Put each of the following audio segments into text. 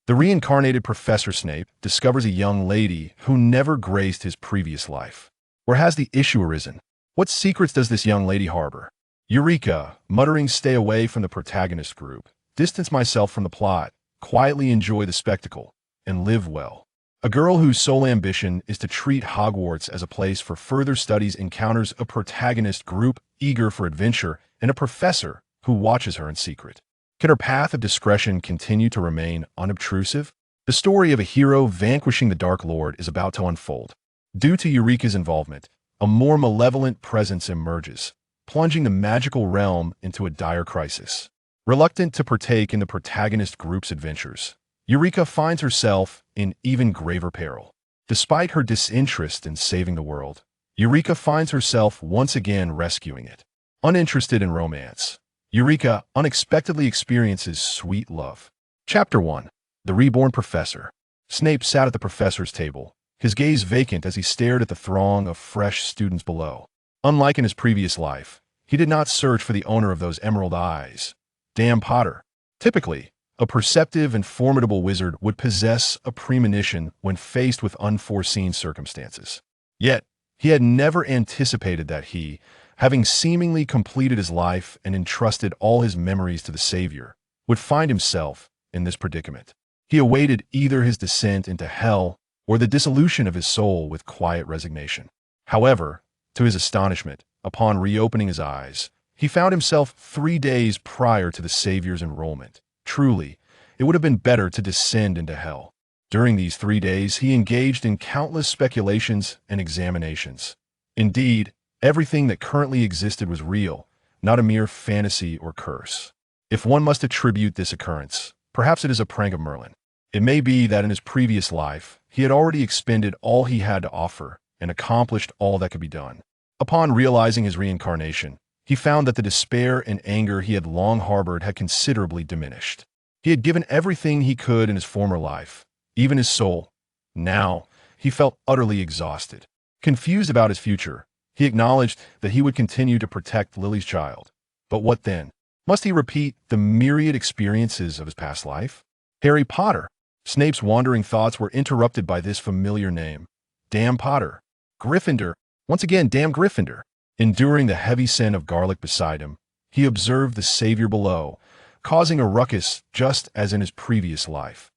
The reincarnated Professor Snape discovers a young lady who never graced his previous life. Where has the issue arisen? What secrets does this young lady harbor? Eulica, muttering, "Stay away from the protagonist group, distance myself from the plot, quietly enjoy the spectacle, and live well." A girl whose sole ambition is to treat Hogwarts as a place for further studies encounters a protagonist group eager for adventure and a professor who watches her in secret. Can her path of discretion continue to remain unobtrusive? The story of a hero vanquishing the Dark Lord is about to unfold. Due to Eulica's involvement, a more malevolent presence emerges, plunging the magical realm into a dire crisis. Reluctant to partake in the protagonist group's adventures, Eulica finds herself in even graver peril. Despite her disinterest in saving the world, Eulica finds herself once again rescuing it. Uninterested in romance, Eulica unexpectedly experiences sweet love. Chapter 1. The Reborn Professor. Snape sat at the professor's table, his gaze vacant as he stared at the throng of fresh students below. Unlike in his previous life, he did not search for the owner of those emerald eyes. Damn Potter. Typically, a perceptive and formidable wizard would possess a premonition when faced with unforeseen circumstances. Yet, he had never anticipated that he, having seemingly completed his life and entrusted all his memories to the Savior, would find himself in this predicament. He awaited either his descent into hell or the dissolution of his soul with quiet resignation. However, to his astonishment, upon reopening his eyes, he found himself 3 days prior to the Savior's enrollment. Truly, it would have been better to descend into hell. During these 3 days, he engaged in countless speculations and examinations. Indeed, everything that currently existed was real, not a mere fantasy or curse. If one must attribute this occurrence, perhaps it is a prank of Merlin. It may be that in his previous life, he had already expended all he had to offer and accomplished all that could be done. Upon realizing his reincarnation, he found that the despair and anger he had long harbored had considerably diminished. He had given everything he could in his former life, even his soul. Now, he felt utterly exhausted. Confused about his future, he acknowledged that he would continue to protect Lily's child. But what then? Must he repeat the myriad experiences of his past life? Harry Potter. Snape's wandering thoughts were interrupted by this familiar name. Damn Potter. Gryffindor. Once again, damn Gryffindor. Enduring the heavy scent of garlic beside him, he observed the Savior below, causing a ruckus just as in his previous life.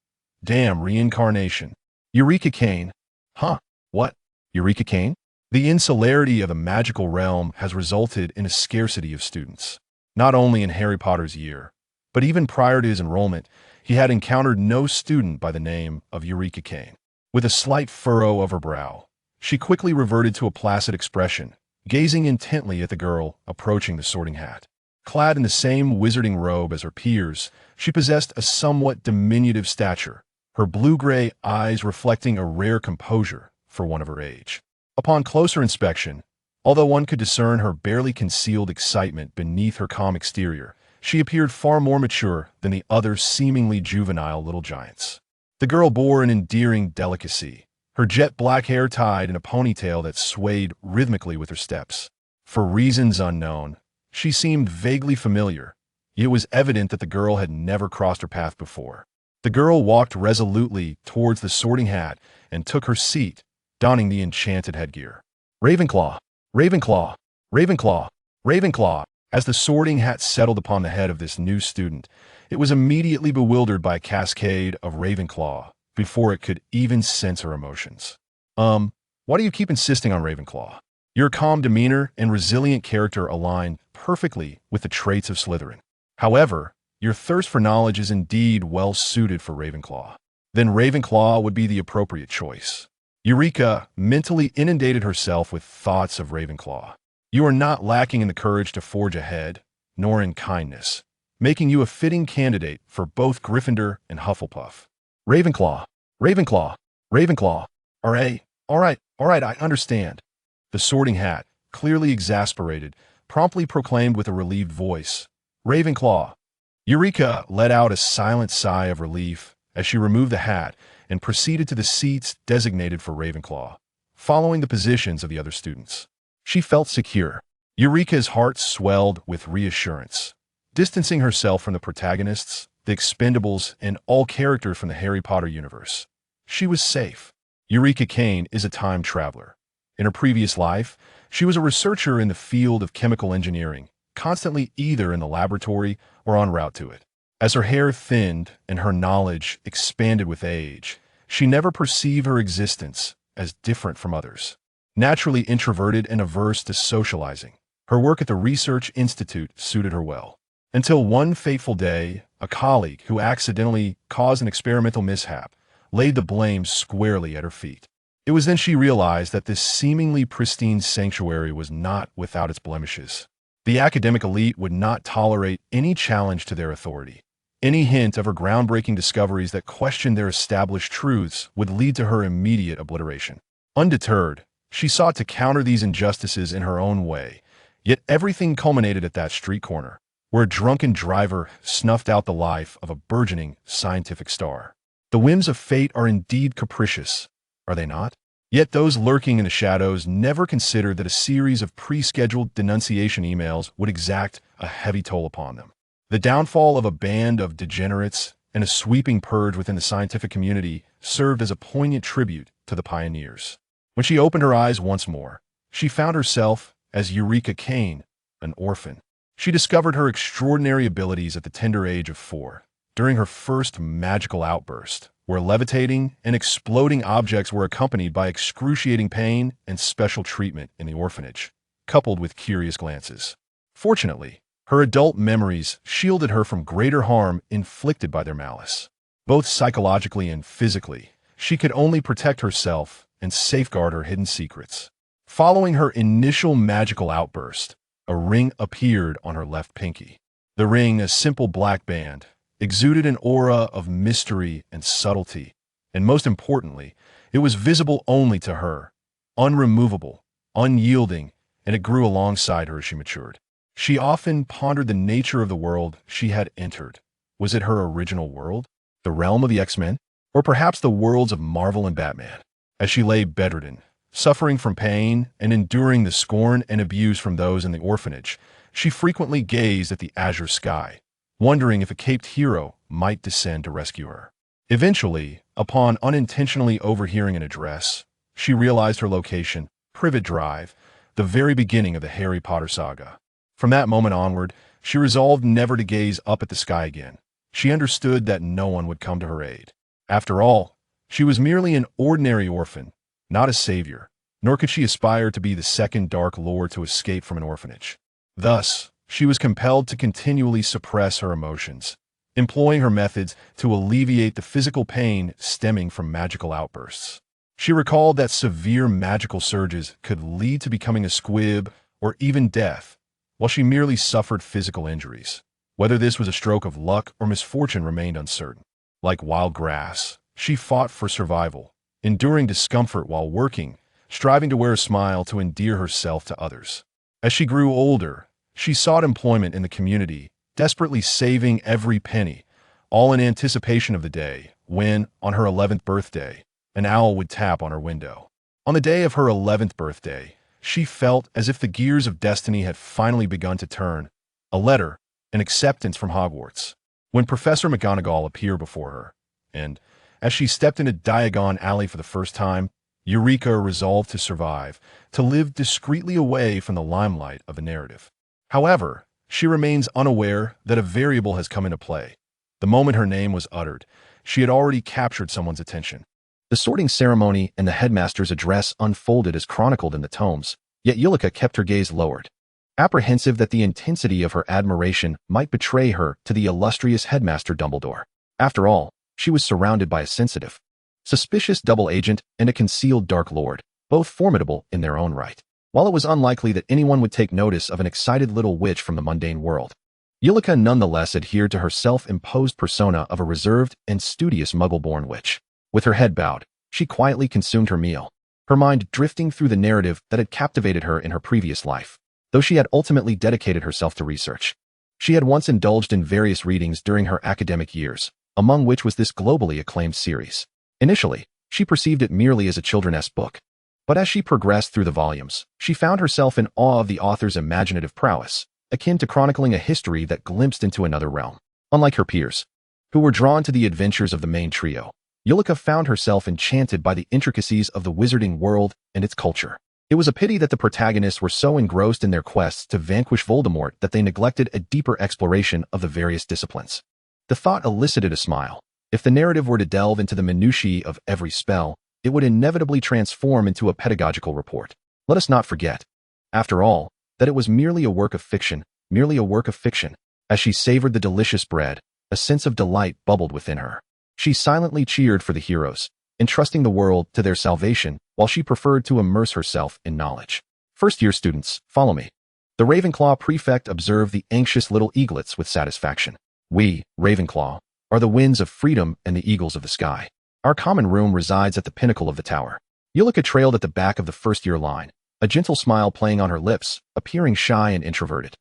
Damn reincarnation. Eureka Kane. Huh? What? Eureka Kane? The insularity of the magical realm has resulted in a scarcity of students. Not only in Harry Potter's year, but even prior to his enrollment, he had encountered no student by the name of Eureka Kane. With a slight furrow of her brow, she quickly reverted to a placid expression, gazing intently at the girl approaching the Sorting Hat. Clad in the same wizarding robe as her peers, she possessed a somewhat diminutive stature, her blue-gray eyes reflecting a rare composure for one of her age. Upon closer inspection, although one could discern her barely concealed excitement beneath her calm exterior, she appeared far more mature than the other seemingly juvenile little giants. The girl bore an endearing delicacy, her jet black hair tied in a ponytail that swayed rhythmically with her steps. For reasons unknown, she seemed vaguely familiar. It was evident that the girl had never crossed her path before. The girl walked resolutely towards the Sorting Hat and took her seat, donning the enchanted headgear. Ravenclaw, Ravenclaw, Ravenclaw, Ravenclaw. As the Sorting Hat settled upon the head of this new student, it was immediately bewildered by a cascade of Ravenclaw before it could even sense her emotions. Why do you keep insisting on Ravenclaw? Your calm demeanor and resilient character align perfectly with the traits of Slytherin. However, your thirst for knowledge is indeed well suited for Ravenclaw. Then Ravenclaw would be the appropriate choice. Eulica mentally inundated herself with thoughts of Ravenclaw. You are not lacking in the courage to forge ahead, nor in kindness, making you a fitting candidate for both Gryffindor and Hufflepuff. Ravenclaw, Ravenclaw, Ravenclaw. All right, I understand. The Sorting Hat, clearly exasperated, promptly proclaimed with a relieved voice, Ravenclaw. Eulica let out a silent sigh of relief as she removed the hat and proceeded to the seats designated for Ravenclaw, following the positions of the other students. She felt secure. Eulica's heart swelled with reassurance. Distancing herself from the protagonists, the Expendables, and all characters from the Harry Potter universe. She was safe. Eulica Kane is a time traveler. In her previous life, she was a researcher in the field of chemical engineering, constantly either in the laboratory or en route to it. As her hair thinned and her knowledge expanded with age, she never perceived her existence as different from others. Naturally introverted and averse to socializing, her work at the Research Institute suited her well. Until one fateful day, a colleague who accidentally caused an experimental mishap laid the blame squarely at her feet. It was then she realized that this seemingly pristine sanctuary was not without its blemishes. The academic elite would not tolerate any challenge to their authority. Any hint of her groundbreaking discoveries that questioned their established truths would lead to her immediate obliteration. Undeterred, she sought to counter these injustices in her own way, yet everything culminated at that street corner, where a drunken driver snuffed out the life of a burgeoning scientific star. The whims of fate are indeed capricious, are they not? Yet those lurking in the shadows never considered that a series of pre-scheduled denunciation emails would exact a heavy toll upon them. The downfall of a band of degenerates and a sweeping purge within the scientific community served as a poignant tribute to the pioneers. When she opened her eyes once more, she found herself, as Eulica Kane, an orphan. She discovered her extraordinary abilities at the tender age of 4, during her first magical outburst, where levitating and exploding objects were accompanied by excruciating pain and special treatment in the orphanage, coupled with curious glances. Fortunately, her adult memories shielded her from greater harm inflicted by their malice. Both psychologically and physically, she could only protect herself and safeguard her hidden secrets. Following her initial magical outburst, a ring appeared on her left pinky. The ring, a simple black band, exuded an aura of mystery and subtlety, and most importantly, it was visible only to her, unremovable, unyielding, and it grew alongside her as she matured. She often pondered the nature of the world she had entered. Was it her original world, the realm of the X-Men, or perhaps the worlds of Marvel and Batman? As she lay bedridden, suffering from pain and enduring the scorn and abuse from those in the orphanage, she frequently gazed at the azure sky, wondering if a caped hero might descend to rescue her. Eventually, upon unintentionally overhearing an address, she realized her location, Privet Drive, the very beginning of the Harry Potter saga. From that moment onward, she resolved never to gaze up at the sky again. She understood that no one would come to her aid. After all, she was merely an ordinary orphan, not a savior, nor could she aspire to be the second Dark Lord to escape from an orphanage. Thus, she was compelled to continually suppress her emotions, employing her methods to alleviate the physical pain stemming from magical outbursts. She recalled that severe magical surges could lead to becoming a squib or even death, while she merely suffered physical injuries. Whether this was a stroke of luck or misfortune remained uncertain. Like wild grass, she fought for survival, enduring discomfort while working, striving to wear a smile to endear herself to others. As she grew older, she sought employment in the community, desperately saving every penny, all in anticipation of the day when, on her 11th birthday, an owl would tap on her window. On the day of her 11th birthday, she felt as if the gears of destiny had finally begun to turn. A letter, an acceptance from Hogwarts. When Professor McGonagall appeared before her, and, as she stepped into Diagon Alley for the first time, Eulica resolved to survive, to live discreetly away from the limelight of the narrative. However, she remains unaware that a variable has come into play. The moment her name was uttered, she had already captured someone's attention. The sorting ceremony and the headmaster's address unfolded as chronicled in the tomes, yet Eulica kept her gaze lowered, apprehensive that the intensity of her admiration might betray her to the illustrious headmaster Dumbledore. After all, she was surrounded by a sensitive, suspicious double agent and a concealed Dark Lord, both formidable in their own right. While it was unlikely that anyone would take notice of an excited little witch from the mundane world, Eulica nonetheless adhered to her self-imposed persona of a reserved and studious Muggle-born witch. With her head bowed, she quietly consumed her meal, her mind drifting through the narrative that had captivated her in her previous life. Though she had ultimately dedicated herself to research, she had once indulged in various readings during her academic years, among which was this globally acclaimed series. Initially, she perceived it merely as a children's book, but as she progressed through the volumes, she found herself in awe of the author's imaginative prowess, akin to chronicling a history that glimpsed into another realm. Unlike her peers, who were drawn to the adventures of the main trio. Eulica found herself enchanted by the intricacies of the wizarding world and its culture. It was a pity that the protagonists were so engrossed in their quests to vanquish Voldemort that they neglected a deeper exploration of the various disciplines. The thought elicited a smile. If the narrative were to delve into the minutiae of every spell, it would inevitably transform into a pedagogical report. Let us not forget, after all, that it was merely a work of fiction. As she savored the delicious bread, a sense of delight bubbled within her. She silently cheered for the heroes, entrusting the world to their salvation while she preferred to immerse herself in knowledge. First-year students, follow me. The Ravenclaw prefect observed the anxious little eaglets with satisfaction. We, Ravenclaw, are the winds of freedom and the eagles of the sky. Our common room resides at the pinnacle of the tower. Eulica trailed at the back of the first-year line, a gentle smile playing on her lips, appearing shy and introverted.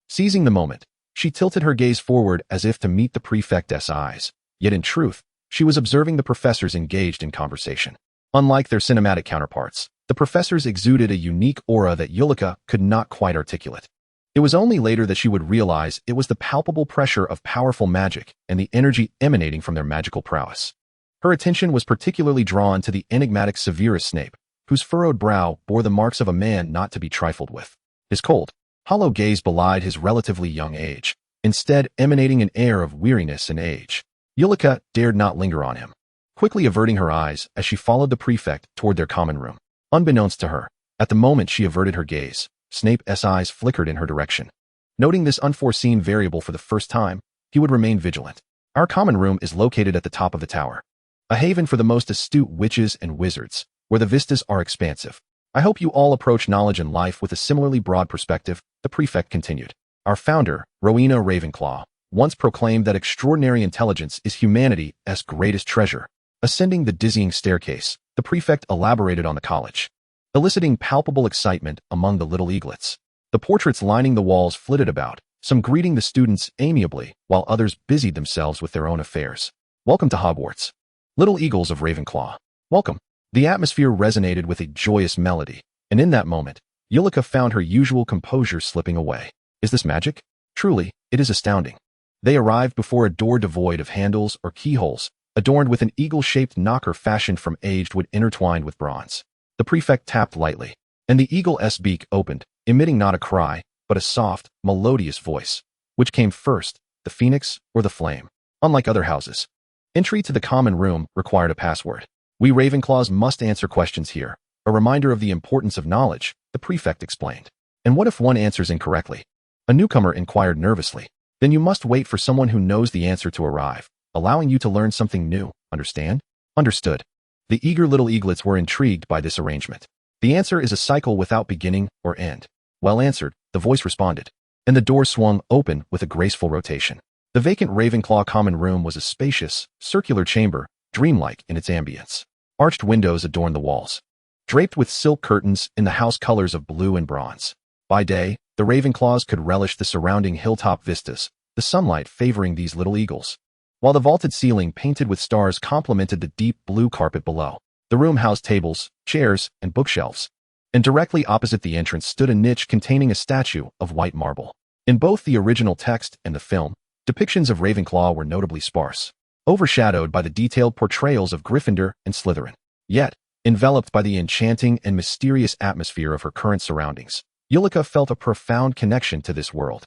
Seizing the moment, she tilted her gaze forward as if to meet the prefect's eyes. Yet in truth, she was observing the professors engaged in conversation. Unlike their cinematic counterparts, the professors exuded a unique aura that Eulica could not quite articulate. It was only later that she would realize it was the palpable pressure of powerful magic and the energy emanating from their magical prowess. Her attention was particularly drawn to the enigmatic Severus Snape, whose furrowed brow bore the marks of a man not to be trifled with. His cold, hollow gaze belied his relatively young age, instead emanating an air of weariness and age. Eulica dared not linger on him, quickly averting her eyes as she followed the prefect toward their common room. Unbeknownst to her, at the moment she averted her gaze, Snape's eyes flickered in her direction. Noting this unforeseen variable for the first time, he would remain vigilant. Our common room is located at the top of the tower, a haven for the most astute witches and wizards, where the vistas are expansive. I hope you all approach knowledge and life with a similarly broad perspective, the prefect continued. Our founder, Rowena Ravenclaw, once proclaimed that extraordinary intelligence is humanity's greatest treasure. Ascending the dizzying staircase, the prefect elaborated on the college, eliciting palpable excitement among the little eaglets. The portraits lining the walls flitted about, some greeting the students amiably, while others busied themselves with their own affairs. Welcome to Hogwarts, little eagles of Ravenclaw. Welcome. The atmosphere resonated with a joyous melody, and in that moment, Eulica found her usual composure slipping away. Is this magic? Truly, it is astounding. They arrived before a door devoid of handles or keyholes, adorned with an eagle-shaped knocker fashioned from aged wood intertwined with bronze. The prefect tapped lightly, and the eagle's beak opened, emitting not a cry, but a soft, melodious voice. Which came first, the phoenix or the flame? Unlike other houses, entry to the common room required a password. We Ravenclaws must answer questions here, a reminder of the importance of knowledge, the prefect explained. And what if one answers incorrectly? A newcomer inquired nervously. Then you must wait for someone who knows the answer to arrive, allowing you to learn something new, understand? Understood. The eager little eaglets were intrigued by this arrangement. The answer is a cycle without beginning or end. Well answered, the voice responded, and the door swung open with a graceful rotation. The vacant Ravenclaw common room was a spacious, circular chamber, dreamlike in its ambience. Arched windows adorned the walls, draped with silk curtains in the house colors of blue and bronze. By day, the Ravenclaws could relish the surrounding hilltop vistas, the sunlight favoring these little eagles, while the vaulted ceiling painted with stars complemented the deep blue carpet below. The room housed tables, chairs, and bookshelves, and directly opposite the entrance stood a niche containing a statue of white marble. In both the original text and the film, depictions of Ravenclaw were notably sparse, overshadowed by the detailed portrayals of Gryffindor and Slytherin. Yet, enveloped by the enchanting and mysterious atmosphere of her current surroundings, Eulica felt a profound connection to this world.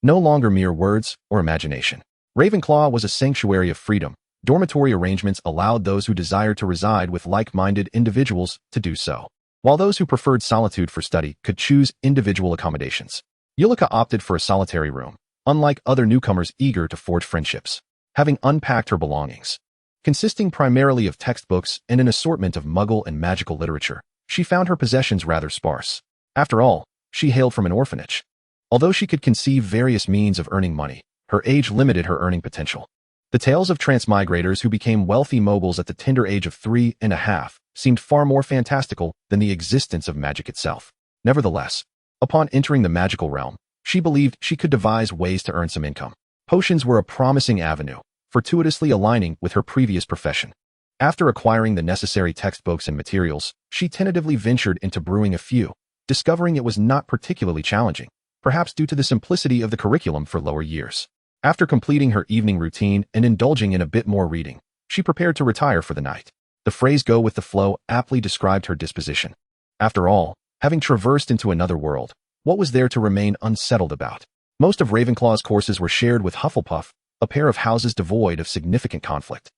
No longer mere words or imagination. Ravenclaw was a sanctuary of freedom. Dormitory arrangements allowed those who desired to reside with like-minded individuals to do so, while those who preferred solitude for study could choose individual accommodations. Eulica opted for a solitary room, unlike other newcomers eager to forge friendships. Having unpacked her belongings, consisting primarily of textbooks and an assortment of Muggle and magical literature, she found her possessions rather sparse. After all, she hailed from an orphanage. Although she could conceive various means of earning money, her age limited her earning potential. The tales of transmigrators who became wealthy moguls at the tender age of 3.5 seemed far more fantastical than the existence of magic itself. Nevertheless, upon entering the magical realm, she believed she could devise ways to earn some income. Potions were a promising avenue, fortuitously aligning with her previous profession. After acquiring the necessary textbooks and materials, she tentatively ventured into brewing a few, discovering it was not particularly challenging, perhaps due to the simplicity of the curriculum for lower years. After completing her evening routine and indulging in a bit more reading, she prepared to retire for the night. The phrase "go with the flow" aptly described her disposition. After all, having traversed into another world, what was there to remain unsettled about? Most of Ravenclaw's courses were shared with Hufflepuff, a pair of houses devoid of significant conflict.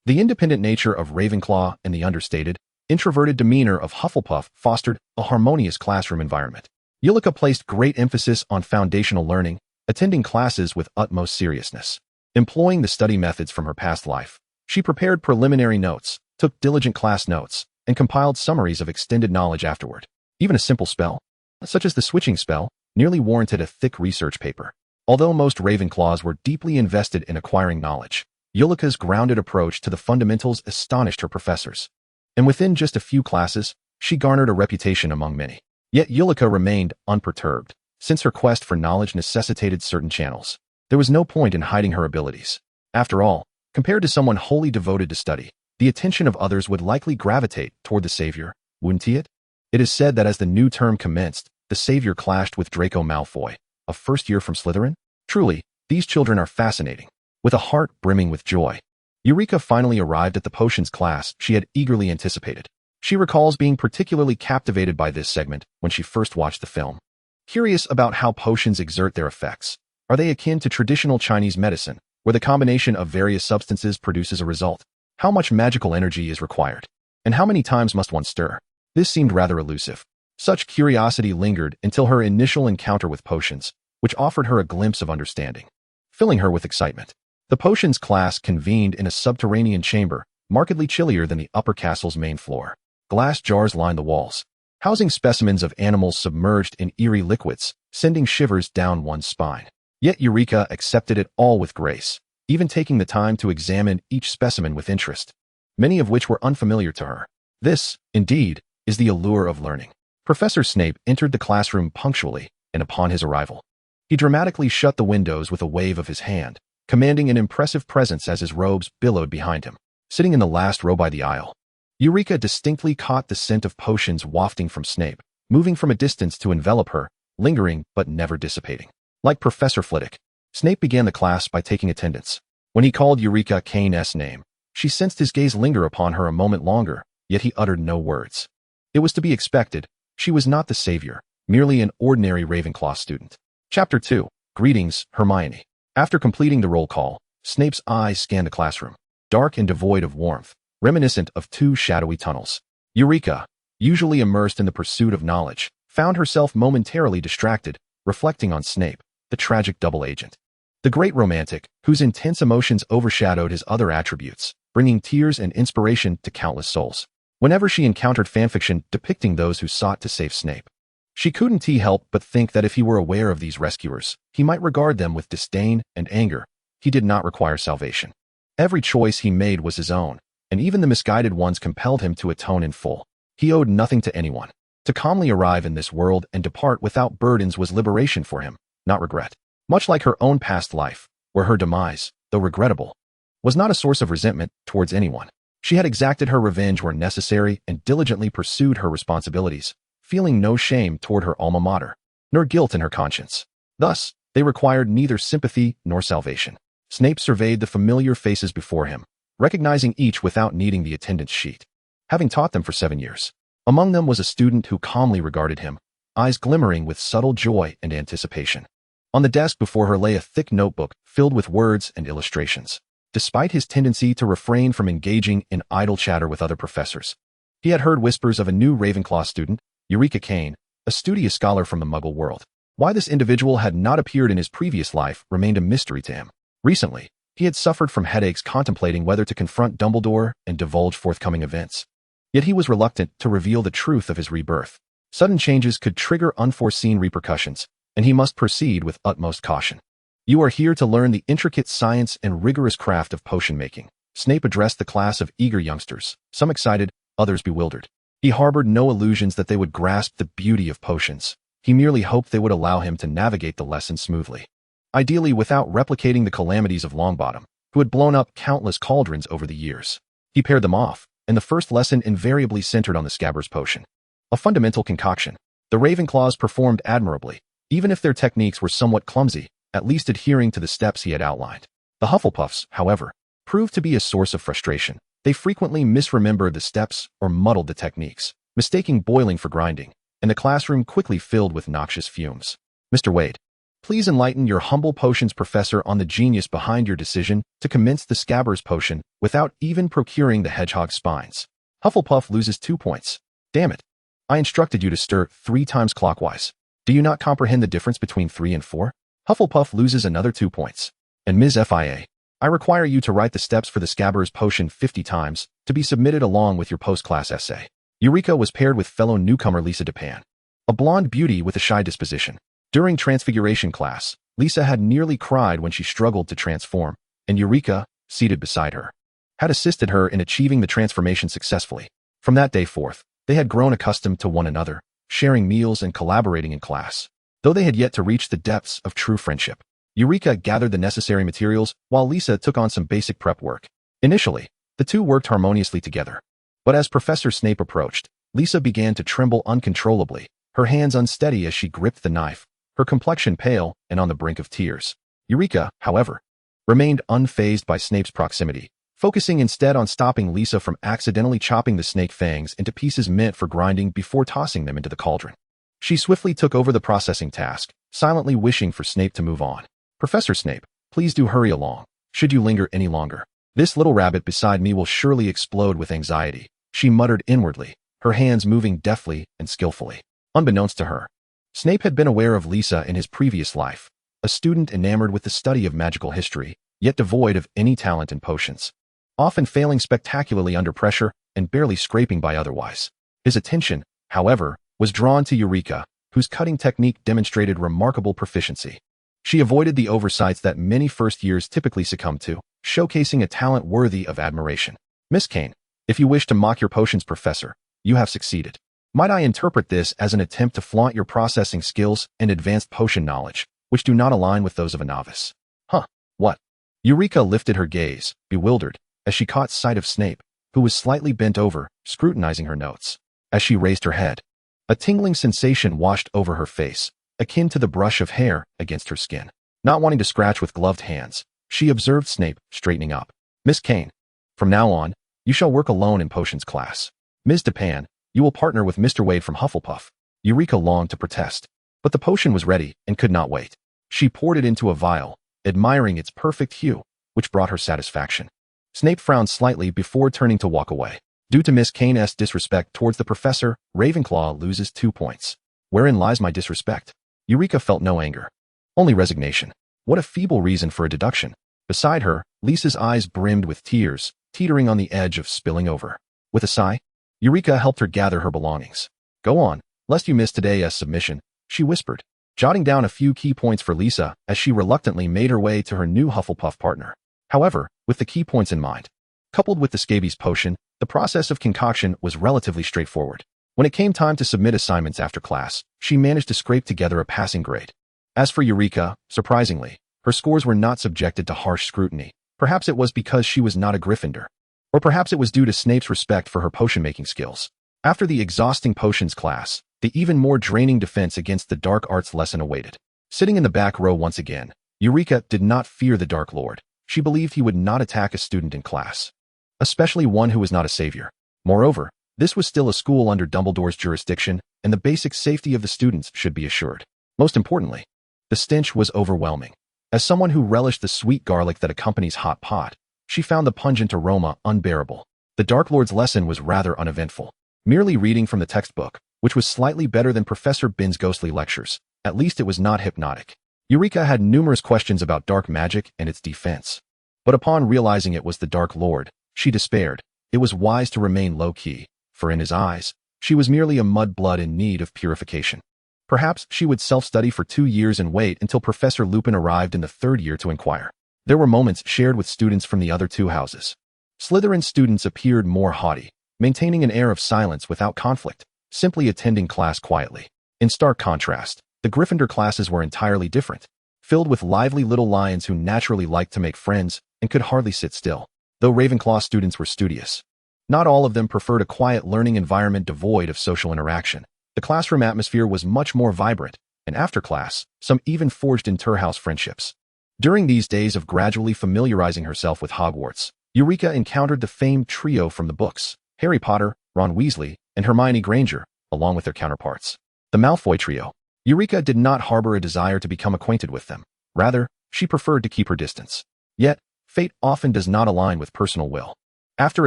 The independent nature of Ravenclaw and the understated, introverted demeanor of Hufflepuff fostered a harmonious classroom environment. Eulica placed great emphasis on foundational learning, attending classes with utmost seriousness. Employing the study methods from her past life, she prepared preliminary notes, took diligent class notes, and compiled summaries of extended knowledge afterward. Even a simple spell, such as the switching spell, nearly warranted a thick research paper. Although most Ravenclaws were deeply invested in acquiring knowledge, Eulica's grounded approach to the fundamentals astonished her professors. And within just a few classes, she garnered a reputation among many. Yet Eulica remained unperturbed, since her quest for knowledge necessitated certain channels. There was no point in hiding her abilities. After all, compared to someone wholly devoted to study, the attention of others would likely gravitate toward the savior, wouldn't it? It is said that as the new term commenced, the savior clashed with Draco Malfoy, a first year from Slytherin. Truly, these children are fascinating. With a heart brimming with joy, Eulica finally arrived at the potions class she had eagerly anticipated. She recalls being particularly captivated by this segment when she first watched the film. Curious about how potions exert their effects, are they akin to traditional Chinese medicine, where the combination of various substances produces a result? How much magical energy is required? And how many times must one stir? This seemed rather elusive. Such curiosity lingered until her initial encounter with potions, which offered her a glimpse of understanding, filling her with excitement. The potions class convened in a subterranean chamber, markedly chillier than the upper castle's main floor. Glass jars lined the walls, housing specimens of animals submerged in eerie liquids, sending shivers down one's spine. Yet Eulica accepted it all with grace, even taking the time to examine each specimen with interest, many of which were unfamiliar to her. This, indeed, is the allure of learning. Professor Snape entered the classroom punctually, and upon his arrival, he dramatically shut the windows with a wave of his hand, commanding an impressive presence as his robes billowed behind him. Sitting in the last row by the aisle, Eulica distinctly caught the scent of potions wafting from Snape, moving from a distance to envelop her, lingering but never dissipating. Like Professor Flitwick, Snape began the class by taking attendance. When he called Eulica Kane's name, she sensed his gaze linger upon her a moment longer, yet he uttered no words. It was to be expected. She was not the savior, merely an ordinary Ravenclaw student. Chapter 2. Greetings, Hermione. After completing the roll call, Snape's eyes scanned the classroom, dark and devoid of warmth, reminiscent of two shadowy tunnels. Eulica, usually immersed in the pursuit of knowledge, found herself momentarily distracted, reflecting on Snape, the tragic double agent. The great romantic, whose intense emotions overshadowed his other attributes, bringing tears and inspiration to countless souls. Whenever she encountered fanfiction depicting those who sought to save Snape, she couldn't help but think that if he were aware of these rescuers, he might regard them with disdain and anger. He did not require salvation. Every choice he made was his own, and even the misguided ones compelled him to atone in full. He owed nothing to anyone. To calmly arrive in this world and depart without burdens was liberation for him, not regret. Much like her own past life, where her demise, though regrettable, was not a source of resentment towards anyone. She had exacted her revenge where necessary and diligently pursued her responsibilities, feeling no shame toward her alma mater, nor guilt in her conscience. Thus, they required neither sympathy nor salvation. Snape surveyed the familiar faces before him, recognizing each without needing the attendance sheet, having taught them for 7 years. Among them was a student who calmly regarded him, eyes glimmering with subtle joy and anticipation. On the desk before her lay a thick notebook filled with words and illustrations. Despite his tendency to refrain from engaging in idle chatter with other professors, he had heard whispers of a new Ravenclaw student, Eulica Kane, a studious scholar from the Muggle world. Why this individual had not appeared in his previous life remained a mystery to him. Recently, he had suffered from headaches contemplating whether to confront Dumbledore and divulge forthcoming events. Yet he was reluctant to reveal the truth of his rebirth. Sudden changes could trigger unforeseen repercussions, and he must proceed with utmost caution. You are here to learn the intricate science and rigorous craft of potion making. Snape addressed the class of eager youngsters, some excited, others bewildered. He harbored no illusions that they would grasp the beauty of potions. He merely hoped they would allow him to navigate the lesson smoothly, ideally without replicating the calamities of Longbottom, who had blown up countless cauldrons over the years. He paired them off, and the first lesson invariably centered on the Scabbers potion, a fundamental concoction. The Ravenclaws performed admirably. Even if their techniques were somewhat clumsy, at least adhering to the steps he had outlined. The Hufflepuffs, however, proved to be a source of frustration. They frequently misremembered the steps or muddled the techniques, mistaking boiling for grinding, and the classroom quickly filled with noxious fumes. Mr. Wade, please enlighten your humble potions professor on the genius behind your decision to commence the Scabbers potion without even procuring the hedgehog spines. Hufflepuff loses 2 points. Damn it. I instructed you to stir 3 times clockwise. Do you not comprehend the difference between 3 and 4? Hufflepuff loses another 2 points. And Ms. FIA, I require you to write the steps for the Scabbers potion 50 times to be submitted along with your post-class essay. Eulica was paired with fellow newcomer Lisa Depan, a blonde beauty with a shy disposition. During Transfiguration class, Lisa had nearly cried when she struggled to transform, and Eulica, seated beside her, had assisted her in achieving the transformation successfully. From that day forth, they had grown accustomed to one another, sharing meals and collaborating in class, though they had yet to reach the depths of true friendship. Eulica gathered the necessary materials while Lisa took on some basic prep work. Initially, the two worked harmoniously together. But as Professor Snape approached, Lisa began to tremble uncontrollably, her hands unsteady as she gripped the knife, her complexion pale and on the brink of tears. Eulica, however, remained unfazed by Snape's proximity, focusing instead on stopping Lisa from accidentally chopping the snake fangs into pieces meant for grinding before tossing them into the cauldron. She swiftly took over the processing task, silently wishing for Snape to move on. Professor Snape, please do hurry along. Should you linger any longer, this little rabbit beside me will surely explode with anxiety, she muttered inwardly, her hands moving deftly and skillfully. Unbeknownst to her, Snape had been aware of Lisa in his previous life, a student enamored with the study of magical history, yet devoid of any talent in potions, often failing spectacularly under pressure and barely scraping by otherwise. His attention, however, was drawn to Eulica, whose cutting technique demonstrated remarkable proficiency. She avoided the oversights that many first years typically succumb to, showcasing a talent worthy of admiration. Miss Kane, if you wish to mock your potions professor, you have succeeded. Might I interpret this as an attempt to flaunt your processing skills and advanced potion knowledge, which do not align with those of a novice? Huh, what? Eulica lifted her gaze, bewildered, as she caught sight of Snape, who was slightly bent over, scrutinizing her notes. As she raised her head, a tingling sensation washed over her face, akin to the brush of hair against her skin. Not wanting to scratch with gloved hands, she observed Snape, straightening up. Miss Kane, from now on, you shall work alone in potions class. Ms. Depan, you will partner with Mr. Wade from Hufflepuff. Eulica longed to protest, but the potion was ready and could not wait. She poured it into a vial, admiring its perfect hue, which brought her satisfaction. Snape frowned slightly before turning to walk away. Due to Miss Kane's disrespect towards the professor, Ravenclaw loses 2 points. Wherein lies my disrespect? Eulica felt no anger, only resignation. What a feeble reason for a deduction. Beside her, Lisa's eyes brimmed with tears, teetering on the edge of spilling over. With a sigh, Eulica helped her gather her belongings. Go on, lest you miss today's submission, she whispered, jotting down a few key points for Lisa as she reluctantly made her way to her new Hufflepuff partner. However, with the key points in mind, coupled with the scabies potion, the process of concoction was relatively straightforward. When it came time to submit assignments after class, she managed to scrape together a passing grade. As for Eulica, surprisingly, her scores were not subjected to harsh scrutiny. Perhaps it was because she was not a Gryffindor. Or perhaps it was due to Snape's respect for her potion-making skills. After the exhausting potions class, the even more draining defense against the dark arts lesson awaited. Sitting in the back row once again, Eulica did not fear the Dark Lord. She believed he would not attack a student in class, especially one who was not a savior. Moreover, this was still a school under Dumbledore's jurisdiction, and the basic safety of the students should be assured. Most importantly, the stench was overwhelming. As someone who relished the sweet garlic that accompanies hot pot, she found the pungent aroma unbearable. The Dark Lord's lesson was rather uneventful. Merely reading from the textbook, which was slightly better than Professor Bin's ghostly lectures. At least it was not hypnotic. Eulica had numerous questions about dark magic and its defense. But upon realizing it was the Dark Lord, she despaired. It was wise to remain low-key, for in his eyes, she was merely a mudblood in need of purification. Perhaps she would self-study for 2 years and wait until Professor Lupin arrived in the 3rd year to inquire. There were moments shared with students from the other 2 houses. Slytherin students appeared more haughty, maintaining an air of silence without conflict, simply attending class quietly. In stark contrast, the Gryffindor classes were entirely different, filled with lively little lions who naturally liked to make friends and could hardly sit still. Though Ravenclaw students were studious, not all of them preferred a quiet learning environment devoid of social interaction. The classroom atmosphere was much more vibrant, and after class, some even forged inter-house friendships. During these days of gradually familiarizing herself with Hogwarts, Eureka encountered the famed trio from the books, Harry Potter, Ron Weasley, and Hermione Granger, along with their counterparts, the Malfoy trio. Eureka did not harbor a desire to become acquainted with them. Rather, she preferred to keep her distance. Yet, fate often does not align with personal will. After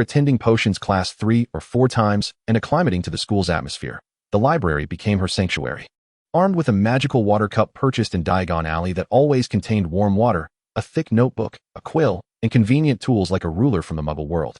attending potions class 3 or 4 times and acclimating to the school's atmosphere, the library became her sanctuary. Armed with a magical water cup purchased in Diagon Alley that always contained warm water, a thick notebook, a quill, and convenient tools like a ruler from the Muggle world,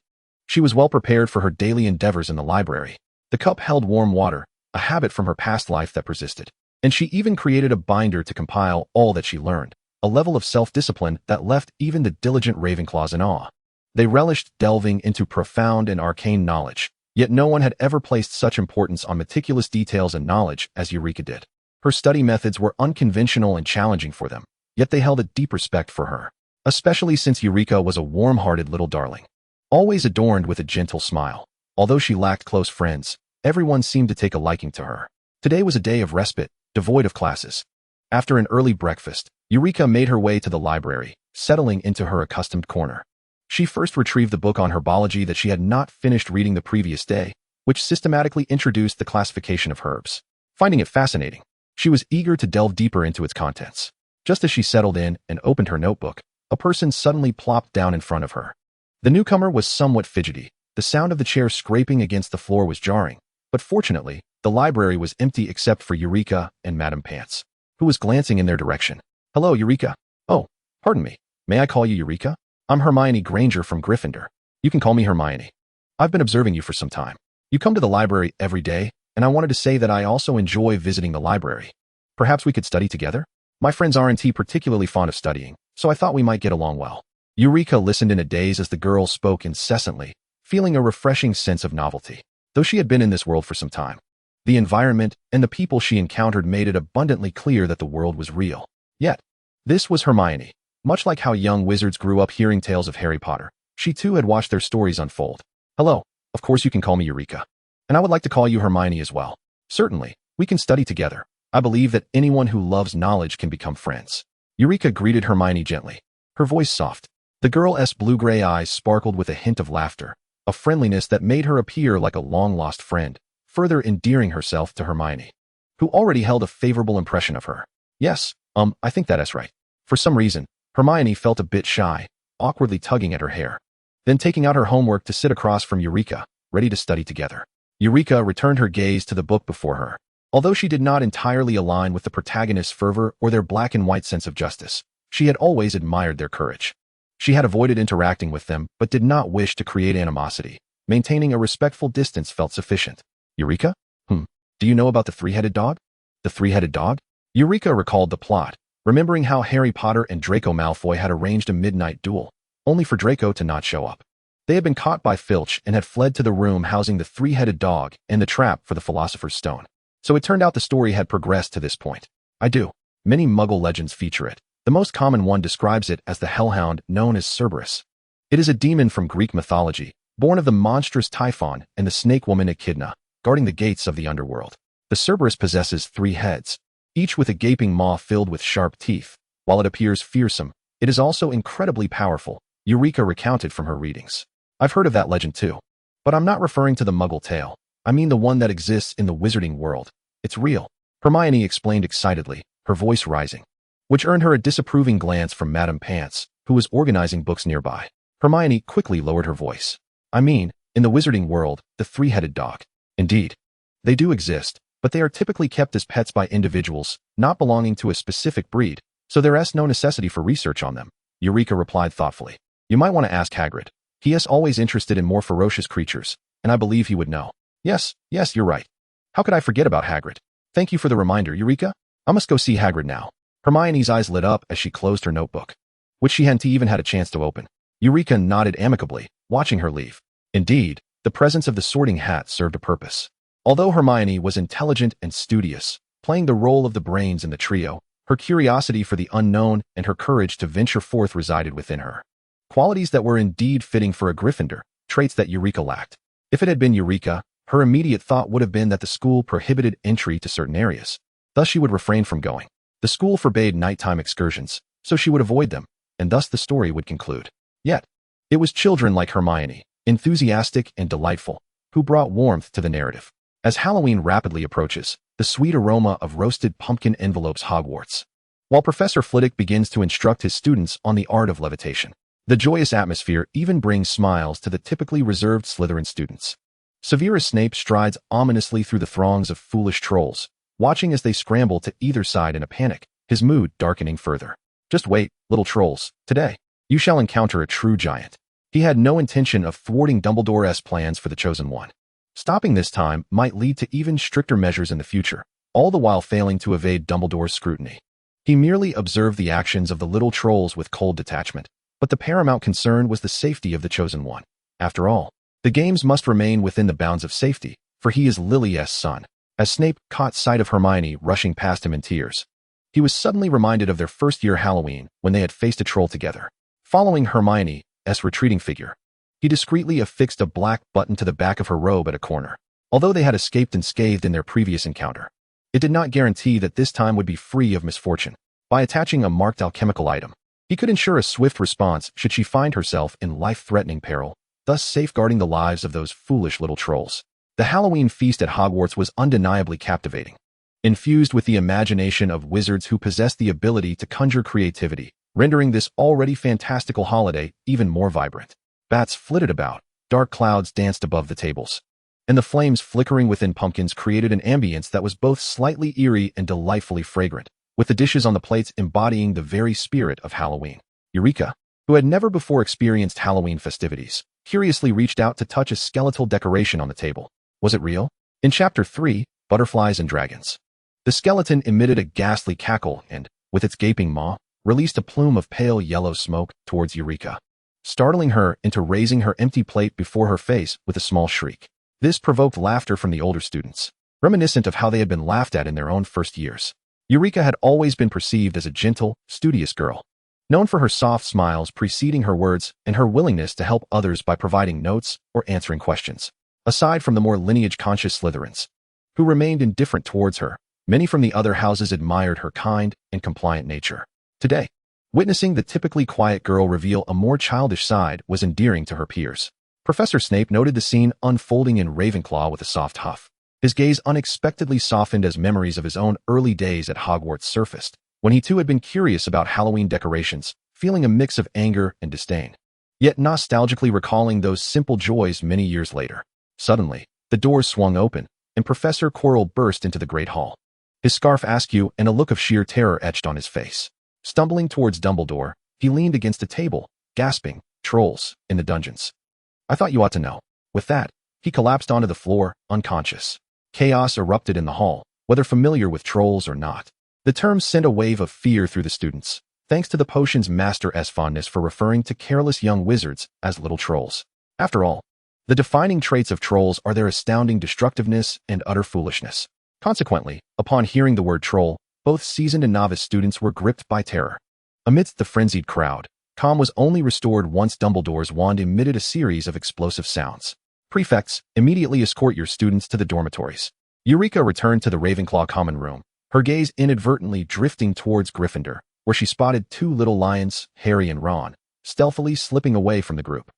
she was well prepared for her daily endeavors in the library. The cup held warm water, a habit from her past life that persisted. And she even created a binder to compile all that she learned, a level of self-discipline that left even the diligent Ravenclaws in awe. They relished delving into profound and arcane knowledge, yet no one had ever placed such importance on meticulous details and knowledge as Eureka did. Her study methods were unconventional and challenging for them, yet they held a deep respect for her, especially since Eureka was a warm-hearted little darling, always adorned with a gentle smile. Although she lacked close friends, everyone seemed to take a liking to her. Today was a day of respite, devoid of classes. After an early breakfast, Eureka made her way to the library, settling into her accustomed corner. She first retrieved the book on herbology that she had not finished reading the previous day, which systematically introduced the classification of herbs. Finding it fascinating, she was eager to delve deeper into its contents. Just as she settled in and opened her notebook, a person suddenly plopped down in front of her. The newcomer was somewhat fidgety. The sound of the chair scraping against the floor was jarring, but fortunately, the library was empty except for Eureka and Madame Pants, who was glancing in their direction. "Hello, Eureka." "Oh, pardon me. May I call you Eureka? I'm Hermione Granger from Gryffindor. You can call me Hermione. I've been observing you for some time. You come to the library every day, and I wanted to say that I also enjoy visiting the library. Perhaps we could study together? My friends aren't particularly fond of studying, so I thought we might get along well." Eureka listened in a daze as the girl spoke incessantly, feeling a refreshing sense of novelty. Though she had been in this world for some time, the environment and the people she encountered made it abundantly clear that the world was real. Yet, this was Hermione. Much like how young wizards grew up hearing tales of Harry Potter, she too had watched their stories unfold. "Hello, of course you can call me Eureka. And I would like to call you Hermione as well. Certainly, we can study together. I believe that anyone who loves knowledge can become friends." Eureka greeted Hermione gently, her voice soft. The girl's blue-gray eyes sparkled with a hint of laughter, a friendliness that made her appear like a long-lost friend, further endearing herself to Hermione, who already held a favorable impression of her. "Yes, I think that's right." For some reason, Hermione felt a bit shy, awkwardly tugging at her hair, then taking out her homework to sit across from Eureka, ready to study together. Eureka returned her gaze to the book before her. Although she did not entirely align with the protagonist's fervor or their black-and-white sense of justice, she had always admired their courage. She had avoided interacting with them but did not wish to create animosity. Maintaining a respectful distance felt sufficient. "Eureka? Do you know about the three-headed dog?" "The three-headed dog?" Eureka recalled the plot, remembering how Harry Potter and Draco Malfoy had arranged a midnight duel, only for Draco to not show up. They had been caught by Filch and had fled to the room housing the three-headed dog and the trap for the Philosopher's Stone. So it turned out the story had progressed to this point. "I do. Many Muggle legends feature it. The most common one describes it as the hellhound known as Cerberus. It is a demon from Greek mythology, born of the monstrous Typhon and the snake woman Echidna, guarding the gates of the underworld. The Cerberus possesses 3 heads, each with a gaping maw filled with sharp teeth. While it appears fearsome, it is also incredibly powerful," Eureka recounted from her readings. "I've heard of that legend too. But I'm not referring to the Muggle tale. I mean the one that exists in the wizarding world. It's real," Hermione explained excitedly, her voice rising, which earned her a disapproving glance from Madame Pants, who was organizing books nearby. Hermione quickly lowered her voice. "I mean, in the wizarding world, the three-headed dog. Indeed, they do exist, but they are typically kept as pets by individuals, not belonging to a specific breed, so there is no necessity for research on them," Eureka replied thoughtfully. "You might want to ask Hagrid. He is always interested in more ferocious creatures, and I believe he would know." Yes, you're right. How could I forget about Hagrid? Thank you for the reminder, Eureka. I must go see Hagrid now." Hermione's eyes lit up as she closed her notebook, which she hadn't even had a chance to open. Eureka nodded amicably, watching her leave. Indeed, the presence of the sorting hat served a purpose. Although Hermione was intelligent and studious, playing the role of the brains in the trio, her curiosity for the unknown and her courage to venture forth resided within her. Qualities that were indeed fitting for a Gryffindor, traits that Eureka lacked. If it had been Eureka, her immediate thought would have been that the school prohibited entry to certain areas. Thus she would refrain from going. The school forbade nighttime excursions, so she would avoid them, and thus the story would conclude. Yet, it was children like Hermione, enthusiastic and delightful, who brought warmth to the narrative. As Halloween rapidly approaches, the sweet aroma of roasted pumpkin envelopes Hogwarts, while Professor Flitwick begins to instruct his students on the art of levitation. The joyous atmosphere even brings smiles to the typically reserved Slytherin students. Severus Snape strides ominously through the throngs of foolish trolls, watching as they scramble to either side in a panic, his mood darkening further. Just wait, little trolls, today, you shall encounter a true giant. He had no intention of thwarting Dumbledore's plans for the Chosen One. Stopping this time might lead to even stricter measures in the future, all the while failing to evade Dumbledore's scrutiny. He merely observed the actions of the little trolls with cold detachment, but the paramount concern was the safety of the Chosen One. After all, the games must remain within the bounds of safety, for he is Lily's son. As Snape caught sight of Hermione rushing past him in tears, he was suddenly reminded of their first-year Halloween when they had faced a troll together. Following Hermione's retreating figure, he discreetly affixed a black button to the back of her robe at a corner. Although they had escaped unscathed in their previous encounter, it did not guarantee that this time would be free of misfortune. By attaching a marked alchemical item, he could ensure a swift response should she find herself in life-threatening peril, thus safeguarding the lives of those foolish little trolls. The Halloween feast at Hogwarts was undeniably captivating. Infused with the imagination of wizards who possessed the ability to conjure creativity, rendering this already fantastical holiday even more vibrant. Bats flitted about, dark clouds danced above the tables, and the flames flickering within pumpkins created an ambience that was both slightly eerie and delightfully fragrant, with the dishes on the plates embodying the very spirit of Halloween. Eulica, who had never before experienced Halloween festivities, curiously reached out to touch a skeletal decoration on the table. Was it real? In Chapter 3, Butterflies and Dragons, the skeleton emitted a ghastly cackle and, with its gaping maw, released a plume of pale yellow smoke towards Eulica, startling her into raising her empty plate before her face with a small shriek. This provoked laughter from the older students, reminiscent of how they had been laughed at in their own first years. Eulica had always been perceived as a gentle, studious girl, known for her soft smiles preceding her words and her willingness to help others by providing notes or answering questions. Aside from the more lineage-conscious Slytherins, who remained indifferent towards her, many from the other houses admired her kind and compliant nature. Today, witnessing the typically quiet girl reveal a more childish side was endearing to her peers. Professor Snape noted the scene unfolding in Ravenclaw with a soft huff. His gaze unexpectedly softened as memories of his own early days at Hogwarts surfaced, when he too had been curious about Halloween decorations, feeling a mix of anger and disdain, yet nostalgically recalling those simple joys many years later. Suddenly, the doors swung open, and Professor Quirrell burst into the great hall, his scarf askew and a look of sheer terror etched on his face. Stumbling towards Dumbledore, he leaned against a table, gasping, "Trolls in the dungeons. I thought you ought to know." With that, he collapsed onto the floor, unconscious. Chaos erupted in the hall, whether familiar with trolls or not. The term sent a wave of fear through the students, thanks to the potion's master's fondness for referring to careless young wizards as little trolls. After all, the defining traits of trolls are their astounding destructiveness and utter foolishness. Consequently, upon hearing the word troll, both seasoned and novice students were gripped by terror. Amidst the frenzied crowd, calm was only restored once Dumbledore's wand emitted a series of explosive sounds. Prefects, immediately escort your students to the dormitories. Eulica returned to the Ravenclaw common room, her gaze inadvertently drifting towards Gryffindor, where she spotted two little lions, Harry and Ron, stealthily slipping away from the group.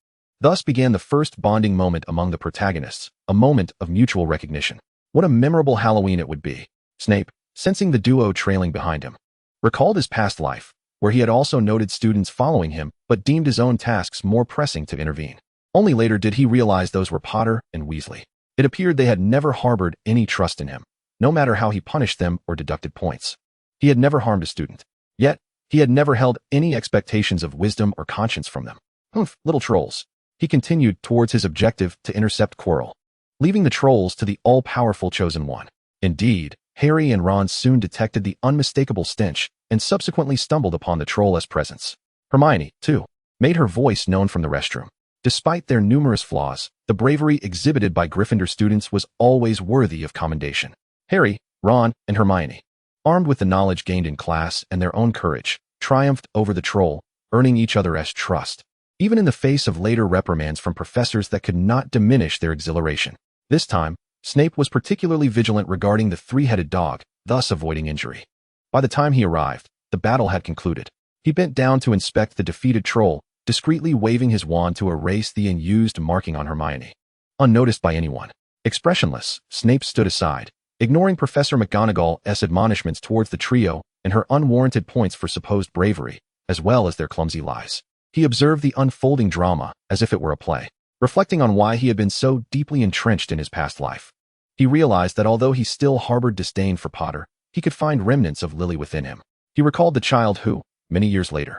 Thus began the first bonding moment among the protagonists, a moment of mutual recognition. What a memorable Halloween it would be. Snape, sensing the duo trailing behind him, recalled his past life, where he had also noted students following him but deemed his own tasks more pressing to intervene. Only later did he realize those were Potter and Weasley. It appeared they had never harbored any trust in him, no matter how he punished them or deducted points. He had never harmed a student. Yet, he had never held any expectations of wisdom or conscience from them. Humph, little trolls. He continued towards his objective to intercept Quirrell, leaving the trolls to the all-powerful Chosen One. Indeed, Harry and Ron soon detected the unmistakable stench and subsequently stumbled upon the troll's presence. Hermione, too, made her voice known from the restroom. Despite their numerous flaws, the bravery exhibited by Gryffindor students was always worthy of commendation. Harry, Ron, and Hermione, armed with the knowledge gained in class and their own courage, triumphed over the troll, earning each other's trust, even in the face of later reprimands from professors that could not diminish their exhilaration. This time, Snape was particularly vigilant regarding the three-headed dog, thus avoiding injury. By the time he arrived, the battle had concluded. He bent down to inspect the defeated troll, discreetly waving his wand to erase the unused marking on Hermione. Unnoticed by anyone, expressionless, Snape stood aside, ignoring Professor McGonagall's admonishments towards the trio and her unwarranted points for supposed bravery, as well as their clumsy lies. He observed the unfolding drama as if it were a play, reflecting on why he had been so deeply entrenched in his past life. He realized that although he still harbored disdain for Potter, he could find remnants of Lily within him. He recalled the child who, many years later,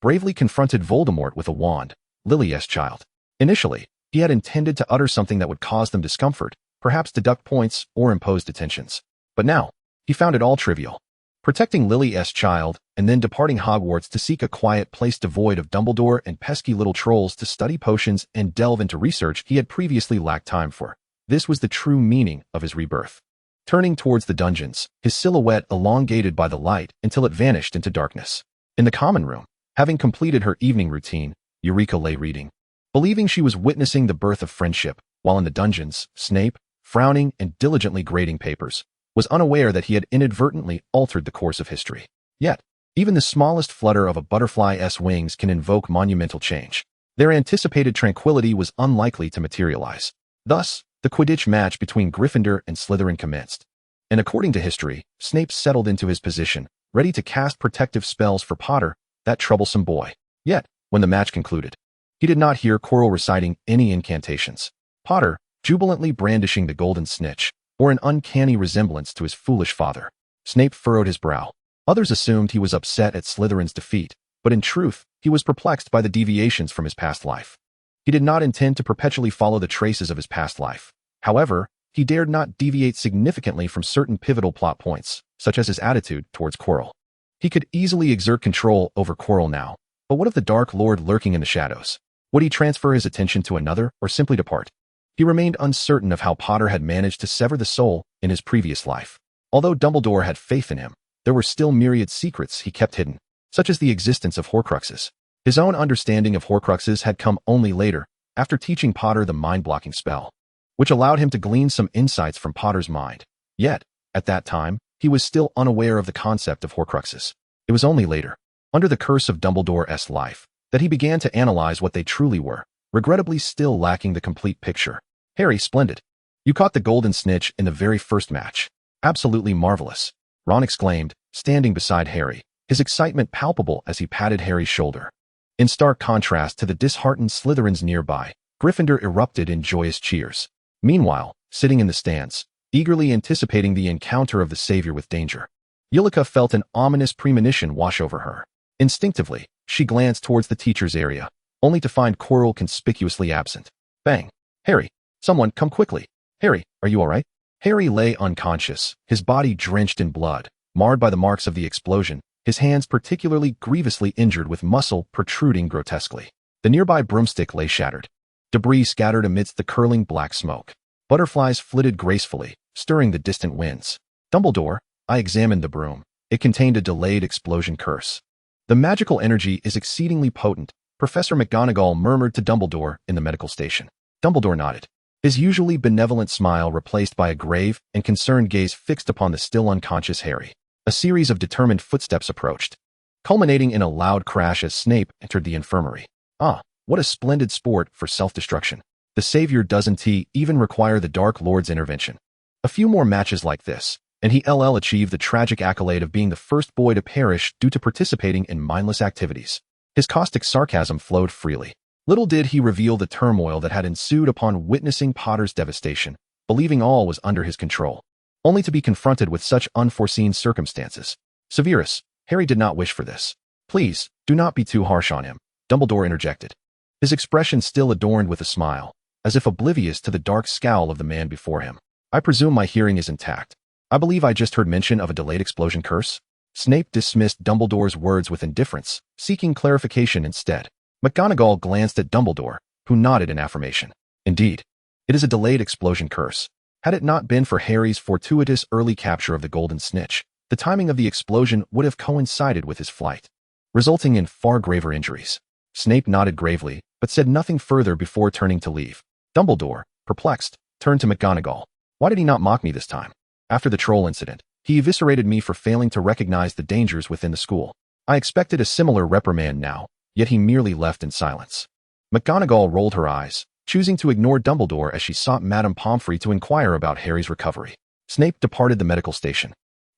bravely confronted Voldemort with a wand, Lily's child. Initially, he had intended to utter something that would cause them discomfort, perhaps deduct points or impose detentions. But now, he found it all trivial. Protecting Lily's child and then departing Hogwarts to seek a quiet place devoid of Dumbledore and pesky little trolls to study potions and delve into research he had previously lacked time for. This was the true meaning of his rebirth. Turning towards the dungeons, his silhouette elongated by the light until it vanished into darkness. In the common room, having completed her evening routine, Eulica lay reading. Believing she was witnessing the birth of friendship, while in the dungeons, Snape, frowning and diligently grading papers, was unaware that he had inadvertently altered the course of history. Yet, even the smallest flutter of a butterfly's wings can invoke monumental change. Their anticipated tranquility was unlikely to materialize. Thus, the Quidditch match between Gryffindor and Slytherin commenced. And according to history, Snape settled into his position, ready to cast protective spells for Potter, that troublesome boy. Yet, when the match concluded, he did not hear Quirrell reciting any incantations. Potter, jubilantly brandishing the golden snitch, bore an uncanny resemblance to his foolish father. Snape furrowed his brow. Others assumed he was upset at Slytherin's defeat, but in truth, he was perplexed by the deviations from his past life. He did not intend to perpetually follow the traces of his past life. However, he dared not deviate significantly from certain pivotal plot points, such as his attitude towards Quirrell. He could easily exert control over Quirrell now, but what of the Dark Lord lurking in the shadows? Would he transfer his attention to another or simply depart? He remained uncertain of how Potter had managed to sever the soul in his previous life. Although Dumbledore had faith in him, there were still myriad secrets he kept hidden, such as the existence of Horcruxes. His own understanding of Horcruxes had come only later, after teaching Potter the mind-blocking spell, which allowed him to glean some insights from Potter's mind. Yet, at that time, he was still unaware of the concept of Horcruxes. It was only later, under the curse of Dumbledore's life, that he began to analyze what they truly were, regrettably still lacking the complete picture. Harry, splendid. You caught the golden snitch in the very first match. Absolutely marvelous, Ron exclaimed, standing beside Harry, his excitement palpable as he patted Harry's shoulder. In stark contrast to the disheartened Slytherins nearby, Gryffindor erupted in joyous cheers. Meanwhile, sitting in the stands, eagerly anticipating the encounter of the savior with danger, Eulica felt an ominous premonition wash over her. Instinctively, she glanced towards the teacher's area, only to find Quirrell conspicuously absent. Bang! Harry! Someone, come quickly! Harry, are you all right? Harry lay unconscious, his body drenched in blood, marred by the marks of the explosion, his hands particularly grievously injured with muscle protruding grotesquely. The nearby broomstick lay shattered. Debris scattered amidst the curling black smoke. Butterflies flitted gracefully, stirring the distant winds. Dumbledore, I examined the broom. It contained a delayed explosion curse. The magical energy is exceedingly potent, Professor McGonagall murmured to Dumbledore in the medical station. Dumbledore nodded, his usually benevolent smile replaced by a grave and concerned gaze fixed upon the still unconscious Harry. A series of determined footsteps approached, culminating in a loud crash as Snape entered the infirmary. Ah, what a splendid sport for self-destruction. The savior doesn't even require the Dark Lord's intervention. A few more matches like this, and he achieved the tragic accolade of being the first boy to perish due to participating in mindless activities. His caustic sarcasm flowed freely. Little did he reveal the turmoil that had ensued upon witnessing Potter's devastation, believing all was under his control, only to be confronted with such unforeseen circumstances. Severus, Harry did not wish for this. Please, do not be too harsh on him, Dumbledore interjected, his expression still adorned with a smile, as if oblivious to the dark scowl of the man before him. I presume my hearing is intact. I believe I just heard mention of a delayed explosion curse. Snape dismissed Dumbledore's words with indifference, seeking clarification instead. McGonagall glanced at Dumbledore, who nodded in affirmation. Indeed, it is a delayed explosion curse. Had it not been for Harry's fortuitous early capture of the golden snitch, the timing of the explosion would have coincided with his flight, resulting in far graver injuries. Snape nodded gravely, but said nothing further before turning to leave. Dumbledore, perplexed, turned to McGonagall. Why did he not mock me this time? After the troll incident, he eviscerated me for failing to recognize the dangers within the school. I expected a similar reprimand now, yet he merely left in silence. McGonagall rolled her eyes, choosing to ignore Dumbledore as she sought Madame Pomfrey to inquire about Harry's recovery. Snape departed the medical station,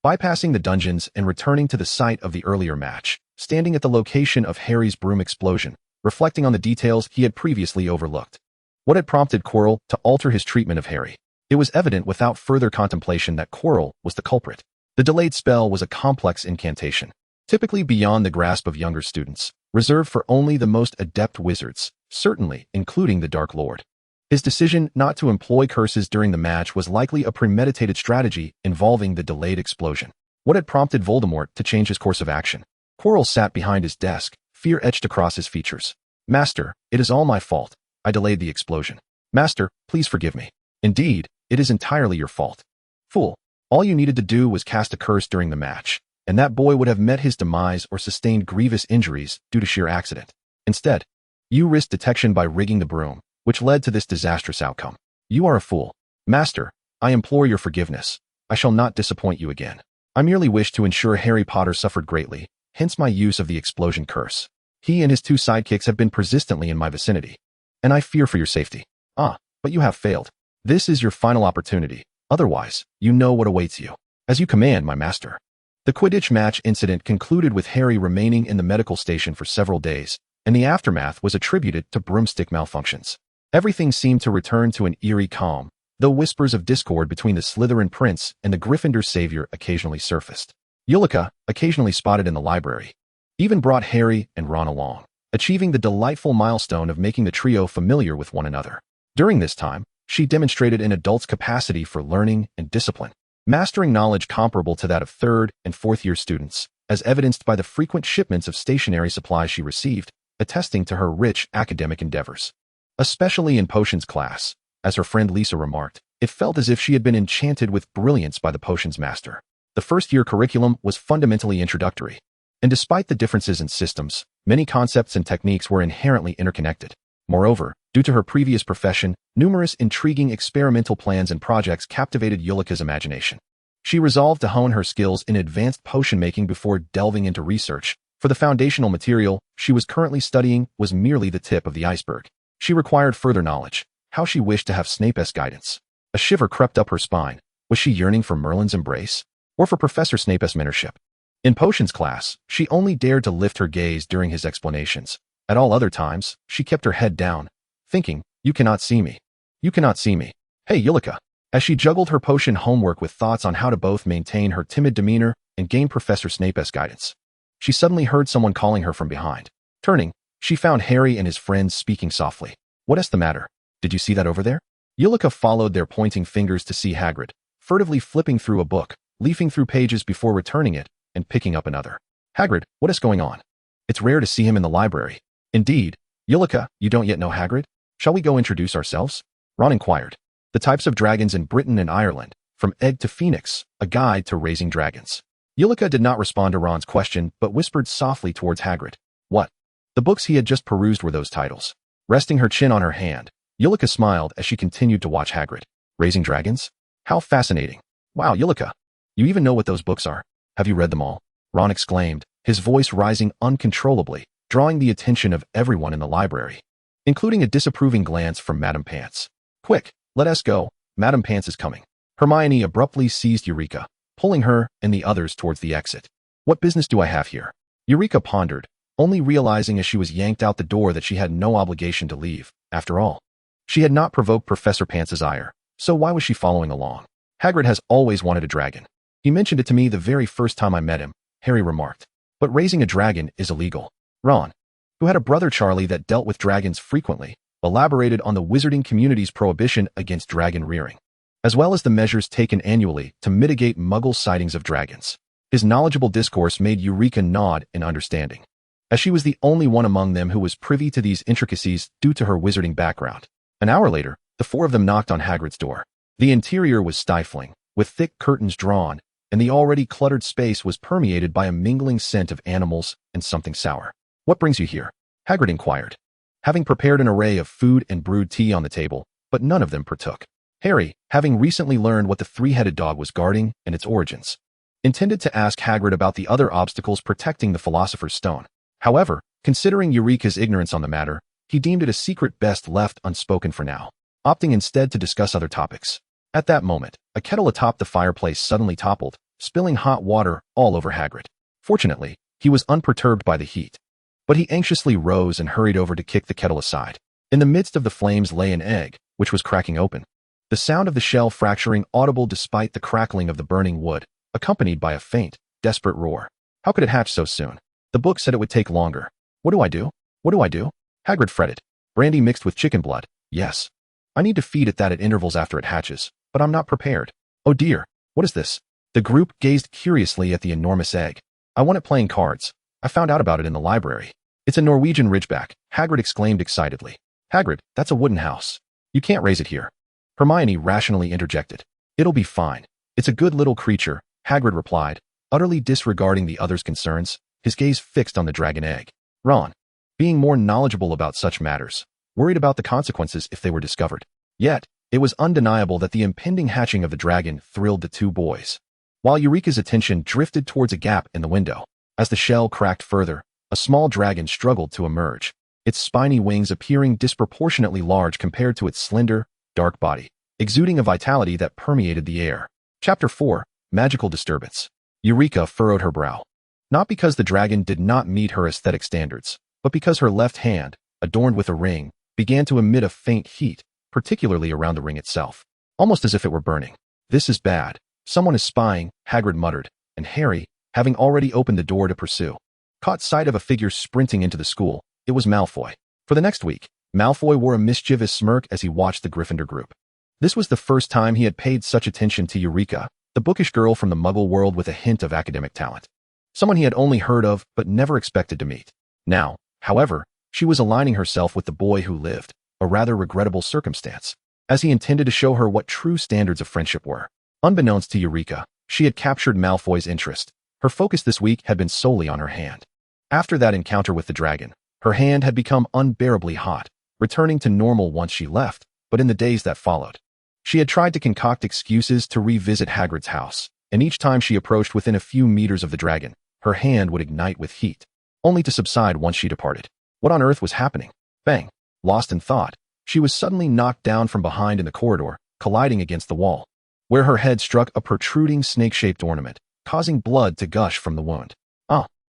bypassing the dungeons and returning to the site of the earlier match, standing at the location of Harry's broom explosion, reflecting on the details he had previously overlooked. What had prompted Quirrell to alter his treatment of Harry? It was evident without further contemplation that Quirrell was the culprit. The delayed spell was a complex incantation, typically beyond the grasp of younger students, reserved for only the most adept wizards, certainly including the Dark Lord. His decision not to employ curses during the match was likely a premeditated strategy involving the delayed explosion. What had prompted Voldemort to change his course of action? Quirrell sat behind his desk, fear etched across his features. Master, it is all my fault. I delayed the explosion. Master, please forgive me. Indeed, it is entirely your fault. Fool. All you needed to do was cast a curse during the match, and that boy would have met his demise or sustained grievous injuries due to sheer accident. Instead, you risked detection by rigging the broom, which led to this disastrous outcome. You are a fool. Master, I implore your forgiveness. I shall not disappoint you again. I merely wish to ensure Harry Potter suffered greatly, hence my use of the explosion curse. He and his two sidekicks have been persistently in my vicinity, and I fear for your safety. But you have failed. This is your final opportunity. Otherwise, you know what awaits you. As you command, my master. The Quidditch match incident concluded with Harry remaining in the medical station for several days, and the aftermath was attributed to broomstick malfunctions. Everything seemed to return to an eerie calm, though whispers of discord between the Slytherin prince and the Gryffindor savior occasionally surfaced. Eulica, occasionally spotted in the library, even brought Harry and Ron along, achieving the delightful milestone of making the trio familiar with one another. During this time, she demonstrated an adult's capacity for learning and discipline, mastering knowledge comparable to that of third and fourth-year students, as evidenced by the frequent shipments of stationery supplies she received, attesting to her rich academic endeavors. Especially in potions class, as her friend Lisa remarked, it felt as if she had been enchanted with brilliance by the potions master. The first-year curriculum was fundamentally introductory, and despite the differences in systems, many concepts and techniques were inherently interconnected. Moreover, due to her previous profession, numerous intriguing experimental plans and projects captivated Eulica's imagination. She resolved to hone her skills in advanced potion making before delving into research, for the foundational material she was currently studying was merely the tip of the iceberg. She required further knowledge. How she wished to have Snape's guidance. A shiver crept up her spine. Was she yearning for Merlin's embrace? Or for Professor Snape's mentorship? In potions class, she only dared to lift her gaze during his explanations. At all other times, she kept her head down, thinking, you cannot see me. You cannot see me. Hey, Eulica. As she juggled her potion homework with thoughts on how to both maintain her timid demeanor and gain Professor Snape's guidance, she suddenly heard someone calling her from behind. Turning, she found Harry and his friends speaking softly. What's the matter? Did you see that over there? Eulica followed their pointing fingers to see Hagrid, furtively flipping through a book, leafing through pages before returning it and picking up another. Hagrid, what is going on? It's rare to see him in the library. Indeed. Eulica, you don't yet know Hagrid? Shall we go introduce ourselves? Ron inquired. The types of dragons in Britain and Ireland, from egg to phoenix, a guide to raising dragons. Eulica did not respond to Ron's question, but whispered softly towards Hagrid. What? The books he had just perused were those titles. Resting her chin on her hand, Eulica smiled as she continued to watch Hagrid. Raising dragons? How fascinating. Wow, Eulica. You even know what those books are. Have you read them all? Ron exclaimed, his voice rising uncontrollably, drawing the attention of everyone in the library, including a disapproving glance from Madame Pants. Quick, let us go. Madame Pants is coming. Hermione abruptly seized Eureka, pulling her and the others towards the exit. What business do I have here? Eureka pondered, only realizing as she was yanked out the door that she had no obligation to leave. After all, she had not provoked Professor Pants's ire, so why was she following along? Hagrid has always wanted a dragon. He mentioned it to me the very first time I met him, Harry remarked. But raising a dragon is illegal. Ron, who had a brother Charlie that dealt with dragons frequently, elaborated on the wizarding community's prohibition against dragon rearing, as well as the measures taken annually to mitigate Muggle sightings of dragons. His knowledgeable discourse made Eureka nod in understanding, as she was the only one among them who was privy to these intricacies due to her wizarding background. An hour later, the four of them knocked on Hagrid's door. The interior was stifling, with thick curtains drawn, and the already cluttered space was permeated by a mingling scent of animals and something sour. What brings you here? Hagrid inquired, having prepared an array of food and brewed tea on the table, but none of them partook. Harry, having recently learned what the three-headed dog was guarding and its origins, intended to ask Hagrid about the other obstacles protecting the Philosopher's Stone. However, considering Eureka's ignorance on the matter, he deemed it a secret best left unspoken for now, opting instead to discuss other topics. At that moment, a kettle atop the fireplace suddenly toppled, spilling hot water all over Hagrid. Fortunately, he was unperturbed by the heat, but he anxiously rose and hurried over to kick the kettle aside. In the midst of the flames lay an egg, which was cracking open. The sound of the shell fracturing audible despite the crackling of the burning wood, accompanied by a faint, desperate roar. How could it hatch so soon? The book said it would take longer. What do I do? What do I do? Hagrid fretted. Brandy mixed with chicken blood. Yes. I need to feed it that at intervals after it hatches, but I'm not prepared. Oh dear, what is this? The group gazed curiously at the enormous egg. I want it playing cards. I found out about it in the library. It's a Norwegian ridgeback, Hagrid exclaimed excitedly. Hagrid, that's a wooden house. You can't raise it here. Hermione rationally interjected. It'll be fine. It's a good little creature, Hagrid replied, utterly disregarding the other's concerns, his gaze fixed on the dragon egg. Ron, being more knowledgeable about such matters, worried about the consequences if they were discovered. Yet, it was undeniable that the impending hatching of the dragon thrilled the two boys. While Eureka's attention drifted towards a gap in the window, as the shell cracked further, a small dragon struggled to emerge, its spiny wings appearing disproportionately large compared to its slender, dark body, exuding a vitality that permeated the air. Chapter 4, Magical Disturbance. Eureka furrowed her brow. Not because the dragon did not meet her aesthetic standards, but because her left hand, adorned with a ring, began to emit a faint heat, particularly around the ring itself, almost as if it were burning. This is bad. Someone is spying, Hagrid muttered, and Harry, having already opened the door to pursue, caught sight of a figure sprinting into the school. It was Malfoy. For the next week, Malfoy wore a mischievous smirk as he watched the Gryffindor group. This was the first time he had paid such attention to Eureka, the bookish girl from the Muggle world with a hint of academic talent. Someone he had only heard of but never expected to meet. Now, however, she was aligning herself with the boy who lived, a rather regrettable circumstance, as he intended to show her what true standards of friendship were. Unbeknownst to Eureka, she had captured Malfoy's interest. Her focus this week had been solely on her hand. After that encounter with the dragon, her hand had become unbearably hot, returning to normal once she left, but in the days that followed, she had tried to concoct excuses to revisit Hagrid's house, and each time she approached within a few meters of the dragon, her hand would ignite with heat, only to subside once she departed. What on earth was happening? Bang! Lost in thought, she was suddenly knocked down from behind in the corridor, colliding against the wall, where her head struck a protruding snake-shaped ornament, causing blood to gush from the wound.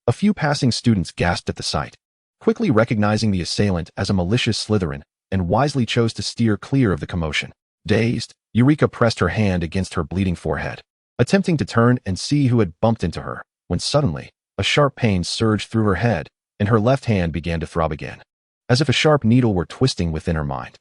A few passing students gasped at the sight, quickly recognizing the assailant as a malicious Slytherin, and wisely chose to steer clear of the commotion. Dazed, Eureka pressed her hand against her bleeding forehead, attempting to turn and see who had bumped into her, when suddenly, a sharp pain surged through her head, and her left hand began to throb again, as if a sharp needle were twisting within her mind.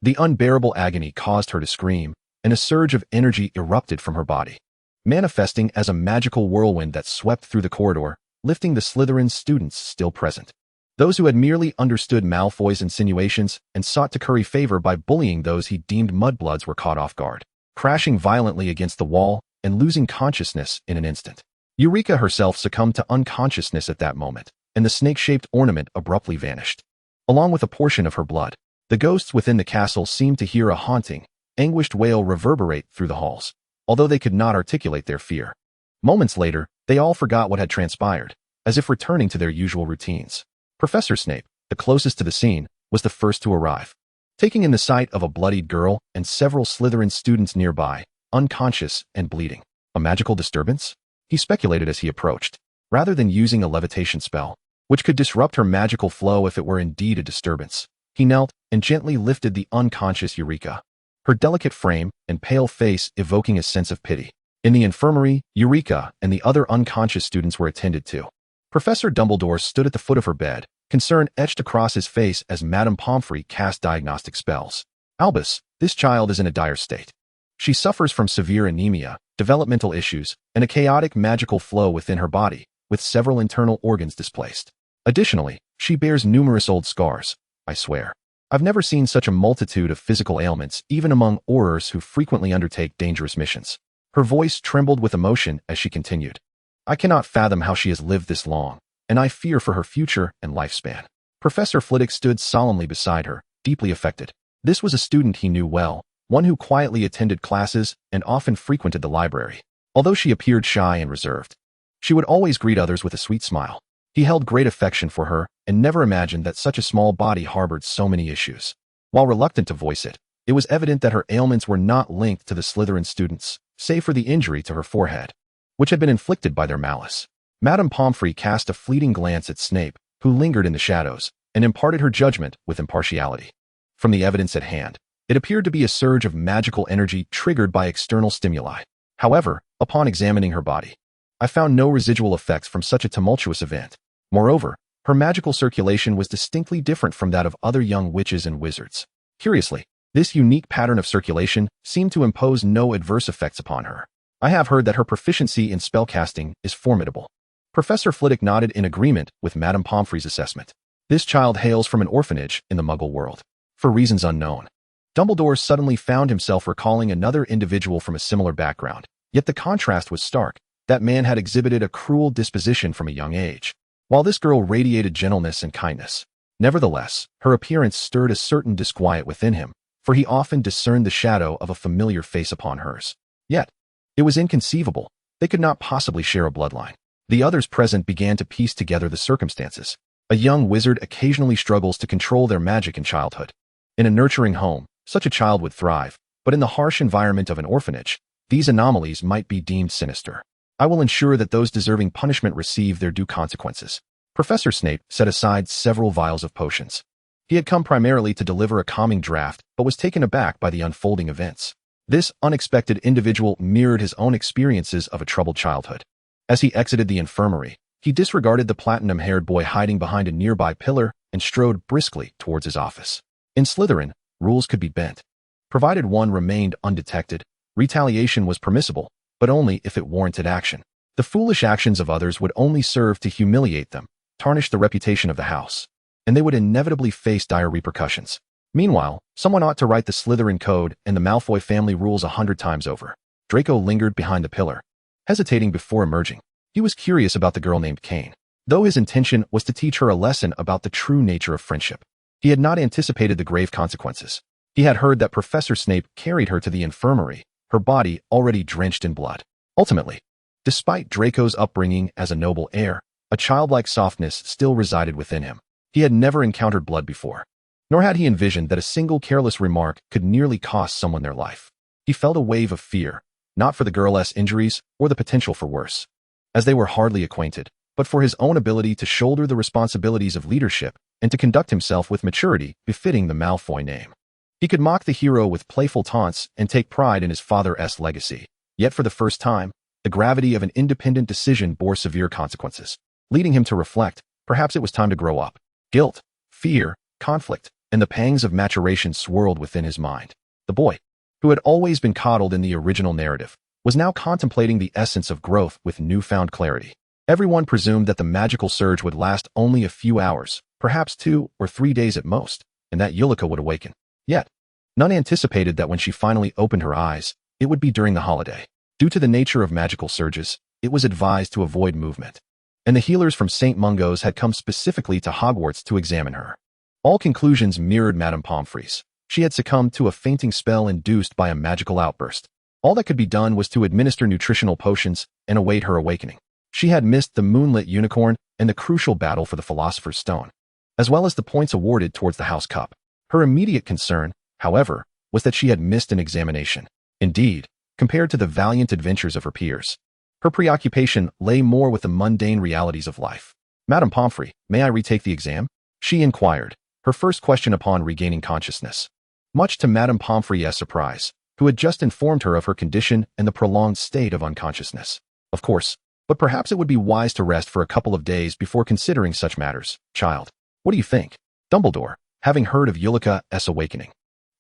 The unbearable agony caused her to scream, and a surge of energy erupted from her body, manifesting as a magical whirlwind that swept through the corridor, lifting the Slytherin students still present. Those who had merely understood Malfoy's insinuations and sought to curry favor by bullying those he deemed mudbloods were caught off guard, crashing violently against the wall and losing consciousness in an instant. Eureka herself succumbed to unconsciousness at that moment, and the snake-shaped ornament abruptly vanished, along with a portion of her blood. The ghosts within the castle seemed to hear a haunting, anguished wail reverberate through the halls, although they could not articulate their fear. Moments later, they all forgot what had transpired, as if returning to their usual routines. Professor Snape, the closest to the scene, was the first to arrive. Taking in the sight of a bloodied girl and several Slytherin students nearby, unconscious and bleeding. A magical disturbance? He speculated as he approached, rather than using a levitation spell, which could disrupt her magical flow if it were indeed a disturbance. He knelt and gently lifted the unconscious Eureka, her delicate frame and pale face evoking a sense of pity. In the infirmary, Eureka and the other unconscious students were attended to. Professor Dumbledore stood at the foot of her bed, concern etched across his face as Madame Pomfrey cast diagnostic spells. Albus, this child is in a dire state. She suffers from severe anemia, developmental issues, and a chaotic magical flow within her body, with several internal organs displaced. Additionally, she bears numerous old scars. I swear, I've never seen such a multitude of physical ailments even among Aurors who frequently undertake dangerous missions. Her voice trembled with emotion as she continued. I cannot fathom how she has lived this long, and I fear for her future and lifespan. Professor Flitwick stood solemnly beside her, deeply affected. This was a student he knew well, one who quietly attended classes and often frequented the library. Although she appeared shy and reserved, she would always greet others with a sweet smile. He held great affection for her and never imagined that such a small body harbored so many issues. While reluctant to voice it, it was evident that her ailments were not linked to the Slytherin students, save for the injury to her forehead, which had been inflicted by their malice. Madame Pomfrey cast a fleeting glance at Snape, who lingered in the shadows, and imparted her judgment with impartiality. From the evidence at hand, it appeared to be a surge of magical energy triggered by external stimuli. However, upon examining her body, I found no residual effects from such a tumultuous event. Moreover, her magical circulation was distinctly different from that of other young witches and wizards. Curiously, this unique pattern of circulation seemed to impose no adverse effects upon her. I have heard that her proficiency in spellcasting is formidable. Professor Flitwick nodded in agreement with Madame Pomfrey's assessment. This child hails from an orphanage in the Muggle world. For reasons unknown, Dumbledore suddenly found himself recalling another individual from a similar background. Yet the contrast was stark. That man had exhibited a cruel disposition from a young age, while this girl radiated gentleness and kindness. Nevertheless, her appearance stirred a certain disquiet within him, for he often discerned the shadow of a familiar face upon hers. Yet, it was inconceivable. They could not possibly share a bloodline. The others present began to piece together the circumstances. A young wizard occasionally struggles to control their magic in childhood. In a nurturing home, such a child would thrive, but in the harsh environment of an orphanage, these anomalies might be deemed sinister. I will ensure that those deserving punishment receive their due consequences. Professor Snape set aside several vials of potions. He had come primarily to deliver a calming draft, but was taken aback by the unfolding events. This unexpected individual mirrored his own experiences of a troubled childhood. As he exited the infirmary, he disregarded the platinum-haired boy hiding behind a nearby pillar and strode briskly towards his office. In Slytherin, rules could be bent. Provided one remained undetected, retaliation was permissible, but only if it warranted action. The foolish actions of others would only serve to humiliate them, tarnish the reputation of the house, and they would inevitably face dire repercussions. Meanwhile, someone ought to write the Slytherin code and the Malfoy family rules 100 times over. Draco lingered behind the pillar, hesitating before emerging. He was curious about the girl named Kane, though his intention was to teach her a lesson about the true nature of friendship. He had not anticipated the grave consequences. He had heard that Professor Snape carried her to the infirmary, her body already drenched in blood. Ultimately, despite Draco's upbringing as a noble heir, a childlike softness still resided within him. He had never encountered blood before, nor had he envisioned that a single careless remark could nearly cost someone their life. He felt a wave of fear, not for the girl's injuries or the potential for worse, as they were hardly acquainted, but for his own ability to shoulder the responsibilities of leadership and to conduct himself with maturity befitting the Malfoy name. He could mock the hero with playful taunts and take pride in his father's legacy. Yet for the first time, the gravity of an independent decision bore severe consequences, leading him to reflect. Perhaps it was time to grow up. Guilt, fear, conflict, and the pangs of maturation swirled within his mind. The boy, who had always been coddled in the original narrative, was now contemplating the essence of growth with newfound clarity. Everyone presumed that the magical surge would last only a few hours, perhaps 2 or 3 days at most, and that Eulica would awaken. Yet, none anticipated that when she finally opened her eyes, it would be during the holiday. Due to the nature of magical surges, it was advised to avoid movement, and the healers from St. Mungo's had come specifically to Hogwarts to examine her. All conclusions mirrored Madame Pomfrey's. She had succumbed to a fainting spell induced by a magical outburst. All that could be done was to administer nutritional potions and await her awakening. She had missed the moonlit unicorn and the crucial battle for the Philosopher's Stone, as well as the points awarded towards the House Cup. Her immediate concern, however, was that she had missed an examination. Indeed, compared to the valiant adventures of her peers, her preoccupation lay more with the mundane realities of life. Madame Pomfrey, may I retake the exam? She inquired, her first question upon regaining consciousness. Much to Madame Pomfrey's surprise, who had just informed her of her condition and the prolonged state of unconsciousness. Of course, but perhaps it would be wise to rest for a couple of days before considering such matters, child. What do you think? Dumbledore, having heard of Eulica's awakening,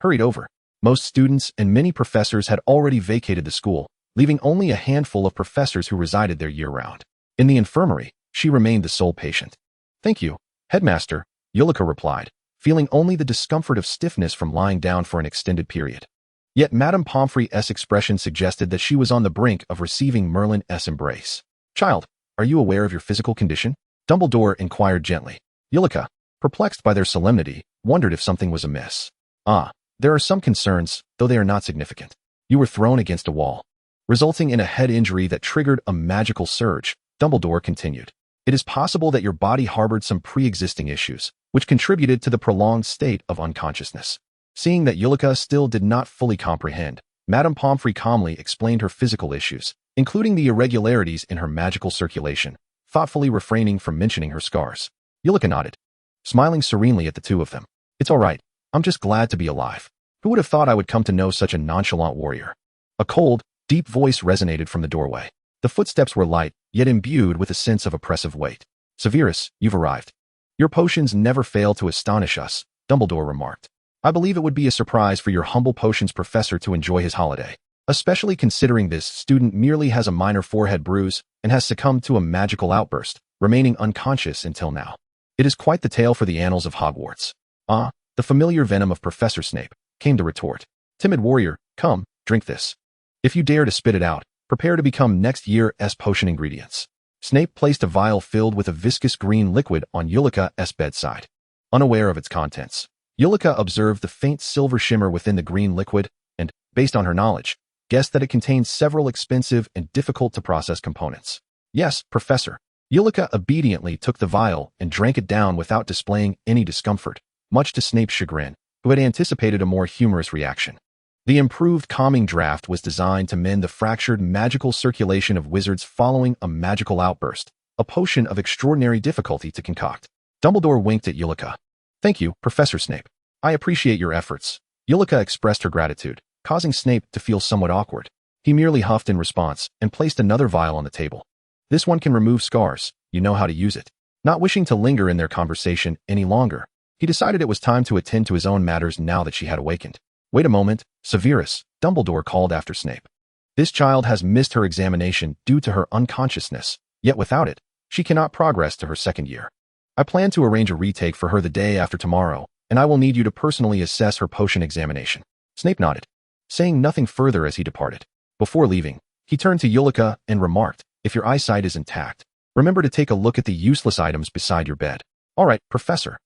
hurried over. Most students and many professors had already vacated the school, leaving only a handful of professors who resided there year-round. In the infirmary, she remained the sole patient. Thank you, Headmaster, Eulica replied, feeling only the discomfort of stiffness from lying down for an extended period. Yet Madame Pomfrey's expression suggested that she was on the brink of receiving Merlin's embrace. Child, are you aware of your physical condition? Dumbledore inquired gently. Eulica, perplexed by their solemnity, wondered if something was amiss. Ah, There are some concerns, though they are not significant. You were thrown against a wall, resulting in a head injury that triggered a magical surge, Dumbledore continued. It is possible that your body harbored some pre-existing issues, which contributed to the prolonged state of unconsciousness. Seeing that Eulica still did not fully comprehend, Madame Pomfrey calmly explained her physical issues, including the irregularities in her magical circulation, thoughtfully refraining from mentioning her scars. Eulica nodded, smiling serenely at the two of them. It's all right. I'm just glad to be alive. Who would have thought I would come to know such a nonchalant warrior? A cold, deep voice resonated from the doorway. The footsteps were light, yet imbued with a sense of oppressive weight. Severus, you've arrived. Your potions never fail to astonish us, Dumbledore remarked. I believe it would be a surprise for your humble potions professor to enjoy his holiday, especially considering this student merely has a minor forehead bruise and has succumbed to a magical outburst, remaining unconscious until now. It is quite the tale for the annals of Hogwarts. Ah, the familiar venom of Professor Snape, came the retort. Timid warrior, come, drink this. If you dare to spit it out, prepare to become next year's potion ingredients. Snape placed a vial filled with a viscous green liquid on Eulica's bedside. Unaware of its contents, Eulica observed the faint silver shimmer within the green liquid and, based on her knowledge, guessed that it contained several expensive and difficult-to-process components. Yes, Professor. Eulica obediently took the vial and drank it down without displaying any discomfort, much to Snape's chagrin, who had anticipated a more humorous reaction. The improved calming draft was designed to mend the fractured magical circulation of wizards following a magical outburst, a potion of extraordinary difficulty to concoct. Dumbledore winked at Eulica. Thank you, Professor Snape. I appreciate your efforts. Eulica expressed her gratitude, causing Snape to feel somewhat awkward. He merely huffed in response and placed another vial on the table. This one can remove scars. You know how to use it. Not wishing to linger in their conversation any longer, he decided it was time to attend to his own matters now that she had awakened. Wait a moment, Severus, Dumbledore called after Snape. This child has missed her examination due to her unconsciousness, yet without it, she cannot progress to her second year. I plan to arrange a retake for her the day after tomorrow, and I will need you to personally assess her potion examination. Snape nodded, saying nothing further as he departed. Before leaving, he turned to Eulica and remarked, if your eyesight is intact, remember to take a look at the useless items beside your bed. All right, Professor.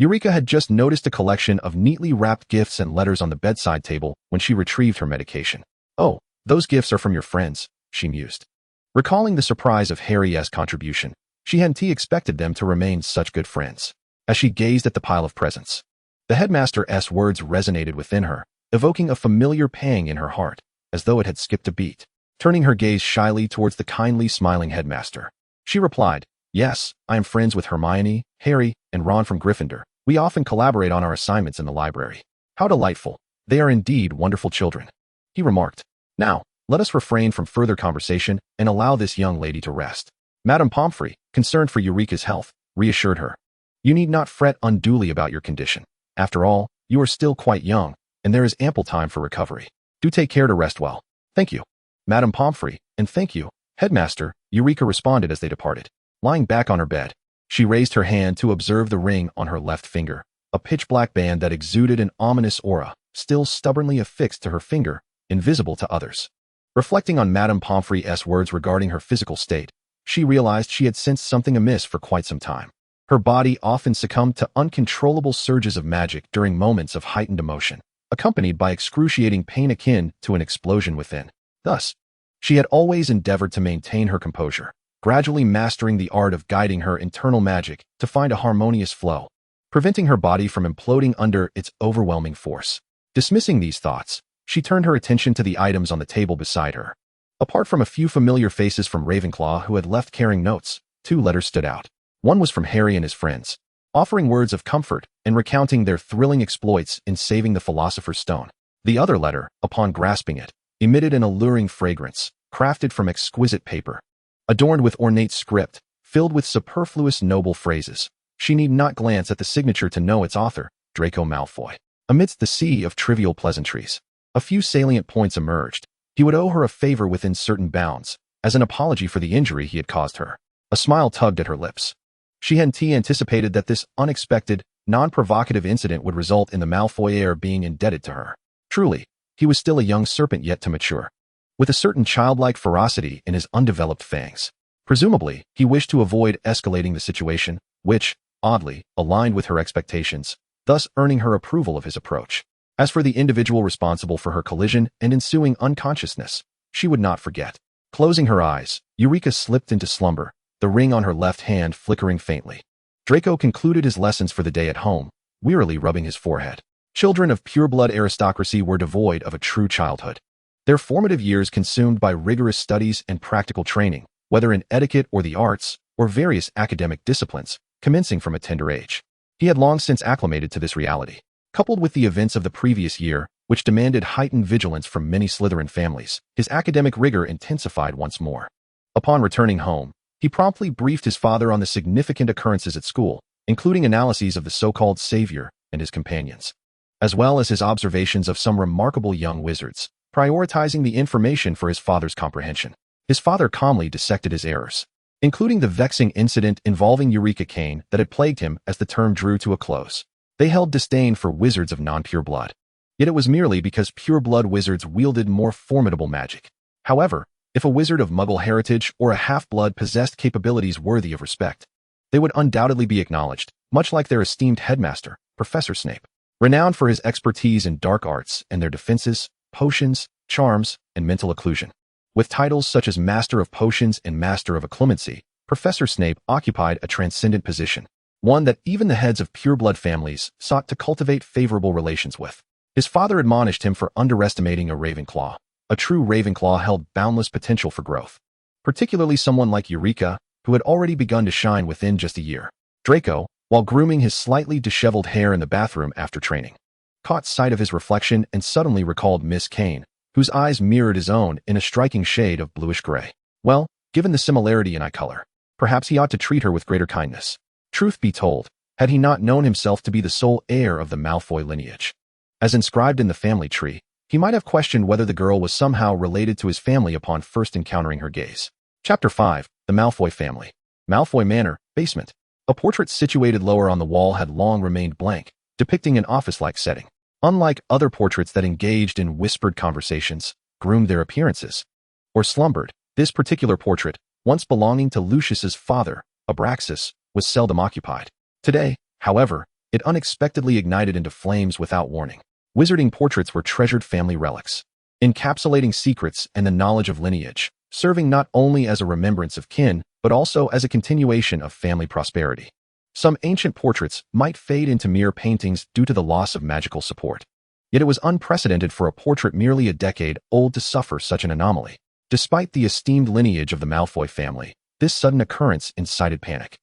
Eulica had just noticed a collection of neatly wrapped gifts and letters on the bedside table when she retrieved her medication. Oh, those gifts are from your friends, she mused. Recalling the surprise of Harry's contribution, she hadn't expected them to remain such good friends. As she gazed at the pile of presents, the headmaster's words resonated within her, evoking a familiar pang in her heart, as though it had skipped a beat. Turning her gaze shyly towards the kindly smiling headmaster, she replied, yes, I am friends with Hermione, Harry, and Ron from Gryffindor. We often collaborate on our assignments in the library. How delightful. They are indeed wonderful children, he remarked. Now, let us refrain from further conversation and allow this young lady to rest. Madame Pomfrey, concerned for Eureka's health, reassured her. You need not fret unduly about your condition. After all, you are still quite young, and there is ample time for recovery. Do take care to rest well. Thank you, Madame Pomfrey, and thank you, Headmaster, Eulica responded as they departed. Lying back on her bed, she raised her hand to observe the ring on her left finger, a pitch-black band that exuded an ominous aura, still stubbornly affixed to her finger, invisible to others. Reflecting on Madame Pomfrey's words regarding her physical state, she realized she had sensed something amiss for quite some time. Her body often succumbed to uncontrollable surges of magic during moments of heightened emotion, accompanied by excruciating pain akin to an explosion within. Thus, she had always endeavored to maintain her composure, gradually mastering the art of guiding her internal magic to find a harmonious flow, preventing her body from imploding under its overwhelming force. Dismissing these thoughts, she turned her attention to the items on the table beside her. Apart from a few familiar faces from Ravenclaw who had left carrying notes, 2 letters stood out. One was from Harry and his friends, offering words of comfort and recounting their thrilling exploits in saving the Philosopher's Stone. The other letter, upon grasping it, emitted an alluring fragrance, crafted from exquisite paper, adorned with ornate script, filled with superfluous noble phrases. She need not glance at the signature to know its author, Draco Malfoy. Amidst the sea of trivial pleasantries, a few salient points emerged. He would owe her a favor within certain bounds, as an apology for the injury he had caused her. A smile tugged at her lips. She hadn't anticipated that this unexpected, non-provocative incident would result in the Malfoy heir being indebted to her. Truly, he was still a young serpent yet to mature, with a certain childlike ferocity in his undeveloped fangs. Presumably, he wished to avoid escalating the situation, which, oddly, aligned with her expectations, thus earning her approval of his approach. As for the individual responsible for her collision and ensuing unconsciousness, she would not forget. Closing her eyes, Eulica slipped into slumber, the ring on her left hand flickering faintly. Draco concluded his lessons for the day at home, wearily rubbing his forehead. Children of pure-blood aristocracy were devoid of a true childhood. Their formative years consumed by rigorous studies and practical training, whether in etiquette or the arts, or various academic disciplines, commencing from a tender age. He had long since acclimated to this reality. Coupled with the events of the previous year, which demanded heightened vigilance from many Slytherin families, his academic rigor intensified once more. Upon returning home, he promptly briefed his father on the significant occurrences at school, including analyses of the so-called savior and his companions, as well as his observations of some remarkable young wizards, prioritizing the information for his father's comprehension. His father calmly dissected his errors, including the vexing incident involving Eulica Kane that had plagued him as the term drew to a close. They held disdain for wizards of non-pure blood. Yet it was merely because pure-blood wizards wielded more formidable magic. However, if a wizard of Muggle heritage or a half-blood possessed capabilities worthy of respect, they would undoubtedly be acknowledged, much like their esteemed headmaster, Professor Snape, renowned for his expertise in dark arts and their defenses, potions, charms, and mental occlusion. With titles such as Master of Potions and Master of Occlumency, Professor Snape occupied a transcendent position, one that even the heads of pure-blood families sought to cultivate favorable relations with. His father admonished him for underestimating a Ravenclaw. A true Ravenclaw held boundless potential for growth, particularly someone like Eulica, who had already begun to shine within just a year. Draco, while grooming his slightly disheveled hair in the bathroom after training, caught sight of his reflection and suddenly recalled Miss Kane, whose eyes mirrored his own in a striking shade of bluish-gray. Well, given the similarity in eye color, perhaps he ought to treat her with greater kindness. Truth be told, had he not known himself to be the sole heir of the Malfoy lineage, as inscribed in the family tree, he might have questioned whether the girl was somehow related to his family upon first encountering her gaze. Chapter 5. The Malfoy Family. Malfoy Manor, Basement. A portrait situated lower on the wall had long remained blank, depicting an office-like setting. Unlike other portraits that engaged in whispered conversations, groomed their appearances, or slumbered, this particular portrait, once belonging to Lucius's father, Abraxas, was seldom occupied. Today, however, it unexpectedly ignited into flames without warning. Wizarding portraits were treasured family relics, encapsulating secrets and the knowledge of lineage, serving not only as a remembrance of kin, but also as a continuation of family prosperity. Some ancient portraits might fade into mere paintings due to the loss of magical support. Yet it was unprecedented for a portrait merely a decade old to suffer such an anomaly. Despite the esteemed lineage of the Malfoy family, this sudden occurrence incited panic,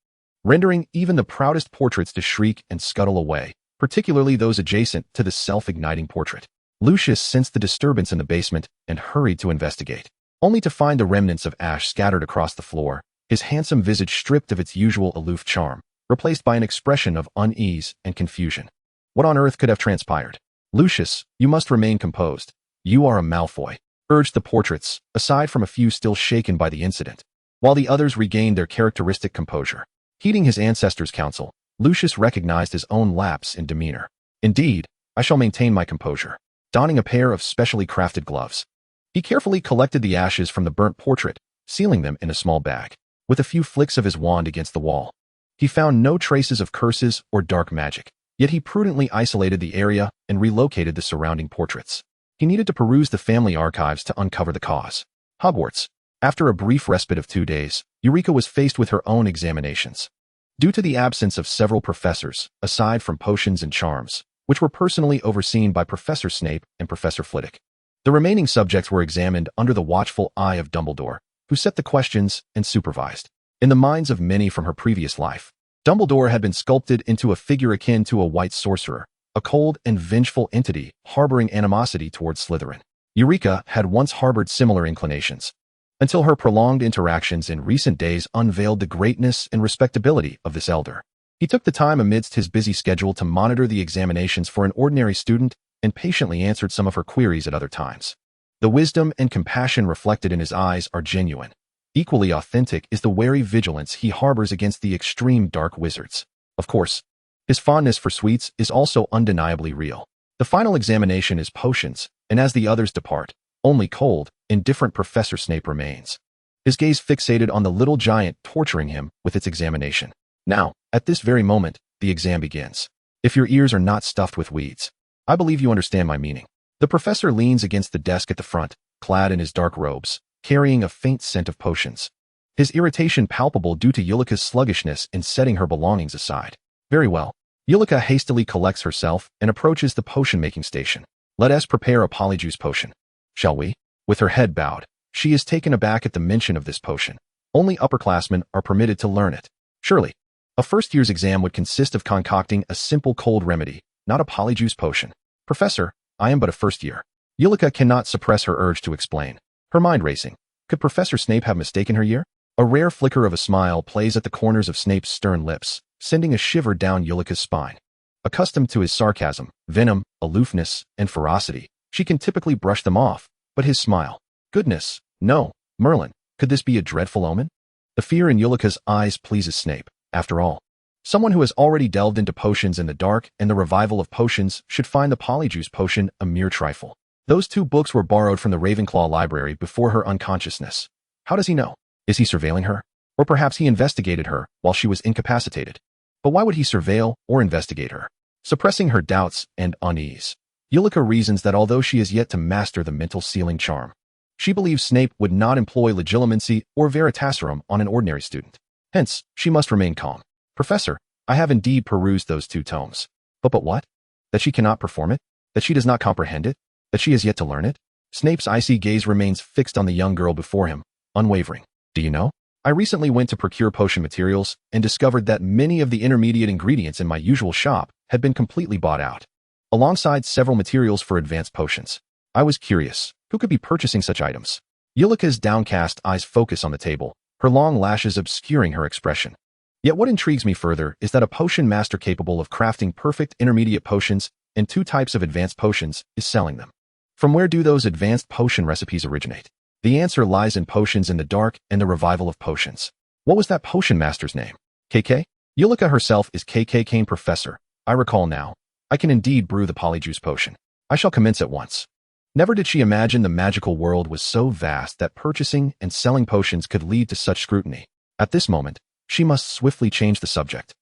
rendering even the proudest portraits to shriek and scuttle away, particularly those adjacent to the self-igniting portrait. Lucius sensed the disturbance in the basement and hurried to investigate, only to find the remnants of ash scattered across the floor, his handsome visage stripped of its usual aloof charm, replaced by an expression of unease and confusion. What on earth could have transpired? Lucius, you must remain composed. You are a Malfoy, urged the portraits, aside from a few still shaken by the incident, while the others regained their characteristic composure. Heeding his ancestors' counsel, Lucius recognized his own lapse in demeanor. Indeed, I shall maintain my composure. Donning a pair of specially crafted gloves, he carefully collected the ashes from the burnt portrait, sealing them in a small bag. With a few flicks of his wand against the wall, he found no traces of curses or dark magic, yet he prudently isolated the area and relocated the surrounding portraits. He needed to peruse the family archives to uncover the cause. Hogwarts. After a brief respite of 2 days, Eulica was faced with her own examinations. Due to the absence of several professors, aside from potions and charms, which were personally overseen by Professor Snape and Professor Flitwick, the remaining subjects were examined under the watchful eye of Dumbledore, who set the questions and supervised. In the minds of many from her previous life, Dumbledore had been sculpted into a figure akin to a white sorcerer, a cold and vengeful entity harboring animosity towards Slytherin. Eulica had once harbored similar inclinations, until her prolonged interactions in recent days unveiled the greatness and respectability of this elder. He took the time amidst his busy schedule to monitor the examinations for an ordinary student and patiently answered some of her queries at other times. The wisdom and compassion reflected in his eyes are genuine. Equally authentic is the wary vigilance he harbors against the extreme dark wizards. Of course, his fondness for sweets is also undeniably real. The final examination is potions, and as the others depart, only cold, indifferent Professor Snape remains, his gaze fixated on the little giant torturing him with its examination. Now, at this very moment, the exam begins. If your ears are not stuffed with weeds, I believe you understand my meaning. The professor leans against the desk at the front, clad in his dark robes, carrying a faint scent of potions. His irritation palpable due to Eulica's sluggishness in setting her belongings aside. Very well. Eulica hastily collects herself and approaches the potion-making station. Let us prepare a polyjuice potion. Shall we? With her head bowed, she is taken aback at the mention of this potion. Only upperclassmen are permitted to learn it. Surely, a first year's exam would consist of concocting a simple cold remedy, not a polyjuice potion. Professor, I am but a first year. Eulica cannot suppress her urge to explain. Her mind racing. Could Professor Snape have mistaken her year? A rare flicker of a smile plays at the corners of Snape's stern lips, sending a shiver down Eulica's spine. Accustomed to his sarcasm, venom, aloofness, and ferocity, she can typically brush them off, but his smile. Goodness, no, Merlin, could this be a dreadful omen? The fear in Eulica's eyes pleases Snape. After all, someone who has already delved into potions in the dark and the revival of potions should find the polyjuice potion a mere trifle. Those 2 books were borrowed from the Ravenclaw library before her unconsciousness. How does he know? Is he surveilling her? Or perhaps he investigated her while she was incapacitated. But why would he surveil or investigate her? Suppressing her doubts and unease, Eulica reasons that although she is yet to master the mental sealing charm, she believes Snape would not employ legilimency or veritaserum on an ordinary student. Hence, she must remain calm. Professor, I have indeed perused those 2 tomes. But what? That she cannot perform it? That she does not comprehend it? That she has yet to learn it? Snape's icy gaze remains fixed on the young girl before him, unwavering. Do you know? I recently went to procure potion materials and discovered that many of the intermediate ingredients in my usual shop had been completely bought out, alongside several materials for advanced potions. I was curious, who could be purchasing such items? Eulica's downcast eyes focus on the table, her long lashes obscuring her expression. Yet what intrigues me further is that a potion master capable of crafting perfect intermediate potions and 2 types of advanced potions is selling them. From where do those advanced potion recipes originate? The answer lies in Potions in the Dark and the Revival of Potions. What was that potion master's name? KK? Eulica herself is KK Kane Professor. I recall now. I can indeed brew the polyjuice potion. I shall commence at once. Never did she imagine the magical world was so vast that purchasing and selling potions could lead to such scrutiny. At this moment, she must swiftly change the subject.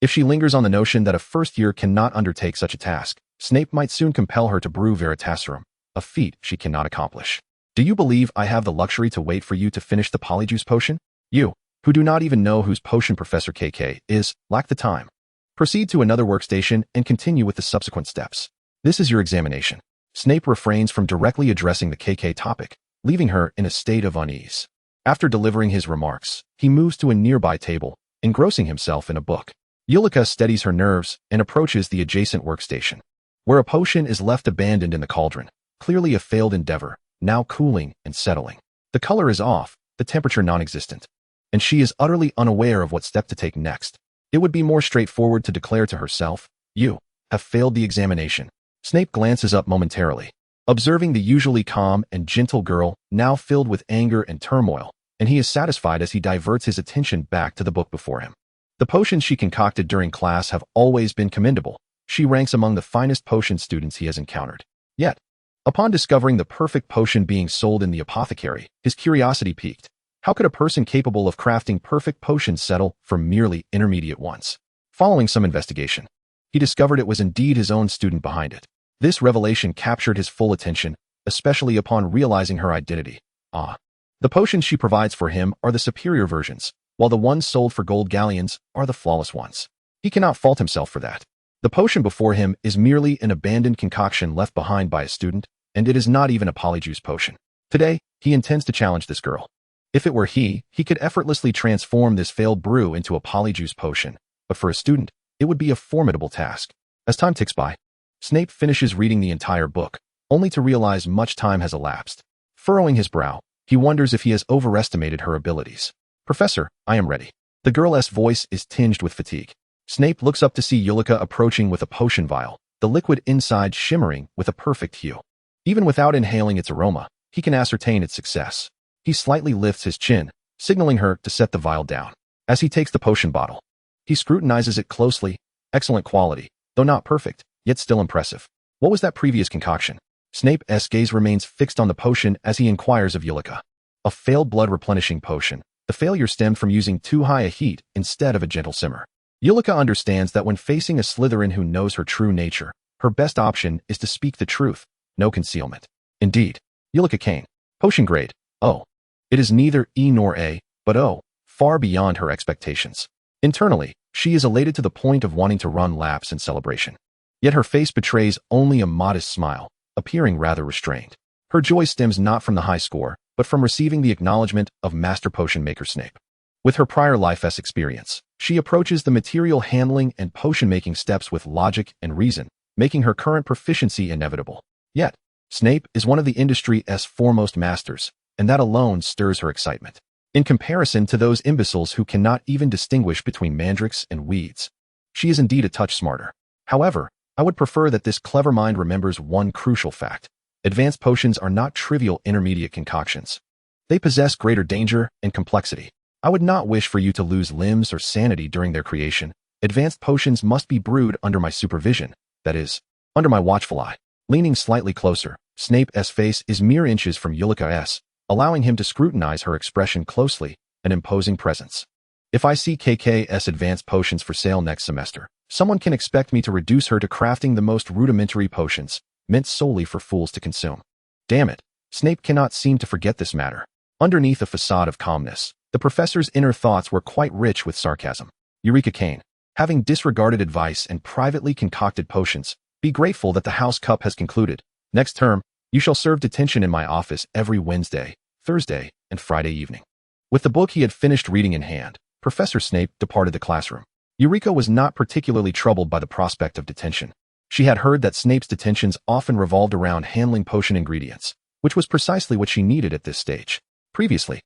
If she lingers on the notion that a first year cannot undertake such a task, Snape might soon compel her to brew veritaserum, a feat she cannot accomplish. Do you believe I have the luxury to wait for you to finish the polyjuice potion? You, who do not even know whose potion Professor KK is, lack the time. Proceed to another workstation and continue with the subsequent steps. This is your examination. Snape refrains from directly addressing the KK topic, leaving her in a state of unease. After delivering his remarks, he moves to a nearby table, engrossing himself in a book. Eulica steadies her nerves and approaches the adjacent workstation, where a potion is left abandoned in the cauldron, clearly a failed endeavor, now cooling and settling. The color is off, the temperature non-existent, and she is utterly unaware of what step to take next. It would be more straightforward to declare to herself, "You have failed the examination." Snape glances up momentarily, observing the usually calm and gentle girl now filled with anger and turmoil, and he is satisfied as he diverts his attention back to the book before him. The potions she concocted during class have always been commendable. She ranks among the finest potion students he has encountered. Yet, upon discovering the perfect potion being sold in the apothecary, his curiosity piqued. How could a person capable of crafting perfect potions settle for merely intermediate ones? Following some investigation, he discovered it was indeed his own student behind it. This revelation captured his full attention, especially upon realizing her identity. The potions she provides for him are the superior versions, while the ones sold for gold galleons are the flawless ones. He cannot fault himself for that. The potion before him is merely an abandoned concoction left behind by a student, and it is not even a polyjuice potion. Today, he intends to challenge this girl. If it were he could effortlessly transform this failed brew into a polyjuice potion, but for a student, it would be a formidable task. As time ticks by, Snape finishes reading the entire book, only to realize much time has elapsed. Furrowing his brow, he wonders if he has overestimated her abilities. "Professor, I am ready." The girl's voice is tinged with fatigue. Snape looks up to see Eulica approaching with a potion vial, the liquid inside shimmering with a perfect hue. Even without inhaling its aroma, he can ascertain its success. He slightly lifts his chin, signaling her to set the vial down. As he takes the potion bottle, he scrutinizes it closely. Excellent quality, though not perfect, yet still impressive. What was that previous concoction? Snape's gaze remains fixed on the potion as he inquires of Eulica. A failed blood-replenishing potion. The failure stemmed from using too high a heat instead of a gentle simmer. Eulica understands that when facing a Slytherin who knows her true nature, her best option is to speak the truth, no concealment. Indeed, Eulica Kane. Potion grade, O. It is neither E nor A, but O, far beyond her expectations. Internally, she is elated to the point of wanting to run laps in celebration. Yet her face betrays only a modest smile, appearing rather restrained. Her joy stems not from the high score, but from receiving the acknowledgement of Master Potion Maker Snape. With her prior life-s experience, she approaches the material handling and potion-making steps with logic and reason, making her current proficiency inevitable. Yet, Snape is one of the industry's foremost masters, and that alone stirs her excitement. In comparison to those imbeciles who cannot even distinguish between mandrakes and weeds, she is indeed a touch smarter. However, I would prefer that this clever mind remembers one crucial fact. Advanced potions are not trivial intermediate concoctions. They possess greater danger and complexity. I would not wish for you to lose limbs or sanity during their creation. Advanced potions must be brewed under my supervision, that is, under my watchful eye. Leaning slightly closer, Snape's face is mere inches from Eulica's, allowing him to scrutinize her expression closely, an imposing presence. If I see KK's advanced potions for sale next semester, someone can expect me to reduce her to crafting the most rudimentary potions, meant solely for fools to consume. Damn it, Snape cannot seem to forget this matter. Underneath a facade of calmness, the professor's inner thoughts were quite rich with sarcasm. Eulica Kane, having disregarded advice and privately concocted potions, be grateful that the House Cup has concluded. Next term, you shall serve detention in my office every Wednesday, Thursday, and Friday evening. With the book he had finished reading in hand, Professor Snape departed the classroom. Eulica was not particularly troubled by the prospect of detention. She had heard that Snape's detentions often revolved around handling potion ingredients, which was precisely what she needed at this stage. Previously,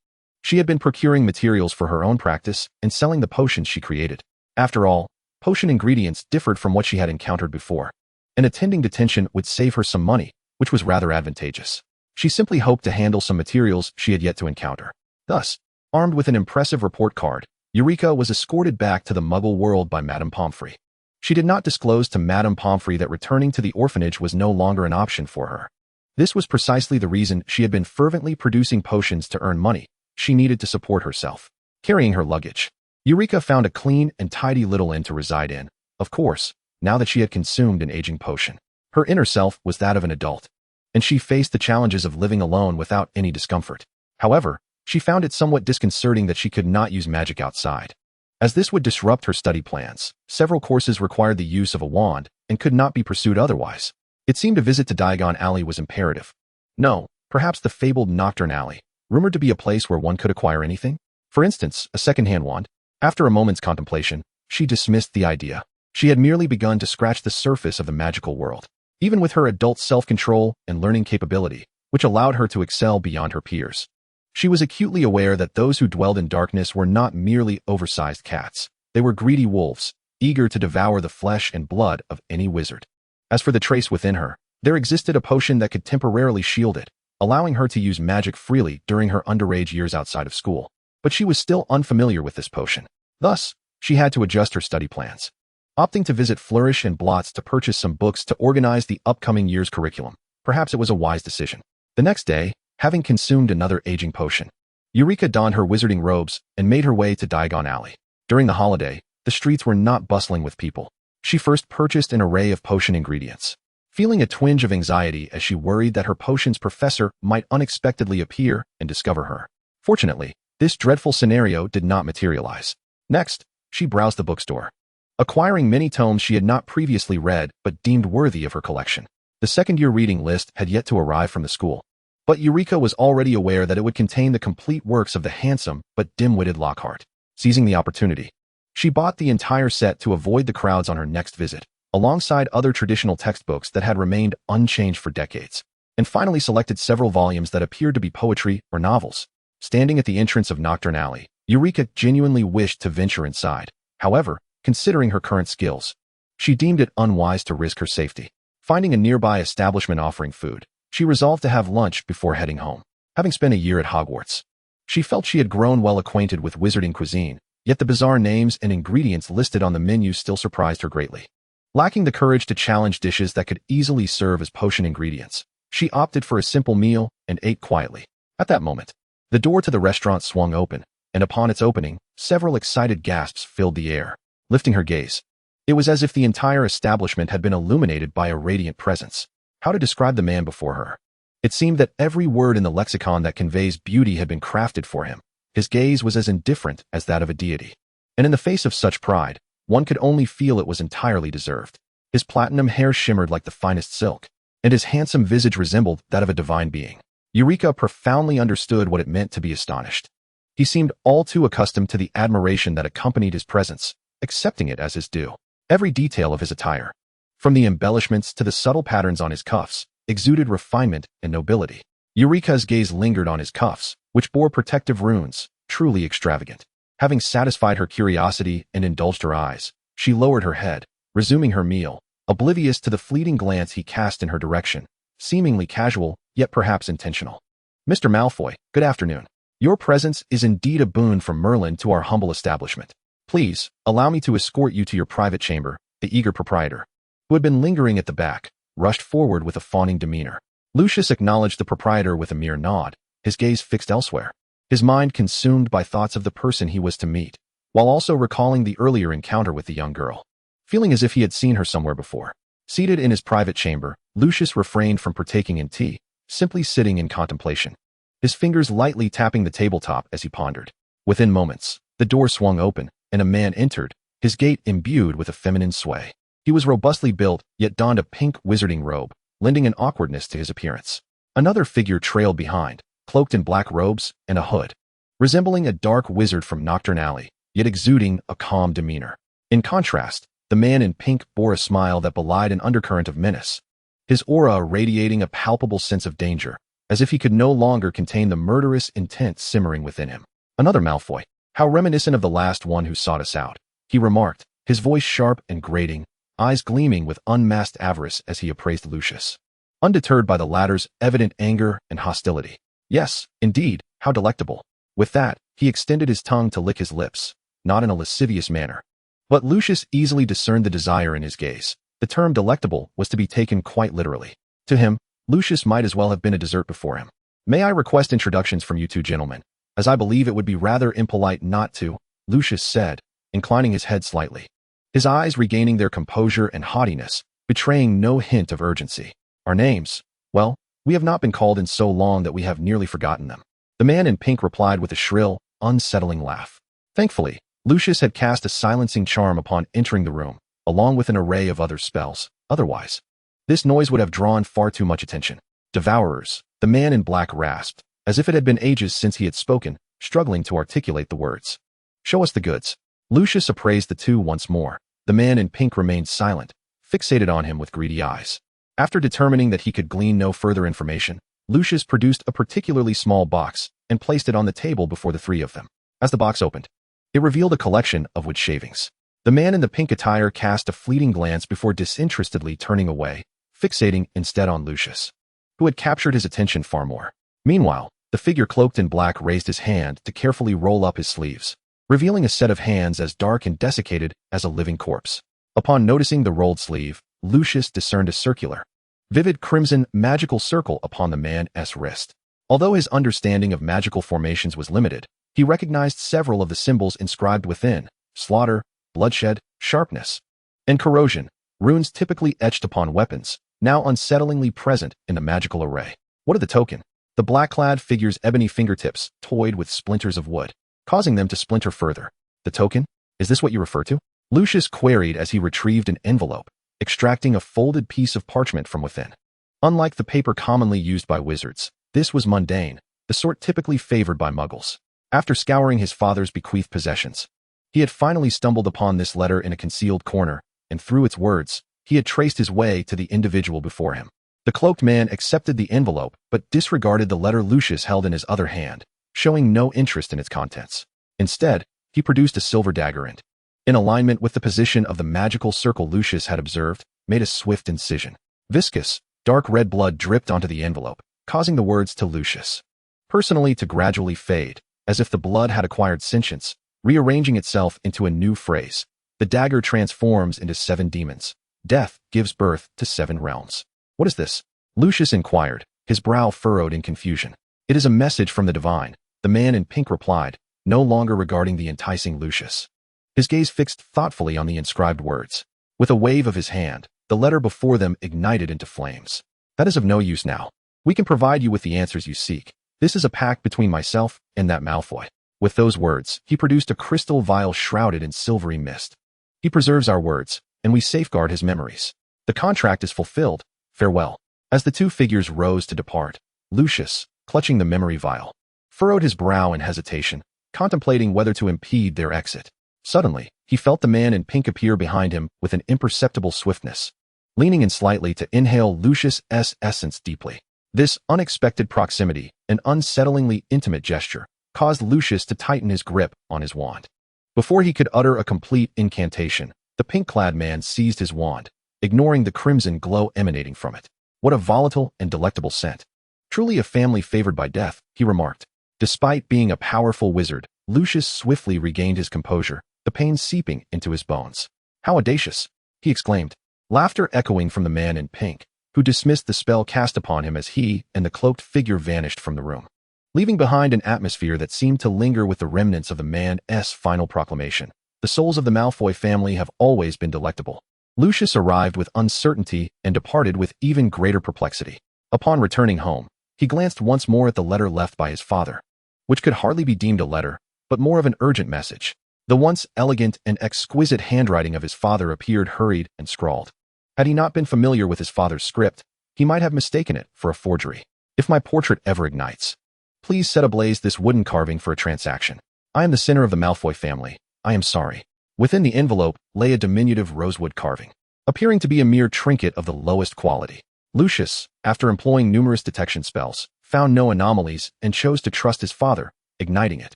she had been procuring materials for her own practice and selling the potions she created. After all, potion ingredients differed from what she had encountered before, and attending detention would save her some money, which was rather advantageous. She simply hoped to handle some materials she had yet to encounter. Thus, armed with an impressive report card, Eulica was escorted back to the Muggle world by Madame Pomfrey. She did not disclose to Madame Pomfrey that returning to the orphanage was no longer an option for her. This was precisely the reason she had been fervently producing potions to earn money she needed to support herself. Carrying her luggage, Eulica found a clean and tidy little inn to reside in, of course, now that she had consumed an aging potion. Her inner self was that of an adult, and she faced the challenges of living alone without any discomfort. However, she found it somewhat disconcerting that she could not use magic outside, as this would disrupt her study plans. Several courses required the use of a wand and could not be pursued otherwise. It seemed a visit to Diagon Alley was imperative. No, perhaps the fabled Nocturne Alley, rumored to be a place where one could acquire anything. For instance, a second-hand wand. After a moment's contemplation, she dismissed the idea. She had merely begun to scratch the surface of the magical world. Even with her adult self-control and learning capability, which allowed her to excel beyond her peers, she was acutely aware that those who dwelled in darkness were not merely oversized cats. They were greedy wolves, eager to devour the flesh and blood of any wizard. As for the trace within her, there existed a potion that could temporarily shield it, allowing her to use magic freely during her underage years outside of school. But she was still unfamiliar with this potion. Thus, she had to adjust her study plans. Opting to visit Flourish and Blots to purchase some books to organize the upcoming year's curriculum, perhaps it was a wise decision. The next day, having consumed another aging potion, Eulica donned her wizarding robes and made her way to Diagon Alley. During the holiday, the streets were not bustling with people. She first purchased an array of potion ingredients, feeling a twinge of anxiety as she worried that her potion's professor might unexpectedly appear and discover her. Fortunately, this dreadful scenario did not materialize. Next, she browsed the bookstore, acquiring many tomes she had not previously read but deemed worthy of her collection. The second-year reading list had yet to arrive from the school, but Eulica was already aware that it would contain the complete works of the handsome but dim-witted Lockhart. Seizing the opportunity, she bought the entire set to avoid the crowds on her next visit, alongside other traditional textbooks that had remained unchanged for decades, and finally selected several volumes that appeared to be poetry or novels. Standing at the entrance of Nocturne Alley, Eulica genuinely wished to venture inside. However, considering her current skills, she deemed it unwise to risk her safety. Finding a nearby establishment offering food, she resolved to have lunch before heading home. Having spent a year at Hogwarts, she felt she had grown well acquainted with wizarding cuisine, yet the bizarre names and ingredients listed on the menu still surprised her greatly. Lacking the courage to challenge dishes that could easily serve as potion ingredients, she opted for a simple meal and ate quietly. At that moment, the door to the restaurant swung open, and upon its opening, several excited gasps filled the air. Lifting her gaze, It was as if the entire establishment had been illuminated by a radiant presence. How to describe the man before her? It seemed that every word in the lexicon that conveys beauty had been crafted for him. His gaze was as indifferent as that of a deity. And in the face of such pride, one could only feel it was entirely deserved. His platinum hair shimmered like the finest silk, and his handsome visage resembled that of a divine being. Eureka profoundly understood what it meant to be astonished. He seemed all too accustomed to the admiration that accompanied his presence, accepting it as his due. Every detail of his attire, from the embellishments to the subtle patterns on his cuffs, exuded refinement and nobility. Eureka's gaze lingered on his cuffs, which bore protective runes, truly extravagant. Having satisfied her curiosity and indulged her eyes, she lowered her head, resuming her meal, oblivious to the fleeting glance he cast in her direction, seemingly casual, yet perhaps intentional. "Mr. Malfoy, good afternoon. Your presence is indeed a boon from Merlin to our humble establishment. Please, allow me to escort you to your private chamber." The eager proprietor, who had been lingering at the back, rushed forward with a fawning demeanor. Lucius acknowledged the proprietor with a mere nod, his gaze fixed elsewhere, his mind consumed by thoughts of the person he was to meet, while also recalling the earlier encounter with the young girl. Feeling as if he had seen her somewhere before. Seated in his private chamber, Lucius refrained from partaking in tea, simply sitting in contemplation, his fingers lightly tapping the tabletop as he pondered. Within moments, the door swung open, and a man entered, his gait imbued with a feminine sway. He was robustly built, yet donned a pink wizarding robe, lending an awkwardness to his appearance. Another figure trailed behind, cloaked in black robes and a hood, resembling a dark wizard from Nocturne Alley, yet exuding a calm demeanor. In contrast, the man in pink bore a smile that belied an undercurrent of menace, his aura radiating a palpable sense of danger, as if he could no longer contain the murderous intent simmering within him. "Another Malfoy. How reminiscent of the last one who sought us out," he remarked, his voice sharp and grating, eyes gleaming with unmasked avarice as he appraised Lucius, undeterred by the latter's evident anger and hostility. "Yes, indeed, how delectable." With that, he extended his tongue to lick his lips, not in a lascivious manner. But Lucius easily discerned the desire in his gaze. The term delectable was to be taken quite literally. To him, Lucius might as well have been a dessert before him. "May I request introductions from you two gentlemen, as I believe it would be rather impolite not to," Lucius said, inclining his head slightly, his eyes regaining their composure and haughtiness, betraying no hint of urgency. "Our names? Well, we have not been called in so long that we have nearly forgotten them." The man in pink replied with a shrill, unsettling laugh. Thankfully, Lucius had cast a silencing charm upon entering the room, along with an array of other spells. Otherwise, this noise would have drawn far too much attention. "Devourers," the man in black rasped, as if it had been ages since he had spoken, struggling to articulate the words. "Show us the goods." Lucius appraised the two once more. The man in pink remained silent, fixated on him with greedy eyes. After determining that he could glean no further information, Lucius produced a particularly small box and placed it on the table before the three of them. As the box opened, it revealed a collection of wood shavings. The man in the pink attire cast a fleeting glance before disinterestedly turning away, fixating instead on Lucius, who had captured his attention far more. Meanwhile, the figure cloaked in black raised his hand to carefully roll up his sleeves, revealing a set of hands as dark and desiccated as a living corpse. Upon noticing the rolled sleeve, Lucius discerned a circular, vivid crimson magical circle upon the man's wrist. Although his understanding of magical formations was limited, he recognized several of the symbols inscribed within: slaughter, bloodshed, sharpness, and corrosion, runes typically etched upon weapons, now unsettlingly present in the magical array. What of the token? The black-clad figure's ebony fingertips toyed with splinters of wood, causing them to splinter further. "The token? Is this what you refer to?" Lucius queried as he retrieved an envelope, extracting a folded piece of parchment from within. Unlike the paper commonly used by wizards, this was mundane, the sort typically favored by muggles. After scouring his father's bequeathed possessions, he had finally stumbled upon this letter in a concealed corner, and through its words, he had traced his way to the individual before him. The cloaked man accepted the envelope, but disregarded the letter Lucius held in his other hand, showing no interest in its contents. Instead, he produced a silver dagger and, in alignment with the position of the magical circle Lucius had observed, made a swift incision. Viscous, dark red blood dripped onto the envelope, causing the words "to Lucius" personally to gradually fade, as if the blood had acquired sentience, rearranging itself into a new phrase. The dagger transforms into 7 demons. Death gives birth to 7 realms. "What is this?" Lucius inquired, his brow furrowed in confusion. "It is a message from the divine," the man in pink replied, no longer regarding the enticing Lucius, his gaze fixed thoughtfully on the inscribed words. With a wave of his hand, the letter before them ignited into flames. That is of no use now. We can provide you with the answers you seek. This is a pact between myself and that Malfoy. With those words, he produced a crystal vial shrouded in silvery mist. He preserves our words, and we safeguard his memories. The contract is fulfilled. Farewell. As the two figures rose to depart, Lucius, clutching the memory vial, furrowed his brow in hesitation, contemplating whether to impede their exit. Suddenly, he felt the man in pink appear behind him with an imperceptible swiftness, leaning in slightly to inhale Lucius's essence deeply. This unexpected proximity, an unsettlingly intimate gesture, caused Lucius to tighten his grip on his wand. Before he could utter a complete incantation, the pink-clad man seized his wand, ignoring the crimson glow emanating from it. What a volatile and delectable scent. Truly a family favored by death, he remarked. Despite being a powerful wizard, Lucius swiftly regained his composure, the pain seeping into his bones. How audacious, he exclaimed, laughter echoing from the man in pink, who dismissed the spell cast upon him as he and the cloaked figure vanished from the room, leaving behind an atmosphere that seemed to linger with the remnants of the man's final proclamation. The souls of the Malfoy family have always been delectable. Lucius arrived with uncertainty and departed with even greater perplexity. Upon returning home, he glanced once more at the letter left by his father, which could hardly be deemed a letter, but more of an urgent message. The once elegant and exquisite handwriting of his father appeared hurried and scrawled. Had he not been familiar with his father's script, he might have mistaken it for a forgery. If my portrait ever ignites, please set ablaze this wooden carving for a transaction. I am the sinner of the Malfoy family. I am sorry. Within the envelope lay a diminutive rosewood carving, appearing to be a mere trinket of the lowest quality. Lucius, after employing numerous detection spells, found no anomalies and chose to trust his father, igniting it.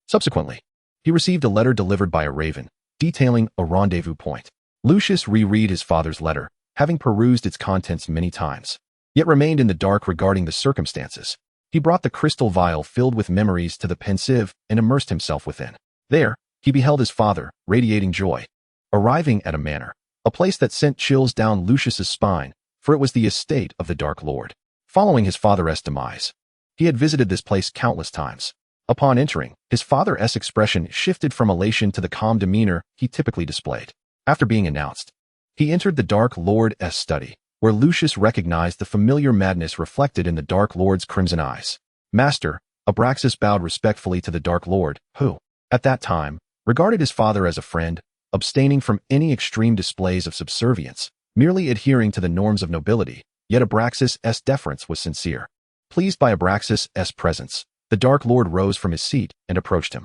Subsequently, he received a letter delivered by a raven, detailing a rendezvous point. Lucius reread his father's letter, having perused its contents many times, yet remained in the dark regarding the circumstances. He brought the crystal vial filled with memories to the pensieve and immersed himself within. There, he beheld his father, radiating joy, arriving at a manor, a place that sent chills down Lucius's spine, for it was the estate of the Dark Lord. Following his father's demise, he had visited this place countless times. Upon entering, his father's expression shifted from elation to the calm demeanor he typically displayed. After being announced, he entered the Dark Lord's study, where Lucius recognized the familiar madness reflected in the Dark Lord's crimson eyes. Master, Abraxas bowed respectfully to the Dark Lord, who, at that time, regarded his father as a friend, abstaining from any extreme displays of subservience, merely adhering to the norms of nobility. Yet Abraxas' deference was sincere. Pleased by Abraxas' presence, the Dark Lord rose from his seat and approached him.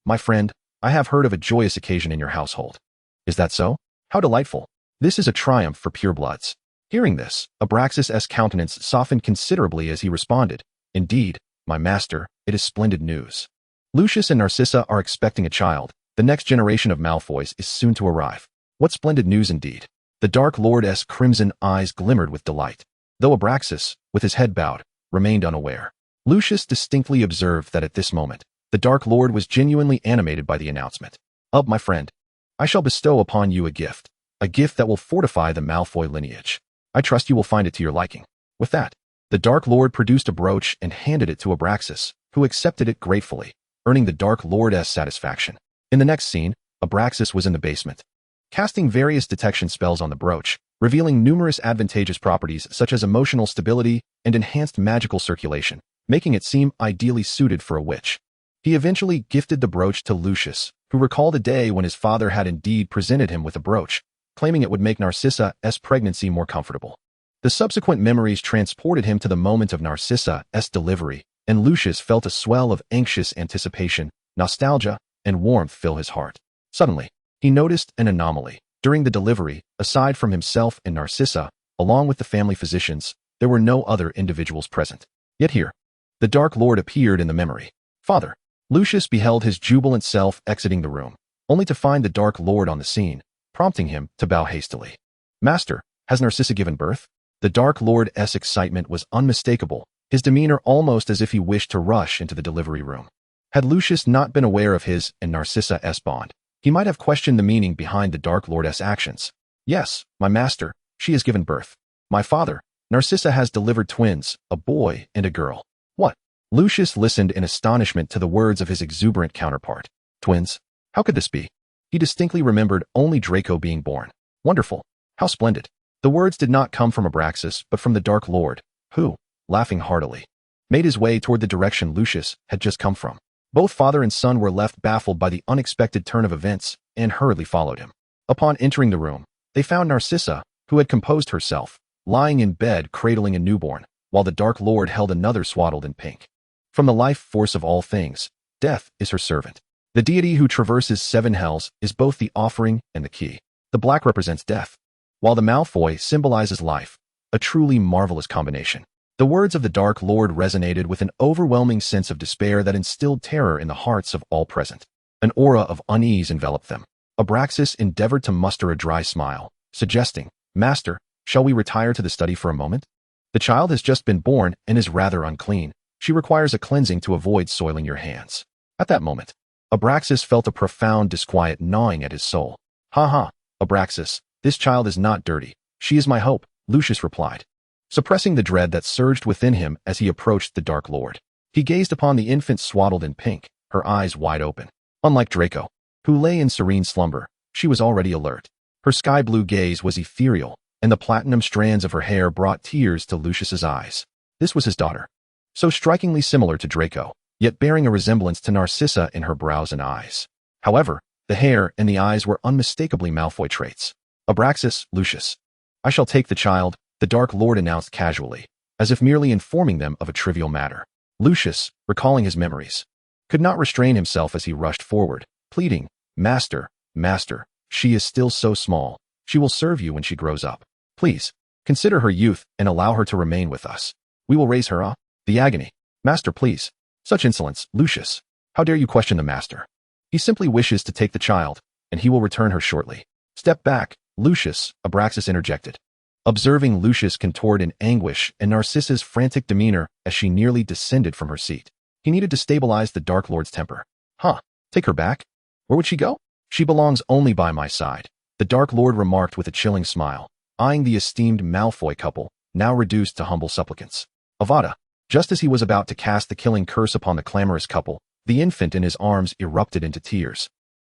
My friend, I have heard of a joyous occasion in your household. Is that so? How delightful. This is a triumph for purebloods. Hearing this, Abraxas' countenance softened considerably as he responded, Indeed, my master, it is splendid news. Lucius and Narcissa are expecting a child. The next generation of Malfoys is soon to arrive. What splendid news indeed. The Dark Lord's crimson eyes glimmered with delight, though Abraxas, with his head bowed, remained unaware. Lucius distinctly observed that at this moment, the Dark Lord was genuinely animated by the announcement. My friend, I shall bestow upon you a gift that will fortify the Malfoy lineage. I trust you will find it to your liking. With that, the Dark Lord produced a brooch and handed it to Abraxas, who accepted it gratefully, earning the Dark Lord's satisfaction. In the next scene, Abraxas was in the basement, casting various detection spells on the brooch, revealing numerous advantageous properties such as emotional stability and enhanced magical circulation, making it seem ideally suited for a witch. He eventually gifted the brooch to Lucius, who recalled a day when his father had indeed presented him with a brooch, claiming it would make Narcissa's pregnancy more comfortable. The subsequent memories transported him to the moment of Narcissa's delivery, and Lucius felt a swell of anxious anticipation, nostalgia, and warmth fill his heart. Suddenly, he noticed an anomaly. During the delivery, aside from himself and Narcissa, along with the family physicians, there were no other individuals present. Yet here, the Dark Lord appeared in the memory. Father. Lucius beheld his jubilant self exiting the room, only to find the Dark Lord on the scene, prompting him to bow hastily. Master, has Narcissa given birth? The Dark Lord's excitement was unmistakable, his demeanor almost as if he wished to rush into the delivery room. Had Lucius not been aware of his and Narcissa's bond, he might have questioned the meaning behind the Dark Lord's actions. Yes, my master, she has given birth. My father, Narcissa has delivered twins, a boy and a girl. What? Lucius listened in astonishment to the words of his exuberant counterpart. Twins? How could this be? He distinctly remembered only Draco being born. Wonderful. How splendid. The words did not come from Abraxas, but from the Dark Lord, who, laughing heartily, made his way toward the direction Lucius had just come from. Both father and son were left baffled by the unexpected turn of events and hurriedly followed him. Upon entering the room, they found Narcissa, who had composed herself, lying in bed cradling a newborn, while the Dark Lord held another swaddled in pink. From the life force of all things, death is her servant. The deity who traverses 7 hells is both the offering and the key. The black represents death, while the Malfoy symbolizes life, a truly marvelous combination. The words of the Dark Lord resonated with an overwhelming sense of despair that instilled terror in the hearts of all present. An aura of unease enveloped them. Abraxas endeavored to muster a dry smile, suggesting, "Master, shall we retire to the study for a moment? The child has just been born and is rather unclean. She requires a cleansing to avoid soiling your hands." At that moment, Abraxas felt a profound disquiet gnawing at his soul. "Ha ha, Abraxas, this child is not dirty. She is my hope," Lucius replied, suppressing the dread that surged within him as he approached the Dark Lord. He gazed upon the infant swaddled in pink, her eyes wide open. Unlike Draco, who lay in serene slumber, she was already alert. Her sky-blue gaze was ethereal, and the platinum strands of her hair brought tears to Lucius's eyes. This was his daughter, so strikingly similar to Draco, yet bearing a resemblance to Narcissa in her brows and eyes. However, the hair and the eyes were unmistakably Malfoy traits. "Abraxas, Lucius. I shall take the child," the Dark Lord announced casually, as if merely informing them of a trivial matter. Lucius, recalling his memories, could not restrain himself as he rushed forward, pleading, "Master, Master, she is still so small. She will serve you when she grows up. Please, consider her youth and allow her to remain with us. We will raise her up." The agony. "Master, please." Such insolence, Lucius. How dare you question the Master? He simply wishes to take the child, and he will return her shortly. "Step back, Lucius," Abraxas interjected, observing Lucius contort in anguish and Narcissa's frantic demeanor as she nearly descended from her seat. He needed to stabilize the Dark Lord's temper. "Huh, take her back? Where would she go?" "She belongs only by my side," the Dark Lord remarked with a chilling smile, eyeing the esteemed Malfoy couple, now reduced to humble supplicants. Avada. Just as he was about to cast the killing curse upon the clamorous couple, the infant in his arms erupted into tears,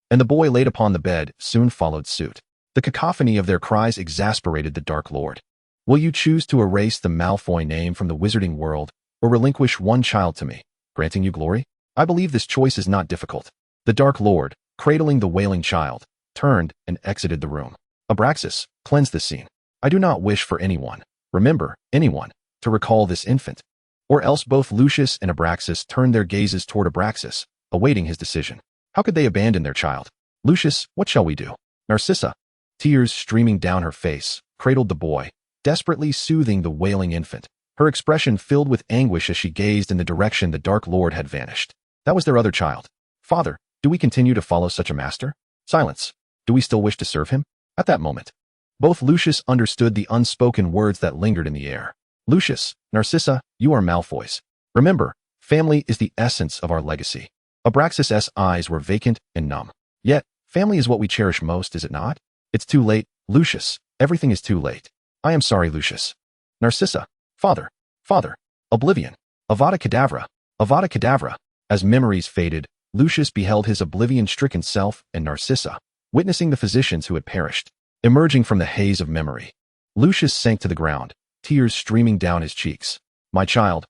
and the boy laid upon the bed soon followed suit. The cacophony of their cries exasperated the Dark Lord. "Will you choose to erase the Malfoy name from the wizarding world, or relinquish one child to me, granting you glory? I believe this choice is not difficult." The Dark Lord, cradling the wailing child, turned and exited the room. "Abraxas, cleanse this scene. I do not wish for anyone, remember, anyone, to recall this infant." Or else both Lucius and Abraxas turned their gazes toward Abraxas, awaiting his decision. How could they abandon their child? "Lucius, what shall we do?" Narcissa, tears streaming down her face, cradled the boy, desperately soothing the wailing infant, her expression filled with anguish as she gazed in the direction the Dark Lord had vanished. That was their other child. "Father, do we continue to follow such a master?" "Silence. Do we still wish to serve him?" At that moment, both Lucius understood the unspoken words that lingered in the air. "Lucius, Narcissa, you are Malfoys. Remember, family is the essence of our legacy." Abraxas' eyes were vacant and numb. "Yet, family is what we cherish most, is it not?" "It's too late, Lucius. Everything is too late." "I am sorry, Lucius." Narcissa. "Father. Father. Oblivion. Avada Kedavra. Avada Kedavra." As memories faded, Lucius beheld his oblivion-stricken self and Narcissa, witnessing the physicians who had perished. Emerging from the haze of memory, Lucius sank to the ground, tears streaming down his cheeks. My child,"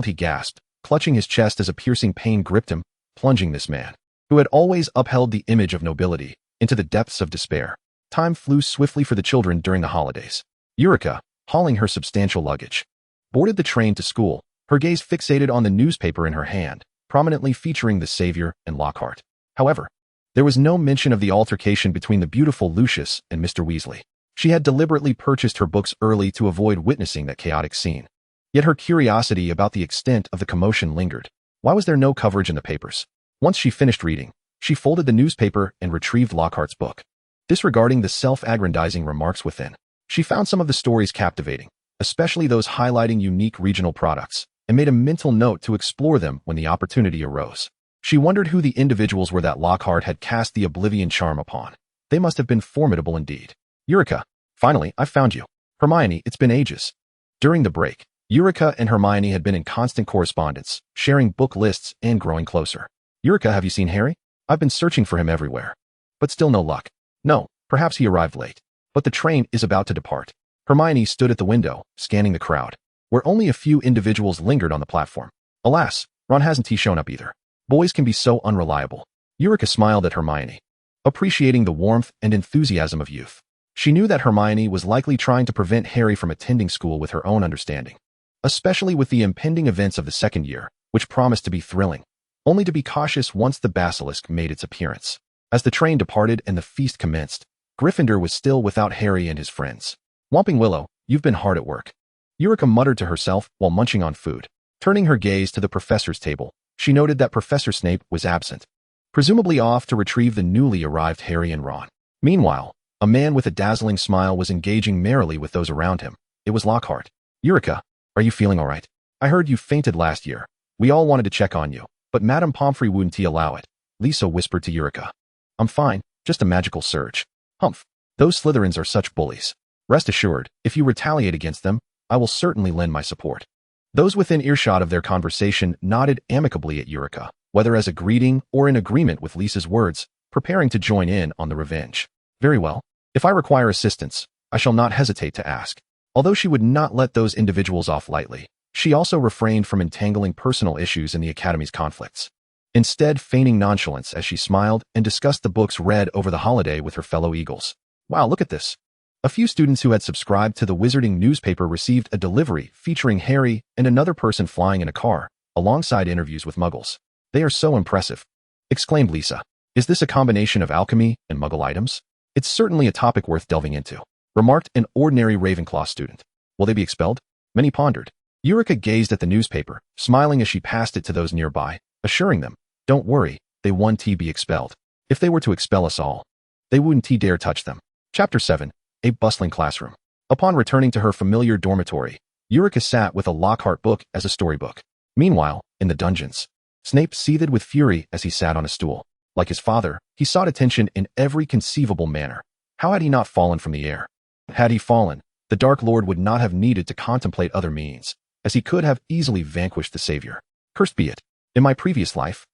he gasped, clutching his chest as a piercing pain gripped him, plunging this man, who had always upheld the image of nobility, into the depths of despair. Time flew swiftly for the children during the holidays. Eulica, hauling her substantial luggage, boarded the train to school, her gaze fixated on the newspaper in her hand, prominently featuring the Savior and Lockhart. However, there was no mention of the altercation between the beautiful Lucius and Mr. Weasley. She had deliberately purchased her books early to avoid witnessing that chaotic scene. Yet her curiosity about the extent of the commotion lingered. Why was there no coverage in the papers? Once she finished reading, she folded the newspaper and retrieved Lockhart's book. Disregarding the self-aggrandizing remarks within, she found some of the stories captivating, especially those highlighting unique regional products, and made a mental note to explore them when the opportunity arose. She wondered who the individuals were that Lockhart had cast the oblivion charm upon. They must have been formidable indeed. "Eulica, finally, I've found you." "Hermione, it's been ages." During the break, Eulica and Hermione had been in constant correspondence, sharing book lists and growing closer. "Eulica, have you seen Harry? I've been searching for him everywhere." But still no luck. "No, perhaps he arrived late." But the train is about to depart. Hermione stood at the window, scanning the crowd, where only a few individuals lingered on the platform. Alas, Ron hasn't shown up either. Boys can be so unreliable. Eulica smiled at Hermione, appreciating the warmth and enthusiasm of youth. She knew that Hermione was likely trying to prevent Harry from attending school with her own understanding, especially with the impending events of the second year, which promised to be thrilling, only to be cautious once the basilisk made its appearance. As the train departed and the feast commenced, Gryffindor was still without Harry and his friends. Whomping Willow, you've been hard at work. Eulica muttered to herself while munching on food. Turning her gaze to the professor's table, she noted that Professor Snape was absent, presumably off to retrieve the newly arrived Harry and Ron. Meanwhile, a man with a dazzling smile was engaging merrily with those around him. It was Lockhart. Eulica, are you feeling all right? I heard you fainted last year. We all wanted to check on you, but Madame Pomfrey wouldn't allow it. Lisa whispered to Eulica. I'm fine, just a magical surge. Humph. Those Slytherins are such bullies. Rest assured, if you retaliate against them, I will certainly lend my support. Those within earshot of their conversation nodded amicably at Eulica, whether as a greeting or in agreement with Lisa's words, preparing to join in on the revenge. Very well. If I require assistance, I shall not hesitate to ask. Although she would not let those individuals off lightly, she also refrained from entangling personal issues in the Academy's conflicts, instead feigning nonchalance as she smiled and discussed the books read over the holiday with her fellow Eagles. Wow, look at this. A few students who had subscribed to the Wizarding newspaper received a delivery featuring Harry and another person flying in a car, alongside interviews with Muggles. They are so impressive, exclaimed Lisa. Is this a combination of alchemy and Muggle items? It's certainly a topic worth delving into, remarked an ordinary Ravenclaw student. Will they be expelled? Many pondered. Eulica gazed at the newspaper, smiling as she passed it to those nearby, assuring them, don't worry, they won't be expelled. If they were to expel us all, they wouldn't dare touch them. Chapter 7. A bustling classroom. Upon returning to her familiar dormitory, Eulica sat with a Lockhart book as a storybook. Meanwhile, in the dungeons, Snape seethed with fury as he sat on a stool. Like his father, he sought attention in every conceivable manner. How had he not fallen from the air? Had he fallen, the Dark Lord would not have needed to contemplate other means, as he could have easily vanquished the Savior. Cursed be it. In my previous life,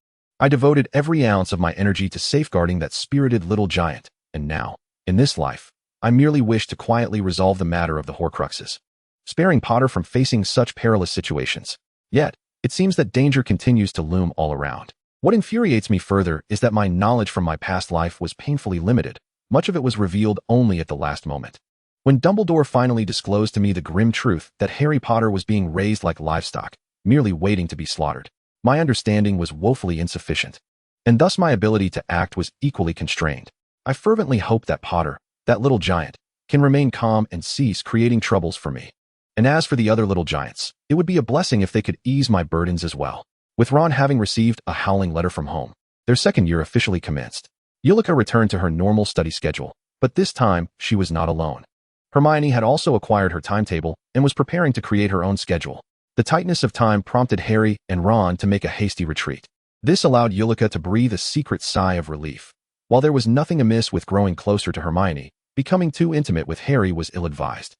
I devoted every ounce of my energy to safeguarding that spirited little giant, and now, in this life, I merely wish to quietly resolve the matter of the Horcruxes, sparing Potter from facing such perilous situations. Yet, it seems that danger continues to loom all around. What infuriates me further is that my knowledge from my past life was painfully limited. Much of it was revealed only at the last moment. When Dumbledore finally disclosed to me the grim truth that Harry Potter was being raised like livestock, merely waiting to be slaughtered, my understanding was woefully insufficient, and thus my ability to act was equally constrained. I fervently hope that Potter, that little giant, can remain calm and cease creating troubles for me. And as for the other little giants, it would be a blessing if they could ease my burdens as well. With Ron having received a howling letter from home, their second year officially commenced. Eulica returned to her normal study schedule, but this time she was not alone. Hermione had also acquired her timetable and was preparing to create her own schedule. The tightness of time prompted Harry and Ron to make a hasty retreat. This allowed Eulica to breathe a secret sigh of relief. While there was nothing amiss with growing closer to Hermione, becoming too intimate with Harry was ill-advised,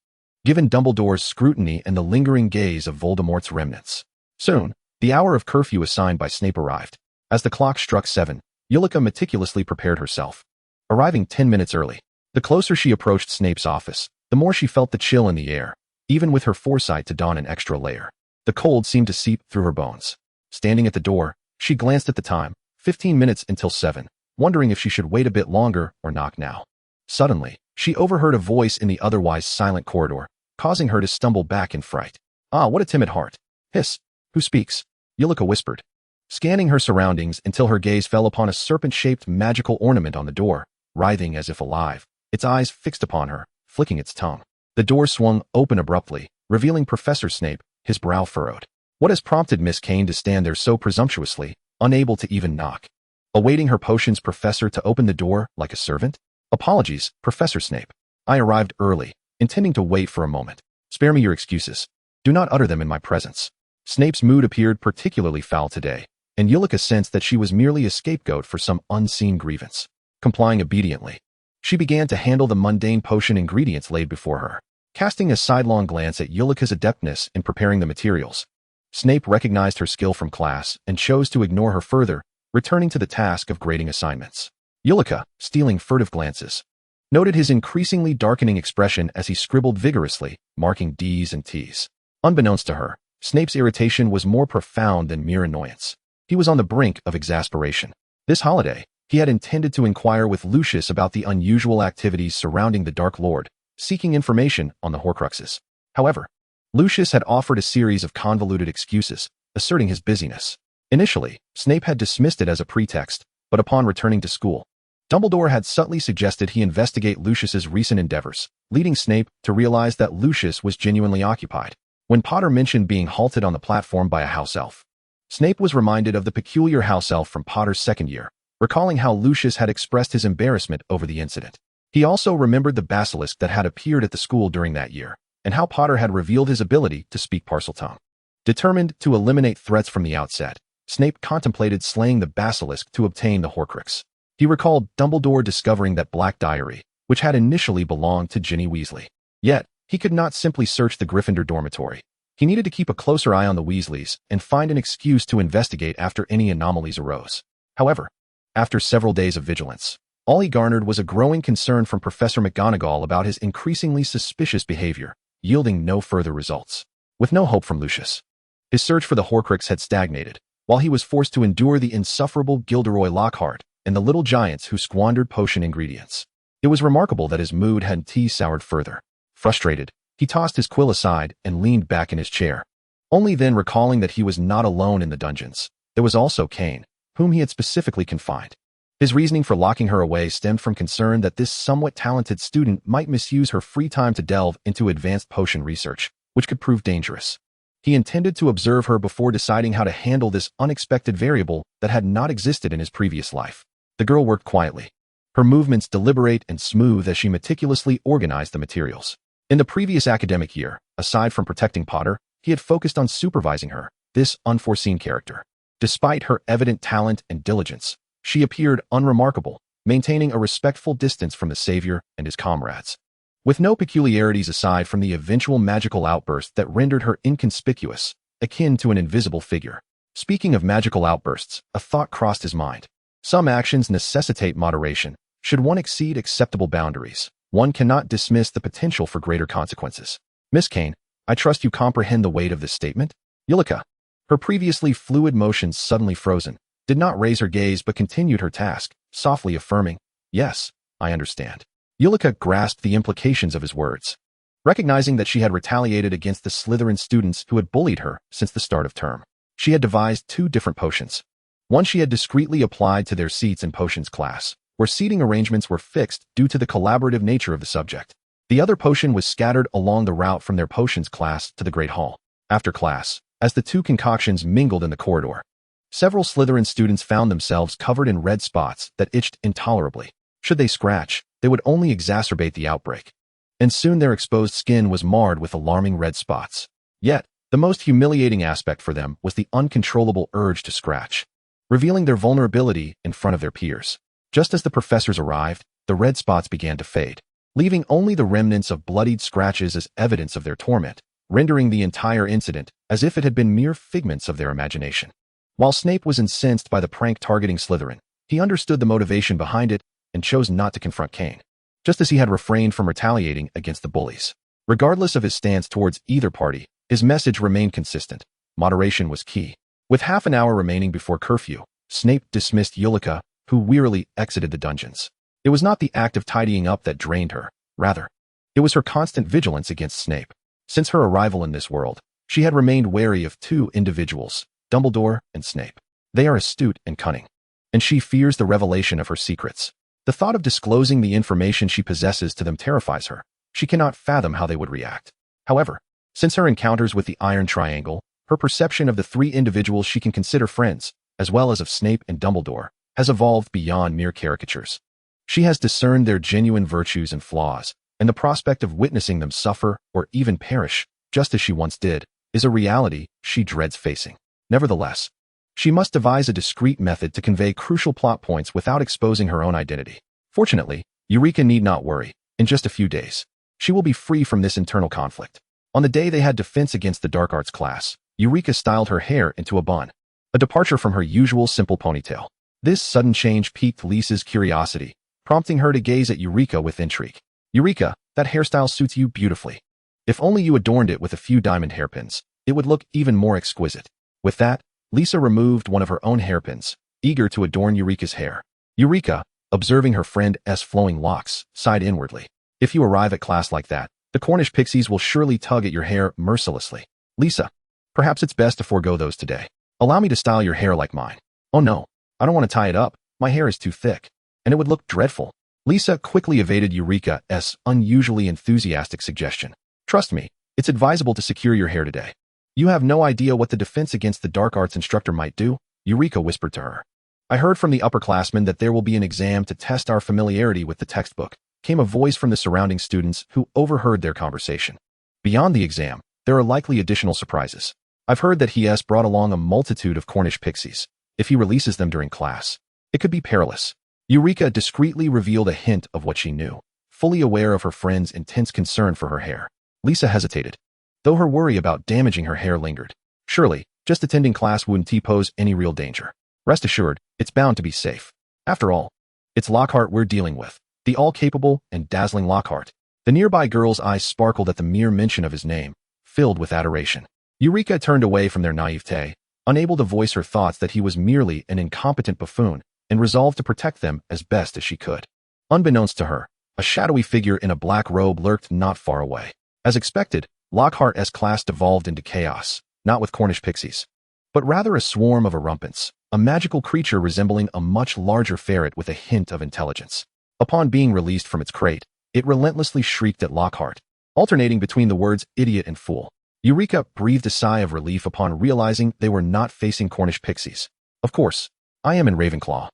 given Dumbledore's scrutiny and the lingering gaze of Voldemort's remnants. Soon, the hour of curfew assigned by Snape arrived. As the clock struck 7, Eulica meticulously prepared herself, arriving 10 minutes early. The closer she approached Snape's office, the more she felt the chill in the air, even with her foresight to don an extra layer. The cold seemed to seep through her bones. Standing at the door, she glanced at the time, 15 minutes until 7, wondering if she should wait a bit longer or knock now. Suddenly, she overheard a voice in the otherwise silent corridor, causing her to stumble back in fright. Ah, what a timid heart. Hiss. Who speaks? Eulica whispered, scanning her surroundings until her gaze fell upon a serpent-shaped magical ornament on the door, writhing as if alive, its eyes fixed upon her, flicking its tongue. The door swung open abruptly, revealing Professor Snape, his brow furrowed. What has prompted Miss Kane to stand there so presumptuously, unable to even knock? Awaiting her potions professor to open the door like a servant? Apologies, Professor Snape. I arrived early, intending to wait for a moment. Spare me your excuses. Do not utter them in my presence. Snape's mood appeared particularly foul today, and Eulica sensed that she was merely a scapegoat for some unseen grievance. Complying obediently, she began to handle the mundane potion ingredients laid before her. Casting a sidelong glance at Eulica's adeptness in preparing the materials, Snape recognized her skill from class and chose to ignore her further, returning to the task of grading assignments. Eulica, stealing furtive glances, noted his increasingly darkening expression as he scribbled vigorously, marking D's and T's. Unbeknownst to her, Snape's irritation was more profound than mere annoyance. He was on the brink of exasperation. This holiday, he had intended to inquire with Lucius about the unusual activities surrounding the Dark Lord, seeking information on the Horcruxes. However, Lucius had offered a series of convoluted excuses, asserting his busyness. Initially, Snape had dismissed it as a pretext, but upon returning to school, Dumbledore had subtly suggested he investigate Lucius's recent endeavors, leading Snape to realize that Lucius was genuinely occupied. When Potter mentioned being halted on the platform by a house elf, Snape was reminded of the peculiar house elf from Potter's second year, recalling how Lucius had expressed his embarrassment over the incident. He also remembered the basilisk that had appeared at the school during that year, and how Potter had revealed his ability to speak Parseltongue. Determined to eliminate threats from the outset, Snape contemplated slaying the basilisk to obtain the Horcrux. He recalled Dumbledore discovering that black diary, which had initially belonged to Ginny Weasley. Yet, he could not simply search the Gryffindor dormitory. He needed to keep a closer eye on the Weasleys and find an excuse to investigate after any anomalies arose. However, after several days of vigilance, all he garnered was a growing concern from Professor McGonagall about his increasingly suspicious behavior, yielding no further results. With no hope from Lucius, his search for the Horcrux had stagnated, while he was forced to endure the insufferable Gilderoy Lockhart and the little giants who squandered potion ingredients. It was remarkable that his mood hadn't soured further. Frustrated, he tossed his quill aside and leaned back in his chair. Only then recalling that he was not alone in the dungeons. There was also Kane, whom he had specifically confined. His reasoning for locking her away stemmed from concern that this somewhat talented student might misuse her free time to delve into advanced potion research, which could prove dangerous. He intended to observe her before deciding how to handle this unexpected variable that had not existed in his previous life. The girl worked quietly, her movements deliberate and smooth as she meticulously organized the materials. In the previous academic year, aside from protecting Potter, he had focused on supervising her, this unforeseen character. Despite her evident talent and diligence, she appeared unremarkable, maintaining a respectful distance from the Savior and his comrades. With no peculiarities aside from the eventual magical outburst that rendered her inconspicuous, akin to an invisible figure. Speaking of magical outbursts, a thought crossed his mind. Some actions necessitate moderation. Should one exceed acceptable boundaries, one cannot dismiss the potential for greater consequences. Miss Kane, I trust you comprehend the weight of this statement? Eulica, her previously fluid motions suddenly frozen, did not raise her gaze but continued her task, softly affirming, yes, I understand. Eulica grasped the implications of his words. Recognizing that she had retaliated against the Slytherin students who had bullied her since the start of term, she had devised 2 different potions. One she had discreetly applied to their seats in potions class, where seating arrangements were fixed due to the collaborative nature of the subject. The other potion was scattered along the route from their potions class to the Great Hall. After class, as the 2 concoctions mingled in the corridor, several Slytherin students found themselves covered in red spots that itched intolerably. Should they scratch, they would only exacerbate the outbreak. And soon their exposed skin was marred with alarming red spots. Yet, the most humiliating aspect for them was the uncontrollable urge to scratch, revealing their vulnerability in front of their peers. Just as the professors arrived, the red spots began to fade, leaving only the remnants of bloodied scratches as evidence of their torment, rendering the entire incident as if it had been mere figments of their imagination. While Snape was incensed by the prank targeting Slytherin, he understood the motivation behind it and chose not to confront Kane, just as he had refrained from retaliating against the bullies. Regardless of his stance towards either party, his message remained consistent. Moderation was key. With half an hour remaining before curfew, Snape dismissed Eulica, who wearily exited the dungeons. It was not the act of tidying up that drained her. Rather, it was her constant vigilance against Snape. Since her arrival in this world, she had remained wary of 2 individuals, Dumbledore and Snape. They are astute and cunning, and she fears the revelation of her secrets. The thought of disclosing the information she possesses to them terrifies her. She cannot fathom how they would react. However, since her encounters with the Iron Triangle, her perception of the 3 individuals she can consider friends, as well as of Snape and Dumbledore, has evolved beyond mere caricatures. She has discerned their genuine virtues and flaws, and the prospect of witnessing them suffer or even perish, just as she once did, is a reality she dreads facing. Nevertheless, she must devise a discreet method to convey crucial plot points without exposing her own identity. Fortunately, Eulica need not worry. In just a few days, she will be free from this internal conflict. On the day they had defense against the dark arts class, Eulica styled her hair into a bun, a departure from her usual simple ponytail. This sudden change piqued Lisa's curiosity, prompting her to gaze at Eulica with intrigue. Eulica, that hairstyle suits you beautifully. If only you adorned it with a few diamond hairpins, it would look even more exquisite. With that, Lisa removed one of her own hairpins, eager to adorn Eulica's hair. Eulica, observing her friend's flowing locks, sighed inwardly. If you arrive at class like that, the Cornish pixies will surely tug at your hair mercilessly. Lisa, perhaps it's best to forego those today. Allow me to style your hair like mine. Oh no, I don't want to tie it up. My hair is too thick, and it would look dreadful. Lisa quickly evaded Eulica's unusually enthusiastic suggestion. Trust me, it's advisable to secure your hair today. You have no idea what the defense against the dark arts instructor might do, Eulica whispered to her. I heard from the upperclassmen that there will be an exam to test our familiarity with the textbook, came a voice from the surrounding students who overheard their conversation. Beyond the exam, there are likely additional surprises. I've heard that he has brought along a multitude of Cornish pixies. If he releases them during class, it could be perilous. Eulica discreetly revealed a hint of what she knew, fully aware of her friend's intense concern for her hair. Lisa hesitated, though her worry about damaging her hair lingered. Surely, just attending class wouldn't pose any real danger. Rest assured, it's bound to be safe. After all, it's Lockhart we're dealing with, the all-capable and dazzling Lockhart. The nearby girl's eyes sparkled at the mere mention of his name, filled with adoration. Eulica turned away from their naivete, unable to voice her thoughts that he was merely an incompetent buffoon, and resolved to protect them as best as she could. Unbeknownst to her, a shadowy figure in a black robe lurked not far away. As expected, Lockhart's class devolved into chaos, not with Cornish pixies, but rather a swarm of erumpents, a magical creature resembling a much larger ferret with a hint of intelligence. Upon being released from its crate, it relentlessly shrieked at Lockhart, alternating between the words idiot and fool. Eulica breathed a sigh of relief upon realizing they were not facing Cornish pixies. Of course, I am in Ravenclaw,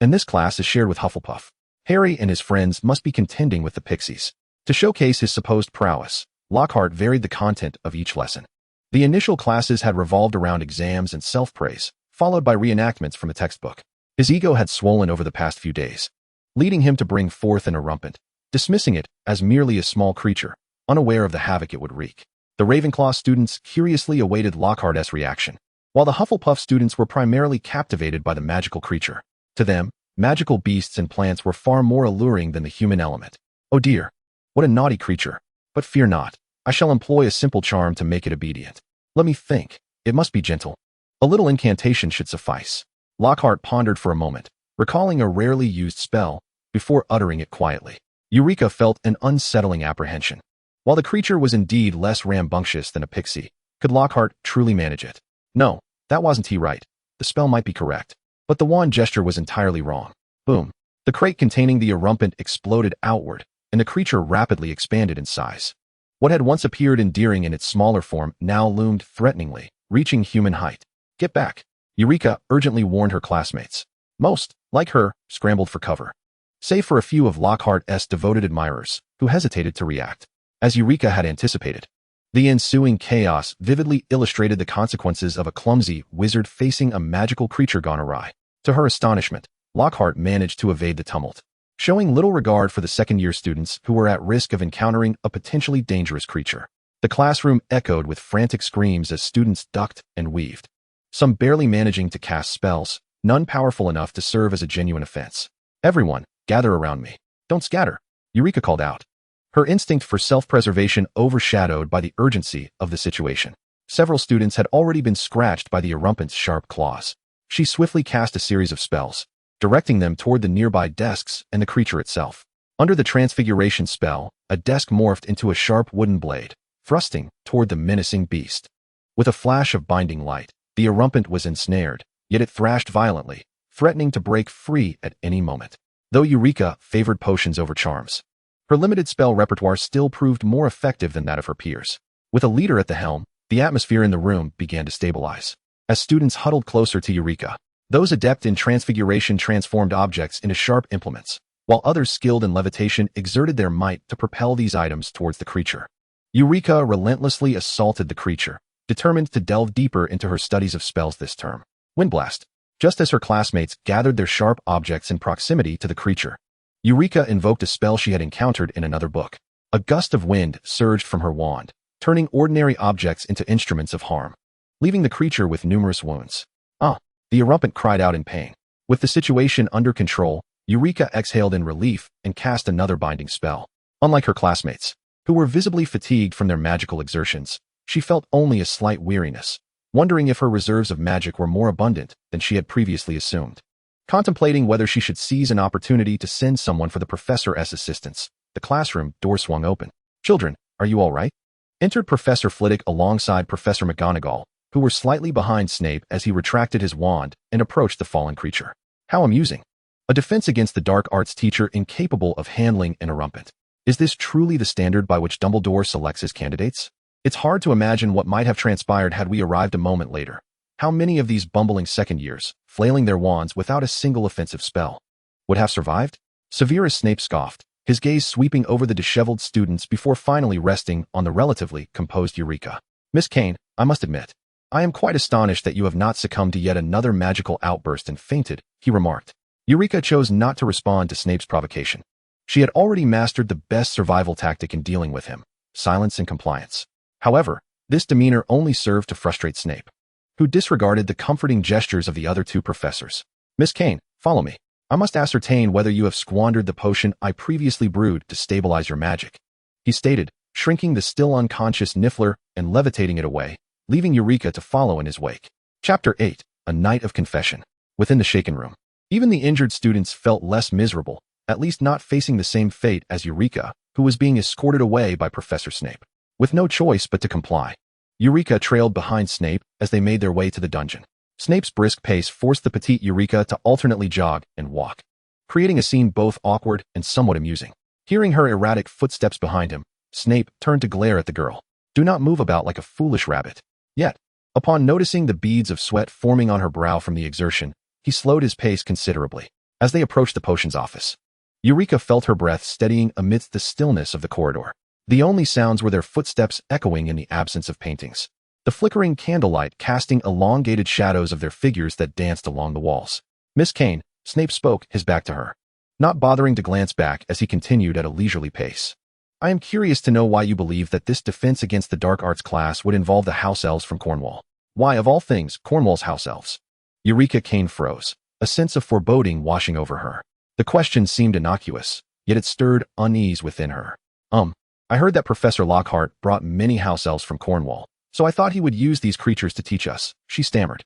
and this class is shared with Hufflepuff. Harry and his friends must be contending with the pixies. To showcase his supposed prowess, Lockhart varied the content of each lesson. The initial classes had revolved around exams and self-praise, followed by reenactments from a textbook. His ego had swollen over the past few days, leading him to bring forth an erumpent, dismissing it as merely a small creature, unaware of the havoc it would wreak. The Ravenclaw students curiously awaited Lockhart's reaction, while the Hufflepuff students were primarily captivated by the magical creature. To them, magical beasts and plants were far more alluring than the human element. Oh dear, what a naughty creature. But fear not, I shall employ a simple charm to make it obedient. Let me think, it must be gentle. A little incantation should suffice. Lockhart pondered for a moment, recalling a rarely used spell, before uttering it quietly. Eulica felt an unsettling apprehension. While the creature was indeed less rambunctious than a pixie, could Lockhart truly manage it? No, that wasn't he right. The spell might be correct, but the wand gesture was entirely wrong. Boom. The crate containing the erumpent exploded outward, and the creature rapidly expanded in size. What had once appeared endearing in its smaller form now loomed threateningly, reaching human height. Get back, Eulica urgently warned her classmates. Most, like her, scrambled for cover, save for a few of Lockhart's devoted admirers, who hesitated to react. As Eulica had anticipated, the ensuing chaos vividly illustrated the consequences of a clumsy wizard facing a magical creature gone awry. To her astonishment, Lockhart managed to evade the tumult, showing little regard for the second-year students who were at risk of encountering a potentially dangerous creature. The classroom echoed with frantic screams as students ducked and weaved, some barely managing to cast spells, none powerful enough to serve as a genuine offense. Everyone, gather around me. Don't scatter, Eulica called out, her instinct for self-preservation overshadowed by the urgency of the situation. Several students had already been scratched by the erumpent's sharp claws. She swiftly cast a series of spells, directing them toward the nearby desks and the creature itself. Under the transfiguration spell, a desk morphed into a sharp wooden blade, thrusting toward the menacing beast. With a flash of binding light, the erumpent was ensnared, yet it thrashed violently, threatening to break free at any moment. Though Eulica favored potions over charms, her limited spell repertoire still proved more effective than that of her peers. With a leader at the helm, the atmosphere in the room began to stabilize. As students huddled closer to Eulica, those adept in transfiguration transformed objects into sharp implements, while others skilled in levitation exerted their might to propel these items towards the creature. Eulica relentlessly assaulted the creature, determined to delve deeper into her studies of spells this term. Windblast. Just as her classmates gathered their sharp objects in proximity to the creature, Eulica invoked a spell she had encountered in another book. A gust of wind surged from her wand, turning ordinary objects into instruments of harm, leaving the creature with numerous wounds. The erumpent cried out in pain. With the situation under control, Eureka exhaled in relief and cast another binding spell. Unlike her classmates, who were visibly fatigued from their magical exertions, she felt only a slight weariness, wondering if her reserves of magic were more abundant than she had previously assumed. Contemplating whether she should seize an opportunity to send someone for the professor's assistance, the classroom door swung open. "Children, are you all right?" Entered Professor Flitwick alongside Professor McGonagall, who were slightly behind Snape as he retracted his wand and approached the fallen creature. How amusing. A defense against the dark arts teacher incapable of handling an erumpent. Is this truly the standard by which Dumbledore selects his candidates? It's hard to imagine what might have transpired had we arrived a moment later. How many of these bumbling second years, flailing their wands without a single offensive spell, would have survived? Severus Snape scoffed, his gaze sweeping over the disheveled students before finally resting on the relatively composed Eureka. "Miss Kane, I must admit, I am quite astonished that you have not succumbed to yet another magical outburst and fainted," he remarked. Eureka chose not to respond to Snape's provocation. She had already mastered the best survival tactic in dealing with him: silence and compliance. However, this demeanor only served to frustrate Snape, who disregarded the comforting gestures of the other two professors. "Miss Kane, follow me. I must ascertain whether you have squandered the potion I previously brewed to stabilize your magic," he stated, shrinking the still unconscious Niffler and levitating it away, leaving Eureka to follow in his wake. Chapter 8. A Night of Confession. Within the shaken room, even the injured students felt less miserable, at least not facing the same fate as Eureka, who was being escorted away by Professor Snape. With no choice but to comply, Eureka trailed behind Snape as they made their way to the dungeon. Snape's brisk pace forced the petite Eureka to alternately jog and walk, creating a scene both awkward and somewhat amusing. Hearing her erratic footsteps behind him, Snape turned to glare at the girl. "Do not move about like a foolish rabbit." Yet, upon noticing the beads of sweat forming on her brow from the exertion, he slowed his pace considerably. As they approached the potions office, Eureka felt her breath steadying amidst the stillness of the corridor. The only sounds were their footsteps echoing in the absence of paintings, the flickering candlelight casting elongated shadows of their figures that danced along the walls. "Miss Kane," Snape spoke, his back to her, not bothering to glance back as he continued at a leisurely pace. "I am curious to know why you believe that this defense against the dark arts class would involve the house elves from Cornwall. Why, of all things, Cornwall's house elves?" Eureka Kane froze, a sense of foreboding washing over her. The question seemed innocuous, yet it stirred unease within her. I heard that Professor Lockhart brought many house elves from Cornwall, so I thought he would use these creatures to teach us," she stammered.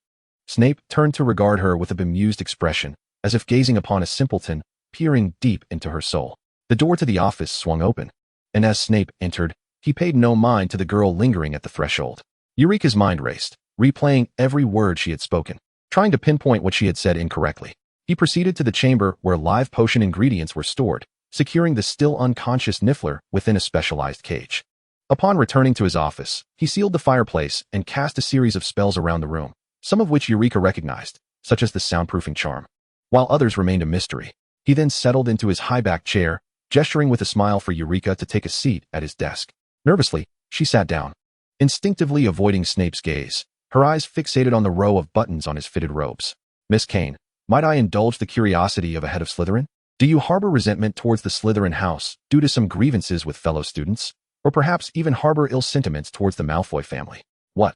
Snape turned to regard her with a bemused expression, as if gazing upon a simpleton, peering deep into her soul. The door to the office swung open, and as Snape entered, he paid no mind to the girl lingering at the threshold. Eureka's mind raced, replaying every word she had spoken, trying to pinpoint what she had said incorrectly. He proceeded to the chamber where live potion ingredients were stored, securing the still unconscious Niffler within a specialized cage. Upon returning to his office, he sealed the fireplace and cast a series of spells around the room, some of which Eureka recognized, such as the soundproofing charm, while others remained a mystery. He then settled into his high-backed chair, gesturing with a smile for Eureka to take a seat at his desk. Nervously, she sat down, instinctively avoiding Snape's gaze, her eyes fixated on the row of buttons on his fitted robes. "Miss Kane, might I indulge the curiosity of a head of Slytherin? Do you harbor resentment towards the Slytherin house due to some grievances with fellow students? Or perhaps even harbor ill sentiments towards the Malfoy family?" What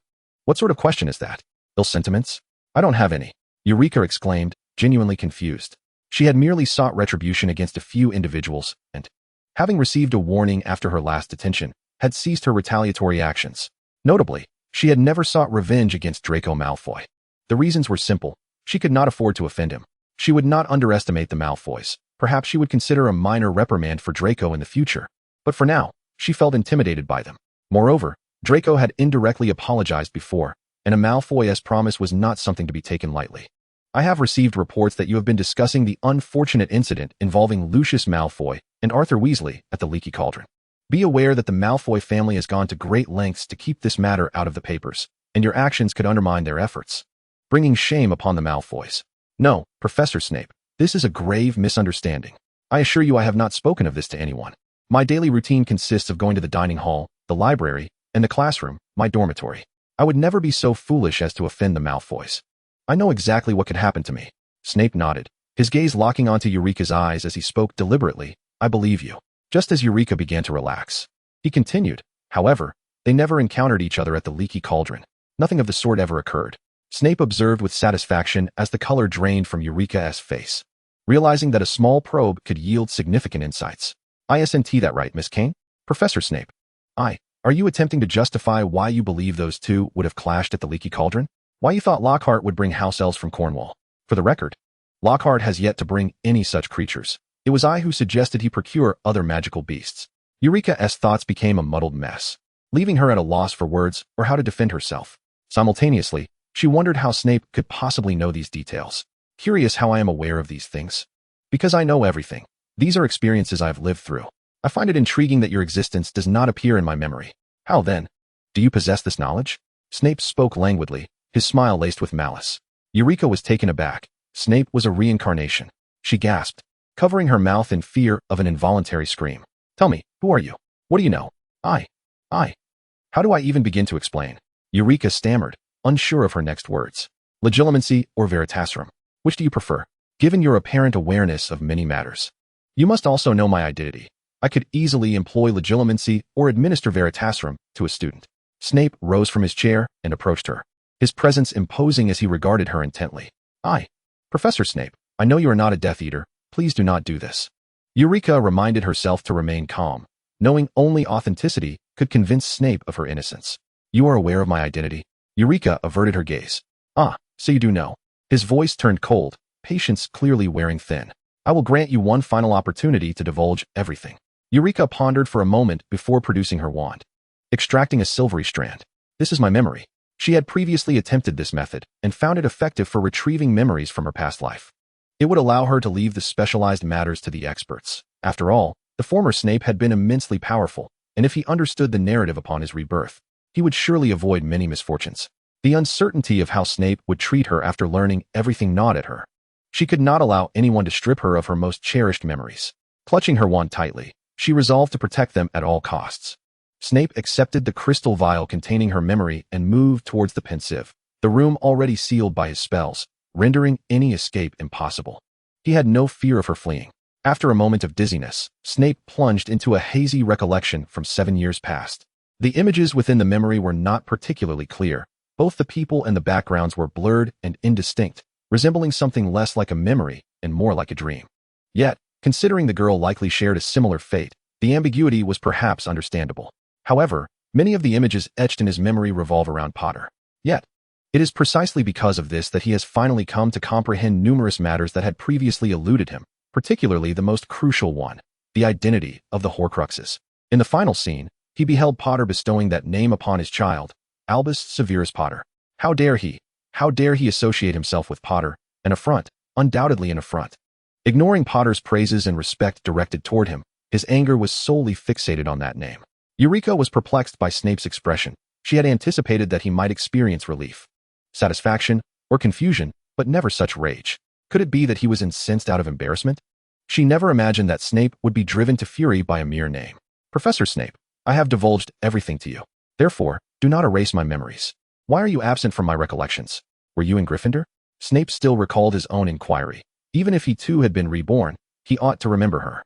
sort of question is that? Ill sentiments? I don't have any," Eureka exclaimed, genuinely confused. She had merely sought retribution against a few individuals and, having received a warning after her last detention, had ceased her retaliatory actions. Notably, she had never sought revenge against Draco Malfoy. The reasons were simple. She could not afford to offend him. She would not underestimate the Malfoys. Perhaps she would consider a minor reprimand for Draco in the future. But for now, she felt intimidated by them. Moreover, Draco had indirectly apologized before, and a Malfoy's promise was not something to be taken lightly. "I have received reports that you have been discussing the unfortunate incident involving Lucius Malfoy and Arthur Weasley at the Leaky Cauldron. Be aware that the Malfoy family has gone to great lengths to keep this matter out of the papers, and your actions could undermine their efforts, bringing shame upon the Malfoys." "No, Professor Snape, this is a grave misunderstanding. I assure you I have not spoken of this to anyone. My daily routine consists of going to the dining hall, the library, and the classroom, my dormitory. I would never be so foolish as to offend the Malfoys. I know exactly what could happen to me." Snape nodded, his gaze locking onto Eureka's eyes as he spoke deliberately. "I believe you." Just as Eureka began to relax, he continued, "However, they never encountered each other at the Leaky Cauldron. Nothing of the sort ever occurred." Snape observed with satisfaction as the color drained from Eureka's face. realizing that a small probe could yield significant insights. Isn't that right, Miss Kane? Professor Snape. Are you attempting to justify why you believe those two would have clashed at the Leaky Cauldron? Why you thought Lockhart would bring house elves from Cornwall? For the record, Lockhart has yet to bring any such creatures. It was I who suggested he procure other magical beasts. Eureka's thoughts became a muddled mess, leaving her at a loss for words or how to defend herself. Simultaneously, she wondered how Snape could possibly know these details. Curious how I am aware of these things. Because I know everything. These are experiences I have lived through. I find it intriguing that your existence does not appear in my memory. How then? Do you possess this knowledge? Snape spoke languidly, his smile laced with malice. Eureka was taken aback. Snape was a reincarnation. She gasped, covering her mouth in fear of an involuntary scream. Tell me, who are you? What do you know? I. How do I even begin to explain? Eureka stammered, unsure of her next words. Legilimency or Veritaserum? Which do you prefer? Given your apparent awareness of many matters, you must also know my identity. I could easily employ Legilimency or administer Veritaserum to a student. Snape rose from his chair and approached her, his presence imposing as he regarded her intently. Professor Snape, I know you are not a Death Eater. Please do not do this. Eureka reminded herself to remain calm, knowing only authenticity could convince Snape of her innocence. You are aware of my identity? Eureka averted her gaze. So you do know. His voice turned cold, patience clearly wearing thin. I will grant you one final opportunity to divulge everything. Eureka pondered for a moment before producing her wand, extracting a silvery strand. This is my memory. She had previously attempted this method and found it effective for retrieving memories from her past life. It would allow her to leave the specialized matters to the experts. After all, the former Snape had been immensely powerful, and if he understood the narrative upon his rebirth, he would surely avoid many misfortunes. The uncertainty of how Snape would treat her after learning everything gnawed at her. She could not allow anyone to strip her of her most cherished memories. Clutching her wand tightly, she resolved to protect them at all costs. Snape accepted the crystal vial containing her memory and moved towards the pensieve, the room already sealed by his spells, rendering any escape impossible. He had no fear of her fleeing. After a moment of dizziness, Snape plunged into a hazy recollection from 7 years past. The images within the memory were not particularly clear. Both the people and the backgrounds were blurred and indistinct, resembling something less like a memory and more like a dream. Yet, considering the girl likely shared a similar fate, the ambiguity was perhaps understandable. However, many of the images etched in his memory revolve around Potter. Yet, it is precisely because of this that he has finally come to comprehend numerous matters that had previously eluded him, particularly the most crucial one, the identity of the Horcruxes. In the final scene, he beheld Potter bestowing that name upon his child, Albus Severus Potter. How dare he associate himself with Potter? An affront, undoubtedly an affront. Ignoring Potter's praises and respect directed toward him, his anger was solely fixated on that name. Eureka was perplexed by Snape's expression. She had anticipated that he might experience relief, satisfaction, or confusion, but never such rage. Could it be that he was incensed out of embarrassment? She never imagined that Snape would be driven to fury by a mere name. Professor Snape, I have divulged everything to you. Therefore, do not erase my memories. Why are you absent from my recollections? Were you in Gryffindor? Snape still recalled his own inquiry. Even if he too had been reborn, he ought to remember her.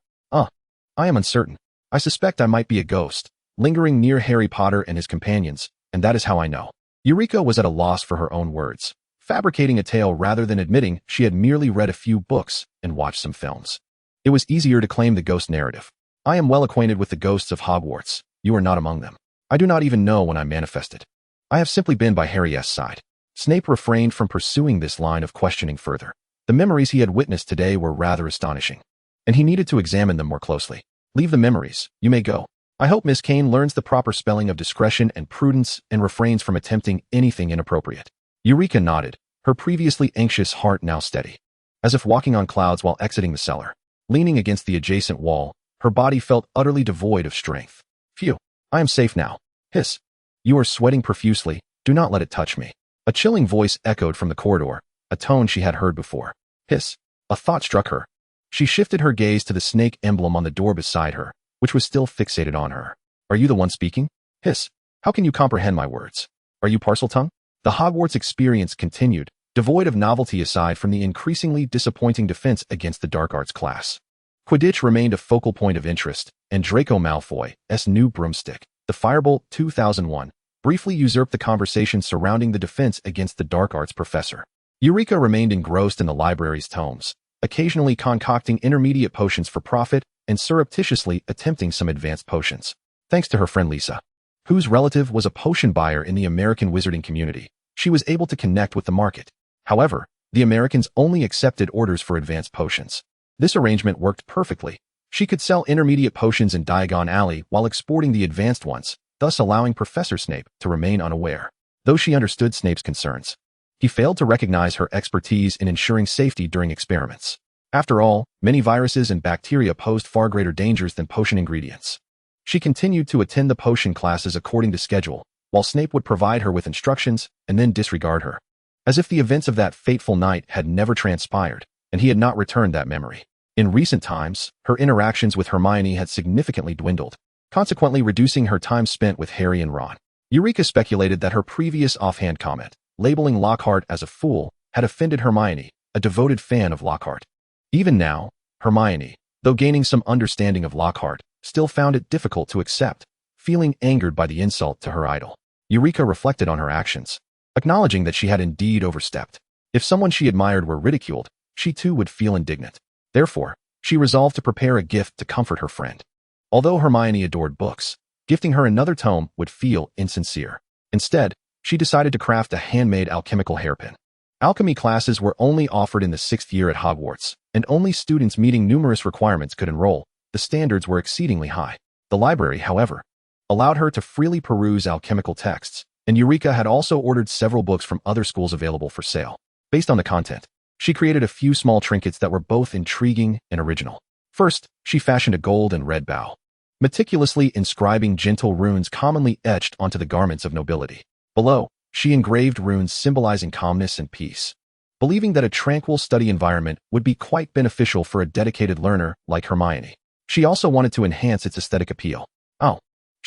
I am uncertain. I suspect I might be a ghost, lingering near Harry Potter and his companions, and that is how I know. Eureka was at a loss for her own words, fabricating a tale rather than admitting she had merely read a few books and watched some films. It was easier to claim the ghost narrative. I am well acquainted with the ghosts of Hogwarts. You are not among them. I do not even know when I manifested. I have simply been by Harry's side. Snape refrained from pursuing this line of questioning further. The memories he had witnessed today were rather astonishing, and he needed to examine them more closely. Leave the memories. You may go. I hope Miss Kane learns the proper spelling of discretion and prudence and refrains from attempting anything inappropriate. Eureka nodded, her previously anxious heart now steady. As if walking on clouds while exiting the cellar, leaning against the adjacent wall, her body felt utterly devoid of strength. Phew. I am safe now. Hiss. You are sweating profusely. Do not let it touch me. A chilling voice echoed from the corridor, a tone she had heard before. Hiss. A thought struck her. She shifted her gaze to the snake emblem on the door beside her, which was still fixated on her. Are you the one speaking? Hiss. How can you comprehend my words? Are you Parseltongue? The Hogwarts experience continued, devoid of novelty aside from the increasingly disappointing defense against the dark arts class. Quidditch remained a focal point of interest, and Draco Malfoy's new broomstick, the Firebolt 2001, briefly usurped the conversation surrounding the defense against the dark arts professor. Eureka remained engrossed in the library's tomes, occasionally concocting intermediate potions for profit and surreptitiously attempting some advanced potions. Thanks to her friend Lisa, whose relative was a potion buyer in the American wizarding community, she was able to connect with the market. However, the Americans only accepted orders for advanced potions. This arrangement worked perfectly. She could sell intermediate potions in Diagon Alley while exporting the advanced ones, thus allowing Professor Snape to remain unaware. Though she understood Snape's concerns, he failed to recognize her expertise in ensuring safety during experiments. After all, many viruses and bacteria posed far greater dangers than potion ingredients. She continued to attend the potion classes according to schedule, while Snape would provide her with instructions and then disregard her, as if the events of that fateful night had never transpired, and he had not returned that memory. In recent times, her interactions with Hermione had significantly dwindled, consequently reducing her time spent with Harry and Ron. Eulica speculated that her previous offhand comment, labeling Lockhart as a fool, had offended Hermione, a devoted fan of Lockhart. Even now, Hermione, though gaining some understanding of Lockhart, still found it difficult to accept, feeling angered by the insult to her idol. Eulica reflected on her actions, acknowledging that she had indeed overstepped. If someone she admired were ridiculed, she too would feel indignant. Therefore, she resolved to prepare a gift to comfort her friend. Although Hermione adored books, gifting her another tome would feel insincere. Instead, she decided to craft a handmade alchemical hairpin. Alchemy classes were only offered in the 6th year at Hogwarts, and only students meeting numerous requirements could enroll. The standards were exceedingly high. The library, however, allowed her to freely peruse alchemical texts, and Eulica had also ordered several books from other schools available for sale. Based on the content, she created a few small trinkets that were both intriguing and original. First, she fashioned a gold and red bow, meticulously inscribing gentle runes commonly etched onto the garments of nobility. Below, she engraved runes symbolizing calmness and peace, believing that a tranquil study environment would be quite beneficial for a dedicated learner like Hermione. She also wanted to enhance its aesthetic appeal.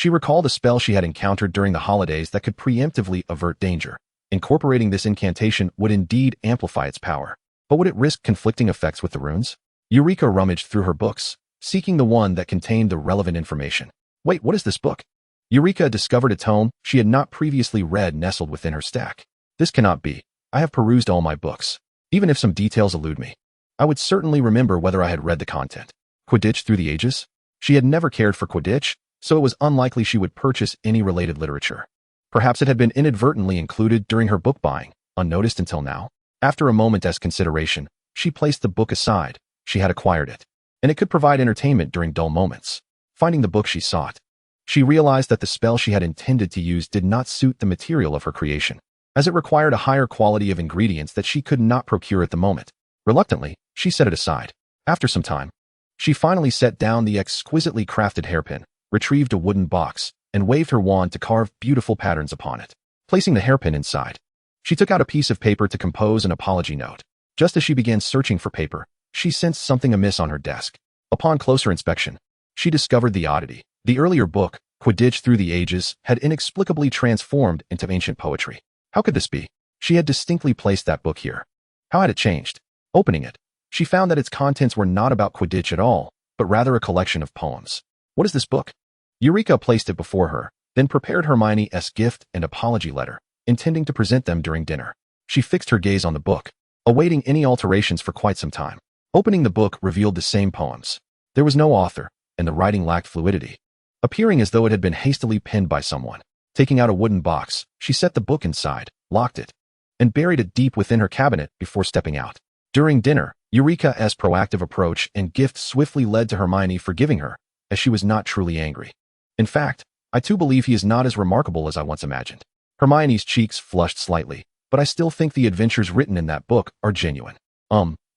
She recalled a spell she had encountered during the holidays that could preemptively avert danger. Incorporating this incantation would indeed amplify its power. But would it risk conflicting effects with the runes? Eulica rummaged through her books, seeking the one that contained the relevant information. Wait, what is this book? Eulica discovered a tome she had not previously read nestled within her stack. This cannot be. I have perused all my books. Even if some details elude me, I would certainly remember whether I had read the content. Quidditch Through the Ages? She had never cared for Quidditch, so it was unlikely she would purchase any related literature. Perhaps it had been inadvertently included during her book buying, unnoticed until now. After a moment's consideration, she placed the book aside. She had acquired it, and it could provide entertainment during dull moments. Finding the book she sought, she realized that the spell she had intended to use did not suit the material of her creation, as it required a higher quality of ingredients that she could not procure at the moment. Reluctantly, she set it aside. After some time, she finally set down the exquisitely crafted hairpin, retrieved a wooden box, and waved her wand to carve beautiful patterns upon it. Placing the hairpin inside, she took out a piece of paper to compose an apology note. Just as she began searching for paper, she sensed something amiss on her desk. Upon closer inspection, she discovered the oddity. The earlier book, Quidditch Through the Ages, had inexplicably transformed into ancient poetry. How could this be? She had distinctly placed that book here. How had it changed? Opening it, she found that its contents were not about Quidditch at all, but rather a collection of poems. What is this book? Eulica placed it before her, then prepared Hermione's gift and apology letter, intending to present them during dinner. She fixed her gaze on the book, awaiting any alterations for quite some time. Opening the book revealed the same poems. There was no author, and the writing lacked fluidity, appearing as though it had been hastily penned by someone. Taking out a wooden box, she set the book inside, locked it, and buried it deep within her cabinet before stepping out. During dinner, Eulica's proactive approach and gift swiftly led to Hermione forgiving her, as she was not truly angry. In fact, I too believe he is not as remarkable as I once imagined. Hermione's cheeks flushed slightly, but I still think the adventures written in that book are genuine.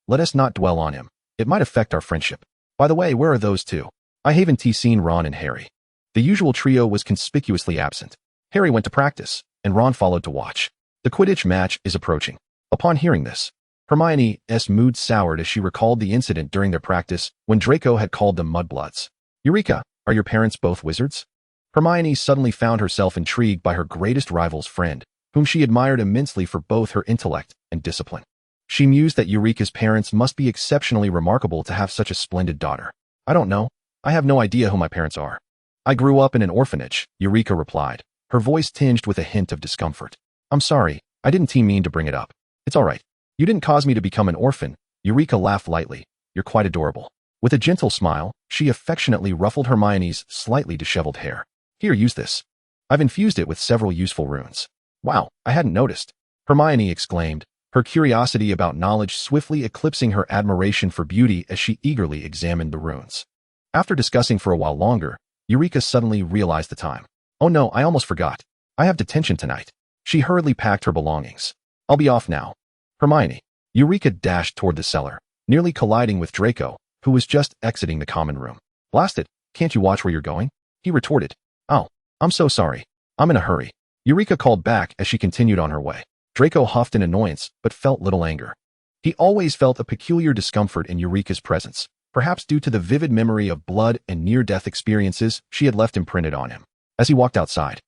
Let us not dwell on him. It might affect our friendship. By the way, where are those two? I haven't seen Ron and Harry. The usual trio was conspicuously absent. Harry went to practice, and Ron followed to watch. The Quidditch match is approaching. Upon hearing this, Hermione's mood soured as she recalled the incident during their practice when Draco had called them mudbloods. Eulica, are your parents both wizards? Hermione suddenly found herself intrigued by her greatest rival's friend, whom she admired immensely for both her intellect and discipline. She mused that Eulica's parents must be exceptionally remarkable to have such a splendid daughter. I don't know. I have no idea who my parents are. I grew up in an orphanage, Eulica replied, her voice tinged with a hint of discomfort. I'm sorry, I didn't mean to bring it up. It's all right. You didn't cause me to become an orphan, Eureka laughed lightly. You're quite adorable. With a gentle smile, she affectionately ruffled Hermione's slightly disheveled hair. Here, use this. I've infused it with several useful runes. Wow, I hadn't noticed. Hermione exclaimed, her curiosity about knowledge swiftly eclipsing her admiration for beauty as she eagerly examined the runes. After discussing for a while longer, Eureka suddenly realized the time. Oh no, I almost forgot. I have detention tonight. She hurriedly packed her belongings. I'll be off now. Hermione. Eureka dashed toward the cellar, nearly colliding with Draco, who was just exiting the common room. Blast it, can't you watch where you're going? He retorted. Oh, I'm so sorry. I'm in a hurry. Eureka called back as she continued on her way. Draco huffed in annoyance, but felt little anger. He always felt a peculiar discomfort in Eureka's presence, perhaps due to the vivid memory of blood and near-death experiences she had left imprinted on him. As he walked outside,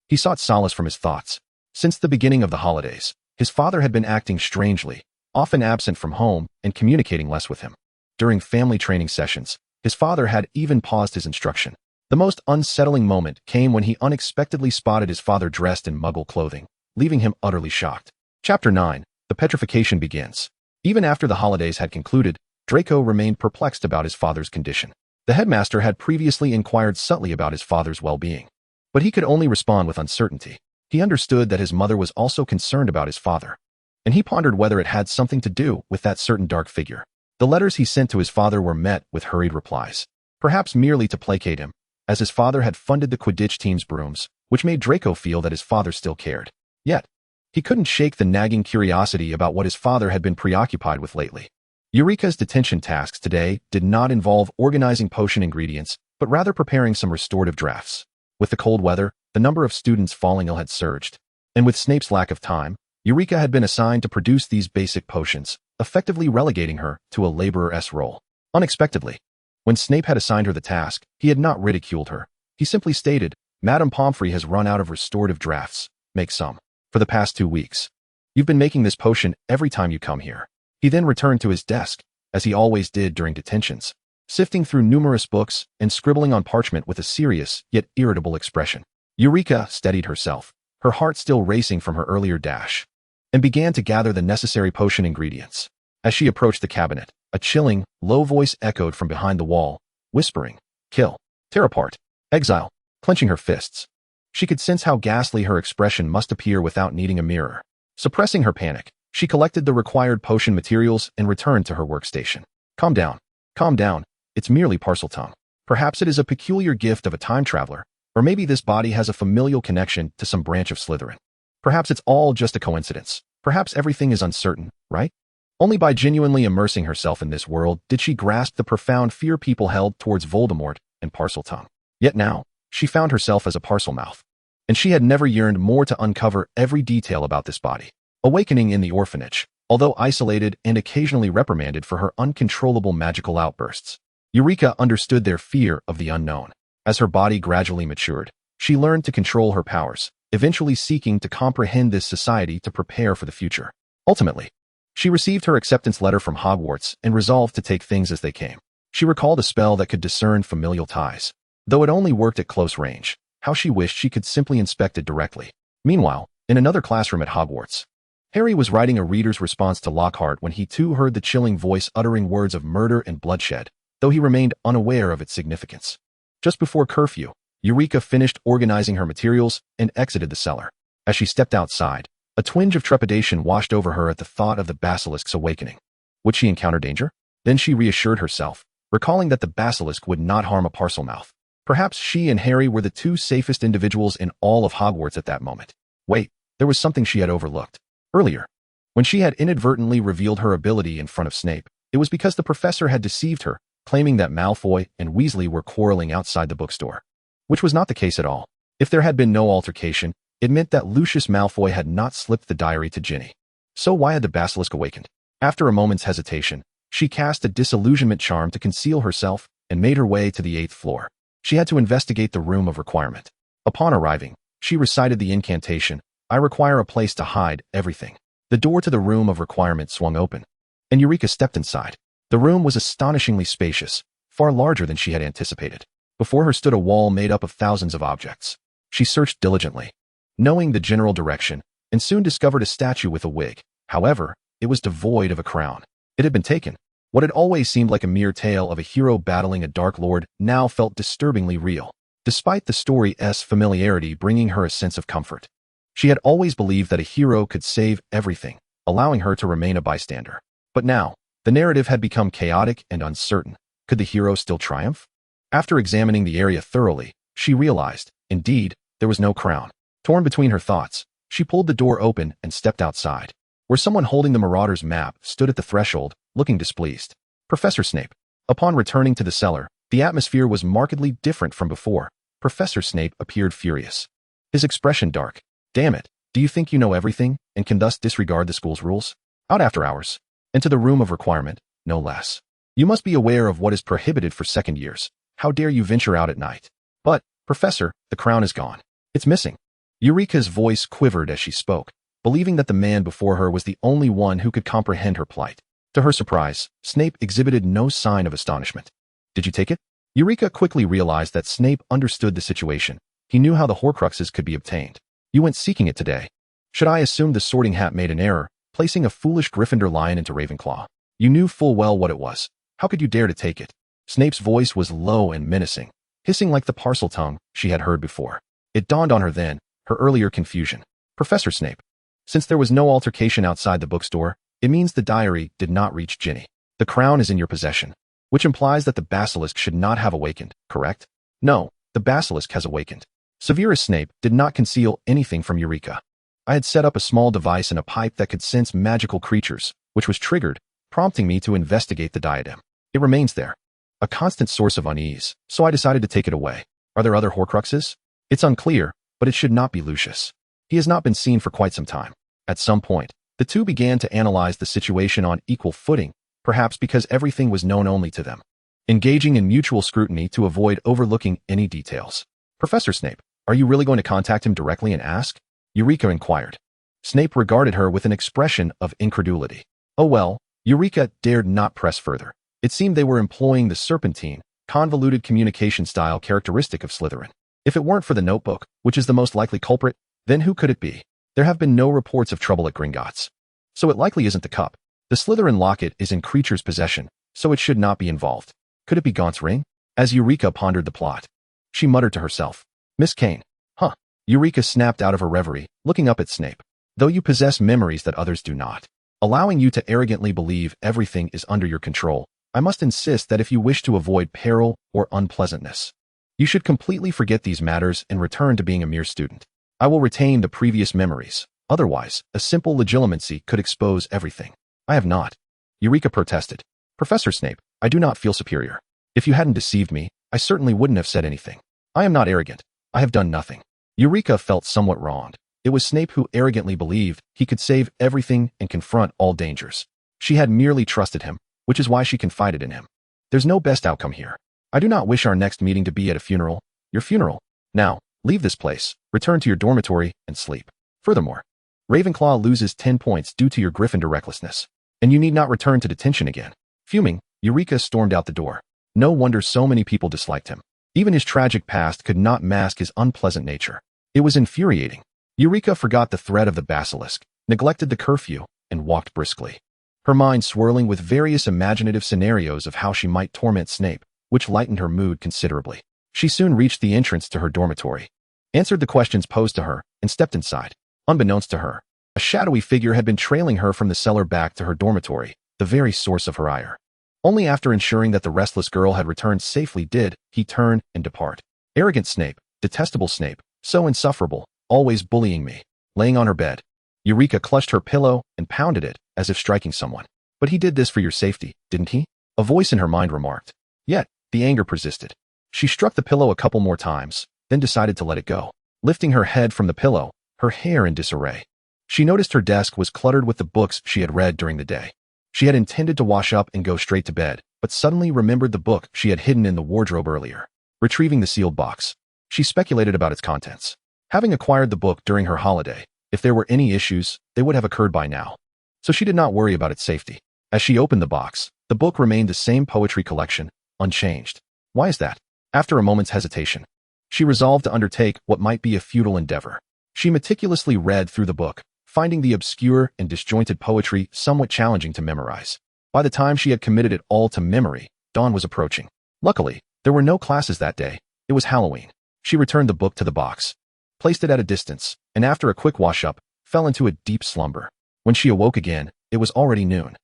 he sought solace from his thoughts. Since the beginning of the holidays, his father had been acting strangely, often absent from home and communicating less with him. During family training sessions, his father had even paused his instruction. The most unsettling moment came when he unexpectedly spotted his father dressed in Muggle clothing, leaving him utterly shocked. Chapter 9. The petrification begins. Even after the holidays had concluded, Draco remained perplexed about his father's condition. The headmaster had previously inquired subtly about his father's well-being, but he could only respond with uncertainty. He understood that his mother was also concerned about his father, and he pondered whether it had something to do with that certain dark figure. The letters he sent to his father were met with hurried replies, perhaps merely to placate him, as his father had funded the Quidditch team's brooms, which made Draco feel that his father still cared. Yet, he couldn't shake the nagging curiosity about what his father had been preoccupied with lately. Eureka's detention tasks today did not involve organizing potion ingredients, but rather preparing some restorative drafts. With the cold weather, the number of students falling ill had surged, and with Snape's lack of time, Eureka had been assigned to produce these basic potions, effectively relegating her to a laborer's role. Unexpectedly, when Snape had assigned her the task, he had not ridiculed her. He simply stated, Madame Pomfrey has run out of restorative drafts. Make some. For the past 2 weeks. You've been making this potion every time you come here. He then returned to his desk, as he always did during detentions, sifting through numerous books and scribbling on parchment with a serious, yet irritable expression. Eureka steadied herself, her heart still racing from her earlier dash, and began to gather the necessary potion ingredients. As she approached the cabinet, a chilling, low voice echoed from behind the wall, whispering, kill, tear apart, exile, clenching her fists. She could sense how ghastly her expression must appear without needing a mirror. Suppressing her panic, she collected the required potion materials and returned to her workstation. Calm down. Calm down. It's merely Parseltongue. Perhaps it is a peculiar gift of a time traveler, or maybe this body has a familial connection to some branch of Slytherin. Perhaps it's all just a coincidence. Perhaps everything is uncertain, right? Only by genuinely immersing herself in this world did she grasp the profound fear people held towards Voldemort and Parseltongue. Yet now, she found herself as a Parselmouth, and she had never yearned more to uncover every detail about this body. Awakening in the orphanage, although isolated and occasionally reprimanded for her uncontrollable magical outbursts, Eureka understood their fear of the unknown. As her body gradually matured, she learned to control her powers, eventually seeking to comprehend this society to prepare for the future. Ultimately, she received her acceptance letter from Hogwarts and resolved to take things as they came. She recalled a spell that could discern familial ties. Though it only worked at close range, how she wished she could simply inspect it directly. Meanwhile, in another classroom at Hogwarts, Harry was writing a reader's response to Lockhart when he too heard the chilling voice uttering words of murder and bloodshed, though he remained unaware of its significance. Just before curfew, Eureka finished organizing her materials and exited the cellar. As she stepped outside, a twinge of trepidation washed over her at the thought of the basilisk's awakening. Would she encounter danger? Then she reassured herself, recalling that the basilisk would not harm a Parselmouth. Perhaps she and Harry were the two safest individuals in all of Hogwarts at that moment. Wait, there was something she had overlooked. Earlier, when she had inadvertently revealed her ability in front of Snape, it was because the professor had deceived her, claiming that Malfoy and Weasley were quarreling outside the bookstore. Which was not the case at all. If there had been no altercation, it meant that Lucius Malfoy had not slipped the diary to Ginny. So why had the basilisk awakened? After a moment's hesitation, she cast a disillusionment charm to conceal herself and made her way to the 8th floor. She had to investigate the room of requirement. Upon arriving, she recited the incantation, I require a place to hide everything. The door to the room of requirement swung open, and Eureka stepped inside. The room was astonishingly spacious, far larger than she had anticipated. Before her stood a wall made up of thousands of objects. She searched diligently, knowing the general direction, and soon discovered a statue with a wig. However, it was devoid of a crown. It had been taken. What had always seemed like a mere tale of a hero battling a Dark Lord now felt disturbingly real, despite the story's familiarity bringing her a sense of comfort. She had always believed that a hero could save everything, allowing her to remain a bystander. But now, the narrative had become chaotic and uncertain. Could the hero still triumph? After examining the area thoroughly, she realized, indeed, there was no crown. Torn between her thoughts, she pulled the door open and stepped outside, where someone holding the Marauder's map stood at the threshold, looking displeased. Professor Snape. Upon returning to the cellar, the atmosphere was markedly different from before. Professor Snape appeared furious. His expression dark. Damn it, do you think you know everything, and can thus disregard the school's rules? Out after hours. Into the room of requirement, no less. You must be aware of what is prohibited for second years. How dare you venture out at night? But, Professor, the crown is gone. It's missing. Eureka's voice quivered as she spoke, believing that the man before her was the only one who could comprehend her plight. To her surprise, Snape exhibited no sign of astonishment. Did you take it? Eureka quickly realized that Snape understood the situation. He knew how the Horcruxes could be obtained. You went seeking it today. Should I assume the Sorting Hat made an error, placing a foolish Gryffindor lion into Ravenclaw? You knew full well what it was. How could you dare to take it? Snape's voice was low and menacing, hissing like the parcel tongue she had heard before. It dawned on her then, her earlier confusion. Professor Snape. Since there was no altercation outside the bookstore, it means the diary did not reach Ginny. The crown is in your possession, which implies that the basilisk should not have awakened, correct? No, the basilisk has awakened. Severus Snape did not conceal anything from Eureka. I had set up a small device in a pipe that could sense magical creatures, which was triggered, prompting me to investigate the diadem. It remains there, a constant source of unease, so I decided to take it away. Are there other Horcruxes? It's unclear, but it should not be Lucius. He has not been seen for quite some time. At some point, the two began to analyze the situation on equal footing, perhaps because everything was known only to them, engaging in mutual scrutiny to avoid overlooking any details. Professor Snape, are you really going to contact him directly and ask? Eureka inquired. Snape regarded her with an expression of incredulity. Oh well, Eureka dared not press further. It seemed they were employing the serpentine, convoluted communication style characteristic of Slytherin. If it weren't for the notebook, which is the most likely culprit, then who could it be? There have been no reports of trouble at Gringotts. So it likely isn't the cup. The Slytherin locket is in Creature's possession, so it should not be involved. Could it be Gaunt's ring? As Eureka pondered the plot, she muttered to herself. Miss Kane. Huh. Eureka snapped out of her reverie, looking up at Snape. Though you possess memories that others do not, allowing you to arrogantly believe everything is under your control, I must insist that if you wish to avoid peril or unpleasantness, you should completely forget these matters and return to being a mere student. I will retain the previous memories. Otherwise, a simple legilimency could expose everything. I have not. Eureka protested. Professor Snape, I do not feel superior. If you hadn't deceived me, I certainly wouldn't have said anything. I am not arrogant. I have done nothing. Eureka felt somewhat wronged. It was Snape who arrogantly believed he could save everything and confront all dangers. She had merely trusted him, which is why she confided in him. There's no best outcome here. I do not wish our next meeting to be at a funeral. Your funeral. Now, leave this place, return to your dormitory, and sleep. Furthermore, Ravenclaw loses 10 points due to your Gryffindor recklessness, and you need not return to detention again. Fuming, Eureka stormed out the door. No wonder so many people disliked him. Even his tragic past could not mask his unpleasant nature. It was infuriating. Eureka forgot the threat of the basilisk, neglected the curfew, and walked briskly, her mind swirling with various imaginative scenarios of how she might torment Snape, which lightened her mood considerably. She soon reached the entrance to her dormitory, answered the questions posed to her, and stepped inside. Unbeknownst to her, a shadowy figure had been trailing her from the cellar back to her dormitory, the very source of her ire. Only after ensuring that the restless girl had returned safely did he turn and depart. Arrogant Snape, detestable Snape, so insufferable, always bullying me. Laying on her bed, Eureka clutched her pillow and pounded it, as if striking someone. But he did this for your safety, didn't he? A voice in her mind remarked. Yet, the anger persisted. She struck the pillow a couple more times, then decided to let it go. Lifting her head from the pillow, her hair in disarray, she noticed her desk was cluttered with the books she had read during the day. She had intended to wash up and go straight to bed, but suddenly remembered the book she had hidden in the wardrobe earlier. Retrieving the sealed box, she speculated about its contents. Having acquired the book during her holiday, if there were any issues, they would have occurred by now. So she did not worry about its safety. As she opened the box, the book remained the same poetry collection, unchanged. Why is that? After a moment's hesitation, she resolved to undertake what might be a futile endeavor. She meticulously read through the book, finding the obscure and disjointed poetry somewhat challenging to memorize. By the time she had committed it all to memory, dawn was approaching. Luckily, there were no classes that day. It was Halloween. She returned the book to the box, placed it at a distance, and after a quick wash-up, fell into a deep slumber. When she awoke again, it was already noon.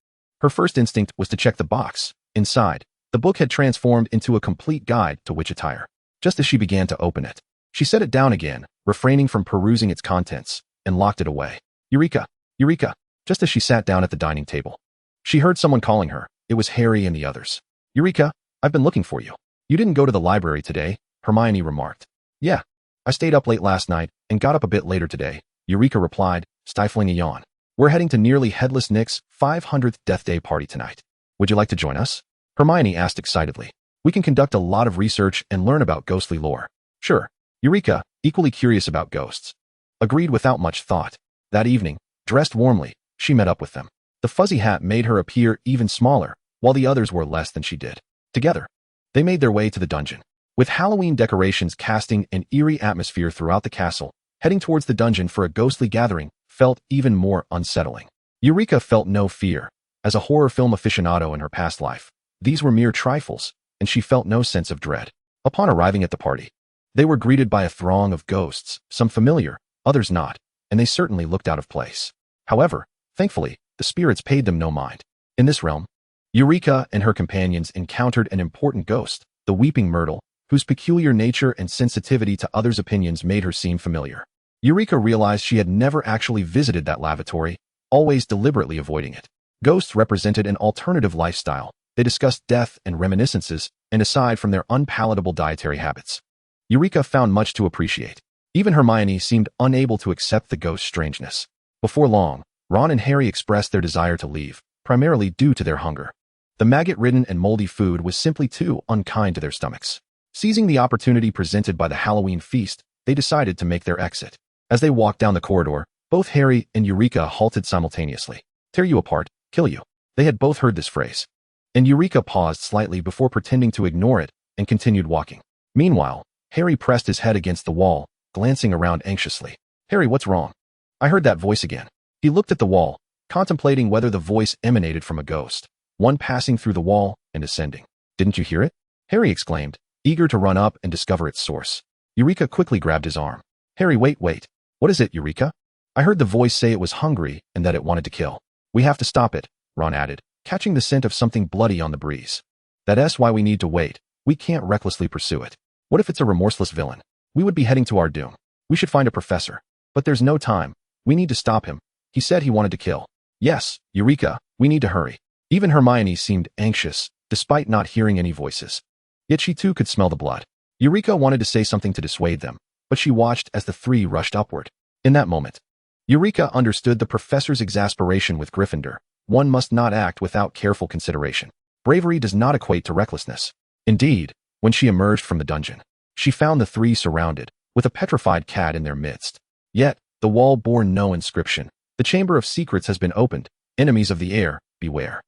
Her first instinct was to check the box. Inside, the book had transformed into a complete guide to witch attire. Just as she began to open it, she set it down again, refraining from perusing its contents, and locked it away. Eureka! Eureka! Just as she sat down at the dining table, she heard someone calling her. It was Harry and the others. Eureka! I've been looking for you. You didn't go to the library today, Hermione remarked. Yeah. I stayed up late last night and got up a bit later today, Eureka replied, stifling a yawn. We're heading to Nearly Headless Nick's 500th Death Day party tonight. Would you like to join us? Hermione asked excitedly. We can conduct a lot of research and learn about ghostly lore. Sure. Eureka, equally curious about ghosts, agreed without much thought. That evening, dressed warmly, she met up with them. The fuzzy hat made her appear even smaller, while the others wore less than she did. Together, they made their way to the dungeon. With Halloween decorations casting an eerie atmosphere throughout the castle, heading towards the dungeon for a ghostly gathering felt even more unsettling. Eureka felt no fear. As a horror film aficionado in her past life, these were mere trifles, and she felt no sense of dread. Upon arriving at the party, they were greeted by a throng of ghosts, some familiar, others not, and they certainly looked out of place. However, thankfully, the spirits paid them no mind. In this realm, Eureka and her companions encountered an important ghost, the Weeping Myrtle, whose peculiar nature and sensitivity to others' opinions made her seem familiar. Eureka realized she had never actually visited that lavatory, always deliberately avoiding it. Ghosts represented an alternative lifestyle. They discussed death and reminiscences, and aside from their unpalatable dietary habits, Eureka found much to appreciate. Even Hermione seemed unable to accept the ghost's strangeness. Before long, Ron and Harry expressed their desire to leave, primarily due to their hunger. The maggot-ridden and moldy food was simply too unkind to their stomachs. Seizing the opportunity presented by the Halloween feast, they decided to make their exit. As they walked down the corridor, both Harry and Eureka halted simultaneously. Tear you apart, kill you. They had both heard this phrase. And Eureka paused slightly before pretending to ignore it and continued walking. Meanwhile, Harry pressed his head against the wall, glancing around anxiously. Harry, what's wrong? I heard that voice again. He looked at the wall, contemplating whether the voice emanated from a ghost, one passing through the wall and ascending. Didn't you hear it? Harry exclaimed, eager to run up and discover its source. Eureka quickly grabbed his arm. Harry, wait. What is it, Eureka? I heard the voice say it was hungry and that it wanted to kill. We have to stop it, Ron added, catching the scent of something bloody on the breeze. That's why we need to wait. We can't recklessly pursue it. What if it's a remorseless villain? We would be heading to our doom. We should find a professor. But there's no time. We need to stop him. He said he wanted to kill. Yes, Eureka, we need to hurry. Even Hermione seemed anxious, despite not hearing any voices. Yet she too could smell the blood. Eureka wanted to say something to dissuade them, but she watched as the three rushed upward. In that moment, Eureka understood the professor's exasperation with Gryffindor. One must not act without careful consideration. Bravery does not equate to recklessness. Indeed, when she emerged from the dungeon, she found the three surrounded, with a petrified cat in their midst. Yet, the wall bore no inscription. The Chamber of Secrets has been opened. Enemies of the heir, beware.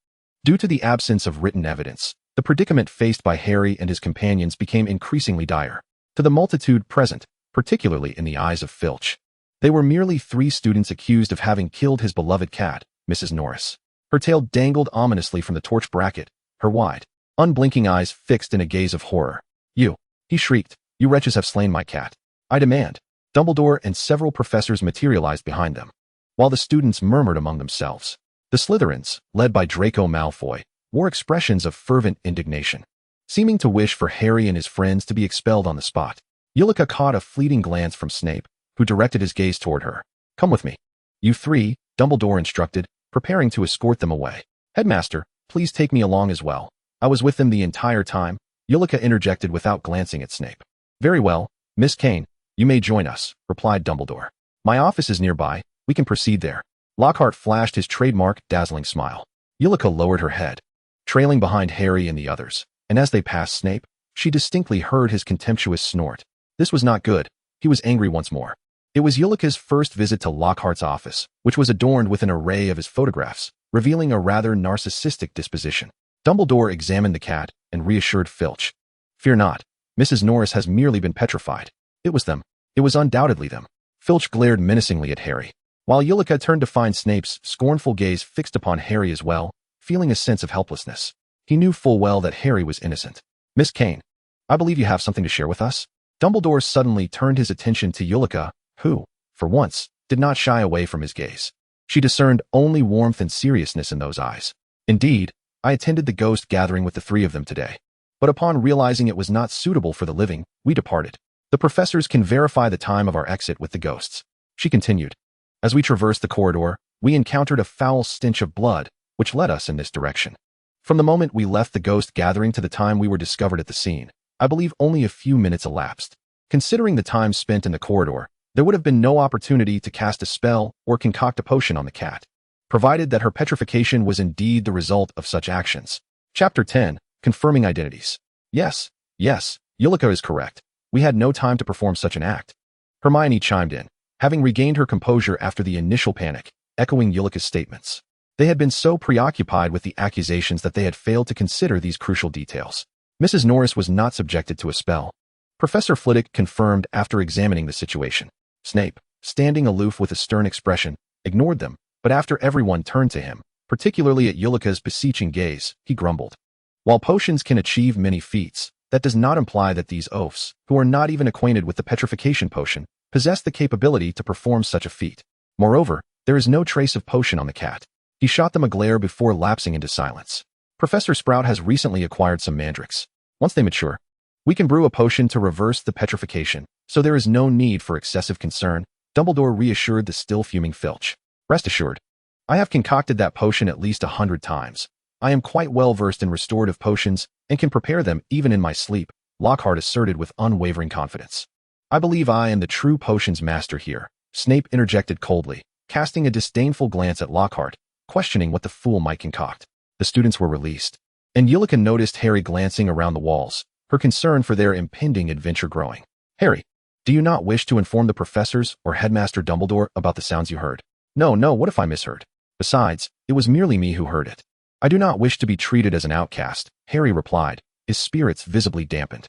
Due to the absence of written evidence, the predicament faced by Harry and his companions became increasingly dire. To the multitude present, particularly in the eyes of Filch, they were merely three students accused of having killed his beloved cat, Mrs. Norris. Her tail dangled ominously from the torch bracket, her wide, unblinking eyes fixed in a gaze of horror. You, he shrieked, you wretches have slain my cat. I demand. Dumbledore and several professors materialized behind them, while the students murmured among themselves. The Slytherins, led by Draco Malfoy, wore expressions of fervent indignation, seeming to wish for Harry and his friends to be expelled on the spot. Eulica caught a fleeting glance from Snape, who directed his gaze toward her. Come with me. You three, Dumbledore instructed, preparing to escort them away. Headmaster, please take me along as well. I was with them the entire time, Eulica interjected without glancing at Snape. Very well, Miss Kane, you may join us, replied Dumbledore. My office is nearby, we can proceed there. Lockhart flashed his trademark dazzling smile. Eulica lowered her head, trailing behind Harry and the others, and as they passed Snape, she distinctly heard his contemptuous snort. This was not good. He was angry once more. It was Eulica's first visit to Lockhart's office, which was adorned with an array of his photographs, revealing a rather narcissistic disposition. Dumbledore examined the cat and reassured Filch. Fear not. Mrs. Norris has merely been petrified. It was them. It was undoubtedly them. Filch glared menacingly at Harry, while Eulica turned to find Snape's scornful gaze fixed upon Harry as well. feeling a sense of helplessness. He knew full well that Harry was innocent. Miss Kane, I believe you have something to share with us? Dumbledore suddenly turned his attention to Eulica, who, for once, did not shy away from his gaze. She discerned only warmth and seriousness in those eyes. Indeed, I attended the ghost gathering with the three of them today. But upon realizing it was not suitable for the living, we departed. The professors can verify the time of our exit with the ghosts. She continued. As we traversed the corridor, we encountered a foul stench of blood, which led us in this direction. From the moment we left the ghost gathering to the time we were discovered at the scene, I believe only a few minutes elapsed. Considering the time spent in the corridor, there would have been no opportunity to cast a spell or concoct a potion on the cat, provided that her petrification was indeed the result of such actions. Chapter 10. Confirming Identities. Yes, Eulica is correct. We had no time to perform such an act. Hermione chimed in, having regained her composure after the initial panic, echoing Eulica's statements. They had been so preoccupied with the accusations that they had failed to consider these crucial details. Mrs. Norris was not subjected to a spell. Professor Flitwick confirmed after examining the situation. Snape, standing aloof with a stern expression, ignored them, but after everyone turned to him, particularly at Eulica's beseeching gaze, he grumbled. While potions can achieve many feats, that does not imply that these oafs, who are not even acquainted with the petrification potion, possess the capability to perform such a feat. Moreover, there is no trace of potion on the cat. He shot them a glare before lapsing into silence. Professor Sprout has recently acquired some mandrakes. Once they mature, we can brew a potion to reverse the petrification, so there is no need for excessive concern, Dumbledore reassured the still fuming Filch. Rest assured, I have concocted that potion at least 100 times. I am quite well versed in restorative potions and can prepare them even in my sleep, Lockhart asserted with unwavering confidence. I believe I am the true potions master here, Snape interjected coldly, casting a disdainful glance at Lockhart, questioning what the fool might concoct. The students were released, and Eulica noticed Harry glancing around the walls, her concern for their impending adventure growing. Harry, do you not wish to inform the professors or Headmaster Dumbledore about the sounds you heard? No, what if I misheard? Besides, it was merely me who heard it. I do not wish to be treated as an outcast, Harry replied, his spirits visibly dampened.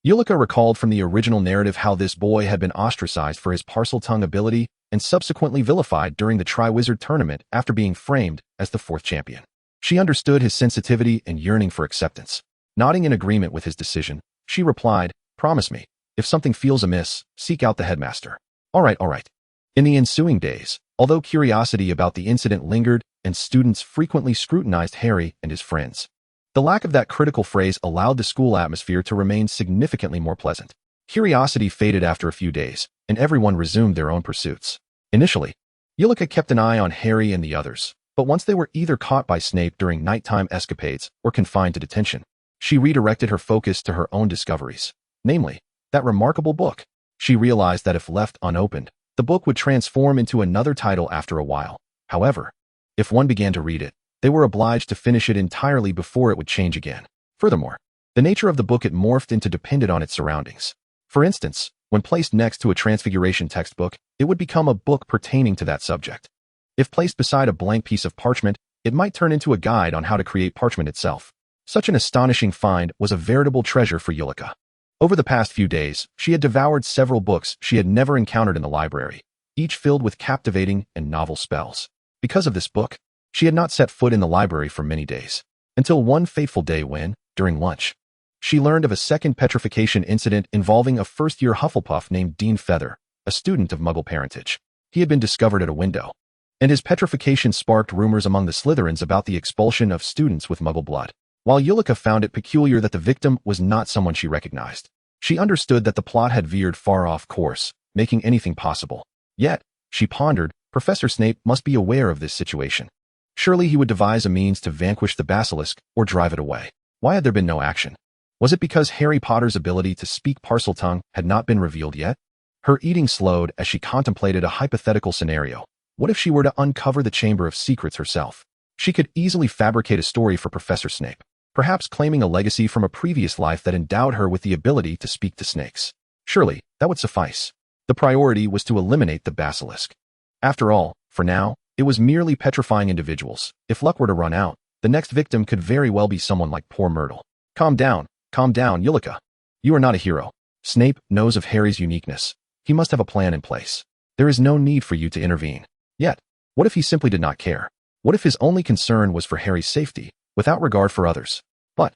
Eulica recalled from the original narrative how this boy had been ostracized for his Parseltongue ability and subsequently vilified during the Triwizard Tournament after being framed as the fourth champion. She understood his sensitivity and yearning for acceptance. Nodding in agreement with his decision, she replied, Promise me, if something feels amiss, seek out the headmaster. All right. In the ensuing days, although curiosity about the incident lingered and students frequently scrutinized Harry and his friends, the lack of that critical phrase allowed the school atmosphere to remain significantly more pleasant. Curiosity faded after a few days, and everyone resumed their own pursuits. Initially, Eulica kept an eye on Harry and the others, but once they were either caught by Snape during nighttime escapades or confined to detention, she redirected her focus to her own discoveries, namely, that remarkable book. She realized that if left unopened, the book would transform into another title after a while. However, if one began to read it, they were obliged to finish it entirely before it would change again. Furthermore, the nature of the book it morphed into depended on its surroundings. For instance, when placed next to a Transfiguration textbook, it would become a book pertaining to that subject. If placed beside a blank piece of parchment, it might turn into a guide on how to create parchment itself. Such an astonishing find was a veritable treasure for Eulica. Over the past few days, she had devoured several books she had never encountered in the library, each filled with captivating and novel spells. Because of this book, she had not set foot in the library for many days, until one fateful day when, during lunch, she learned of a second petrification incident involving a first-year Hufflepuff named Dean Feather, a student of Muggle parentage. He had been discovered at a window, and his petrification sparked rumors among the Slytherins about the expulsion of students with Muggle blood. While Eulica found it peculiar that the victim was not someone she recognized, she understood that the plot had veered far off course, making anything possible. Yet, she pondered, Professor Snape must be aware of this situation. Surely he would devise a means to vanquish the basilisk or drive it away. Why had there been no action? Was it because Harry Potter's ability to speak Parseltongue had not been revealed yet? Her eating slowed as she contemplated a hypothetical scenario. What if she were to uncover the Chamber of Secrets herself? She could easily fabricate a story for Professor Snape, perhaps claiming a legacy from a previous life that endowed her with the ability to speak to snakes. Surely, that would suffice. The priority was to eliminate the basilisk. After all, for now, it was merely petrifying individuals. If luck were to run out, the next victim could very well be someone like poor Myrtle. Calm down, Eulica. You are not a hero. Snape knows of Harry's uniqueness. He must have a plan in place. There is no need for you to intervene. Yet, what if he simply did not care? What if his only concern was for Harry's safety, without regard for others? But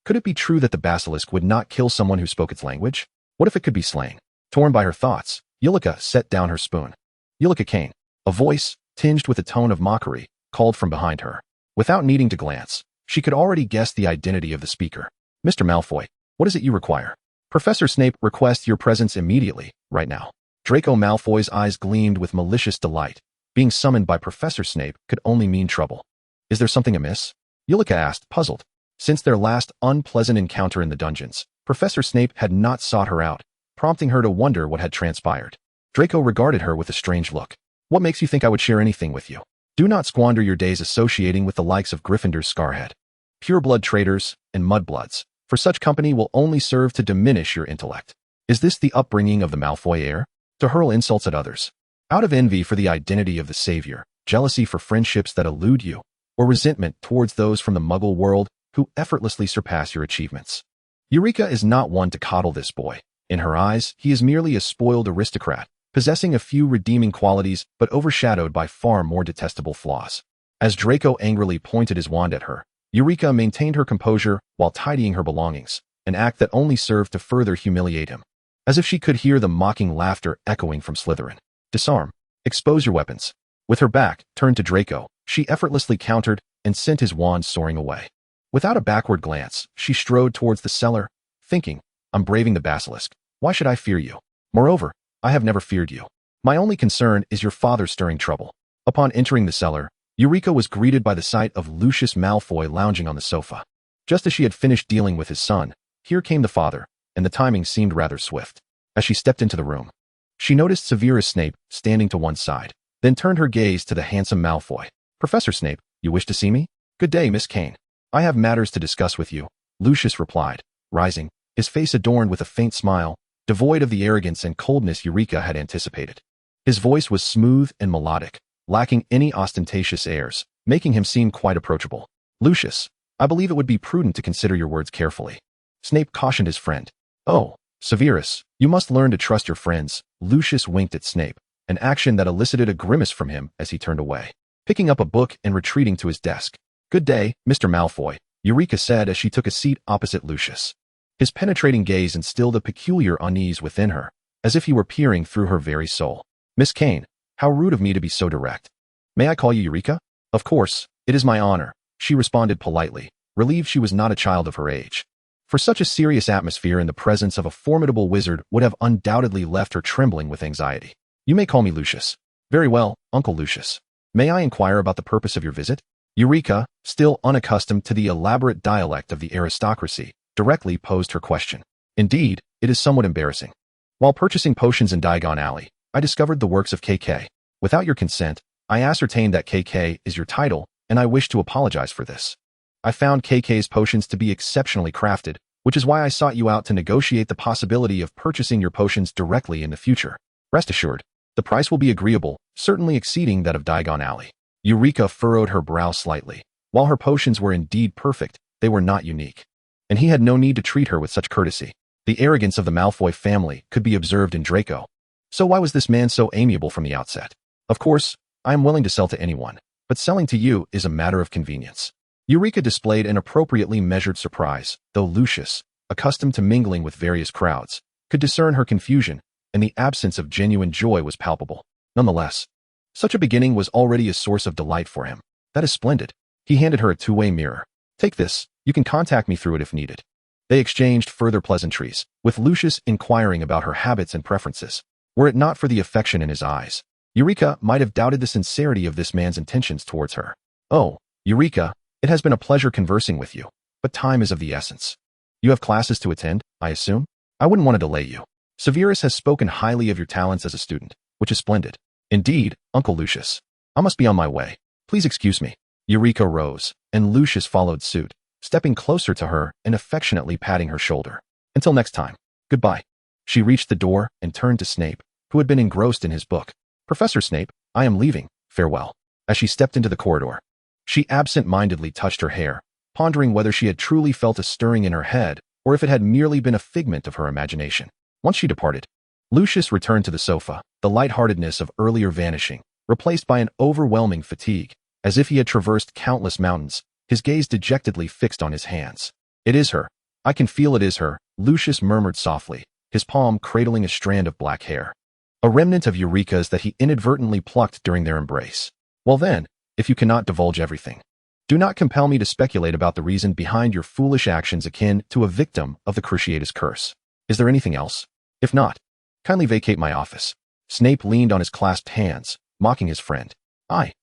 could it be true that the basilisk would not kill someone who spoke its language? What if it could be slain? Torn by her thoughts, Eulica set down her spoon. Eulica Kane. A voice, tinged with a tone of mockery, called from behind her. Without needing to glance, she could already guess the identity of the speaker. Mr. Malfoy, what is it you require? Professor Snape requests your presence immediately, right now. Draco Malfoy's eyes gleamed with malicious delight. Being summoned by Professor Snape could only mean trouble. Is there something amiss? Eulica asked, puzzled. Since their last unpleasant encounter in the dungeons, Professor Snape had not sought her out, prompting her to wonder what had transpired. Draco regarded her with a strange look. What makes you think I would share anything with you? Do not squander your days associating with the likes of Gryffindor's Scarhead, pureblood traitors, and mudbloods, for such company will only serve to diminish your intellect. Is this the upbringing of the Malfoy heir? To hurl insults at others? Out of envy for the identity of the savior, jealousy for friendships that elude you, or resentment towards those from the Muggle world who effortlessly surpass your achievements? Eureka is not one to coddle this boy. In her eyes, he is merely a spoiled aristocrat, possessing a few redeeming qualities but overshadowed by far more detestable flaws. As Draco angrily pointed his wand at her, Eureka maintained her composure while tidying her belongings, an act that only served to further humiliate him. As if she could hear the mocking laughter echoing from Slytherin. Disarm. Expose your weapons. With her back turned to Draco, she effortlessly countered and sent his wand soaring away. Without a backward glance, she strode towards the cellar, thinking, I'm braving the basilisk. Why should I fear you? Moreover, I have never feared you. My only concern is your father stirring trouble. Upon entering the cellar, Eureka was greeted by the sight of Lucius Malfoy lounging on the sofa. Just as she had finished dealing with his son, here came the father, and the timing seemed rather swift. As she stepped into the room, she noticed Severus Snape standing to one side, then turned her gaze to the handsome Malfoy. Professor Snape, you wish to see me? Good day, Miss Kane. I have matters to discuss with you, Lucius replied, rising, his face adorned with a faint smile, devoid of the arrogance and coldness Eureka had anticipated. His voice was smooth and melodic, lacking any ostentatious airs, making him seem quite approachable. Lucius, I believe it would be prudent to consider your words carefully. Snape cautioned his friend. Oh, Severus, you must learn to trust your friends. Lucius winked at Snape, an action that elicited a grimace from him as he turned away, picking up a book and retreating to his desk. Good day, Mr. Malfoy, Eureka said as she took a seat opposite Lucius. His penetrating gaze instilled a peculiar unease within her, as if he were peering through her very soul. Miss Kane, how rude of me to be so direct. May I call you Eureka? Of course, it is my honor, she responded politely, relieved she was not a child of her age. For such a serious atmosphere in the presence of a formidable wizard would have undoubtedly left her trembling with anxiety. You may call me Lucius. Very well, Uncle Lucius. May I inquire about the purpose of your visit? Eureka, still unaccustomed to the elaborate dialect of the aristocracy, directly posed her question. Indeed, it is somewhat embarrassing. While purchasing potions in Diagon Alley, I discovered the works of KK. Without your consent, I ascertained that KK is your title, and I wish to apologize for this. I found KK's potions to be exceptionally crafted, which is why I sought you out to negotiate the possibility of purchasing your potions directly in the future. Rest assured, the price will be agreeable, certainly exceeding that of Diagon Alley. Eureka furrowed her brow slightly. While her potions were indeed perfect, they were not unique. And he had no need to treat her with such courtesy. The arrogance of the Malfoy family could be observed in Draco. So why was this man so amiable from the outset? Of course, I am willing to sell to anyone, but selling to you is a matter of convenience. Eureka displayed an appropriately measured surprise, though Lucius, accustomed to mingling with various crowds, could discern her confusion, and the absence of genuine joy was palpable. Nonetheless, such a beginning was already a source of delight for him. That is splendid. He handed her a two-way mirror. Take this, you can contact me through it if needed. They exchanged further pleasantries, with Lucius inquiring about her habits and preferences. Were it not for the affection in his eyes, Eureka might have doubted the sincerity of this man's intentions towards her. Oh, Eureka, it has been a pleasure conversing with you, but time is of the essence. You have classes to attend, I assume? I wouldn't want to delay you. Severus has spoken highly of your talents as a student, which is splendid. Indeed, Uncle Lucius. I must be on my way. Please excuse me. Eureka rose, and Lucius followed suit, stepping closer to her and affectionately patting her shoulder. Until next time. Goodbye. She reached the door and turned to Snape, who had been engrossed in his book. Professor Snape, I am leaving. Farewell. As she stepped into the corridor, she absent-mindedly touched her hair, pondering whether she had truly felt a stirring in her head or if it had merely been a figment of her imagination. Once she departed, Lucius returned to the sofa, the lightheartedness of earlier vanishing, replaced by an overwhelming fatigue, As if he had traversed countless mountains, his gaze dejectedly fixed on his hands. "It is her. I can feel it is her," Lucius murmured softly, his palm cradling a strand of black hair. A remnant of Eulica's that he inadvertently plucked during their embrace. "Well then, if you cannot divulge everything, do not compel me to speculate about the reason behind your foolish actions akin to a victim of the Cruciatus curse. Is there anything else? If not, kindly vacate my office." Snape leaned on his clasped hands, mocking his friend. I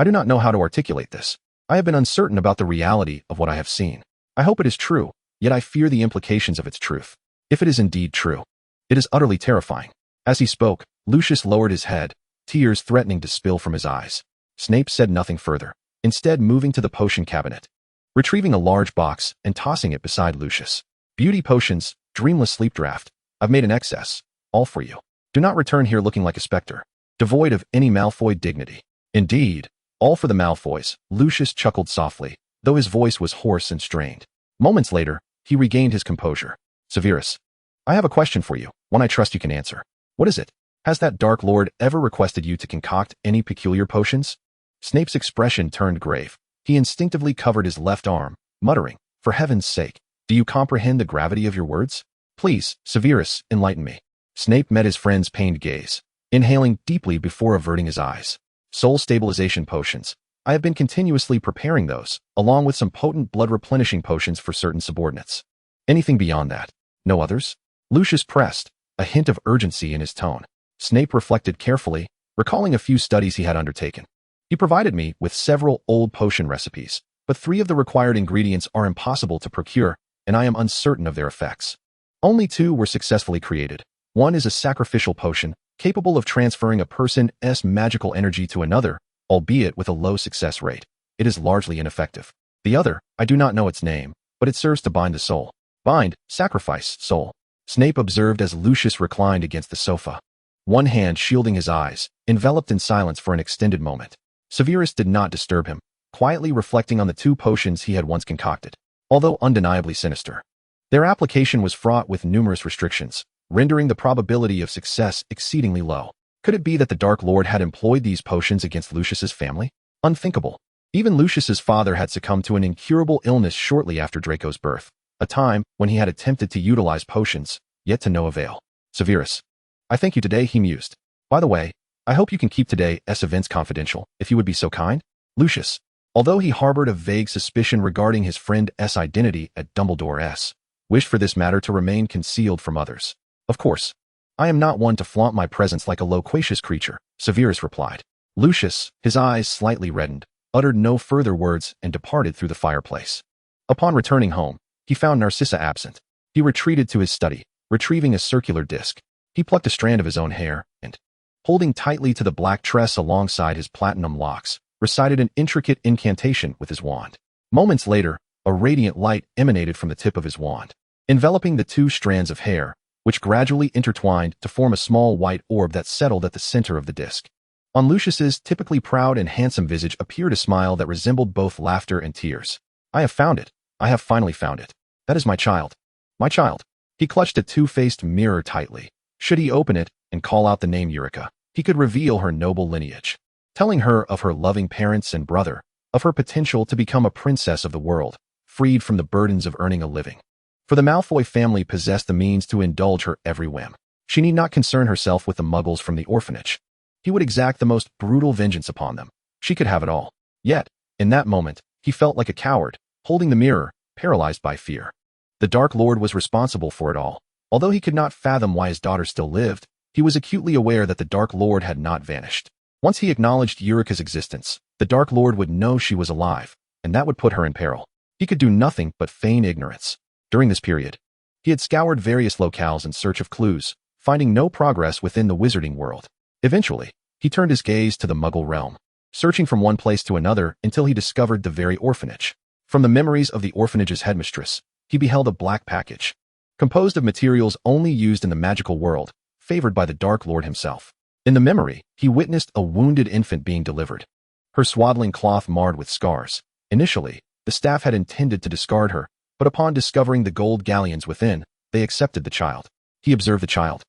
do not know how to articulate this. I have been uncertain about the reality of what I have seen. I hope it is true, yet I fear the implications of its truth. If it is indeed true, it is utterly terrifying." As he spoke, Lucius lowered his head, tears threatening to spill from his eyes. Snape said nothing further, instead moving to the potion cabinet, retrieving a large box and tossing it beside Lucius. "Beauty potions, dreamless sleep draft. I've made an excess. All for you. Do not return here looking like a specter, devoid of any Malfoy dignity." "Indeed, all for the Malfoys," Lucius chuckled softly, though his voice was hoarse and strained. Moments later, he regained his composure. "Severus, I have a question for you, one I trust you can answer. What is it? Has that Dark Lord ever requested you to concoct any peculiar potions?" Snape's expression turned grave. He instinctively covered his left arm, muttering, "For heaven's sake, do you comprehend the gravity of your words? Please, Severus, enlighten me." Snape met his friend's pained gaze, inhaling deeply before averting his eyes. "Soul stabilization potions. I have been continuously preparing those, along with some potent blood-replenishing potions for certain subordinates. Anything beyond that? No others?" Lucius pressed, a hint of urgency in his tone. Snape reflected carefully, recalling a few studies he had undertaken. "He provided me with several old potion recipes, but 3 of the required ingredients are impossible to procure, and I am uncertain of their effects. Only 2 were successfully created. One is a sacrificial potion, capable of transferring a person's magical energy to another, albeit with a low success rate. It is largely ineffective. The other, I do not know its name, but it serves to bind the soul." "Bind, sacrifice, soul," Snape observed as Lucius reclined against the sofa, one hand shielding his eyes, enveloped in silence for an extended moment. Severus did not disturb him, quietly reflecting on the 2 potions he had once concocted. Although undeniably sinister, their application was fraught with numerous restrictions, rendering the probability of success exceedingly low. Could it be that the Dark Lord had employed these potions against Lucius's family? Unthinkable. Even Lucius's father had succumbed to an incurable illness shortly after Draco's birth, a time when he had attempted to utilize potions, yet to no avail. "Severus, I thank you today," he mused. "By the way, I hope you can keep today's events confidential, if you would be so kind." Lucius, although he harbored a vague suspicion regarding his friend's identity at Dumbledore's, wished for this matter to remain concealed from others. "Of course, I am not one to flaunt my presence like a loquacious creature," Severus replied. Lucius, his eyes slightly reddened, uttered no further words and departed through the fireplace. Upon returning home, he found Narcissa absent. He retreated to his study, retrieving a circular disc. He plucked a strand of his own hair and, holding tightly to the black tress alongside his platinum locks, recited an intricate incantation with his wand. Moments later, a radiant light emanated from the tip of his wand, enveloping the 2 strands of hair, which gradually intertwined to form a small white orb that settled at the center of the disc. On Lucius's typically proud and handsome visage appeared a smile that resembled both laughter and tears. "I have found it. I have finally found it. That is my child. My child." He clutched a 2-faced mirror tightly. Should he open it and call out the name Eulica, he could reveal her noble lineage, telling her of her loving parents and brother, of her potential to become a princess of the world, freed from the burdens of earning a living. For the Malfoy family possessed the means to indulge her every whim. She need not concern herself with the muggles from the orphanage. He would exact the most brutal vengeance upon them. She could have it all. Yet, in that moment, he felt like a coward, holding the mirror, paralyzed by fear. The Dark Lord was responsible for it all. Although he could not fathom why his daughter still lived, he was acutely aware that the Dark Lord had not vanished. Once he acknowledged Eulica's existence, the Dark Lord would know she was alive, and that would put her in peril. He could do nothing but feign ignorance. During this period, he had scoured various locales in search of clues, finding no progress within the wizarding world. Eventually, he turned his gaze to the Muggle realm, searching from one place to another until he discovered the very orphanage. From the memories of the orphanage's headmistress, he beheld a black package, composed of materials only used in the magical world, favored by the Dark Lord himself. In the memory, he witnessed a wounded infant being delivered, her swaddling cloth marred with scars. Initially, the staff had intended to discard her, but upon discovering the gold galleons within, they accepted the child. He observed the child,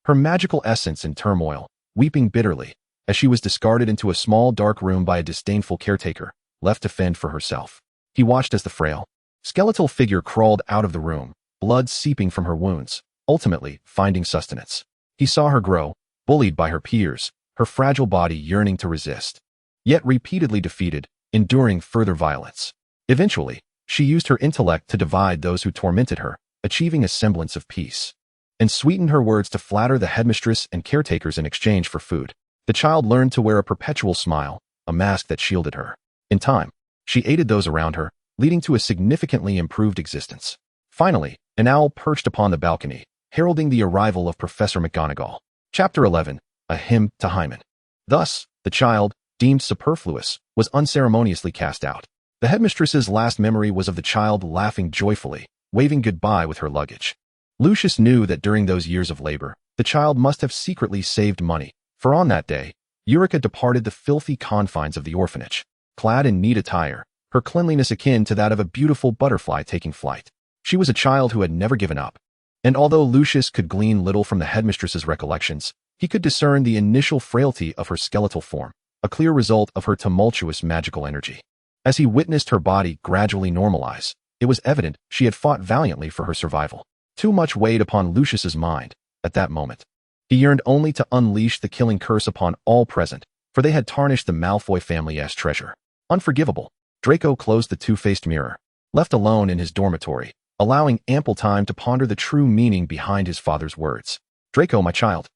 her magical essence in turmoil, weeping bitterly, as she was discarded into a small dark room by a disdainful caretaker, left to fend for herself. He watched as the frail, skeletal figure crawled out of the room, blood seeping from her wounds, ultimately finding sustenance. He saw her grow, bullied by her peers, her fragile body yearning to resist, yet repeatedly defeated, enduring further violence. Eventually, she used her intellect to divide those who tormented her, achieving a semblance of peace, and sweetened her words to flatter the headmistress and caretakers in exchange for food. The child learned to wear a perpetual smile, a mask that shielded her. In time, she aided those around her, leading to a significantly improved existence. Finally, an owl perched upon the balcony, heralding the arrival of Professor McGonagall. Chapter 11. A Hymn to Hymen. Thus, the child, deemed superfluous, was unceremoniously cast out. The headmistress's last memory was of the child laughing joyfully, waving goodbye with her luggage. Lucius knew that during those years of labor, the child must have secretly saved money, for on that day, Eulica departed the filthy confines of the orphanage, clad in neat attire, her cleanliness akin to that of a beautiful butterfly taking flight. She was a child who had never given up, and although Lucius could glean little from the headmistress's recollections, he could discern the initial frailty of her skeletal form, a clear result of her tumultuous magical energy. As he witnessed her body gradually normalize, it was evident she had fought valiantly for her survival. Too much weighed upon Lucius's mind at that moment. He yearned only to unleash the killing curse upon all present, for they had tarnished the Malfoy family's treasure. Unforgivable, Draco closed the two-faced mirror, left alone in his dormitory, allowing ample time to ponder the true meaning behind his father's words. Draco, my child,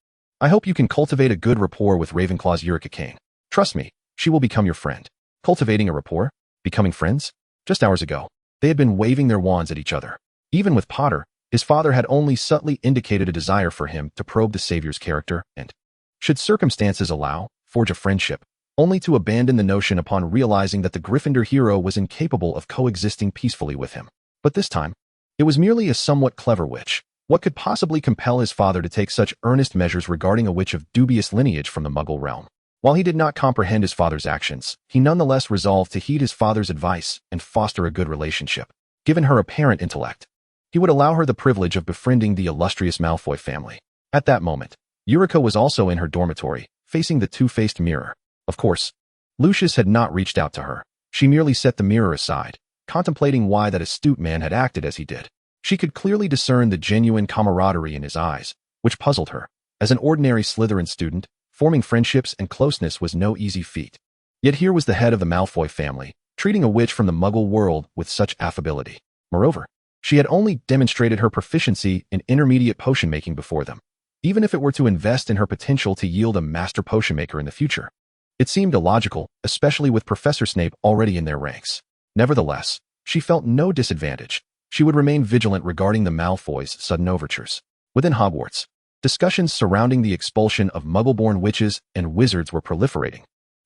I hope you can cultivate a good rapport with Ravenclaw's Eulica Kane. Trust me, she will become your friend. Cultivating a rapport? Becoming friends? Just hours ago, they had been waving their wands at each other. Even with Potter, his father had only subtly indicated a desire for him to probe the Savior's character and, should circumstances allow, forge a friendship, only to abandon the notion upon realizing that the Gryffindor hero was incapable of coexisting peacefully with him. But this time, it was merely a somewhat clever witch. What could possibly compel his father to take such earnest measures regarding a witch of dubious lineage from the Muggle realm? While he did not comprehend his father's actions, he nonetheless resolved to heed his father's advice and foster a good relationship. Given her apparent intellect, he would allow her the privilege of befriending the illustrious Malfoy family. At that moment, Eulica was also in her dormitory, facing the two-faced mirror. Of course, Lucius had not reached out to her. She merely set the mirror aside, contemplating why that astute man had acted as he did. She could clearly discern the genuine camaraderie in his eyes, which puzzled her. As an ordinary Slytherin student, forming friendships and closeness was no easy feat. Yet here was the head of the Malfoy family, treating a witch from the Muggle world with such affability. Moreover, she had only demonstrated her proficiency in intermediate potion making before them, even if it were to invest in her potential to yield a master potion maker in the future. It seemed illogical, especially with Professor Snape already in their ranks. Nevertheless, she felt no disadvantage. She would remain vigilant regarding the Malfoys' sudden overtures. Within Hogwarts, discussions surrounding the expulsion of Muggle-born witches and wizards were proliferating,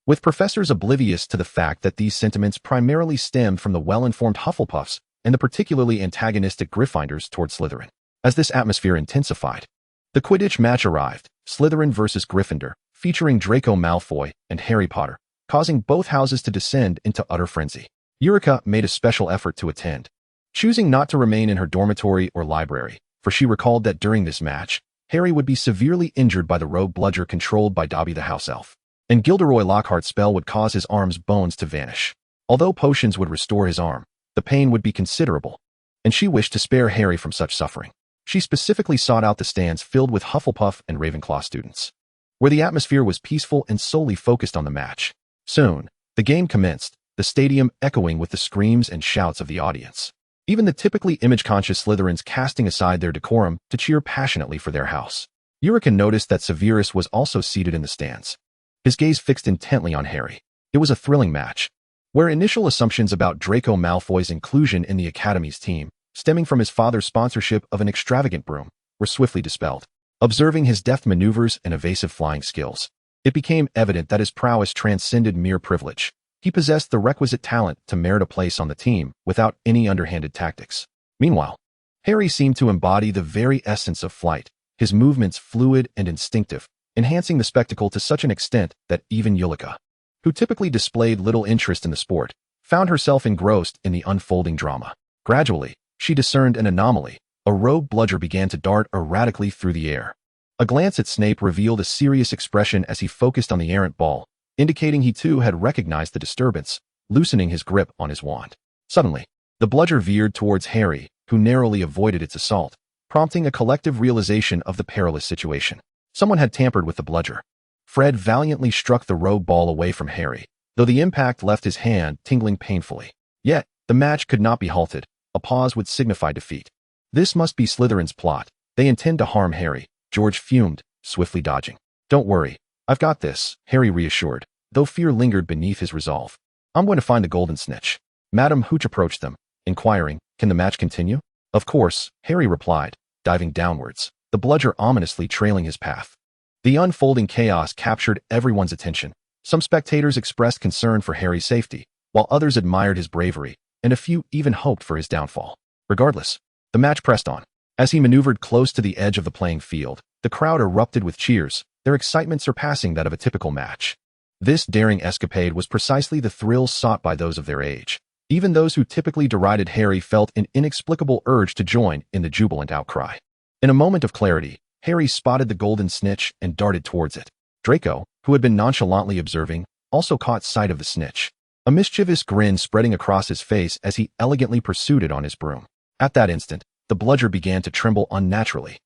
with professors oblivious to the fact that these sentiments primarily stemmed from the well-informed Hufflepuffs and the particularly antagonistic Gryffindors toward Slytherin. As this atmosphere intensified, the Quidditch match arrived, Slytherin versus Gryffindor, featuring Draco Malfoy and Harry Potter, causing both houses to descend into utter frenzy. Eulica made a special effort to attend, choosing not to remain in her dormitory or library, for she recalled that during this match, Harry would be severely injured by the rogue bludger controlled by Dobby the house elf, and Gilderoy Lockhart's spell would cause his arm's bones to vanish. Although potions would restore his arm, the pain would be considerable, and she wished to spare Harry from such suffering. She specifically sought out the stands filled with Hufflepuff and Ravenclaw students, where the atmosphere was peaceful and solely focused on the match. Soon, the game commenced, the stadium echoing with the screams and shouts of the audience. Even the typically image-conscious Slytherins casting aside their decorum to cheer passionately for their house. Eulica noticed that Severus was also seated in the stands, his gaze fixed intently on Harry. It was a thrilling match, where initial assumptions about Draco Malfoy's inclusion in the Academy's team, stemming from his father's sponsorship of an extravagant broom, were swiftly dispelled. Observing his deft maneuvers and evasive flying skills, it became evident that his prowess transcended mere privilege. He possessed the requisite talent to merit a place on the team without any underhanded tactics. Meanwhile, Harry seemed to embody the very essence of flight, his movements fluid and instinctive, enhancing the spectacle to such an extent that even Eulica, who typically displayed little interest in the sport, found herself engrossed in the unfolding drama. Gradually, she discerned an anomaly. A rogue bludger began to dart erratically through the air, A glance at Snape revealed a serious expression as he focused on the errant ball, indicating he too had recognized the disturbance, loosening his grip on his wand. Suddenly, the bludger veered towards Harry, who narrowly avoided its assault, prompting a collective realization of the perilous situation. Someone had tampered with the bludger. Fred valiantly struck the rogue ball away from Harry, though the impact left his hand tingling painfully. Yet, the match could not be halted. A pause would signify defeat. This must be Slytherin's plot. They intend to harm Harry, George fumed, swiftly dodging. Don't worry, I've got this, Harry reassured, though fear lingered beneath his resolve. I'm going to find the golden snitch. Madam Hooch approached them, inquiring, can the match continue? Of course, Harry replied, diving downwards, the bludger ominously trailing his path. The unfolding chaos captured everyone's attention. Some spectators expressed concern for Harry's safety, while others admired his bravery, and a few even hoped for his downfall. Regardless, the match pressed on. As he maneuvered close to the edge of the playing field, the crowd erupted with cheers, their excitement surpassing that of a typical match. This daring escapade was precisely the thrill sought by those of their age. Even those who typically derided Harry felt an inexplicable urge to join in the jubilant outcry. In a moment of clarity, Harry spotted the golden snitch and darted towards it. Draco, who had been nonchalantly observing, also caught sight of the snitch, a mischievous grin spreading across his face as he elegantly pursued it on his broom. At that instant, the bludger began to tremble unnaturally,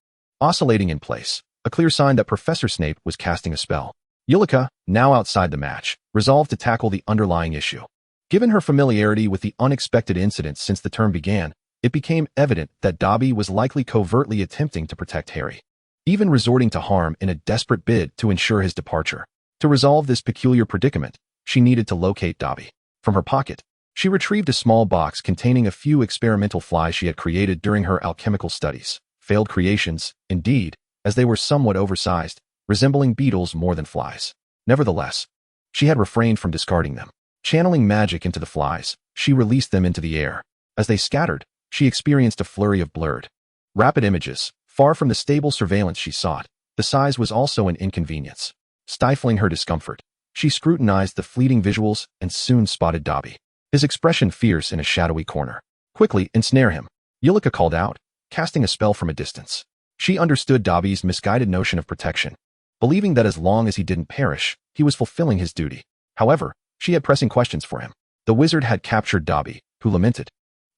oscillating in place, a clear sign that Professor Snape was casting a spell. Eulica, now outside the match, resolved to tackle the underlying issue. Given her familiarity with the unexpected incidents since the term began, it became evident that Dobby was likely covertly attempting to protect Harry, even resorting to harm in a desperate bid to ensure his departure. To resolve this peculiar predicament, she needed to locate Dobby. From her pocket, she retrieved a small box containing a few experimental flies she had created during her alchemical studies. Failed creations, indeed, as they were somewhat oversized, resembling beetles more than flies. Nevertheless, she had refrained from discarding them. Channeling magic into the flies, she released them into the air. As they scattered, she experienced a flurry of blurred, rapid images. Far from the stable surveillance she sought, the size was also an inconvenience. Stifling her discomfort, she scrutinized the fleeting visuals and soon spotted Dobby, his expression fierce in a shadowy corner. Quickly ensnare him, Eulica called out, casting a spell from a distance. She understood Dobby's misguided notion of protection, believing that as long as he didn't perish, he was fulfilling his duty. However, she had pressing questions for him. The wizard had captured Dobby, who lamented.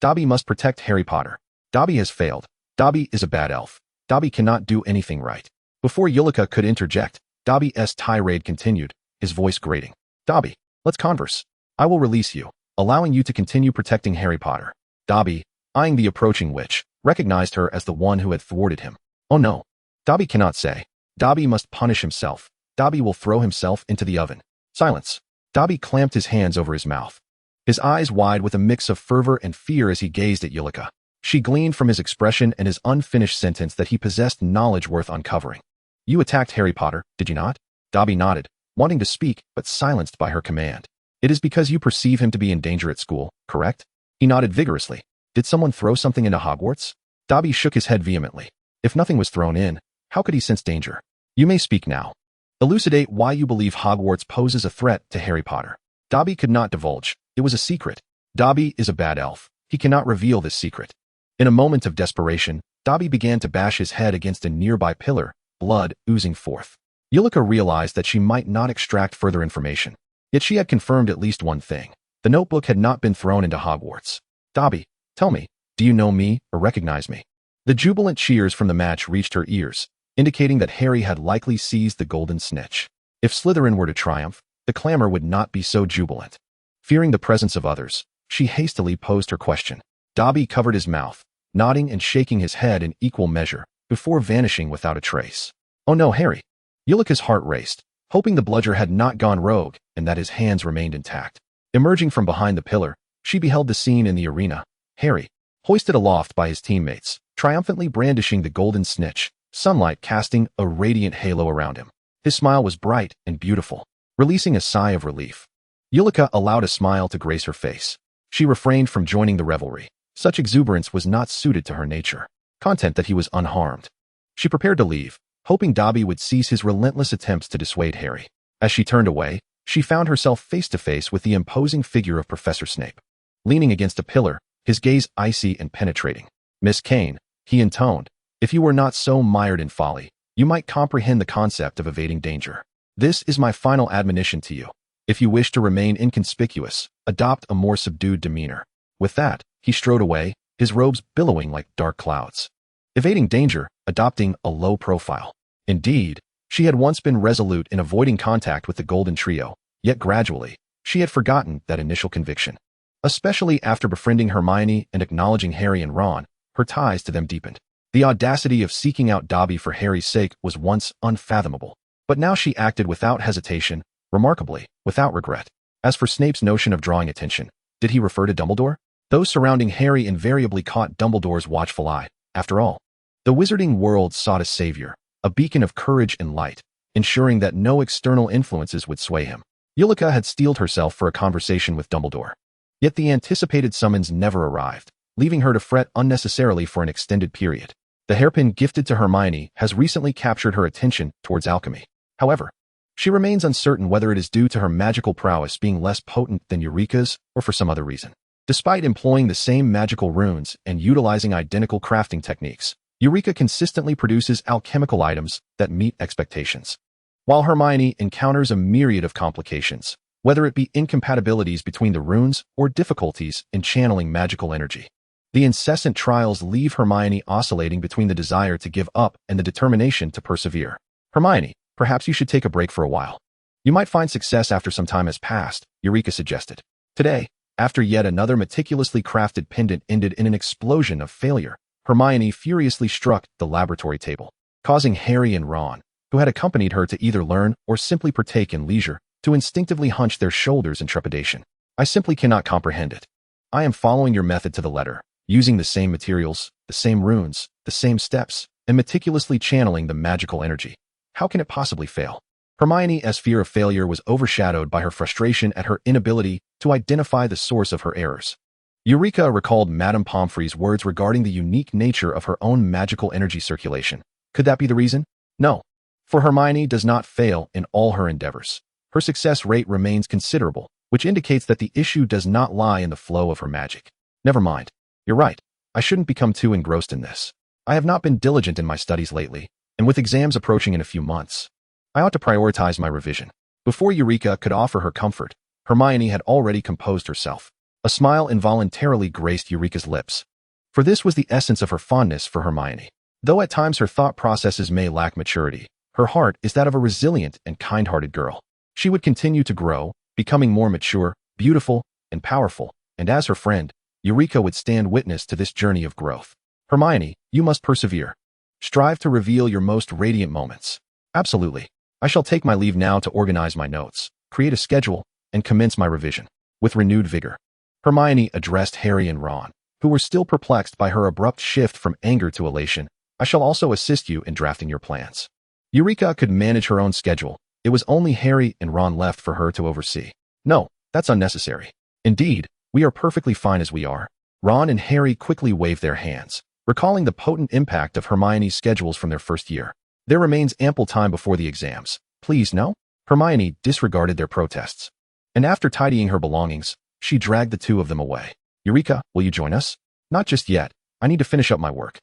Dobby must protect Harry Potter. Dobby has failed. Dobby is a bad elf. Dobby cannot do anything right. Before Eulica could interject, Dobby's tirade continued, his voice grating. Dobby, let's converse. I will release you, allowing you to continue protecting Harry Potter. Dobby, eyeing the approaching witch, recognized her as the one who had thwarted him. Oh no. Dobby cannot say. Dobby must punish himself. Dobby will throw himself into the oven. Silence. Dobby clamped his hands over his mouth, his eyes wide with a mix of fervor and fear as he gazed at Eulica. She gleaned from his expression and his unfinished sentence that he possessed knowledge worth uncovering. You attacked Harry Potter, did you not? Dobby nodded, wanting to speak, but silenced by her command. It is because you perceive him to be in danger at school, correct? He nodded vigorously. Did someone throw something into Hogwarts? Dobby shook his head vehemently. If nothing was thrown in, how could he sense danger? You may speak now. Elucidate why you believe Hogwarts poses a threat to Harry Potter. Dobby could not divulge. It was a secret. Dobby is a bad elf. He cannot reveal this secret. In a moment of desperation, Dobby began to bash his head against a nearby pillar, blood oozing forth. Eulica realized that she might not extract further information. Yet she had confirmed at least one thing. The notebook had not been thrown into Hogwarts. Dobby, tell me, do you know me or recognize me? The jubilant cheers from the match reached her ears, indicating that Harry had likely seized the golden snitch. If Slytherin were to triumph, the clamor would not be so jubilant. Fearing the presence of others, she hastily posed her question. Dobby covered his mouth, nodding and shaking his head in equal measure, before vanishing without a trace. Oh no, Harry! Eulica's heart raced, hoping the bludger had not gone rogue and that his hands remained intact. Emerging from behind the pillar, she beheld the scene in the arena. Harry, hoisted aloft by his teammates, triumphantly brandishing the golden snitch, sunlight casting a radiant halo around him. His smile was bright and beautiful, releasing a sigh of relief. Eulica allowed a smile to grace her face. She refrained from joining the revelry. Such exuberance was not suited to her nature. Content that he was unharmed. She prepared to leave, hoping Dobby would cease his relentless attempts to dissuade Harry. As she turned away, she found herself face to face with the imposing figure of Professor Snape. Leaning against a pillar, his gaze icy and penetrating. Miss Kane, he intoned, if you were not so mired in folly, you might comprehend the concept of evading danger. This is my final admonition to you. If you wish to remain inconspicuous, adopt a more subdued demeanor. With that, he strode away, his robes billowing like dark clouds. Evading danger, adopting a low profile. Indeed, she had once been resolute in avoiding contact with the Golden Trio, yet gradually, she had forgotten that initial conviction. Especially after befriending Hermione and acknowledging Harry and Ron, her ties to them deepened. The audacity of seeking out Dobby for Harry's sake was once unfathomable, but now she acted without hesitation, remarkably, without regret. As for Snape's notion of drawing attention, did he refer to Dumbledore? Those surrounding Harry invariably caught Dumbledore's watchful eye. After all, the wizarding world sought a savior, a beacon of courage and light, ensuring that no external influences would sway him. Eulica had steeled herself for a conversation with Dumbledore. Yet the anticipated summons never arrived, leaving her to fret unnecessarily for an extended period. The hairpin gifted to Hermione has recently captured her attention towards alchemy. However, she remains uncertain whether it is due to her magical prowess being less potent than Eureka's or for some other reason. Despite employing the same magical runes and utilizing identical crafting techniques, Eureka consistently produces alchemical items that meet expectations. While Hermione encounters a myriad of complications, whether it be incompatibilities between the runes or difficulties in channeling magical energy. The incessant trials leave Hermione oscillating between the desire to give up and the determination to persevere. Hermione, perhaps you should take a break for a while. You might find success after some time has passed, Eureka suggested. Today, after yet another meticulously crafted pendant ended in an explosion of failure, Hermione furiously struck the laboratory table, causing Harry and Ron, who had accompanied her to either learn or simply partake in leisure, to instinctively hunch their shoulders in trepidation. I simply cannot comprehend it. I am following your method to the letter, using the same materials, the same runes, the same steps, and meticulously channeling the magical energy. How can it possibly fail? Hermione's fear of failure was overshadowed by her frustration at her inability to identify the source of her errors. Eureka recalled Madame Pomfrey's words regarding the unique nature of her own magical energy circulation. Could that be the reason? No. For Hermione does not fail in all her endeavors. Her success rate remains considerable, which indicates that the issue does not lie in the flow of her magic. Never mind. You're right. I shouldn't become too engrossed in this. I have not been diligent in my studies lately, and with exams approaching in a few months, I ought to prioritize my revision. Before Eureka could offer her comfort, Hermione had already composed herself. A smile involuntarily graced Eureka's lips. For this was the essence of her fondness for Hermione. Though at times her thought processes may lack maturity, her heart is that of a resilient and kind-hearted girl. She would continue to grow, becoming more mature, beautiful, and powerful, and as her friend, Eureka would stand witness to this journey of growth. Hermione, you must persevere. Strive to reveal your most radiant moments. Absolutely. I shall take my leave now to organize my notes, create a schedule, and commence my revision. With renewed vigor, Hermione addressed Harry and Ron, who were still perplexed by her abrupt shift from anger to elation. I shall also assist you in drafting your plans. Eureka could manage her own schedule. It was only Harry and Ron left for her to oversee. No, that's unnecessary. Indeed, we are perfectly fine as we are. Ron and Harry quickly waved their hands, recalling the potent impact of Hermione's schedules from their first year. There remains ample time before the exams. Please, no? Hermione disregarded their protests. And after tidying her belongings, she dragged the two of them away. Eureka, will you join us? Not just yet. I need to finish up my work.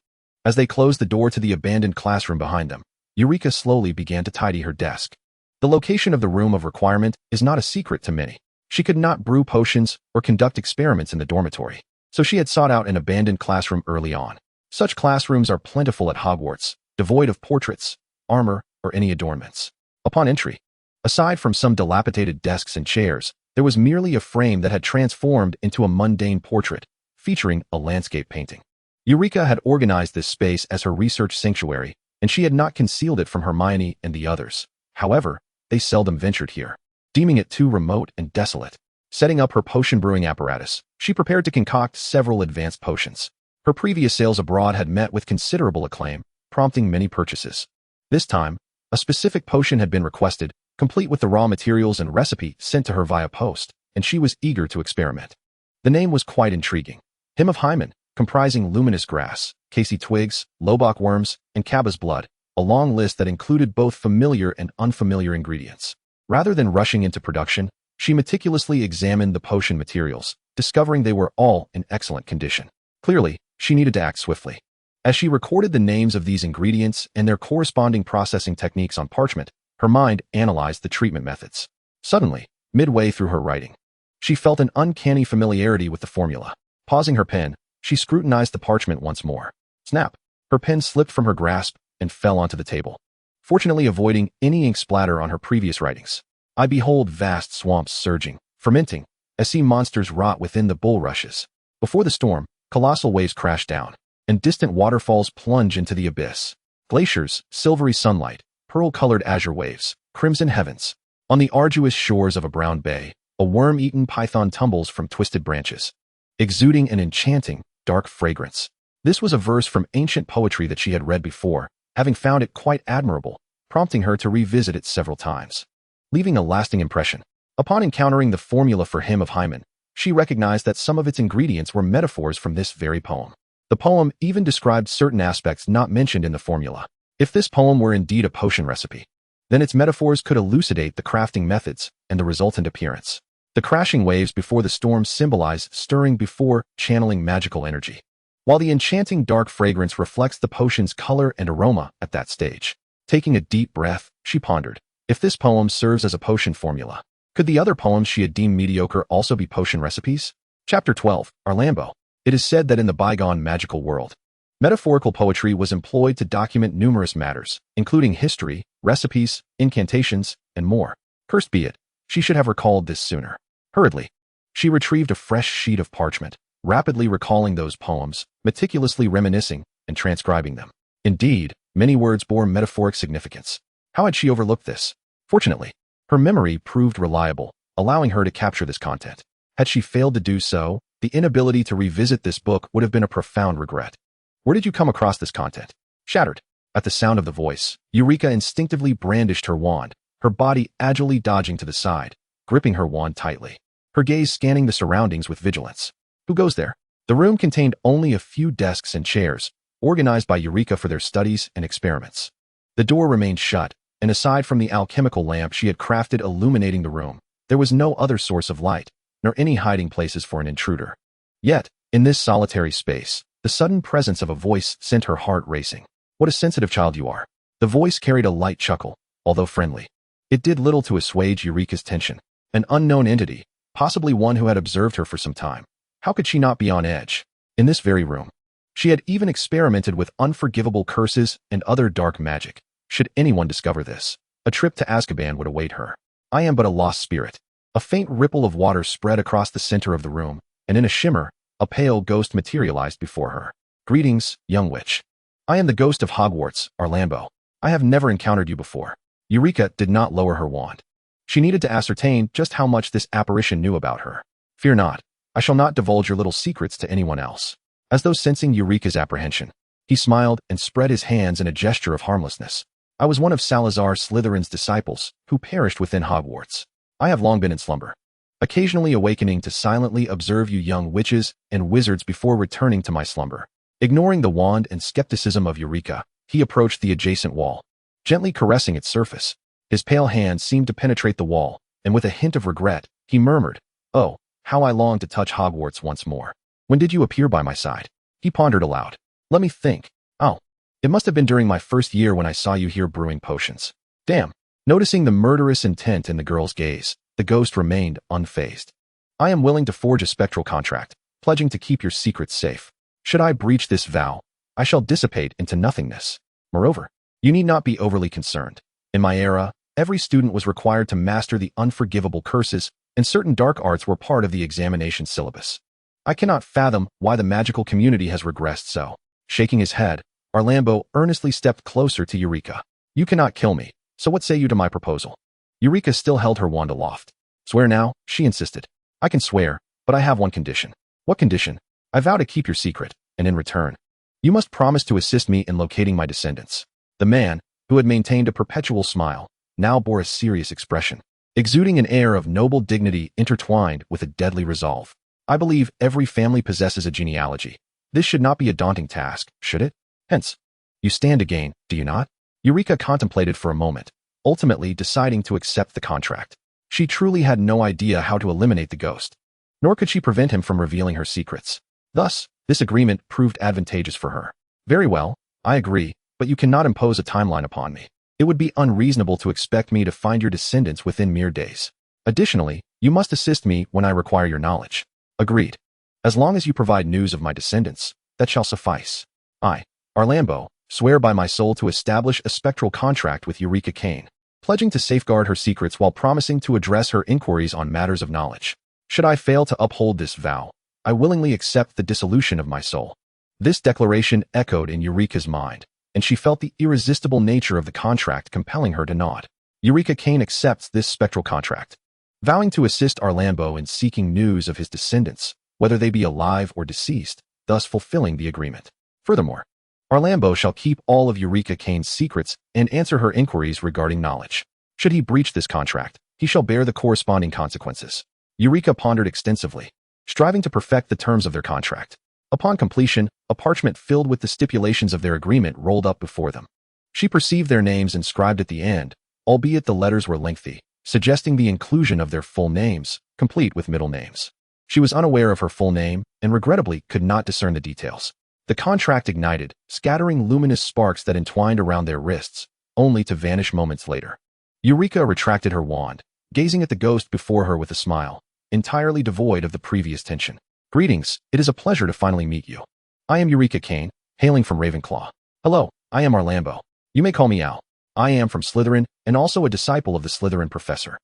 As they closed the door to the abandoned classroom behind them, Eureka slowly began to tidy her desk. The location of the room of requirement is not a secret to many. She could not brew potions or conduct experiments in the dormitory, so she had sought out an abandoned classroom early on. Such classrooms are plentiful at Hogwarts, devoid of portraits, armor, or any adornments. Upon entry, aside from some dilapidated desks and chairs, there was merely a frame that had transformed into a mundane portrait, featuring a landscape painting. Eureka had organized this space as her research sanctuary, and she had not concealed it from Hermione and the others. However, they seldom ventured here, deeming it too remote and desolate. Setting up her potion brewing apparatus, she prepared to concoct several advanced potions. Her previous sales abroad had met with considerable acclaim, prompting many purchases. This time, a specific potion had been requested, complete with the raw materials and recipe sent to her via post, and she was eager to experiment. The name was quite intriguing. Hymn of Hymen, comprising luminous grass, casey twigs, lobok worms, and cabba's blood, a long list that included both familiar and unfamiliar ingredients. Rather than rushing into production, she meticulously examined the potion materials, discovering they were all in excellent condition. Clearly, she needed to act swiftly. As she recorded the names of these ingredients and their corresponding processing techniques on parchment, her mind analyzed the treatment methods. Suddenly, midway through her writing, she felt an uncanny familiarity with the formula. Pausing her pen, she scrutinized the parchment once more. Snap! Her pen slipped from her grasp and fell onto the table, fortunately avoiding any ink splatter on her previous writings. I behold vast swamps surging, fermenting, as sea monsters rot within the bulrushes. Before the storm, colossal waves crash down, and distant waterfalls plunge into the abyss. Glaciers, silvery sunlight, pearl-colored azure waves, crimson heavens. On the arduous shores of a brown bay, a worm-eaten python tumbles from twisted branches, exuding an enchanting, dark fragrance. This was a verse from ancient poetry that she had read before, having found it quite admirable, prompting her to revisit it several times, leaving a lasting impression. Upon encountering the formula for Hymn of Hymen, she recognized that some of its ingredients were metaphors from this very poem. The poem even described certain aspects not mentioned in the formula. If this poem were indeed a potion recipe, then its metaphors could elucidate the crafting methods and the resultant appearance. The crashing waves before the storm symbolize stirring before channeling magical energy, while the enchanting dark fragrance reflects the potion's color and aroma at that stage. Taking a deep breath, she pondered, if this poem serves as a potion formula, could the other poems she had deemed mediocre also be potion recipes? Chapter 12, Arlambo. It is said that in the bygone magical world, metaphorical poetry was employed to document numerous matters, including history, recipes, incantations, and more. Cursed be it, she should have recalled this sooner. Hurriedly, she retrieved a fresh sheet of parchment, rapidly recalling those poems, meticulously reminiscing and transcribing them. Indeed, many words bore metaphoric significance. How had she overlooked this? Fortunately, her memory proved reliable, allowing her to capture this content. Had she failed to do so, the inability to revisit this book would have been a profound regret. Where did you come across this content? Shattered. At the sound of the voice, Eulica instinctively brandished her wand, her body agilely dodging to the side, gripping her wand tightly, her gaze scanning the surroundings with vigilance. Who goes there? The room contained only a few desks and chairs, organized by Eulica for their studies and experiments. The door remained shut, and aside from the alchemical lamp she had crafted illuminating the room, there was no other source of light, nor any hiding places for an intruder. Yet, in this solitary space, the sudden presence of a voice sent her heart racing. What a sensitive child you are. The voice carried a light chuckle, although friendly. It did little to assuage Eulica's tension. An unknown entity, possibly one who had observed her for some time. How could she not be on edge? In this very room, she had even experimented with unforgivable curses and other dark magic. Should anyone discover this, a trip to Azkaban would await her. I am but a lost spirit. A faint ripple of water spread across the center of the room, and in a shimmer, a pale ghost materialized before her. Greetings, young witch. I am the ghost of Hogwarts, Arlambo. I have never encountered you before. Eulica did not lower her wand. She needed to ascertain just how much this apparition knew about her. Fear not. I shall not divulge your little secrets to anyone else. As though sensing Eulica's apprehension, he smiled and spread his hands in a gesture of harmlessness. I was one of Salazar Slytherin's disciples, who perished within Hogwarts. I have long been in slumber, occasionally awakening to silently observe you young witches and wizards before returning to my slumber. Ignoring the wand and skepticism of Eulica, he approached the adjacent wall, gently caressing its surface. His pale hand seemed to penetrate the wall, and with a hint of regret, he murmured, "Oh, how I long to touch Hogwarts once more. When did you appear by my side?" He pondered aloud. Let me think. Oh, it must have been during my first year when I saw you here brewing potions. Damn. Noticing the murderous intent in the girl's gaze, the ghost remained unfazed. I am willing to forge a spectral contract, pledging to keep your secrets safe. Should I breach this vow, I shall dissipate into nothingness. Moreover, you need not be overly concerned. In my era, every student was required to master the unforgivable curses, and certain dark arts were part of the examination syllabus. I cannot fathom why the magical community has regressed so. Shaking his head, Arlambo earnestly stepped closer to Eulica. You cannot kill me, so what say you to my proposal? Eulica still held her wand aloft. Swear now, she insisted. I can swear, but I have one condition. What condition? I vow to keep your secret, and in return, you must promise to assist me in locating my descendants. The man, who had maintained a perpetual smile, now bore a serious expression, exuding an air of noble dignity intertwined with a deadly resolve. I believe every family possesses a genealogy. This should not be a daunting task, should it? Hence, you stand to gain, do you not? Eulica contemplated for a moment, ultimately deciding to accept the contract. She truly had no idea how to eliminate the ghost, nor could she prevent him from revealing her secrets. Thus, this agreement proved advantageous for her. Very well, I agree, but you cannot impose a timeline upon me. It would be unreasonable to expect me to find your descendants within mere days. Additionally, you must assist me when I require your knowledge. Agreed. As long as you provide news of my descendants, that shall suffice. I, Arlambo, swear by my soul to establish a spectral contract with Eulica Kane, pledging to safeguard her secrets while promising to address her inquiries on matters of knowledge. Should I fail to uphold this vow, I willingly accept the dissolution of my soul. This declaration echoed in Eulica's mind, and she felt the irresistible nature of the contract compelling her to nod. Eulica Kane accepts this spectral contract, vowing to assist Arlambo in seeking news of his descendants, whether they be alive or deceased, thus fulfilling the agreement. Furthermore, Arlambo shall keep all of Eulica Kane's secrets and answer her inquiries regarding knowledge. Should he breach this contract, he shall bear the corresponding consequences. Eulica pondered extensively, striving to perfect the terms of their contract. Upon completion, a parchment filled with the stipulations of their agreement rolled up before them. She perceived their names inscribed at the end, albeit the letters were lengthy, suggesting the inclusion of their full names, complete with middle names. She was unaware of her full name and regrettably could not discern the details. The contract ignited, scattering luminous sparks that entwined around their wrists, only to vanish moments later. Eulica retracted her wand, gazing at the ghost before her with a smile, entirely devoid of the previous tension. Greetings, it is a pleasure to finally meet you. I am Eulica Kane, hailing from Ravenclaw. Hello, I am Arlambo. You may call me Al. I am from Slytherin and also a disciple of the Slytherin professor.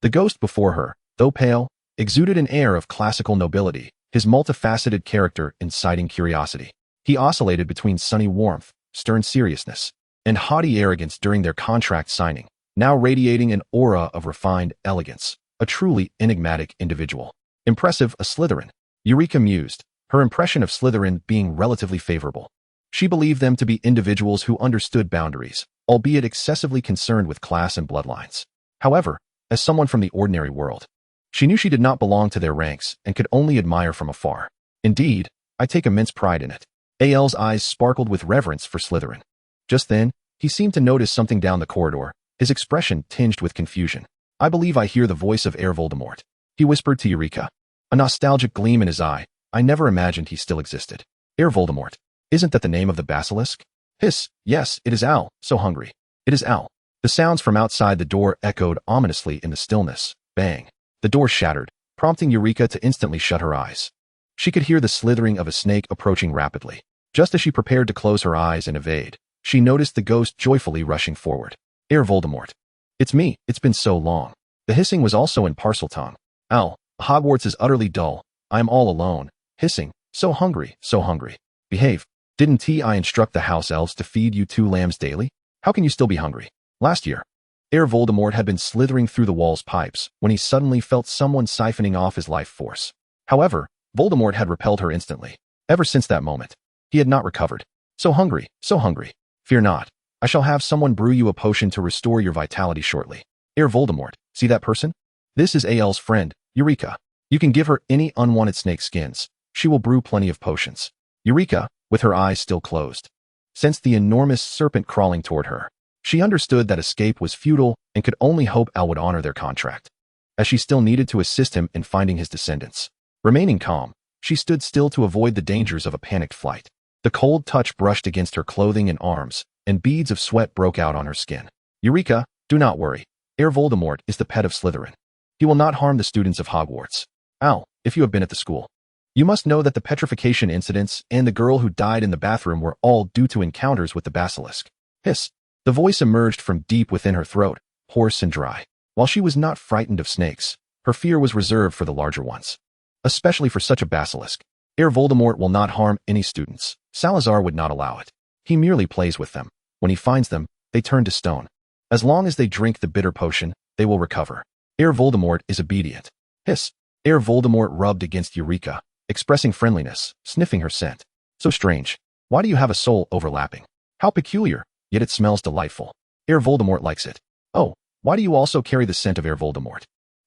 The ghost before her, though pale, exuded an air of classical nobility, his multifaceted character inciting curiosity. He oscillated between sunny warmth, stern seriousness, and haughty arrogance during their contract signing, now radiating an aura of refined elegance, a truly enigmatic individual. Impressive, a Slytherin. Eulica mused, her impression of Slytherin being relatively favorable. She believed them to be individuals who understood boundaries, albeit excessively concerned with class and bloodlines. However, as someone from the ordinary world, she knew she did not belong to their ranks and could only admire from afar. Indeed, I take immense pride in it. Al's eyes sparkled with reverence for Slytherin. Just then, he seemed to notice something down the corridor, his expression tinged with confusion. I believe I hear the voice of Voldemort, he whispered to Eulica. A nostalgic gleam in his eye. I never imagined he still existed. Voldemort. Isn't that the name of the basilisk? Hiss, yes, it is Al, so hungry. It is Al. The sounds from outside the door echoed ominously in the stillness. Bang. The door shattered, prompting Eulica to instantly shut her eyes. She could hear the slithering of a snake approaching rapidly. Just as she prepared to close her eyes and evade, she noticed the ghost joyfully rushing forward. Voldemort. It's me, it's been so long. The hissing was also in Parseltongue. Al, Hogwarts is utterly dull. I am all alone, hissing, so hungry, so hungry. Behave. Didn't I instruct the house elves to feed you 2 lambs daily? How can you still be hungry? Last year, Voldemort had been slithering through the wall's pipes when he suddenly felt someone siphoning off his life force. However, Voldemort had repelled her instantly. Ever since that moment, he had not recovered. So hungry, so hungry. Fear not. I shall have someone brew you a potion to restore your vitality shortly. Voldemort, see that person? This is Al's friend, Eulica. You can give her any unwanted snake skins. She will brew plenty of potions. Eulica, with her eyes still closed, sensed the enormous serpent crawling toward her. She understood that escape was futile and could only hope Al would honor their contract, as she still needed to assist him in finding his descendants. Remaining calm, she stood still to avoid the dangers of a panicked flight. The cold touch brushed against her clothing and arms, and beads of sweat broke out on her skin. Eulica, do not worry. Voldemort is the pet of Slytherin. He will not harm the students of Hogwarts. Al, if you have been at the school, you must know that the petrification incidents and the girl who died in the bathroom were all due to encounters with the basilisk. Hiss. The voice emerged from deep within her throat, hoarse and dry. While she was not frightened of snakes, her fear was reserved for the larger ones, especially for such a basilisk. Voldemort will not harm any students. Salazar would not allow it. He merely plays with them. When he finds them, they turn to stone. As long as they drink the bitter potion, they will recover. Voldemort is obedient. Hiss. Voldemort rubbed against Eulica, expressing friendliness, sniffing her scent. So strange. Why do you have a soul overlapping? How peculiar, yet it smells delightful. Voldemort likes it. Oh, why do you also carry the scent of Voldemort?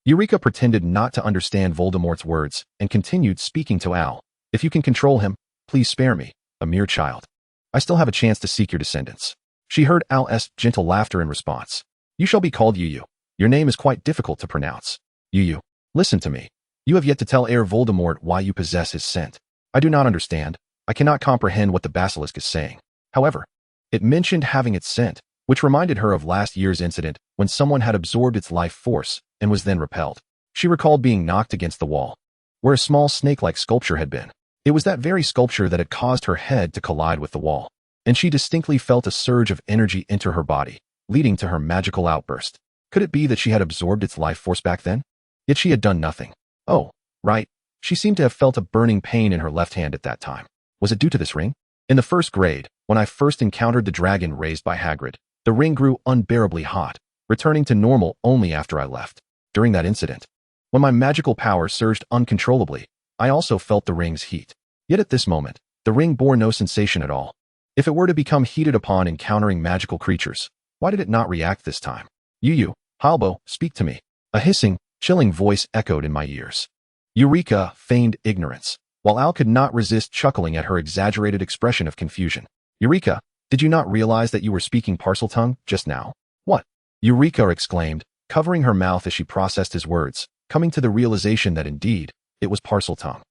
Eulica pretended not to understand Voldemort's words and continued speaking to Al. If you can control him, please spare me, a mere child. I still have a chance to seek your descendants. She heard Al's gentle laughter in response. You shall be called Yu. Your name is quite difficult to pronounce. Yu. Listen to me. You have yet to tell Voldemort why you possess his scent. I do not understand. I cannot comprehend what the basilisk is saying. However, it mentioned having its scent, which reminded her of last year's incident when someone had absorbed its life force and was then repelled. She recalled being knocked against the wall, where a small snake-like sculpture had been. It was that very sculpture that had caused her head to collide with the wall, and she distinctly felt a surge of energy enter her body, leading to her magical outburst. Could it be that she had absorbed its life force back then? Yet she had done nothing. Oh, right. She seemed to have felt a burning pain in her left hand at that time. Was it due to this ring? In the first grade, when I first encountered the dragon raised by Hagrid, the ring grew unbearably hot, returning to normal only after I left. During that incident, when my magical power surged uncontrollably, I also felt the ring's heat. Yet at this moment, the ring bore no sensation at all. If it were to become heated upon encountering magical creatures, why did it not react this time? You, Halbo, speak to me. A hissing, chilling voice echoed in my ears. Eulica feigned ignorance, while Al could not resist chuckling at her exaggerated expression of confusion. Eulica, did you not realize that you were speaking Parseltongue just now? What? Eulica exclaimed, covering her mouth as she processed his words, coming to the realization that indeed, it was Parseltongue.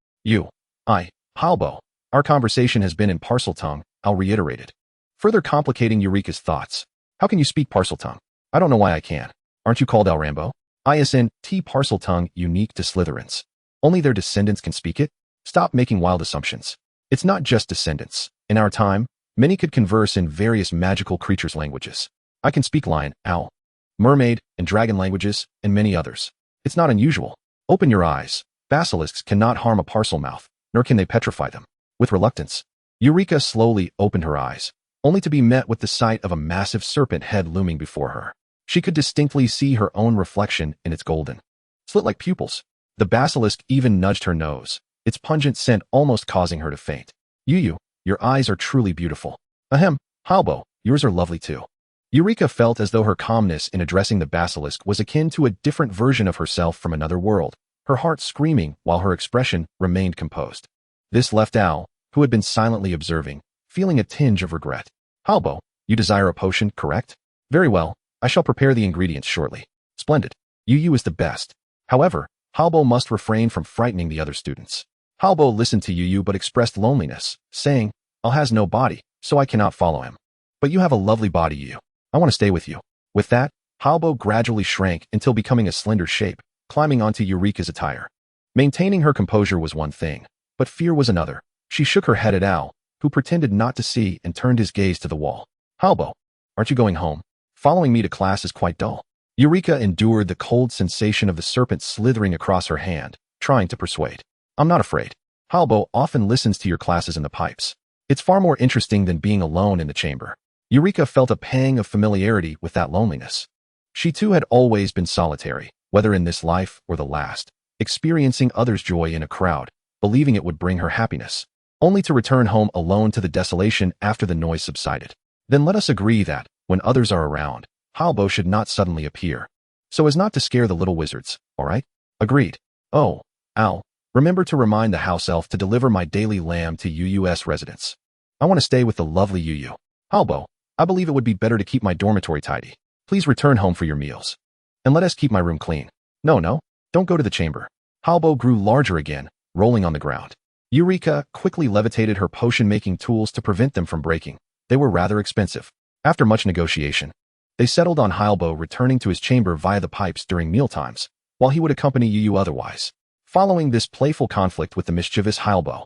Halbo. Our conversation has been in Parseltongue, Al reiterated, further complicating Eulica's thoughts. How can you speak Parseltongue? I don't know why I can. Aren't you called Al Rambo? ISNT Parseltongue unique to Slytherins. Only their descendants can speak it? Stop making wild assumptions. It's not just descendants. In our time, many could converse in various magical creatures' languages. I can speak lion, owl, mermaid, and dragon languages, and many others. It's not unusual. Open your eyes. Basilisks cannot harm a Parselmouth, nor can they petrify them. With reluctance, Eulica slowly opened her eyes, only to be met with the sight of a massive serpent head looming before her. She could distinctly see her own reflection in its golden, slit-like pupils. The basilisk even nudged her nose, its pungent scent almost causing her to faint. Your eyes are truly beautiful. Ahem, Halbo, yours are lovely too. Eulica felt as though her calmness in addressing the basilisk was akin to a different version of herself from another world, her heart screaming while her expression remained composed. This left Al, who had been silently observing, feeling a tinge of regret. Halbo, you desire a potion, correct? Very well, I shall prepare the ingredients shortly. Splendid. Yu is the best. However, Halbo must refrain from frightening the other students. Halbo listened to Yu but expressed loneliness, saying, Al has no body, so I cannot follow him. But you have a lovely body, Yu. I want to stay with you. With that, Halbo gradually shrank until becoming a slender shape, climbing onto Eulica's attire. Maintaining her composure was one thing, but fear was another. She shook her head at Al, who pretended not to see and turned his gaze to the wall. Halbo, aren't you going home? Following me to class is quite dull. Eulica endured the cold sensation of the serpent slithering across her hand, trying to persuade. I'm not afraid. Halbo often listens to your classes in the pipes. It's far more interesting than being alone in the chamber. Eulica felt a pang of familiarity with that loneliness. She too had always been solitary, whether in this life or the last, experiencing others' joy in a crowd, believing it would bring her happiness, only to return home alone to the desolation after the noise subsided. Then let us agree that, when others are around, Halbo should not suddenly appear, so as not to scare the little wizards, all right? Agreed. Oh, Al, remember to remind the house elf to deliver my daily lamb to UU's residence. I want to stay with the lovely UU. Halbo, I believe it would be better to keep my dormitory tidy. Please return home for your meals. And let us keep my room clean. No, don't go to the chamber. Halbo grew larger again, rolling on the ground. Eulica quickly levitated her potion-making tools to prevent them from breaking. They were rather expensive. After much negotiation, they settled on Halbo returning to his chamber via the pipes during mealtimes, while he would accompany UU otherwise. Following this playful conflict with the mischievous Halbo,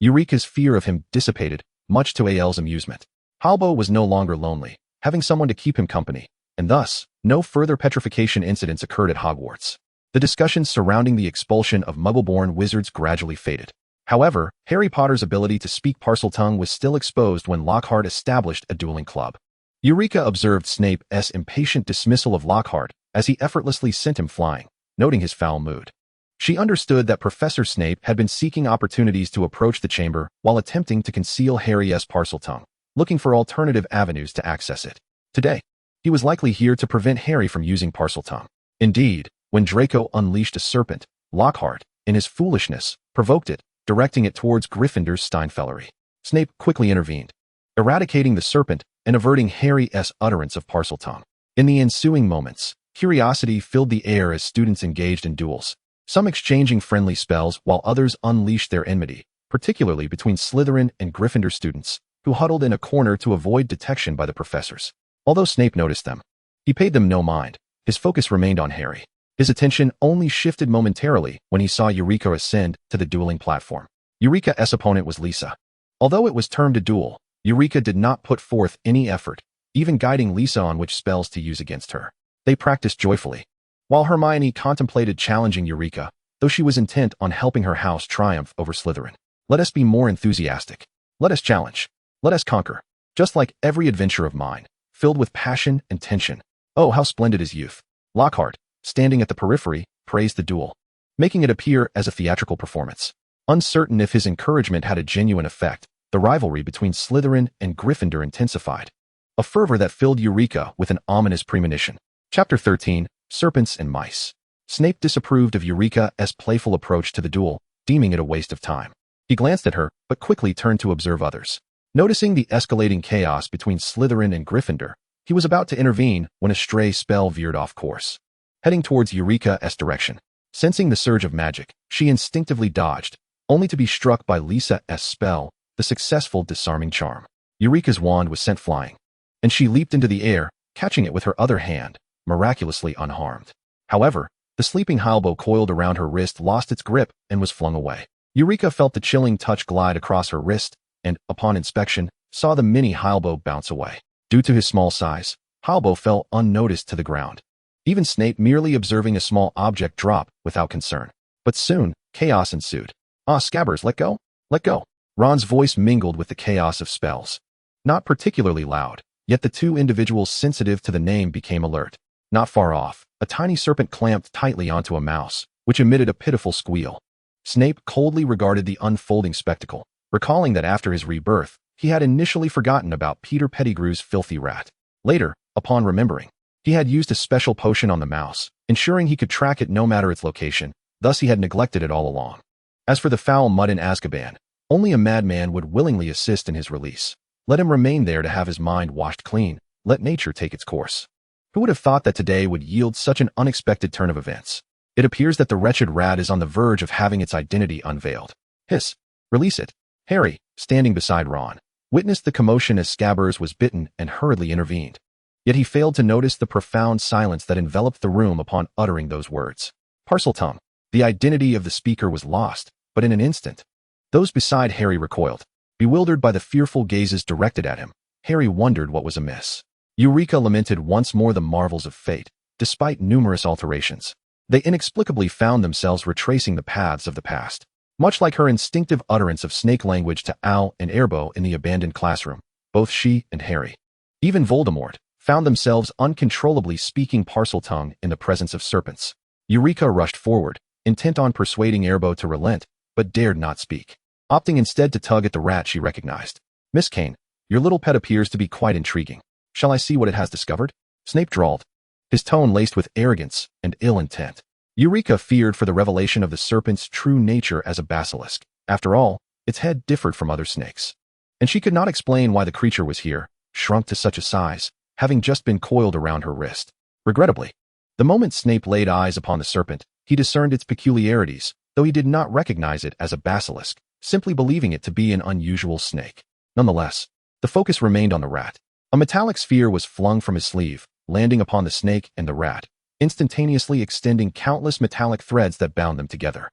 Eulica's fear of him dissipated, much to Al's amusement. Halbo was no longer lonely, having someone to keep him company, and thus, no further petrification incidents occurred at Hogwarts. The discussions surrounding the expulsion of Muggle-born wizards gradually faded. However, Harry Potter's ability to speak Parseltongue was still exposed when Lockhart established a dueling club. Eulica observed Snape's impatient dismissal of Lockhart as he effortlessly sent him flying, noting his foul mood. She understood that Professor Snape had been seeking opportunities to approach the chamber while attempting to conceal Harry's Parseltongue, looking for alternative avenues to access it. Today, he was likely here to prevent Harry from using Parseltongue. Indeed, when Draco unleashed a serpent, Lockhart, in his foolishness, provoked it, directing it towards Gryffindor's Steinfellery. Snape quickly intervened, eradicating the serpent and averting Harry's utterance of Parseltongue. In the ensuing moments, curiosity filled the air as students engaged in duels, some exchanging friendly spells while others unleashed their enmity, particularly between Slytherin and Gryffindor students, who huddled in a corner to avoid detection by the professors. Although Snape noticed them, he paid them no mind. His focus remained on Harry. His attention only shifted momentarily when he saw Eulica ascend to the dueling platform. Eulica's opponent was Lisa. Although it was termed a duel, Eulica did not put forth any effort, even guiding Lisa on which spells to use against her. They practiced joyfully. While Hermione contemplated challenging Eulica, though she was intent on helping her house triumph over Slytherin. Let us be more enthusiastic. Let us challenge. Let us conquer. Just like every adventure of mine, filled with passion and tension. Oh, how splendid is youth. Lockhart, standing at the periphery, praised the duel, making it appear as a theatrical performance. Uncertain if his encouragement had a genuine effect, the rivalry between Slytherin and Gryffindor intensified, a fervor that filled Eulica with an ominous premonition. Chapter 13, Serpents and Mice. Snape disapproved of Eulica's playful approach to the duel, deeming it a waste of time. He glanced at her, but quickly turned to observe others. Noticing the escalating chaos between Slytherin and Gryffindor, he was about to intervene when a stray spell veered off course, heading towards Eulica's direction. Sensing the surge of magic, she instinctively dodged, only to be struck by Lisa's spell, the successful disarming charm. Eulica's wand was sent flying, and she leaped into the air, catching it with her other hand, miraculously unharmed. However, the sleeping halbo coiled around her wrist lost its grip and was flung away. Eulica felt the chilling touch glide across her wrist and, upon inspection, saw the mini halbo bounce away. Due to his small size, halbo fell unnoticed to the ground, even Snape merely observing a small object drop without concern. But soon, chaos ensued. "Ah, Scabbers, let go! Let go!" Ron's voice mingled with the chaos of spells. Not particularly loud, yet the two individuals sensitive to the name became alert. Not far off, a tiny serpent clamped tightly onto a mouse, which emitted a pitiful squeal. Snape coldly regarded the unfolding spectacle, recalling that after his rebirth, he had initially forgotten about Peter Pettigrew's filthy rat. Later, upon remembering, he had used a special potion on the mouse, ensuring he could track it no matter its location, thus he had neglected it all along. As for the foul mud in Azkaban, only a madman would willingly assist in his release. Let him remain there to have his mind washed clean, let nature take its course. Who would have thought that today would yield such an unexpected turn of events? It appears that the wretched rat is on the verge of having its identity unveiled. Hiss! Release it! Harry, standing beside Ron, witnessed the commotion as Scabbers was bitten and hurriedly intervened. Yet he failed to notice the profound silence that enveloped the room upon uttering those words. Parseltongue. The identity of the speaker was lost, but in an instant. Those beside Harry recoiled. Bewildered by the fearful gazes directed at him, Harry wondered what was amiss. Eulica lamented once more the marvels of fate. Despite numerous alterations, they inexplicably found themselves retracing the paths of the past. Much like her instinctive utterance of snake language to Al and Erbo in the abandoned classroom, both she and Harry, even Voldemort, found themselves uncontrollably speaking Parseltongue in the presence of serpents. Eulica rushed forward, intent on persuading Erbo to relent, but dared not speak, opting instead to tug at the rat she recognized. "Miss Kane, your little pet appears to be quite intriguing. Shall I see what it has discovered?" Snape drawled, his tone laced with arrogance and ill intent. Eulica feared for the revelation of the serpent's true nature as a basilisk. After all, its head differed from other snakes, and she could not explain why the creature was here, shrunk to such a size, having just been coiled around her wrist. Regrettably, the moment Snape laid eyes upon the serpent, he discerned its peculiarities, though he did not recognize it as a basilisk, simply believing it to be an unusual snake. Nonetheless, the focus remained on the rat. A metallic sphere was flung from his sleeve, landing upon the snake and the rat, instantaneously extending countless metallic threads that bound them together.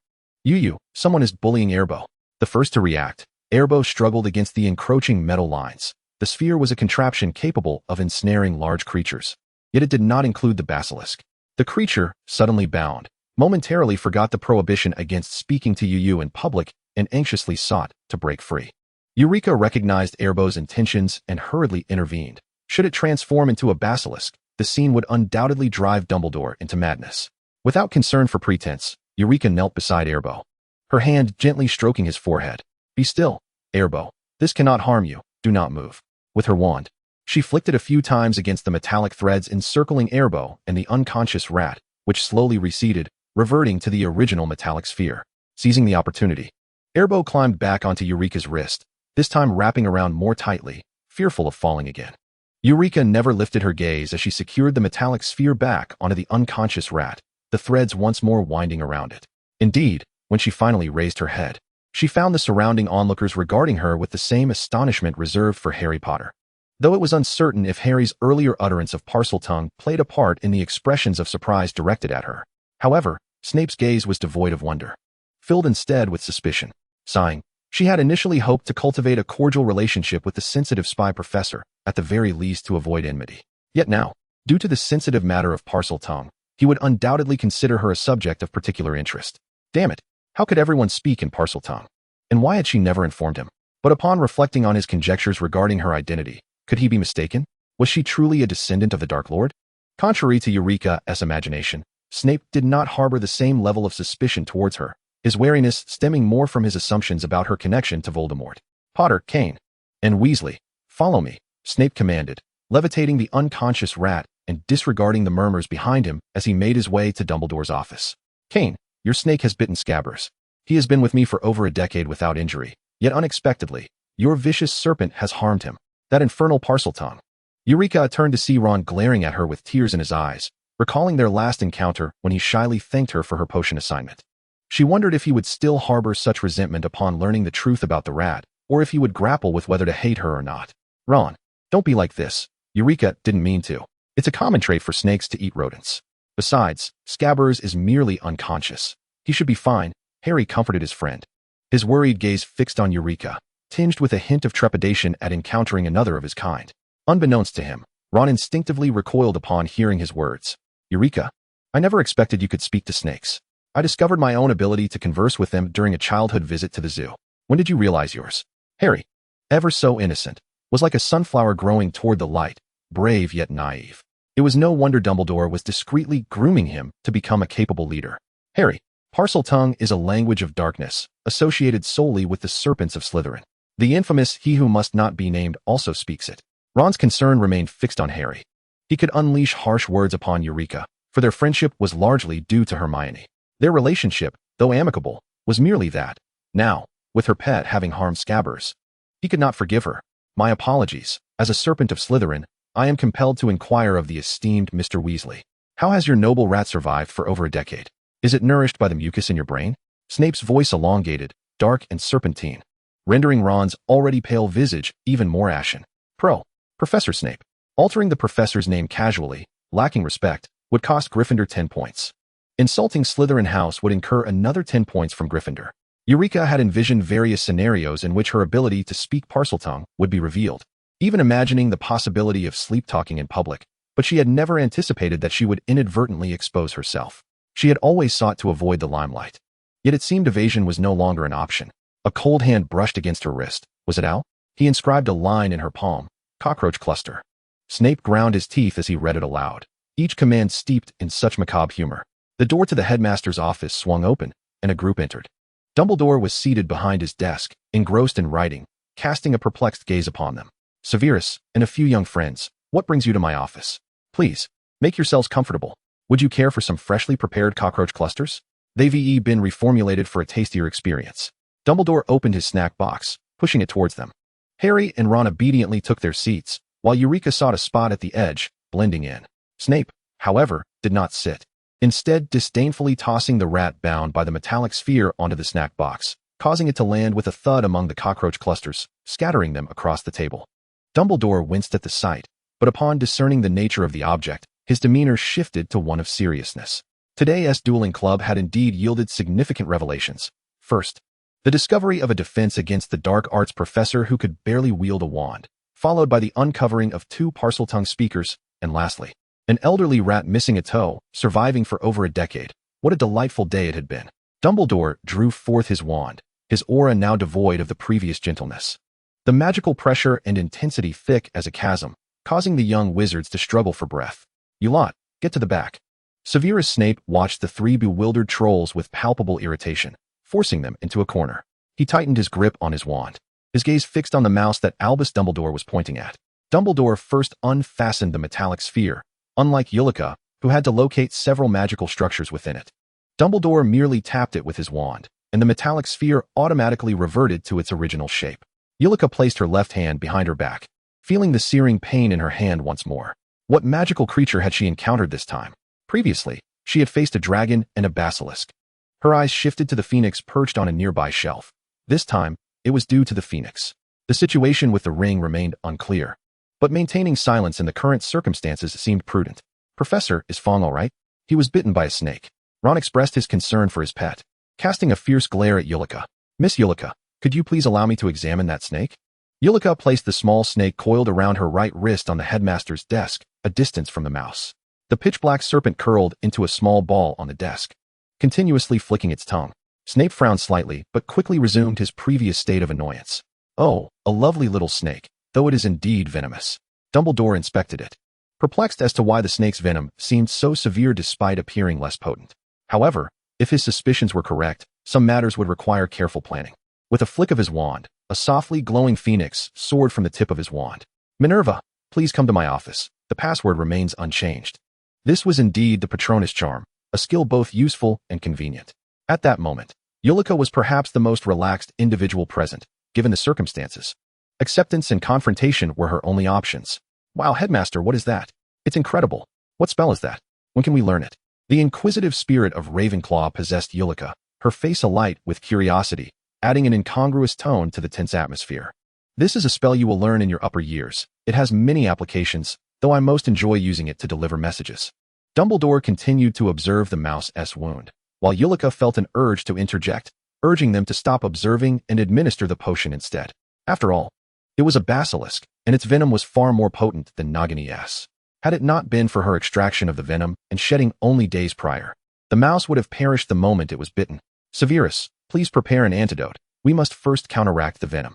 Someone is bullying Erbo." The first to react, Erbo struggled against the encroaching metal lines. The sphere was a contraption capable of ensnaring large creatures, yet it did not include the basilisk. The creature, suddenly bound, momentarily forgot the prohibition against speaking to Yu in public and anxiously sought to break free. Eulica recognized Erbo's intentions and hurriedly intervened. Should it transform into a basilisk, the scene would undoubtedly drive Dumbledore into madness. Without concern for pretense, Eulica knelt beside Erbo, her hand gently stroking his forehead. "Be still, Erbo. This cannot harm you. Do not move." With her wand, she flicked it a few times against the metallic threads encircling Erbo and the unconscious rat, which slowly receded, reverting to the original metallic sphere. Seizing the opportunity, Erbo climbed back onto Eulica's wrist, this time wrapping around more tightly, fearful of falling again. Eulica never lifted her gaze as she secured the metallic sphere back onto the unconscious rat, the threads once more winding around it. Indeed, when she finally raised her head, She found the surrounding onlookers regarding her with the same astonishment reserved for Harry Potter. Though it was uncertain if Harry's earlier utterance of Parseltongue played a part in the expressions of surprise directed at her. However, Snape's gaze was devoid of wonder, filled instead with suspicion. Sighing, she had initially hoped to cultivate a cordial relationship with the sensitive spy professor, at the very least to avoid enmity. Yet now, due to the sensitive matter of Parseltongue, he would undoubtedly consider her a subject of particular interest. Damn it, how could everyone speak in Parseltongue? And why had she never informed him? But upon reflecting on his conjectures regarding her identity, could he be mistaken? Was she truly a descendant of the Dark Lord? Contrary to Eureka's imagination, Snape did not harbor the same level of suspicion towards her, his wariness stemming more from his assumptions about her connection to Voldemort. Potter, Kane, and Weasley, follow me, Snape commanded, levitating the unconscious rat and disregarding the murmurs behind him as he made his way to Dumbledore's office. Kane, your snake has bitten Scabbers. He has been with me for over a decade without injury, yet unexpectedly, your vicious serpent has harmed him. That infernal Parseltongue. Eureka turned to see Ron glaring at her with tears in his eyes, recalling their last encounter when he shyly thanked her for her potion assignment. She wondered if he would still harbor such resentment upon learning the truth about the rat, or if he would grapple with whether to hate her or not. Ron, don't be like this. Eureka didn't mean to. It's a common trait for snakes to eat rodents. Besides, Scabbers is merely unconscious. He should be fine, Harry comforted his friend. His worried gaze fixed on Eureka, tinged with a hint of trepidation at encountering another of his kind. Unbeknownst to him, Ron instinctively recoiled upon hearing his words. Eureka, I never expected you could speak to snakes. I discovered my own ability to converse with them during a childhood visit to the zoo. When did you realize yours? Harry, ever so innocent, was like a sunflower growing toward the light, brave yet naive. It was no wonder Dumbledore was discreetly grooming him to become a capable leader. Harry, Parseltongue is a language of darkness, associated solely with the serpents of Slytherin. The infamous He Who Must Not Be Named also speaks it. Ron's concern remained fixed on Harry. He could unleash harsh words upon Eureka, for their friendship was largely due to Hermione. Their relationship, though amicable, was merely that. Now, with her pet having harmed Scabbers, he could not forgive her. My apologies. As a serpent of Slytherin, I am compelled to inquire of the esteemed Mr. Weasley. How has your noble rat survived for over a decade? Is it nourished by the mucus in your brain? Snape's voice elongated, dark and serpentine, rendering Ron's already pale visage even more ashen. Professor Snape. Altering the professor's name casually, lacking respect, would cost Gryffindor 10 points. Insulting Slytherin House would incur another 10 points from Gryffindor. Eureka had envisioned various scenarios in which her ability to speak Parseltongue would be revealed, even imagining the possibility of sleep-talking in public, but she had never anticipated that she would inadvertently expose herself. She had always sought to avoid the limelight. Yet it seemed evasion was no longer an option. A cold hand brushed against her wrist. Was it Al? He inscribed a line in her palm. Cockroach cluster. Snape ground his teeth as he read it aloud, each command steeped in such macabre humor. The door to the headmaster's office swung open, and a group entered. Dumbledore was seated behind his desk, engrossed in writing, casting a perplexed gaze upon them. Severus, and a few young friends, what brings you to my office? Please, make yourselves comfortable. Would you care for some freshly prepared cockroach clusters? They've been reformulated for a tastier experience. Dumbledore opened his snack box, pushing it towards them. Harry and Ron obediently took their seats, while Eureka sought a spot at the edge, blending in. Snape, however, did not sit, instead disdainfully tossing the rat bound by the metallic sphere onto the snack box, causing it to land with a thud among the cockroach clusters, scattering them across the table. Dumbledore winced at the sight, but upon discerning the nature of the object, his demeanor shifted to one of seriousness. Today's dueling club had indeed yielded significant revelations. First, the discovery of a defense against the dark arts professor who could barely wield a wand, followed by the uncovering of 2 Parseltongue speakers, and lastly, an elderly rat missing a toe, surviving for over a decade. What a delightful day it had been. Dumbledore drew forth his wand, his aura now devoid of the previous gentleness. The magical pressure and intensity thick as a chasm, causing the young wizards to struggle for breath. You lot, get to the back. Severus Snape watched the 3 bewildered trolls with palpable irritation, forcing them into a corner. He tightened his grip on his wand, his gaze fixed on the mouse that Albus Dumbledore was pointing at. Dumbledore first unfastened the metallic sphere, unlike Eulica, who had to locate several magical structures within it. Dumbledore merely tapped it with his wand, and the metallic sphere automatically reverted to its original shape. Eulica placed her left hand behind her back, feeling the searing pain in her hand once more. What magical creature had she encountered this time? Previously, she had faced a dragon and a basilisk. Her eyes shifted to the phoenix perched on a nearby shelf, This time, it was due to the phoenix. The situation with the ring remained unclear, but maintaining silence in the current circumstances seemed prudent. Professor, is Fong all right? He was bitten by a snake. Ron expressed his concern for his pet, casting a fierce glare at Eulica. Miss Eulica, could you please allow me to examine that snake? Eulica placed the small snake coiled around her right wrist on the headmaster's desk, a distance from the mouse. The pitch-black serpent curled into a small ball on the desk, continuously flicking its tongue. Snape frowned slightly, but quickly resumed his previous state of annoyance. Oh, a lovely little snake, though it is indeed venomous. Dumbledore inspected it, perplexed as to why the snake's venom seemed so severe despite appearing less potent. However, if his suspicions were correct, some matters would require careful planning. With a flick of his wand, a softly glowing phoenix soared from the tip of his wand. Minerva, please come to my office. The password remains unchanged. This was indeed the Patronus charm, a skill both useful and convenient. At that moment, Eulica was perhaps the most relaxed individual present, given the circumstances. Acceptance and confrontation were her only options. Wow, headmaster, what is that? It's incredible. What spell is that? When can we learn it? The inquisitive spirit of Ravenclaw possessed Eulica, her face alight with curiosity, adding an incongruous tone to the tense atmosphere. This is a spell you will learn in your upper years. It has many applications, though I most enjoy using it to deliver messages. Dumbledore continued to observe the mouse's wound, while Eulica felt an urge to interject, urging them to stop observing and administer the potion instead. After all, it was a basilisk, and its venom was far more potent than Nagini's. Had it not been for her extraction of the venom and shedding only days prior, the mouse would have perished the moment it was bitten. Severus, please prepare an antidote. We must first counteract the venom.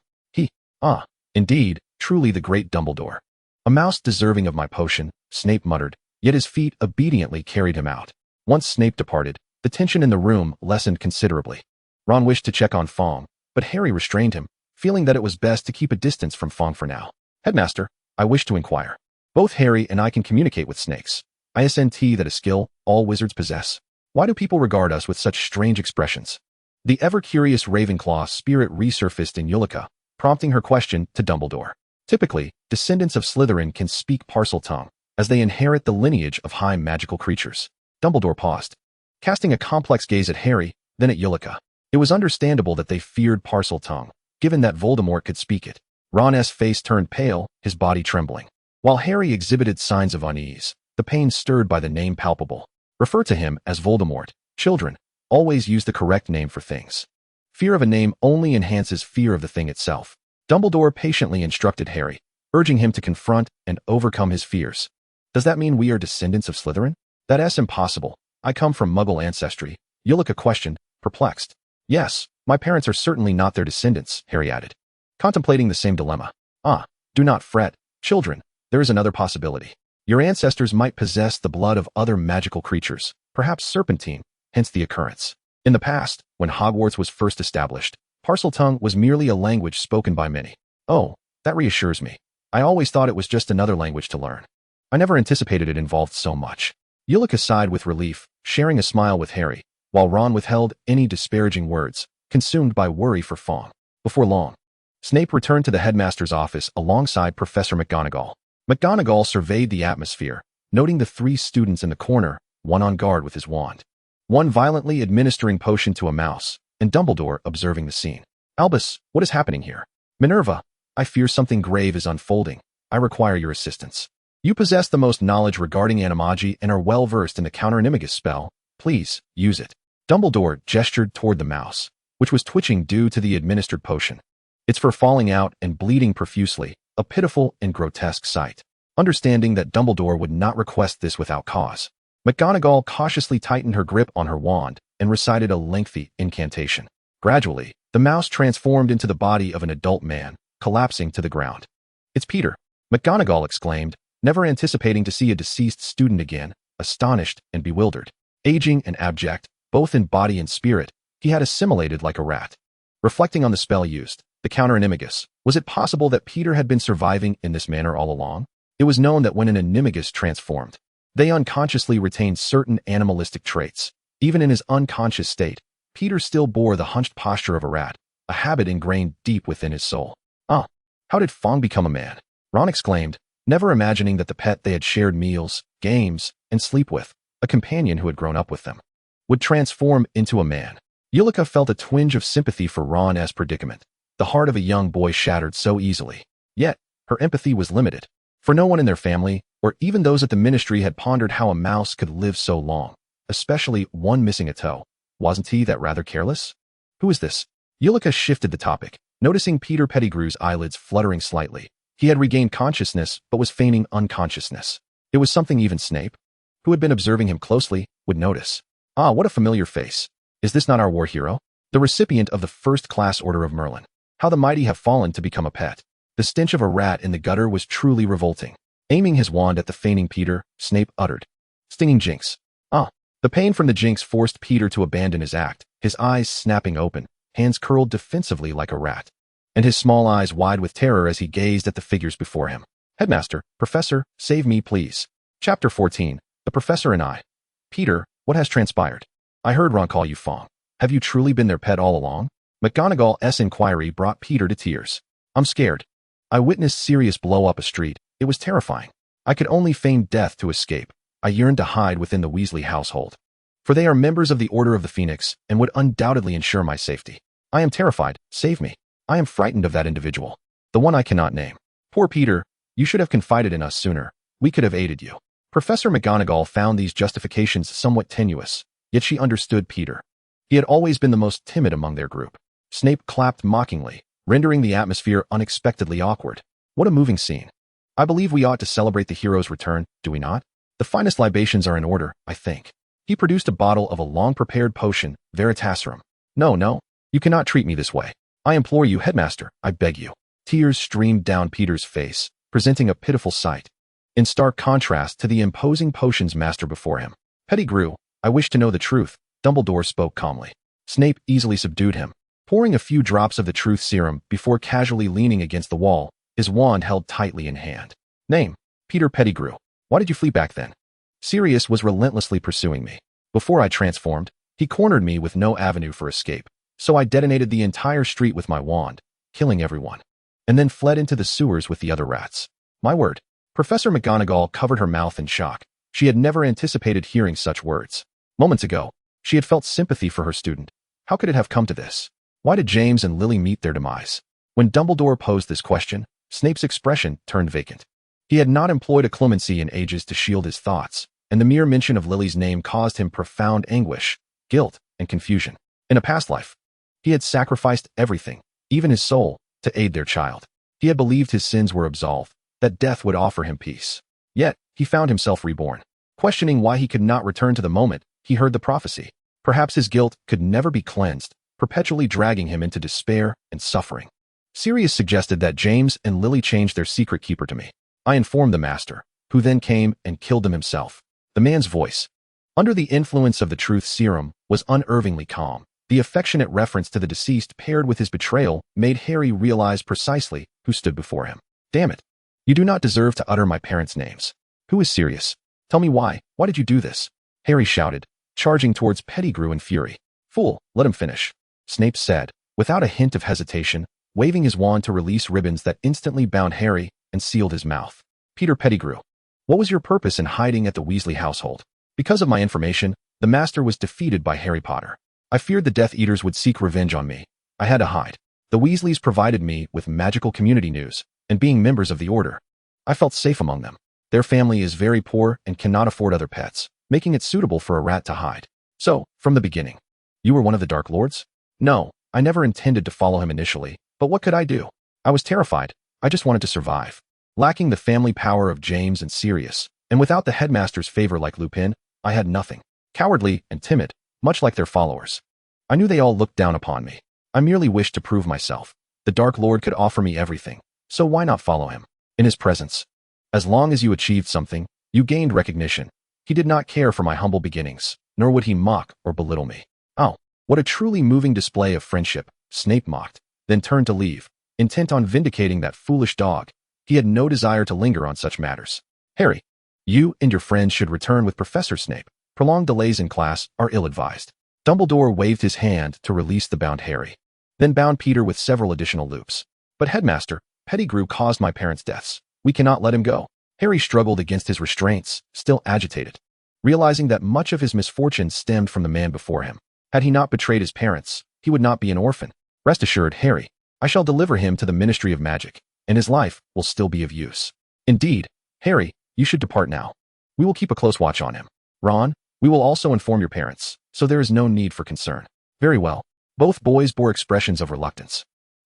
Indeed, truly the great Dumbledore. A mouse deserving of my potion, Snape muttered, yet his feet obediently carried him out. Once Snape departed, the tension in the room lessened considerably. Ron wished to check on Fong, but Harry restrained him, feeling that it was best to keep a distance from Fong for now. Headmaster, I wish to inquire. Both Harry and I can communicate with snakes. Isn't that a skill all wizards possess? Why do people regard us with such strange expressions? The ever-curious Ravenclaw spirit resurfaced in Eulica, prompting her question to Dumbledore. Typically, descendants of Slytherin can speak Parseltongue, as they inherit the lineage of high magical creatures. Dumbledore paused, casting a complex gaze at Harry, then at Eulica. It was understandable that they feared Parseltongue, given that Voldemort could speak it. Ron's face turned pale, his body trembling, while Harry exhibited signs of unease, the pain stirred by the name palpable. Refer to him as Voldemort. Children, always use the correct name for things. Fear of a name only enhances fear of the thing itself. Dumbledore patiently instructed Harry, urging him to confront and overcome his fears. Does that mean we are descendants of Slytherin? That's impossible. I come from Muggle ancestry, Eulica questioned, perplexed. Yes, my parents are certainly not their descendants, Harry added, contemplating the same dilemma. Do not fret, children, there is another possibility. Your ancestors might possess the blood of other magical creatures, perhaps serpentine, hence the occurrence. In the past, when Hogwarts was first established, Parseltongue was merely a language spoken by many. Oh, that reassures me. I always thought it was just another language to learn. I never anticipated it involved so much. Eulica sighed with relief, sharing a smile with Harry, while Ron withheld any disparaging words, consumed by worry for Fong. Before long, Snape returned to the headmaster's office alongside Professor McGonagall. McGonagall surveyed the atmosphere, noting the 3 students in the corner, one on guard with his wand, one violently administering potion to a mouse, and Dumbledore observing the scene. Albus, what is happening here? Minerva, I fear something grave is unfolding. I require your assistance. You possess the most knowledge regarding animagi and are well-versed in the counter-animagus spell. Please, use it. Dumbledore gestured toward the mouse, which was twitching due to the administered potion. Its fur falling out and bleeding profusely, a pitiful and grotesque sight. Understanding that Dumbledore would not request this without cause, McGonagall cautiously tightened her grip on her wand and recited a lengthy incantation. Gradually, the mouse transformed into the body of an adult man, collapsing to the ground. It's Peter, McGonagall exclaimed, never anticipating to see a deceased student again, astonished and bewildered. Aging and abject, both in body and spirit, he had assimilated like a rat. Reflecting on the spell used, the counter-animagus, was it possible that Peter had been surviving in this manner all along? It was known that when an animagus transformed, they unconsciously retained certain animalistic traits. Even in his unconscious state, Peter still bore the hunched posture of a rat, a habit ingrained deep within his soul. How did Fong become a man? Ron exclaimed, never imagining that the pet they had shared meals, games, and sleep with, a companion who had grown up with them, would transform into a man. Eulica felt a twinge of sympathy for Ron's predicament. The heart of a young boy shattered so easily. Yet, her empathy was limited. For no one in their family, or even those at the ministry, had pondered how a mouse could live so long, especially one missing a toe. Wasn't he that rather careless? Who is this? Eulica shifted the topic, noticing Peter Pettigrew's eyelids fluttering slightly. He had regained consciousness, but was feigning unconsciousness. It was something even Snape, who had been observing him closely, would notice. Ah, what a familiar face. Is this not our war hero? The recipient of the first-class Order of Merlin. How the mighty have fallen to become a pet. The stench of a rat in the gutter was truly revolting. Aiming his wand at the feigning Peter, Snape uttered, "Stinging jinx." Ah. The pain from the jinx forced Peter to abandon his act, his eyes snapping open, hands curled defensively like a rat, and his small eyes wide with terror as he gazed at the figures before him. "Headmaster, Professor, save me, please." Chapter 14. The Professor and I. "Peter, what has transpired? I heard Ron call you Fong. Have you truly been their pet all along?" McGonagall's inquiry brought Peter to tears. "I'm scared. I witnessed Sirius blow up a street. It was terrifying. I could only feign death to escape. I yearned to hide within the Weasley household, for they are members of the Order of the Phoenix and would undoubtedly ensure my safety. I am terrified. Save me. I am frightened of that individual, the one I cannot name." "Poor Peter, you should have confided in us sooner. We could have aided you." Professor McGonagall found these justifications somewhat tenuous, yet she understood Peter. He had always been the most timid among their group. Snape clapped mockingly, rendering the atmosphere unexpectedly awkward. What a moving scene. "I believe we ought to celebrate the hero's return, do we not? The finest libations are in order, I think." He produced a bottle of a long-prepared potion, Veritaserum. No, you cannot treat me this way. I implore you, Headmaster, I beg you." Tears streamed down Peter's face, presenting a pitiful sight, in stark contrast to the imposing potions master before him. "Pettigrew, I wish to know the truth," Dumbledore spoke calmly. Snape easily subdued him, pouring a few drops of the truth serum before casually leaning against the wall, his wand held tightly in hand. "Name: Peter Pettigrew. Why did you flee back then?" "Sirius was relentlessly pursuing me. Before I transformed, he cornered me with no avenue for escape, so I detonated the entire street with my wand, killing everyone, and then fled into the sewers with the other rats." "My word." Professor McGonagall covered her mouth in shock. She had never anticipated hearing such words. Moments ago, she had felt sympathy for her student. How could it have come to this? Why did James and Lily meet their demise? When Dumbledore posed this question, Snape's expression turned vacant. He had not employed a clemency in ages to shield his thoughts, and the mere mention of Lily's name caused him profound anguish, guilt, and confusion. In a past life, he had sacrificed everything, even his soul, to aid their child. He had believed his sins were absolved, that death would offer him peace. Yet, he found himself reborn, questioning why he could not return to the moment he heard the prophecy. Perhaps his guilt could never be cleansed, perpetually dragging him into despair and suffering. Sirius suggested that James and Lily change their secret keeper to me. I informed the master, who then came and killed them himself. The man's voice, under the influence of the truth serum, was unervingly calm. The affectionate reference to the deceased paired with his betrayal made Harry realize precisely who stood before him. "Damn it. You do not deserve to utter my parents' names. Who is Sirius? Tell me why. Why did you do this?" Harry shouted, charging towards Pettigrew in fury. "Fool, let him finish," Snape said, without a hint of hesitation, waving his wand to release ribbons that instantly bound Harry and sealed his mouth. "Peter Pettigrew, what was your purpose in hiding at the Weasley household?" "Because of my information, the master was defeated by Harry Potter. I feared the Death Eaters would seek revenge on me. I had to hide. The Weasleys provided me with magical community news, and being members of the Order, I felt safe among them. Their family is very poor and cannot afford other pets, making it suitable for a rat to hide. So, from the beginning, you were one of the Dark Lords?" "No, I never intended to follow him initially, but what could I do? I was terrified. I just wanted to survive. Lacking the family power of James and Sirius, and without the headmaster's favor like Lupin, I had nothing. Cowardly and timid, much like their followers. I knew they all looked down upon me. I merely wished to prove myself. The Dark Lord could offer me everything, so why not follow him? In his presence. As long as you achieved something, you gained recognition. He did not care for my humble beginnings, nor would he mock or belittle me." "Oh, what a truly moving display of friendship," Snape mocked, then turned to leave, intent on vindicating that foolish dog. He had no desire to linger on such matters. "Harry, you and your friends should return with Professor Snape. Prolonged delays in class are ill-advised." Dumbledore waved his hand to release the bound Harry, then bound Peter with several additional loops. "But Headmaster, Pettigrew caused my parents' deaths. We cannot let him go." Harry struggled against his restraints, still agitated, realizing that much of his misfortune stemmed from the man before him. Had he not betrayed his parents, he would not be an orphan. Rest assured, Harry, I shall deliver him to the Ministry of Magic, and his life will still be of use. Indeed, Harry, you should depart now. We will keep a close watch on him. Ron, we will also inform your parents, so there is no need for concern. Very well. Both boys bore expressions of reluctance.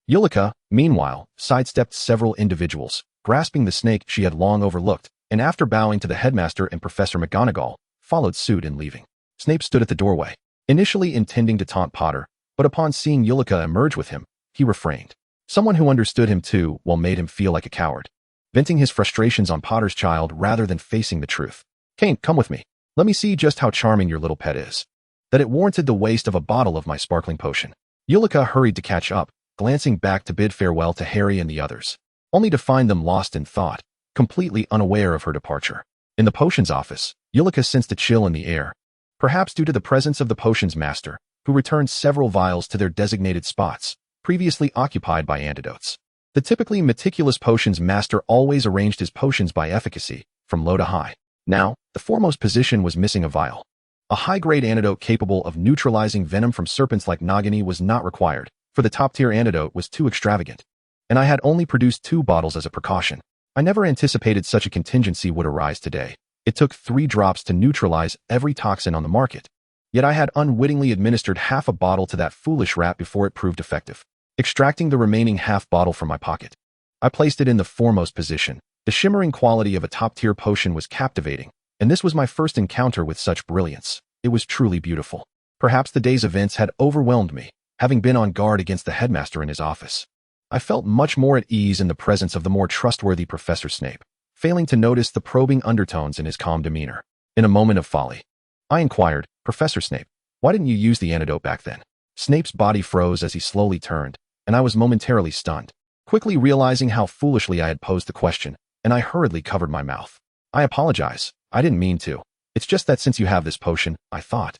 Eulica, meanwhile, sidestepped several individuals, grasping the snake she had long overlooked, and after bowing to the headmaster and Professor McGonagall, followed suit in leaving. Snape stood at the doorway, initially intending to taunt Potter, but upon seeing Eulica emerge with him, he refrained. Someone who understood him too well made him feel like a coward, venting his frustrations on Potter's child rather than facing the truth. Kane, come with me. Let me see just how charming your little pet is. That it warranted the waste of a bottle of my sparkling potion. Eulica hurried to catch up, glancing back to bid farewell to Harry and the others, only to find them lost in thought, completely unaware of her departure. In the potions office, Eulica sensed a chill in the air, perhaps due to the presence of the potions master, who returned several vials to their designated spots, previously occupied by antidotes. The typically meticulous potions master always arranged his potions by efficacy, from low to high. Now, the foremost position was missing a vial. A high-grade antidote capable of neutralizing venom from serpents like Nagini was not required, for the top-tier antidote was too extravagant, and I had only produced 2 bottles as a precaution. I never anticipated such a contingency would arise today. It took 3 drops to neutralize every toxin on the market, yet I had unwittingly administered half a bottle to that foolish rat before it proved effective. Extracting the remaining half bottle from my pocket, I placed it in the foremost position. The shimmering quality of a top-tier potion was captivating, and this was my first encounter with such brilliance. It was truly beautiful. Perhaps the day's events had overwhelmed me, having been on guard against the headmaster in his office. I felt much more at ease in the presence of the more trustworthy Professor Snape, failing to notice the probing undertones in his calm demeanor. In a moment of folly, I inquired, Professor Snape, why didn't you use the antidote back then? Snape's body froze as he slowly turned, and I was momentarily stunned, quickly realizing how foolishly I had posed the question, and I hurriedly covered my mouth. I apologize. I didn't mean to. It's just that since you have this potion, I thought.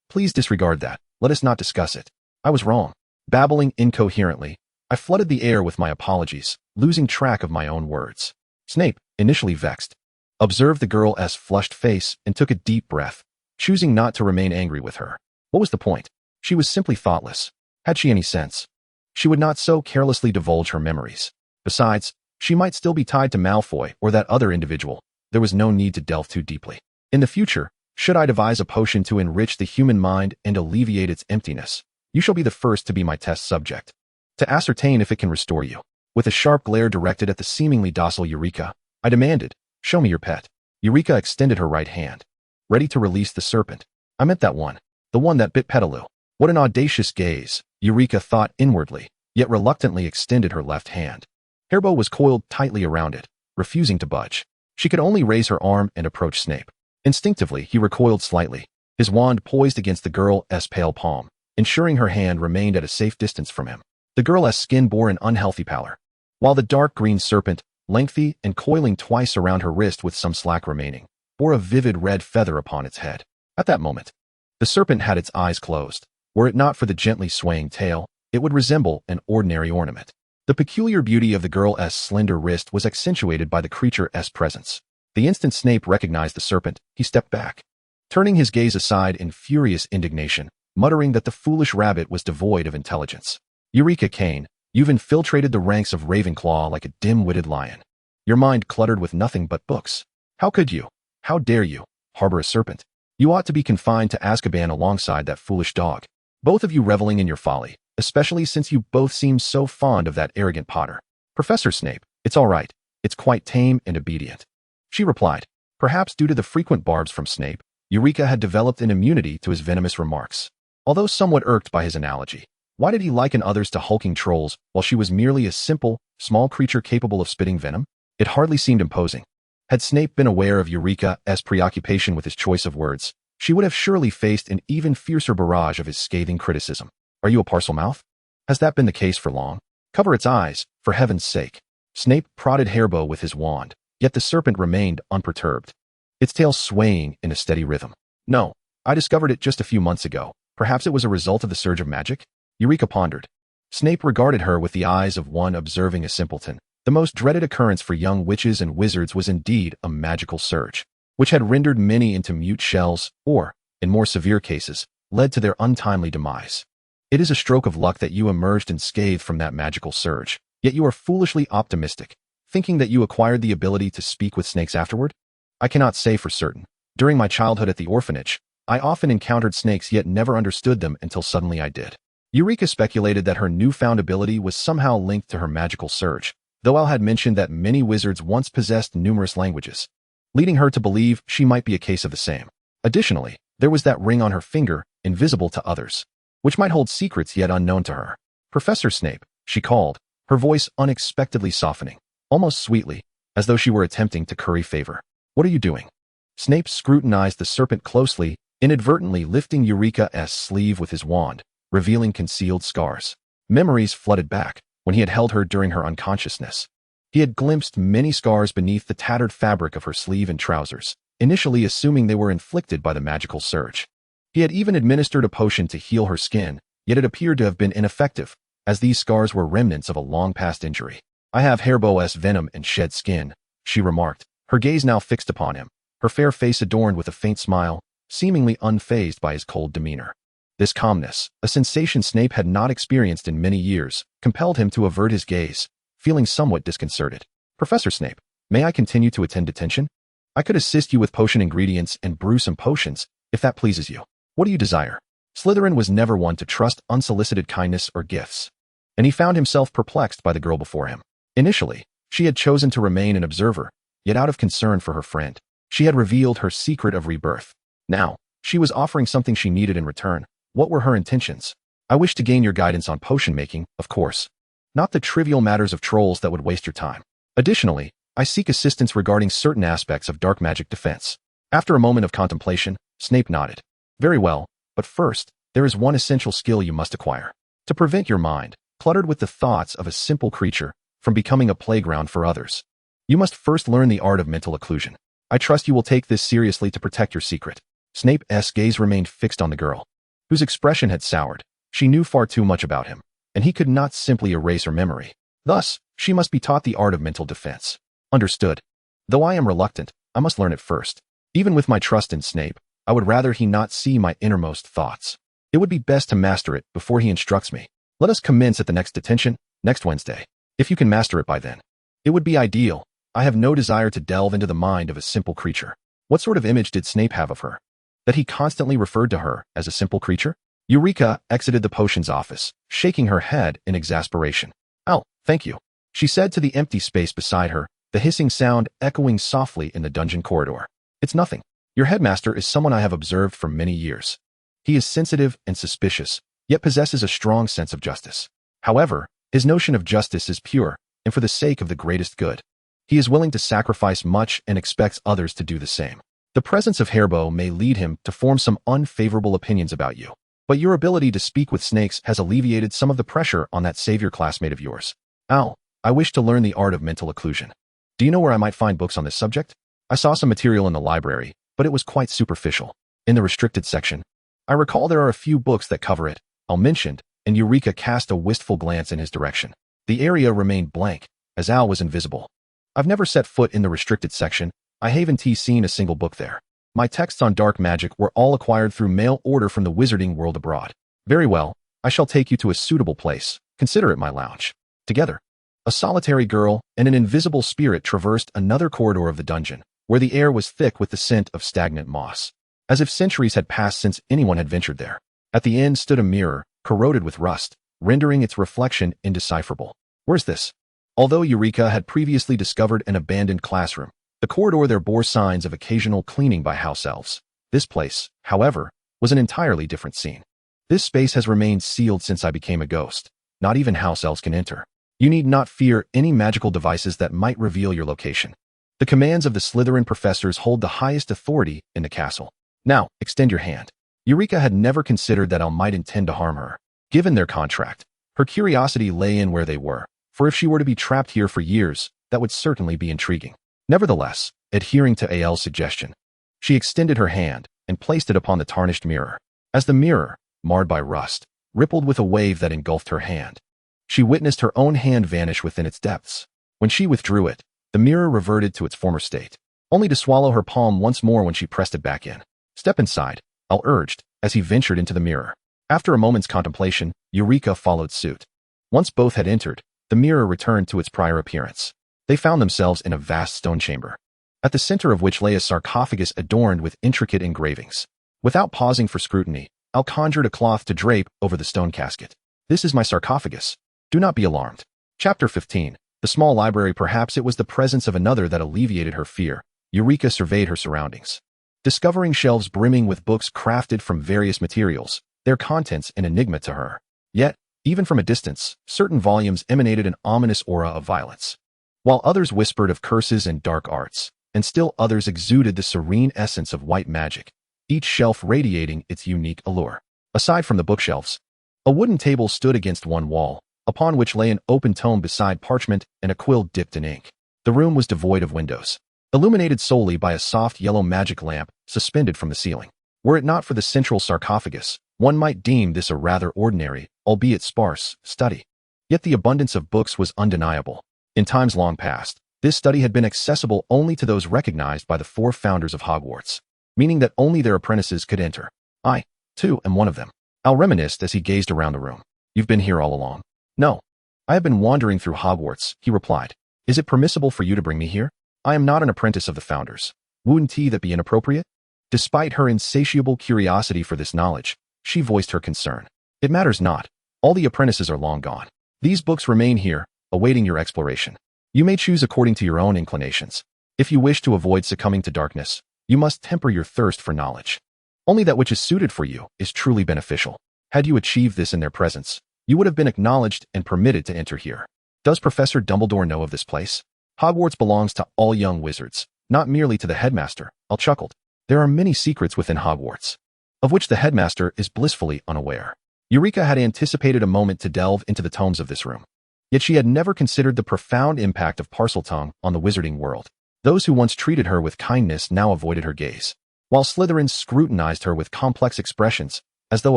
Please disregard that. Let us not discuss it. I was wrong. Babbling incoherently, I flooded the air with my apologies, losing track of my own words. Snape, initially vexed, observed the girl's flushed face and took a deep breath, choosing not to remain angry with her. What was the point? She was simply thoughtless. Had she any sense, she would not so carelessly divulge her memories. Besides, she might still be tied to Malfoy or that other individual. There was no need to delve too deeply. In the future, should I devise a potion to enrich the human mind and alleviate its emptiness, you shall be the first to be my test subject, to ascertain if it can restore you. With a sharp glare directed at the seemingly docile Eulica, I demanded, show me your pet. Eulica extended her right hand, ready to release the serpent. I meant that one, the one that bit Petaloo. What an audacious gaze, Eulica thought inwardly, yet reluctantly extended her left hand. Hairbow was coiled tightly around it, refusing to budge. She could only raise her arm and approach Snape. Instinctively, he recoiled slightly, his wand poised against the girl's pale palm, ensuring her hand remained at a safe distance from him. The girl's skin bore an unhealthy pallor, while the dark green serpent, lengthy and coiling twice around her wrist with some slack remaining, bore a vivid red feather upon its head. At that moment, the serpent had its eyes closed. Were it not for the gently swaying tail, it would resemble an ordinary ornament. The peculiar beauty of the girl's slender wrist was accentuated by the creature's presence. The instant Snape recognized the serpent, he stepped back, turning his gaze aside in furious indignation, muttering that the foolish rabbit was devoid of intelligence. Eureka, Kane, you've infiltrated the ranks of Ravenclaw like a dim-witted lion. Your mind cluttered with nothing but books. How could you? How dare you harbor a serpent? You ought to be confined to Azkaban alongside that foolish dog. Both of you reveling in your folly, especially since you both seem so fond of that arrogant Potter. Professor Snape, it's all right. It's quite tame and obedient. She replied. Perhaps due to the frequent barbs from Snape, Eureka had developed an immunity to his venomous remarks. Although somewhat irked by his analogy, why did he liken others to hulking trolls while she was merely a simple, small creature capable of spitting venom? It hardly seemed imposing. Had Snape been aware of Eureka's preoccupation with his choice of words, she would have surely faced an even fiercer barrage of his scathing criticism. Are you a Parselmouth? Has that been the case for long? Cover its eyes, for heaven's sake. Snape prodded Hairbow with his wand, yet the serpent remained unperturbed, its tail swaying in a steady rhythm. No, I discovered it just a few months ago. Perhaps it was a result of the surge of magic? Eureka pondered. Snape regarded her with the eyes of one observing a simpleton. The most dreaded occurrence for young witches and wizards was indeed a magical surge, which had rendered many into mute shells or, in more severe cases, led to their untimely demise. It is a stroke of luck that you emerged unscathed from that magical surge, yet you are foolishly optimistic, thinking that you acquired the ability to speak with snakes afterward? I cannot say for certain. During my childhood at the orphanage, I often encountered snakes yet never understood them until suddenly I did. Eulica speculated that her newfound ability was somehow linked to her magical surge, though Al had mentioned that many wizards once possessed numerous languages, leading her to believe she might be a case of the same. Additionally, there was that ring on her finger, invisible to others, which might hold secrets yet unknown to her. Professor Snape, she called, her voice unexpectedly softening, almost sweetly, as though she were attempting to curry favor. What are you doing? Snape scrutinized the serpent closely, inadvertently lifting Eulica's sleeve with his wand, revealing concealed scars. Memories flooded back when he had held her during her unconsciousness. He had glimpsed many scars beneath the tattered fabric of her sleeve and trousers, initially assuming they were inflicted by the magical surge. He had even administered a potion to heal her skin, yet it appeared to have been ineffective, as these scars were remnants of a long-past injury. I have Herbo's venom and shed skin, she remarked, her gaze now fixed upon him, her fair face adorned with a faint smile, seemingly unfazed by his cold demeanor. This calmness, a sensation Snape had not experienced in many years, compelled him to avert his gaze, feeling somewhat disconcerted. Professor Snape, may I continue to attend detention? I could assist you with potion ingredients and brew some potions, if that pleases you. What do you desire? Slytherin was never one to trust unsolicited kindness or gifts, and he found himself perplexed by the girl before him. Initially, she had chosen to remain an observer, yet out of concern for her friend, she had revealed her secret of rebirth. Now, she was offering something she needed in return. What were her intentions? I wish to gain your guidance on potion making, of course. Not the trivial matters of trolls that would waste your time. Additionally, I seek assistance regarding certain aspects of dark magic defense. After a moment of contemplation, Snape nodded. Very well, but first, there is one essential skill you must acquire. To prevent your mind, cluttered with the thoughts of a simple creature, from becoming a playground for others. You must first learn the art of mental occlusion. I trust you will take this seriously to protect your secret. Snape's gaze remained fixed on the girl, whose expression had soured. She knew far too much about him, and he could not simply erase her memory. Thus, she must be taught the art of mental defense. Understood. Though I am reluctant, I must learn it first. Even with my trust in Snape, I would rather he not see my innermost thoughts. It would be best to master it before he instructs me. Let us commence at the next detention, next Wednesday. If you can master it by then, it would be ideal. I have no desire to delve into the mind of a simple creature. What sort of image did Snape have of her? That he constantly referred to her as a simple creature? Eulica exited the potions office, shaking her head in exasperation. Oh, thank you, she said to the empty space beside her, the hissing sound echoing softly in the dungeon corridor. It's nothing. Your headmaster is someone I have observed for many years. He is sensitive and suspicious, yet possesses a strong sense of justice. However, his notion of justice is pure, and for the sake of the greatest good. He is willing to sacrifice much and expects others to do the same. The presence of Herbo may lead him to form some unfavorable opinions about you, but your ability to speak with snakes has alleviated some of the pressure on that savior classmate of yours. Al, I wish to learn the art of mental occlusion. Do you know where I might find books on this subject? I saw some material in the library, but it was quite superficial. In the restricted section, I recall there are a few books that cover it. Al mentioned, and Eulica cast a wistful glance in his direction. The area remained blank, as Al was invisible. I've never set foot in the restricted section. I haven't seen a single book there. My texts on dark magic were all acquired through mail order from the wizarding world abroad. Very well, I shall take you to a suitable place. Consider it my lounge. Together, a solitary girl and an invisible spirit traversed another corridor of the dungeon, where the air was thick with the scent of stagnant moss, as if centuries had passed since anyone had ventured there. At the end stood a mirror, corroded with rust, rendering its reflection indecipherable. Where's this? Although Eulica had previously discovered an abandoned classroom, the corridor there bore signs of occasional cleaning by house elves. This place, however, was an entirely different scene. This space has remained sealed since I became a ghost. Not even house elves can enter. You need not fear any magical devices that might reveal your location. The commands of the Slytherin professors hold the highest authority in the castle. Now, extend your hand. Eulica had never considered that Al might intend to harm her. Given their contract, her curiosity lay in where they were, for if she were to be trapped here for years, that would certainly be intriguing. Nevertheless, adhering to Al's suggestion, she extended her hand and placed it upon the tarnished mirror. As the mirror, marred by rust, rippled with a wave that engulfed her hand, she witnessed her own hand vanish within its depths. When she withdrew it, the mirror reverted to its former state, only to swallow her palm once more when she pressed it back in. Step inside, Al urged, as he ventured into the mirror. After a moment's contemplation, Eulica followed suit. Once both had entered, the mirror returned to its prior appearance. They found themselves in a vast stone chamber, at the center of which lay a sarcophagus adorned with intricate engravings. Without pausing for scrutiny, Al conjured a cloth to drape over the stone casket. "This is my sarcophagus. Do not be alarmed." Chapter 15. The small library. Perhaps it was the presence of another that alleviated her fear. Eulica surveyed her surroundings, discovering shelves brimming with books crafted from various materials, their contents an enigma to her. Yet, even from a distance, certain volumes emanated an ominous aura of violence, while others whispered of curses and dark arts, and still others exuded the serene essence of white magic, each shelf radiating its unique allure. Aside from the bookshelves, a wooden table stood against one wall, upon which lay an open tome beside parchment and a quill dipped in ink. The room was devoid of windows, illuminated solely by a soft yellow magic lamp suspended from the ceiling. Were it not for the central sarcophagus, one might deem this a rather ordinary, albeit sparse, study. Yet the abundance of books was undeniable. In times long past, this study had been accessible only to those recognized by the 4 founders of Hogwarts, meaning that only their apprentices could enter. I, too, am one of them. Al reminisced as he gazed around the room. "You've been here all along?" "No. I have been wandering through Hogwarts," he replied. "Is it permissible for you to bring me here? I am not an apprentice of the founders. Wouldn't that be inappropriate?" Despite her insatiable curiosity for this knowledge, she voiced her concern. "It matters not. All the apprentices are long gone. These books remain here, awaiting your exploration. You may choose according to your own inclinations. If you wish to avoid succumbing to darkness, you must temper your thirst for knowledge. Only that which is suited for you is truly beneficial. Had you achieved this in their presence, you would have been acknowledged and permitted to enter here. Does Professor Dumbledore know of this place? Hogwarts belongs to all young wizards, not merely to the headmaster." Al chuckled. "There are many secrets within Hogwarts, of which the headmaster is blissfully unaware." Eulica had anticipated a moment to delve into the tomes of this room. Yet she had never considered the profound impact of Parseltongue on the wizarding world. Those who once treated her with kindness now avoided her gaze, while Slytherins scrutinized her with complex expressions, as though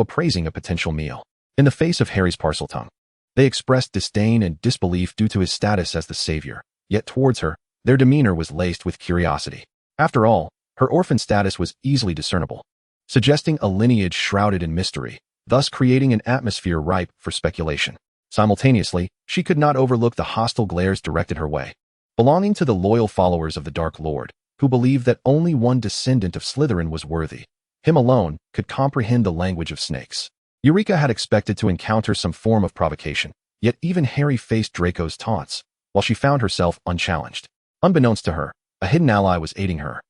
appraising a potential meal. In the face of Harry's Parseltongue, they expressed disdain and disbelief due to his status as the savior, yet towards her, their demeanor was laced with curiosity. After all, her orphan status was easily discernible, suggesting a lineage shrouded in mystery, thus creating an atmosphere ripe for speculation. Simultaneously, she could not overlook the hostile glares directed her way, belonging to the loyal followers of the Dark Lord, who believed that only one descendant of Slytherin was worthy. Him alone could comprehend the language of snakes. Eulica had expected to encounter some form of provocation, yet even Harry faced Draco's taunts, while she found herself unchallenged. Unbeknownst to her, a hidden ally was aiding her,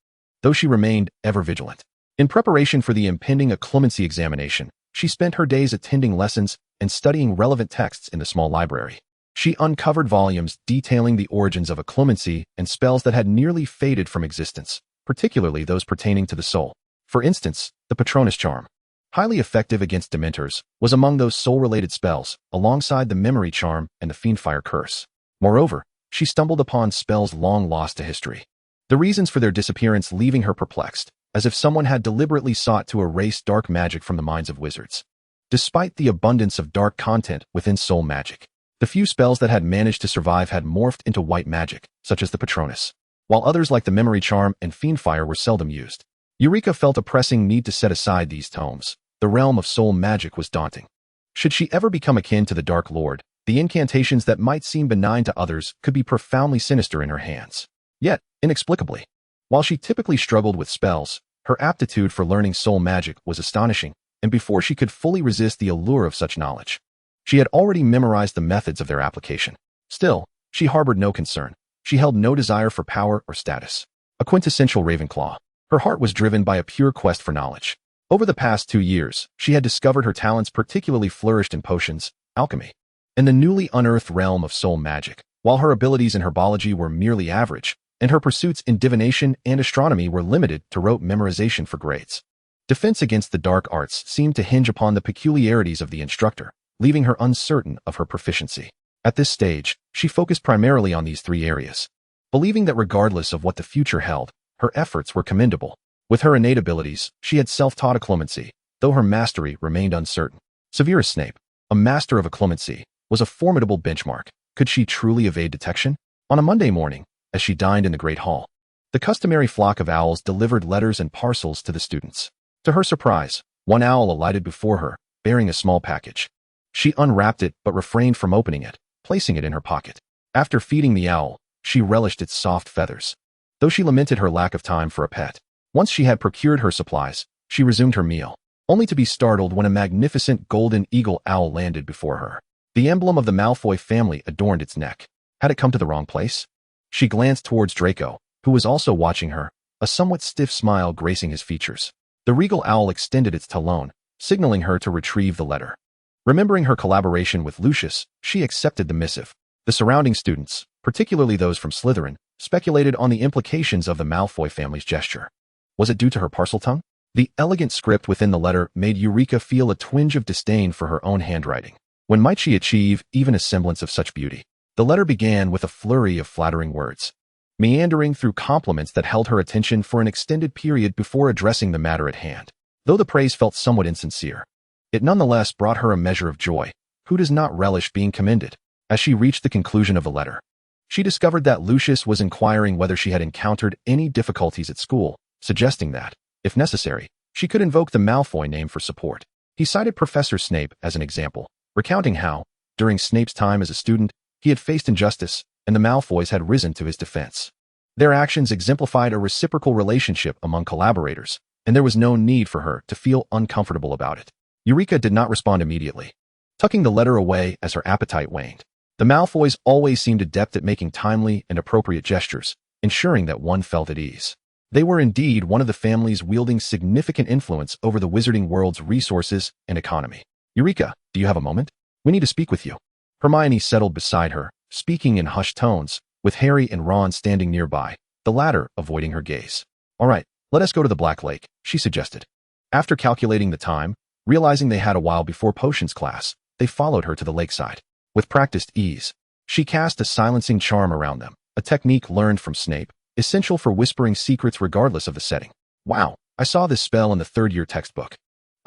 though she remained ever vigilant. In preparation for the impending occlumency examination, she spent her days attending lessons and studying relevant texts in the small library. She uncovered volumes detailing the origins of occlumency and spells that had nearly faded from existence, particularly those pertaining to the soul. For instance, the Patronus charm, highly effective against Dementors, was among those soul-related spells, alongside the memory charm and the fiendfire curse. Moreover, she stumbled upon spells long lost to history, the reasons for their disappearance leaving her perplexed, as if someone had deliberately sought to erase dark magic from the minds of wizards. Despite the abundance of dark content within soul magic, the few spells that had managed to survive had morphed into white magic, such as the Patronus, while others like the memory charm and fiendfire were seldom used. Eulica felt a pressing need to set aside these tomes. The realm of soul magic was daunting. Should she ever become akin to the Dark Lord, the incantations that might seem benign to others could be profoundly sinister in her hands. Yet, inexplicably, while she typically struggled with spells, her aptitude for learning soul magic was astonishing, and before she could fully resist the allure of such knowledge, she had already memorized the methods of their application. Still, she harbored no concern. She held no desire for power or status. A quintessential Ravenclaw, her heart was driven by a pure quest for knowledge. Over the past 2 years, she had discovered her talents particularly flourished in potions, alchemy, and the newly unearthed realm of soul magic, while her abilities in herbology were merely average, and her pursuits in divination and astronomy were limited to rote memorization for grades. Defense against the dark arts seemed to hinge upon the peculiarities of the instructor, leaving her uncertain of her proficiency. At this stage, she focused primarily on these 3 areas, believing that regardless of what the future held, her efforts were commendable. With her innate abilities, she had self-taught occlumency, though her mastery remained uncertain. Severus Snape, a master of occlumency, was a formidable benchmark. Could she truly evade detection? On a Monday morning, as she dined in the Great Hall, the customary flock of owls delivered letters and parcels to the students. To her surprise, One owl alighted before her, bearing a small package. She unwrapped it but refrained from opening it, placing it in her pocket. After feeding the owl, she relished its soft feathers. Though she lamented her lack of time for a pet. Once she had procured her supplies, she resumed her meal, only to be startled when a magnificent golden eagle owl landed before her. The emblem of the Malfoy family adorned its neck. Had it come to the wrong place? She glanced towards Draco, who was also watching her, a somewhat stiff smile gracing his features. The regal owl extended its talon, signaling her to retrieve the letter. Remembering her collaboration with Lucius, she accepted the missive. The surrounding students, particularly those from Slytherin, speculated on the implications of the Malfoy family's gesture. Was it due to her parcel tongue? The elegant script within the letter made Eulica feel a twinge of disdain for her own handwriting. When might she achieve even a semblance of such beauty? The letter began with a flurry of flattering words, meandering through compliments that held her attention for an extended period before addressing the matter at hand. Though the praise felt somewhat insincere, it nonetheless brought her a measure of joy. Who does not relish being commended? As she reached the conclusion of the letter, she discovered that Lucius was inquiring whether she had encountered any difficulties at school, suggesting that, if necessary, she could invoke the Malfoy name for support. He cited Professor Snape as an example, recounting how, during Snape's time as a student, he had faced injustice, and the Malfoys had risen to his defense. Their actions exemplified a reciprocal relationship among collaborators, and there was no need for her to feel uncomfortable about it. Eulica did not respond immediately, tucking the letter away as her appetite waned. The Malfoys always seemed adept at making timely and appropriate gestures, ensuring that one felt at ease. They were indeed one of the families wielding significant influence over the wizarding world's resources and economy. Eulica, do you have a moment? We need to speak with you. Hermione settled beside her, speaking in hushed tones, with Harry and Ron standing nearby, the latter avoiding her gaze. All right, let us go to the Black Lake, she suggested. After calculating the time, realizing they had a while before potions class, they followed her to the lakeside. With practiced ease, she cast a silencing charm around them, a technique learned from Snape, essential for whispering secrets regardless of the setting. Wow, I saw this spell in the third-year textbook.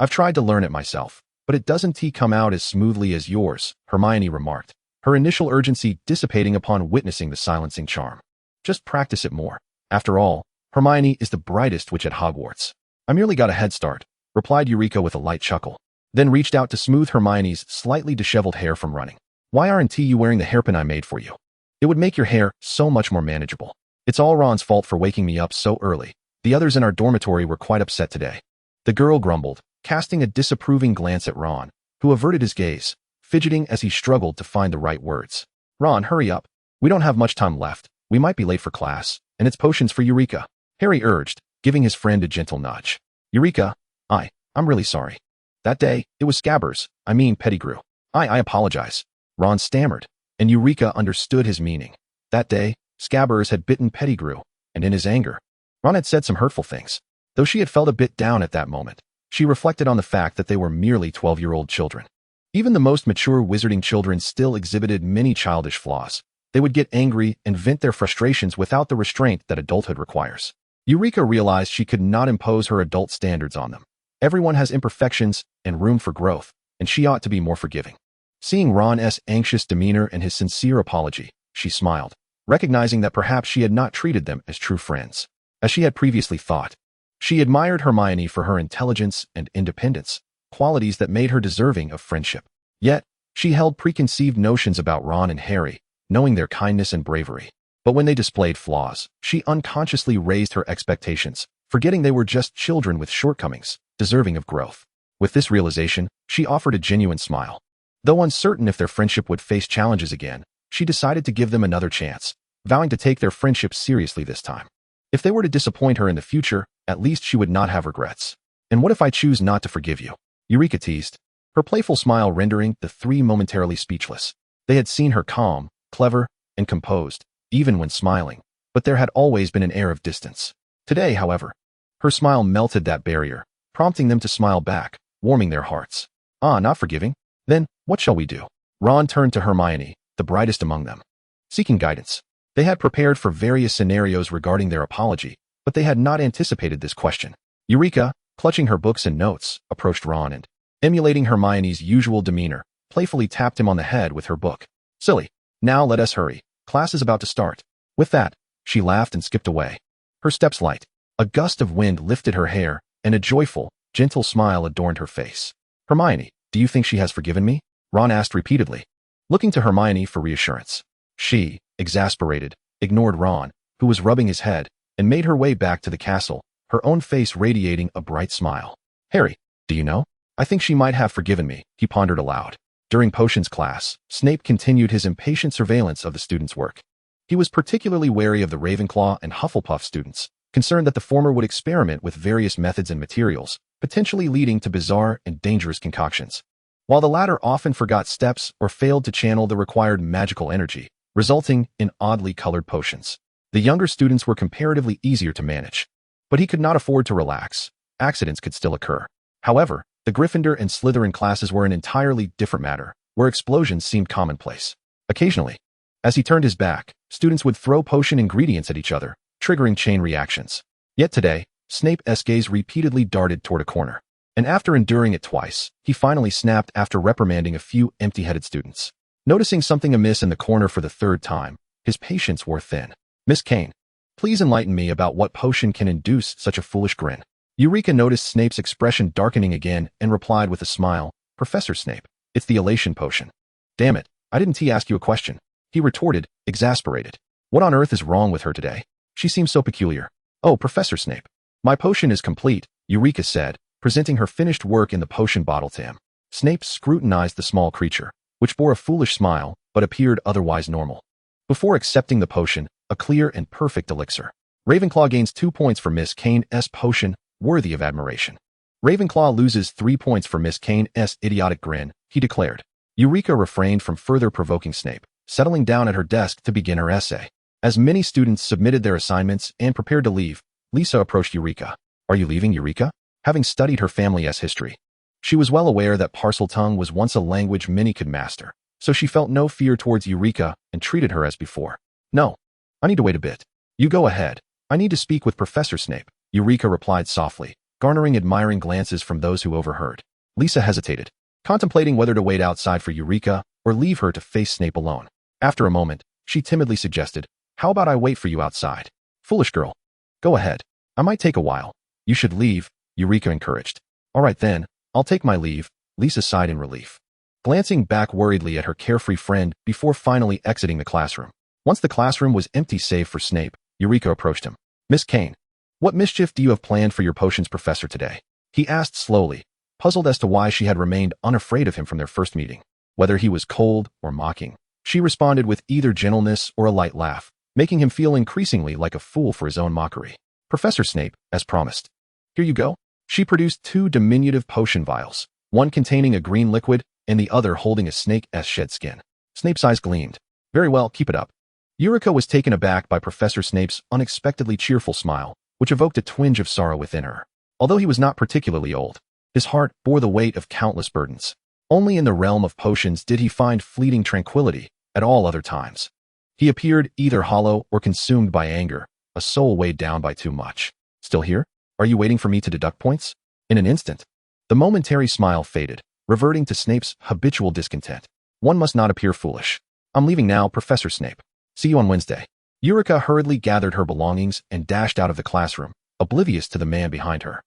I've tried to learn it myself, but it doesn't come out as smoothly as yours, Hermione remarked, her initial urgency dissipating upon witnessing the silencing charm. Just practice it more. After all, Hermione is the brightest witch at Hogwarts. I merely got a head start, replied Eulica with a light chuckle, then reached out to smooth Hermione's slightly disheveled hair from running. Why aren't you wearing the hairpin I made for you? It would make your hair so much more manageable. It's all Ron's fault for waking me up so early. The others in our dormitory were quite upset today. The girl grumbled, casting a disapproving glance at Ron, who averted his gaze, fidgeting as he struggled to find the right words. Ron, hurry up. We don't have much time left. We might be late for class, and it's potions for Eulica, Harry urged, giving his friend a gentle nudge. Eulica, I'm really sorry. That day, it was Pettigrew. I apologize. Ron stammered, and Eulica understood his meaning. That day, Scabbers had bitten Pettigrew, and in his anger, Ron had said some hurtful things. Though she had felt a bit down at that moment, she reflected on the fact that they were merely 12-year-old children. Even the most mature wizarding children still exhibited many childish flaws. They would get angry and vent their frustrations without the restraint that adulthood requires. Eulica realized she could not impose her adult standards on them. Everyone has imperfections and room for growth, and she ought to be more forgiving. Seeing Ron's anxious demeanor and his sincere apology, she smiled, recognizing that perhaps she had not treated them as true friends, as she had previously thought. She admired Hermione for her intelligence and independence, qualities that made her deserving of friendship. Yet, she held preconceived notions about Ron and Harry, knowing their kindness and bravery. But when they displayed flaws, she unconsciously raised her expectations, forgetting they were just children with shortcomings, deserving of growth. With this realization, she offered a genuine smile. Though uncertain if their friendship would face challenges again, she decided to give them another chance, vowing to take their friendship seriously this time. If they were to disappoint her in the future, at least she would not have regrets. And what if I choose not to forgive you? Eulica teased, her playful smile rendering the three momentarily speechless. They had seen her calm, clever, and composed, even when smiling, but there had always been an air of distance. Today, however, her smile melted that barrier, prompting them to smile back, warming their hearts. Not forgiving? Then, what shall we do? Ron turned to Hermione, the brightest among them, seeking guidance. They had prepared for various scenarios regarding their apology, but they had not anticipated this question. Eulica, clutching her books and notes, approached Ron and, emulating Hermione's usual demeanor, playfully tapped him on the head with her book. Silly. Now let us hurry. Class is about to start. With that, she laughed and skipped away. Her steps light. A gust of wind lifted her hair, and a joyful, Gentle smile adorned her face. Hermione, do you think she has forgiven me? Ron asked repeatedly, looking to Hermione for reassurance. She, exasperated, ignored Ron, who was rubbing his head, and made her way back to the castle, her own face radiating a bright smile. Harry, do you know? I think she might have forgiven me, he pondered aloud. During potions class, Snape continued his impatient surveillance of the students' work. He was particularly wary of the Ravenclaw and Hufflepuff students, concerned that the former would experiment with various methods and materials, potentially leading to bizarre and dangerous concoctions, while the latter often forgot steps or failed to channel the required magical energy, resulting in oddly colored potions. The younger students were comparatively easier to manage, but he could not afford to relax. Accidents could still occur. However, the Gryffindor and Slytherin classes were an entirely different matter, where explosions seemed commonplace. Occasionally, as he turned his back, students would throw potion ingredients at each other, triggering chain reactions. Yet today, Snape's gaze repeatedly darted toward a corner, and after enduring it twice, he finally snapped after reprimanding a few empty-headed students. Noticing something amiss in the corner for the third time, his patience wore thin. Miss Kane, please enlighten me about what potion can induce such a foolish grin. Eulica noticed Snape's expression darkening again and replied with a smile, Professor Snape, it's the elation potion. Damn it, I didn't ask you a question, he retorted, exasperated. What on earth is wrong with her today? She seems so peculiar. Oh, Professor Snape. My potion is complete, Eulica said, presenting her finished work in the potion bottle to him. Snape scrutinized the small creature, which bore a foolish smile but appeared otherwise normal. Before accepting the potion, a clear and perfect elixir. Ravenclaw gains 2 points for Miss Kane's potion, worthy of admiration. Ravenclaw loses 3 points for Miss Kane's idiotic grin, he declared. Eulica refrained from further provoking Snape, settling down at her desk to begin her essay. As many students submitted their assignments and prepared to leave, Lisa approached Eulica. Are you leaving, Eulica? Having studied her family's history, she was well aware that Parseltongue was once a language many could master, so she felt no fear towards Eulica and treated her as before. No, I need to wait a bit. You go ahead. I need to speak with Professor Snape, Eulica replied softly, garnering admiring glances from those who overheard. Lisa hesitated, contemplating whether to wait outside for Eulica or leave her to face Snape alone. After a moment, she timidly suggested, how about I wait for you outside? Foolish girl. Go ahead. I might take a while. You should leave, Eulica encouraged. All right then, I'll take my leave, Lisa sighed in relief, glancing back worriedly at her carefree friend before finally exiting the classroom. Once the classroom was empty save for Snape, Eulica approached him. Miss Kane, what mischief do you have planned for your potions professor today? He asked slowly, puzzled as to why she had remained unafraid of him from their first meeting. Whether he was cold or mocking, she responded with either gentleness or a light laugh, making him feel increasingly like a fool for his own mockery. Professor Snape, as promised. Here you go. She produced 2 diminutive potion vials, one containing a green liquid and the other holding a snake's shed skin. Snape's eyes gleamed. Very well, keep it up. Eulica was taken aback by Professor Snape's unexpectedly cheerful smile, which evoked a twinge of sorrow within her. Although he was not particularly old, his heart bore the weight of countless burdens. Only in the realm of potions did he find fleeting tranquility. At all other times, he appeared either hollow or consumed by anger, a soul weighed down by too much. Still here? Are you waiting for me to deduct points? In an instant, the momentary smile faded, reverting to Snape's habitual discontent. One must not appear foolish. I'm leaving now, Professor Snape. See you on Wednesday. Eulica hurriedly gathered her belongings and dashed out of the classroom, oblivious to the man behind her,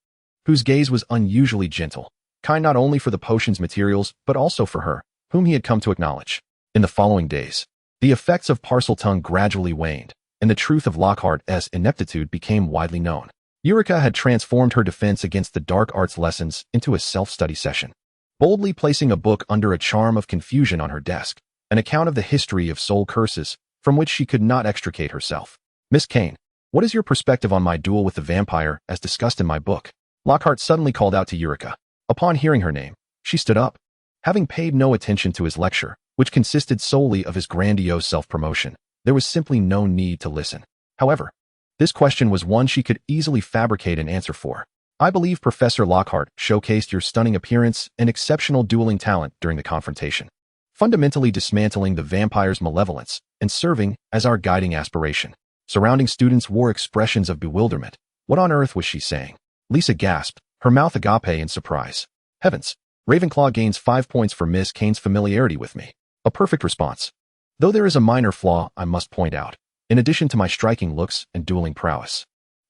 whose gaze was unusually gentle, kind not only for the potion's materials but also for her, whom he had come to acknowledge. In the following days, the effects of Parseltongue gradually waned, and the truth of Lockhart's ineptitude became widely known. Eulica had transformed her defense against the dark arts lessons into a self-study session, boldly placing a book under a charm of confusion on her desk, an account of the history of soul curses, from which she could not extricate herself. Miss Kane, what is your perspective on my duel with the vampire as discussed in my book? Lockhart suddenly called out to Eulica. Upon hearing her name, she stood up. Having paid no attention to his lecture, which consisted solely of his grandiose self-promotion, there was simply no need to listen. However, this question was one she could easily fabricate an answer for. I believe Professor Lockhart showcased your stunning appearance and exceptional dueling talent during the confrontation, fundamentally dismantling the vampire's malevolence and serving as our guiding aspiration. Surrounding students wore expressions of bewilderment. What on earth was she saying? Lisa gasped, her mouth agape in surprise. Heavens! Ravenclaw gains 5 points for Miss Kane's familiarity with me. A perfect response. Though there is a minor flaw I must point out, in addition to my striking looks and dueling prowess.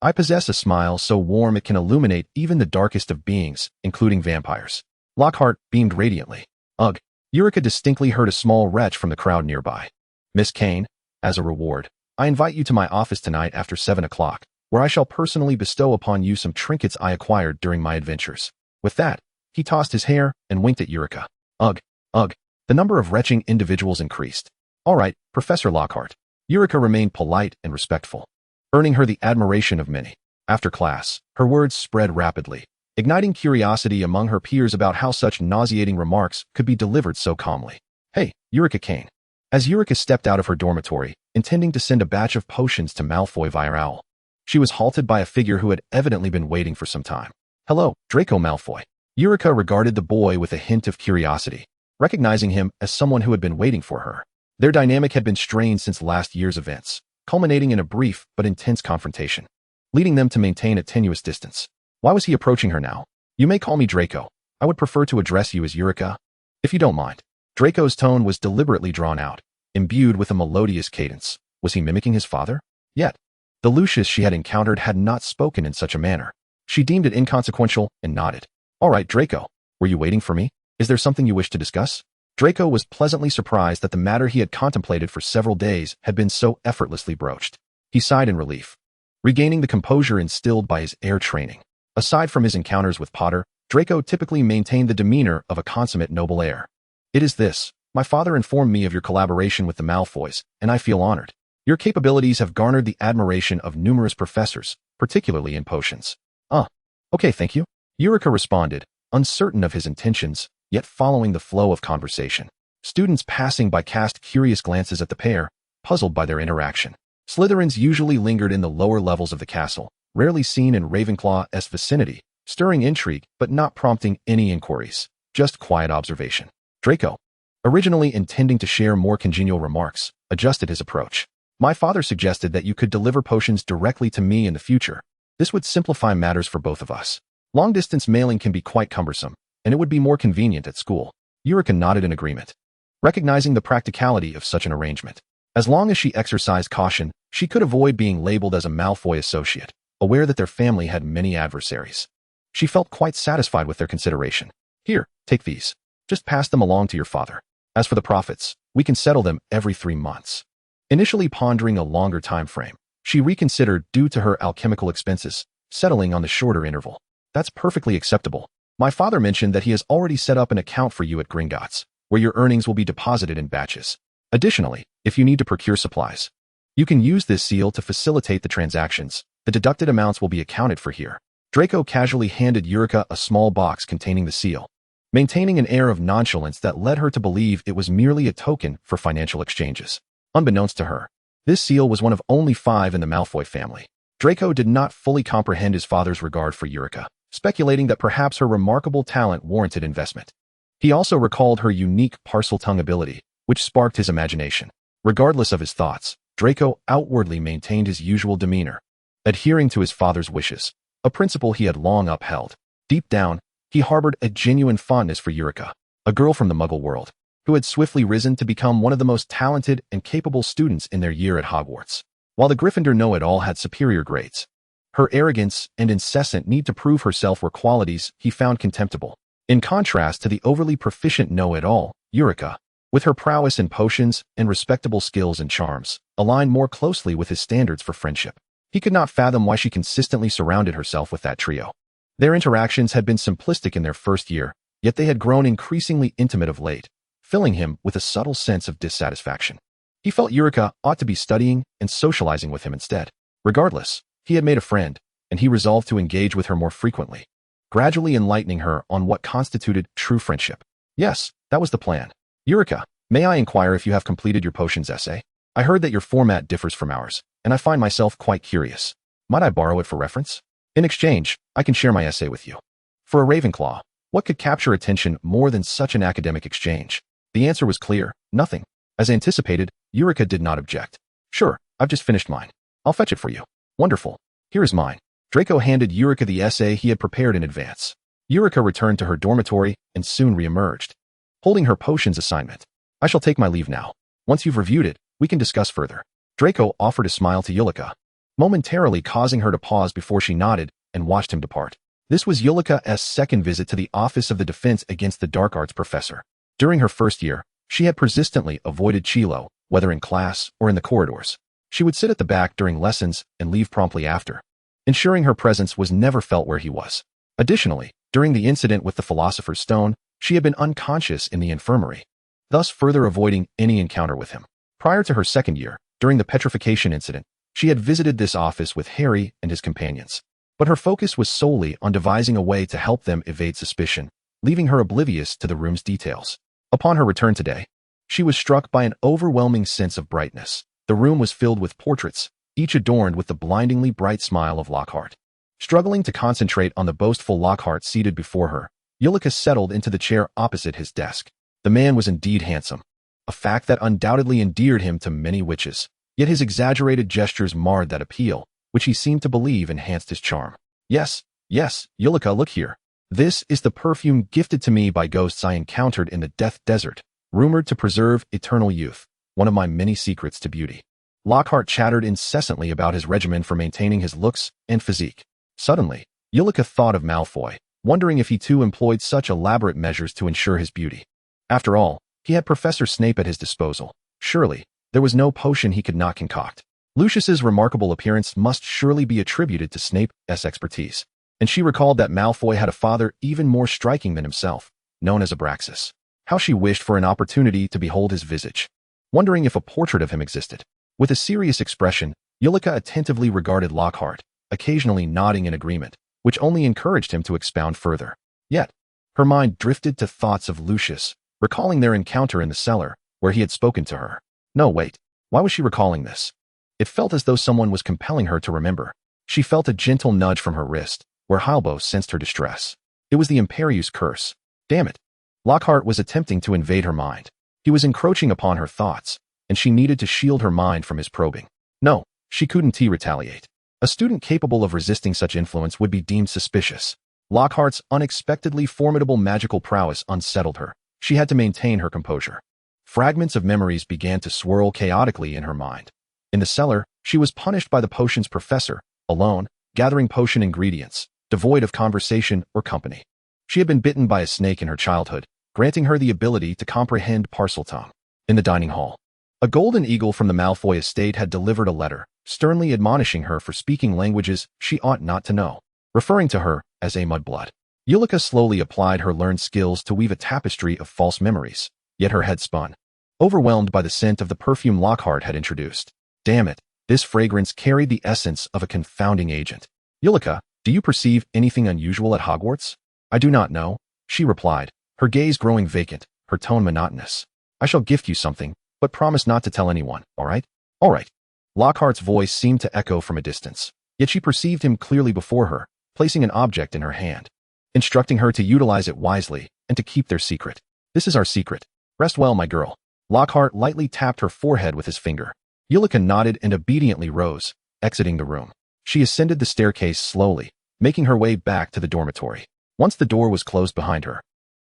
I possess a smile so warm it can illuminate even the darkest of beings, including vampires. Lockhart beamed radiantly. Ugh. Eureka distinctly heard a small retch from the crowd nearby. Miss Kane, as a reward, I invite you to my office tonight after 7 o'clock, where I shall personally bestow upon you some trinkets I acquired during my adventures. With that, he tossed his hair and winked at Eureka. Ugh, ugh. The number of retching individuals increased. All right, Professor Lockhart. Eureka remained polite and respectful, earning her the admiration of many. After class, her words spread rapidly, igniting curiosity among her peers about how such nauseating remarks could be delivered so calmly. Hey, Eureka Kane. As Eureka stepped out of her dormitory, intending to send a batch of potions to Malfoy via owl, she was halted by a figure who had evidently been waiting for some time. Hello, Draco Malfoy. Eureka regarded the boy with a hint of curiosity, recognizing him as someone who had been waiting for her. Their dynamic had been strained since last year's events, culminating in a brief but intense confrontation, leading them to maintain a tenuous distance. Why was he approaching her now? You may call me Draco. I would prefer to address you as Eureka, if you don't mind. Draco's tone was deliberately drawn out, imbued with a melodious cadence. Was he mimicking his father? Yet, the Lucius she had encountered had not spoken in such a manner. She deemed it inconsequential and nodded. All right, Draco. Were you waiting for me? Is there something you wish to discuss? Draco was pleasantly surprised that the matter he had contemplated for several days had been so effortlessly broached. He sighed in relief, regaining the composure instilled by his air training. Aside from his encounters with Potter, Draco typically maintained the demeanor of a consummate noble heir. It is this. My father informed me of your collaboration with the Malfoys, and I feel honored. Your capabilities have garnered the admiration of numerous professors, particularly in potions. Okay, thank you. Eureka responded, uncertain of his intentions, yet following the flow of conversation. Students passing by cast curious glances at the pair, puzzled by their interaction. Slytherins usually lingered in the lower levels of the castle, rarely seen in Ravenclaw's vicinity, stirring intrigue but not prompting any inquiries, just quiet observation. Draco, originally intending to share more congenial remarks, adjusted his approach. My father suggested that you could deliver potions directly to me in the future. This would simplify matters for both of us. Long-distance mailing can be quite cumbersome, and it would be more convenient at school. Eureka nodded in agreement, recognizing the practicality of such an arrangement. As long as she exercised caution, she could avoid being labeled as a Malfoy associate, aware that their family had many adversaries. She felt quite satisfied with their consideration. Here, take these. Just pass them along to your father. As for the profits, we can settle them every 3 months. Initially pondering a longer time frame, she reconsidered due to her alchemical expenses, settling on the shorter interval. That's perfectly acceptable. My father mentioned that he has already set up an account for you at Gringotts, where your earnings will be deposited in batches. Additionally, if you need to procure supplies, you can use this seal to facilitate the transactions. The deducted amounts will be accounted for here. Draco casually handed Eureka a small box containing the seal, maintaining an air of nonchalance that led her to believe it was merely a token for financial exchanges. Unbeknownst to her, this seal was one of only 5 in the Malfoy family. Draco did not fully comprehend his father's regard for Eureka, speculating that perhaps her remarkable talent warranted investment. He also recalled her unique Parseltongue ability, which sparked his imagination. Regardless of his thoughts, Draco outwardly maintained his usual demeanor, adhering to his father's wishes, a principle he had long upheld. Deep down, he harbored a genuine fondness for Eureka, a girl from the Muggle world, who had swiftly risen to become one of the most talented and capable students in their year at Hogwarts. While the Gryffindor know-it-all had superior grades, her arrogance and incessant need to prove herself were qualities he found contemptible. In contrast to the overly proficient know-it-all, Eureka, with her prowess in potions and respectable skills and charms, aligned more closely with his standards for friendship. He could not fathom why she consistently surrounded herself with that trio. Their interactions had been simplistic in their first year, yet they had grown increasingly intimate of late, filling him with a subtle sense of dissatisfaction. He felt Eureka ought to be studying and socializing with him instead. Regardless, he had made a friend, and he resolved to engage with her more frequently, gradually enlightening her on what constituted true friendship. Yes, that was the plan. Eureka, may I inquire if you have completed your potions essay? I heard that your format differs from ours, and I find myself quite curious. Might I borrow it for reference? In exchange, I can share my essay with you. For a Ravenclaw, what could capture attention more than such an academic exchange? The answer was clear, nothing. As anticipated, Eureka did not object. Sure, I've just finished mine. I'll fetch it for you. Wonderful. Here is mine. Draco handed Eureka the essay he had prepared in advance. Eureka returned to her dormitory and soon re-emerged, holding her potions assignment. I shall take my leave now. Once you've reviewed it, we can discuss further. Draco offered a smile to Eulica. momentarily causing her to pause before she nodded and watched him depart. This was Eulica's second visit to the Office of the Defense Against the Dark Arts professor. During her first year, she had persistently avoided Chilo, whether in class or in the corridors. She would sit at the back during lessons and leave promptly after, ensuring her presence was never felt where he was. Additionally, during the incident with the Philosopher's Stone, she had been unconscious in the infirmary, thus further avoiding any encounter with him. Prior to her second year, during the petrification incident, she had visited this office with Harry and his companions. But her focus was solely on devising a way to help them evade suspicion, leaving her oblivious to the room's details. Upon her return today, she was struck by an overwhelming sense of brightness. The room was filled with portraits, each adorned with the blindingly bright smile of Lockhart. Struggling to concentrate on the boastful Lockhart seated before her, Eulica settled into the chair opposite his desk. The man was indeed handsome, a fact that undoubtedly endeared him to many witches, yet his exaggerated gestures marred that appeal, which he seemed to believe enhanced his charm. Yes, Eulica, look here. This is the perfume gifted to me by ghosts I encountered in the Death Desert, rumored to preserve eternal youth, one of my many secrets to beauty. Lockhart chattered incessantly about his regimen for maintaining his looks and physique. Suddenly, Eulica thought of Malfoy, wondering if he too employed such elaborate measures to ensure his beauty. After all, he had Professor Snape at his disposal. Surely, there was no potion he could not concoct. Lucius's remarkable appearance must surely be attributed to Snape's expertise, and she recalled that Malfoy had a father even more striking than himself, known as Abraxas. How she wished for an opportunity to behold his visage, wondering if a portrait of him existed. With a serious expression, Eulica attentively regarded Lockhart, occasionally nodding in agreement, which only encouraged him to expound further. Yet, her mind drifted to thoughts of Lucius, recalling their encounter in the cellar, where he had spoken to her. No, wait. Why was she recalling this? It felt as though someone was compelling her to remember. She felt a gentle nudge from her wrist, where Halbo sensed her distress. It was the Imperius curse. Damn it. Lockhart was attempting to invade her mind. He was encroaching upon her thoughts, and she needed to shield her mind from his probing. No, she couldn't retaliate. A student capable of resisting such influence would be deemed suspicious. Lockhart's unexpectedly formidable magical prowess unsettled her. She had to maintain her composure. Fragments of memories began to swirl chaotically in her mind. In the cellar, she was punished by the potions professor, alone, gathering potion ingredients, devoid of conversation or company. She had been bitten by a snake in her childhood, granting her the ability to comprehend Parseltongue. In the dining hall, a golden eagle from the Malfoy estate had delivered a letter, sternly admonishing her for speaking languages she ought not to know, referring to her as a mudblood. Eulica slowly applied her learned skills to weave a tapestry of false memories, yet her head spun, overwhelmed by the scent of the perfume Lockhart had introduced. Damn it, this fragrance carried the essence of a confounding agent. Eulica, do you perceive anything unusual at Hogwarts? I do not know, she replied, her gaze growing vacant, her tone monotonous. I shall gift you something, but promise not to tell anyone, all right? All right. Lockhart's voice seemed to echo from a distance, yet she perceived him clearly before her, placing an object in her hand, instructing her to utilize it wisely and to keep their secret. This is our secret. Rest well, my girl. Lockhart lightly tapped her forehead with his finger. Eulica nodded and obediently rose, exiting the room. She ascended the staircase slowly, making her way back to the dormitory. Once the door was closed behind her,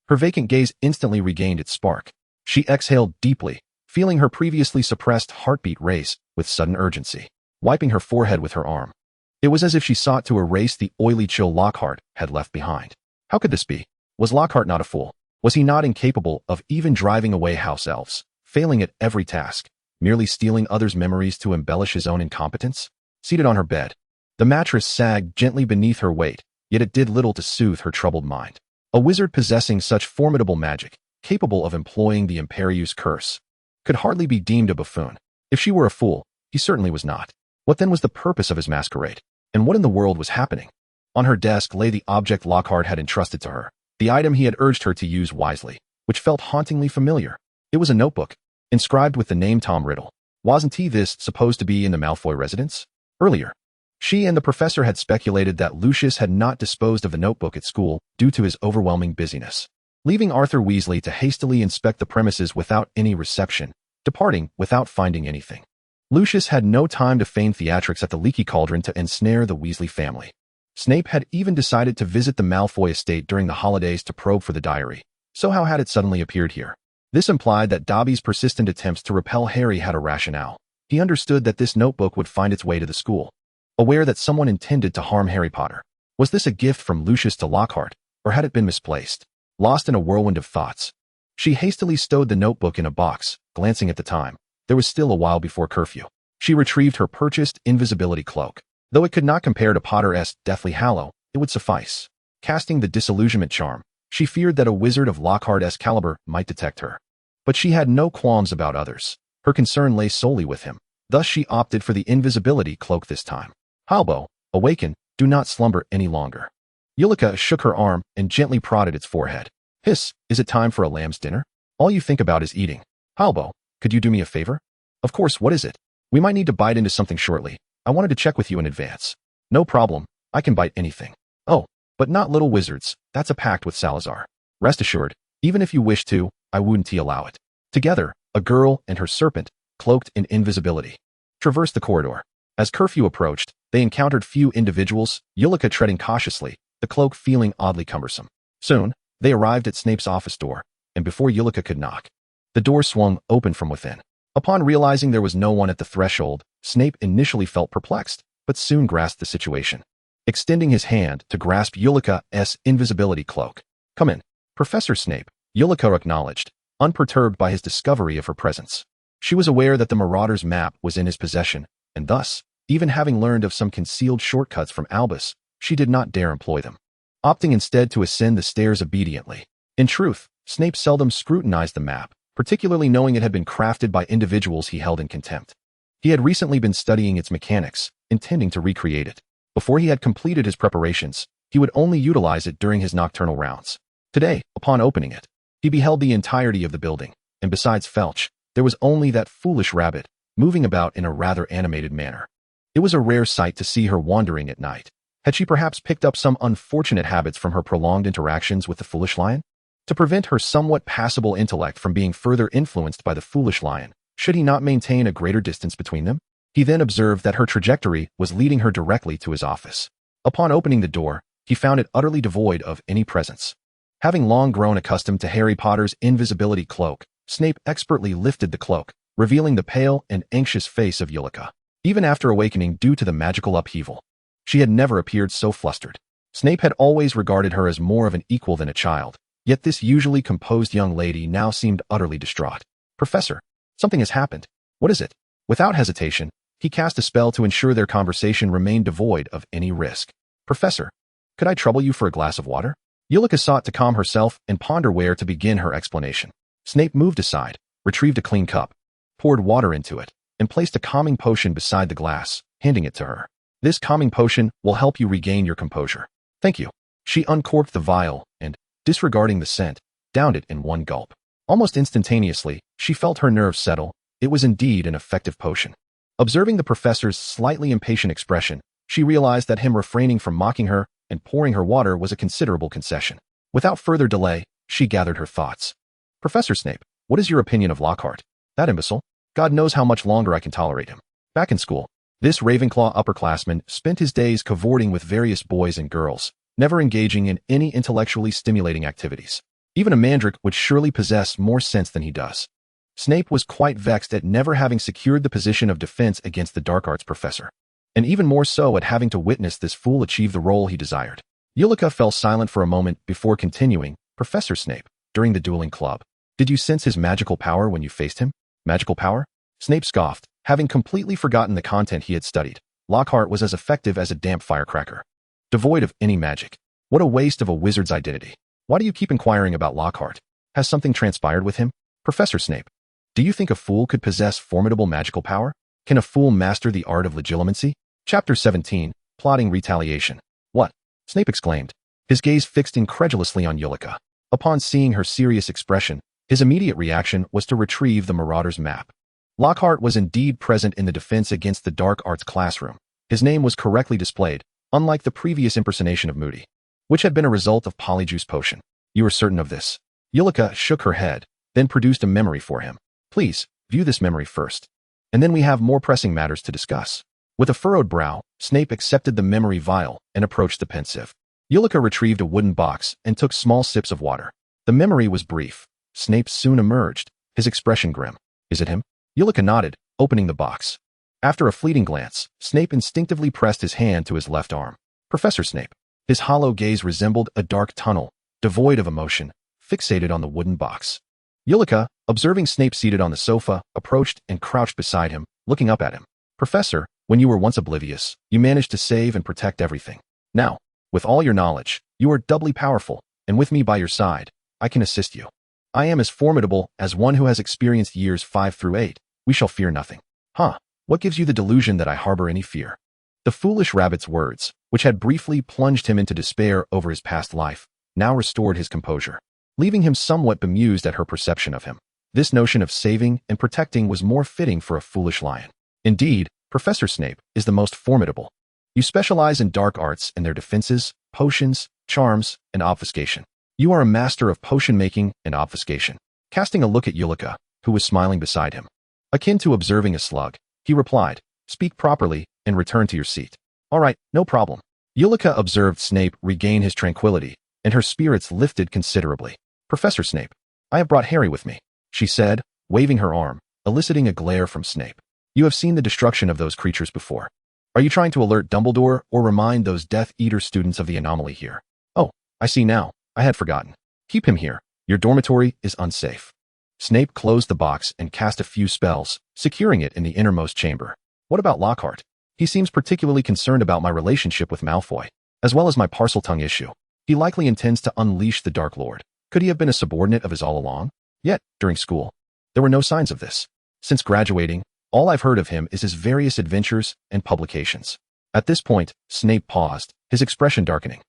her vacant gaze instantly regained its spark. She exhaled deeply, feeling her previously suppressed heartbeat race with sudden urgency, wiping her forehead with her arm. It was as if she sought to erase the oily chill Lockhart had left behind. How could this be? Was Lockhart not a fool? Was he not incapable of even driving away house elves, failing at every task, merely stealing others' memories to embellish his own incompetence? Seated on her bed, the mattress sagged gently beneath her weight, yet it did little to soothe her troubled mind. A wizard possessing such formidable magic, capable of employing the Imperius curse, could hardly be deemed a buffoon. If she were a fool, he certainly was not. What then was the purpose of his masquerade? And what in the world was happening? On her desk lay the object Lockhart had entrusted to her, the item he had urged her to use wisely, which felt hauntingly familiar. It was a notebook, inscribed with the name Tom Riddle. Wasn't he this supposed to be in the Malfoy residence? Earlier, she and the professor had speculated that Lucius had not disposed of the notebook at school due to his overwhelming busyness, leaving Arthur Weasley to hastily inspect the premises without any reception, departing without finding anything. Lucius had no time to feign theatrics at the Leaky Cauldron to ensnare the Weasley family. Snape had even decided to visit the Malfoy estate during the holidays to probe for the diary. So how had it suddenly appeared here? This implied that Dobby's persistent attempts to repel Harry had a rationale. He understood that this notebook would find its way to the school. aware that someone intended to harm Harry Potter. Was this a gift from Lucius to Lockhart, or had it been misplaced? Lost in a whirlwind of thoughts, she hastily stowed the notebook in a box, glancing at the time. There was still a while before curfew. She retrieved her purchased invisibility cloak. Though it could not compare to Potter's Deathly Hallow, it would suffice. Casting the disillusionment charm, she feared that a wizard of Lockhart's caliber might detect her. But she had no qualms about others. Her concern lay solely with him. Thus she opted for the invisibility cloak this time. Halbo, awaken, do not slumber any longer. Eulica shook her arm and gently prodded its forehead. Hiss, is it time for a lamb's dinner? All you think about is eating. Halbo, could you do me a favor? Of course, what is it? We might need to bite into something shortly. I wanted to check with you in advance. No problem, I can bite anything. Oh, but not little wizards, that's a pact with Salazar. Rest assured, even if you wish to, I wouldn't allow it. Together, a girl and her serpent, cloaked in invisibility, traversed the corridor. As curfew approached, they encountered few individuals, Eulica treading cautiously, the cloak feeling oddly cumbersome. Soon, they arrived at Snape's office door, and before Eulica could knock, the door swung open from within. Upon realizing there was no one at the threshold, Snape initially felt perplexed, but soon grasped the situation. Extending his hand to grasp Eulica's invisibility cloak. Come in, Professor Snape, Eulica acknowledged, unperturbed by his discovery of her presence. She was aware that the Marauder's map was in his possession, and thus, even having learned of some concealed shortcuts from Albus, she did not dare employ them, opting instead to ascend the stairs obediently. In truth, Snape seldom scrutinized the map, particularly knowing it had been crafted by individuals he held in contempt. He had recently been studying its mechanics, intending to recreate it. Before he had completed his preparations, he would only utilize it during his nocturnal rounds. Today, upon opening it, he beheld the entirety of the building, and besides Felch, there was only that foolish rabbit, moving about in a rather animated manner. It was a rare sight to see her wandering at night. Had she perhaps picked up some unfortunate habits from her prolonged interactions with the foolish lion? To prevent her somewhat passable intellect from being further influenced by the foolish lion, should he not maintain a greater distance between them? He then observed that her trajectory was leading her directly to his office. Upon opening the door, he found it utterly devoid of any presence. Having long grown accustomed to Harry Potter's invisibility cloak, Snape expertly lifted the cloak, revealing the pale and anxious face of Eulica. Even after awakening due to the magical upheaval, she had never appeared so flustered. Snape had always regarded her as more of an equal than a child, yet this usually composed young lady now seemed utterly distraught. Professor, something has happened. What is it? Without hesitation, he cast a spell to ensure their conversation remained devoid of any risk. Professor, could I trouble you for a glass of water? Eulica sought to calm herself and ponder where to begin her explanation. Snape moved aside, retrieved a clean cup, poured water into it, and placed a calming potion beside the glass, handing it to her. This calming potion will help you regain your composure. Thank you. She uncorked the vial and, disregarding the scent, downed it in one gulp. Almost instantaneously, she felt her nerves settle. It was indeed an effective potion. Observing the professor's slightly impatient expression, she realized that him refraining from mocking her and pouring her water was a considerable concession. Without further delay, she gathered her thoughts. Professor Snape, what is your opinion of Lockhart? That imbecile? God knows how much longer I can tolerate him. Back in school, this Ravenclaw upperclassman spent his days cavorting with various boys and girls, never engaging in any intellectually stimulating activities. Even a mandrake would surely possess more sense than he does. Snape was quite vexed at never having secured the position of defense against the dark arts professor, and even more so at having to witness this fool achieve the role he desired. Eulica fell silent for a moment before continuing. Professor Snape, during the dueling club, did you sense his magical power when you faced him? Magical power? Snape scoffed, having completely forgotten the content he had studied. Lockhart was as effective as a damp firecracker, devoid of any magic. What a waste of a wizard's identity. Why do you keep inquiring about Lockhart? Has something transpired with him? Professor Snape, do you think a fool could possess formidable magical power? Can a fool master the art of legilimency? Chapter 17, Plotting Retaliation. What? Snape exclaimed, his gaze fixed incredulously on Eulica. Upon seeing her serious expression, his immediate reaction was to retrieve the Marauder's map. Lockhart was indeed present in the defense against the dark arts classroom. His name was correctly displayed, unlike the previous impersonation of Moody, which had been a result of Polyjuice potion. You are certain of this? Eulica shook her head, then produced a memory for him. Please, view this memory first, and then we have more pressing matters to discuss. With a furrowed brow, Snape accepted the memory vial and approached the pensieve. Eulica retrieved a wooden box and took small sips of water. The memory was brief. Snape soon emerged, his expression grim. Is it him? Eulica nodded, opening the box. After a fleeting glance, Snape instinctively pressed his hand to his left arm. Professor Snape. His hollow gaze resembled a dark tunnel, devoid of emotion, fixated on the wooden box. Eulica, observing Snape seated on the sofa, approached and crouched beside him, looking up at him. Professor, when you were once oblivious, you managed to save and protect everything. Now, with all your knowledge, you are doubly powerful, and with me by your side, I can assist you. I am as formidable as one who has experienced years 5 through 8. We shall fear nothing. Huh, what gives you the delusion that I harbor any fear? The foolish rabbit's words, which had briefly plunged him into despair over his past life, now restored his composure, leaving him somewhat bemused at her perception of him. This notion of saving and protecting was more fitting for a foolish lion. Indeed, Professor Snape is the most formidable. You specialize in dark arts and their defenses, potions, charms, and obfuscation. You are a master of potion making and obfuscation. Casting a look at Eulica, who was smiling beside him, akin to observing a slug, he replied, "Speak properly and return to your seat." "All right, no problem." Eulica observed Snape regain his tranquility, and her spirits lifted considerably. "Professor Snape, I have brought Harry with me," she said, waving her arm, eliciting a glare from Snape. "You have seen the destruction of those creatures before. Are you trying to alert Dumbledore or remind those Death Eater students of the anomaly here?" "Oh, I see now. I had forgotten. Keep him here. Your dormitory is unsafe." Snape closed the box and cast a few spells, securing it in the innermost chamber. "What about Lockhart? He seems particularly concerned about my relationship with Malfoy, as well as my Parseltongue issue. He likely intends to unleash the Dark Lord. Could he have been a subordinate of his all along? Yet, during school, there were no signs of this. Since graduating, all I've heard of him is his various adventures and publications." At this point, Snape paused, his expression darkening.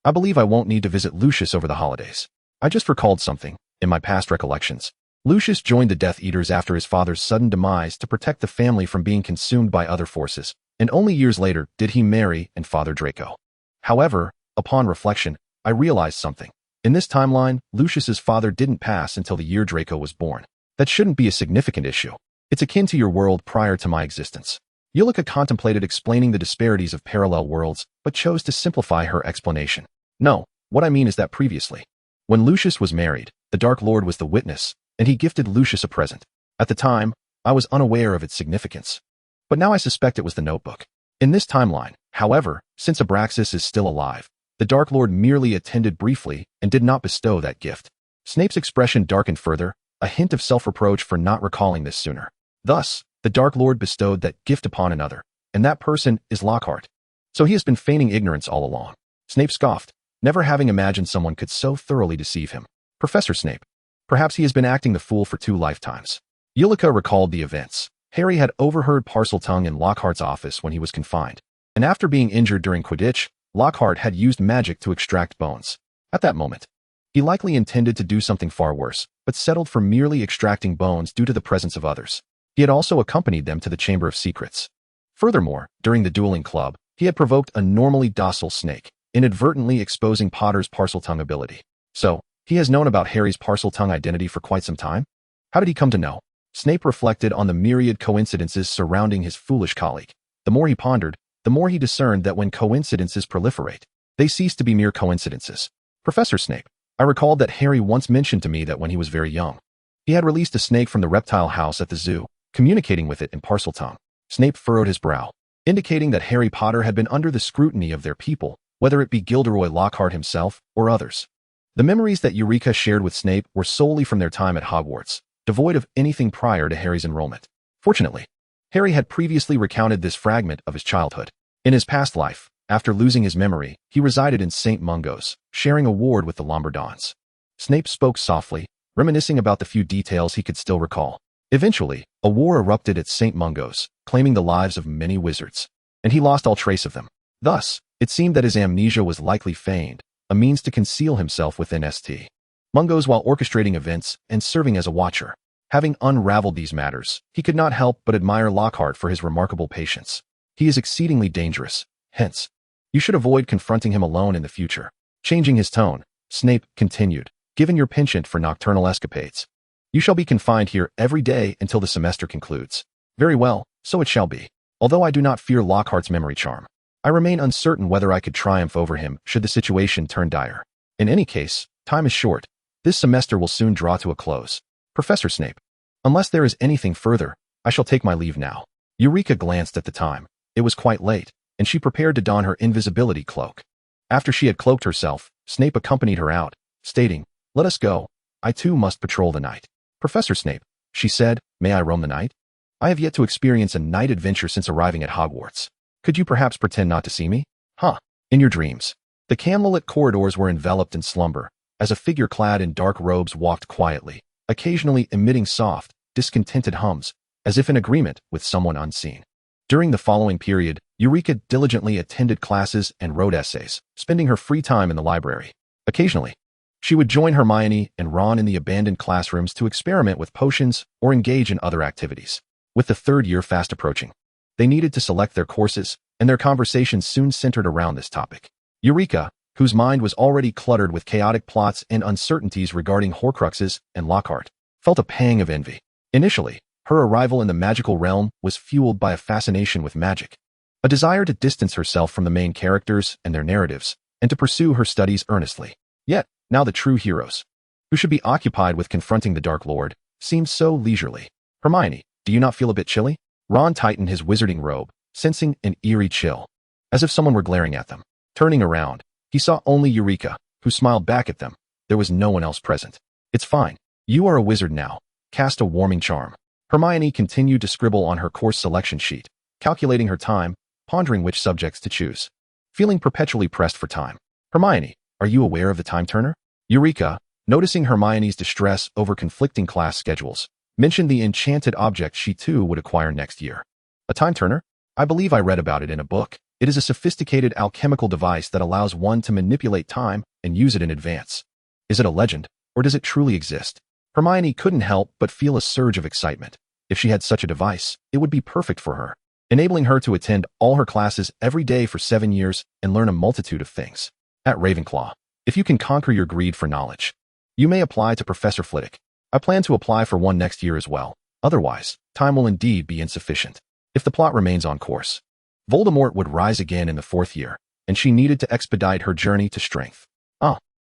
"I believe I won't need to visit Lucius over the holidays. I just recalled something, in my past recollections. Lucius joined the Death Eaters after his father's sudden demise to protect the family from being consumed by other forces, and only years later did he marry and father Draco. However, upon reflection, I realized something. In this timeline, Lucius's father didn't pass until the year Draco was born. That shouldn't be a significant issue. It's akin to your world prior to my existence." Eulica contemplated explaining the disparities of parallel worlds, but chose to simplify her explanation. "No, what I mean is that previously, when Lucius was married, the Dark Lord was the witness, and he gifted Lucius a present. At the time, I was unaware of its significance. But now I suspect it was the notebook. In this timeline, however, since Abraxas is still alive, the Dark Lord merely attended briefly and did not bestow that gift." Snape's expression darkened further, a hint of self-reproach for not recalling this sooner. "Thus, the Dark Lord bestowed that gift upon another, and that person is Lockhart. So he has been feigning ignorance all along." Snape scoffed, never having imagined someone could so thoroughly deceive him. "Professor Snape, perhaps he has been acting the fool for 2 lifetimes." Eulica recalled the events. Harry had overheard Parseltongue in Lockhart's office when he was confined, and after being injured during Quidditch, Lockhart had used magic to extract bones. At that moment, he likely intended to do something far worse, but settled for merely extracting bones due to the presence of others. He had also accompanied them to the Chamber of Secrets. Furthermore, during the dueling club, he had provoked a normally docile snake, inadvertently exposing Potter's Parseltongue ability. So, he has known about Harry's Parseltongue identity for quite some time? How did he come to know? Snape reflected on the myriad coincidences surrounding his foolish colleague. The more he pondered, the more he discerned that when coincidences proliferate, they cease to be mere coincidences. "Professor Snape, I recalled that Harry once mentioned to me that when he was very young, he had released a snake from the reptile house at the zoo, communicating with it in Parseltongue." Snape furrowed his brow, indicating that Harry Potter had been under the scrutiny of their people, whether it be Gilderoy Lockhart himself or others. The memories that Eureka shared with Snape were solely from their time at Hogwarts, devoid of anything prior to Harry's enrollment. Fortunately, Harry had previously recounted this fragment of his childhood. In his past life, after losing his memory, he resided in St. Mungo's, sharing a ward with the Lombardons. Snape spoke softly, reminiscing about the few details he could still recall. Eventually, a war erupted at St. Mungo's, claiming the lives of many wizards, and he lost all trace of them. Thus, it seemed that his amnesia was likely feigned, a means to conceal himself within St. Mungo's while orchestrating events and serving as a watcher. Having unraveled these matters, he could not help but admire Lockhart for his remarkable patience. "He is exceedingly dangerous, hence, you should avoid confronting him alone in the future." Changing his tone, Snape continued, "Given your penchant for nocturnal escapades, you shall be confined here every day until the semester concludes." "Very well, so it shall be. Although I do not fear Lockhart's memory charm, I remain uncertain whether I could triumph over him should the situation turn dire. In any case, time is short. This semester will soon draw to a close. Professor Snape, unless there is anything further, I shall take my leave now." Eureka glanced at the time. It was quite late, and she prepared to don her invisibility cloak. After she had cloaked herself, Snape accompanied her out, stating, "Let us go. I too must patrol the night." "Professor Snape," she said, "may I roam the night? I have yet to experience a night adventure since arriving at Hogwarts. Could you perhaps pretend not to see me?" "Huh." In your dreams. The camlet corridors were enveloped in slumber, as a figure clad in dark robes walked quietly, occasionally emitting soft, discontented hums, as if in agreement with someone unseen. During the following period, Eureka diligently attended classes and wrote essays, spending her free time in the library. Occasionally, she would join Hermione and Ron in the abandoned classrooms to experiment with potions or engage in other activities. With the third year fast approaching, they needed to select their courses, and their conversations soon centered around this topic. Eureka, whose mind was already cluttered with chaotic plots and uncertainties regarding Horcruxes and Lockhart, felt a pang of envy. Initially, her arrival in the magical realm was fueled by a fascination with magic, a desire to distance herself from the main characters and their narratives, and to pursue her studies earnestly. Yet, now the true heroes, who should be occupied with confronting the Dark Lord, seemed so leisurely. "Hermione, do you not feel a bit chilly?" Ron tightened his wizarding robe, sensing an eerie chill, as if someone were glaring at them. Turning around, he saw only Eureka, who smiled back at them. There was no one else present. "It's fine. You are a wizard now. Cast a warming charm." Hermione continued to scribble on her course selection sheet, calculating her time, pondering which subjects to choose. Feeling perpetually pressed for time. "Hermione, are you aware of the time turner?" Eureka, noticing Hermione's distress over conflicting class schedules, mentioned the enchanted object she too would acquire next year. "A time turner? I believe I read about it in a book. It is a sophisticated alchemical device that allows one to manipulate time and use it in advance. Is it a legend, or does it truly exist?" Hermione couldn't help but feel a surge of excitement. If she had such a device, it would be perfect for her, enabling her to attend all her classes every day for 7 years and learn a multitude of things. At Ravenclaw, if you can conquer your greed for knowledge, you may apply to Professor Flitwick. I plan to apply for one next year as well. Otherwise, time will indeed be insufficient. If the plot remains on course, Voldemort would rise again in the 4th year, and she needed to expedite her journey to strength.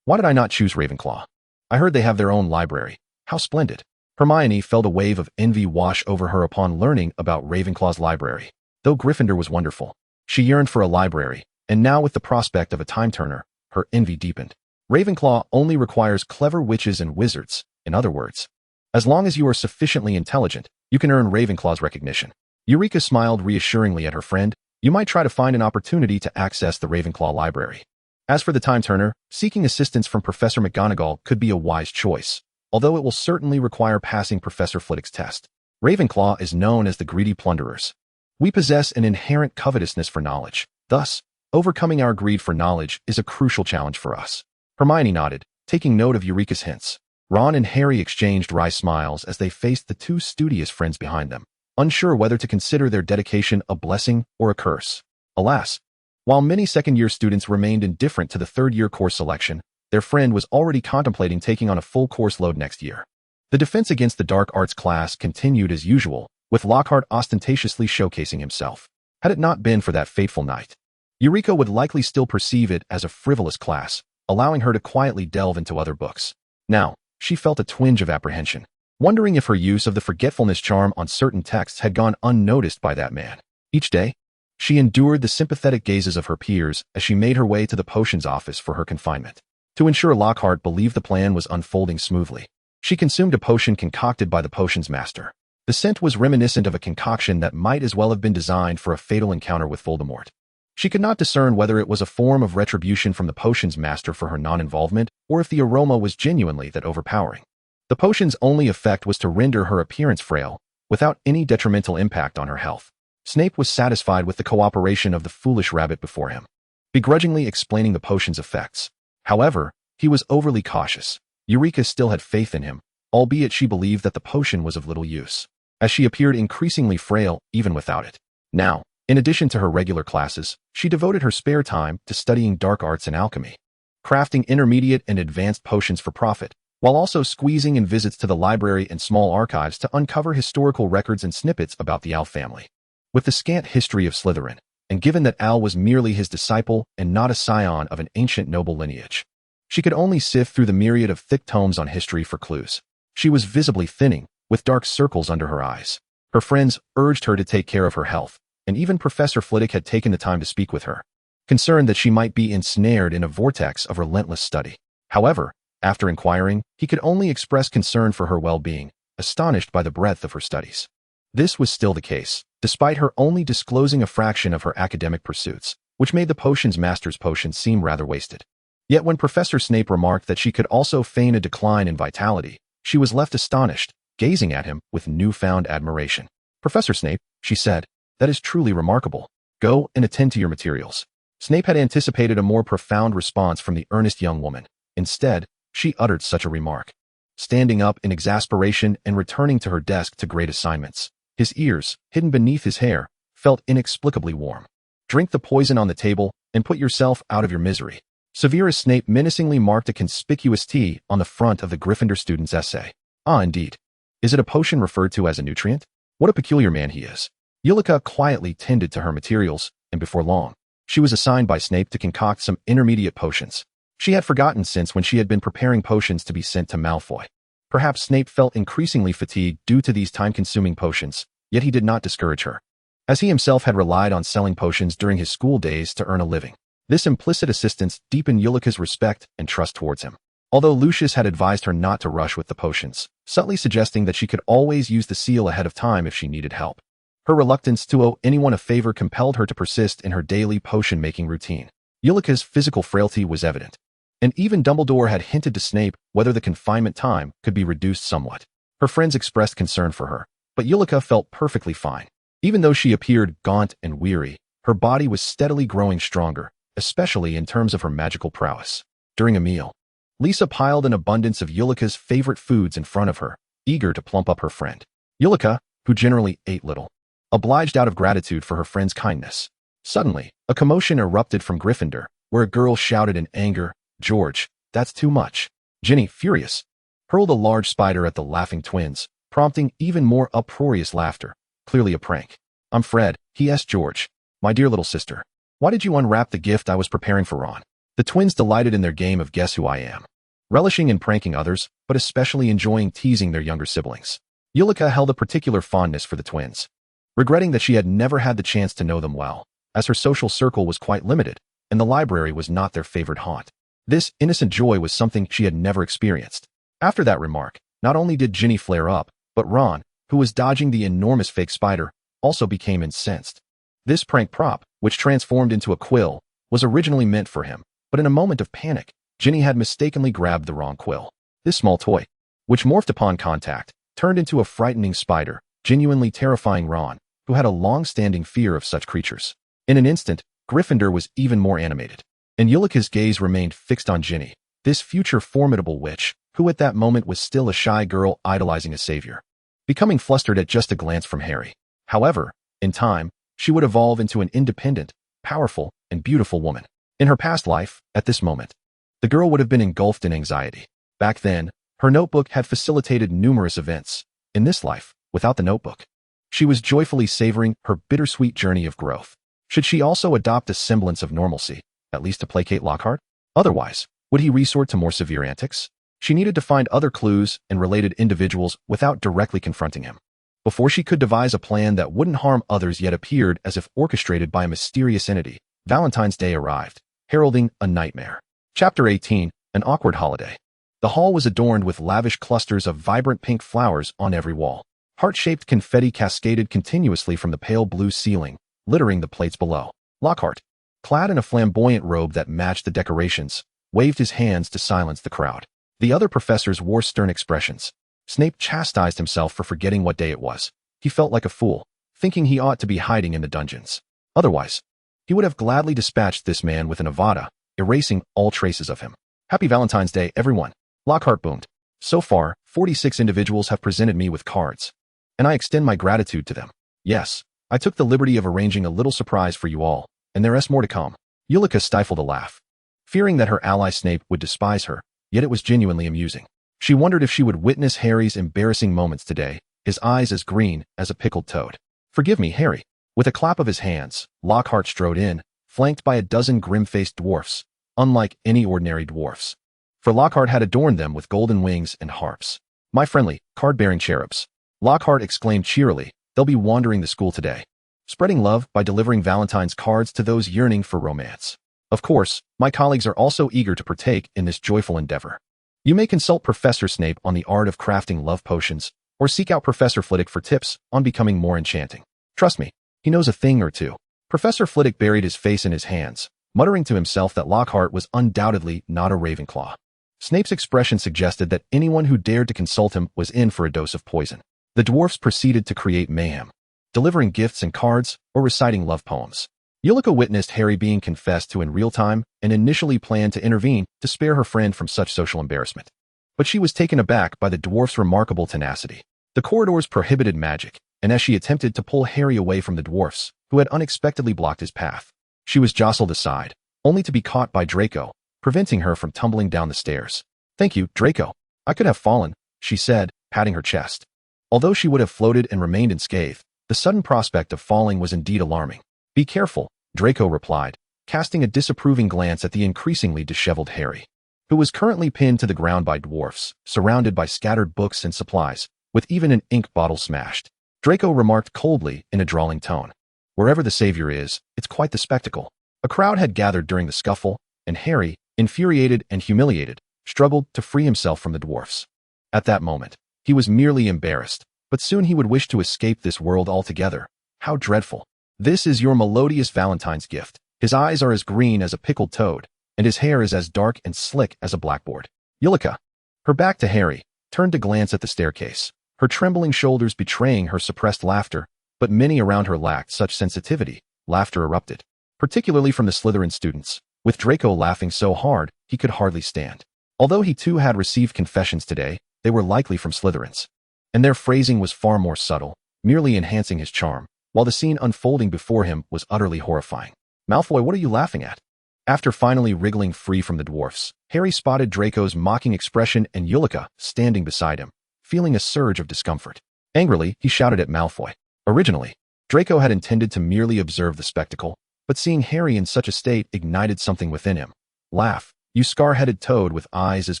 Why did I not choose Ravenclaw? I heard they have their own library. How splendid. Hermione felt a wave of envy wash over her upon learning about Ravenclaw's library. Though Gryffindor was wonderful, she yearned for a library, and now with the prospect of a time turner, her envy deepened. Ravenclaw only requires clever witches and wizards. In other words, as long as you are sufficiently intelligent, you can earn Ravenclaw's recognition. Eureka smiled reassuringly at her friend. You might try to find an opportunity to access the Ravenclaw library. As for the time turner, seeking assistance from Professor McGonagall could be a wise choice, although it will certainly require passing Professor Flitwick's test. Ravenclaw is known as the greedy plunderers. We possess an inherent covetousness for knowledge. Thus, overcoming our greed for knowledge is a crucial challenge for us. Hermione nodded, taking note of Eureka's hints. Ron and Harry exchanged wry smiles as they faced the two studious friends behind them, unsure whether to consider their dedication a blessing or a curse. Alas, while many second-year students remained indifferent to the third-year course selection, their friend was already contemplating taking on a full course load next year. The defense against the dark arts class continued as usual, with Lockhart ostentatiously showcasing himself. Had it not been for that fateful night, Eureka would likely still perceive it as a frivolous class, allowing her to quietly delve into other books. Now, she felt a twinge of apprehension, wondering if her use of the forgetfulness charm on certain texts had gone unnoticed by that man. Each day, she endured the sympathetic gazes of her peers as she made her way to the potions office for her confinement. To ensure Lockhart believed the plan was unfolding smoothly, she consumed a potion concocted by the potions master. The scent was reminiscent of a concoction that might as well have been designed for a fatal encounter with Voldemort. She could not discern whether it was a form of retribution from the potions master for her non-involvement or if the aroma was genuinely that overpowering. The potion's only effect was to render her appearance frail, without any detrimental impact on her health. Snape was satisfied with the cooperation of the foolish rabbit before him, begrudgingly explaining the potion's effects. However, he was overly cautious. Eureka still had faith in him, albeit she believed that the potion was of little use, as she appeared increasingly frail even without it. Now, in addition to her regular classes, she devoted her spare time to studying dark arts and alchemy, crafting intermediate and advanced potions for profit, while also squeezing in visits to the library and small archives to uncover historical records and snippets about the Owl family. With the scant history of Slytherin, and given that Al was merely his disciple and not a scion of an ancient noble lineage, she could only sift through the myriad of thick tomes on history for clues. She was visibly thinning, with dark circles under her eyes. Her friends urged her to take care of her health, and even Professor Flitwick had taken the time to speak with her, concerned that she might be ensnared in a vortex of relentless study. However, after inquiring, he could only express concern for her well-being, astonished by the breadth of her studies. This was still the case, despite her only disclosing a fraction of her academic pursuits, which made the potions master's potion seem rather wasted. Yet when Professor Snape remarked that she could also feign a decline in vitality, she was left astonished, gazing at him with newfound admiration. "Professor Snape," she said, "that is truly remarkable. Go and attend to your materials." Snape had anticipated a more profound response from the earnest young woman. Instead, she uttered such a remark, standing up in exasperation and returning to her desk to grade assignments. His ears, hidden beneath his hair, felt inexplicably warm. "Drink the poison on the table and put yourself out of your misery." Severus Snape menacingly marked a conspicuous T on the front of the Gryffindor student's essay. Ah, indeed. Is it a potion referred to as a nutrient? What a peculiar man he is. Eulica quietly tended to her materials, and before long, she was assigned by Snape to concoct some intermediate potions. She had forgotten since when she had been preparing potions to be sent to Malfoy. Perhaps Snape felt increasingly fatigued due to these time-consuming potions, yet he did not discourage her, as he himself had relied on selling potions during his school days to earn a living. This implicit assistance deepened Eulica's respect and trust towards him. Although Lucius had advised her not to rush with the potions, subtly suggesting that she could always use the seal ahead of time if she needed help, her reluctance to owe anyone a favor compelled her to persist in her daily potion-making routine. Eulica's physical frailty was evident, and even Dumbledore had hinted to Snape whether the confinement time could be reduced somewhat. Her friends expressed concern for her, but Eulica felt perfectly fine. Even though she appeared gaunt and weary, her body was steadily growing stronger, especially in terms of her magical prowess. During a meal, Lisa piled an abundance of Eulica's favorite foods in front of her, eager to plump up her friend. Eulica, who generally ate little, obliged out of gratitude for her friend's kindness. Suddenly, a commotion erupted from Gryffindor, where a girl shouted in anger, "George, that's too much." Ginny, furious, hurled a large spider at the laughing twins, prompting even more uproarious laughter. Clearly a prank. "I'm Fred," he asked George. "My dear little sister, why did you unwrap the gift I was preparing for Ron?" The twins delighted in their game of Guess Who I Am, relishing in pranking others, but especially enjoying teasing their younger siblings. Eulica held a particular fondness for the twins, regretting that she had never had the chance to know them well, as her social circle was quite limited, and the library was not their favorite haunt. This innocent joy was something she had never experienced. After that remark, not only did Ginny flare up, but Ron, who was dodging the enormous fake spider, also became incensed. This prank prop, which transformed into a quill, was originally meant for him, but in a moment of panic, Ginny had mistakenly grabbed the wrong quill. This small toy, which morphed upon contact, turned into a frightening spider, genuinely terrifying Ron, who had a long-standing fear of such creatures. In an instant, Gryffindor was even more animated, and Eulica's gaze remained fixed on Ginny, this future formidable witch, who at that moment was still a shy girl idolizing a savior, becoming flustered at just a glance from Harry. However, in time, she would evolve into an independent, powerful, and beautiful woman. In her past life, at this moment, the girl would have been engulfed in anxiety. Back then, her notebook had facilitated numerous events. In this life, without the notebook, she was joyfully savoring her bittersweet journey of growth. Should she also adopt a semblance of normalcy, at least to placate Lockhart? Otherwise, would he resort to more severe antics? She needed to find other clues and related individuals without directly confronting him, before she could devise a plan that wouldn't harm others yet appeared as if orchestrated by a mysterious entity. Valentine's Day arrived, heralding a nightmare. Chapter 18, An Awkward Holiday. The hall was adorned with lavish clusters of vibrant pink flowers on every wall. Heart-shaped confetti cascaded continuously from the pale blue ceiling, littering the plates below. Lockhart, clad in a flamboyant robe that matched the decorations, waved his hands to silence the crowd. The other professors wore stern expressions. Snape chastised himself for forgetting what day it was. He felt like a fool, thinking he ought to be hiding in the dungeons. Otherwise, he would have gladly dispatched this man with an avada, erasing all traces of him. "Happy Valentine's Day, everyone," Lockhart boomed. "So far, 46 individuals have presented me with cards, and I extend my gratitude to them. Yes, I took the liberty of arranging a little surprise for you all, and there is more to come." Eulica stifled a laugh, fearing that her ally Snape would despise her, yet it was genuinely amusing. She wondered if she would witness Harry's embarrassing moments today, his eyes as green as a pickled toad. "Forgive me, Harry." With a clap of his hands, Lockhart strode in, flanked by a dozen grim-faced dwarfs, unlike any ordinary dwarfs, for Lockhart had adorned them with golden wings and harps. "My friendly, card-bearing cherubs," Lockhart exclaimed cheerily, They'll be wandering the school today, spreading love by delivering Valentine's cards to those yearning for romance. Of course, my colleagues are also eager to partake in this joyful endeavor. You may consult Professor Snape on the art of crafting love potions, or seek out Professor Flitwick for tips on becoming more enchanting. Trust me, he knows a thing or two. Professor Flitwick buried his face in his hands, muttering to himself that Lockhart was undoubtedly not a Ravenclaw. Snape's expression suggested that anyone who dared to consult him was in for a dose of poison. The dwarfs proceeded to create mayhem, delivering gifts and cards or reciting love poems. Eulica witnessed Harry being confessed to in real time and initially planned to intervene to spare her friend from such social embarrassment. But she was taken aback by the dwarf's remarkable tenacity. The corridors prohibited magic, and as she attempted to pull Harry away from the dwarfs, who had unexpectedly blocked his path, she was jostled aside, only to be caught by Draco, preventing her from tumbling down the stairs. "Thank you, Draco. I could have fallen," she said, patting her chest. Although she would have floated and remained unscathed, the sudden prospect of falling was indeed alarming. "Be careful," Draco replied, casting a disapproving glance at the increasingly disheveled Harry, who was currently pinned to the ground by dwarfs, surrounded by scattered books and supplies, with even an ink bottle smashed. Draco remarked coldly in a drawling tone, "Wherever the savior is, it's quite the spectacle." A crowd had gathered during the scuffle, and Harry, infuriated and humiliated, struggled to free himself from the dwarfs. At that moment, he was merely embarrassed, but soon he would wish to escape this world altogether. How dreadful. "This is your melodious Valentine's gift. His eyes are as green as a pickled toad, and his hair is as dark and slick as a blackboard." Eulica, her back to Harry, turned to glance at the staircase, her trembling shoulders betraying her suppressed laughter, but many around her lacked such sensitivity. Laughter erupted, particularly from the Slytherin students, with Draco laughing so hard he could hardly stand. Although he too had received confessions today, they were likely from Slytherins, and their phrasing was far more subtle, merely enhancing his charm, while the scene unfolding before him was utterly horrifying. "Malfoy, what are you laughing at?" After finally wriggling free from the dwarfs, Harry spotted Draco's mocking expression and Eulica standing beside him, feeling a surge of discomfort. Angrily, he shouted at Malfoy. Originally, Draco had intended to merely observe the spectacle, but seeing Harry in such a state ignited something within him. "Laugh, you scar-headed toad with eyes as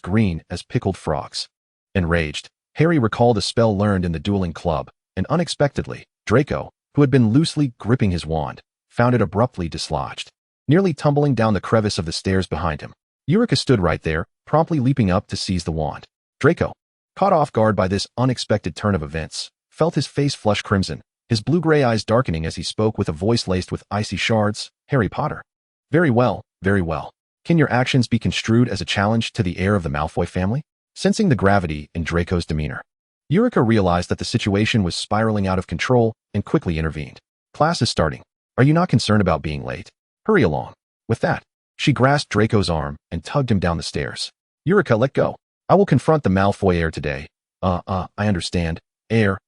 green as pickled frogs." Enraged, Harry recalled a spell learned in the dueling club, and unexpectedly, Draco, who had been loosely gripping his wand, found it abruptly dislodged, nearly tumbling down the crevice of the stairs behind him. Eulica stood right there, promptly leaping up to seize the wand. Draco, caught off guard by this unexpected turn of events, felt his face flush crimson, his blue-gray eyes darkening as he spoke with a voice laced with icy shards. "Harry Potter." Very well, very well. Can your actions be construed as a challenge to the heir of the Malfoy family?" Sensing the gravity in Draco's demeanor, Eulica realized that the situation was spiraling out of control and quickly intervened. "Class is starting. Are you not concerned about being late? Hurry along." With that, she grasped Draco's arm and tugged him down the stairs. "Eulica, let go. I will confront the Malfoy heir today." I understand. Heir.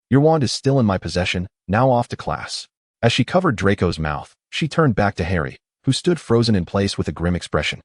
Your wand is still in my possession, now off to class." As she covered Draco's mouth, she turned back to Harry, who stood frozen in place with a grim expression,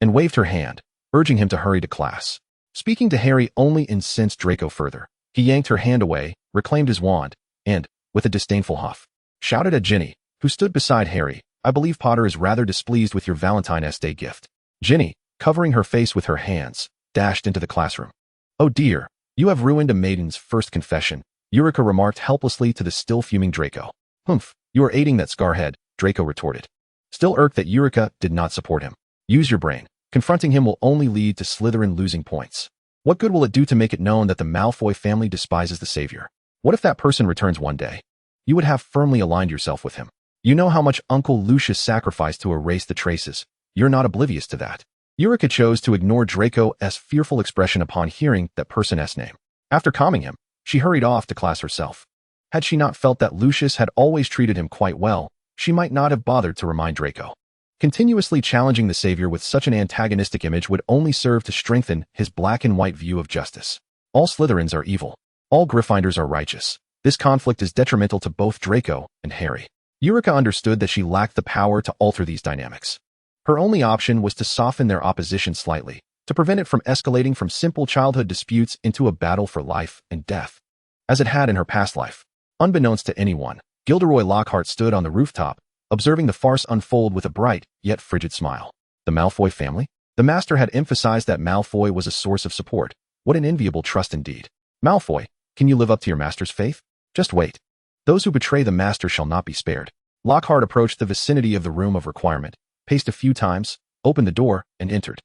and waved her hand, urging him to hurry to class. Speaking to Harry only incensed Draco further. He yanked her hand away, reclaimed his wand, and, with a disdainful huff, shouted at Ginny, who stood beside Harry, "I believe Potter is rather displeased with your Valentine's Day gift." Ginny, covering her face with her hands, dashed into the classroom. "Oh dear, you have ruined a maiden's first confession," Eulica remarked helplessly to the still fuming Draco. "Humph, you are aiding that scarhead," Draco retorted, still irked that Eulica did not support him. "Use your brain. Confronting him will only lead to Slytherin losing points. What good will it do to make it known that the Malfoy family despises the savior? What if that person returns one day? You would have firmly aligned yourself with him. You know how much Uncle Lucius sacrificed to erase the traces. You're not oblivious to that." Eulica chose to ignore Draco's fearful expression upon hearing that person's name. After calming him, she hurried off to class herself. Had she not felt that Lucius had always treated him quite well, she might not have bothered to remind Draco. Continuously challenging the savior with such an antagonistic image would only serve to strengthen his black and white view of justice. All Slytherins are evil. All Gryffindors are righteous. This conflict is detrimental to both Draco and Harry. Eulica understood that she lacked the power to alter these dynamics. Her only option was to soften their opposition slightly, to prevent it from escalating from simple childhood disputes into a battle for life and death, as it had in her past life. Unbeknownst to anyone, Gilderoy Lockhart stood on the rooftop, observing the farce unfold with a bright, yet frigid smile. The Malfoy family? The master had emphasized that Malfoy was a source of support. What an enviable trust indeed. Malfoy, Can you live up to your master's faith? Just wait. Those who betray the master shall not be spared. Lockhart approached the vicinity of the room of requirement, paced a few times, opened the door, and entered.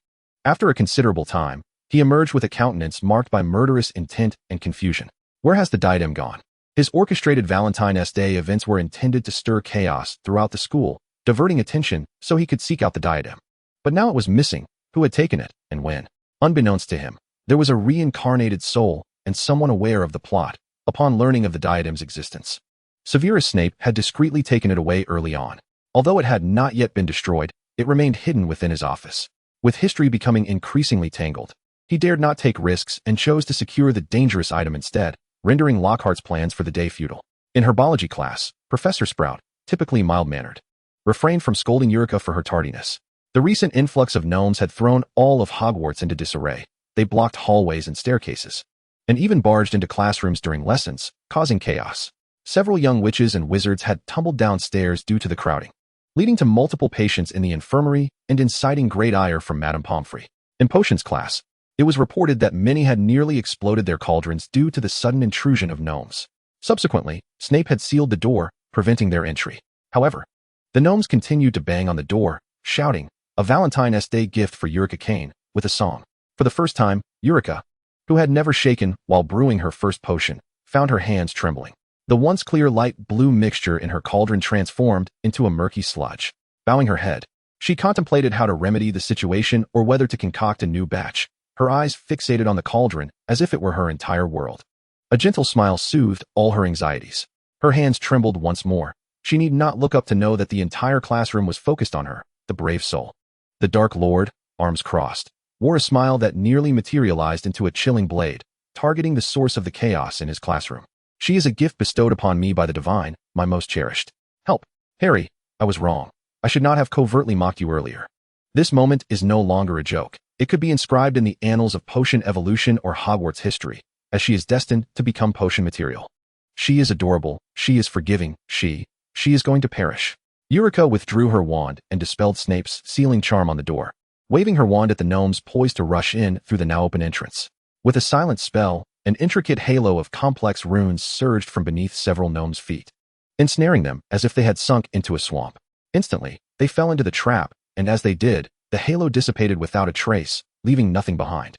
After a considerable time, he emerged with a countenance marked by murderous intent and confusion. Where has the diadem gone? His orchestrated Valentine's Day events were intended to stir chaos throughout the school, diverting attention so he could seek out the diadem. But now it was missing. Who had taken it, and when? Unbeknownst to him, there was a reincarnated soul and someone aware of the plot, upon learning of the diadem's existence. Severus Snape had discreetly taken it away early on. Although it had not yet been destroyed, it remained hidden within his office. With history becoming increasingly tangled, he dared not take risks and chose to secure the dangerous item instead, rendering Lockhart's plans for the day futile. In herbology class, Professor Sprout, typically mild-mannered, refrained from scolding Eulica for her tardiness. The recent influx of gnomes had thrown all of Hogwarts into disarray. They blocked hallways and staircases, and even barged into classrooms during lessons, causing chaos. Several young witches and wizards had tumbled downstairs due to the crowding, leading to multiple patients in the infirmary and inciting great ire from Madame Pomfrey. In potions class, it was reported that many had nearly exploded their cauldrons due to the sudden intrusion of gnomes. Subsequently, Snape had sealed the door, preventing their entry. However, the gnomes continued to bang on the door, shouting, "A Valentine's Day gift for Eulica Kane," with a song. For the first time, Eulica, who had never shaken while brewing her first potion, found her hands trembling. The once clear light blue mixture in her cauldron transformed into a murky sludge. Bowing her head, she contemplated how to remedy the situation or whether to concoct a new batch, her eyes fixated on the cauldron as if it were her entire world. A gentle smile soothed all her anxieties. Her hands trembled once more. She need not look up to know that the entire classroom was focused on her, the brave soul. The Dark Lord, arms crossed, wore a smile that nearly materialized into a chilling blade, targeting the source of the chaos in his classroom. "She is a gift bestowed upon me by the divine, my most cherished. Help. Harry, I was wrong. I should not have covertly mocked you earlier. This moment is no longer a joke. It could be inscribed in the annals of potion evolution or Hogwarts history, as she is destined to become potion material. She is adorable, she is forgiving, she is going to perish." Eulica withdrew her wand and dispelled Snape's sealing charm on the door, waving her wand at the gnomes poised to rush in through the now open entrance. With a silent spell, an intricate halo of complex runes surged from beneath several gnomes' feet, ensnaring them as if they had sunk into a swamp. Instantly, they fell into the trap, and as they did, the halo dissipated without a trace, leaving nothing behind.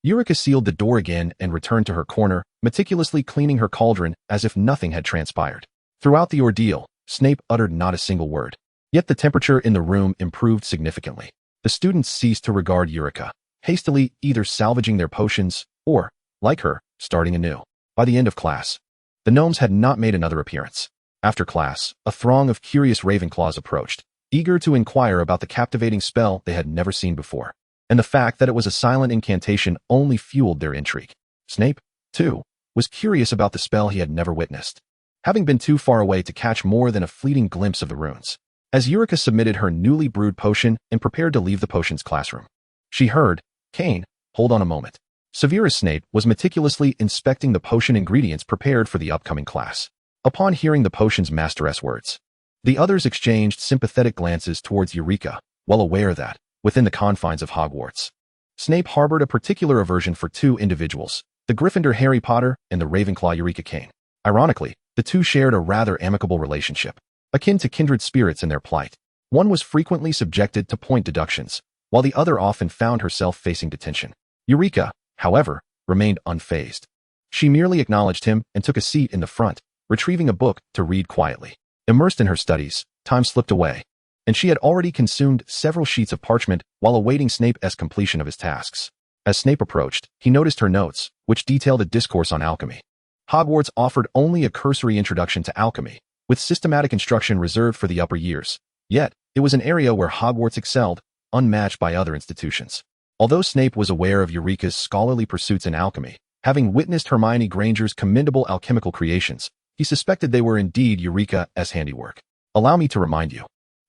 Eulica sealed the door again and returned to her corner, meticulously cleaning her cauldron as if nothing had transpired. Throughout the ordeal, Snape uttered not a single word. Yet the temperature in the room improved significantly. The students ceased to regard Eulica, hastily either salvaging their potions or, like her, starting anew. By the end of class, the gnomes had not made another appearance. After class, a throng of curious Ravenclaws approached, eager to inquire about the captivating spell they had never seen before. And the fact that it was a silent incantation only fueled their intrigue. Snape, too, was curious about the spell he had never witnessed, having been too far away to catch more than a fleeting glimpse of the runes. As Eulica submitted her newly brewed potion and prepared to leave the potions classroom, she heard, "Kane, hold on a moment." Severus Snape was meticulously inspecting the potion ingredients prepared for the upcoming class. Upon hearing the potion's master's words, the others exchanged sympathetic glances towards Eulica, well aware that, within the confines of Hogwarts, Snape harbored a particular aversion for two individuals, the Gryffindor Harry Potter and the Ravenclaw Eulica Kane. Ironically, the two shared a rather amicable relationship, akin to kindred spirits in their plight. One was frequently subjected to point deductions, while the other often found herself facing detention. Eulica, however, remained unfazed. She merely acknowledged him and took a seat in the front, retrieving a book to read quietly. Immersed in her studies, time slipped away, and she had already consumed several sheets of parchment while awaiting Snape's completion of his tasks. As Snape approached, he noticed her notes, which detailed a discourse on alchemy. Hogwarts offered only a cursory introduction to alchemy, with systematic instruction reserved for the upper years. Yet, it was an area where Hogwarts excelled, unmatched by other institutions. Although Snape was aware of Eulica's scholarly pursuits in alchemy, having witnessed Hermione Granger's commendable alchemical creations, he suspected they were indeed Eulica's handiwork. "Allow me to remind you,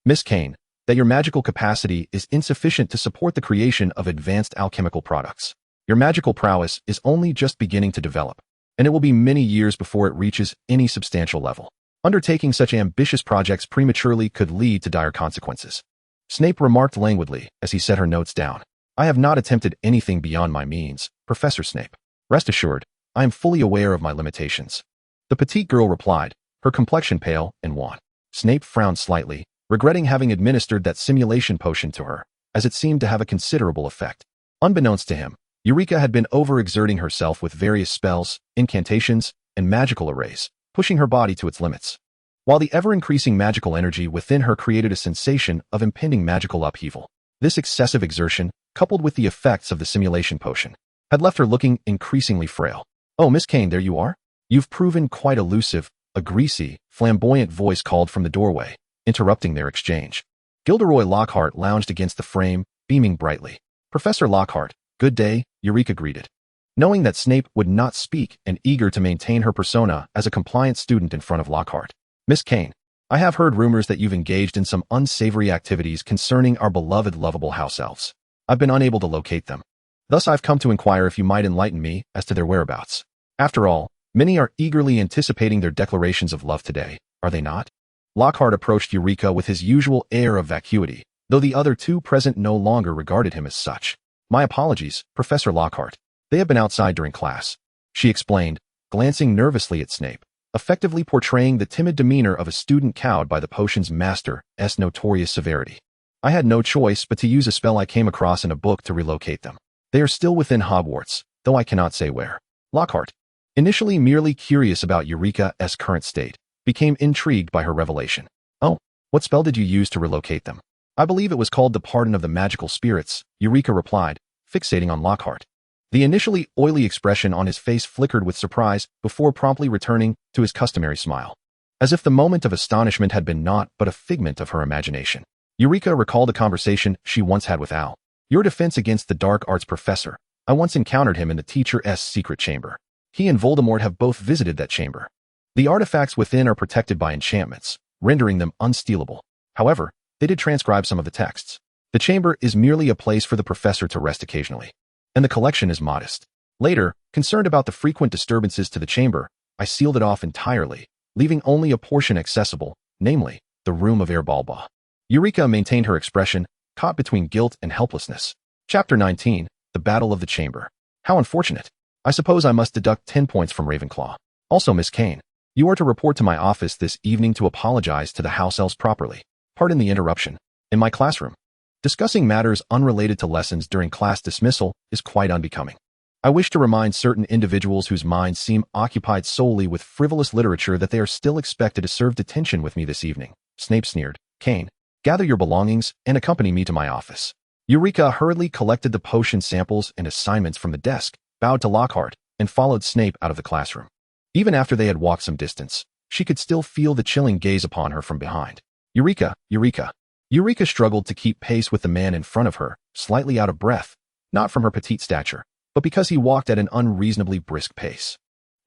Miss Kane, that your magical capacity is insufficient to support the creation of advanced alchemical products. Your magical prowess is only just beginning to develop, and it will be many years before it reaches any substantial level. Undertaking such ambitious projects prematurely could lead to dire consequences." Snape remarked languidly as he set her notes down. "I have not attempted anything beyond my means, Professor Snape. Rest assured, I am fully aware of my limitations. The petite girl replied, her complexion pale and wan. Snape frowned slightly, regretting having administered that simulation potion to her, as it seemed to have a considerable effect. Unbeknownst to him, Eulica had been overexerting herself with various spells, incantations, and magical arrays, pushing her body to its limits. While the ever-increasing magical energy within her created a sensation of impending magical upheaval, this excessive exertion, coupled with the effects of the simulation potion, had left her looking increasingly frail. "Oh, Miss Kane, there you are? You've proven quite elusive," a greasy, flamboyant voice called from the doorway, interrupting their exchange. Gilderoy Lockhart lounged against the frame, beaming brightly. "Professor Lockhart, good day," Eulica greeted. Knowing that Snape would not speak and eager to maintain her persona as a compliant student in front of Lockhart. "Miss Kane, I have heard rumors that you've engaged in some unsavory activities concerning our beloved lovable house elves. I've been unable to locate them. Thus I've come to inquire if you might enlighten me as to their whereabouts. After all, many are eagerly anticipating their declarations of love today, are they not?" Lockhart approached Eulica with his usual air of vacuity, though the other two present no longer regarded him as such. "My apologies, Professor Lockhart. They have been outside during class," she explained, glancing nervously at Snape, effectively portraying the timid demeanor of a student cowed by the potion's master's notorious severity. "I had no choice but to use a spell I came across in a book to relocate them. They are still within Hogwarts, though I cannot say where." Lockhart, initially merely curious about Eulica's current state, became intrigued by her revelation. "Oh, what spell did you use to relocate them?" "I believe it was called the Pardon of the Magical Spirits," Eulica replied, fixating on Lockhart. The initially oily expression on his face flickered with surprise before promptly returning to his customary smile, as if the moment of astonishment had been naught but a figment of her imagination. Eulica recalled a conversation she once had with Al. "Your defense against the dark arts professor. I once encountered him in the teacher's secret chamber. He and Voldemort have both visited that chamber. The artifacts within are protected by enchantments, rendering them unstealable. However, they did transcribe some of the texts. The chamber is merely a place for the professor to rest occasionally, and the collection is modest. Later, concerned about the frequent disturbances to the chamber, I sealed it off entirely, leaving only a portion accessible, namely, the room of Air Balba." Eulica maintained her expression, caught between guilt and helplessness. Chapter 19, The Battle of the Chamber. "How unfortunate. I suppose I must deduct 10 points from Ravenclaw. Also, Miss Kane, you are to report to my office this evening to apologize to the house elves properly. Pardon the interruption. In my classroom, discussing matters unrelated to lessons during class dismissal is quite unbecoming. I wish to remind certain individuals whose minds seem occupied solely with frivolous literature that they are still expected to serve detention with me this evening." Snape sneered. "Kane, gather your belongings and accompany me to my office." Eulica hurriedly collected the potion samples and assignments from the desk, bowed to Lockhart, and followed Snape out of the classroom. Even after they had walked some distance, she could still feel the chilling gaze upon her from behind. "Eulica, Eulica." Eulica struggled to keep pace with the man in front of her, slightly out of breath, not from her petite stature, but because he walked at an unreasonably brisk pace.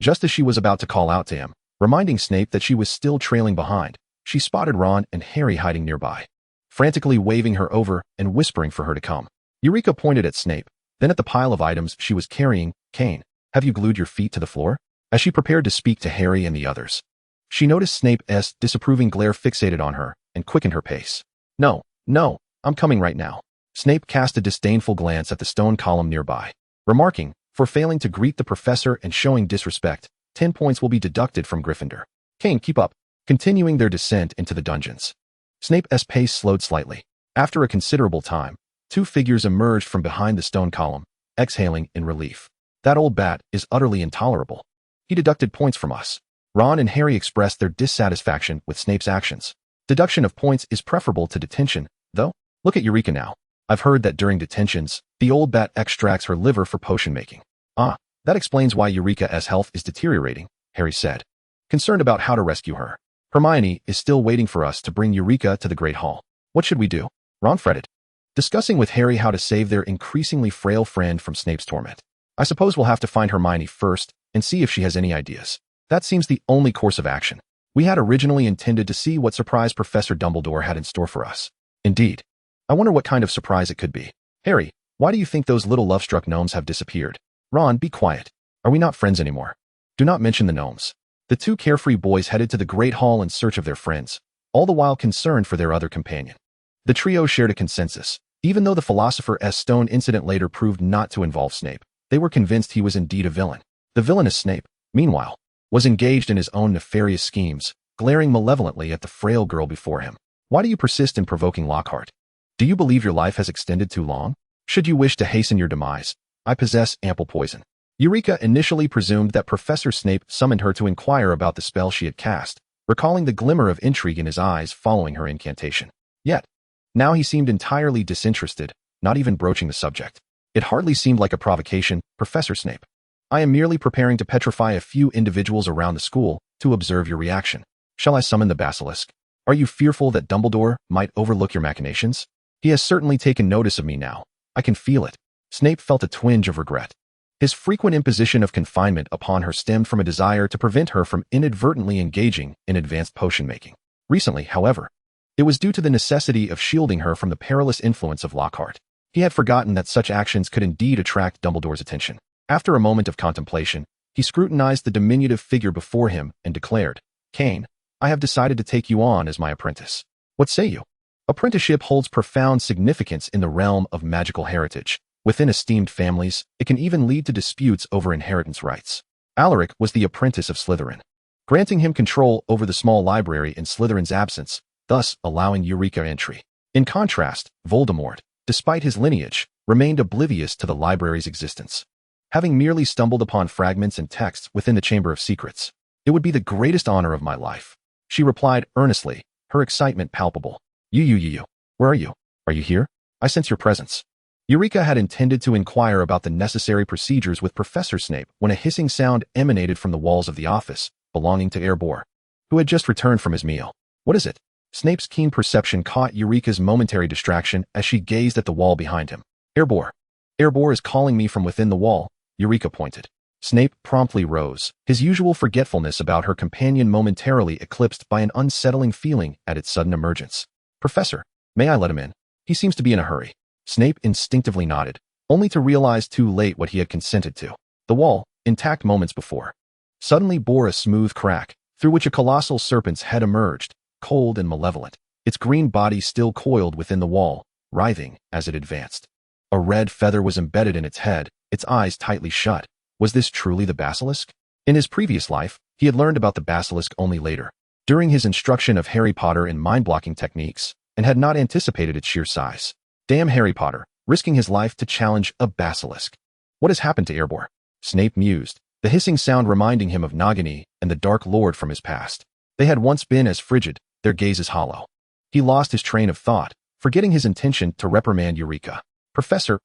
Just as she was about to call out to him, reminding Snape that she was still trailing behind, she spotted Ron and Harry hiding nearby, frantically waving her over and whispering for her to come. Eulica pointed at Snape, then at the pile of items she was carrying. "Kane, have you glued your feet to the floor?" As she prepared to speak to Harry and the others, she noticed Snape's disapproving glare fixated on her and quickened her pace. No, I'm coming right now." Snape cast a disdainful glance at the stone column nearby, remarking, "For failing to greet the professor and showing disrespect, 10 points will be deducted from Gryffindor. Kane, keep up." Continuing their descent into the dungeons, Snape's pace slowed slightly. After a considerable time, 2 figures emerged from behind the stone column, exhaling in relief. "That old bat is utterly intolerable. He deducted points from us." Ron and Harry expressed their dissatisfaction with Snape's actions. "Deduction of points is preferable to detention, though. Look at Eulica now. I've heard that during detentions, the old bat extracts her liver for potion making." "Ah, that explains why Eulica's health is deteriorating," Harry said, concerned about how to rescue her. "Hermione is still waiting for us to bring Eulica to the Great Hall. What should we do?" Ron fretted, discussing with Harry how to save their increasingly frail friend from Snape's torment. "I suppose we'll have to find Hermione first and see if she has any ideas. That seems the only course of action. We had originally intended to see what surprise Professor Dumbledore had in store for us." "Indeed. I wonder what kind of surprise it could be." "Harry, why do you think those little love-struck gnomes have disappeared?" "Ron, be quiet. Are we not friends anymore?" "Do not mention the gnomes." The 2 carefree boys headed to the Great Hall in search of their friends, all the while concerned for their other companion. The trio shared a consensus. Even though the Philosopher's Stone incident later proved not to involve Snape, they were convinced he was indeed a villain. The villainous Snape, meanwhile, was engaged in his own nefarious schemes, glaring malevolently at the frail girl before him. Why do you persist in provoking Lockhart? Do you believe your life has extended too long? Should you wish to hasten your demise, I possess ample poison. Eulica initially presumed that Professor Snape summoned her to inquire about the spell she had cast, recalling the glimmer of intrigue in his eyes following her incantation. Yet, now he seemed entirely disinterested, not even broaching the subject. It hardly seemed like a provocation, Professor Snape. I am merely preparing to petrify a few individuals around the school to observe your reaction. Shall I summon the basilisk? Are you fearful that Dumbledore might overlook your machinations? He has certainly taken notice of me now. I can feel it. Snape felt a twinge of regret. His frequent imposition of confinement upon her stemmed from a desire to prevent her from inadvertently engaging in advanced potion-making. Recently, however, it was due to the necessity of shielding her from the perilous influence of Lockhart. He had forgotten that such actions could indeed attract Dumbledore's attention. After a moment of contemplation, he scrutinized the diminutive figure before him and declared, "Cain, I have decided to take you on as my apprentice. What say you?" Apprenticeship holds profound significance in the realm of magical heritage. Within esteemed families, it can even lead to disputes over inheritance rights. Alaric was the apprentice of Slytherin, granting him control over the small library in Slytherin's absence, thus allowing Eulica entry. In contrast, Voldemort, despite his lineage, remained oblivious to the library's existence. Having merely stumbled upon fragments and texts within the Chamber of Secrets, "It would be the greatest honor of my life," she replied earnestly, her excitement palpable. You. Where are you? Are you here? I sense your presence." Eulica had intended to inquire about the necessary procedures with Professor Snape when a hissing sound emanated from the walls of the office belonging to Reborn, who had just returned from his meal. What is it? Snape's keen perception caught Eulica's momentary distraction as she gazed at the wall behind him. Reborn is calling me from within the wall, Eulica pointed. Snape promptly rose, his usual forgetfulness about her companion momentarily eclipsed by an unsettling feeling at its sudden emergence. "Professor, may I let him in? He seems to be in a hurry." Snape instinctively nodded, only to realize too late what he had consented to. The wall, intact moments before, suddenly bore a smooth crack, through which a colossal serpent's head emerged, cold and malevolent, its green body still coiled within the wall, writhing as it advanced. A red feather was embedded in its head, its eyes tightly shut. Was this truly the basilisk? In his previous life, he had learned about the basilisk only later, during his instruction of Harry Potter in mind-blocking techniques, and had not anticipated its sheer size. Damn Harry Potter, risking his life to challenge a basilisk. What has happened to Reborn? Snape mused, the hissing sound reminding him of Nagini and the Dark Lord from his past. They had once been as frigid, their gazes hollow. He lost his train of thought, forgetting his intention to reprimand Eulica. Professor,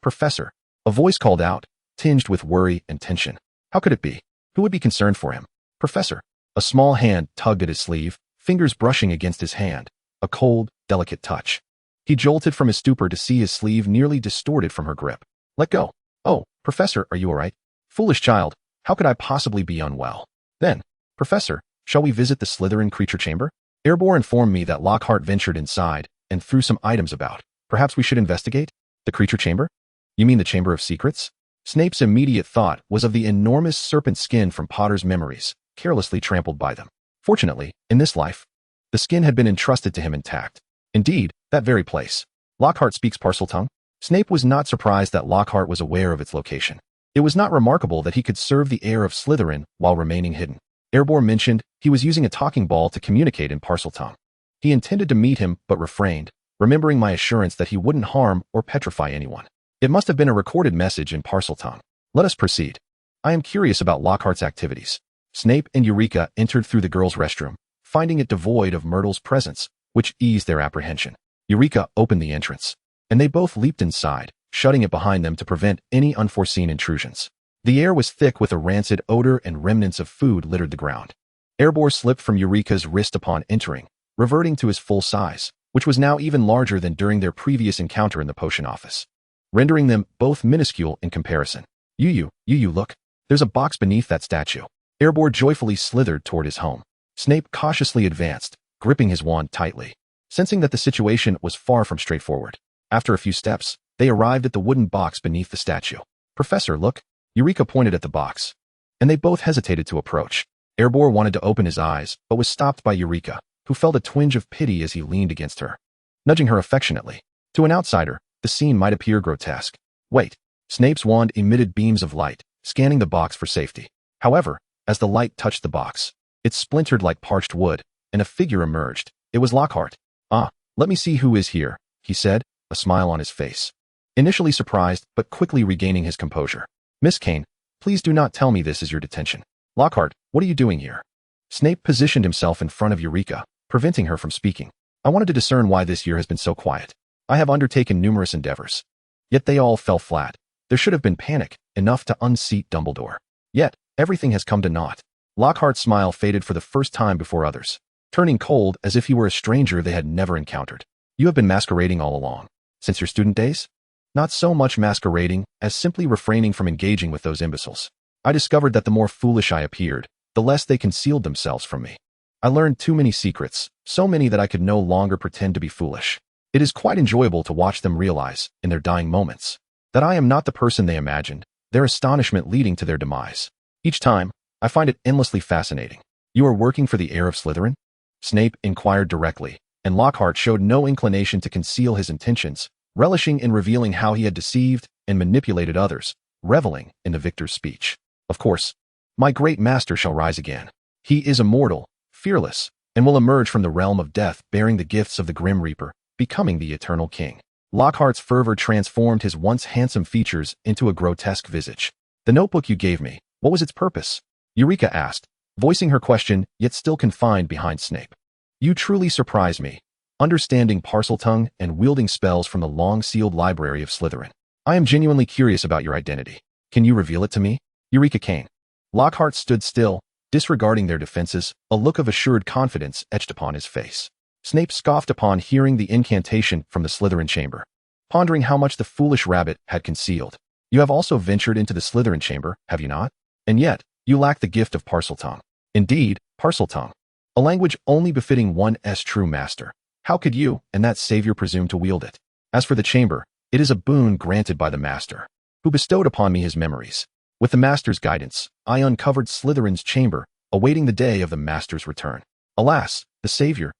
a voice called out, tinged with worry and tension. How could it be? Who would be concerned for him? Professor. A small hand tugged at his sleeve, fingers brushing against his hand, a cold, delicate touch. He jolted from his stupor to see his sleeve nearly distorted from her grip. Let go. Oh, Professor, are you all right? Foolish child, how could I possibly be unwell? Then, Professor, shall we visit the Slytherin creature chamber? Reborn informed me that Lockhart ventured inside and threw some items about. Perhaps we should investigate? The creature chamber? You mean the Chamber of Secrets? Snape's immediate thought was of the enormous serpent skin from Potter's memories, carelessly trampled by them. Fortunately, in this life, the skin had been entrusted to him intact. Indeed, that very place. Lockhart speaks Parseltongue? Snape was not surprised that Lockhart was aware of its location. It was not remarkable that he could serve the heir of Slytherin while remaining hidden. Reborn mentioned he was using a talking ball to communicate in Parseltongue. He intended to meet him but refrained, remembering my assurance that he wouldn't harm or petrify anyone. It must have been a recorded message in Parseltongue. Let us proceed. I am curious about Lockhart's activities. Snape and Eulica entered through the girls' restroom, finding it devoid of Myrtle's presence, which eased their apprehension. Eulica opened the entrance, and they both leaped inside, shutting it behind them to prevent any unforeseen intrusions. The air was thick with a rancid odor and remnants of food littered the ground. Reborn slipped from Eulica's wrist upon entering, reverting to his full size, which was now even larger than during their previous encounter in the potion office, rendering them both minuscule in comparison. You, look. There's a box beneath that statue. Reborn joyfully slithered toward his home. Snape cautiously advanced, gripping his wand tightly, sensing that the situation was far from straightforward. After a few steps, they arrived at the wooden box beneath the statue. Professor, look. Eulica pointed at the box, and they both hesitated to approach. Reborn wanted to open his eyes, but was stopped by Eulica, who felt a twinge of pity as he leaned against her, nudging her affectionately. To an outsider, the scene might appear grotesque. Wait. Snape's wand emitted beams of light, scanning the box for safety. However, as the light touched the box, it splintered like parched wood, and a figure emerged. It was Lockhart. "Ah, let me see who is here," he said, a smile on his face. Initially surprised, but quickly regaining his composure. "Miss Kane, please do not tell me this is your detention." "Lockhart, what are you doing here?" Snape positioned himself in front of Eulica, preventing her from speaking. "I wanted to discern why this year has been so quiet. I have undertaken numerous endeavors. Yet they all fell flat. There should have been panic, enough to unseat Dumbledore. Yet, everything has come to naught." Lockhart's smile faded for the first time before others, turning cold as if he were a stranger they had never encountered. "You have been masquerading all along. Since your student days?" "Not so much masquerading as simply refraining from engaging with those imbeciles. I discovered that the more foolish I appeared, the less they concealed themselves from me. I learned too many secrets, so many that I could no longer pretend to be foolish. It is quite enjoyable to watch them realize, in their dying moments, that I am not the person they imagined, their astonishment leading to their demise. Each time, I find it endlessly fascinating." "You are working for the heir of Slytherin?" Snape inquired directly, and Lockhart showed no inclination to conceal his intentions, relishing in revealing how he had deceived and manipulated others, reveling in the victor's speech. "Of course, my great master shall rise again. He is immortal, fearless, and will emerge from the realm of death bearing the gifts of the Grim Reaper, becoming the eternal king." Lockhart's fervor transformed his once handsome features into a grotesque visage. "The notebook you gave me, what was its purpose?" Eulica asked, voicing her question yet still confined behind Snape. "You truly surprise me, understanding Parseltongue and wielding spells from the long-sealed library of Slytherin. I am genuinely curious about your identity. Can you reveal it to me?" Eulica Kane. Lockhart stood still, disregarding their defenses, a look of assured confidence etched upon his face. Snape scoffed upon hearing the incantation from the Slytherin chamber, pondering how much the foolish rabbit had concealed. "You have also ventured into the Slytherin chamber, have you not? And yet, you lack the gift of Parseltongue." "Indeed, Parseltongue. A language only befitting one's true master. How could you and that savior presume to wield it? As for the chamber, it is a boon granted by the master, who bestowed upon me his memories. With the master's guidance, I uncovered Slytherin's chamber, awaiting the day of the master's return. Alas, the savior,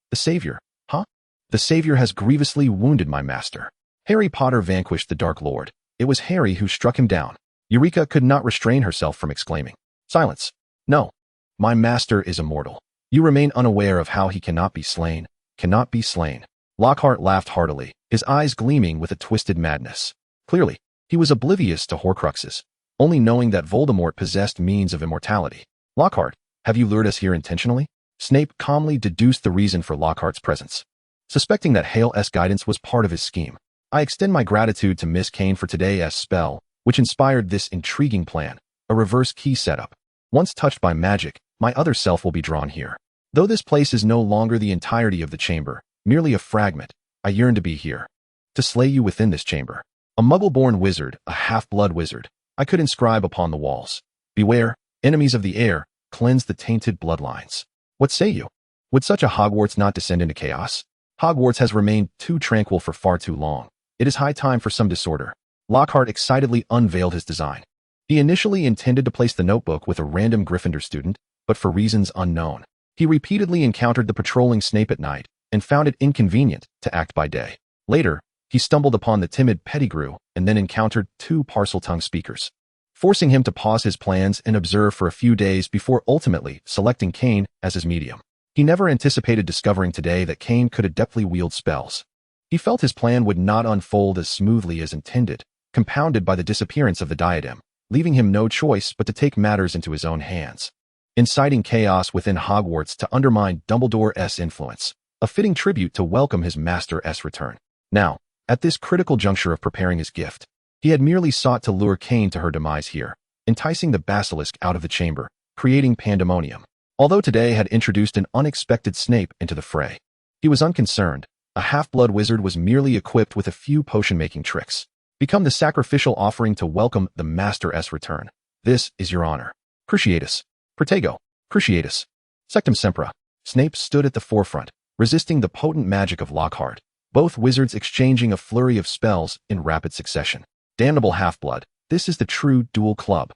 huh? The savior has grievously wounded my master. Harry Potter vanquished the Dark Lord. It was Harry who struck him down." Eulica could not restrain herself from exclaiming. "Silence. No. My master is immortal. You remain unaware of how he cannot be slain. Cannot be slain." Lockhart laughed heartily, his eyes gleaming with a twisted madness. Clearly, he was oblivious to Horcruxes, only knowing that Voldemort possessed means of immortality. "Lockhart, have you lured us here intentionally?" Snape calmly deduced the reason for Lockhart's presence, suspecting that Hale's guidance was part of his scheme. "I extend my gratitude to Miss Kane for today's spell, which inspired this intriguing plan, a reverse key setup. Once touched by magic, my other self will be drawn here. Though this place is no longer the entirety of the chamber, merely a fragment, I yearn to be here, to slay you within this chamber. A muggle-born wizard, a half-blood wizard, I could inscribe upon the walls. Beware, enemies of the heir, cleanse the tainted bloodlines. What say you? Would such a Hogwarts not descend into chaos? Hogwarts has remained too tranquil for far too long. It is high time for some disorder." Lockhart excitedly unveiled his design. He initially intended to place the notebook with a random Gryffindor student, but for reasons unknown, he repeatedly encountered the patrolling Snape at night and found it inconvenient to act by day. Later, he stumbled upon the timid Pettigrew and then encountered two Parseltongue speakers, forcing him to pause his plans and observe for a few days before ultimately selecting Kane as his medium. He never anticipated discovering today that Kane could adeptly wield spells. He felt his plan would not unfold as smoothly as intended, compounded by the disappearance of the diadem, leaving him no choice but to take matters into his own hands, inciting chaos within Hogwarts to undermine Dumbledore's influence, a fitting tribute to welcome his master's return. Now, at this critical juncture of preparing his gift, he had merely sought to lure Kane to her demise here, enticing the basilisk out of the chamber, creating pandemonium. Although today had introduced an unexpected Snape into the fray, he was unconcerned. A half-blood wizard was merely equipped with a few potion-making tricks. Become the sacrificial offering to welcome the master's return. This is your honor. Cruciatus. Protego. Cruciatus. Sectum Sempra. Snape stood at the forefront, resisting the potent magic of Lockhart, both wizards exchanging a flurry of spells in rapid succession. Damnable half-blood. This is the true duel club.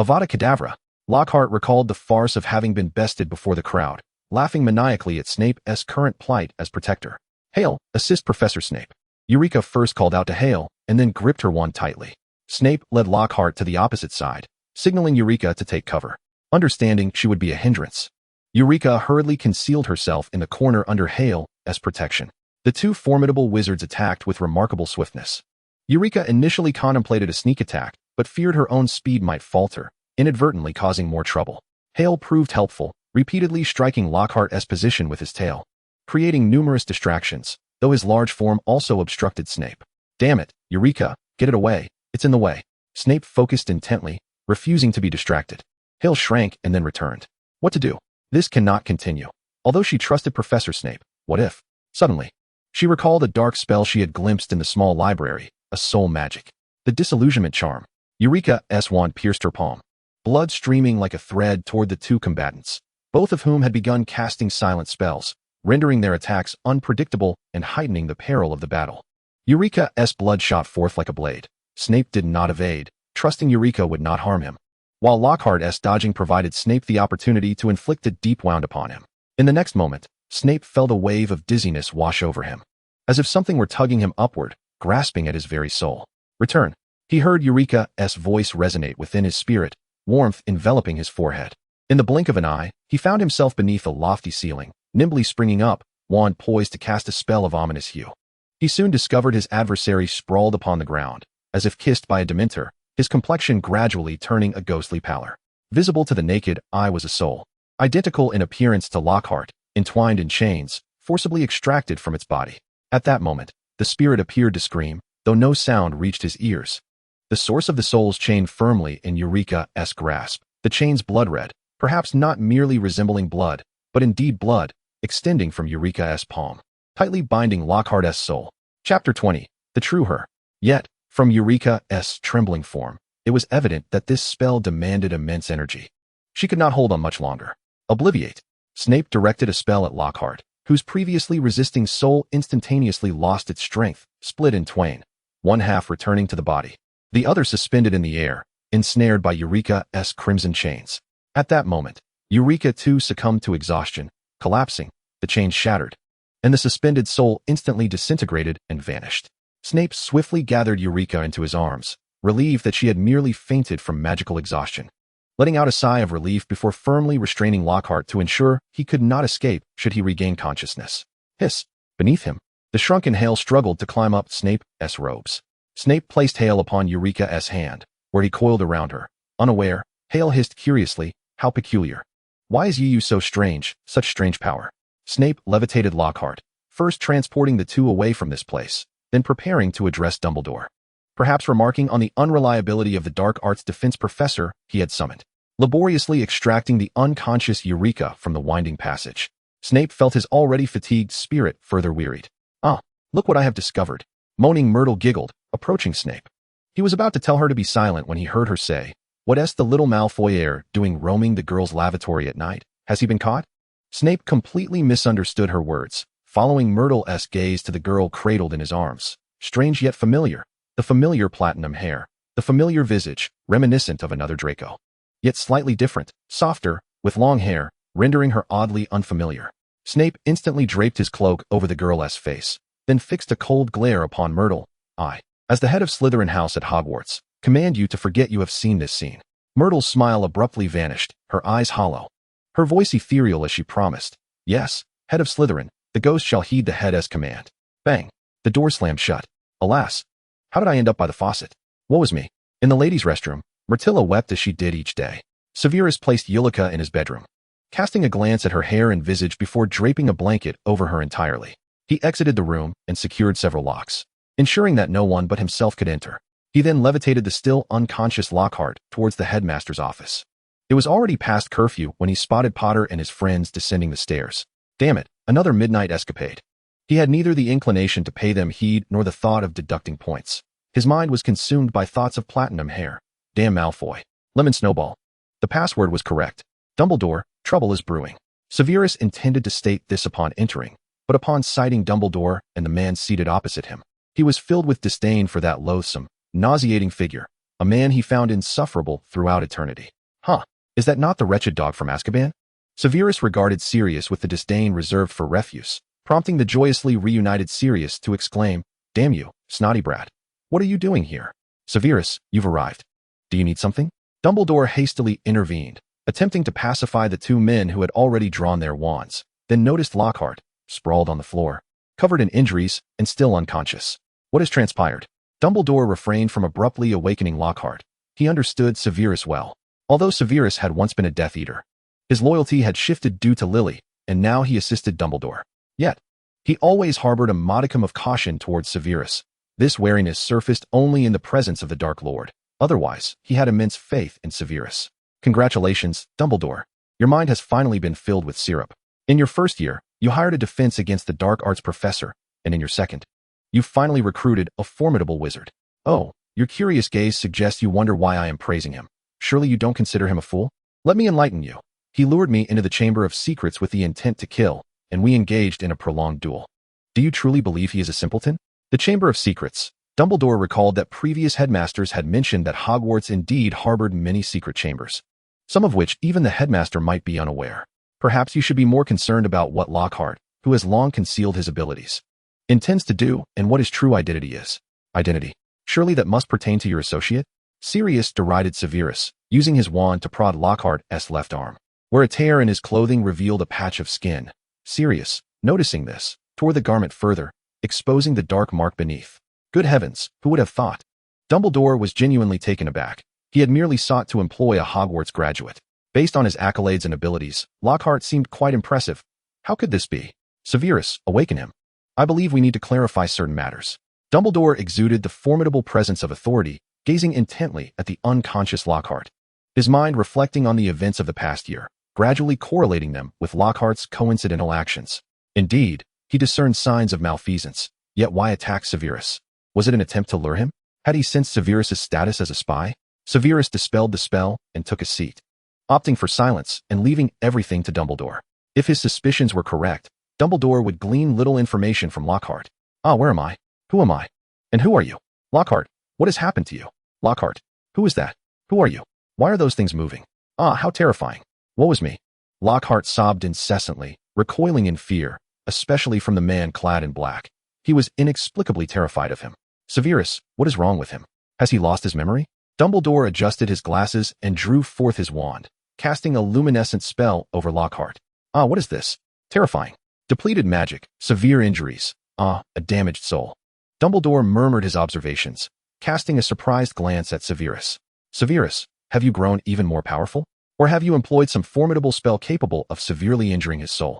Avada Kedavra. Lockhart recalled the farce of having been bested before the crowd, laughing maniacally at Snape's current plight as protector. Hale, assist Professor Snape. Eulica first called out to Hale, and then gripped her wand tightly. Snape led Lockhart to the opposite side, signaling Eulica to take cover. understanding she would be a hindrance. Eulica hurriedly concealed herself in the corner under Hale's protection. The two formidable wizards attacked with remarkable swiftness. Eulica initially contemplated a sneak attack, but feared her own speed might falter, inadvertently causing more trouble. Hale proved helpful, repeatedly striking Lockhart's position with his tail, creating numerous distractions, though his large form also obstructed Snape. Damn it, Eulica, get it away, it's in the way. Snape focused intently, refusing to be distracted. Hale shrank and then returned. What to do? This cannot continue. Although she trusted Professor Snape, what if? Suddenly, she recalled a dark spell she had glimpsed in the small library, a soul magic. The disillusionment charm. Eulica's wand pierced her palm, blood streaming like a thread toward the two combatants, both of whom had begun casting silent spells, rendering their attacks unpredictable and heightening the peril of the battle. Eulica's blood shot forth like a blade. Snape did not evade, trusting Eulica would not harm him, while Lockhart's dodging provided Snape the opportunity to inflict a deep wound upon him. In the next moment, Snape felt a wave of dizziness wash over him, as if something were tugging him upward, grasping at his very soul. Return. He heard Eulica's voice resonate within his spirit, warmth enveloping his forehead. In the blink of an eye, he found himself beneath a lofty ceiling, nimbly springing up, wand poised to cast a spell of ominous hue. He soon discovered his adversary sprawled upon the ground, as if kissed by a dementor, his complexion gradually turning a ghostly pallor. Visible to the naked eye was a soul, identical in appearance to Lockhart, entwined in chains, forcibly extracted from its body. At that moment, the spirit appeared to scream, though no sound reached his ears. The source of the soul's chain firmly in Eulica's grasp, the chain's blood red, perhaps not merely resembling blood, but indeed blood, extending from Eulica's palm, tightly binding Lockhart's soul. Chapter 20. The True Her. Yet, from Eulica's trembling form, it was evident that this spell demanded immense energy. She could not hold on much longer. Obliviate. Snape directed a spell at Lockhart, whose previously resisting soul instantaneously lost its strength, split in twain, one half returning to the body, the other suspended in the air, ensnared by Eulica's crimson chains. At that moment, Eulica too succumbed to exhaustion, collapsing, the chains shattered, and the suspended soul instantly disintegrated and vanished. Snape swiftly gathered Eulica into his arms, relieved that she had merely fainted from magical exhaustion, letting out a sigh of relief before firmly restraining Lockhart to ensure he could not escape should he regain consciousness. Hiss! Beneath him, the shrunken Hale struggled to climb up Snape's robes. Snape placed Hale upon Eulica's hand, where he coiled around her. Unaware, Hale hissed curiously, "How peculiar. Why is you so strange, such strange power?" Snape levitated Lockhart, first transporting the two away from this place, then preparing to address Dumbledore. Perhaps remarking on the unreliability of the dark arts defense professor he had summoned, laboriously extracting the unconscious Eulica from the winding passage. Snape felt his already fatigued spirit further wearied. "Ah, look what I have discovered." Moaning Myrtle giggled, approaching Snape. He was about to tell her to be silent when he heard her say, "What's the little Malfoy doing roaming the girls' lavatory at night? Has he been caught?" Snape completely misunderstood her words, following Myrtle's gaze to the girl cradled in his arms. Strange yet familiar. The familiar platinum hair, the familiar visage, reminiscent of another Draco. Yet slightly different, softer, with long hair, rendering her oddly unfamiliar. Snape instantly draped his cloak over the girl's face, then fixed a cold glare upon Myrtle. "I, as the head of Slytherin House at Hogwarts, command you to forget you have seen this scene." Myrtle's smile abruptly vanished, her eyes hollow, her voice ethereal as she promised, "Yes, head of Slytherin, the ghost shall heed the head's command." Bang! The door slammed shut. Alas! How did I end up by the faucet? Woe is me. In the ladies' restroom, Myrtilla wept as she did each day. Severus placed Eulica in his bedroom, casting a glance at her hair and visage before draping a blanket over her entirely. He exited the room and secured several locks, ensuring that no one but himself could enter. He then levitated the still unconscious Lockhart towards the headmaster's office. It was already past curfew when he spotted Potter and his friends descending the stairs. Damn it, another midnight escapade. He had neither the inclination to pay them heed nor the thought of deducting points. His mind was consumed by thoughts of platinum hair. Damn Malfoy. Lemon Snowball. The password was correct. Dumbledore, trouble is brewing. Severus intended to state this upon entering, but upon sighting Dumbledore and the man seated opposite him, he was filled with disdain for that loathsome, nauseating figure, a man he found insufferable throughout eternity. Huh, is that not the wretched dog from Azkaban? Severus regarded Sirius with the disdain reserved for refuse, prompting the joyously reunited Sirius to exclaim, "Damn you, snotty brat. What are you doing here? Severus, you've arrived. Do you need something?" Dumbledore hastily intervened, attempting to pacify the two men who had already drawn their wands, then noticed Lockhart, sprawled on the floor, covered in injuries and still unconscious. What has transpired? Dumbledore refrained from abruptly awakening Lockhart. He understood Severus well. Although Severus had once been a Death Eater, his loyalty had shifted due to Lily, and now he assisted Dumbledore. Yet, he always harbored a modicum of caution towards Severus. This wariness surfaced only in the presence of the Dark Lord. Otherwise, he had immense faith in Severus. Congratulations, Dumbledore. Your mind has finally been filled with syrup. In your first year, you hired a defense against the dark arts professor, and in your second, you finally recruited a formidable wizard. Oh, your curious gaze suggests you wonder why I am praising him. Surely you don't consider him a fool? Let me enlighten you. He lured me into the Chamber of Secrets with the intent to kill, and we engaged in a prolonged duel. Do you truly believe he is a simpleton? The Chamber of Secrets. Dumbledore recalled that previous headmasters had mentioned that Hogwarts indeed harbored many secret chambers, some of which even the headmaster might be unaware. Perhaps you should be more concerned about what Lockhart, who has long concealed his abilities, intends to do and what his true identity is. Identity. Surely that must pertain to your associate? Sirius derided Severus, using his wand to prod Lockhart's left arm, where a tear in his clothing revealed a patch of skin. Sirius, noticing this, tore the garment further, exposing the dark mark beneath. Good heavens, who would have thought? Dumbledore was genuinely taken aback. He had merely sought to employ a Hogwarts graduate. Based on his accolades and abilities, Lockhart seemed quite impressive. How could this be? Severus, awaken him. I believe we need to clarify certain matters. Dumbledore exuded the formidable presence of authority, gazing intently at the unconscious Lockhart, his mind reflecting on the events of the past year, gradually correlating them with Lockhart's coincidental actions. Indeed, he discerned signs of malfeasance. Yet why attack Severus? Was it an attempt to lure him? Had he sensed Severus's status as a spy? Severus dispelled the spell and took a seat, opting for silence and leaving everything to Dumbledore. If his suspicions were correct, Dumbledore would glean little information from Lockhart. Where am I? Who am I? And who are you? Lockhart, what has happened to you? Lockhart, who is that? Who are you? Why are those things moving? How terrifying. Woe is me. Lockhart sobbed incessantly, recoiling in fear, especially from the man clad in black. He was inexplicably terrified of him. Severus, what is wrong with him? Has he lost his memory? Dumbledore adjusted his glasses and drew forth his wand, casting a luminescent spell over Lockhart. What is this? Terrifying. Depleted magic, severe injuries. A damaged soul. Dumbledore murmured his observations, casting a surprised glance at Severus. Severus, have you grown even more powerful? Or have you employed some formidable spell capable of severely injuring his soul?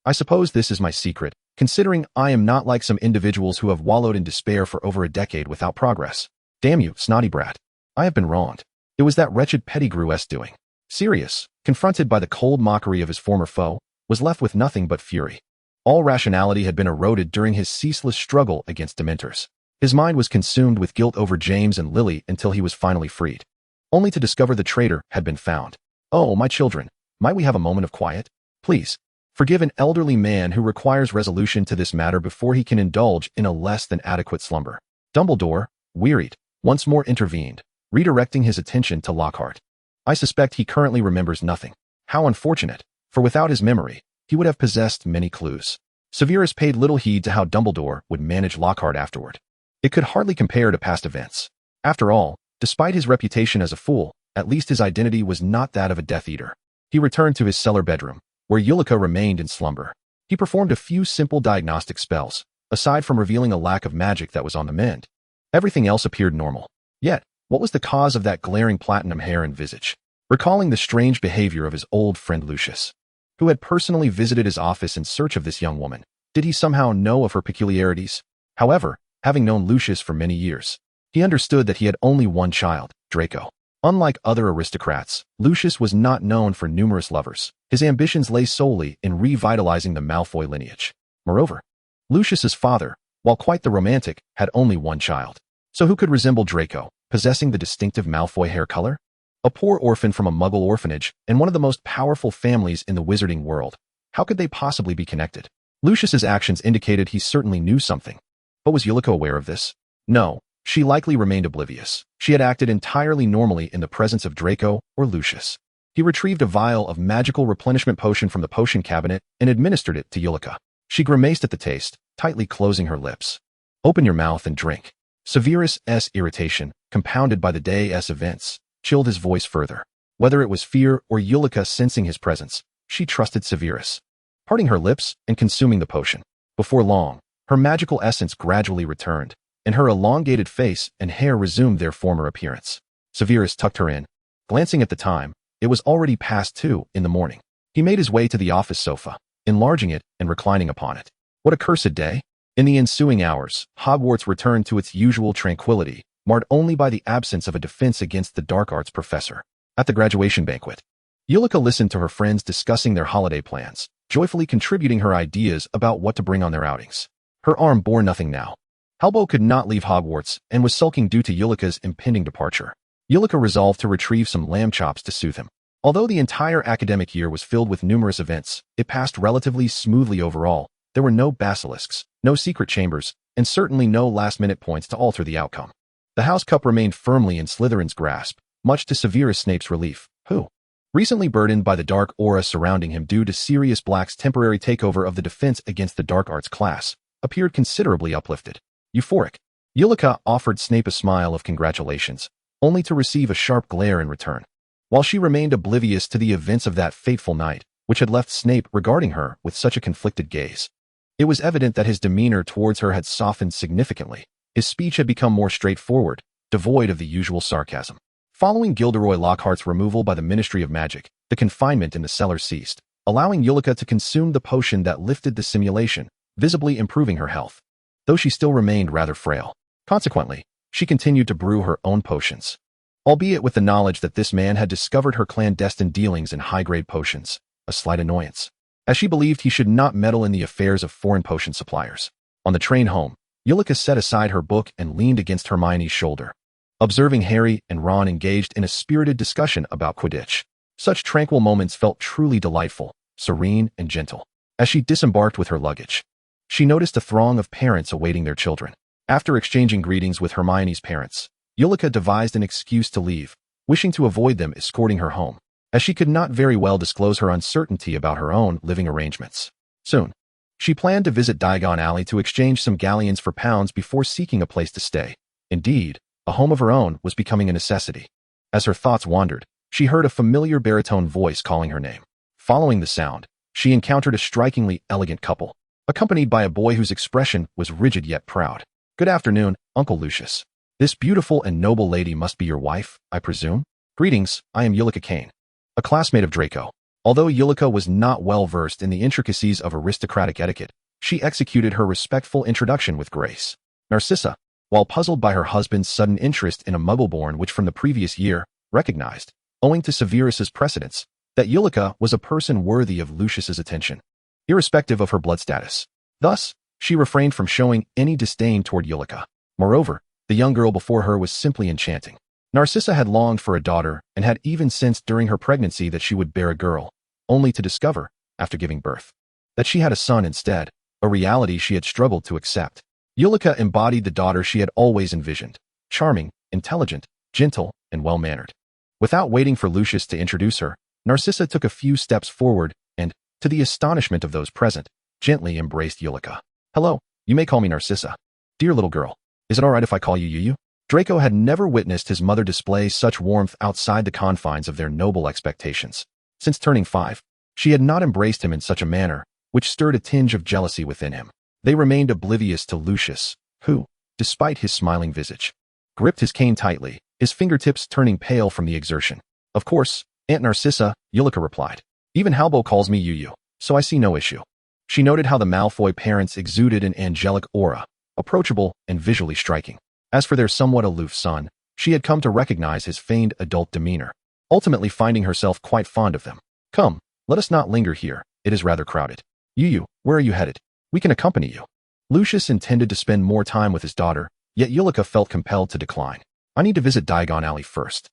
I suppose this is my secret, considering I am not like some individuals who have wallowed in despair for over a decade without progress. Damn you, snotty brat. I have been wronged. It was that wretched Pettigrew's doing. Sirius, confronted by the cold mockery of his former foe, was left with nothing but fury. All rationality had been eroded during his ceaseless struggle against Dementors. His mind was consumed with guilt over James and Lily until he was finally freed, only to discover the traitor had been found. Oh, my children, might we have a moment of quiet? Please. Forgive an elderly man who requires resolution to this matter before he can indulge in a less than adequate slumber. Dumbledore, wearied, once more intervened, redirecting his attention to Lockhart. I suspect he currently remembers nothing. How unfortunate, for without his memory, he would have possessed many clues. Severus paid little heed to how Dumbledore would manage Lockhart afterward. It could hardly compare to past events. After all, despite his reputation as a fool, at least his identity was not that of a Death Eater. He returned to his cellar bedroom, where Eulica remained in slumber. He performed a few simple diagnostic spells, aside from revealing a lack of magic that was on the mend. Everything else appeared normal. Yet, what was the cause of that glaring platinum hair and visage? Recalling the strange behavior of his old friend Lucius, who had personally visited his office in search of this young woman, did he somehow know of her peculiarities? However, having known Lucius for many years, he understood that he had only one child, Draco. Unlike other aristocrats, Lucius was not known for numerous lovers. His ambitions lay solely in revitalizing the Malfoy lineage. Moreover, Lucius's father, while quite the romantic, had only one child. So who could resemble Draco, possessing the distinctive Malfoy hair color? A poor orphan from a Muggle orphanage and one of the most powerful families in the wizarding world. How could they possibly be connected? Lucius's actions indicated he certainly knew something. But was Eulica aware of this? No. She likely remained oblivious. She had acted entirely normally in the presence of Draco or Lucius. He retrieved a vial of magical replenishment potion from the potion cabinet and administered it to Eulica. She grimaced at the taste, tightly closing her lips. Open your mouth and drink. Severus's irritation, compounded by the day's events, chilled his voice further. Whether it was fear or Eulica sensing his presence, she trusted Severus. Parting her lips and consuming the potion. Before long, her magical essence gradually returned, and her elongated face and hair resumed their former appearance. Severus tucked her in. Glancing at the time, it was already past 2 in the morning. He made his way to the office sofa, enlarging it and reclining upon it. What a cursed day! In the ensuing hours, Hogwarts returned to its usual tranquility, marred only by the absence of a defense against the dark arts professor. At the graduation banquet, Eulica listened to her friends discussing their holiday plans, joyfully contributing her ideas about what to bring on their outings. Her arm bore nothing now. Halbo could not leave Hogwarts and was sulking due to Eulica's impending departure. Eulica resolved to retrieve some lamb chops to soothe him. Although the entire academic year was filled with numerous events, it passed relatively smoothly overall. There were no basilisks, no secret chambers, and certainly no last-minute points to alter the outcome. The House Cup remained firmly in Slytherin's grasp, much to Severus Snape's relief, who, recently burdened by the dark aura surrounding him due to Sirius Black's temporary takeover of the defense against the dark arts class, appeared considerably uplifted. Euphoric, Eulica offered Snape a smile of congratulations, only to receive a sharp glare in return. While she remained oblivious to the events of that fateful night, which had left Snape regarding her with such a conflicted gaze, it was evident that his demeanor towards her had softened significantly. His speech had become more straightforward, devoid of the usual sarcasm. Following Gilderoy Lockhart's removal by the Ministry of Magic, the confinement in the cellar ceased, allowing Eulica to consume the potion that lifted the simulation, visibly improving her health, though she still remained rather frail. Consequently, she continued to brew her own potions, albeit with the knowledge that this man had discovered her clandestine dealings in high-grade potions, a slight annoyance, as she believed he should not meddle in the affairs of foreign potion suppliers. On the train home, Eulica set aside her book and leaned against Hermione's shoulder, observing Harry and Ron engaged in a spirited discussion about Quidditch. Such tranquil moments felt truly delightful, serene, and gentle. As she disembarked with her luggage, she noticed a throng of parents awaiting their children. After exchanging greetings with Hermione's parents, Eulica devised an excuse to leave, wishing to avoid them escorting her home, as she could not very well disclose her uncertainty about her own living arrangements. Soon, she planned to visit Diagon Alley to exchange some galleons for pounds before seeking a place to stay. Indeed, a home of her own was becoming a necessity. As her thoughts wandered, she heard a familiar baritone voice calling her name. Following the sound, she encountered a strikingly elegant couple, accompanied by a boy whose expression was rigid yet proud. "Good afternoon, Uncle Lucius. This beautiful and noble lady must be your wife, I presume? Greetings, I am Eulica Kane, a classmate of Draco." Although Eulica was not well versed in the intricacies of aristocratic etiquette, she executed her respectful introduction with grace. Narcissa, while puzzled by her husband's sudden interest in a Muggle-born which from the previous year, recognized, owing to Severus's precedence, that Eulica was a person worthy of Lucius's attention, irrespective of her blood status. Thus, she refrained from showing any disdain toward Eulica. Moreover, the young girl before her was simply enchanting. Narcissa had longed for a daughter and had even sensed during her pregnancy that she would bear a girl, only to discover, after giving birth, that she had a son instead, a reality she had struggled to accept. Eulica embodied the daughter she had always envisioned, charming, intelligent, gentle, and well-mannered. Without waiting for Lucius to introduce her, Narcissa took a few steps forward and, to the astonishment of those present, gently embraced Eulica. "Hello, you may call me Narcissa. Dear little girl, is it all right if I call you Yuyu?" Draco had never witnessed his mother display such warmth outside the confines of their noble expectations. Since turning 5, she had not embraced him in such a manner, which stirred a tinge of jealousy within him. They remained oblivious to Lucius, who, despite his smiling visage, gripped his cane tightly, his fingertips turning pale from the exertion. "Of course, Aunt Narcissa," Eulica replied. "Even Halbo calls me Yuyu, so I see no issue." She noted how the Malfoy parents exuded an angelic aura, approachable and visually striking. As for their somewhat aloof son, she had come to recognize his feigned adult demeanor, ultimately finding herself quite fond of them. "Come, let us not linger here, it is rather crowded. Yuyu, where are you headed? We can accompany you." Lucius intended to spend more time with his daughter, yet Eulica felt compelled to decline. "I need to visit Diagon Alley first.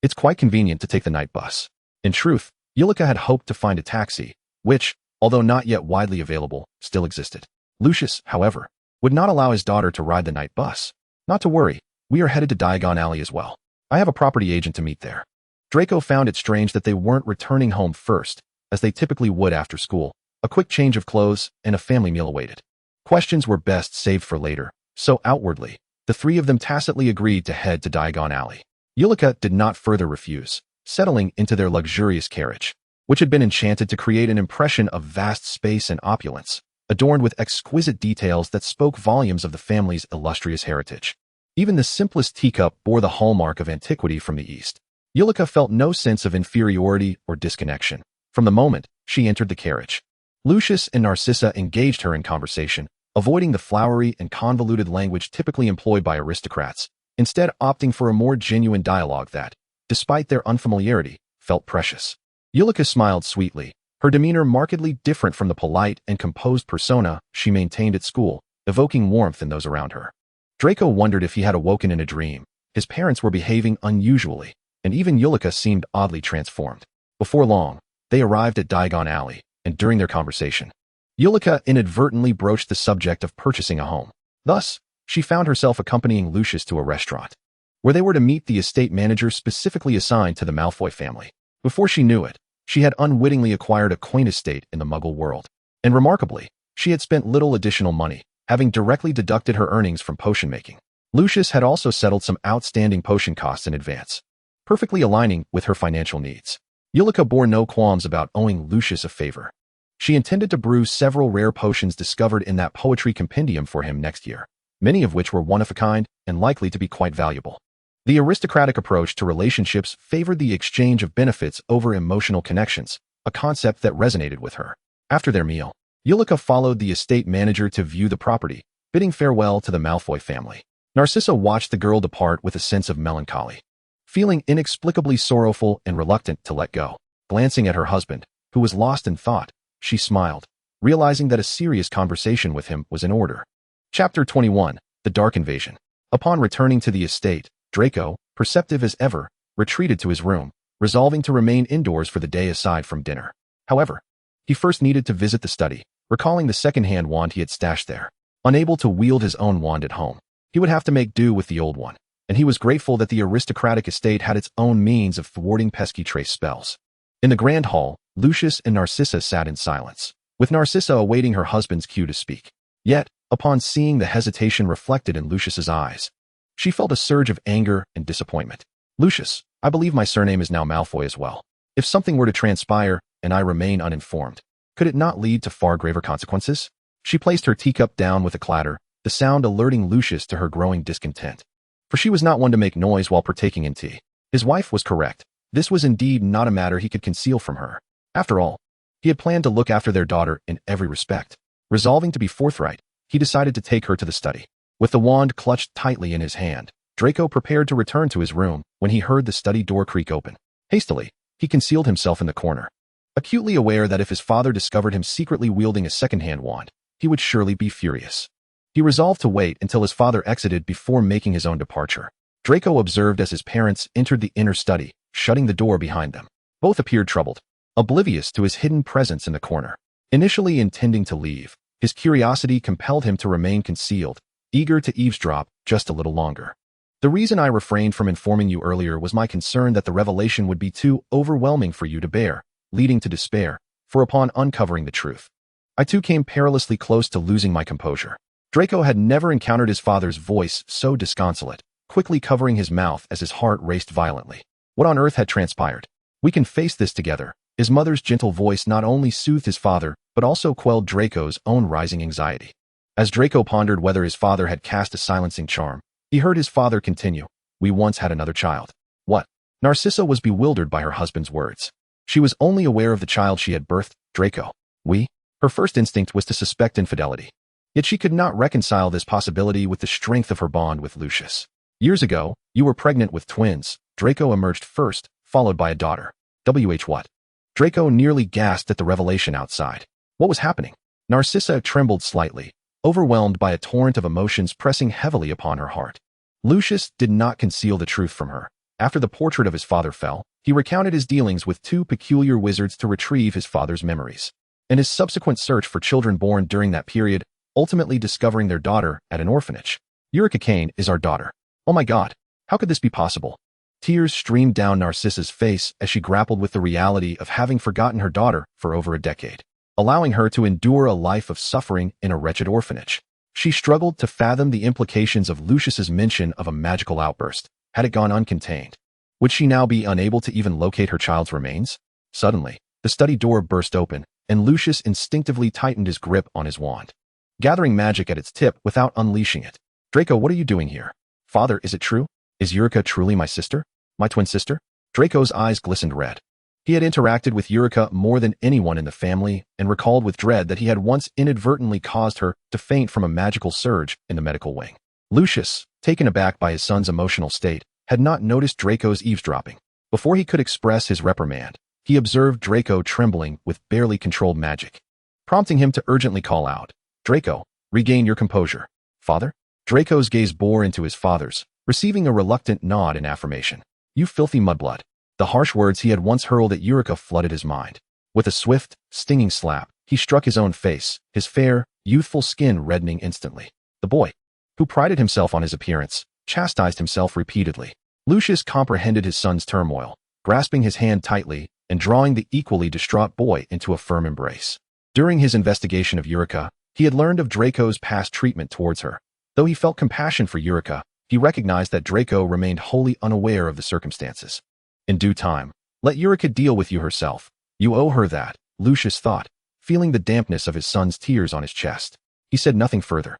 It's quite convenient to take the night bus." In truth, Eulica had hoped to find a taxi, which, although not yet widely available, still existed. Lucius, however, would not allow his daughter to ride the night bus. "Not to worry, we are headed to Diagon Alley as well. I have a property agent to meet there." Draco found it strange that they weren't returning home first, as they typically would after school. A quick change of clothes and a family meal awaited. Questions were best saved for later, so outwardly, the three of them tacitly agreed to head to Diagon Alley. Eulica did not further refuse, settling into their luxurious carriage, which had been enchanted to create an impression of vast space and opulence, adorned with exquisite details that spoke volumes of the family's illustrious heritage. Even the simplest teacup bore the hallmark of antiquity from the East. Eulica felt no sense of inferiority or disconnection from the moment she entered the carriage. Lucius and Narcissa engaged her in conversation, avoiding the flowery and convoluted language typically employed by aristocrats, instead opting for a more genuine dialogue that, despite their unfamiliarity, felt precious. Eulica smiled sweetly, her demeanor markedly different from the polite and composed persona she maintained at school, evoking warmth in those around her. Draco wondered if he had awoken in a dream. His parents were behaving unusually, and even Eulica seemed oddly transformed. Before long, they arrived at Diagon Alley, and during their conversation, Eulica inadvertently broached the subject of purchasing a home. Thus, she found herself accompanying Lucius to a restaurant, where they were to meet the estate manager specifically assigned to the Malfoy family. Before she knew it, she had unwittingly acquired a quaint estate in the Muggle world. And remarkably, she had spent little additional money, having directly deducted her earnings from potion making. Lucius had also settled some outstanding potion costs in advance, perfectly aligning with her financial needs. Eulica bore no qualms about owing Lucius a favor. She intended to brew several rare potions discovered in that poetry compendium for him next year, many of which were one-of-a-kind and likely to be quite valuable. The aristocratic approach to relationships favored the exchange of benefits over emotional connections, a concept that resonated with her. After their meal, Eulica followed the estate manager to view the property, bidding farewell to the Malfoy family. Narcissa watched the girl depart with a sense of melancholy, feeling inexplicably sorrowful and reluctant to let go. Glancing at her husband, who was lost in thought, she smiled, realizing that a serious conversation with him was in order. Chapter 21, The Dark Invasion. Upon returning to the estate, Draco, perceptive as ever, retreated to his room, resolving to remain indoors for the day aside from dinner. However, he first needed to visit the study, recalling the second-hand wand he had stashed there. Unable to wield his own wand at home, he would have to make do with the old one, and he was grateful that the aristocratic estate had its own means of thwarting pesky trace spells. In the grand hall, Lucius and Narcissa sat in silence, with Narcissa awaiting her husband's cue to speak. Yet, upon seeing the hesitation reflected in Lucius's eyes, she felt a surge of anger and disappointment. Lucius, I believe my surname is now Malfoy as well. If something were to transpire, and I remain uninformed, could it not lead to far graver consequences? She placed her teacup down with a clatter, the sound alerting Lucius to her growing discontent. For she was not one to make noise while partaking in tea. His wife was correct. This was indeed not a matter he could conceal from her. After all, he had planned to look after their daughter in every respect. Resolving to be forthright, he decided to take her to the study. With the wand clutched tightly in his hand, Draco prepared to return to his room when he heard the study door creak open. Hastily, he concealed himself in the corner, acutely aware that if his father discovered him secretly wielding a second-hand wand, he would surely be furious. He resolved to wait until his father exited before making his own departure. Draco observed as his parents entered the inner study, shutting the door behind them. Both appeared troubled, oblivious to his hidden presence in the corner. Initially intending to leave, his curiosity compelled him to remain concealed, eager to eavesdrop just a little longer. The reason I refrained from informing you earlier was my concern that the revelation would be too overwhelming for you to bear, leading to despair, for upon uncovering the truth, I too came perilously close to losing my composure. Draco had never encountered his father's voice so disconsolate, quickly covering his mouth as his heart raced violently. What on earth had transpired? We can face this together. His mother's gentle voice not only soothed his father, but also quelled Draco's own rising anxiety. As Draco pondered whether his father had cast a silencing charm, he heard his father continue, "We once had another child." What? Narcissa was bewildered by her husband's words. She was only aware of the child she had birthed, Draco. We? Her first instinct was to suspect infidelity. Yet she could not reconcile this possibility with the strength of her bond with Lucius. Years ago, you were pregnant with twins. Draco emerged first, followed by a daughter. What? Draco nearly gasped at the revelation outside. What was happening? Narcissa trembled slightly, overwhelmed by a torrent of emotions pressing heavily upon her heart. Lucius did not conceal the truth from her. After the portrait of his father fell, he recounted his dealings with two peculiar wizards to retrieve his father's memories, and his subsequent search for children born during that period, ultimately discovering their daughter at an orphanage. Eulica Kane is our daughter. Oh my God, how could this be possible? Tears streamed down Narcissa's face as she grappled with the reality of having forgotten her daughter for over a decade, allowing her to endure a life of suffering in a wretched orphanage. She struggled to fathom the implications of Lucius's mention of a magical outburst, had it gone uncontained. Would she now be unable to even locate her child's remains? Suddenly, the study door burst open, and Lucius instinctively tightened his grip on his wand, gathering magic at its tip without unleashing it. Draco, what are you doing here? Father, is it true? Is Eulica truly my sister? My twin sister? Draco's eyes glistened red. He had interacted with Eulica more than anyone in the family and recalled with dread that he had once inadvertently caused her to faint from a magical surge in the medical wing. Lucius, taken aback by his son's emotional state, had not noticed Draco's eavesdropping. Before he could express his reprimand, he observed Draco trembling with barely controlled magic, prompting him to urgently call out, "Draco, regain your composure." "Father?" Draco's gaze bore into his father's, receiving a reluctant nod in affirmation. "You filthy mudblood." The harsh words he had once hurled at Eulica flooded his mind. With a swift, stinging slap, he struck his own face, his fair, youthful skin reddening instantly. The boy, who prided himself on his appearance, chastised himself repeatedly. Lucius comprehended his son's turmoil, grasping his hand tightly and drawing the equally distraught boy into a firm embrace. During his investigation of Eulica, he had learned of Draco's past treatment towards her. Though he felt compassion for Eulica, he recognized that Draco remained wholly unaware of the circumstances. In due time, let Eulica deal with you herself. You owe her that, Lucius thought, feeling the dampness of his son's tears on his chest. He said nothing further,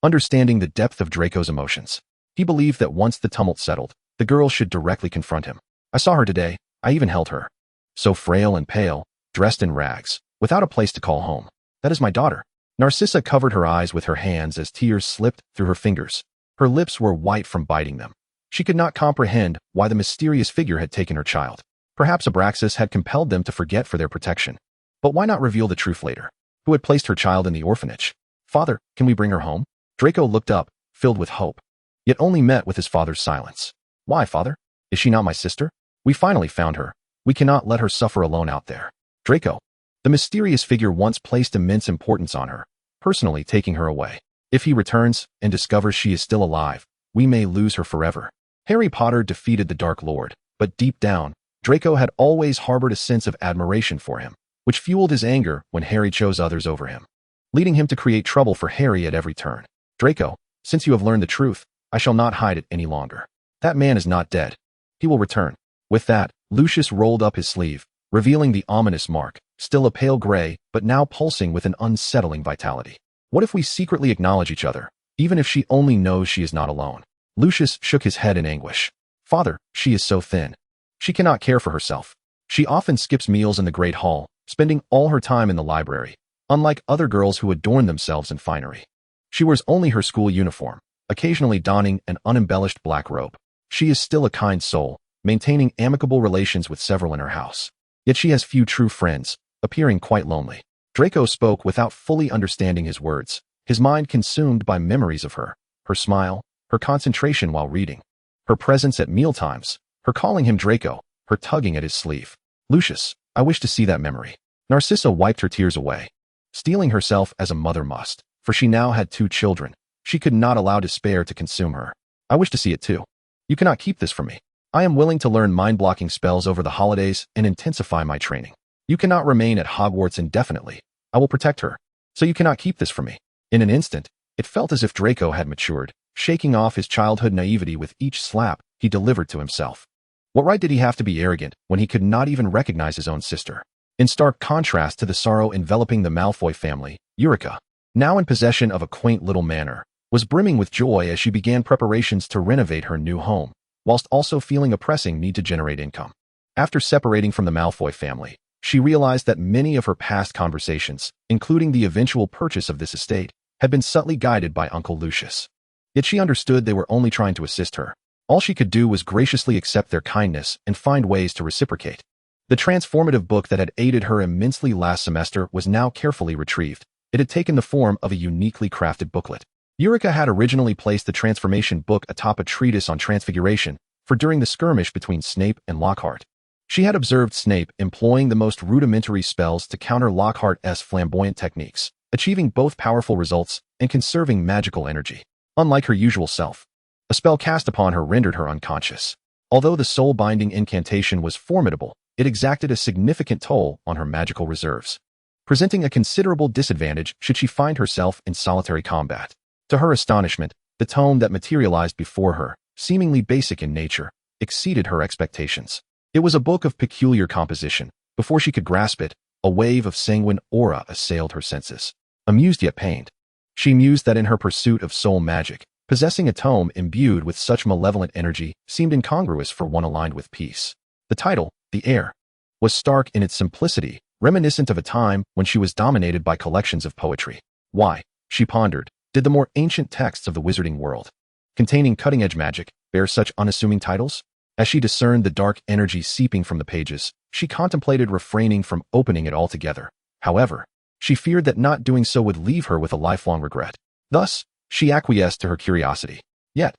understanding the depth of Draco's emotions. He believed that once the tumult settled, the girl should directly confront him. "I saw her today. I even held her. So frail and pale, dressed in rags, without a place to call home. That is my daughter." Narcissa covered her eyes with her hands as tears slipped through her fingers. Her lips were white from biting them. She could not comprehend why the mysterious figure had taken her child. Perhaps Abraxas had compelled them to forget for their protection. But why not reveal the truth later? Who had placed her child in the orphanage? "Father, can we bring her home?" Draco looked up, filled with hope, yet only met with his father's silence. "Why, father? Is she not my sister? We finally found her. We cannot let her suffer alone out there." Draco, the mysterious figure once placed immense importance on her, personally taking her away. If he returns and discovers she is still alive, we may lose her forever. Harry Potter defeated the Dark Lord, but deep down, Draco had always harbored a sense of admiration for him, which fueled his anger when Harry chose others over him, leading him to create trouble for Harry at every turn. "Draco, since you have learned the truth, I shall not hide it any longer. That man is not dead. He will return." With that, Lucius rolled up his sleeve, revealing the ominous mark, still a pale gray, but now pulsing with an unsettling vitality. "What if we secretly acknowledge each other, even if she only knows she is not alone?" Lucius shook his head in anguish. "Father, she is so thin. She cannot care for herself. She often skips meals in the Great Hall, spending all her time in the library, unlike other girls who adorn themselves in finery. She wears only her school uniform, occasionally donning an unembellished black robe. She is still a kind soul, maintaining amicable relations with several in her house. Yet she has few true friends, appearing quite lonely." Draco spoke without fully understanding his words, his mind consumed by memories of her smile, her concentration while reading, her presence at mealtimes, her calling him Draco, her tugging at his sleeve. "Lucius, I wish to see that memory." Narcissa wiped her tears away, steeling herself as a mother must, for she now had 2 children. She could not allow despair to consume her. "I wish to see it too. You cannot keep this from me. I am willing to learn mind-blocking spells over the holidays and intensify my training. You cannot remain at Hogwarts indefinitely. I will protect her. So you cannot keep this from me." In an instant, it felt as if Draco had matured, shaking off his childhood naivety with each slap he delivered to himself. What right did he have to be arrogant when he could not even recognize his own sister? In stark contrast to the sorrow enveloping the Malfoy family, Eulica, now in possession of a quaint little manor, was brimming with joy as she began preparations to renovate her new home, whilst also feeling a pressing need to generate income. After separating from the Malfoy family, she realized that many of her past conversations, including the eventual purchase of this estate, had been subtly guided by Uncle Lucius. Yet she understood they were only trying to assist her. All she could do was graciously accept their kindness and find ways to reciprocate. The transformative book that had aided her immensely last semester was now carefully retrieved. It had taken the form of a uniquely crafted booklet. Eulica had originally placed the transformation book atop a treatise on transfiguration, for during the skirmish between Snape and Lockhart, she had observed Snape employing the most rudimentary spells to counter Lockhart's flamboyant techniques, achieving both powerful results and conserving magical energy. Unlike her usual self, a spell cast upon her rendered her unconscious. Although the soul-binding incantation was formidable, it exacted a significant toll on her magical reserves, presenting a considerable disadvantage should she find herself in solitary combat. To her astonishment, the tome that materialized before her, seemingly basic in nature, exceeded her expectations. It was a book of peculiar composition. Before she could grasp it, a wave of sanguine aura assailed her senses. Amused yet pained, she mused that in her pursuit of soul magic, possessing a tome imbued with such malevolent energy seemed incongruous for one aligned with peace. The title, The Air, was stark in its simplicity, reminiscent of a time when she was dominated by collections of poetry. Why, she pondered, did the more ancient texts of the wizarding world, containing cutting-edge magic, bear such unassuming titles? As she discerned the dark energy seeping from the pages, she contemplated refraining from opening it altogether. However, she feared that not doing so would leave her with a lifelong regret. Thus, she acquiesced to her curiosity. Yet,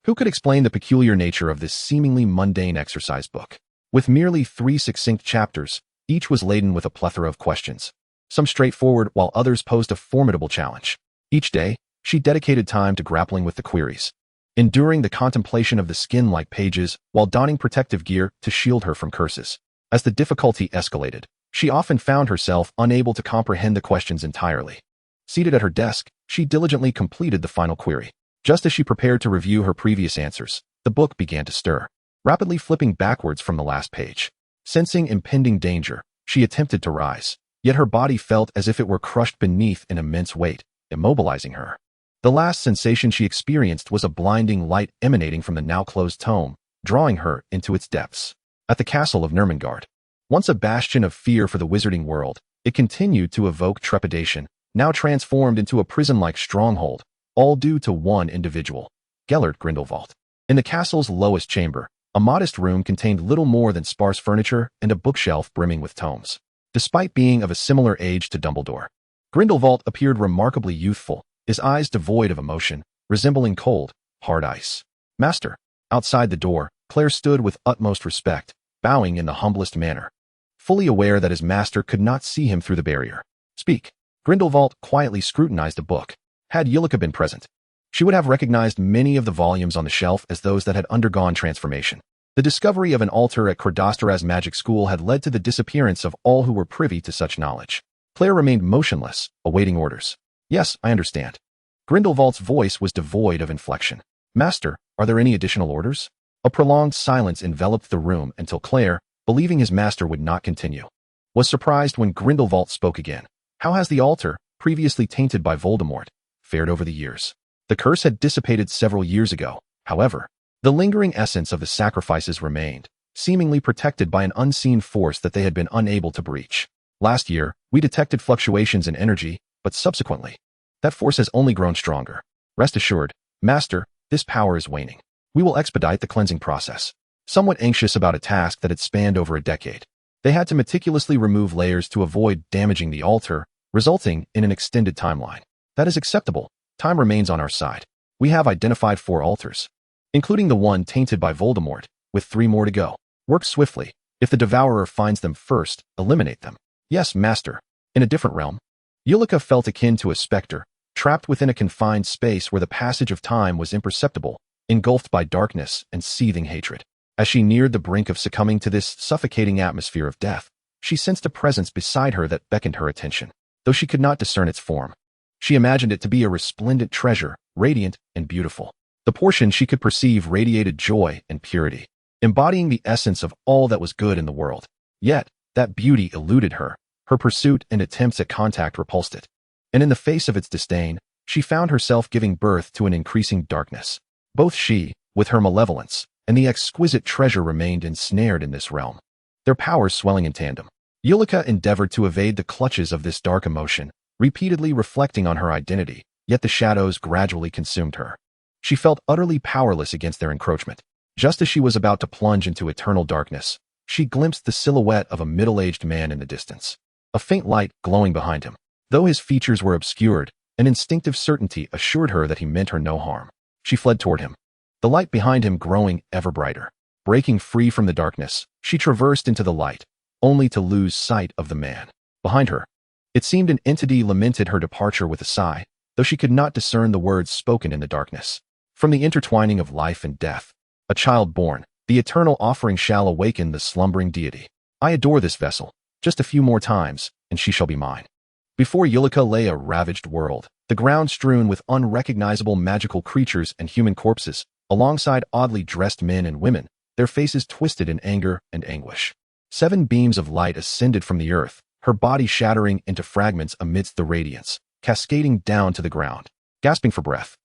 who could explain the peculiar nature of this seemingly mundane exercise book? With merely 3 succinct chapters, each was laden with a plethora of questions, some straightforward while others posed a formidable challenge. Each day, she dedicated time to grappling with the queries, enduring the contemplation of the skin-like pages while donning protective gear to shield her from curses. As the difficulty escalated, she often found herself unable to comprehend the questions entirely. Seated at her desk, she diligently completed the final query. Just as she prepared to review her previous answers, the book began to stir, rapidly flipping backwards from the last page. Sensing impending danger, she attempted to rise, yet her body felt as if it were crushed beneath an immense weight, immobilizing her. The last sensation she experienced was a blinding light emanating from the now-closed tome, drawing her into its depths. At the castle of Nurmengard, once a bastion of fear for the wizarding world, it continued to evoke trepidation, now transformed into a prison-like stronghold, all due to one individual, Gellert Grindelwald. In the castle's lowest chamber, a modest room contained little more than sparse furniture and a bookshelf brimming with tomes. Despite being of a similar age to Dumbledore, Grindelwald appeared remarkably youthful, his eyes devoid of emotion, resembling cold, hard ice. Master. Outside the door, Claire stood with utmost respect, bowing in the humblest manner, fully aware that his master could not see him through the barrier. Speak. Grindelwald quietly scrutinized a book. Had Eulica been present, she would have recognized many of the volumes on the shelf as those that had undergone transformation. The discovery of an altar at Cordostaraz Magic School had led to the disappearance of all who were privy to such knowledge. Claire remained motionless, awaiting orders. Yes, I understand. Grindelwald's voice was devoid of inflection. Master, are there any additional orders? A prolonged silence enveloped the room until Claire, believing his master would not continue, was surprised when Grindelwald spoke again. How has the altar, previously tainted by Voldemort, fared over the years? The curse had dissipated several years ago. However, the lingering essence of the sacrifices remained, seemingly protected by an unseen force that they had been unable to breach. Last year, we detected fluctuations in energy, but subsequently, that force has only grown stronger. Rest assured, Master, this power is waning. We will expedite the cleansing process. Somewhat anxious about a task that had spanned over a decade, they had to meticulously remove layers to avoid damaging the altar, resulting in an extended timeline. That is acceptable. Time remains on our side. We have identified 4 altars, including the one tainted by Voldemort, with 3 more to go. Work swiftly. If the Devourer finds them first, eliminate them. Yes, Master. In a different realm, Eulica felt akin to a specter, trapped within a confined space where the passage of time was imperceptible, engulfed by darkness and seething hatred. As she neared the brink of succumbing to this suffocating atmosphere of death, she sensed a presence beside her that beckoned her attention. Though she could not discern its form, she imagined it to be a resplendent treasure, radiant and beautiful. The portion she could perceive radiated joy and purity, embodying the essence of all that was good in the world. Yet, that beauty eluded her. Her pursuit and attempts at contact repulsed it. And in the face of its disdain, she found herself giving birth to an increasing darkness. Both she, with her malevolence, and the exquisite treasure remained ensnared in this realm, their powers swelling in tandem. Eulica endeavored to evade the clutches of this dark emotion, repeatedly reflecting on her identity, yet the shadows gradually consumed her. She felt utterly powerless against their encroachment. Just as she was about to plunge into eternal darkness, she glimpsed the silhouette of a middle-aged man in the distance, a faint light glowing behind him. Though his features were obscured, an instinctive certainty assured her that he meant her no harm. She fled toward him, the light behind him growing ever brighter. Breaking free from the darkness, she traversed into the light, only to lose sight of the man behind her. It seemed an entity lamented her departure with a sigh, though she could not discern the words spoken in the darkness. From the intertwining of life and death, a child born, the eternal offering shall awaken the slumbering deity. I adore this vessel. Just a few more times, and she shall be mine. Before Eulica lay a ravaged world, the ground strewn with unrecognizable magical creatures and human corpses, alongside oddly dressed men and women, their faces twisted in anger and anguish. 7 beams of light ascended from the earth, her body shattering into fragments amidst the radiance, cascading down to the ground. Gasping for breath,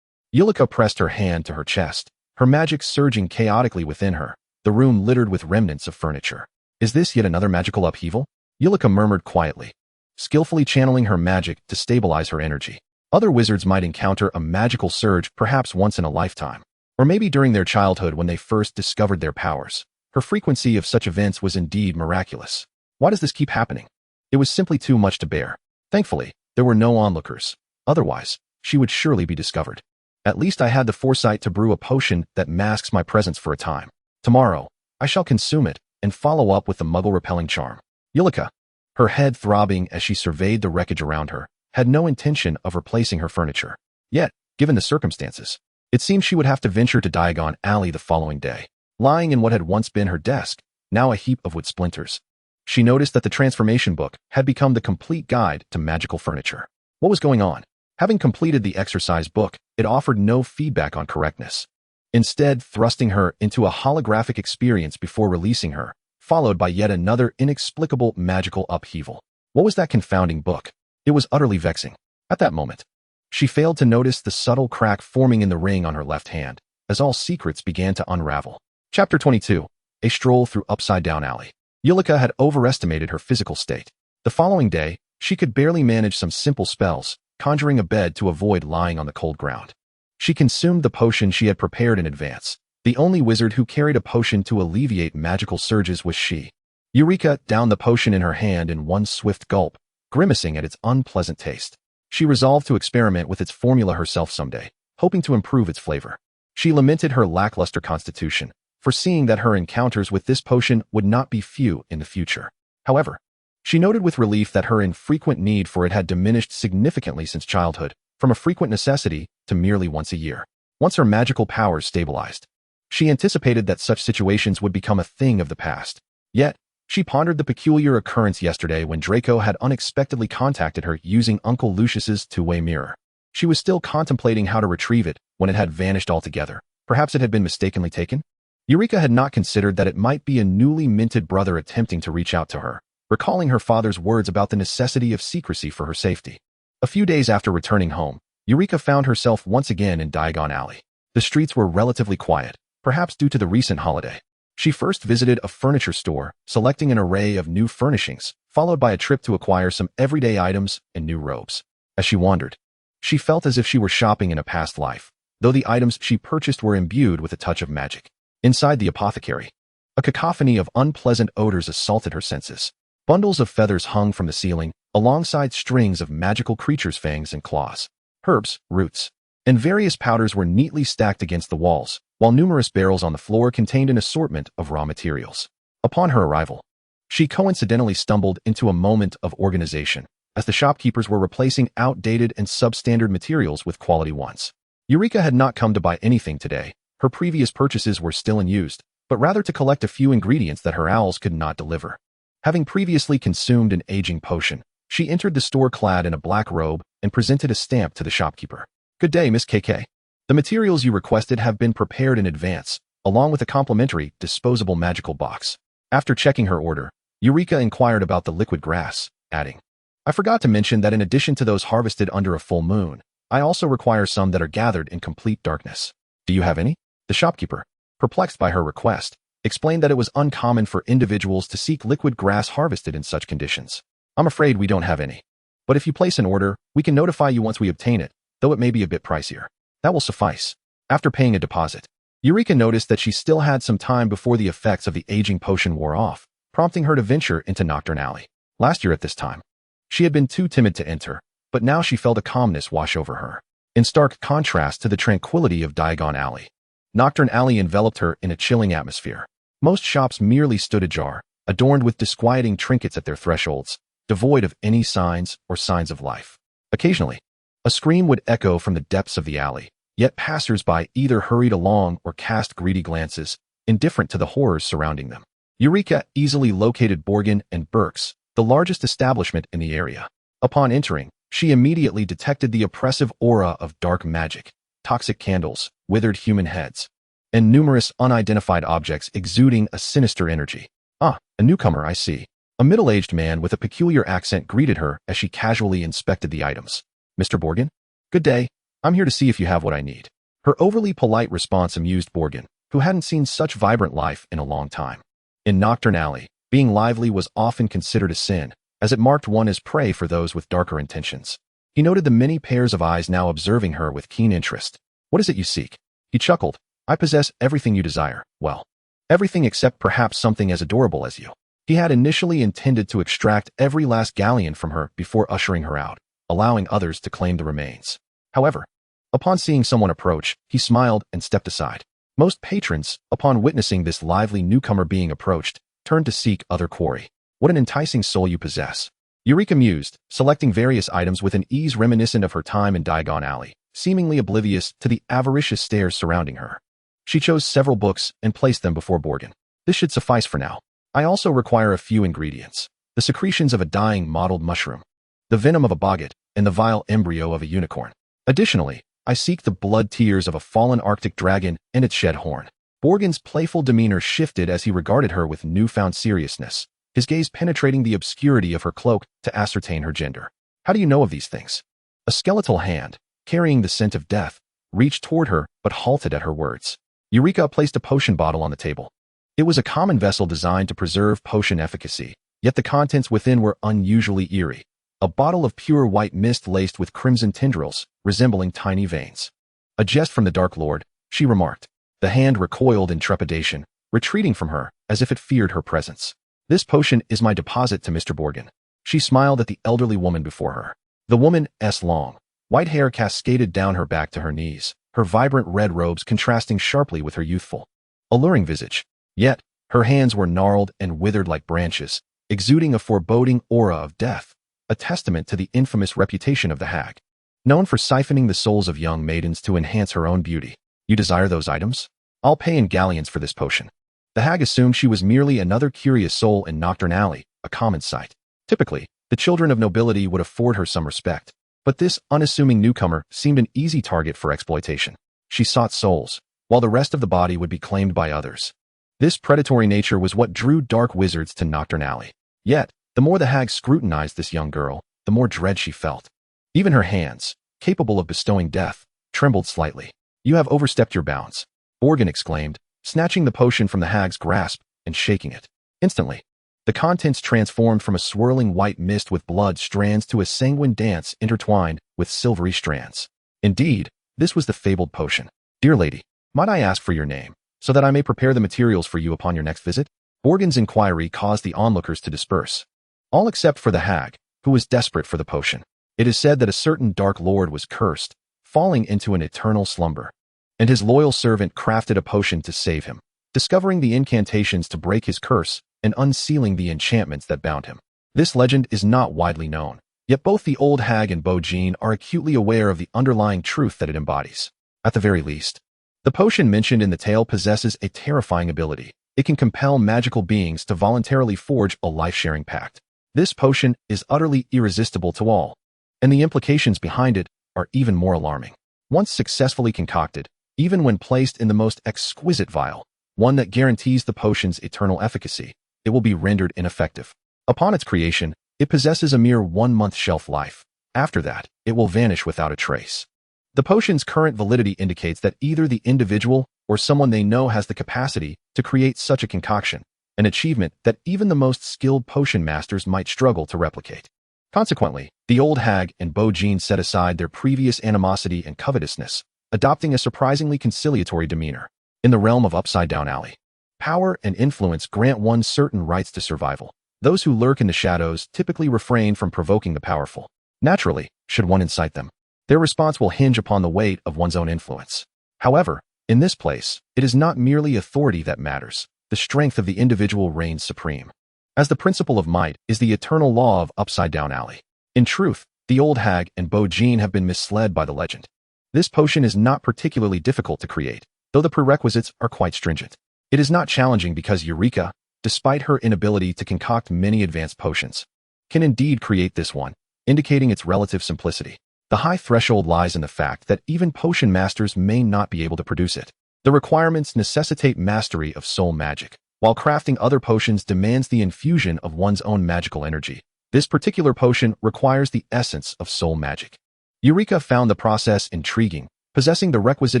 Eulica pressed her hand to her chest, her magic surging chaotically within her, the room littered with remnants of furniture. Is this yet another magical upheaval? Eulica murmured quietly, skillfully channeling her magic to stabilize her energy. Other wizards might encounter a magical surge perhaps once in a lifetime, or maybe during their childhood when they first discovered their powers. Her frequency of such events was indeed miraculous. Why does this keep happening? It was simply too much to bear. Thankfully, there were no onlookers. Otherwise, she would surely be discovered. At least I had the foresight to brew a potion that masks my presence for a time. Tomorrow, I shall consume it and follow up with the muggle-repelling charm. Eulica, her head throbbing as she surveyed the wreckage around her, had no intention of replacing her furniture. Yet, given the circumstances, it seemed she would have to venture to Diagon Alley the following day. Lying in what had once been her desk, now a heap of wood splinters, she noticed that the transformation book had become the complete guide to magical furniture. What was going on? Having completed the exercise book, it offered no feedback on correctness, instead thrusting her into a holographic experience before releasing her, followed by yet another inexplicable magical upheaval. What was that confounding book? It was utterly vexing. At that moment, she failed to notice the subtle crack forming in the ring on her left hand, as all secrets began to unravel. Chapter 22. A Stroll Through Upside-Down Alley. Eulica had overestimated her physical state. The following day, she could barely manage some simple spells, conjuring a bed to avoid lying on the cold ground. She consumed the potion she had prepared in advance. The only wizard who carried a potion to alleviate magical surges was she. Eulica downed the potion in her hand in one swift gulp, grimacing at its unpleasant taste. She resolved to experiment with its formula herself someday, hoping to improve its flavor. She lamented her lackluster constitution, foreseeing that her encounters with this potion would not be few in the future. However, she noted with relief that her infrequent need for it had diminished significantly since childhood, from a frequent necessity to merely once a year. Once her magical powers stabilized, she anticipated that such situations would become a thing of the past. Yet, she pondered the peculiar occurrence yesterday when Draco had unexpectedly contacted her using Uncle Lucius's two-way mirror. She was still contemplating how to retrieve it when it had vanished altogether. Perhaps it had been mistakenly taken? Eulica had not considered that it might be a newly minted brother attempting to reach out to her, recalling her father's words about the necessity of secrecy for her safety. A few days after returning home, Eulica found herself once again in Diagon Alley. The streets were relatively quiet, perhaps due to the recent holiday. She first visited a furniture store, selecting an array of new furnishings, followed by a trip to acquire some everyday items and new robes. As she wandered, she felt as if she were shopping in a past life, though the items she purchased were imbued with a touch of magic. Inside the apothecary, a cacophony of unpleasant odors assaulted her senses. Bundles of feathers hung from the ceiling, alongside strings of magical creatures' fangs and claws. Herbs, roots, and various powders were neatly stacked against the walls, while numerous barrels on the floor contained an assortment of raw materials. Upon her arrival, she coincidentally stumbled into a moment of organization, as the shopkeepers were replacing outdated and substandard materials with quality ones. Eulica had not come to buy anything today. Her previous purchases were still unused, but rather to collect a few ingredients that her owls could not deliver. Having previously consumed an aging potion, she entered the store clad in a black robe and presented a stamp to the shopkeeper. Good day, Miss KK. The materials you requested have been prepared in advance, along with a complimentary, disposable magical box. After checking her order, Eulica inquired about the liquid grass, adding, I forgot to mention that in addition to those harvested under a full moon, I also require some that are gathered in complete darkness. Do you have any? The shopkeeper, perplexed by her request, explained that it was uncommon for individuals to seek liquid grass harvested in such conditions. I'm afraid we don't have any. But if you place an order, we can notify you once we obtain it, though it may be a bit pricier. That will suffice. After paying a deposit, Eulica noticed that she still had some time before the effects of the aging potion wore off, prompting her to venture into Nocturne Alley. Last year at this time, she had been too timid to enter, but now she felt a calmness wash over her. In stark contrast to the tranquility of Diagon Alley, Nocturne Alley enveloped her in a chilling atmosphere. Most shops merely stood ajar, adorned with disquieting trinkets at their thresholds, devoid of any signs of life. Occasionally, a scream would echo from the depths of the alley, yet passers-by either hurried along or cast greedy glances, indifferent to the horrors surrounding them. Eulica easily located Borgin and Burke's, the largest establishment in the area. Upon entering, she immediately detected the oppressive aura of dark magic, toxic candles, withered human heads, and numerous unidentified objects exuding a sinister energy. Ah, a newcomer, I see. A middle-aged man with a peculiar accent greeted her as she casually inspected the items. Mr. Borgin? Good day. I'm here to see if you have what I need. Her overly polite response amused Borgin, who hadn't seen such vibrant life in a long time. In Nocturne Alley, being lively was often considered a sin, as it marked one as prey for those with darker intentions. He noted the many pairs of eyes now observing her with keen interest. What is it you seek? He chuckled. I possess everything you desire. Well, everything except perhaps something as adorable as you. He had initially intended to extract every last galleon from her before ushering her out, allowing others to claim the remains. However, upon seeing someone approach, he smiled and stepped aside. Most patrons, upon witnessing this lively newcomer being approached, turned to seek other quarry. What an enticing soul you possess. Eulica mused, selecting various items with an ease reminiscent of her time in Diagon Alley, seemingly oblivious to the avaricious stares surrounding her. She chose several books and placed them before Borgin. This should suffice for now. I also require a few ingredients. The secretions of a dying mottled mushroom, the venom of a boggart, and the vile embryo of a unicorn. Additionally, I seek the blood tears of a fallen Arctic dragon and its shed horn. Borgin's playful demeanor shifted as he regarded her with newfound seriousness, his gaze penetrating the obscurity of her cloak to ascertain her gender. How do you know of these things? A skeletal hand, carrying the scent of death, reached toward her but halted at her words. Eulica placed a potion bottle on the table. It was a common vessel designed to preserve potion efficacy, yet the contents within were unusually eerie. A bottle of pure white mist laced with crimson tendrils, resembling tiny veins. A jest from the Dark Lord, she remarked. The hand recoiled in trepidation, retreating from her as if it feared her presence. This potion is my deposit to Mr. Borgin. She smiled at the elderly woman before her. The woman's long, white hair cascaded down her back to her knees, her vibrant red robes contrasting sharply with her youthful, alluring visage. Yet, her hands were gnarled and withered like branches, exuding a foreboding aura of death, a testament to the infamous reputation of the hag. Known for siphoning the souls of young maidens to enhance her own beauty. You desire those items? I'll pay in galleons for this potion. The hag assumed she was merely another curious soul in Nocturne Alley, a common sight. Typically, the children of nobility would afford her some respect, but this unassuming newcomer seemed an easy target for exploitation. She sought souls, while the rest of the body would be claimed by others. This predatory nature was what drew dark wizards to Nocturne Alley. Yet, the more the hag scrutinized this young girl, the more dread she felt. Even her hands, capable of bestowing death, trembled slightly. You have overstepped your bounds, Borgin exclaimed, snatching the potion from the hag's grasp and shaking it. Instantly, the contents transformed from a swirling white mist with blood strands to a sanguine dance intertwined with silvery strands. Indeed, this was the fabled potion. Dear lady, might I ask for your name, so that I may prepare the materials for you upon your next visit? Borgin's inquiry caused the onlookers to disperse. All except for the hag, who was desperate for the potion. It is said that a certain Dark Lord was cursed, falling into an eternal slumber, and his loyal servant crafted a potion to save him, discovering the incantations to break his curse and unsealing the enchantments that bound him. This legend is not widely known, yet both the old hag and Jean are acutely aware of the underlying truth that it embodies. At the very least, the potion mentioned in the tale possesses a terrifying ability. It can compel magical beings to voluntarily forge a life-sharing pact. This potion is utterly irresistible to all, and the implications behind it are even more alarming. Once successfully concocted, even when placed in the most exquisite vial, one that guarantees the potion's eternal efficacy, it will be rendered ineffective. Upon its creation, it possesses a mere 1-month shelf life. After that, it will vanish without a trace. The potion's current validity indicates that either the individual or someone they know has the capacity to create such a concoction, an achievement that even the most skilled potion masters might struggle to replicate. Consequently, the old hag and Jean set aside their previous animosity and covetousness, adopting a surprisingly conciliatory demeanor. In the realm of Upside Down Alley, power and influence grant one certain rights to survival. Those who lurk in the shadows typically refrain from provoking the powerful. Naturally, should one incite them, their response will hinge upon the weight of one's own influence. However, in this place, it is not merely authority that matters. The strength of the individual reigns supreme. As the principle of might is the eternal law of Upside Down Alley. In truth, the old hag and Jean have been misled by the legend. This potion is not particularly difficult to create, though the prerequisites are quite stringent. It is not challenging because Eulica, despite her inability to concoct many advanced potions, can indeed create this one, indicating its relative simplicity. The high threshold lies in the fact that even potion masters may not be able to produce it. The requirements necessitate mastery of soul magic, while crafting other potions demands the infusion of one's own magical energy. This particular potion requires the essence of soul magic. Eulica found the process intriguing. Possessing the requisite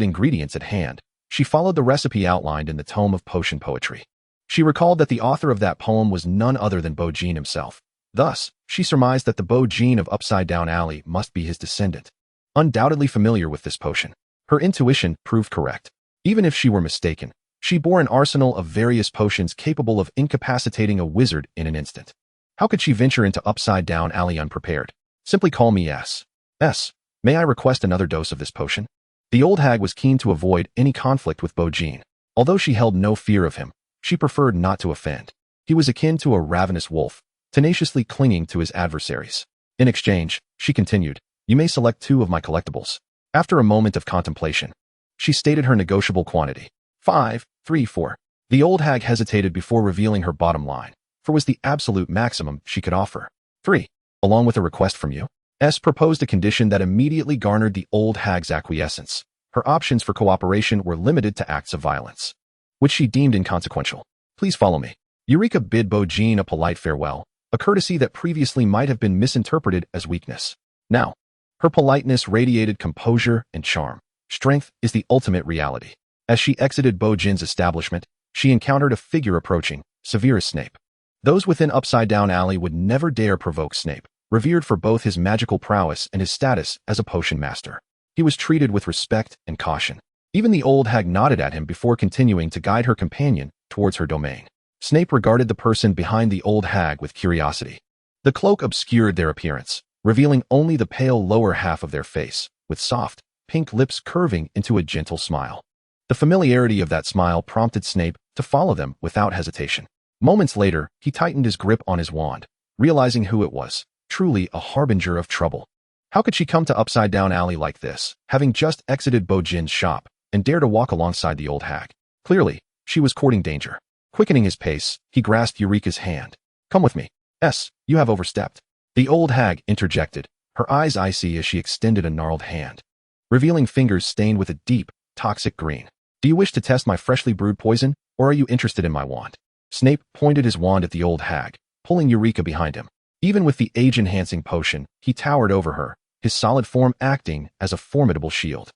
ingredients at hand, she followed the recipe outlined in the tome of potion poetry. She recalled that the author of that poem was none other than Bojin himself. Thus, she surmised that the Bojin of Upside Down Alley must be his descendant. Undoubtedly familiar with this potion, her intuition proved correct. Even if she were mistaken, she bore an arsenal of various potions capable of incapacitating a wizard in an instant. How could she venture into Upside Down Alley unprepared? Simply call me S. May I request another dose of this potion? The old hag was keen to avoid any conflict with Bojin. Although she held no fear of him, she preferred not to offend. He was akin to a ravenous wolf, tenaciously clinging to his adversaries. In exchange, she continued, you may select 2 of my collectibles. After a moment of contemplation, she stated her negotiable quantity. 5, 3, 4. The old hag hesitated before revealing her bottom line, for was the absolute maximum she could offer. 3. Along with a request from you. S proposed a condition that immediately garnered the old hag's acquiescence. Her options for cooperation were limited to acts of violence, which she deemed inconsequential. Please follow me. Eulica bid Bojin a polite farewell, a courtesy that previously might have been misinterpreted as weakness. Now, her politeness radiated composure and charm. Strength is the ultimate reality. As she exited Bojin's establishment, she encountered a figure approaching, Severus Snape. Those within Upside Down Alley would never dare provoke Snape, revered for both his magical prowess and his status as a potion master. He was treated with respect and caution. Even the old hag nodded at him before continuing to guide her companion towards her domain. Snape regarded the person behind the old hag with curiosity. The cloak obscured their appearance, revealing only the pale lower half of their face, with soft, pink lips curving into a gentle smile. The familiarity of that smile prompted Snape to follow them without hesitation. Moments later, he tightened his grip on his wand, realizing who it was. Truly a harbinger of trouble. How could she come to Upside Down Alley like this, having just exited Bojin's shop, and dare to walk alongside the old hag? Clearly, she was courting danger. Quickening his pace, he grasped Eulica's hand. Come with me. You have overstepped. The old hag interjected, her eyes icy as she extended a gnarled hand, revealing fingers stained with a deep, toxic green. Do you wish to test my freshly brewed poison, or are you interested in my wand? Snape pointed his wand at the old hag, pulling Eulica behind him. Even with the age-enhancing potion, he towered over her, his solid form acting as a formidable shield.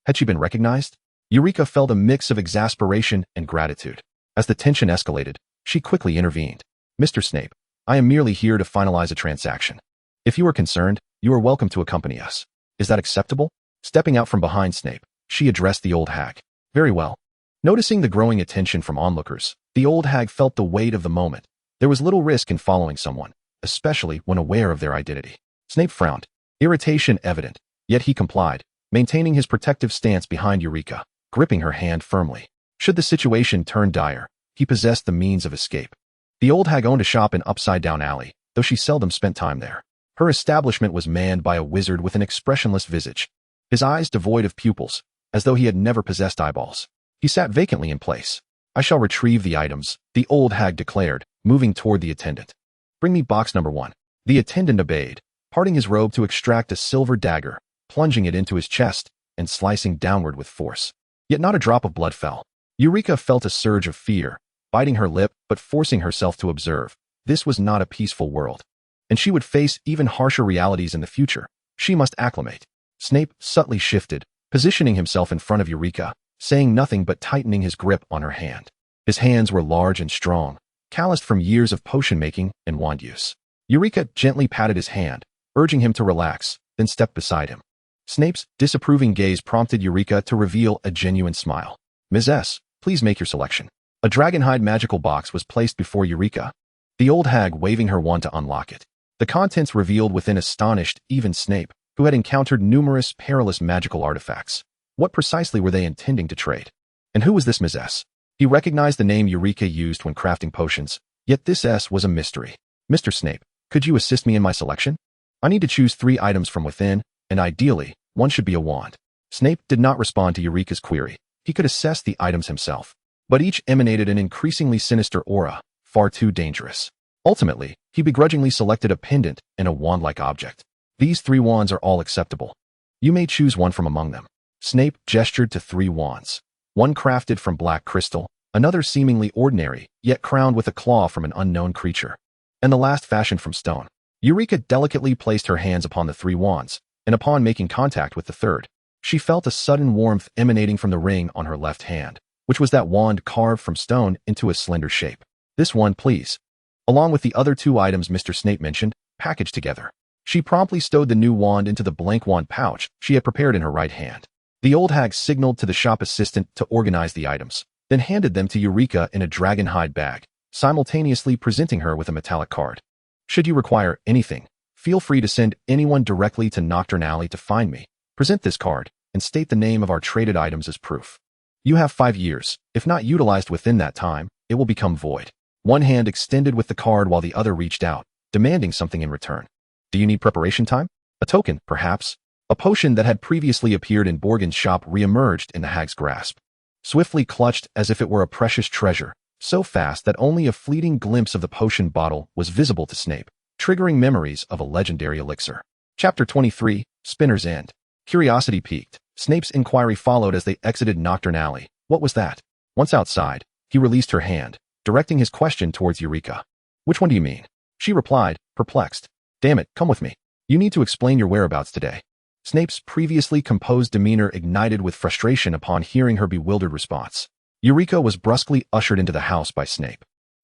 Had she been recognized? Eulica felt a mix of exasperation and gratitude. As the tension escalated, she quickly intervened. Mr. Snape, I am merely here to finalize a transaction. If you are concerned, you are welcome to accompany us. Is that acceptable? Stepping out from behind Snape, she addressed the old hag. Very well. Noticing the growing attention from onlookers, the old hag felt the weight of the moment. There was little risk in following someone, especially when aware of their identity. Snape frowned, irritation evident, yet he complied, maintaining his protective stance behind Eulica, gripping her hand firmly. Should the situation turn dire, he possessed the means of escape. The old hag owned a shop in Upside Down Alley, though she seldom spent time there. Her establishment was manned by a wizard with an expressionless visage, his eyes devoid of pupils, as though he had never possessed eyeballs. He sat vacantly in place. I shall retrieve the items, the old hag declared, moving toward the attendant. Bring me box number 1. The attendant obeyed, parting his robe to extract a silver dagger, plunging it into his chest, and slicing downward with force. Yet not a drop of blood fell. Eulica felt a surge of fear, biting her lip but forcing herself to observe. This was not a peaceful world, and she would face even harsher realities in the future. She must acclimate. Snape subtly shifted, positioning himself in front of Eulica, saying nothing but tightening his grip on her hand. His hands were large and strong, calloused from years of potion-making and wand use. Eulica gently patted his hand, urging him to relax, then stepped beside him. Snape's disapproving gaze prompted Eulica to reveal a genuine smile. Ms. S, please make your selection. A dragonhide magical box was placed before Eulica, the old hag waving her wand to unlock it. The contents revealed within astonished even Snape, who had encountered numerous perilous magical artifacts. What precisely were they intending to trade? And who was this Ms. S? He recognized the name Eulica used when crafting potions, yet this S was a mystery. Mr. Snape, could you assist me in my selection? I need to choose 3 items from within, and ideally, one should be a wand. Snape did not respond to Eulica's query. He could assess the items himself, but each emanated an increasingly sinister aura, far too dangerous. Ultimately, he begrudgingly selected a pendant and a wand-like object. These 3 wands are all acceptable. You may choose one from among them. Snape gestured to 3 wands. one crafted from black crystal, another seemingly ordinary, yet crowned with a claw from an unknown creature, and the last fashioned from stone. Eureka delicately placed her hands upon the 3 wands, and upon making contact with the third, she felt a sudden warmth emanating from the ring on her left hand, which was that wand carved from stone into a slender shape. This one, please. Along with the other 2 items Mr. Snape mentioned, packaged together. She promptly stowed the new wand into the blank wand pouch she had prepared in her right hand. The old hag signaled to the shop assistant to organize the items, then handed them to Eureka in a dragon hide bag, simultaneously presenting her with a metallic card. Should you require anything, feel free to send anyone directly to Nocturne Alley to find me. Present this card, and state the name of our traded items as proof. You have 5 years. If not utilized within that time, it will become void. One hand extended with the card while the other reached out, demanding something in return. Do you need preparation time? A token, perhaps? A potion that had previously appeared in Borgin's shop re-emerged in the hag's grasp. Swiftly clutched as if it were a precious treasure, so fast that only a fleeting glimpse of the potion bottle was visible to Snape, triggering memories of a legendary elixir. Chapter 23, Spinner's End. Curiosity piqued. Snape's inquiry followed as they exited Nocturne Alley. What was that? Once outside, he released her hand, directing his question towards Eureka. Which one do you mean? She replied, perplexed. Damn it, come with me. You need to explain your whereabouts today. Snape's previously composed demeanor ignited with frustration upon hearing her bewildered response. Eureka was brusquely ushered into the house by Snape,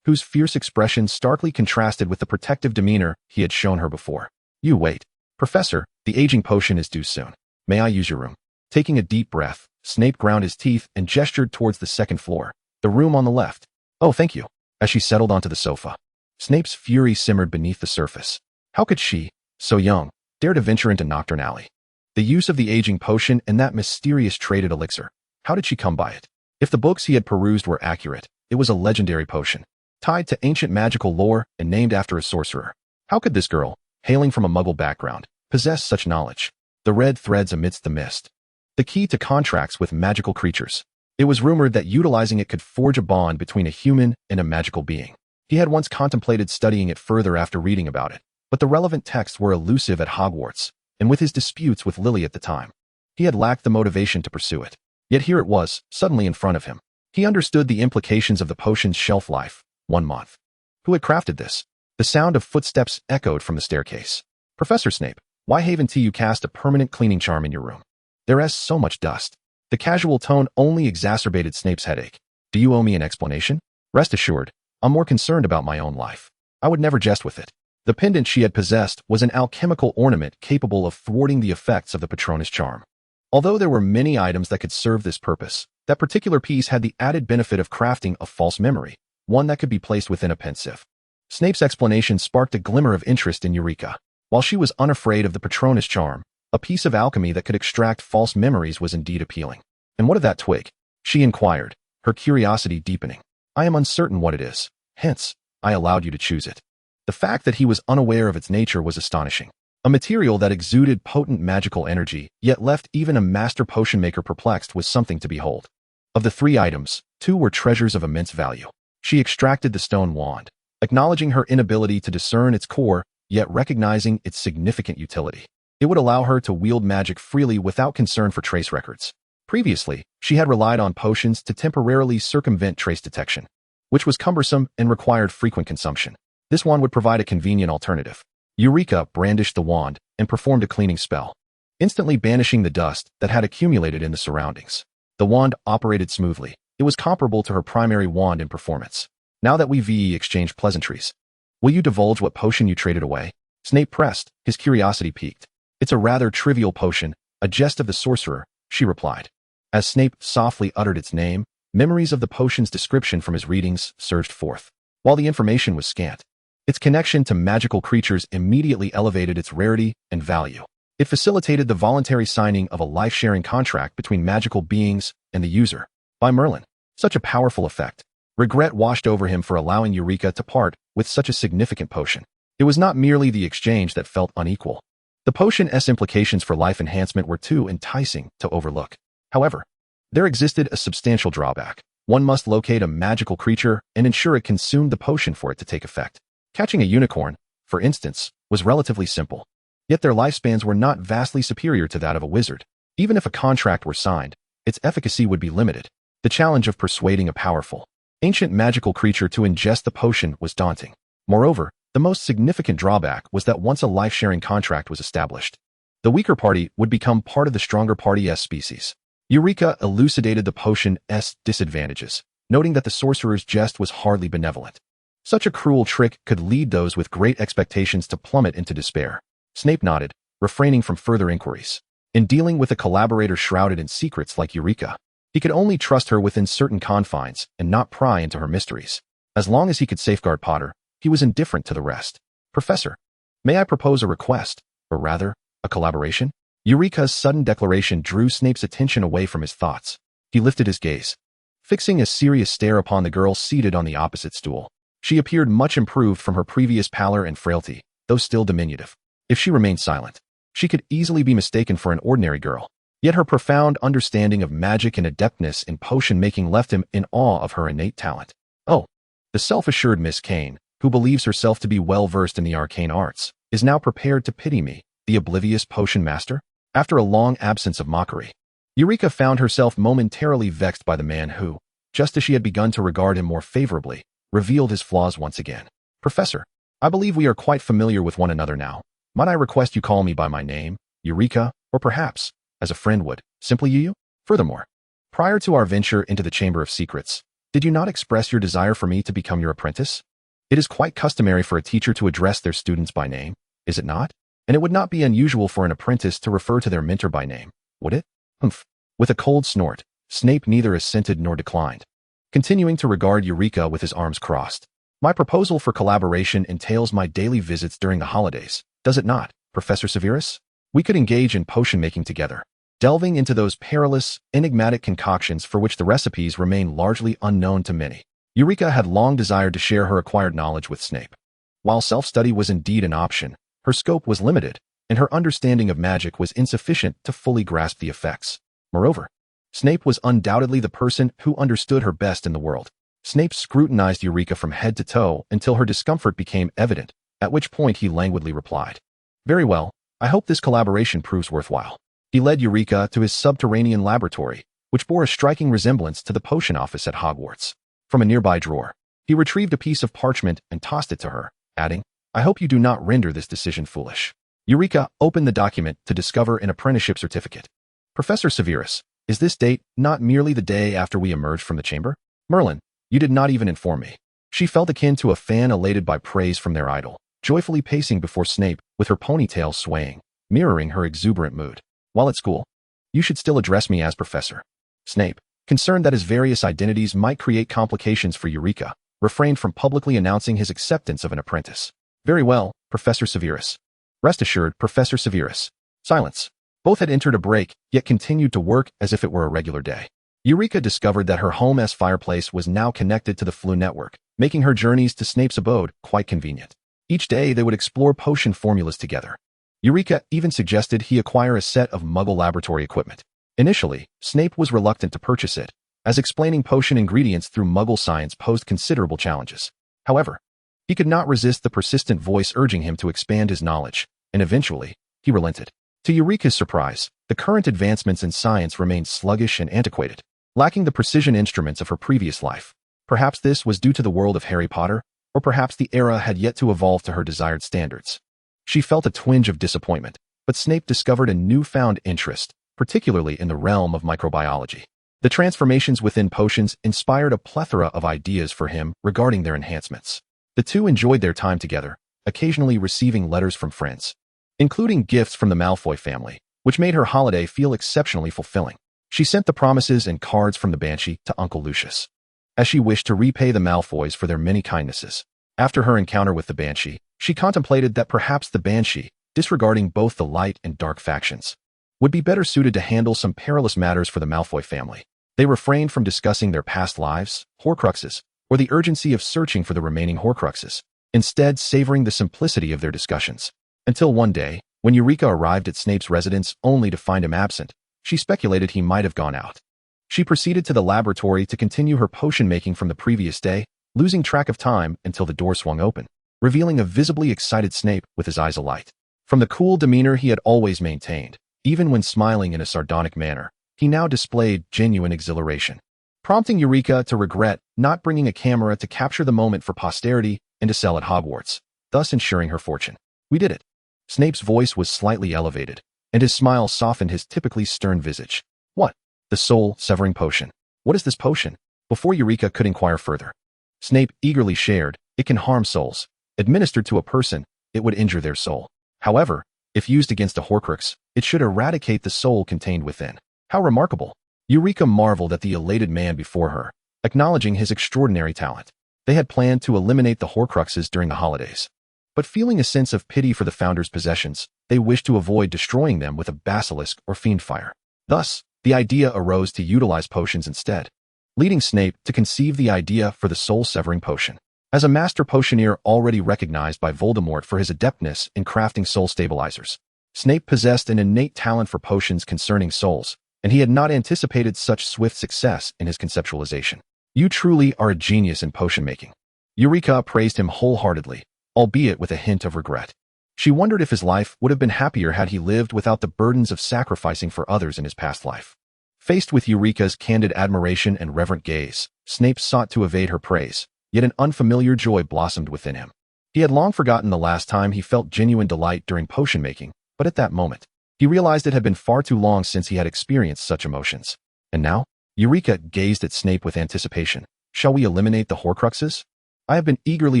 whose fierce expression starkly contrasted with the protective demeanor he had shown her before. You wait. Professor, the aging potion is due soon. May I use your room? Taking a deep breath, Snape ground his teeth and gestured towards the second floor, the room on the left. Oh, thank you. As she settled onto the sofa, Snape's fury simmered beneath the surface. How could she, so young, dare to venture into Nocturne Alley? The use of the aging potion and that mysterious traded elixir. How did she come by it? If the books he had perused were accurate, it was a legendary potion, tied to ancient magical lore and named after a sorcerer. How could this girl, hailing from a Muggle background, possess such knowledge? The red threads amidst the mist. The key to contracts with magical creatures. It was rumored that utilizing it could forge a bond between a human and a magical being. He had once contemplated studying it further after reading about it, but the relevant texts were elusive at Hogwarts, and with his disputes with Lily at the time, he had lacked the motivation to pursue it. Yet here it was, suddenly in front of him. He understood the implications of the potion's shelf life, 1 month. Who had crafted this? The sound of footsteps echoed from the staircase. Professor Snape, why haven't you cast a permanent cleaning charm in your room? There is so much dust. The casual tone only exacerbated Snape's headache. Do you owe me an explanation? Rest assured, I'm more concerned about my own life. I would never jest with it. The pendant she had possessed was an alchemical ornament capable of thwarting the effects of the Patronus charm. Although there were many items that could serve this purpose, that particular piece had the added benefit of crafting a false memory, one that could be placed within a pensieve. Snape's explanation sparked a glimmer of interest in Eureka. While she was unafraid of the Patronus charm, a piece of alchemy that could extract false memories was indeed appealing. And what of that twig? She inquired, her curiosity deepening. I am uncertain what it is. Hence, I allowed you to choose it. The fact that he was unaware of its nature was astonishing. A material that exuded potent magical energy, yet left even a master potion maker perplexed, was something to behold. Of the 3 items, 2 were treasures of immense value. She extracted the stone wand, acknowledging her inability to discern its core, yet recognizing its significant utility. It would allow her to wield magic freely without concern for trace records. Previously, she had relied on potions to temporarily circumvent trace detection, which was cumbersome and required frequent consumption. This wand would provide a convenient alternative. Eureka brandished the wand and performed a cleaning spell, instantly banishing the dust that had accumulated in the surroundings. The wand operated smoothly. It was comparable to her primary wand in performance. Now that we've exchanged pleasantries, will you divulge what potion you traded away? Snape pressed, his curiosity piqued. It's a rather trivial potion, a jest of the sorcerer, she replied. As Snape softly uttered its name, memories of the potion's description from his readings surged forth. While the information was scant, its connection to magical creatures immediately elevated its rarity and value. It facilitated the voluntary signing of a life-sharing contract between magical beings and the user. By Merlin, such a powerful effect. Regret washed over him for allowing Eureka to part with such a significant potion. It was not merely the exchange that felt unequal. The potion's implications for life enhancement were too enticing to overlook. However, there existed a substantial drawback. One must locate a magical creature and ensure it consumed the potion for it to take effect. Catching a unicorn, for instance, was relatively simple. Yet their lifespans were not vastly superior to that of a wizard. Even if a contract were signed, its efficacy would be limited. The challenge of persuading a powerful, ancient magical creature to ingest the potion was daunting. Moreover, the most significant drawback was that once a life-sharing contract was established, the weaker party would become part of the stronger party's species. Eulica elucidated the potion's disadvantages, noting that the sorcerer's jest was hardly benevolent. Such a cruel trick could lead those with great expectations to plummet into despair. Snape nodded, refraining from further inquiries. In dealing with a collaborator shrouded in secrets like Eulica, he could only trust her within certain confines and not pry into her mysteries. As long as he could safeguard Potter, he was indifferent to the rest. Professor, may I propose a request, or rather, a collaboration? Eulica's sudden declaration drew Snape's attention away from his thoughts. He lifted his gaze, fixing a serious stare upon the girl seated on the opposite stool. She appeared much improved from her previous pallor and frailty, though still diminutive. If she remained silent, she could easily be mistaken for an ordinary girl. Yet her profound understanding of magic and adeptness in potion-making left him in awe of her innate talent. Oh, the self-assured Miss Kane, who believes herself to be well-versed in the arcane arts, is now prepared to pity me, the oblivious potion master? After a long absence of mockery, Eulica found herself momentarily vexed by the man who, just as she had begun to regard him more favorably, revealed his flaws once again. Professor, I believe we are quite familiar with one another now. Might I request you call me by my name, Eulica, or perhaps, as a friend would, simply you? Furthermore, prior to our venture into the Chamber of Secrets, did you not express your desire for me to become your apprentice? It is quite customary for a teacher to address their students by name, is it not? And it would not be unusual for an apprentice to refer to their mentor by name, would it? Humph. With a cold snort, Snape neither assented nor declined, continuing to regard Eulica with his arms crossed. My proposal for collaboration entails my daily visits during the holidays, does it not, Professor Severus? We could engage in potion-making together, delving into those perilous, enigmatic concoctions for which the recipes remain largely unknown to many. Eulica had long desired to share her acquired knowledge with Snape. While self-study was indeed an option, her scope was limited, and her understanding of magic was insufficient to fully grasp the effects. Moreover, Snape was undoubtedly the person who understood her best in the world. Snape scrutinized Eulica from head to toe until her discomfort became evident, at which point he languidly replied, "Very well, I hope this collaboration proves worthwhile." He led Eulica to his subterranean laboratory, which bore a striking resemblance to the potion office at Hogwarts. From a nearby drawer, he retrieved a piece of parchment and tossed it to her, adding, "I hope you do not render this decision foolish." Eulica opened the document to discover an apprenticeship certificate. "Professor Severus, is this date not merely the day after we emerged from the chamber? Merlin, you did not even inform me." She felt akin to a fan elated by praise from their idol, joyfully pacing before Snape with her ponytail swaying, mirroring her exuberant mood. "While at school, you should still address me as Professor." Snape, concerned that his various identities might create complications for Eulica, refrained from publicly announcing his acceptance of an apprentice. "Very well, Professor Severus." "Rest assured, Professor Severus." Silence. Both had entered a break, yet continued to work as if it were a regular day. Eulica discovered that her home's fireplace was now connected to the Floo network, making her journeys to Snape's abode quite convenient. Each day they would explore potion formulas together. Eulica even suggested he acquire a set of Muggle laboratory equipment. Initially, Snape was reluctant to purchase it, as explaining potion ingredients through Muggle science posed considerable challenges. However, he could not resist the persistent voice urging him to expand his knowledge, and eventually, he relented. To Eulica's surprise, the current advancements in science remained sluggish and antiquated, lacking the precision instruments of her previous life. Perhaps this was due to the world of Harry Potter, or perhaps the era had yet to evolve to her desired standards. She felt a twinge of disappointment, but Snape discovered a newfound interest, particularly in the realm of microbiology. The transformations within potions inspired a plethora of ideas for him regarding their enhancements. The two enjoyed their time together, occasionally receiving letters from friends, including gifts from the Malfoy family, which made her holiday feel exceptionally fulfilling. She sent the promises and cards from the Banshee to Uncle Lucius, as she wished to repay the Malfoys for their many kindnesses. After her encounter with the Banshee, she contemplated that perhaps the Banshee, disregarding both the light and dark factions, would be better suited to handle some perilous matters for the Malfoy family. They refrained from discussing their past lives, Horcruxes, or the urgency of searching for the remaining Horcruxes, instead savoring the simplicity of their discussions. Until one day, when Eulica arrived at Snape's residence only to find him absent, she speculated he might have gone out. She proceeded to the laboratory to continue her potion making from the previous day, losing track of time until the door swung open, revealing a visibly excited Snape with his eyes alight. From the cool demeanor he had always maintained, even when smiling in a sardonic manner, he now displayed genuine exhilaration. prompting Eureka to regret not bringing a camera to capture the moment for posterity and to sell at Hogwarts, thus ensuring her fortune. We did it. Snape's voice was slightly elevated, and his smile softened his typically stern visage. What? The soul-severing potion. What is this potion? Before Eureka could inquire further, Snape eagerly shared, it can harm souls. Administered to a person, it would injure their soul. However, if used against a Horcrux, it should eradicate the soul contained within. How remarkable! Eureka marveled at the elated man before her, acknowledging his extraordinary talent. They had planned to eliminate the Horcruxes during the holidays. But feeling a sense of pity for the Founder's possessions, they wished to avoid destroying them with a basilisk or fiend fire. Thus, the idea arose to utilize potions instead, leading Snape to conceive the idea for the soul-severing potion. As a master potioneer already recognized by Voldemort for his adeptness in crafting soul stabilizers, Snape possessed an innate talent for potions concerning souls, and he had not anticipated such swift success in his conceptualization. You truly are a genius in potion making. Eureka praised him wholeheartedly, albeit with a hint of regret. She wondered if his life would have been happier had he lived without the burdens of sacrificing for others in his past life. Faced with Eureka's candid admiration and reverent gaze, Snape sought to evade her praise, yet an unfamiliar joy blossomed within him. He had long forgotten the last time he felt genuine delight during potion making, but at that moment, he realized it had been far too long since he had experienced such emotions. And now? Eureka gazed at Snape with anticipation. Shall we eliminate the Horcruxes? I have been eagerly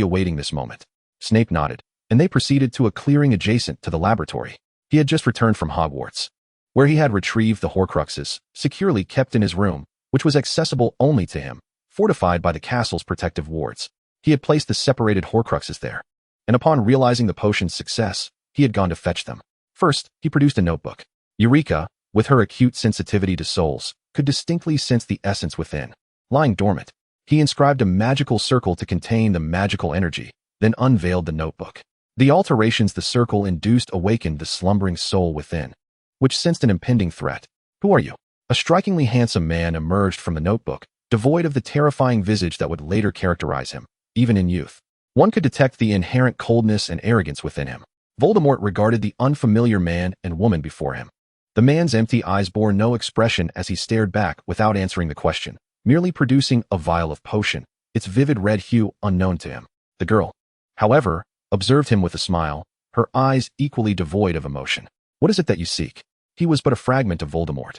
awaiting this moment. Snape nodded, and they proceeded to a clearing adjacent to the laboratory. He had just returned from Hogwarts, where he had retrieved the Horcruxes, securely kept in his room, which was accessible only to him, fortified by the castle's protective wards. He had placed the separated Horcruxes there, and upon realizing the potion's success, he had gone to fetch them. First, he produced a notebook. Eureka, with her acute sensitivity to souls, could distinctly sense the essence within, lying dormant. He inscribed a magical circle to contain the magical energy, then unveiled the notebook. The alterations the circle induced awakened the slumbering soul within, which sensed an impending threat. Who are you? A strikingly handsome man emerged from the notebook, devoid of the terrifying visage that would later characterize him, even in youth. One could detect the inherent coldness and arrogance within him. Voldemort regarded the unfamiliar man and woman before him. The man's empty eyes bore no expression as he stared back without answering the question, merely producing a vial of potion, its vivid red hue unknown to him. The girl, however, observed him with a smile, her eyes equally devoid of emotion. What is it that you seek? He was but a fragment of Voldemort.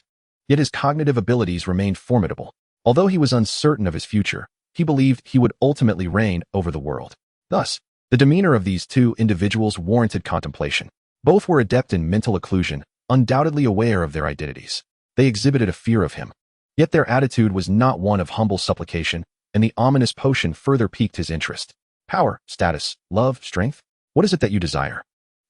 Yet his cognitive abilities remained formidable. Although he was uncertain of his future, he believed he would ultimately reign over the world. Thus, the demeanor of these two individuals warranted contemplation. Both were adept in mental occlusion, undoubtedly aware of their identities. They exhibited a fear of him. Yet their attitude was not one of humble supplication, and the ominous potion further piqued his interest. Power, status, love, strength? What is it that you desire?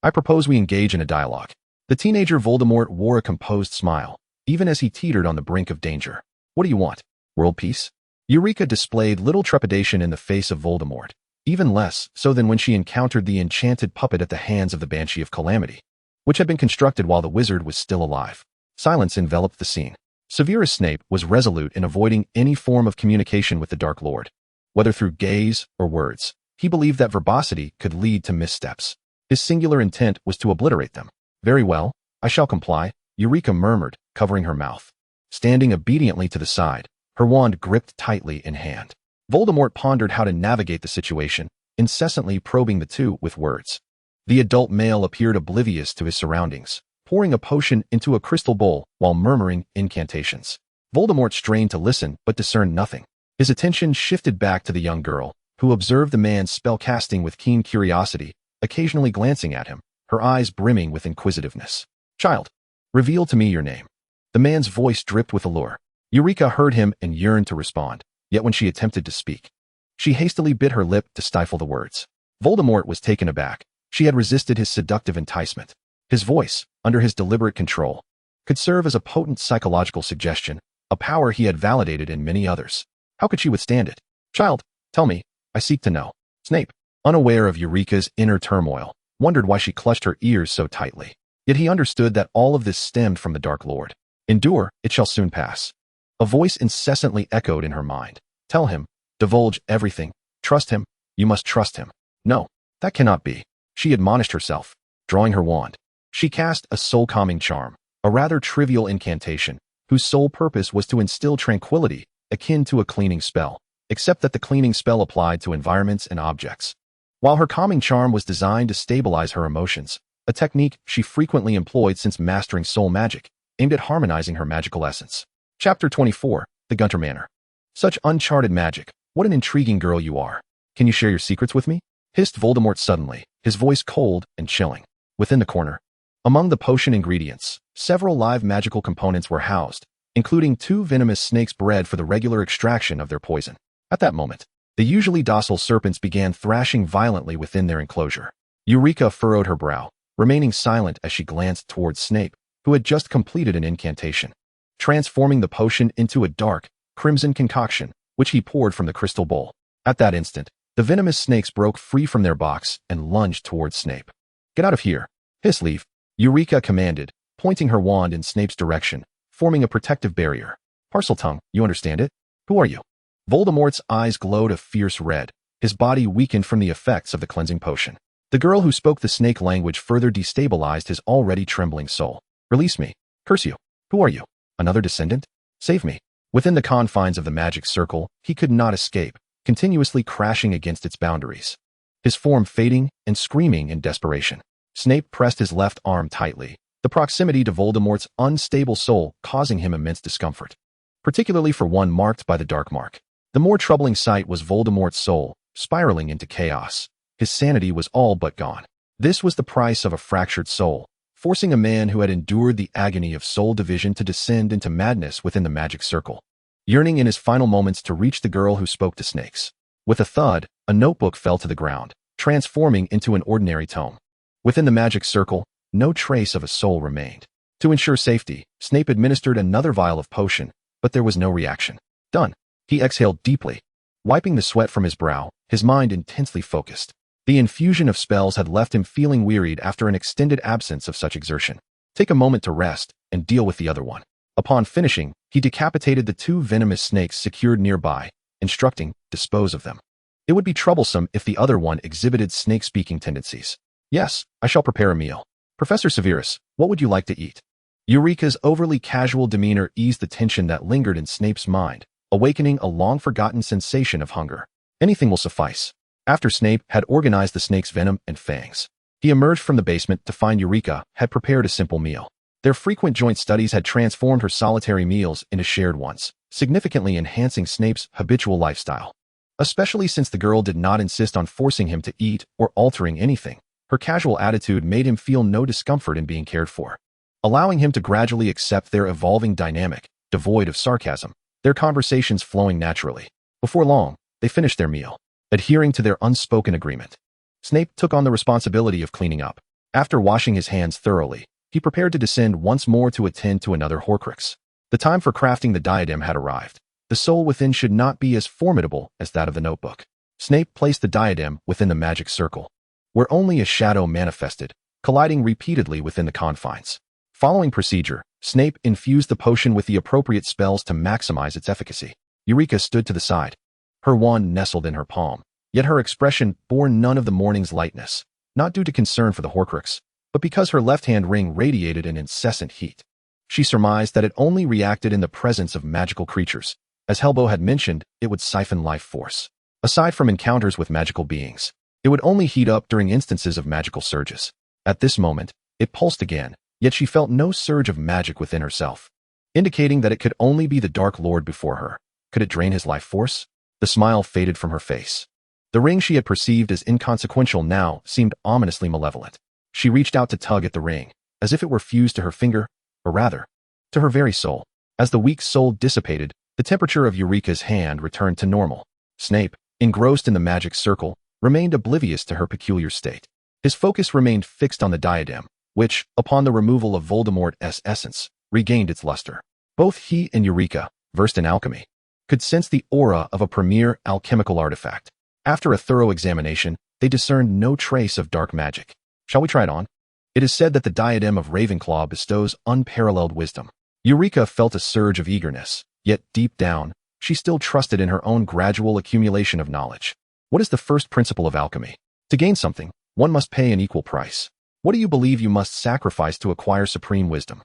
I propose we engage in a dialogue. The teenager Voldemort wore a composed smile, even as he teetered on the brink of danger. What do you want? World peace? Eureka displayed little trepidation in the face of Voldemort, even less so than when she encountered the enchanted puppet at the hands of the Banshee of Calamity, which had been constructed while the wizard was still alive. Silence enveloped the scene. Severus Snape was resolute in avoiding any form of communication with the Dark Lord. Whether through gaze or words, he believed that verbosity could lead to missteps. His singular intent was to obliterate them. Very well, I shall comply, Eureka murmured, covering her mouth. Standing obediently to the side, her wand gripped tightly in hand. Voldemort pondered how to navigate the situation, incessantly probing the two with words. The adult male appeared oblivious to his surroundings, pouring a potion into a crystal bowl while murmuring incantations. Voldemort strained to listen but discerned nothing. His attention shifted back to the young girl, who observed the man's spell-casting with keen curiosity, occasionally glancing at him, her eyes brimming with inquisitiveness. Child, reveal to me your name. The man's voice dripped with allure. Eureka heard him and yearned to respond, yet when she attempted to speak, she hastily bit her lip to stifle the words. Voldemort was taken aback. She had resisted his seductive enticement. His voice, under his deliberate control, could serve as a potent psychological suggestion, a power he had validated in many others. How could she withstand it? Child, tell me, I seek to know. Snape, unaware of Eureka's inner turmoil, wondered why she clutched her ears so tightly. Yet he understood that all of this stemmed from the Dark Lord. Endure, it shall soon pass. A voice incessantly echoed in her mind. Tell him, divulge everything, trust him, you must trust him. No, that cannot be. She admonished herself, drawing her wand. She cast a soul-calming charm, a rather trivial incantation, whose sole purpose was to instill tranquility, akin to a cleaning spell, except that the cleaning spell applied to environments and objects. While her calming charm was designed to stabilize her emotions, a technique she frequently employed since mastering soul magic, aimed at harmonizing her magical essence. Chapter 24, The Gunter Manor. Such uncharted magic, what an intriguing girl you are. Can you share your secrets with me? Hissed Voldemort suddenly, his voice cold and chilling. Within the corner, among the potion ingredients, several live magical components were housed, including 2 venomous snakes bred for the regular extraction of their poison. At that moment, the usually docile serpents began thrashing violently within their enclosure. Eulica furrowed her brow, remaining silent as she glanced towards Snape, who had just completed an incantation, transforming the potion into a dark, crimson concoction, which he poured from the crystal bowl. At that instant, the venomous snakes broke free from their box and lunged towards Snape. "Get out of here. Hiss, leave," Eulica commanded, pointing her wand in Snape's direction, forming a protective barrier. "Parseltongue, you understand it? Who are you?" Voldemort's eyes glowed a fierce red, his body weakened from the effects of the cleansing potion. The girl who spoke the snake language further destabilized his already trembling soul. "Release me. Curse you. Who are you? Another descendant? Save me." Within the confines of the magic circle, he could not escape, continuously crashing against its boundaries, his form fading and screaming in desperation. Snape pressed his left arm tightly, the proximity to Voldemort's unstable soul causing him immense discomfort, particularly for one marked by the dark mark. The more troubling sight was Voldemort's soul, spiraling into chaos. His sanity was all but gone. This was the price of a fractured soul, forcing a man who had endured the agony of soul division to descend into madness within the magic circle, yearning in his final moments to reach the girl who spoke to snakes. With a thud, a notebook fell to the ground, transforming into an ordinary tome. Within the magic circle, no trace of a soul remained. To ensure safety, Snape administered another vial of potion, but there was no reaction. Done. He exhaled deeply, wiping the sweat from his brow, his mind intensely focused. The infusion of spells had left him feeling wearied after an extended absence of such exertion. Take a moment to rest and deal with the other one. Upon finishing, he decapitated the 2 venomous snakes secured nearby, instructing, dispose of them. It would be troublesome if the other one exhibited snake-speaking tendencies. "Yes, I shall prepare a meal. Professor Severus, what would you like to eat?" Eulica's overly casual demeanor eased the tension that lingered in Snape's mind, awakening a long-forgotten sensation of hunger. Anything will suffice. After Snape had organized the snake's venom and fangs, he emerged from the basement to find Eulica had prepared a simple meal. Their frequent joint studies had transformed her solitary meals into shared ones, significantly enhancing Snape's habitual lifestyle. Especially since the girl did not insist on forcing him to eat or altering anything, her casual attitude made him feel no discomfort in being cared for, allowing him to gradually accept their evolving dynamic, devoid of sarcasm, their conversations flowing naturally. Before long, they finished their meal, adhering to their unspoken agreement. Snape took on the responsibility of cleaning up. After washing his hands thoroughly, he prepared to descend once more to attend to another Horcrux. The time for crafting the diadem had arrived. The soul within should not be as formidable as that of the notebook. Snape placed the diadem within the magic circle, where only a shadow manifested, colliding repeatedly within the confines. Following procedure, Snape infused the potion with the appropriate spells to maximize its efficacy. Eulica stood to the side, her wand nestled in her palm, yet her expression bore none of the morning's lightness, not due to concern for the Horcrux, but because her left-hand ring radiated an incessant heat. She surmised that it only reacted in the presence of magical creatures. As Helbo had mentioned, it would siphon life force. Aside from encounters with magical beings, it would only heat up during instances of magical surges. At this moment, it pulsed again, yet she felt no surge of magic within herself, indicating that it could only be the Dark Lord before her. Could it drain his life force? The smile faded from her face. The ring she had perceived as inconsequential now seemed ominously malevolent. She reached out to tug at the ring, as if it were fused to her finger, or rather, to her very soul. As the weak soul dissipated, the temperature of Eulica's hand returned to normal. Snape, engrossed in the magic circle, remained oblivious to her peculiar state. His focus remained fixed on the diadem, which, upon the removal of Voldemort's essence, regained its luster. Both he and Eulica, versed in alchemy, could sense the aura of a premier alchemical artifact. After a thorough examination, they discerned no trace of dark magic. Shall we try it on? It is said that the diadem of Ravenclaw bestows unparalleled wisdom. Eulica felt a surge of eagerness, yet deep down, she still trusted in her own gradual accumulation of knowledge. What is the first principle of alchemy? To gain something, one must pay an equal price. What do you believe you must sacrifice to acquire supreme wisdom?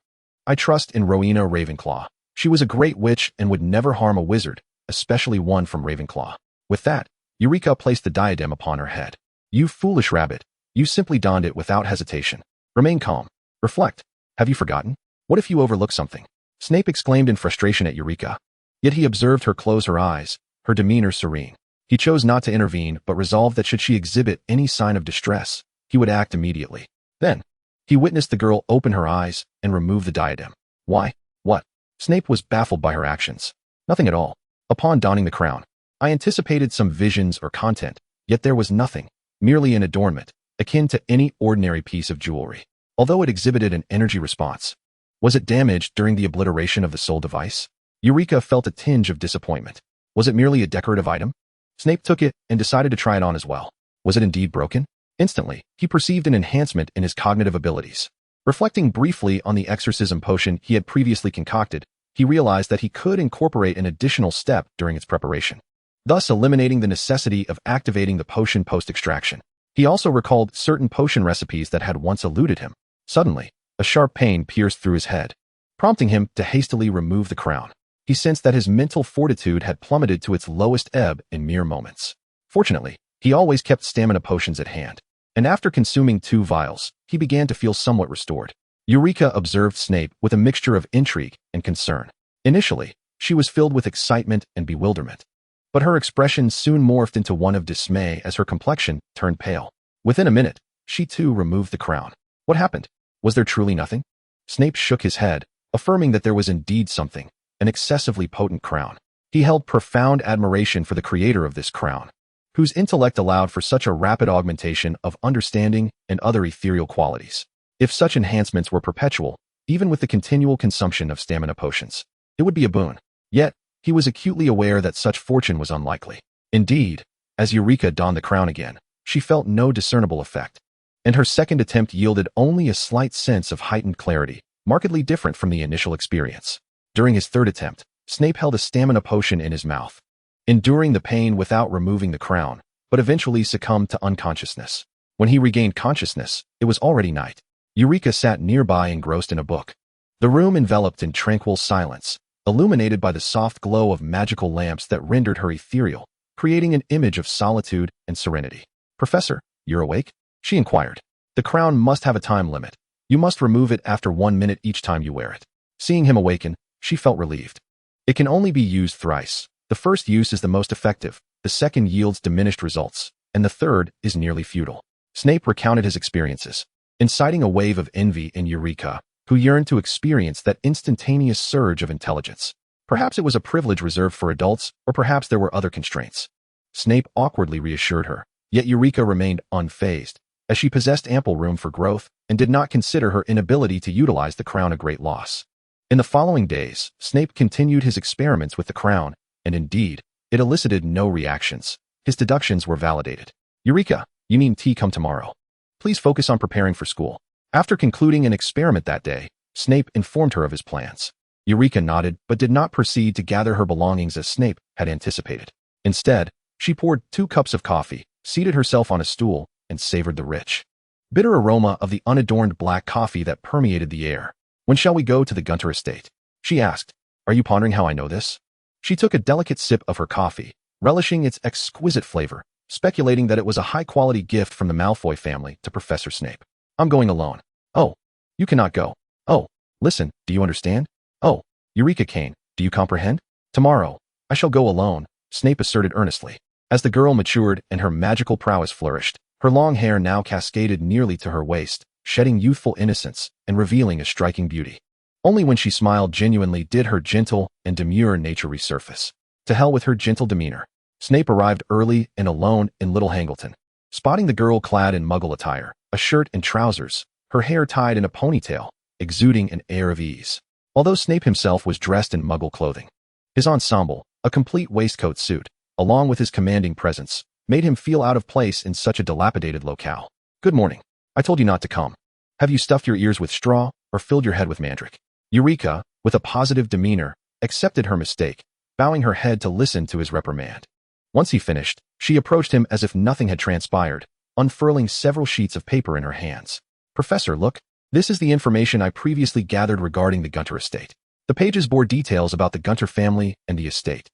I trust in Rowena Ravenclaw. She was a great witch and would never harm a wizard, especially one from Ravenclaw. With that, Eureka placed the diadem upon her head. You foolish rabbit. You simply donned it without hesitation. Remain calm. Reflect. Have you forgotten? What if you overlook something? Snape exclaimed in frustration at Eureka. Yet he observed her close her eyes, her demeanor serene. He chose not to intervene, but resolved that should she exhibit any sign of distress, he would act immediately. Then, he witnessed the girl open her eyes and remove the diadem. Why? What? Snape was baffled by her actions. Nothing at all. Upon donning the crown, I anticipated some visions or content, yet there was nothing, merely an adornment, akin to any ordinary piece of jewelry. Although it exhibited an energy response, was it damaged during the obliteration of the soul device? Eureka felt a tinge of disappointment. Was it merely a decorative item? Snape took it and decided to try it on as well. Was it indeed broken? Instantly, he perceived an enhancement in his cognitive abilities. Reflecting briefly on the exorcism potion he had previously concocted, he realized that he could incorporate an additional step during its preparation, thus eliminating the necessity of activating the potion post-extraction. He also recalled certain potion recipes that had once eluded him. Suddenly, a sharp pain pierced through his head, prompting him to hastily remove the crown. He sensed that his mental fortitude had plummeted to its lowest ebb in mere moments. Fortunately, he always kept stamina potions at hand, and after consuming 2 vials, he began to feel somewhat restored. Eureka observed Snape with a mixture of intrigue and concern. Initially, she was filled with excitement and bewilderment, but her expression soon morphed into one of dismay as her complexion turned pale. Within a minute, she too removed the crown. What happened? Was there truly nothing? Snape shook his head, affirming that there was indeed something, an excessively potent crown. He held profound admiration for the creator of this crown, whose intellect allowed for such a rapid augmentation of understanding and other ethereal qualities. If such enhancements were perpetual, even with the continual consumption of stamina potions, it would be a boon. Yet, he was acutely aware that such fortune was unlikely. Indeed, as Eureka donned the crown again, she felt no discernible effect, and her second attempt yielded only a slight sense of heightened clarity, markedly different from the initial experience. During his third attempt, Snape held a stamina potion in his mouth, enduring the pain without removing the crown, but eventually succumbed to unconsciousness. When he regained consciousness, it was already night. Eureka sat nearby engrossed in a book. The room enveloped in tranquil silence, illuminated by the soft glow of magical lamps that rendered her ethereal, creating an image of solitude and serenity. Professor, you're awake? She inquired. The crown must have a time limit. You must remove it after 1 minute each time you wear it. Seeing him awaken, she felt relieved. It can only be used thrice. The first use is the most effective, the second yields diminished results, and the third is nearly futile. Snape recounted his experiences, inciting a wave of envy in Eureka, who yearned to experience that instantaneous surge of intelligence. Perhaps it was a privilege reserved for adults, or perhaps there were other constraints. Snape awkwardly reassured her, yet Eureka remained unfazed, as she possessed ample room for growth and did not consider her inability to utilize the crown a great loss. In the following days, Snape continued his experiments with the crown, and indeed, it elicited no reactions. His deductions were validated. Eureka, you need tea come tomorrow. Please focus on preparing for school. After concluding an experiment that day, Snape informed her of his plans. Eureka nodded but did not proceed to gather her belongings as Snape had anticipated. Instead, she poured 2 cups of coffee, seated herself on a stool, and savored the rich, bitter aroma of the unadorned black coffee that permeated the air. When shall we go to the Gunter estate? She asked. Are you pondering how I know this? She took a delicate sip of her coffee, relishing its exquisite flavor, speculating that it was a high-quality gift from the Malfoy family to Professor Snape. I'm going alone. Oh, you cannot go. Oh, listen, do you understand? Oh, Eureka Kane, do you comprehend? Tomorrow, I shall go alone, Snape asserted earnestly. As the girl matured and her magical prowess flourished, her long hair now cascaded nearly to her waist, shedding youthful innocence and revealing a striking beauty. Only when she smiled genuinely did her gentle and demure nature resurface. To hell with her gentle demeanor. Snape arrived early and alone in Little Hangleton. Spotting the girl clad in Muggle attire, a shirt and trousers, her hair tied in a ponytail, exuding an air of ease. Although Snape himself was dressed in Muggle clothing, his ensemble, a complete waistcoat suit, along with his commanding presence, made him feel out of place in such a dilapidated locale. Good morning. I told you not to come. Have you stuffed your ears with straw or filled your head with mandrake? Eureka, with a positive demeanor, accepted her mistake, bowing her head to listen to his reprimand. Once he finished, she approached him as if nothing had transpired, unfurling several sheets of paper in her hands. Professor, look. This is the information I previously gathered regarding the Gunter estate. The pages bore details about the Gunter family and the estate.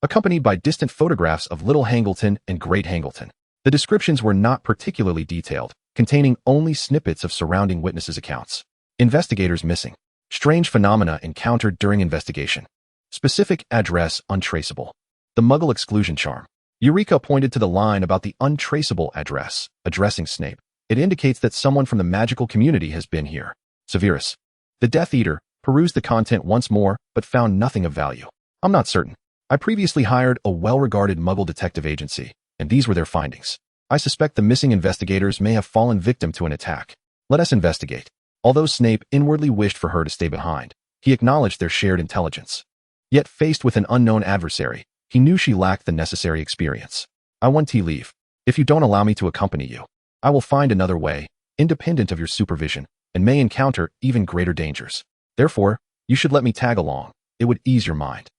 accompanied by distant photographs of Little Hangleton and Great Hangleton. The descriptions were not particularly detailed, containing only snippets of surrounding witnesses' accounts. Investigators missing. Strange phenomena encountered during investigation. Specific address untraceable. The Muggle exclusion charm. Eulica pointed to the line about the untraceable address, addressing Snape. It indicates that someone from the magical community has been here. Severus. The Death Eater perused the content once more, but found nothing of value. I'm not certain. I previously hired a well-regarded Muggle detective agency, and these were their findings. I suspect the missing investigators may have fallen victim to an attack. Let us investigate. Although Snape inwardly wished for her to stay behind, he acknowledged their shared intelligence. Yet faced with an unknown adversary, he knew she lacked the necessary experience. I want to leave. If you don't allow me to accompany you, I will find another way, independent of your supervision, and may encounter even greater dangers. Therefore, you should let me tag along. It would ease your mind.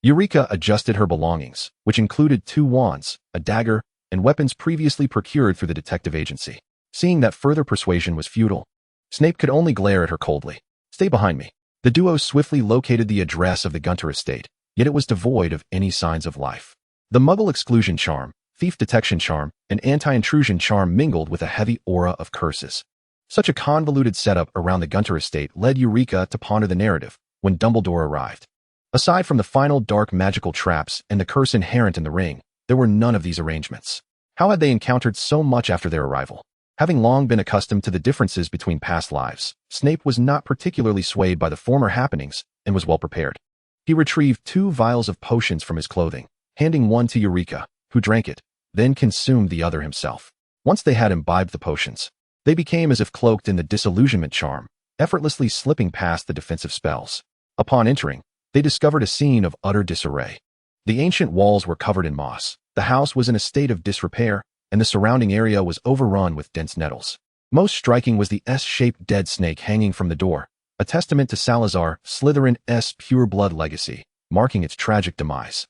Eulica adjusted her belongings, which included 2 wands, a dagger, and weapons previously procured through the detective agency. Seeing that further persuasion was futile, Snape could only glare at her coldly. Stay behind me. The duo swiftly located the address of the Gunter estate, yet it was devoid of any signs of life. The Muggle exclusion charm, thief detection charm, and anti-intrusion charm mingled with a heavy aura of curses. Such a convoluted setup around the Gunter estate led Eulica to ponder the narrative when Dumbledore arrived. Aside from the final dark magical traps and the curse inherent in the ring, there were none of these arrangements. How had they encountered so much after their arrival? Having long been accustomed to the differences between past lives, Snape was not particularly swayed by the former happenings and was well prepared. He retrieved 2 vials of potions from his clothing, handing one to Eulica, who drank it, then consumed the other himself. Once they had imbibed the potions, they became as if cloaked in the disillusionment charm, effortlessly slipping past the defensive spells. Upon entering, they discovered a scene of utter disarray. The ancient walls were covered in moss, the house was in a state of disrepair, and the surrounding area was overrun with dense nettles. Most striking was the S-shaped dead snake hanging from the door, a testament to Salazar Slytherin's pure-blood legacy, marking its tragic demise.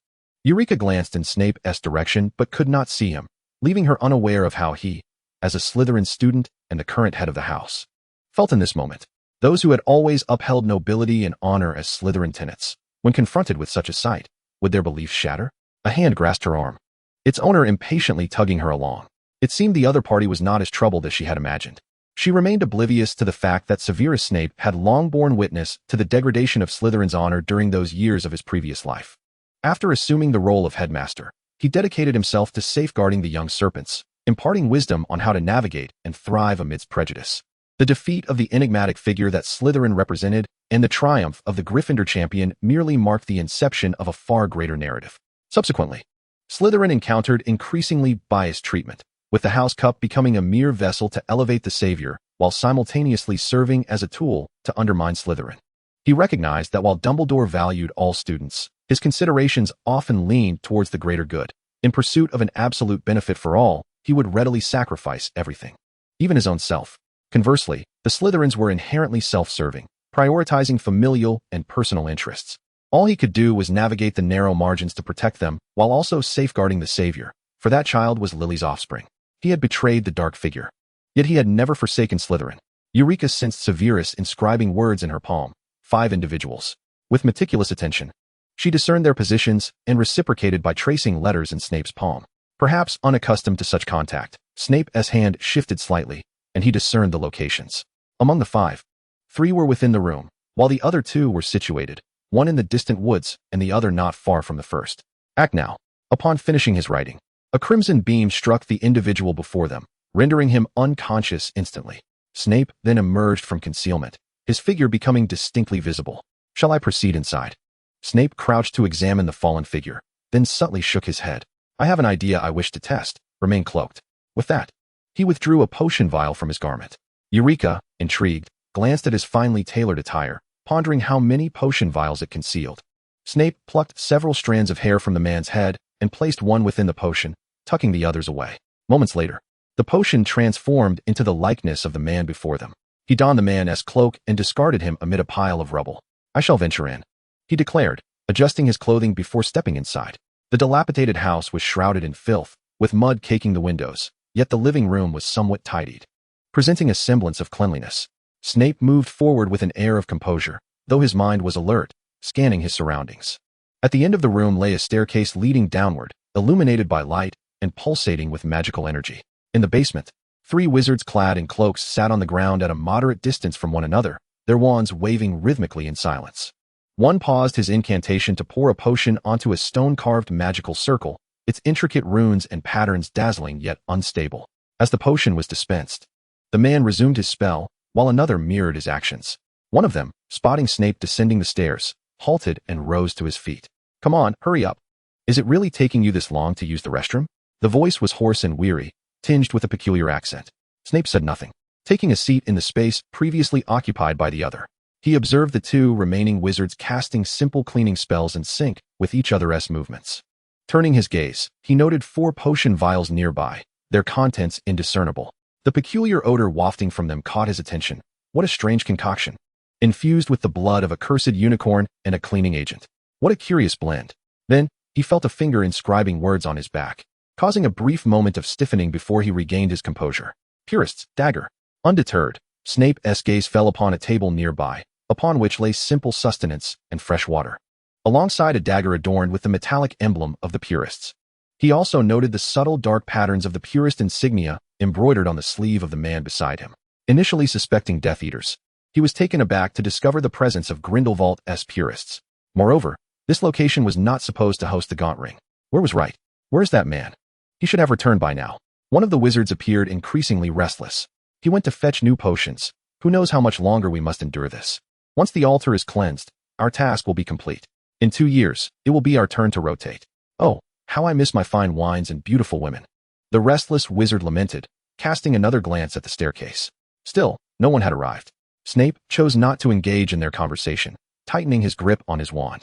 Eulica glanced in Snape's direction but could not see him, leaving her unaware of how he, as a Slytherin student and the current head of the house, felt in this moment. Those who had always upheld nobility and honor as Slytherin tenets, when confronted with such a sight, would their beliefs shatter? A hand grasped her arm, its owner impatiently tugging her along. It seemed the other party was not as troubled as she had imagined. She remained oblivious to the fact that Severus Snape had long borne witness to the degradation of Slytherin's honor during those years of his previous life. After assuming the role of headmaster, he dedicated himself to safeguarding the young serpents, imparting wisdom on how to navigate and thrive amidst prejudice. The defeat of the enigmatic figure that Slytherin represented and the triumph of the Gryffindor champion merely marked the inception of a far greater narrative. Subsequently, Slytherin encountered increasingly biased treatment, with the House Cup becoming a mere vessel to elevate the savior while simultaneously serving as a tool to undermine Slytherin. He recognized that while Dumbledore valued all students, his considerations often leaned towards the greater good. In pursuit of an absolute benefit for all, he would readily sacrifice everything, even his own self. Conversely, the Slytherins were inherently self-serving, prioritizing familial and personal interests. All he could do was navigate the narrow margins to protect them, while also safeguarding the savior, for that child was Lily's offspring. He had betrayed the dark figure, yet he had never forsaken Slytherin. Eulica sensed Severus inscribing words in her palm, 5 individuals. With meticulous attention, she discerned their positions and reciprocated by tracing letters in Snape's palm. Perhaps unaccustomed to such contact, Snape's hand shifted slightly, and he discerned the locations. Among the 5, 3 were within the room, while the other 2 were situated, one in the distant woods and the other not far from the first. Act now. Upon finishing his writing, a crimson beam struck the individual before them, rendering him unconscious instantly. Snape then emerged from concealment, his figure becoming distinctly visible. Shall I proceed inside? Snape crouched to examine the fallen figure, then subtly shook his head. I have an idea I wish to test. Remain cloaked. With that, he withdrew a potion vial from his garment. Eulica, intrigued, glanced at his finely tailored attire, pondering how many potion vials it concealed. Snape plucked several strands of hair from the man's head and placed one within the potion, tucking the others away. Moments later, the potion transformed into the likeness of the man before them. He donned the man's cloak and discarded him amid a pile of rubble. I shall venture in, he declared, adjusting his clothing before stepping inside. The dilapidated house was shrouded in filth, with mud caking the windows, yet the living room was somewhat tidied, presenting a semblance of cleanliness. Snape moved forward with an air of composure, though his mind was alert, scanning his surroundings. At the end of the room lay a staircase leading downward, illuminated by light and pulsating with magical energy. In the basement, 3 wizards clad in cloaks sat on the ground at a moderate distance from one another, their wands waving rhythmically in silence. One paused his incantation to pour a potion onto a stone-carved magical circle, its intricate runes and patterns dazzling yet unstable. As the potion was dispensed, the man resumed his spell, while another mirrored his actions. One of them, spotting Snape descending the stairs, halted and rose to his feet. "Come on, hurry up. Is it really taking you this long to use the restroom?" The voice was hoarse and weary, tinged with a peculiar accent. Snape said nothing, taking a seat in the space previously occupied by the other. He observed the 2 remaining wizards casting simple cleaning spells in sync with each other's movements. Turning his gaze, he noted 4 potion vials nearby, their contents indiscernible. The peculiar odor wafting from them caught his attention. What a strange concoction. Infused with the blood of a cursed unicorn and a cleaning agent. What a curious blend. Then, he felt a finger inscribing words on his back, causing a brief moment of stiffening before he regained his composure. Purist's dagger. Undeterred, Snape's gaze fell upon a table nearby, upon which lay simple sustenance and fresh water, alongside a dagger adorned with the metallic emblem of the Purists. He also noted the subtle dark patterns of the Purist insignia embroidered on the sleeve of the man beside him. Initially suspecting Death Eaters, he was taken aback to discover the presence of Grindelwald's Purists. Moreover, this location was not supposed to host the Gaunt Ring. Where was right? Where's that man? He should have returned by now. One of the wizards appeared increasingly restless. He went to fetch new potions. Who knows how much longer we must endure this? Once the altar is cleansed, our task will be complete. In 2 years, it will be our turn to rotate. Oh, how I miss my fine wines and beautiful women. The restless wizard lamented, casting another glance at the staircase. Still, no one had arrived. Snape chose not to engage in their conversation, tightening his grip on his wand.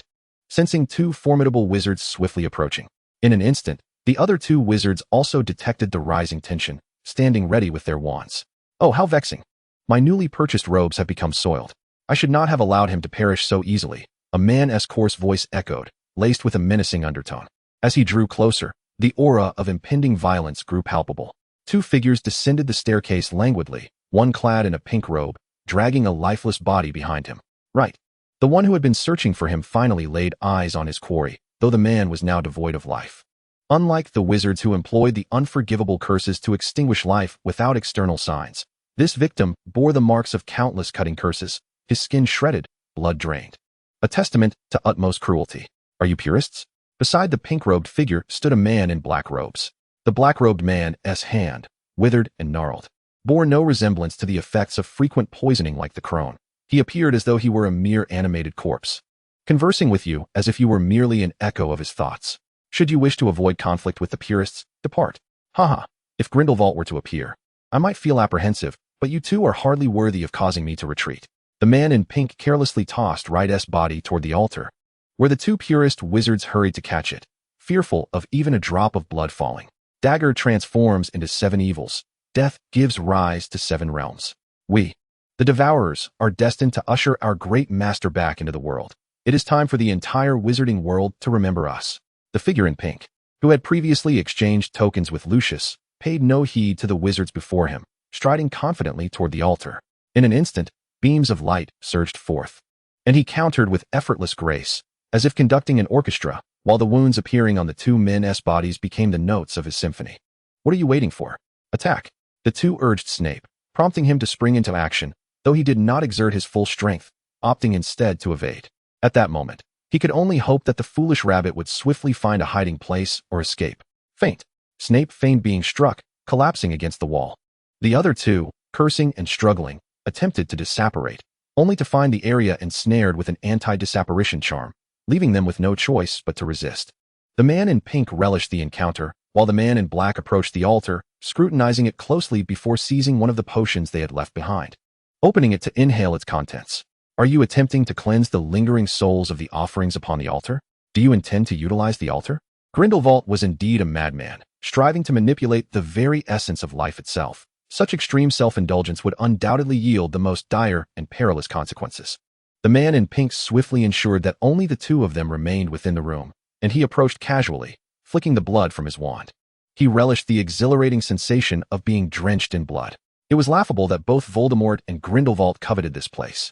Sensing 2 formidable wizards swiftly approaching. In an instant, the other 2 wizards also detected the rising tension, standing ready with their wands. Oh, how vexing. My newly purchased robes have become soiled. I should not have allowed him to perish so easily, a man's coarse voice echoed, laced with a menacing undertone. As he drew closer, the aura of impending violence grew palpable. 2 figures descended the staircase languidly, one clad in a pink robe, dragging a lifeless body behind him. Right. The one who had been searching for him finally laid eyes on his quarry, though the man was now devoid of life. Unlike the wizards who employed the unforgivable curses to extinguish life without external signs, this victim bore the marks of countless cutting curses, his skin shredded, blood drained. A testament to utmost cruelty. Are you Purists? Beside the pink-robed figure stood a man in black robes. The black-robed man's hand, withered and gnarled, bore no resemblance to the effects of frequent poisoning like the crone. He appeared as though he were a mere animated corpse, conversing with you as if you were merely an echo of his thoughts. Should you wish to avoid conflict with the Purists, depart. Haha, if Grindelwald were to appear, I might feel apprehensive, but you 2 are hardly worthy of causing me to retreat. The man in pink carelessly tossed Right's body toward the altar, where the 2 Purist wizards hurried to catch it, fearful of even a drop of blood falling. Dagger transforms into 7 evils. Death gives rise to 7 realms. We, the Devourers, are destined to usher our great master back into the world. It is time for the entire wizarding world to remember us. The figure in pink, who had previously exchanged tokens with Lucius, paid no heed to the wizards before him, striding confidently toward the altar. In an instant, beams of light surged forth, and he countered with effortless grace, as if conducting an orchestra, while the wounds appearing on the 2 men's bodies became the notes of his symphony. What are you waiting for? Attack! The 2 urged Snape, prompting him to spring into action, though he did not exert his full strength, opting instead to evade. At that moment, he could only hope that the foolish rabbit would swiftly find a hiding place or escape. Faint. Snape feigned being struck, collapsing against the wall. The other 2, cursing and struggling, attempted to disapparate, only to find the area ensnared with an anti-disapparition charm, leaving them with no choice but to resist. The man in pink relished the encounter, while the man in black approached the altar, scrutinizing it closely before seizing one of the potions they had left behind, opening it to inhale its contents. Are you attempting to cleanse the lingering souls of the offerings upon the altar? Do you intend to utilize the altar? Grindelwald was indeed a madman, striving to manipulate the very essence of life itself. Such extreme self-indulgence would undoubtedly yield the most dire and perilous consequences. The man in pink swiftly ensured that only the 2 of them remained within the room, and he approached casually, flicking the blood from his wand. He relished the exhilarating sensation of being drenched in blood. It was laughable that both Voldemort and Grindelwald coveted this place.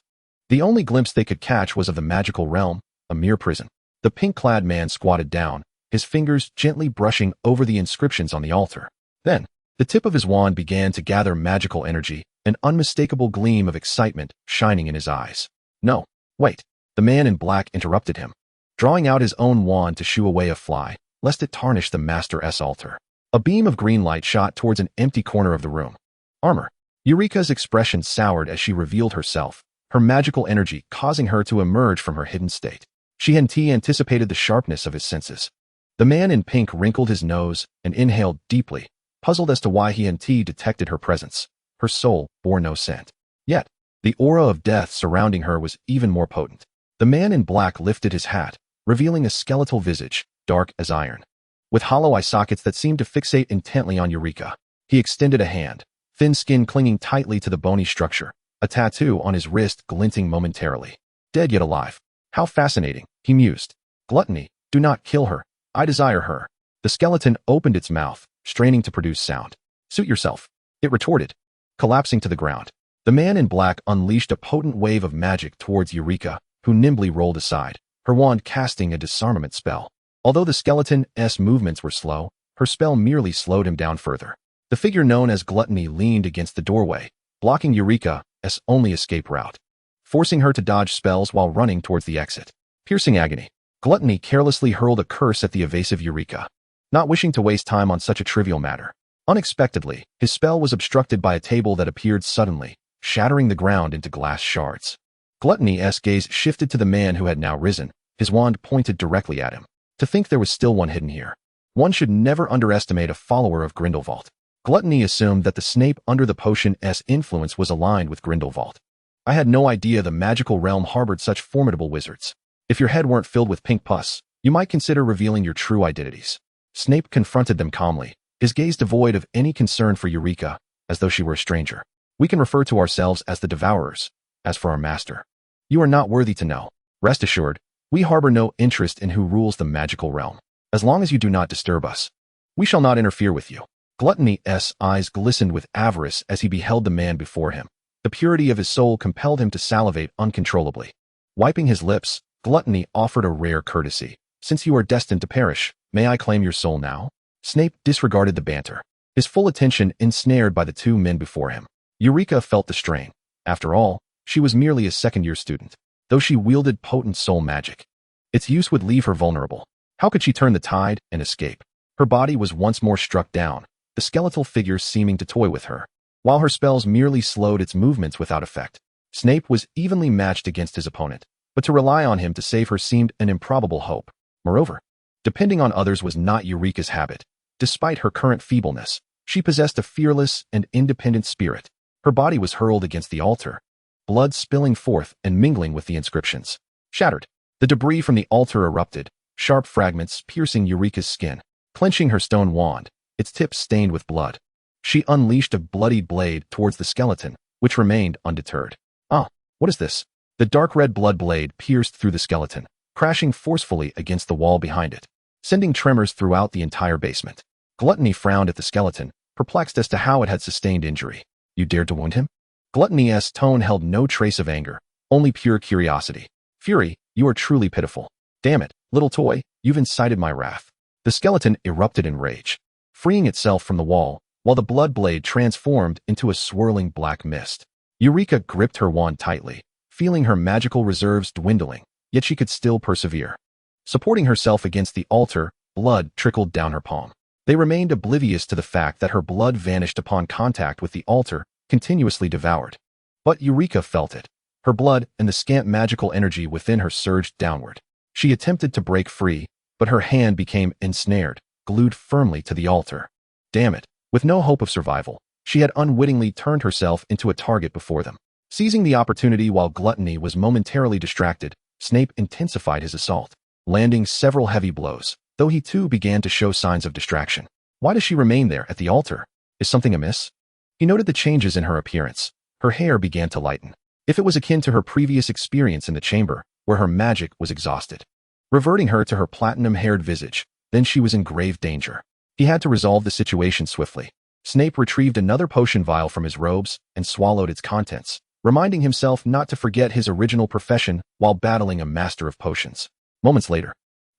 The only glimpse they could catch was of the magical realm, a mere prison. The pink-clad man squatted down, his fingers gently brushing over the inscriptions on the altar. Then, the tip of his wand began to gather magical energy, an unmistakable gleam of excitement shining in his eyes. No, wait. The man in black interrupted him, drawing out his own wand to shoo away a fly, lest it tarnish the Master's altar. A beam of green light shot towards an empty corner of the room. Armor. Eulica's expression soured as she revealed herself, her magical energy causing her to emerge from her hidden state. She anticipated the sharpness of his senses. The man in pink wrinkled his nose and inhaled deeply, puzzled as to why he detected her presence. Her soul bore no scent. Yet, the aura of death surrounding her was even more potent. The man in black lifted his hat, revealing a skeletal visage, dark as iron, with hollow eye sockets that seemed to fixate intently on Eulica. He extended a hand, thin skin clinging tightly to the bony structure, a tattoo on his wrist glinting momentarily. Dead yet alive. How fascinating, he mused. Gluttony, do not kill her. I desire her. The skeleton opened its mouth, straining to produce sound. Suit yourself, it retorted, collapsing to the ground. The man in black unleashed a potent wave of magic towards Eulica, who nimbly rolled aside, her wand casting a disarmament spell. Although the skeleton's movements were slow, her spell merely slowed him down further. The figure known as Gluttony leaned against the doorway, blocking Eulica's only escape route, forcing her to dodge spells while running towards the exit. Piercing agony. Gluttony carelessly hurled a curse at the evasive Eulica, not wishing to waste time on such a trivial matter. Unexpectedly, his spell was obstructed by a table that appeared suddenly, shattering the ground into glass shards. Gluttony's gaze shifted to the man who had now risen, his wand pointed directly at him. To think there was still one hidden here. One should never underestimate a follower of Grindelwald. Gluttony assumed that the Snape under the potion's influence was aligned with Grindelwald. I had no idea the magical realm harbored such formidable wizards. If your head weren't filled with pink pus, you might consider revealing your true identities. Snape confronted them calmly, his gaze devoid of any concern for Eulica, as though she were a stranger. We can refer to ourselves as the Devourers. As for our master, you are not worthy to know. Rest assured, we harbor no interest in who rules the magical realm. As long as you do not disturb us, we shall not interfere with you. Gluttony's eyes glistened with avarice as he beheld the man before him. The purity of his soul compelled him to salivate uncontrollably. Wiping his lips, Gluttony offered a rare courtesy. Since you are destined to perish, may I claim your soul now? Snape disregarded the banter, his full attention ensnared by the two men before him. Eulica felt the strain. After all, she was merely a second-year student, though she wielded potent soul magic. Its use would leave her vulnerable. How could she turn the tide and escape? Her body was once more struck down, the skeletal figure seeming to toy with her, while her spells merely slowed its movements without effect. Snape was evenly matched against his opponent, but to rely on him to save her seemed an improbable hope. Moreover, depending on others was not Eulica's habit. Despite her current feebleness, she possessed a fearless and independent spirit. Her body was hurled against the altar, blood spilling forth and mingling with the inscriptions. Shattered. The debris from the altar erupted, sharp fragments piercing Eulica's skin. Clenching her stone wand, its tip stained with blood, she unleashed a bloodied blade towards the skeleton, which remained undeterred. Ah, what is this? The dark red blood blade pierced through the skeleton, crashing forcefully against the wall behind it, sending tremors throughout the entire basement. Gluttony frowned at the skeleton, perplexed as to how it had sustained injury. You dared to wound him? Gluttony's tone held no trace of anger, only pure curiosity. Fury, you are truly pitiful. Damn it, little toy, you've incited my wrath. The skeleton erupted in rage, freeing itself from the wall, while the blood blade transformed into a swirling black mist. Eulica gripped her wand tightly, feeling her magical reserves dwindling, yet she could still persevere. Supporting herself against the altar, blood trickled down her palm. They remained oblivious to the fact that her blood vanished upon contact with the altar, continuously devoured. But Eulica felt it. Her blood and the scant magical energy within her surged downward. She attempted to break free, but her hand became ensnared, glued firmly to the altar. Damn it. With no hope of survival, she had unwittingly turned herself into a target before them. Seizing the opportunity while Gluttony was momentarily distracted, Snape intensified his assault, landing several heavy blows, though he too began to show signs of distraction. Why does she remain there at the altar? Is something amiss? He noted the changes in her appearance. Her hair began to lighten, if it was akin to her previous experience in the chamber, where her magic was exhausted. Reverting her to her platinum-haired visage, then she was in grave danger. He had to resolve the situation swiftly. Snape retrieved another potion vial from his robes and swallowed its contents, reminding himself not to forget his original profession while battling a master of potions. Moments later,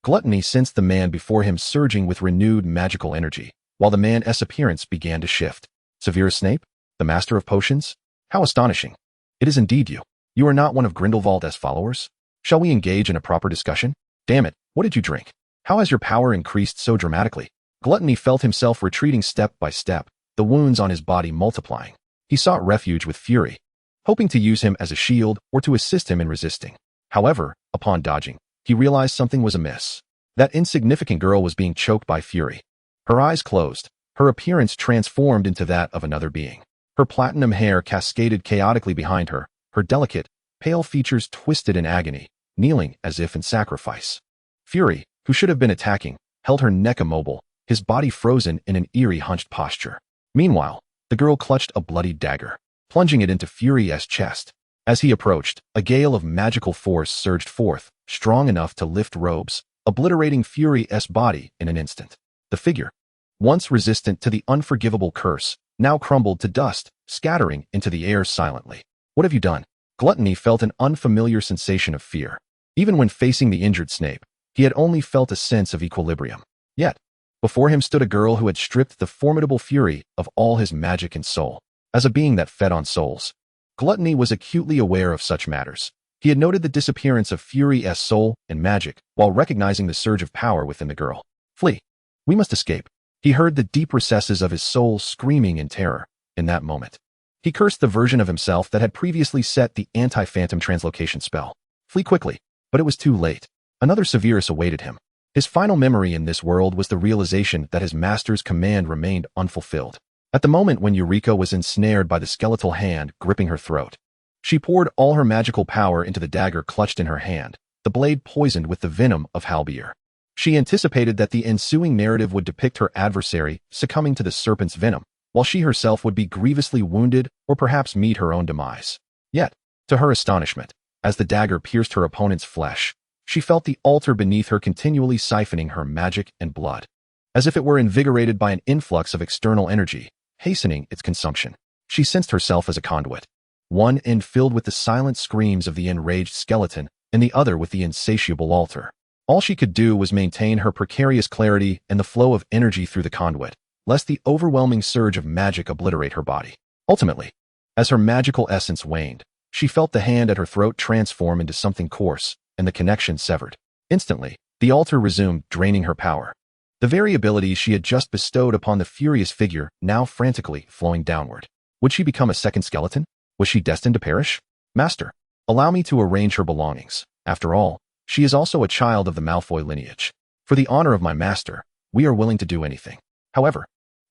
Gluttony sensed the man before him surging with renewed magical energy, while the man's appearance began to shift. Severus Snape? The master of potions? How astonishing. It is indeed you. You are not one of Grindelwald's followers? Shall we engage in a proper discussion? Damn it, what did you drink? How has your power increased so dramatically? Gluttony felt himself retreating step by step, the wounds on his body multiplying. He sought refuge with fury, hoping to use him as a shield or to assist him in resisting. However, upon dodging, he realized something was amiss. That insignificant girl was being choked by fury. Her eyes closed, her appearance transformed into that of another being. Her platinum hair cascaded chaotically behind her, her delicate, pale features twisted in agony, kneeling as if in sacrifice. Fury, who should have been attacking, held her neck immobile, his body frozen in an eerie hunched posture. Meanwhile, the girl clutched a bloody dagger, plunging it into Fury's chest. As he approached, a gale of magical force surged forth, strong enough to lift robes, obliterating Fury's body in an instant. The figure, once resistant to the unforgivable curse, now crumbled to dust, scattering into the air silently. What have you done? Gluttony felt an unfamiliar sensation of fear. Even when facing the injured Snape, he had only felt a sense of equilibrium. Yet, before him stood a girl who had stripped the formidable Fury of all his magic and soul. As a being that fed on souls, Gluttony was acutely aware of such matters. He had noted the disappearance of Fury's soul and magic, while recognizing the surge of power within the girl. Flee. We must escape. He heard the deep recesses of his soul screaming in terror. In that moment, he cursed the version of himself that had previously set the anti-phantom translocation spell. Flee quickly. But it was too late. Another Severus awaited him. His final memory in this world was the realization that his master's command remained unfulfilled. At the moment when Eulica was ensnared by the skeletal hand gripping her throat, she poured all her magical power into the dagger clutched in her hand, the blade poisoned with the venom of Halbir. She anticipated that the ensuing narrative would depict her adversary succumbing to the serpent's venom, while she herself would be grievously wounded or perhaps meet her own demise. Yet, to her astonishment, as the dagger pierced her opponent's flesh, she felt the altar beneath her continually siphoning her magic and blood, as if it were invigorated by an influx of external energy, hastening its consumption. She sensed herself as a conduit, one end filled with the silent screams of the enraged skeleton, and the other with the insatiable altar. All she could do was maintain her precarious clarity and the flow of energy through the conduit, lest the overwhelming surge of magic obliterate her body. Ultimately, as her magical essence waned, she felt the hand at her throat transform into something coarse, and the connection severed. Instantly, the altar resumed, draining her power. The very abilities she had just bestowed upon the furious figure now frantically flowing downward. Would she become a second skeleton? Was she destined to perish? Master, allow me to arrange her belongings. After all, she is also a child of the Malfoy lineage. For the honor of my master, we are willing to do anything. However,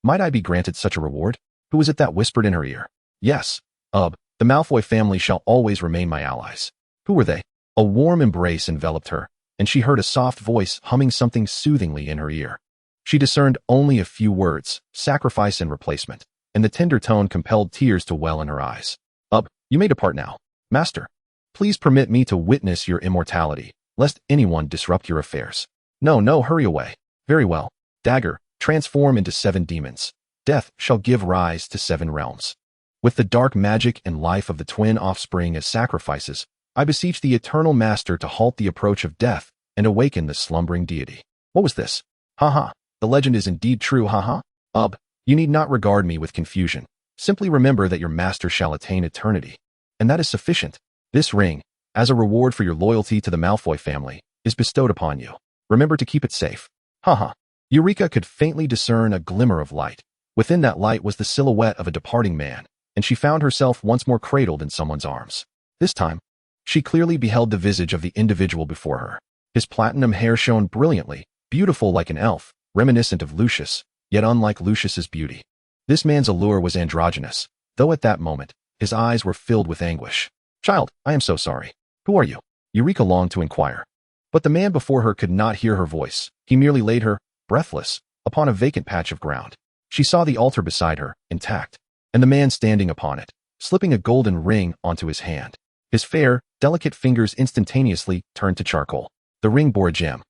might I be granted such a reward? Who was it that whispered in her ear? Yes, the Malfoy family shall always remain my allies. Who were they? A warm embrace enveloped her, and she heard a soft voice humming something soothingly in her ear. She discerned only a few words, sacrifice and replacement, and the tender tone compelled tears to well in her eyes. You may depart now. Master, please permit me to witness your immortality, lest anyone disrupt your affairs. No, hurry away. Very well. Dagger, transform into 7 demons. Death shall give rise to 7 realms. With the dark magic and life of the twin offspring as sacrifices, I beseech the eternal master to halt the approach of death and awaken the slumbering deity. What was this? The legend is indeed true, You need not regard me with confusion. Simply remember that your master shall attain eternity. And that is sufficient. This ring, as a reward for your loyalty to the Malfoy family, is bestowed upon you. Remember to keep it safe. Eulica could faintly discern a glimmer of light. Within that light was the silhouette of a departing man, and she found herself once more cradled in someone's arms. This time, she clearly beheld the visage of the individual before her. His platinum hair shone brilliantly, beautiful like an elf, reminiscent of Lucius, yet unlike Lucius's beauty. This man's allure was androgynous, though at that moment, his eyes were filled with anguish. Child, I am so sorry. Who are you? Eulica longed to inquire. But the man before her could not hear her voice. He merely laid her, breathless, upon a vacant patch of ground. She saw the altar beside her, intact, and the man standing upon it, slipping a golden ring onto his hand. His fair, delicate fingers instantaneously turned to charcoal. The ring bore a gem,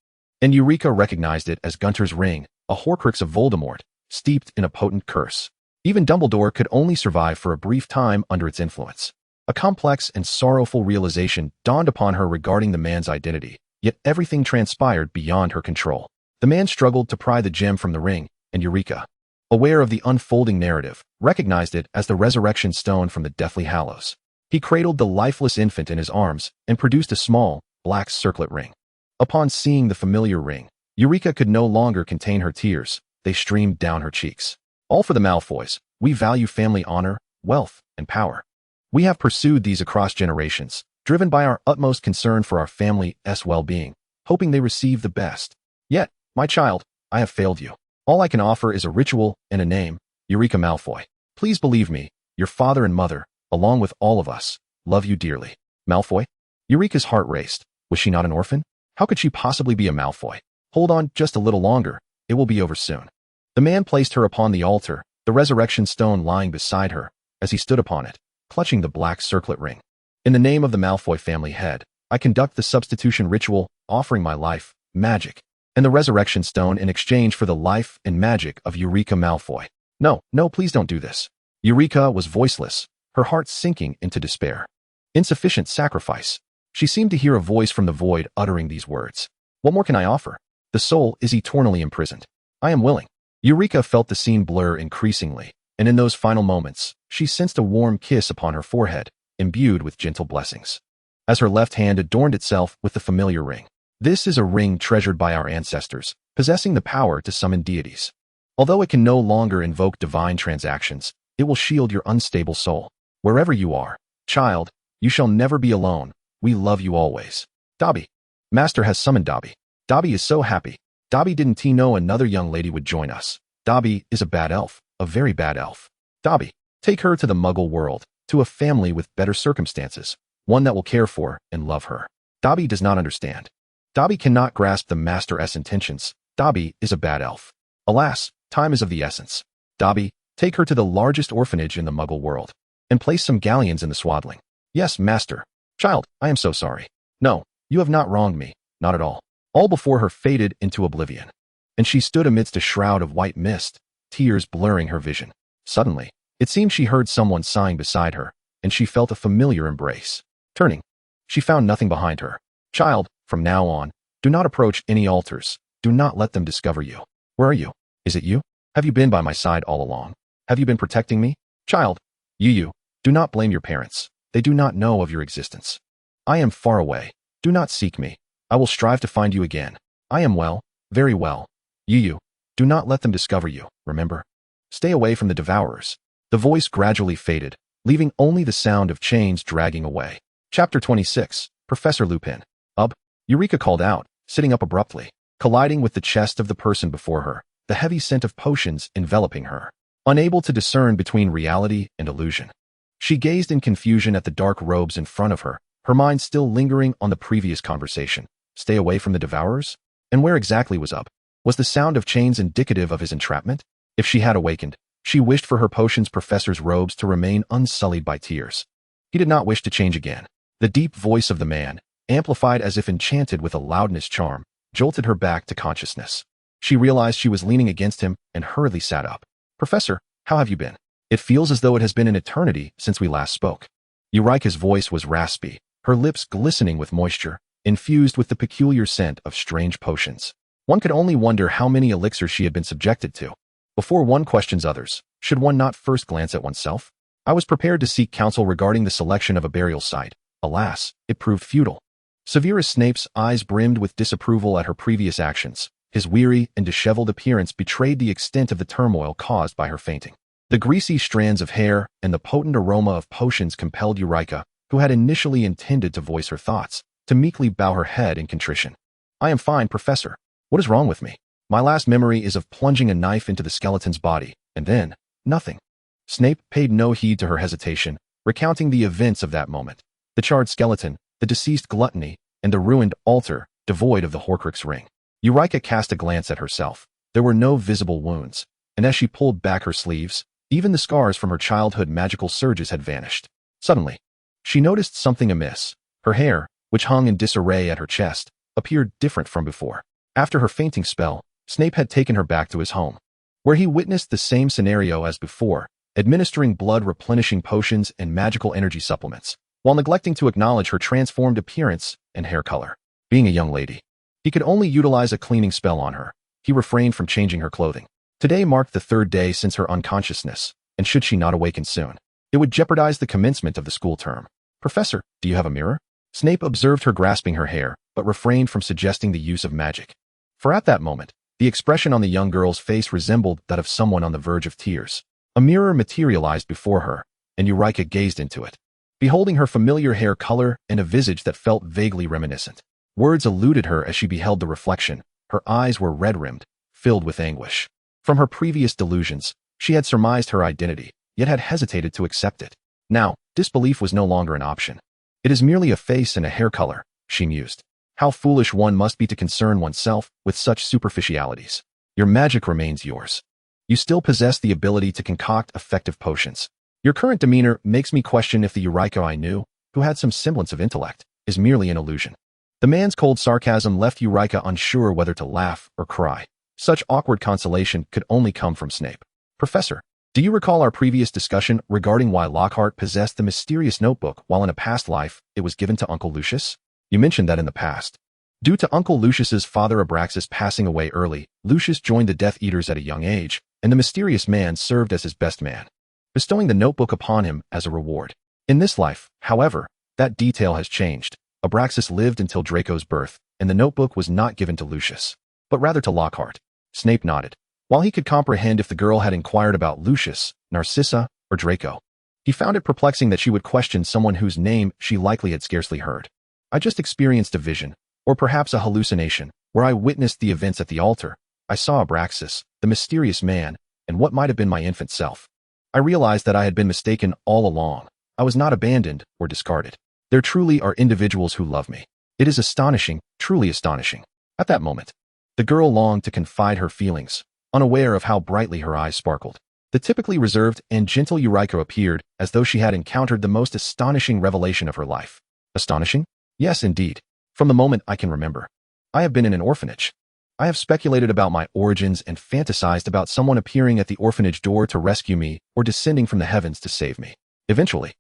and Eulica recognized it as Gunter's ring, a Horcrux of Voldemort, steeped in a potent curse. Even Dumbledore could only survive for a brief time under its influence. A complex and sorrowful realization dawned upon her regarding the man's identity. Yet everything transpired beyond her control. The man struggled to pry the gem from the ring, and Eulica, aware of the unfolding narrative, recognized it as the resurrection stone from the Deathly Hallows. He cradled the lifeless infant in his arms and produced a small, black circlet ring. Upon seeing the familiar ring, Eulica could no longer contain her tears. They streamed down her cheeks. All for the Malfoys. We value family honor, wealth, and power. We have pursued these across generations, driven by our utmost concern for our family's well-being, hoping they receive the best. Yet, my child, I have failed you. All I can offer is a ritual and a name, Eulica Malfoy. Please believe me, your father and mother, along with all of us, love you dearly. Malfoy? Eulica's heart raced. Was she not an orphan? How could she possibly be a Malfoy? Hold on just a little longer, it will be over soon. The man placed her upon the altar, the resurrection stone lying beside her, as he stood upon it, clutching the black circlet ring. In the name of the Malfoy family head, I conduct the substitution ritual, offering my life, magic, and the resurrection stone in exchange for the life and magic of Eulica Malfoy. No, please don't do this. Eulica was voiceless, her heart sinking into despair. Insufficient sacrifice. She seemed to hear a voice from the void uttering these words. What more can I offer? The soul is eternally imprisoned. I am willing. Eulica felt the scene blur increasingly, and in those final moments, she sensed a warm kiss upon her forehead, imbued with gentle blessings. As her left hand adorned itself with the familiar ring. This is a ring treasured by our ancestors, possessing the power to summon deities. Although it can no longer invoke divine transactions, it will shield your unstable soul. Wherever you are, child, you shall never be alone. We love you always. Dobby. Master has summoned Dobby. Dobby is so happy. Dobby didn't he know another young lady would join us. Dobby is a bad elf, a very bad elf. Dobby, take her to the Muggle world, to a family with better circumstances, one that will care for and love her. Dobby does not understand. Dobby cannot grasp the Master's intentions. Dobby is a bad elf. Alas, time is of the essence. Dobby, take her to the largest orphanage in the Muggle world, and place some galleons in the swaddling. Yes, Master. Child, I am so sorry. No, you have not wronged me, not at all. All before her faded into oblivion, and she stood amidst a shroud of white mist, tears blurring her vision. Suddenly, it seemed she heard someone sighing beside her, and she felt a familiar embrace. Turning, she found nothing behind her. Child, from now on, do not approach any altars. Do not let them discover you. Where are you? Is it you? Have you been by my side all along? Have you been protecting me? Child, you, do not blame your parents. They do not know of your existence. I am far away. Do not seek me. I will strive to find you again. I am well, very well. You, do not let them discover you, remember? Stay away from the devourers. The voice gradually faded, leaving only the sound of chains dragging away. Chapter 26, Professor Lupin. Eulica called out, sitting up abruptly, colliding with the chest of the person before her, the heavy scent of potions enveloping her. Unable to discern between reality and illusion, she gazed in confusion at the dark robes in front of her, her mind still lingering on the previous conversation. Stay away from the devourers? And where exactly was Up? Was the sound of chains indicative of his entrapment? If she had awakened, she wished for her potions professor's robes to remain unsullied by tears. He did not wish to change again. The deep voice of the man, amplified as if enchanted with a loudness charm, jolted her back to consciousness. She realized she was leaning against him and hurriedly sat up. Professor, how have you been? It feels as though it has been an eternity since we last spoke. Eulica's voice was raspy, her lips glistening with moisture, infused with the peculiar scent of strange potions. One could only wonder how many elixirs she had been subjected to. Before one questions others, should one not first glance at oneself? I was prepared to seek counsel regarding the selection of a burial site. Alas, it proved futile. Severus Snape's eyes brimmed with disapproval at her previous actions. His weary and disheveled appearance betrayed the extent of the turmoil caused by her fainting. The greasy strands of hair and the potent aroma of potions compelled Eulica, who had initially intended to voice her thoughts, to meekly bow her head in contrition. I am fine, Professor. What is wrong with me? My last memory is of plunging a knife into the skeleton's body, and then, nothing. Snape paid no heed to her hesitation, recounting the events of that moment. The charred skeleton, the deceased gluttony, and the ruined altar, devoid of the Horcrux ring. Eulica cast a glance at herself. There were no visible wounds, and as she pulled back her sleeves, even the scars from her childhood magical surges had vanished. Suddenly, she noticed something amiss. Her hair, which hung in disarray at her chest, appeared different from before. After her fainting spell, Snape had taken her back to his home, where he witnessed the same scenario as before, administering blood-replenishing potions and magical energy supplements, while neglecting to acknowledge her transformed appearance and hair color. Being a young lady, he could only utilize a cleaning spell on her. He refrained from changing her clothing. Today marked the third day since her unconsciousness, and should she not awaken soon, it would jeopardize the commencement of the school term. Professor, do you have a mirror? Snape observed her grasping her hair, but refrained from suggesting the use of magic. For at that moment, the expression on the young girl's face resembled that of someone on the verge of tears. A mirror materialized before her, and Eulica gazed into it, beholding her familiar hair color and a visage that felt vaguely reminiscent. Words eluded her as she beheld the reflection. Her eyes were red-rimmed, filled with anguish. From her previous delusions, she had surmised her identity, yet had hesitated to accept it. Now, disbelief was no longer an option. It is merely a face and a hair color, she mused. How foolish one must be to concern oneself with such superficialities. Your magic remains yours. You still possess the ability to concoct effective potions. Your current demeanor makes me question if the Eulica I knew, who had some semblance of intellect, is merely an illusion. The man's cold sarcasm left Eulica unsure whether to laugh or cry. Such awkward consolation could only come from Snape. Professor, do you recall our previous discussion regarding why Lockhart possessed the mysterious notebook while in a past life it was given to Uncle Lucius? You mentioned that in the past. Due to Uncle Lucius's father Abraxas passing away early, Lucius joined the Death Eaters at a young age, and the mysterious man served as his best man, bestowing the notebook upon him as a reward. In this life, however, that detail has changed. Abraxas lived until Draco's birth, and the notebook was not given to Lucius, but rather to Lockhart. Snape nodded. While he could comprehend if the girl had inquired about Lucius, Narcissa, or Draco, he found it perplexing that she would question someone whose name she likely had scarcely heard. I just experienced a vision, or perhaps a hallucination, where I witnessed the events at the altar. I saw Abraxas, the mysterious man, and what might have been my infant self. I realized that I had been mistaken all along. I was not abandoned or discarded. There truly are individuals who love me. It is astonishing, truly astonishing. At that moment, the girl longed to confide her feelings, unaware of how brightly her eyes sparkled. The typically reserved and gentle Eulica appeared as though she had encountered the most astonishing revelation of her life. Astonishing? Yes, indeed. From the moment I can remember, I have been in an orphanage. I have speculated about my origins and fantasized about someone appearing at the orphanage door to rescue me or descending from the heavens to save me. Eventually,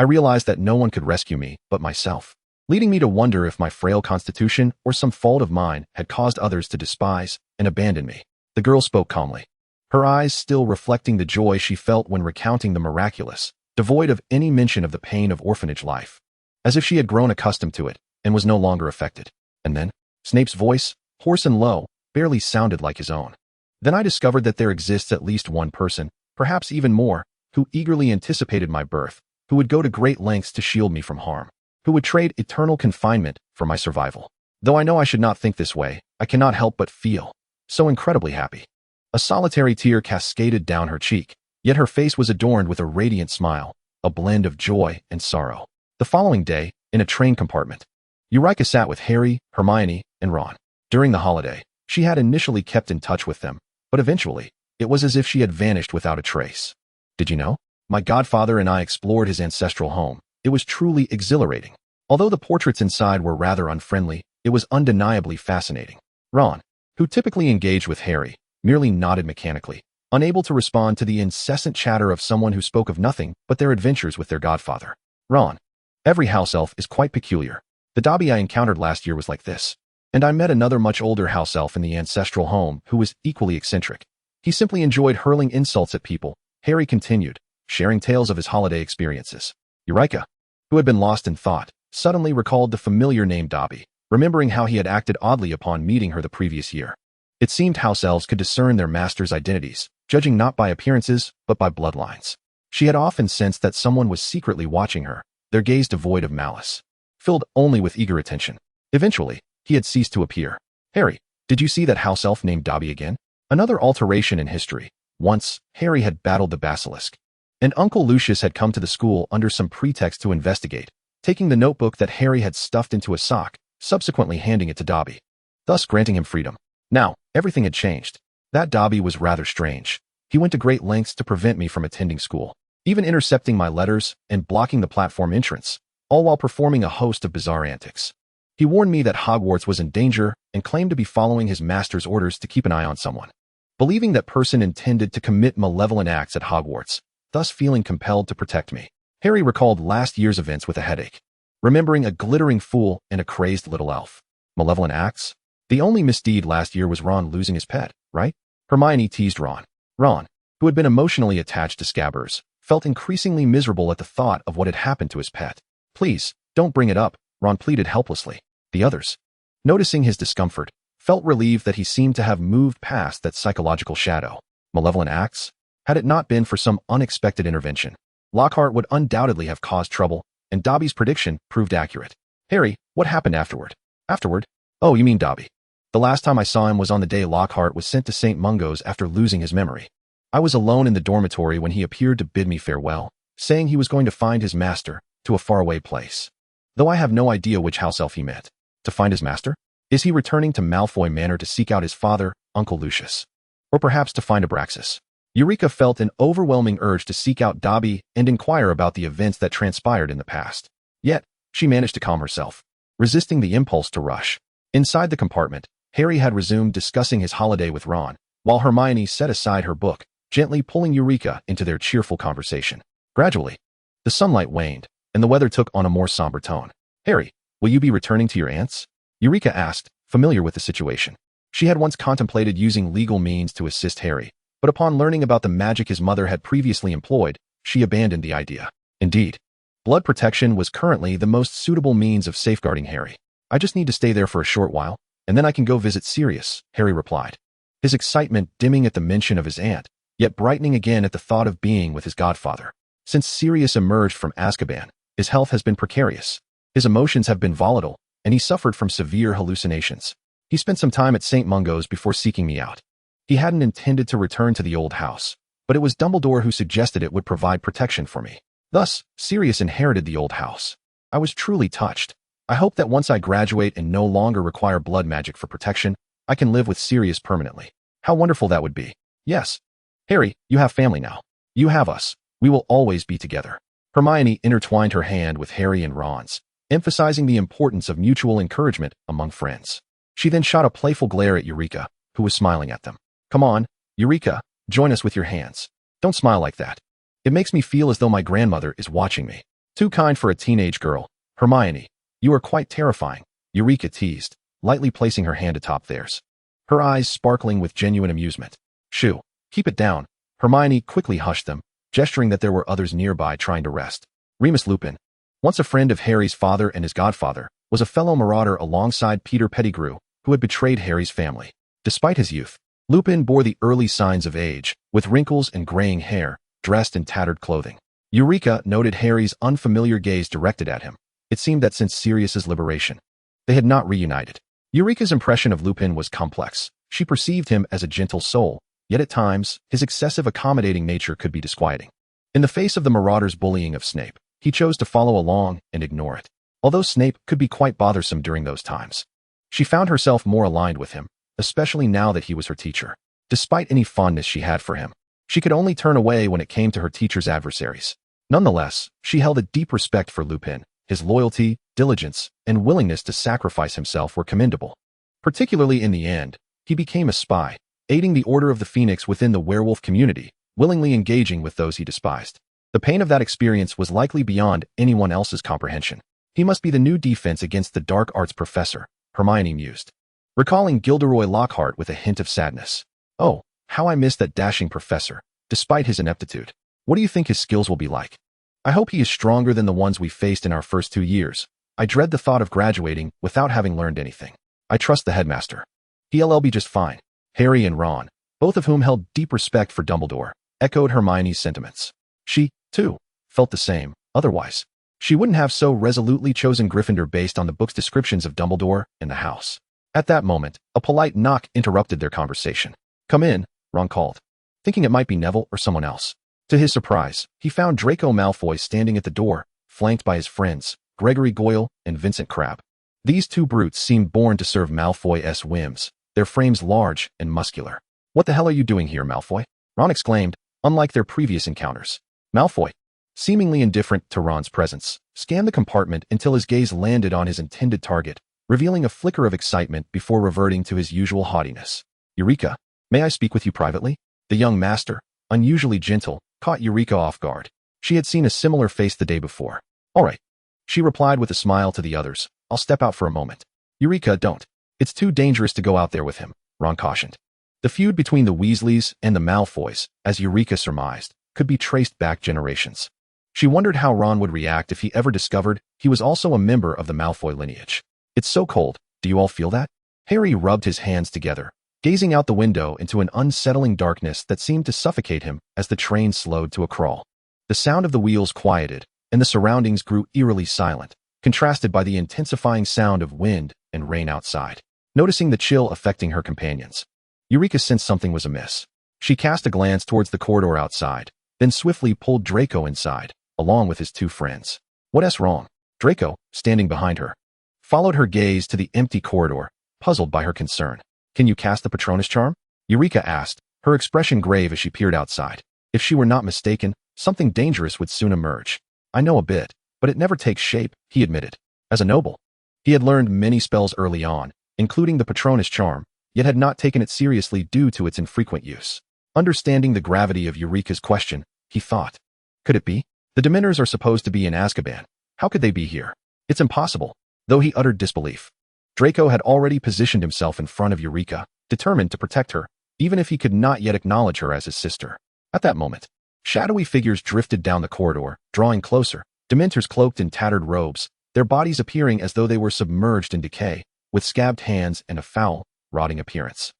I realized that no one could rescue me but myself, leading me to wonder if my frail constitution or some fault of mine had caused others to despise and abandon me. The girl spoke calmly, her eyes still reflecting the joy she felt when recounting the miraculous, devoid of any mention of the pain of orphanage life, as if she had grown accustomed to it and was no longer affected. And then, Snape's voice, hoarse and low, barely sounded like his own. Then I discovered that there exists at least one person, perhaps even more, who eagerly anticipated my birth, who would go to great lengths to shield me from harm, who would trade eternal confinement for my survival. Though I know I should not think this way, I cannot help but feel so incredibly happy. A solitary tear cascaded down her cheek, yet her face was adorned with a radiant smile, a blend of joy and sorrow. The following day, in a train compartment, Eulica sat with Harry, Hermione, and Ron. During the holiday, she had initially kept in touch with them, but eventually, it was as if she had vanished without a trace. Did you know? My godfather and I explored his ancestral home. It was truly exhilarating. Although the portraits inside were rather unfriendly, it was undeniably fascinating. Ron, who typically engaged with Harry, merely nodded mechanically, unable to respond to the incessant chatter of someone who spoke of nothing but their adventures with their godfather. Ron, every house elf is quite peculiar. The Dobby I encountered last year was like this. And I met another much older house elf in the ancestral home who was equally eccentric. He simply enjoyed hurling insults at people, Harry continued, sharing tales of his holiday experiences. Eulica, who had been lost in thought, suddenly recalled the familiar name Dobby, remembering how he had acted oddly upon meeting her the previous year. It seemed house elves could discern their masters' identities, judging not by appearances, but by bloodlines. She had often sensed that someone was secretly watching her, their gaze devoid of malice, filled only with eager attention. Eventually, he had ceased to appear. Harry, did you see that house elf named Dobby again? Another alteration in history. Once, Harry had battled the basilisk, and Uncle Lucius had come to the school under some pretext to investigate, taking the notebook that Harry had stuffed into a sock, subsequently handing it to Dobby, thus granting him freedom. Now, everything had changed. That Dobby was rather strange. He went to great lengths to prevent me from attending school, even intercepting my letters and blocking the platform entrance, all while performing a host of bizarre antics. He warned me that Hogwarts was in danger and claimed to be following his master's orders to keep an eye on someone, believing that person intended to commit malevolent acts at Hogwarts, thus feeling compelled to protect me. Harry recalled last year's events with a headache, remembering a glittering fool and a crazed little elf. Malevolent acts? The only misdeed last year was Ron losing his pet, right? Hermione teased Ron. Ron, who had been emotionally attached to Scabbers, felt increasingly miserable at the thought of what had happened to his pet. Please, don't bring it up, Ron pleaded helplessly. The others, noticing his discomfort, felt relieved that he seemed to have moved past that psychological shadow. Malevolent acts? Had it not been for some unexpected intervention, Lockhart would undoubtedly have caused trouble, and Dobby's prediction proved accurate. Harry, what happened afterward? Afterward? Oh, you mean Dobby. The last time I saw him was on the day Lockhart was sent to St. Mungo's after losing his memory. I was alone in the dormitory when he appeared to bid me farewell, saying he was going to find his master to a faraway place. Though I have no idea which house elf he met. To find his master? Is he returning to Malfoy Manor to seek out his father, Uncle Lucius? Or perhaps to find Abraxas? Eureka felt an overwhelming urge to seek out Dobby and inquire about the events that transpired in the past. Yet, she managed to calm herself, resisting the impulse to rush. Inside the compartment, Harry had resumed discussing his holiday with Ron, while Hermione set aside her book, gently pulling Eureka into their cheerful conversation. Gradually, the sunlight waned, and the weather took on a more somber tone. Harry, will you be returning to your aunt's? Eureka asked, familiar with the situation. She had once contemplated using legal means to assist Harry, but upon learning about the magic his mother had previously employed, she abandoned the idea. Indeed, blood protection was currently the most suitable means of safeguarding Harry. I just need to stay there for a short while, and then I can go visit Sirius, Harry replied, his excitement dimming at the mention of his aunt, yet brightening again at the thought of being with his godfather. Since Sirius emerged from Azkaban, his health has been precarious. His emotions have been volatile, and he suffered from severe hallucinations. He spent some time at St. Mungo's before seeking me out. He hadn't intended to return to the old house, but it was Dumbledore who suggested it would provide protection for me. Thus, Sirius inherited the old house. I was truly touched. I hope that once I graduate and no longer require blood magic for protection, I can live with Sirius permanently. How wonderful that would be. Yes. Harry, you have family now. You have us. We will always be together. Hermione intertwined her hand with Harry and Ron's, emphasizing the importance of mutual encouragement among friends. She then shot a playful glare at Eureka, who was smiling at them. Come on, Eureka, join us with your hands. Don't smile like that. It makes me feel as though my grandmother is watching me. Too kind for a teenage girl. Hermione, you are quite terrifying, Eureka teased, lightly placing her hand atop theirs, her eyes sparkling with genuine amusement. Shoo, keep it down. Hermione quickly hushed them, gesturing that there were others nearby trying to rest. Remus Lupin, once a friend of Harry's father and his godfather, was a fellow marauder alongside Peter Pettigrew, who had betrayed Harry's family. Despite his youth, Lupin bore the early signs of age, with wrinkles and graying hair, dressed in tattered clothing. Eureka noted Harry's unfamiliar gaze directed at him. It seemed that since Sirius's liberation, they had not reunited. Eureka's impression of Lupin was complex. She perceived him as a gentle soul, yet at times, his excessive accommodating nature could be disquieting. In the face of the marauder's bullying of Snape, he chose to follow along and ignore it. Although Snape could be quite bothersome during those times, she found herself more aligned with him, especially now that he was her teacher. Despite any fondness she had for him, she could only turn away when it came to her teacher's adversaries. Nonetheless, she held a deep respect for Lupin. His loyalty, diligence, and willingness to sacrifice himself were commendable. Particularly in the end, he became a spy, aiding the Order of the Phoenix within the werewolf community, willingly engaging with those he despised. The pain of that experience was likely beyond anyone else's comprehension. He must be the new defense against the dark arts professor, Hermione mused, recalling Gilderoy Lockhart with a hint of sadness. Oh, how I miss that dashing professor, despite his ineptitude. What do you think his skills will be like? I hope he is stronger than the ones we faced in our first 2 years. I dread the thought of graduating without having learned anything. I trust the headmaster. He'll be just fine. Harry and Ron, both of whom held deep respect for Dumbledore, echoed Hermione's sentiments. She, too, felt the same. Otherwise, she wouldn't have so resolutely chosen Gryffindor based on the book's descriptions of Dumbledore and the house. At that moment, a polite knock interrupted their conversation. Come in, Ron called, thinking it might be Neville or someone else. To his surprise, he found Draco Malfoy standing at the door, flanked by his friends, Gregory Goyle and Vincent Crabbe. These two brutes seemed born to serve Malfoy's whims, their frames large and muscular. What the hell are you doing here, Malfoy? Ron exclaimed, unlike their previous encounters. Malfoy, seemingly indifferent to Ron's presence, scanned the compartment until his gaze landed on his intended target, revealing a flicker of excitement before reverting to his usual haughtiness. Eureka, may I speak with you privately? The young master, unusually gentle, caught Eureka off guard. She had seen a similar face the day before. All right, she replied with a smile to the others. I'll step out for a moment. Eureka, don't. It's too dangerous to go out there with him, Ron cautioned. The feud between the Weasleys and the Malfoys, as Eureka surmised, could be traced back generations. She wondered how Ron would react if he ever discovered he was also a member of the Malfoy lineage. It's so cold, do you all feel that? Harry rubbed his hands together, gazing out the window into an unsettling darkness that seemed to suffocate him as the train slowed to a crawl. The sound of the wheels quieted, and the surroundings grew eerily silent, contrasted by the intensifying sound of wind and rain outside. Noticing the chill affecting her companions, Eureka sensed something was amiss. She cast a glance towards the corridor outside, then swiftly pulled Draco inside, along with his two friends. What's wrong? Draco, standing behind her, followed her gaze to the empty corridor, puzzled by her concern. Can you cast the Patronus charm? Eureka asked, her expression grave as she peered outside. If she were not mistaken, something dangerous would soon emerge. I know a bit, but it never takes shape, he admitted. As a noble, he had learned many spells early on, including the Patronus charm, yet had not taken it seriously due to its infrequent use. Understanding the gravity of Eureka's question, he thought, could it be? The Dementors are supposed to be in Azkaban. How could they be here? It's impossible, though he uttered disbelief. Draco had already positioned himself in front of Eureka, determined to protect her, even if he could not yet acknowledge her as his sister. At that moment, shadowy figures drifted down the corridor, drawing closer, Dementors cloaked in tattered robes, their bodies appearing as though they were submerged in decay, with scabbed hands and a foul, rotting appearance.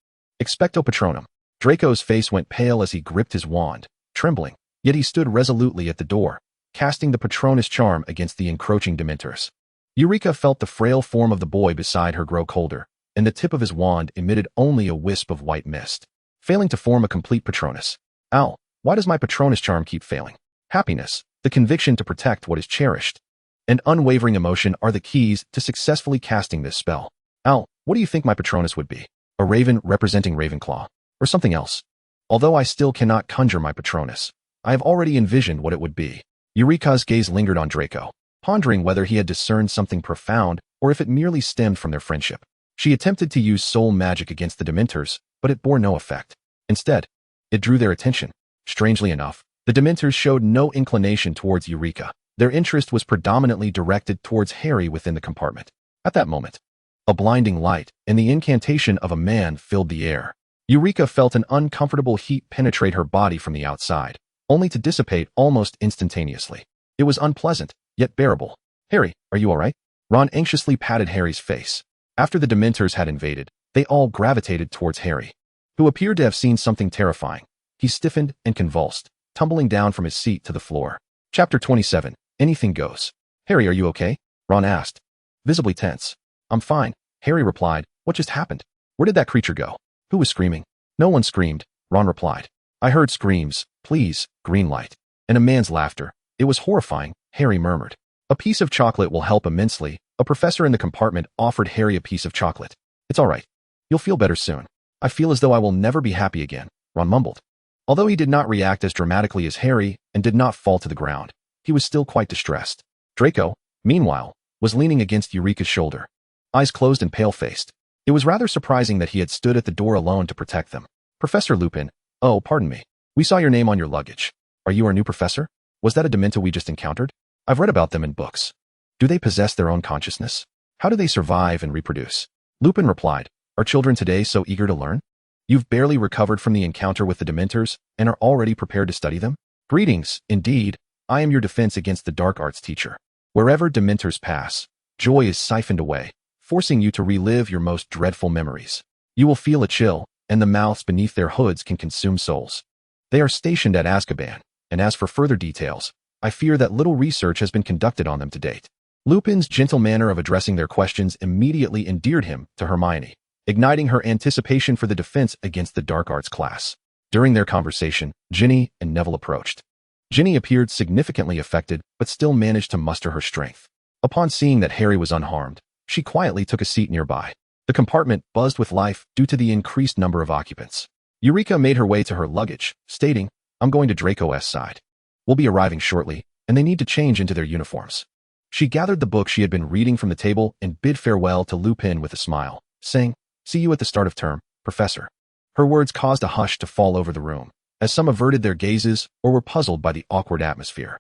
Expecto Patronum. Draco's face went pale as he gripped his wand, trembling, yet he stood resolutely at the door, casting the Patronus charm against the encroaching Dementors. Eureka felt the frail form of the boy beside her grow colder, and the tip of his wand emitted only a wisp of white mist, failing to form a complete Patronus. Ow, why does my Patronus charm keep failing? Happiness, the conviction to protect what is cherished, and unwavering emotion are the keys to successfully casting this spell. Ow, what do you think my Patronus would be? A raven representing Ravenclaw, or something else? Although I still cannot conjure my Patronus, I have already envisioned what it would be. Eureka's gaze lingered on Draco, pondering whether he had discerned something profound or if it merely stemmed from their friendship. She attempted to use soul magic against the Dementors, but it bore no effect. Instead, it drew their attention. Strangely enough, the Dementors showed no inclination towards Eureka. Their interest was predominantly directed towards Harry within the compartment. At that moment, a blinding light and the incantation of a man filled the air. Eureka felt an uncomfortable heat penetrate her body from the outside, only to dissipate almost instantaneously. It was unpleasant, yet bearable. Harry, are you all right? Ron anxiously patted Harry's face. After the Dementors had invaded, they all gravitated towards Harry, who appeared to have seen something terrifying. He stiffened and convulsed, tumbling down from his seat to the floor. Chapter 27. Anything Goes. Harry, are you okay? Ron asked, visibly tense. I'm fine, Harry replied. What just happened? Where did that creature go? Who was screaming? No one screamed, Ron replied. I heard screams, please, green light, and a man's laughter. It was horrifying, Harry murmured. A piece of chocolate will help immensely. A professor in the compartment offered Harry a piece of chocolate. It's all right. You'll feel better soon. I feel as though I will never be happy again, Ron mumbled. Although he did not react as dramatically as Harry and did not fall to the ground, he was still quite distressed. Draco, meanwhile, was leaning against Eureka's shoulder, eyes closed and pale-faced. It was rather surprising that he had stood at the door alone to protect them. Professor Lupin, oh, pardon me. We saw your name on your luggage. Are you our new professor? Was that a Demento we just encountered? I've read about them in books. Do they possess their own consciousness? How do they survive and reproduce? Lupin replied, are children today so eager to learn? You've barely recovered from the encounter with the Dementors and are already prepared to study them? Greetings, indeed. I am your defense against the dark arts teacher. Wherever Dementors pass, joy is siphoned away, forcing you to relive your most dreadful memories. You will feel a chill, and the mouths beneath their hoods can consume souls. They are stationed at Azkaban, and as for further details, I fear that little research has been conducted on them to date. Lupin's gentle manner of addressing their questions immediately endeared him to Hermione, igniting her anticipation for the defense against the dark arts class. During their conversation, Ginny and Neville approached. Ginny appeared significantly affected, but still managed to muster her strength. Upon seeing that Harry was unharmed, she quietly took a seat nearby. The compartment buzzed with life due to the increased number of occupants. Eureka made her way to her luggage, stating, I'm going to Draco's side. We'll be arriving shortly, and they need to change into their uniforms. She gathered the book she had been reading from the table and bid farewell to Lupin with a smile, saying, see you at the start of term, Professor. Her words caused a hush to fall over the room, as some averted their gazes or were puzzled by the awkward atmosphere.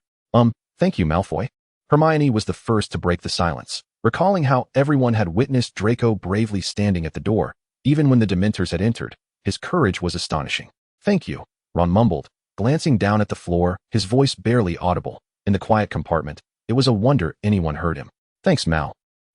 Thank you, Malfoy. Hermione was the first to break the silence, Recalling how everyone had witnessed Draco bravely standing at the door, even when the Dementors had entered, his courage was astonishing. "Thank you," Ron mumbled, glancing down at the floor, his voice barely audible. In the quiet compartment, it was a wonder anyone heard him. "Thanks, Mal."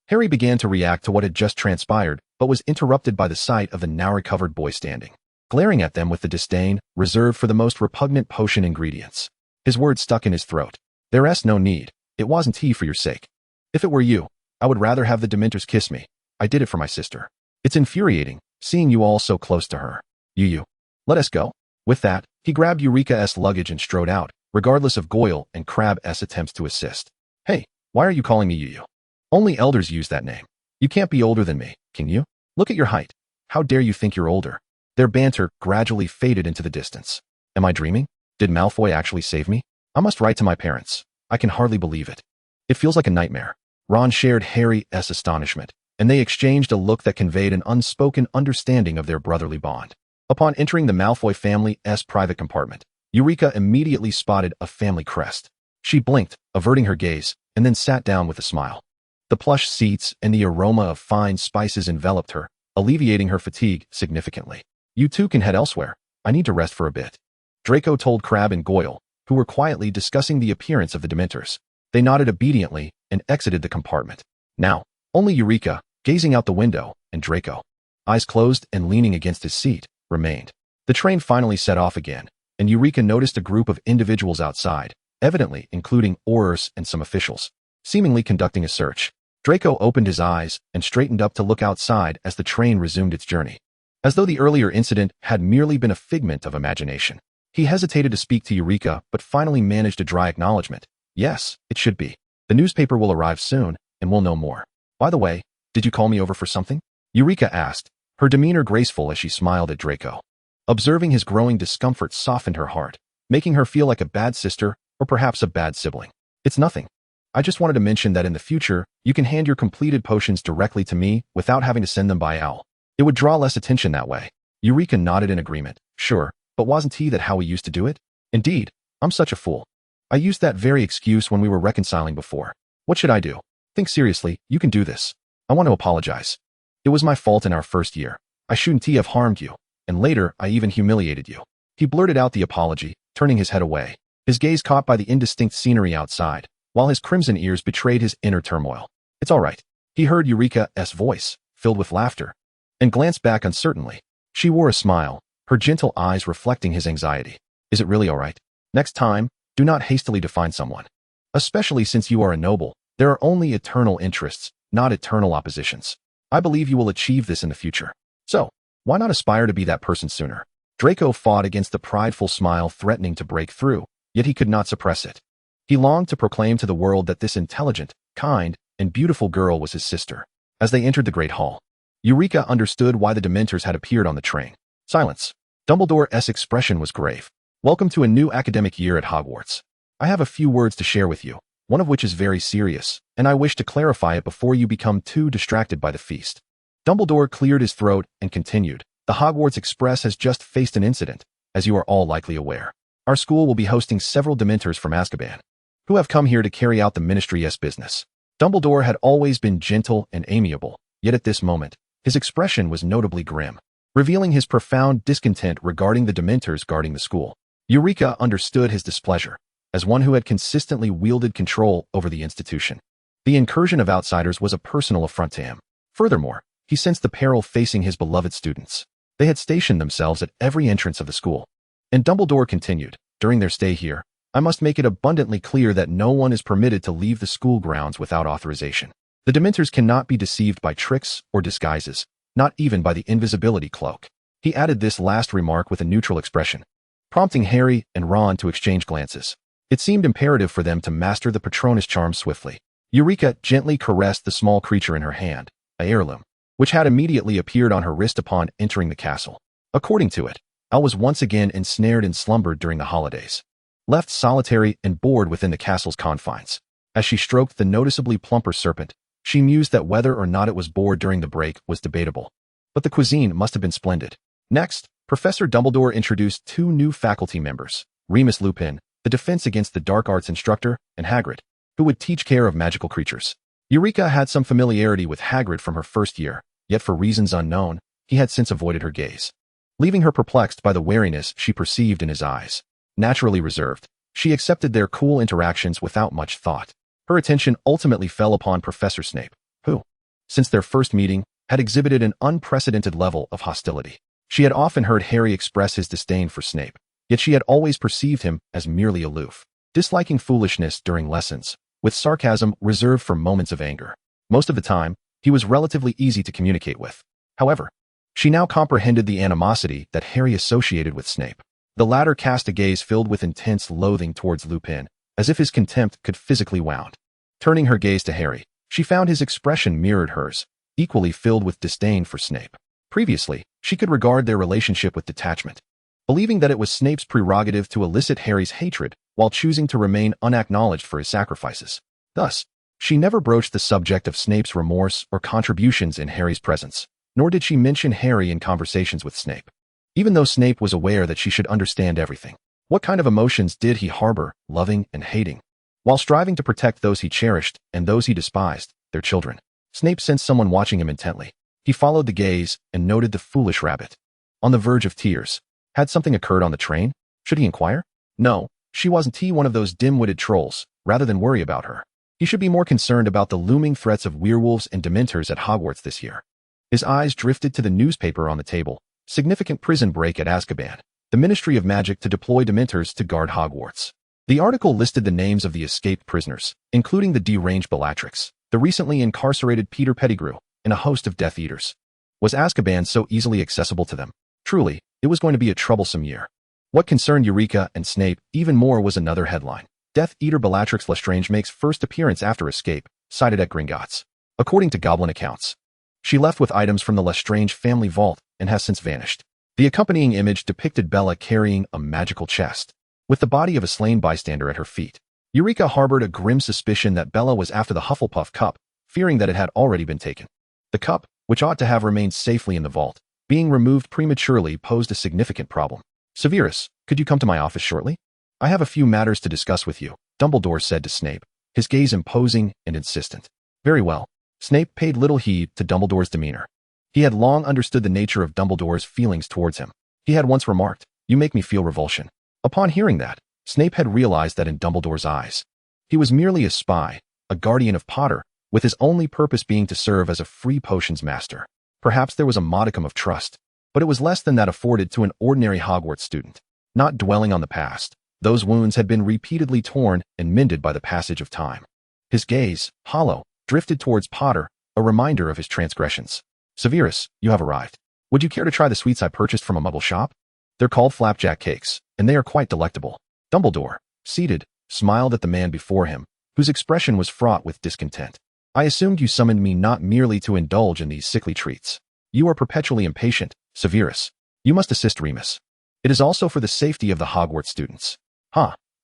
Harry began to react to what had just transpired, but was interrupted by the sight of the now-recovered boy standing, glaring at them with the disdain reserved for the most repugnant potion ingredients. His words stuck in his throat. "There's no need. It wasn't he for your sake. If it were you, I would rather have the Dementors kiss me. I did it for my sister. It's infuriating, seeing you all so close to her. You. Let us go." With that, he grabbed Eureka's luggage and strode out, regardless of Goyle and Crab's attempts to assist. "Hey, why are you calling me Yu? Only elders use that name. You can't be older than me, can you? Look at your height. How dare you think you're older?" Their banter gradually faded into the distance. Am I dreaming? Did Malfoy actually save me? I must write to my parents. I can hardly believe it. It feels like a nightmare. Ron shared Harry's astonishment, and they exchanged a look that conveyed an unspoken understanding of their brotherly bond. Upon entering the Malfoy family's private compartment, Eureka immediately spotted a family crest. She blinked, averting her gaze, and then sat down with a smile. The plush seats and the aroma of fine spices enveloped her, alleviating her fatigue significantly. "You two can head elsewhere. I need to rest for a bit," Draco told Crab and Goyle, who were quietly discussing the appearance of the Dementors. They nodded obediently and exited the compartment. Now, only Eureka, gazing out the window, and Draco, eyes closed and leaning against his seat, remained. The train finally set off again, and Eureka noticed a group of individuals outside, evidently including Aurors and some officials, seemingly conducting a search. Draco opened his eyes and straightened up to look outside as the train resumed its journey. As though the earlier incident had merely been a figment of imagination, he hesitated to speak to Eureka but finally managed a dry acknowledgement. "Yes, it should be. The newspaper will arrive soon, and we'll know more. By the way, did you call me over for something?" Eureka asked, her demeanor graceful as she smiled at Draco. Observing his growing discomfort softened her heart, making her feel like a bad sister or perhaps a bad sibling. "It's nothing. I just wanted to mention that in the future, you can hand your completed potions directly to me without having to send them by owl. It would draw less attention that way." Eureka nodded in agreement. "Sure, but wasn't that how we used to do it?" "Indeed, I'm such a fool. I used that very excuse when we were reconciling before. What should I do? Think seriously, you can do this. I want to apologize. It was my fault in our first year. I shouldn't have harmed you, and later I even humiliated you." He blurted out the apology, turning his head away, his gaze caught by the indistinct scenery outside, while his crimson ears betrayed his inner turmoil. "It's all right." He heard Eureka's voice, filled with laughter, and glanced back uncertainly. She wore a smile, her gentle eyes reflecting his anxiety. "Is it really all right? Next time, do not hastily define someone. Especially since you are a noble, there are only eternal interests, not eternal oppositions. I believe you will achieve this in the future. So, why not aspire to be that person sooner?" Draco fought against the prideful smile threatening to break through, yet he could not suppress it. He longed to proclaim to the world that this intelligent, kind, and beautiful girl was his sister. As they entered the Great Hall, Eureka understood why the Dementors had appeared on the train. Silence. Dumbledore's expression was grave. "Welcome to a new academic year at Hogwarts. I have a few words to share with you, one of which is very serious, and I wish to clarify it before you become too distracted by the feast." Dumbledore cleared his throat and continued. "The Hogwarts Express has just faced an incident, as you are all likely aware. Our school will be hosting several Dementors from Azkaban, who have come here to carry out the Ministry's business." Dumbledore had always been gentle and amiable, yet at this moment, his expression was notably grim, revealing his profound discontent regarding the Dementors guarding the school. Eureka understood his displeasure, as one who had consistently wielded control over the institution. The incursion of outsiders was a personal affront to him. Furthermore, he sensed the peril facing his beloved students. They had stationed themselves at every entrance of the school. And Dumbledore continued, "During their stay here, I must make it abundantly clear that no one is permitted to leave the school grounds without authorization. The Dementors cannot be deceived by tricks or disguises, not even by the invisibility cloak." He added this last remark with a neutral expression, prompting Harry and Ron to exchange glances. It seemed imperative for them to master the Patronus charm swiftly. Eureka gently caressed the small creature in her hand, a heirloom, which had immediately appeared on her wrist upon entering the castle. According to it, Elle was once again ensnared and slumbered during the holidays, left solitary and bored within the castle's confines. As she stroked the noticeably plumper serpent, she mused that whether or not it was bored during the break was debatable. But the cuisine must have been splendid. Next, Professor Dumbledore introduced two new faculty members, Remus Lupin, the Defense Against the Dark Arts instructor, and Hagrid, who would teach care of magical creatures. Eureka had some familiarity with Hagrid from her first year, yet for reasons unknown, he had since avoided her gaze, leaving her perplexed by the wariness she perceived in his eyes. Naturally reserved, she accepted their cool interactions without much thought. Her attention ultimately fell upon Professor Snape, who, since their first meeting, had exhibited an unprecedented level of hostility. She had often heard Harry express his disdain for Snape, yet she had always perceived him as merely aloof, disliking foolishness during lessons, with sarcasm reserved for moments of anger. Most of the time, he was relatively easy to communicate with. However, she now comprehended the animosity that Harry associated with Snape. The latter cast a gaze filled with intense loathing towards Lupin, as if his contempt could physically wound. Turning her gaze to Harry, she found his expression mirrored hers, equally filled with disdain for Snape. Previously, she could regard their relationship with detachment, believing that it was Snape's prerogative to elicit Harry's hatred while choosing to remain unacknowledged for his sacrifices. Thus, she never broached the subject of Snape's remorse or contributions in Harry's presence, nor did she mention Harry in conversations with Snape. Even though Snape was aware that she should understand everything, what kind of emotions did he harbor, loving and hating? While striving to protect those he cherished and those he despised, their children, Snape sensed someone watching him intently. He followed the gaze and noted the foolish rabbit, on the verge of tears. Had something occurred on the train? Should he inquire? No, she wasn't one of those dim-witted trolls. Rather than worry about her, he should be more concerned about the looming threats of werewolves and dementors at Hogwarts this year. His eyes drifted to the newspaper on the table. Significant prison break at Azkaban. The Ministry of Magic to deploy dementors to guard Hogwarts. The article listed the names of the escaped prisoners, including the deranged Bellatrix, the recently incarcerated Peter Pettigrew, and a host of Death Eaters. Was Azkaban so easily accessible to them? Truly, it was going to be a troublesome year. What concerned Eureka and Snape even more was another headline. Death Eater Bellatrix Lestrange makes first appearance after escape, sighted at Gringotts. According to Goblin accounts, she left with items from the Lestrange family vault and has since vanished. The accompanying image depicted Bella carrying a magical chest, with the body of a slain bystander at her feet. Eureka harbored a grim suspicion that Bella was after the Hufflepuff cup, fearing that it had already been taken. The cup, which ought to have remained safely in the vault, being removed prematurely posed a significant problem. Severus, could you come to my office shortly? I have a few matters to discuss with you, Dumbledore said to Snape, his gaze imposing and insistent. Very well. Snape paid little heed to Dumbledore's demeanor. He had long understood the nature of Dumbledore's feelings towards him. He had once remarked, "You make me feel revulsion." Upon hearing that, Snape had realized that in Dumbledore's eyes, he was merely a spy, a guardian of Potter, with his only purpose being to serve as a free potions master. Perhaps there was a modicum of trust, but it was less than that afforded to an ordinary Hogwarts student. Not dwelling on the past, those wounds had been repeatedly torn and mended by the passage of time. His gaze, hollow, drifted towards Potter, a reminder of his transgressions. Severus, you have arrived. Would you care to try the sweets I purchased from a muggle shop? They're called flapjack cakes, and they are quite delectable. Dumbledore, seated, smiled at the man before him, whose expression was fraught with discontent. I assumed you summoned me not merely to indulge in these sickly treats. You are perpetually impatient, Severus. You must assist Remus. It is also for the safety of the Hogwarts students.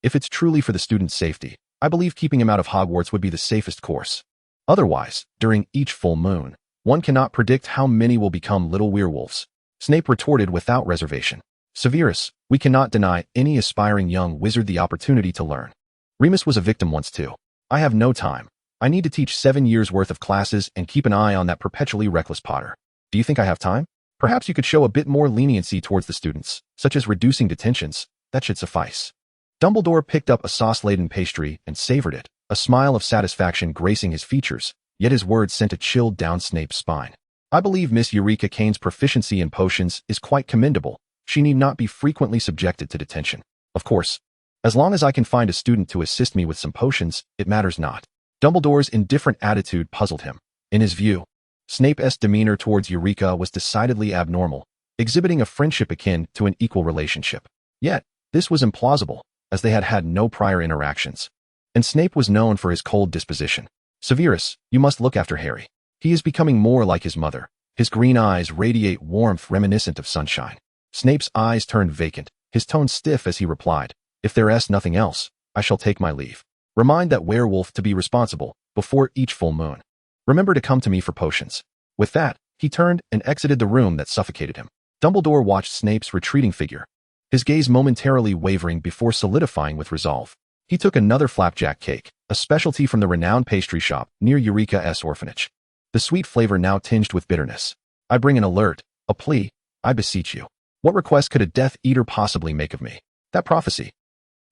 If it's truly for the students' safety, I believe keeping him out of Hogwarts would be the safest course. Otherwise, during each full moon, one cannot predict how many will become little werewolves. Snape retorted without reservation. Severus, we cannot deny any aspiring young wizard the opportunity to learn. Remus was a victim once too. I have no time. I need to teach 7 years' worth of classes and keep an eye on that perpetually reckless Potter. Do you think I have time? Perhaps you could show a bit more leniency towards the students, such as reducing detentions. That should suffice. Dumbledore picked up a sauce-laden pastry and savored it, a smile of satisfaction gracing his features, yet his words sent a chill down Snape's spine. I believe Miss Eureka Kane's proficiency in potions is quite commendable. She need not be frequently subjected to detention. Of course, as long as I can find a student to assist me with some potions, it matters not. Dumbledore's indifferent attitude puzzled him. In his view, Snape's demeanor towards Eureka was decidedly abnormal, exhibiting a friendship akin to an equal relationship. Yet, this was implausible, as they had had no prior interactions. And Snape was known for his cold disposition. Severus, you must look after Harry. He is becoming more like his mother. His green eyes radiate warmth reminiscent of sunshine. Snape's eyes turned vacant, his tone stiff as he replied, if there's nothing else, I shall take my leave. Remind that werewolf to be responsible, before each full moon. Remember to come to me for potions. With that, he turned and exited the room that suffocated him. Dumbledore watched Snape's retreating figure, his gaze momentarily wavering before solidifying with resolve. He took another flapjack cake, a specialty from the renowned pastry shop near Eulica's orphanage. The sweet flavor now tinged with bitterness. I bring an alert, a plea, I beseech you. What request could a Death Eater possibly make of me? That prophecy.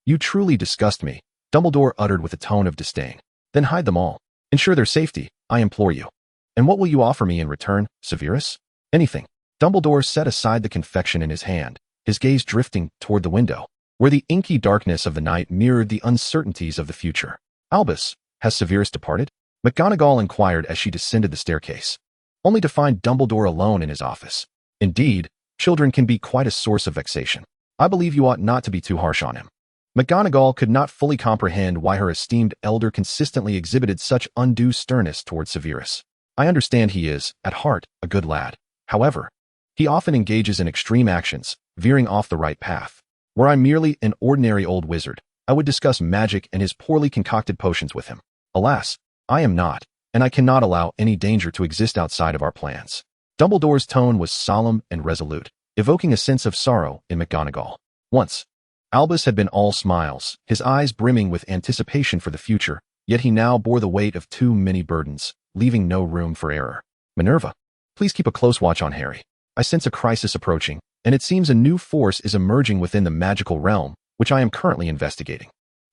You truly disgust me, Dumbledore uttered with a tone of disdain. Then hide them all. Ensure their safety, I implore you. And what will you offer me in return, Severus? Anything. Dumbledore set aside the confection in his hand, his gaze drifting toward the window, where the inky darkness of the night mirrored the uncertainties of the future. Albus, has Severus departed? McGonagall inquired as she descended the staircase, only to find Dumbledore alone in his office. Indeed, children can be quite a source of vexation. I believe you ought not to be too harsh on him. McGonagall could not fully comprehend why her esteemed elder consistently exhibited such undue sternness toward Severus. I understand he is, at heart, a good lad. However, he often engages in extreme actions, veering off the right path. Were I merely an ordinary old wizard, I would discuss magic and his poorly concocted potions with him. Alas, I am not, and I cannot allow any danger to exist outside of our plans. Dumbledore's tone was solemn and resolute, evoking a sense of sorrow in McGonagall. Once, Albus had been all smiles, his eyes brimming with anticipation for the future, yet he now bore the weight of too many burdens, leaving no room for error. Minerva, please keep a close watch on Harry. I sense a crisis approaching, and it seems a new force is emerging within the magical realm, which I am currently investigating.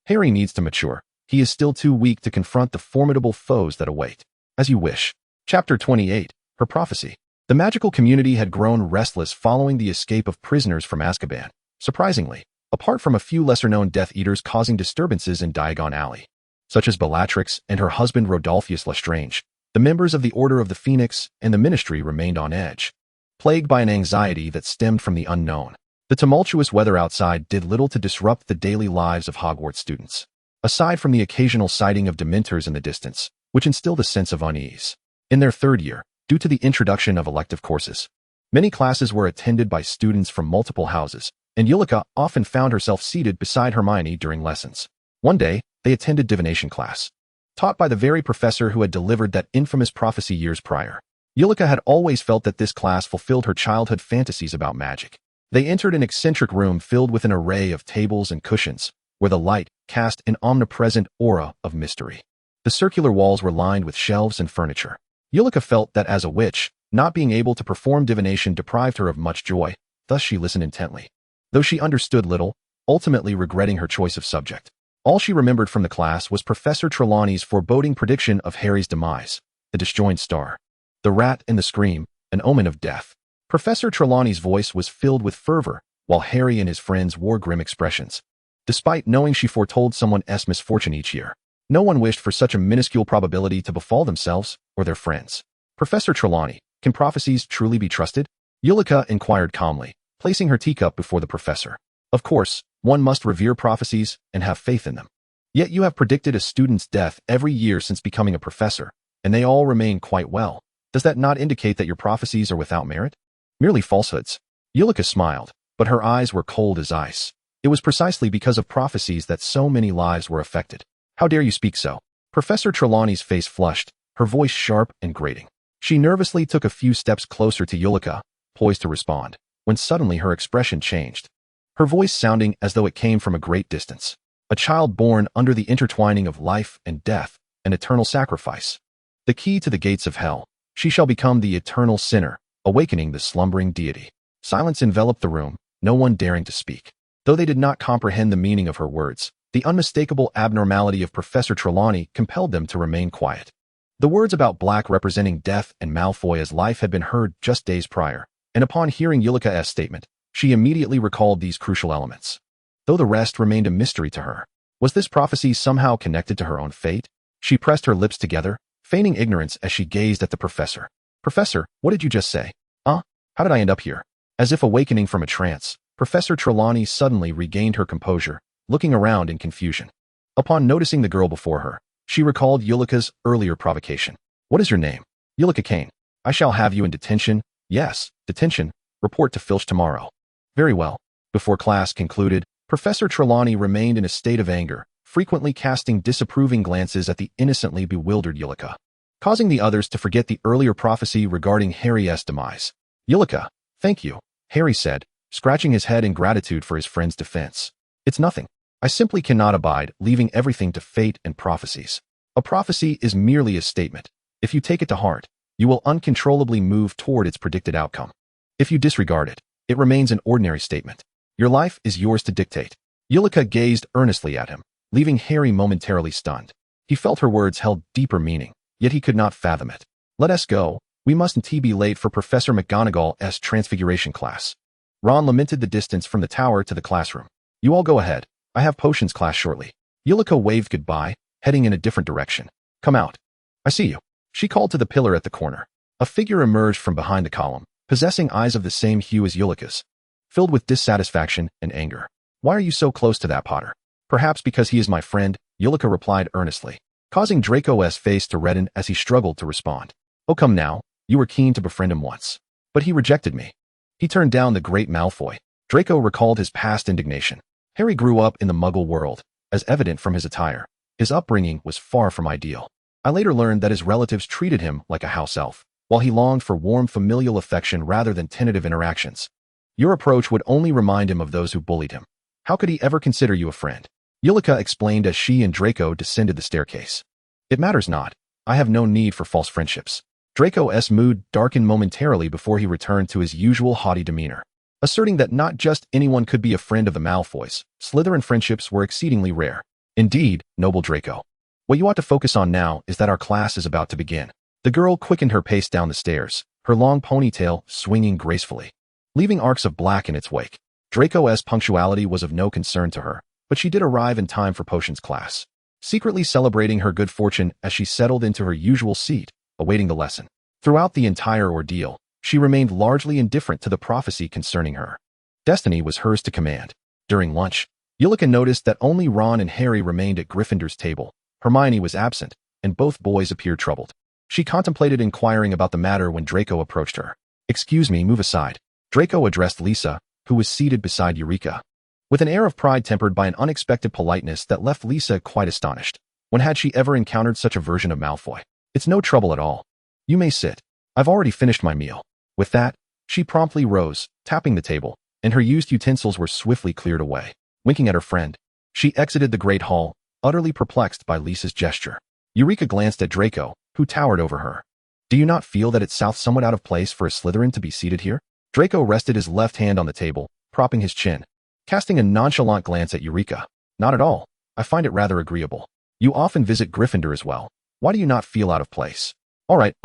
Harry needs to mature. He is still too weak to confront the formidable foes that await. As you wish. Chapter 28, Her Prophecy. The magical community had grown restless following the escape of prisoners from Azkaban. Surprisingly, apart from a few lesser-known Death Eaters causing disturbances in Diagon Alley, such as Bellatrix and her husband Rodolphus Lestrange, the members of the Order of the Phoenix and the Ministry remained on edge, plagued by an anxiety that stemmed from the unknown. The tumultuous weather outside did little to disrupt the daily lives of Hogwarts students, aside from the occasional sighting of Dementors in the distance, which instilled a sense of unease. In their third year, due to the introduction of elective courses, many classes were attended by students from multiple houses, and Eulica often found herself seated beside Hermione during lessons. One day, they attended divination class, taught by the very professor who had delivered that infamous prophecy years prior. Eulica had always felt that this class fulfilled her childhood fantasies about magic. They entered an eccentric room filled with an array of tables and cushions, where the light cast an omnipresent aura of mystery. The circular walls were lined with shelves and furniture. Eulica felt that as a witch, not being able to perform divination deprived her of much joy, thus she listened intently. Though she understood little, ultimately regretting her choice of subject. All she remembered from the class was Professor Trelawney's foreboding prediction of Harry's demise, the disjoined star, the rat and the scream, an omen of death. Professor Trelawney's voice was filled with fervor, while Harry and his friends wore grim expressions. Despite knowing she foretold someone's misfortune each year, no one wished for such a minuscule probability to befall themselves or their friends. Professor Trelawney, can prophecies truly be trusted? Eulica inquired calmly, placing her teacup before the professor. Of course, one must revere prophecies and have faith in them. Yet you have predicted a student's death every year since becoming a professor, and they all remain quite well. Does that not indicate that your prophecies are without merit? Merely falsehoods. Eulica smiled, but her eyes were cold as ice. It was precisely because of prophecies that so many lives were affected. How dare you speak so? Professor Trelawney's face flushed, her voice sharp and grating. She nervously took a few steps closer to Eulica, poised to respond, when suddenly her expression changed, her voice sounding as though it came from a great distance. A child born under the intertwining of life and death, an eternal sacrifice. The key to the gates of hell. She shall become the eternal sinner, awakening the slumbering deity. Silence enveloped the room, no one daring to speak. Though they did not comprehend the meaning of her words, the unmistakable abnormality of Professor Trelawney compelled them to remain quiet. The words about Black representing death and Malfoy as life had been heard just days prior, and upon hearing Eulica's statement, she immediately recalled these crucial elements. Though the rest remained a mystery to her, was this prophecy somehow connected to her own fate? She pressed her lips together, feigning ignorance as she gazed at the professor. Professor, what did you just say? How did I end up here? As if awakening from a trance, Professor Trelawney suddenly regained her composure, looking around in confusion. Upon noticing the girl before her, she recalled Eulica's earlier provocation. What is your name? Eulica Kane. I shall have you in detention. Yes, detention. Report to Filch tomorrow. Very well. Before class concluded, Professor Trelawney remained in a state of anger, frequently casting disapproving glances at the innocently bewildered Eulica, causing the others to forget the earlier prophecy regarding Harry's demise. Eulica, thank you, Harry said, scratching his head in gratitude for his friend's defense. It's nothing. I simply cannot abide leaving everything to fate and prophecies. A prophecy is merely a statement. If you take it to heart, you will uncontrollably move toward its predicted outcome. If you disregard it, it remains an ordinary statement. Your life is yours to dictate. Eulica gazed earnestly at him, leaving Harry momentarily stunned. He felt her words held deeper meaning, yet he could not fathom it. Let us go. We mustn't be late for Professor McGonagall's transfiguration class. Ron lamented the distance from the tower to the classroom. You all go ahead. I have potions class shortly. Eulica waved goodbye, heading in a different direction. Come out. I see you. She called to the pillar at the corner. A figure emerged from behind the column, possessing eyes of the same hue as Eulica's, filled with dissatisfaction and anger. Why are you so close to that Potter? Perhaps because he is my friend, Eulica replied earnestly, causing Draco's face to redden as he struggled to respond. Oh come now, you were keen to befriend him once. But he rejected me. He turned down the great Malfoy. Draco recalled his past indignation. Harry grew up in the Muggle world, as evident from his attire. His upbringing was far from ideal. I later learned that his relatives treated him like a house elf, while he longed for warm familial affection rather than tentative interactions. Your approach would only remind him of those who bullied him. How could he ever consider you a friend? Eulica explained as she and Draco descended the staircase. It matters not. I have no need for false friendships. Draco's mood darkened momentarily before he returned to his usual haughty demeanor, asserting that not just anyone could be a friend of the Malfoys. Slytherin friendships were exceedingly rare. Indeed, noble Draco. What you ought to focus on now is that our class is about to begin. The girl quickened her pace down the stairs, her long ponytail swinging gracefully, leaving arcs of black in its wake. Draco's punctuality was of no concern to her, but she did arrive in time for potions class, secretly celebrating her good fortune as she settled into her usual seat, awaiting the lesson. Throughout the entire ordeal, she remained largely indifferent to the prophecy concerning her. Destiny was hers to command. During lunch, Eulica noticed that only Ron and Harry remained at Gryffindor's table. Hermione was absent, and both boys appeared troubled. She contemplated inquiring about the matter when Draco approached her. Excuse me, move aside. Draco addressed Lisa, who was seated beside Eulica, with an air of pride tempered by an unexpected politeness that left Lisa quite astonished. When had she ever encountered such a version of Malfoy? It's no trouble at all. You may sit. I've already finished my meal. With that, she promptly rose, tapping the table, and her used utensils were swiftly cleared away. Winking at her friend, she exited the great hall, utterly perplexed by Lisa's gesture. Eulica glanced at Draco, who towered over her. Do you not feel that it's somewhat out of place for a Slytherin to be seated here? Draco rested his left hand on the table, propping his chin, casting a nonchalant glance at Eulica. Not at all. I find it rather agreeable. You often visit Gryffindor as well. Why do you not feel out of place? All right.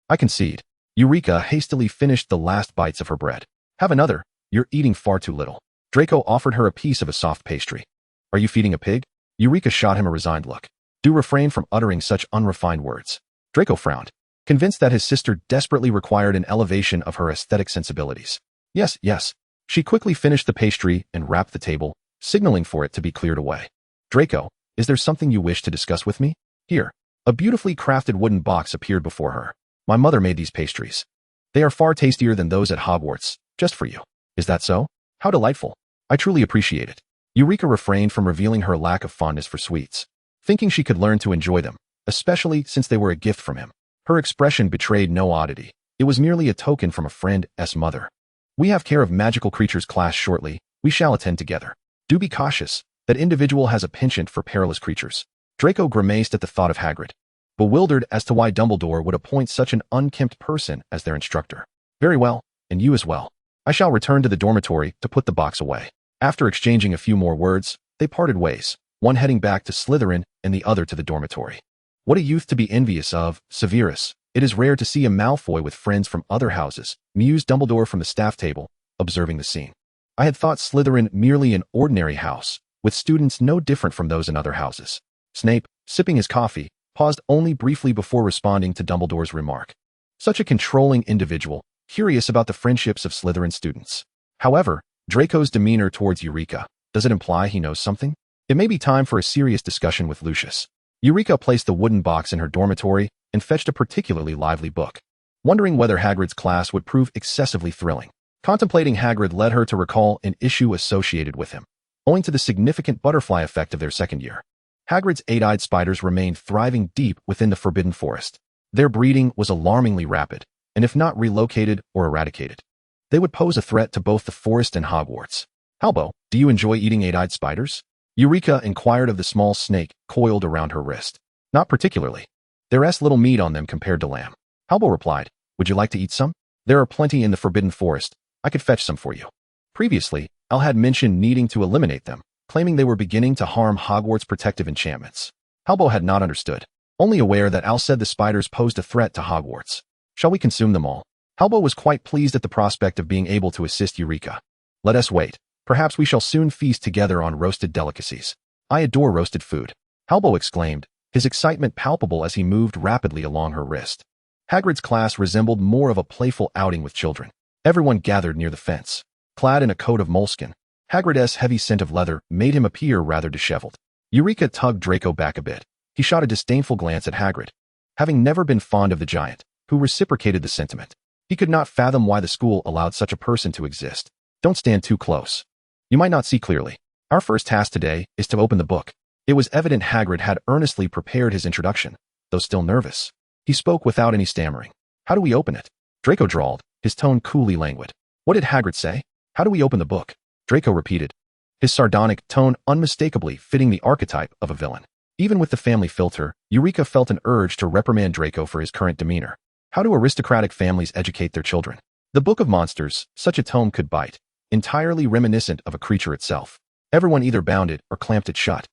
I concede. Eulica hastily finished the last bites of her bread. Have another. You're eating far too little. Draco offered her a piece of a soft pastry. Are you feeding a pig? Eulica shot him a resigned look. Do refrain from uttering such unrefined words. Draco frowned, convinced that his sister desperately required an elevation of her aesthetic sensibilities. Yes. She quickly finished the pastry and wrapped the table, signaling for it to be cleared away. Draco, is there something you wish to discuss with me? Here. A beautifully crafted wooden box appeared before her. My mother made these pastries. They are far tastier than those at Hogwarts, just for you. Is that so? How delightful. I truly appreciate it. Eulica refrained from revealing her lack of fondness for sweets, thinking she could learn to enjoy them, especially since they were a gift from him. Her expression betrayed no oddity. It was merely a token from a friend's mother. We have care of magical creatures class shortly. We shall attend together. Do be cautious. That individual has a penchant for perilous creatures. Draco grimaced at the thought of Hagrid, bewildered as to why Dumbledore would appoint such an unkempt person as their instructor. Very well, and you as well. I shall return to the dormitory to put the box away. After exchanging a few more words, they parted ways, one heading back to Slytherin and the other to the dormitory. What a youth to be envious of, Severus. It is rare to see a Malfoy with friends from other houses, mused Dumbledore from the staff table, observing the scene. I had thought Slytherin merely an ordinary house, with students no different from those in other houses. Snape, sipping his coffee, paused only briefly before responding to Dumbledore's remark. Such a controlling individual, curious about the friendships of Slytherin students. However, Draco's demeanor towards Eulica, does it imply he knows something? It may be time for a serious discussion with Lucius. Eulica placed the wooden box in her dormitory and fetched a particularly lively book, wondering whether Hagrid's class would prove excessively thrilling. Contemplating Hagrid led her to recall an issue associated with him, owing to the significant butterfly effect of their second year. Hagrid's eight-eyed spiders remained thriving deep within the Forbidden Forest. Their breeding was alarmingly rapid, and if not relocated or eradicated, they would pose a threat to both the forest and Hogwarts. Halbo, do you enjoy eating eight-eyed spiders? Eureka inquired of the small snake coiled around her wrist. Not particularly. There's little meat on them compared to lamb. Halbo replied, would you like to eat some? There are plenty in the Forbidden Forest. I could fetch some for you. Previously, Al had mentioned needing to eliminate them, claiming they were beginning to harm Hogwarts' protective enchantments. Halbo had not understood, only aware that Al said the spiders posed a threat to Hogwarts. Shall we consume them all? Halbo was quite pleased at the prospect of being able to assist Eureka. Let us wait. Perhaps we shall soon feast together on roasted delicacies. I adore roasted food. Halbo exclaimed, his excitement palpable as he moved rapidly along her wrist. Hagrid's class resembled more of a playful outing with children. Everyone gathered near the fence. Clad in a coat of moleskin, Hagrid's heavy scent of leather made him appear rather disheveled. Eureka tugged Draco back a bit. He shot a disdainful glance at Hagrid. Having never been fond of the giant, who reciprocated the sentiment, he could not fathom why the school allowed such a person to exist. Don't stand too close. You might not see clearly. Our first task today is to open the book. It was evident Hagrid had earnestly prepared his introduction, though still nervous. He spoke without any stammering. How do we open it? Draco drawled, his tone coolly languid. What did Hagrid say? How do we open the book? Draco repeated, his sardonic tone unmistakably fitting the archetype of a villain. Even with the family filter, Eureka felt an urge to reprimand Draco for his current demeanor. How do aristocratic families educate their children? The Book of Monsters, such a tome could bite, entirely reminiscent of a creature itself. Everyone either bound it or clamped it shut.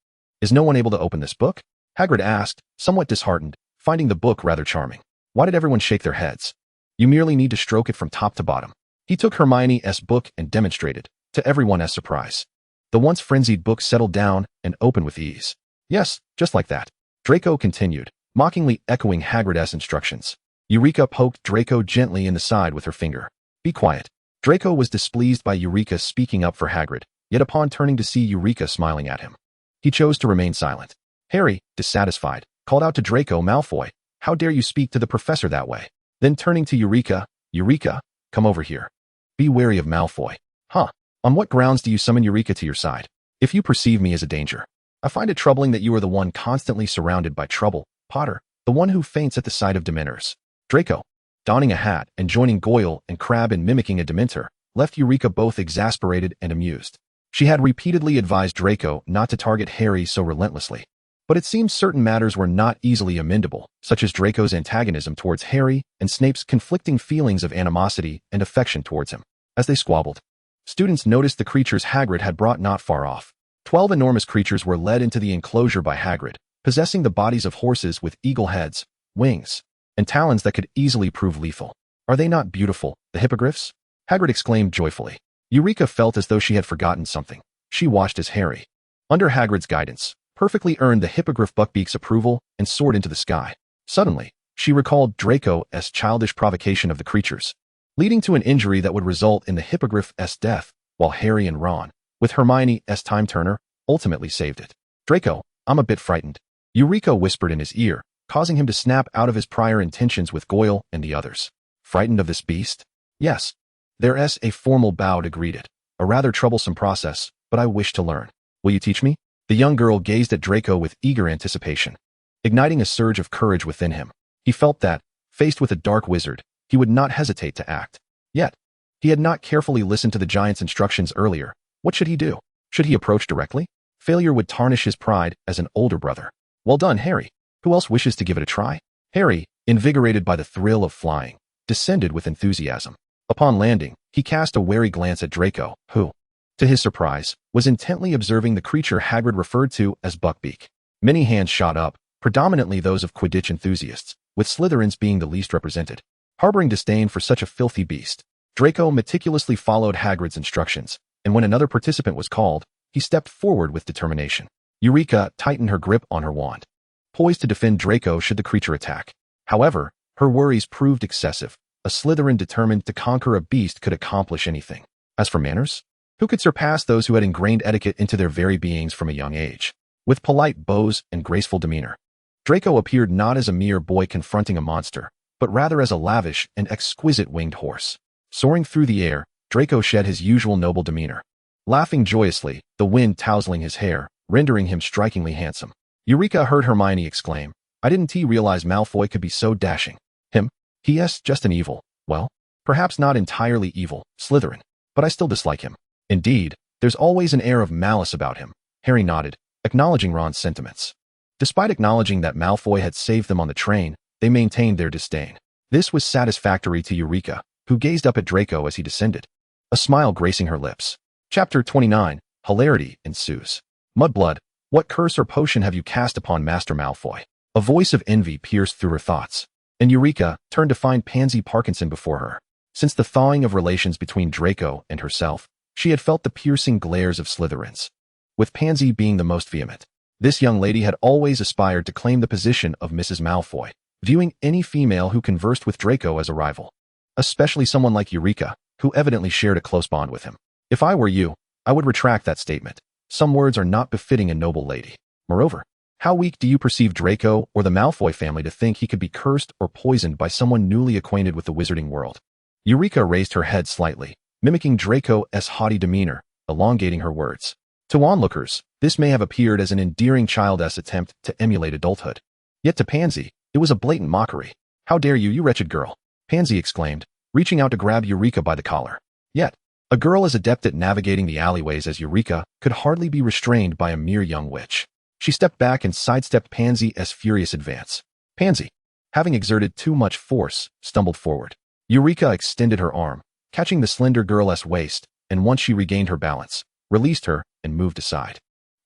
Is no one able to open this book? Hagrid asked, somewhat disheartened, finding the book rather charming. Why did everyone shake their heads? You merely need to stroke it from top to bottom. He took Hermione's book and demonstrated, to everyone's surprise. The once frenzied book settled down and opened with ease. Yes, just like that. Draco continued, mockingly echoing Hagrid's instructions. Eureka poked Draco gently in the side with her finger. Be quiet. Draco was displeased by Eureka speaking up for Hagrid, yet upon turning to see Eureka smiling at him, he chose to remain silent. Harry, dissatisfied, called out to Draco Malfoy, how dare you speak to the professor that way? Then turning to Eureka, Eureka, come over here. Be wary of Malfoy. Huh? On what grounds do you summon Eureka to your side? If you perceive me as a danger. I find it troubling that you are the one constantly surrounded by trouble, Potter, the one who faints at the sight of Dementors. Draco, donning a hat and joining Goyle and Crabbe in mimicking a Dementor, left Eureka both exasperated and amused. She had repeatedly advised Draco not to target Harry so relentlessly. But it seems certain matters were not easily amendable, such as Draco's antagonism towards Harry and Snape's conflicting feelings of animosity and affection towards him. As they squabbled, students noticed the creatures Hagrid had brought not far off. 12 enormous creatures were led into the enclosure by Hagrid, possessing the bodies of horses with eagle heads, wings, and talons that could easily prove lethal. Are they not beautiful, the hippogriffs? Hagrid exclaimed joyfully. Eureka felt as though she had forgotten something. She watched as Harry, under Hagrid's guidance, perfectly earned the hippogriff Buckbeak's approval and soared into the sky. Suddenly, she recalled Draco's childish provocation of the creatures, leading to an injury that would result in the hippogriff's death, while Harry and Ron, with Hermione's time-turner, ultimately saved it. Draco, I'm a bit frightened. Eureka whispered in his ear, causing him to snap out of his prior intentions with Goyle and the others. Frightened of this beast? Yes. There's a formal bow to greet it. A rather troublesome process, but I wish to learn. Will you teach me? The young girl gazed at Draco with eager anticipation, igniting a surge of courage within him. He felt that, faced with a dark wizard, he would not hesitate to act. Yet, he had not carefully listened to the giant's instructions earlier. What should he do? Should he approach directly? Failure would tarnish his pride as an older brother. Well done, Harry. Who else wishes to give it a try? Harry, invigorated by the thrill of flying, descended with enthusiasm. Upon landing, he cast a wary glance at Draco, who, to his surprise, was intently observing the creature Hagrid referred to as Buckbeak. Many hands shot up, predominantly those of Quidditch enthusiasts, with Slytherins being the least represented. Harboring disdain for such a filthy beast, Draco meticulously followed Hagrid's instructions, and when another participant was called, he stepped forward with determination. Eureka tightened her grip on her wand, poised to defend Draco should the creature attack. However, her worries proved excessive. A Slytherin determined to conquer a beast could accomplish anything. As for manners, who could surpass those who had ingrained etiquette into their very beings from a young age? With polite bows and graceful demeanor, Draco appeared not as a mere boy confronting a monster, but rather as a lavish and exquisite winged horse. Soaring through the air, Draco shed his usual noble demeanor, laughing joyously, the wind tousling his hair, rendering him strikingly handsome. Eureka heard Hermione exclaim, I didn't realize Malfoy could be so dashing. Him? He.S. just an evil, well, perhaps not entirely evil, Slytherin, but I still dislike him. Indeed, there's always an air of malice about him. Harry nodded, acknowledging Ron's sentiments. Despite acknowledging that Malfoy had saved them on the train, they maintained their disdain. This was satisfactory to Eulica, who gazed up at Draco as he descended, a smile gracing her lips. Chapter 29. Hilarity ensues. Mudblood, what curse or potion have you cast upon Master Malfoy? A voice of envy pierced through her thoughts, and Eulica turned to find Pansy Parkinson before her. Since the thawing of relations between Draco and herself, she had felt the piercing glares of Slytherins, with Pansy being the most vehement. This young lady had always aspired to claim the position of Mrs. Malfoy, viewing any female who conversed with Draco as a rival, especially someone like Eulica, who evidently shared a close bond with him. If I were you, I would retract that statement. Some words are not befitting a noble lady. Moreover, how weak do you perceive Draco or the Malfoy family to think he could be cursed or poisoned by someone newly acquainted with the wizarding world? Eulica raised her head slightly, mimicking Draco's haughty demeanor, elongating her words. To onlookers, this may have appeared as an endearing childish attempt to emulate adulthood. Yet to Pansy, it was a blatant mockery. How dare you, you wretched girl! Pansy exclaimed, reaching out to grab Eulica by the collar. Yet, a girl as adept at navigating the alleyways as Eulica could hardly be restrained by a mere young witch. She stepped back and sidestepped Pansy's furious advance. Pansy, having exerted too much force, stumbled forward. Eulica extended her arm, catching the slender girl's waist, and once she regained her balance, released her and moved aside.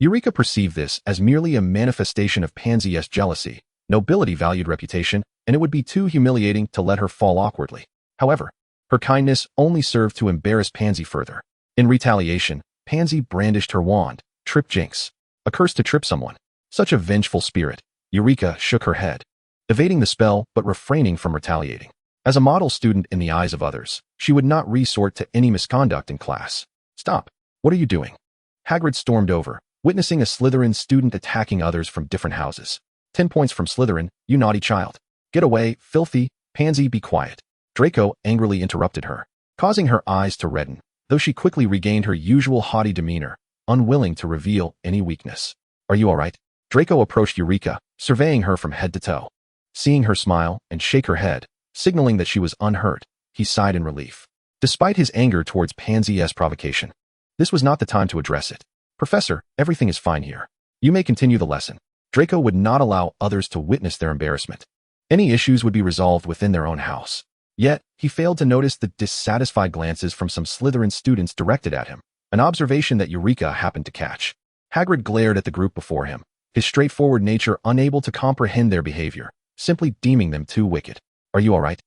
Eulica perceived this as merely a manifestation of Pansy's jealousy, nobility-valued reputation, and it would be too humiliating to let her fall awkwardly. However, her kindness only served to embarrass Pansy further. In retaliation, Pansy brandished her wand, Trip Jinx, a curse to trip someone. Such a vengeful spirit. Eulica shook her head, evading the spell but refraining from retaliating. As a model student in the eyes of others, she would not resort to any misconduct in class. Stop. What are you doing? Hagrid stormed over, witnessing a Slytherin student attacking others from different houses. 10 points from Slytherin, you naughty child. Get away, filthy. Pansy, be quiet. Draco angrily interrupted her, causing her eyes to redden, though she quickly regained her usual haughty demeanor, unwilling to reveal any weakness. Are you all right? Draco approached Eulica, surveying her from head to toe. Seeing her smile and shake her head, signaling that she was unhurt, he sighed in relief. Despite his anger towards Pansy's provocation, this was not the time to address it. Professor, everything is fine here. You may continue the lesson. Draco would not allow others to witness their embarrassment. Any issues would be resolved within their own house. Yet, he failed to notice the dissatisfied glances from some Slytherin students directed at him, an observation that Eulica happened to catch. Hagrid glared at the group before him, his straightforward nature unable to comprehend their behavior, simply deeming them too wicked. Are you all right?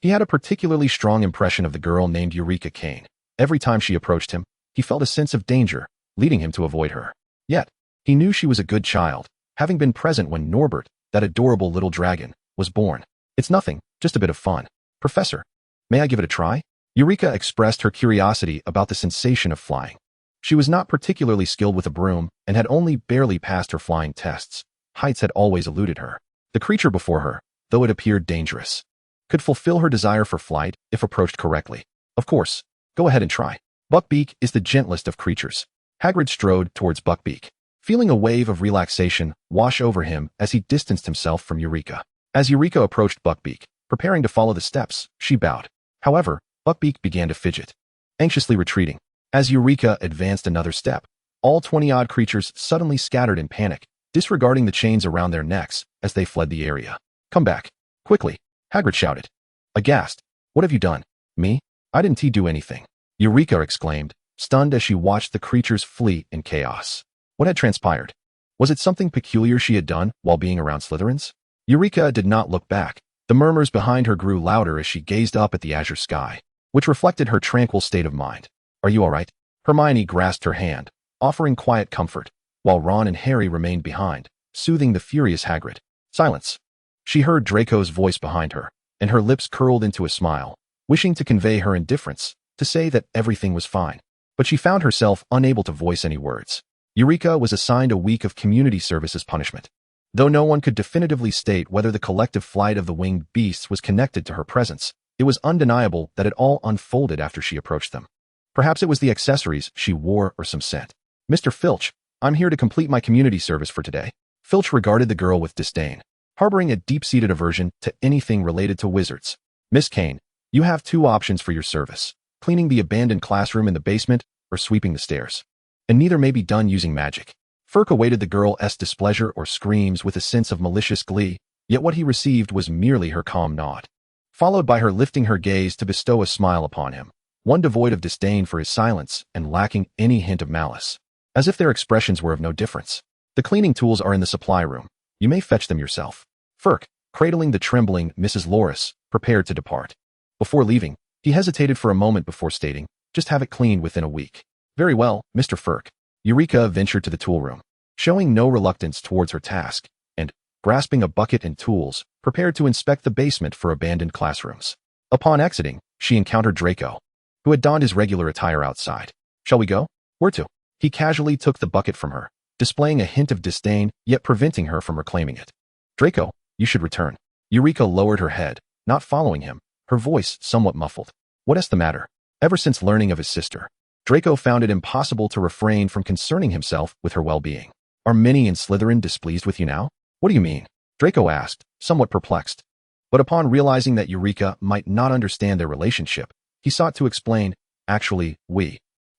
He had a particularly strong impression of the girl named Eulica Kane. Every time she approached him, he felt a sense of danger, leading him to avoid her. Yet, he knew she was a good child, having been present when Norbert, that adorable little dragon, was born. It's nothing, just a bit of fun. Professor, may I give it a try? Eulica expressed her curiosity about the sensation of flying. She was not particularly skilled with a broom and had only barely passed her flying tests. Heights had always eluded her. The creature before her, though it appeared dangerous, could fulfill her desire for flight if approached correctly. Of course, go ahead and try. Buckbeak is the gentlest of creatures. Hagrid strode towards Buckbeak, feeling a wave of relaxation wash over him as he distanced himself from Eulica. As Eulica approached Buckbeak, preparing to follow the steps, she bowed. However, Buckbeak began to fidget, anxiously retreating. As Eulica advanced another step, all 20-odd creatures suddenly scattered in panic, disregarding the chains around their necks as they fled the area. Come back. Quickly, Hagrid shouted. Aghast. What have you done? Me? I didn't do anything. Eulica exclaimed, stunned as she watched the creatures flee in chaos. What had transpired? Was it something peculiar she had done while being around Slytherins? Eulica did not look back. The murmurs behind her grew louder as she gazed up at the azure sky, which reflected her tranquil state of mind. Are you all right? Hermione grasped her hand, offering quiet comfort, while Ron and Harry remained behind, soothing the furious Hagrid. Silence. She heard Draco's voice behind her, and her lips curled into a smile, wishing to convey her indifference, to say that everything was fine. But she found herself unable to voice any words. Eulica was assigned a week of community service as punishment. Though no one could definitively state whether the collective flight of the winged beasts was connected to her presence, it was undeniable that it all unfolded after she approached them. Perhaps it was the accessories she wore or some scent. Mr. Filch, I'm here to complete my community service for today. Filch regarded the girl with disdain, harboring a deep-seated aversion to anything related to wizards. Miss Kane, you have 2 options for your service: cleaning the abandoned classroom in the basement or sweeping the stairs. And neither may be done using magic. Furk awaited the girl's displeasure or screams with a sense of malicious glee, yet what he received was merely her calm nod, followed by her lifting her gaze to bestow a smile upon him, one devoid of disdain for his silence and lacking any hint of malice, as if their expressions were of no difference. The cleaning tools are in the supply room. You may fetch them yourself. Furk, cradling the trembling Mrs. Loris, prepared to depart. Before leaving, he hesitated for a moment before stating, just have it cleaned within a week. Very well, Mr. Furk. Eulica ventured to the tool room, showing no reluctance towards her task, and, grasping a bucket and tools, prepared to inspect the basement for abandoned classrooms. Upon exiting, she encountered Draco, who had donned his regular attire outside. Shall we go? Where to? He casually took the bucket from her, displaying a hint of disdain, yet preventing her from reclaiming it. Draco, you should return. Eulica lowered her head, not following him, her voice somewhat muffled. What is the matter? Ever since learning of his sister, Draco found it impossible to refrain from concerning himself with her well-being. Are many in Slytherin displeased with you now? What do you mean? Draco asked, somewhat perplexed. But upon realizing that Eulica might not understand their relationship, he sought to explain, actually,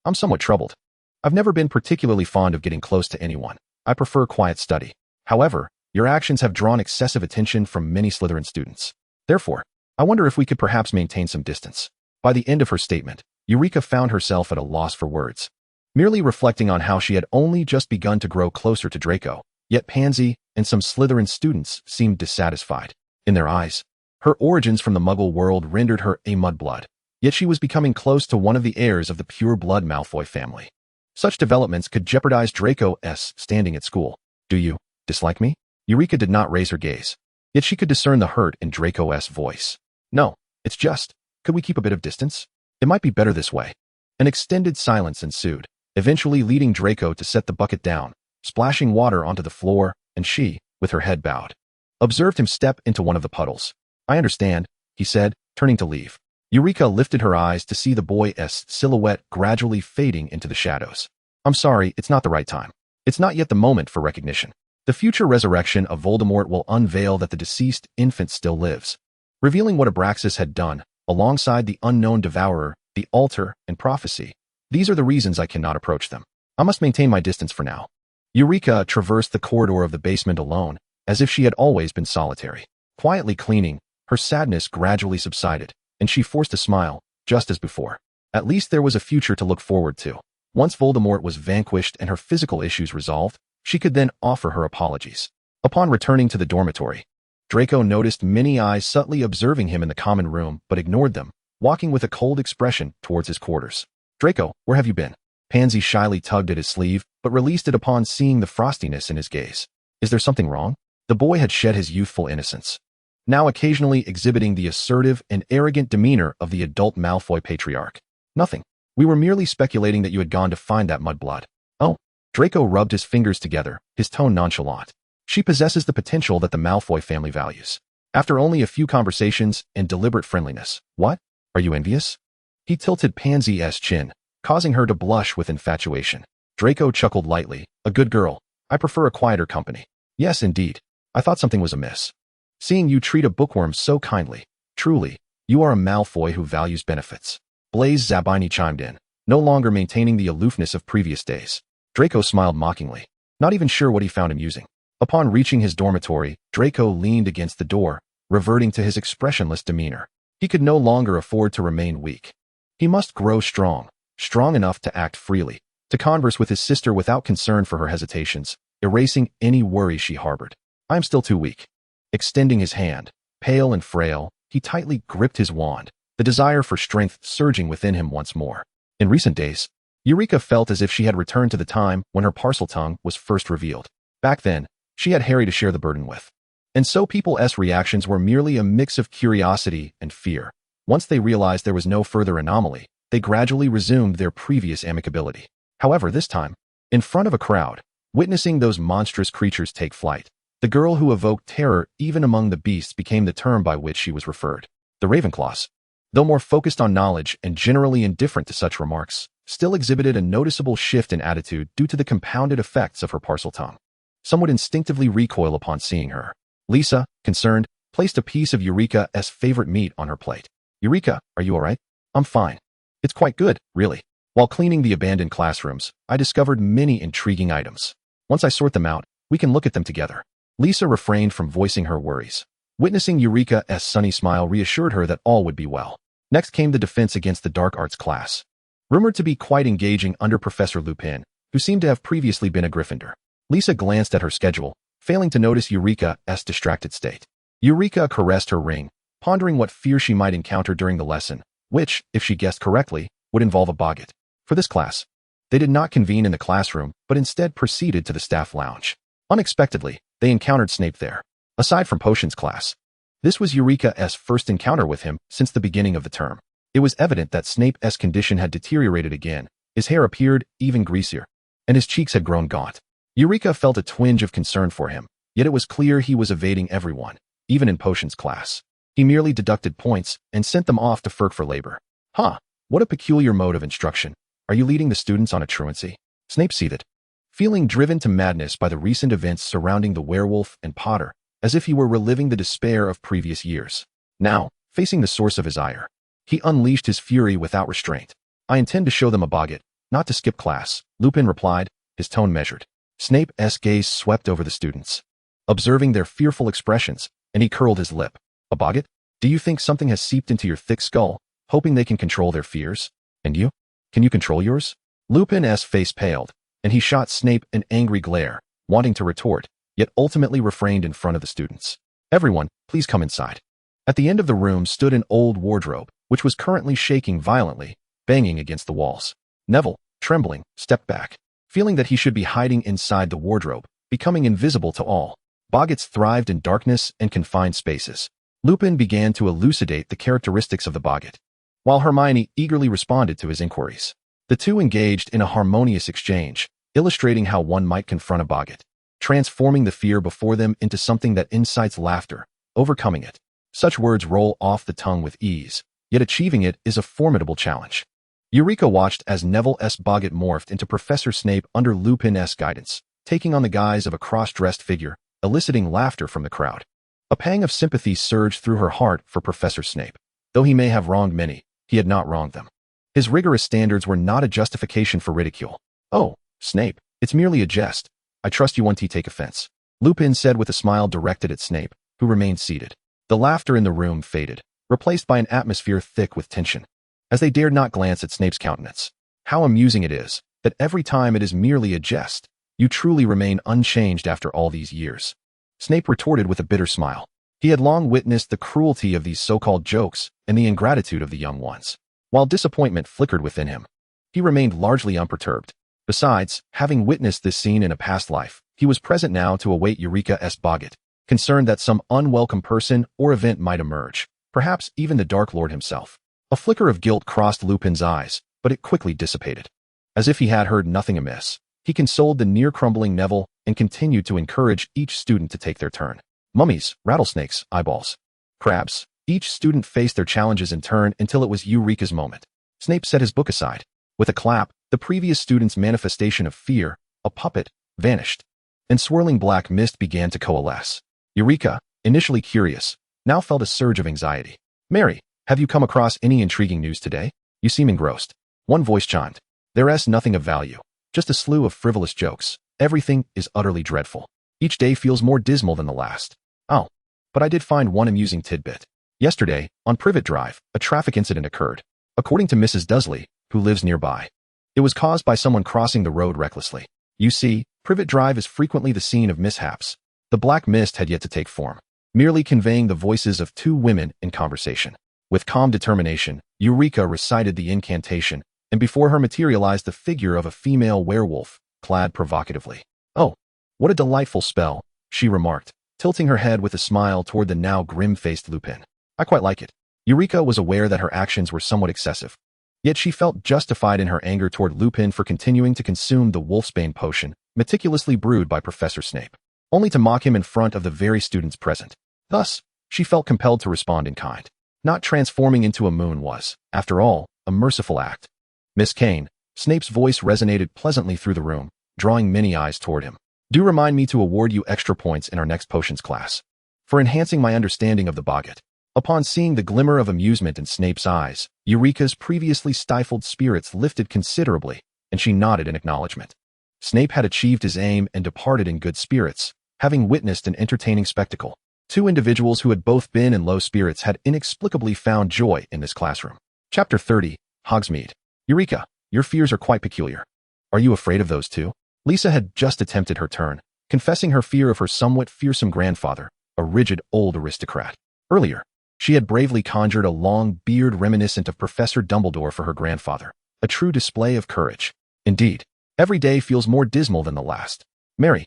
I'm somewhat troubled. I've never been particularly fond of getting close to anyone. I prefer quiet study. However, your actions have drawn excessive attention from many Slytherin students. Therefore, I wonder if we could perhaps maintain some distance. By the end of her statement, Eulica found herself at a loss for words. Merely reflecting on how she had only just begun to grow closer to Draco, yet Pansy and some Slytherin students seemed dissatisfied. In their eyes, her origins from the Muggle world rendered her a mudblood, yet she was becoming close to one of the heirs of the pure-blood Malfoy family. Such developments could jeopardize Draco's standing at school. Do you dislike me? Eulica did not raise her gaze, yet she could discern the hurt in Draco's voice. No, it's just, could we keep a bit of distance? It might be better this way. An extended silence ensued, eventually leading Draco to set the bucket down, splashing water onto the floor, and she, with her head bowed, observed him step into one of the puddles. I understand, he said, turning to leave. Eulica lifted her eyes to see the boy's silhouette gradually fading into the shadows. I'm sorry, it's not the right time. It's not yet the moment for recognition. The future resurrection of Voldemort will unveil that the deceased infant still lives, revealing what Abraxas had done, alongside the unknown devourer, the altar, and prophecy. These are the reasons I cannot approach them. I must maintain my distance for now. Eulica traversed the corridor of the basement alone, as if she had always been solitary. Quietly cleaning, her sadness gradually subsided, and she forced a smile, just as before. At least there was a future to look forward to. Once Voldemort was vanquished and her physical issues resolved, she could then offer her apologies. Upon returning to the dormitory, Draco noticed many eyes subtly observing him in the common room but ignored them, walking with a cold expression towards his quarters. Draco, where have you been? Pansy shyly tugged at his sleeve, but released it upon seeing the frostiness in his gaze. Is there something wrong? The boy had shed his youthful innocence, now occasionally exhibiting the assertive and arrogant demeanor of the adult Malfoy patriarch. Nothing. We were merely speculating that you had gone to find that mudblood. Oh. Draco rubbed his fingers together, his tone nonchalant. She possesses the potential that the Malfoy family values. After only a few conversations and deliberate friendliness. What? Are you envious? He tilted Pansy's chin, causing her to blush with infatuation. Draco chuckled lightly. A good girl. I prefer a quieter company. Yes, indeed. I thought something was amiss. Seeing you treat a bookworm so kindly. Truly, you are a Malfoy who values benefits. Blaise Zabini chimed in, no longer maintaining the aloofness of previous days. Draco smiled mockingly, not even sure what he found amusing. Upon reaching his dormitory, Draco leaned against the door, reverting to his expressionless demeanor. He could no longer afford to remain weak. He must grow strong enough to act freely, to converse with his sister without concern for her hesitations, erasing any worry she harbored. I am still too weak. Extending his hand, pale and frail, he tightly gripped his wand, the desire for strength surging within him once more. In recent days, Eulica felt as if she had returned to the time when her Parseltongue was first revealed. Back then, she had Harry to share the burden with. And so people's reactions were merely a mix of curiosity and fear. Once they realized there was no further anomaly, they gradually resumed their previous amicability. However, this time, in front of a crowd, witnessing those monstrous creatures take flight, the girl who evoked terror even among the beasts became the term by which she was referred. The Ravenclaws, though more focused on knowledge and generally indifferent to such remarks, still exhibited a noticeable shift in attitude due to the compounded effects of her Parseltongue. Some would instinctively recoil upon seeing her. Lisa, concerned, placed a piece of Eulica's favorite meat on her plate. Eulica, are you all right? I'm fine. It's quite good, really. While cleaning the abandoned classrooms, I discovered many intriguing items. Once I sort them out, we can look at them together. Lisa refrained from voicing her worries. Witnessing Eureka's sunny smile reassured her that all would be well. Next came the defense against the dark arts class. Rumored to be quite engaging under Professor Lupin, who seemed to have previously been a Gryffindor. Lisa glanced at her schedule, failing to notice Eureka's distracted state. Eureka caressed her ring, pondering what fear she might encounter during the lesson, which, if she guessed correctly, would involve a boggart. For this class, they did not convene in the classroom, but instead proceeded to the staff lounge. Unexpectedly, they encountered Snape there. Aside from potions class, this was Eureka's first encounter with him since the beginning of the term. It was evident that Snape's condition had deteriorated again. His hair appeared even greasier, and his cheeks had grown gaunt. Eureka felt a twinge of concern for him, yet it was clear he was evading everyone, even in potions class. He merely deducted points and sent them off to Ferk for labor. Huh, what a peculiar mode of instruction. Are you leading the students on a truancy? Snape seethed, feeling driven to madness by the recent events surrounding the werewolf and Potter, as if he were reliving the despair of previous years. Now, facing the source of his ire, he unleashed his fury without restraint. I intend to show them a boggart, not to skip class, Lupin replied, his tone measured. Snape's gaze swept over the students, observing their fearful expressions, and he curled his lip. A boggart? Do you think something has seeped into your thick skull, hoping they can control their fears? And you? Can you control yours? Lupin's face paled, and he shot Snape an angry glare, wanting to retort, yet ultimately refrained in front of the students. Everyone, please come inside. At the end of the room stood an old wardrobe, which was currently shaking violently, banging against the walls. Neville, trembling, stepped back, feeling that he should be hiding inside the wardrobe, becoming invisible to all. Boggarts thrived in darkness and confined spaces. Lupin began to elucidate the characteristics of the boggart, while Hermione eagerly responded to his inquiries. The two engaged in a harmonious exchange, illustrating how one might confront a boggart, transforming the fear before them into something that incites laughter, overcoming it. Such words roll off the tongue with ease, yet achieving it is a formidable challenge. Eureka watched as Neville's boggart morphed into Professor Snape under Lupin's guidance, taking on the guise of a cross-dressed figure, eliciting laughter from the crowd. A pang of sympathy surged through her heart for Professor Snape. Though he may have wronged many, he had not wronged them. His rigorous standards were not a justification for ridicule. Oh, Snape, it's merely a jest. I trust you won't take offense, Lupin said with a smile directed at Snape, who remained seated. The laughter in the room faded, replaced by an atmosphere thick with tension, as they dared not glance at Snape's countenance. How amusing it is that every time it is merely a jest, you truly remain unchanged after all these years. Snape retorted with a bitter smile. He had long witnessed the cruelty of these so-called jokes and the ingratitude of the young ones. While disappointment flickered within him, he remained largely unperturbed. Besides, having witnessed this scene in a past life, he was present now to await Eureka's boggart, concerned that some unwelcome person or event might emerge, perhaps even the Dark Lord himself. A flicker of guilt crossed Lupin's eyes, but it quickly dissipated. As if he had heard nothing amiss, he consoled the near-crumbling Neville and continued to encourage each student to take their turn. Mummies, rattlesnakes, eyeballs, crabs. Each student faced their challenges in turn until it was Eureka's moment. Snape set his book aside. With a clap, the previous student's manifestation of fear, a puppet, vanished, and swirling black mist began to coalesce. Eureka, initially curious, now felt a surge of anxiety. Mary, have you come across any intriguing news today? You seem engrossed. One voice chimed. There's nothing of value. Just a slew of frivolous jokes. Everything is utterly dreadful. Each day feels more dismal than the last. Oh, but I did find one amusing tidbit. Yesterday, on Privet Drive, a traffic incident occurred. According to Mrs. Dudley, who lives nearby, it was caused by someone crossing the road recklessly. You see, Privet Drive is frequently the scene of mishaps. The black mist had yet to take form, merely conveying the voices of two women in conversation. With calm determination, Eureka recited the incantation, and before her materialized the figure of a female werewolf, clad provocatively. Oh, what a delightful spell, she remarked, tilting her head with a smile toward the now grim-faced Lupin. I quite like it. Eureka was aware that her actions were somewhat excessive, yet she felt justified in her anger toward Lupin for continuing to consume the wolfsbane potion, meticulously brewed by Professor Snape, only to mock him in front of the very students present. Thus, she felt compelled to respond in kind. Not transforming into a moon was, after all, a merciful act. Miss Kane, Snape's voice resonated pleasantly through the room, drawing many eyes toward him. Do remind me to award you extra points in our next potions class for enhancing my understanding of the boggart. Upon seeing the glimmer of amusement in Snape's eyes, Eureka's previously stifled spirits lifted considerably, and she nodded in acknowledgement. Snape had achieved his aim and departed in good spirits, having witnessed an entertaining spectacle. Two individuals who had both been in low spirits had inexplicably found joy in this classroom. Chapter 30, Hogsmeade. Eureka, your fears are quite peculiar. Are you afraid of those too? Lisa had just attempted her turn, confessing her fear of her somewhat fearsome grandfather, a rigid old aristocrat. Earlier, she had bravely conjured a long beard reminiscent of Professor Dumbledore for her grandfather, a true display of courage. Indeed, every day feels more dismal than the last. Mary,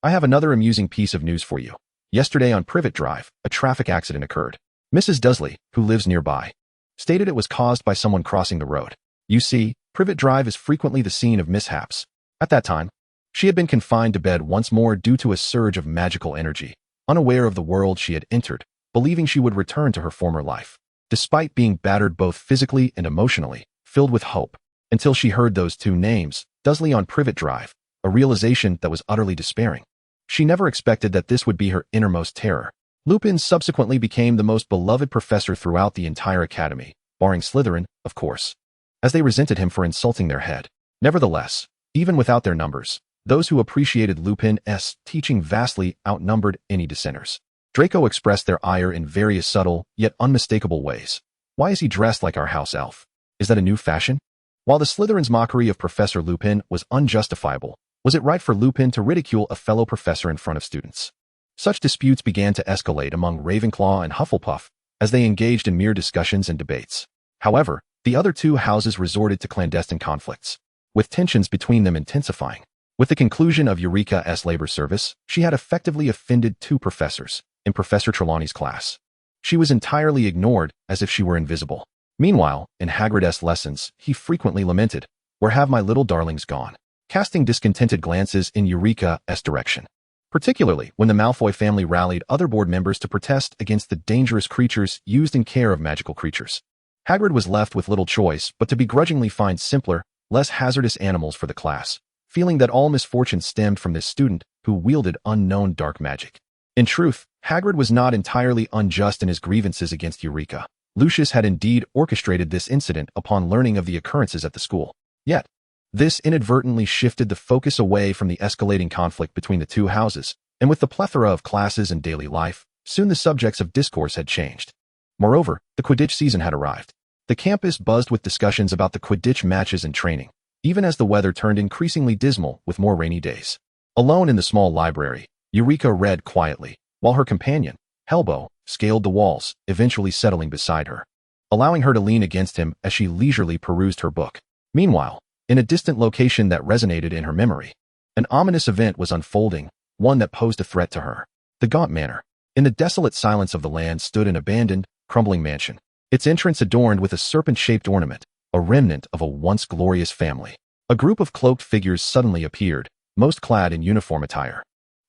I have another amusing piece of news for you. Yesterday on Privet Drive, a traffic accident occurred. Mrs. Dursley, who lives nearby, stated it was caused by someone crossing the road. You see, Privet Drive is frequently the scene of mishaps. At that time, she had been confined to bed once more due to a surge of magical energy, unaware of the world she had entered, believing she would return to her former life. Despite being battered both physically and emotionally, filled with hope, until she heard those two names, Dursley on Privet Drive, a realization that was utterly despairing. She never expected that this would be her innermost terror. Lupin subsequently became the most beloved professor throughout the entire academy, barring Slytherin, of course, as they resented him for insulting their head. Nevertheless, even without their numbers, those who appreciated Lupin's teaching vastly outnumbered any dissenters. Draco expressed their ire in various subtle, yet unmistakable ways. Why is he dressed like our house elf? Is that a new fashion? While the Slytherin's mockery of Professor Lupin was unjustifiable, was it right for Lupin to ridicule a fellow professor in front of students? Such disputes began to escalate among Ravenclaw and Hufflepuff as they engaged in mere discussions and debates. However, the other two houses resorted to clandestine conflicts, with tensions between them intensifying. With the conclusion of Eureka's labor service, she had effectively offended two professors in Professor Trelawney's class. She was entirely ignored as if she were invisible. Meanwhile, in Hagrid's lessons, he frequently lamented, "Where have my little darlings gone?" casting discontented glances in Eureka's direction. Particularly when the Malfoy family rallied other board members to protest against the dangerous creatures used in care of magical creatures. Hagrid was left with little choice but to begrudgingly find simpler, less hazardous animals for the class, feeling that all misfortune stemmed from this student who wielded unknown dark magic. In truth, Hagrid was not entirely unjust in his grievances against Eureka. Lucius had indeed orchestrated this incident upon learning of the occurrences at the school. Yet, this inadvertently shifted the focus away from the escalating conflict between the two houses, and with the plethora of classes and daily life, soon the subjects of discourse had changed. Moreover, the Quidditch season had arrived. The campus buzzed with discussions about the Quidditch matches and training, even as the weather turned increasingly dismal with more rainy days. Alone in the small library, Eureka read quietly, while her companion, Helbo, scaled the walls, eventually settling beside her, allowing her to lean against him as she leisurely perused her book. Meanwhile, in a distant location that resonated in her memory, an ominous event was unfolding, one that posed a threat to her. The Gaunt Manor. In the desolate silence of the land stood an abandoned, crumbling mansion, its entrance adorned with a serpent-shaped ornament, a remnant of a once glorious family. A group of cloaked figures suddenly appeared, most clad in uniform attire,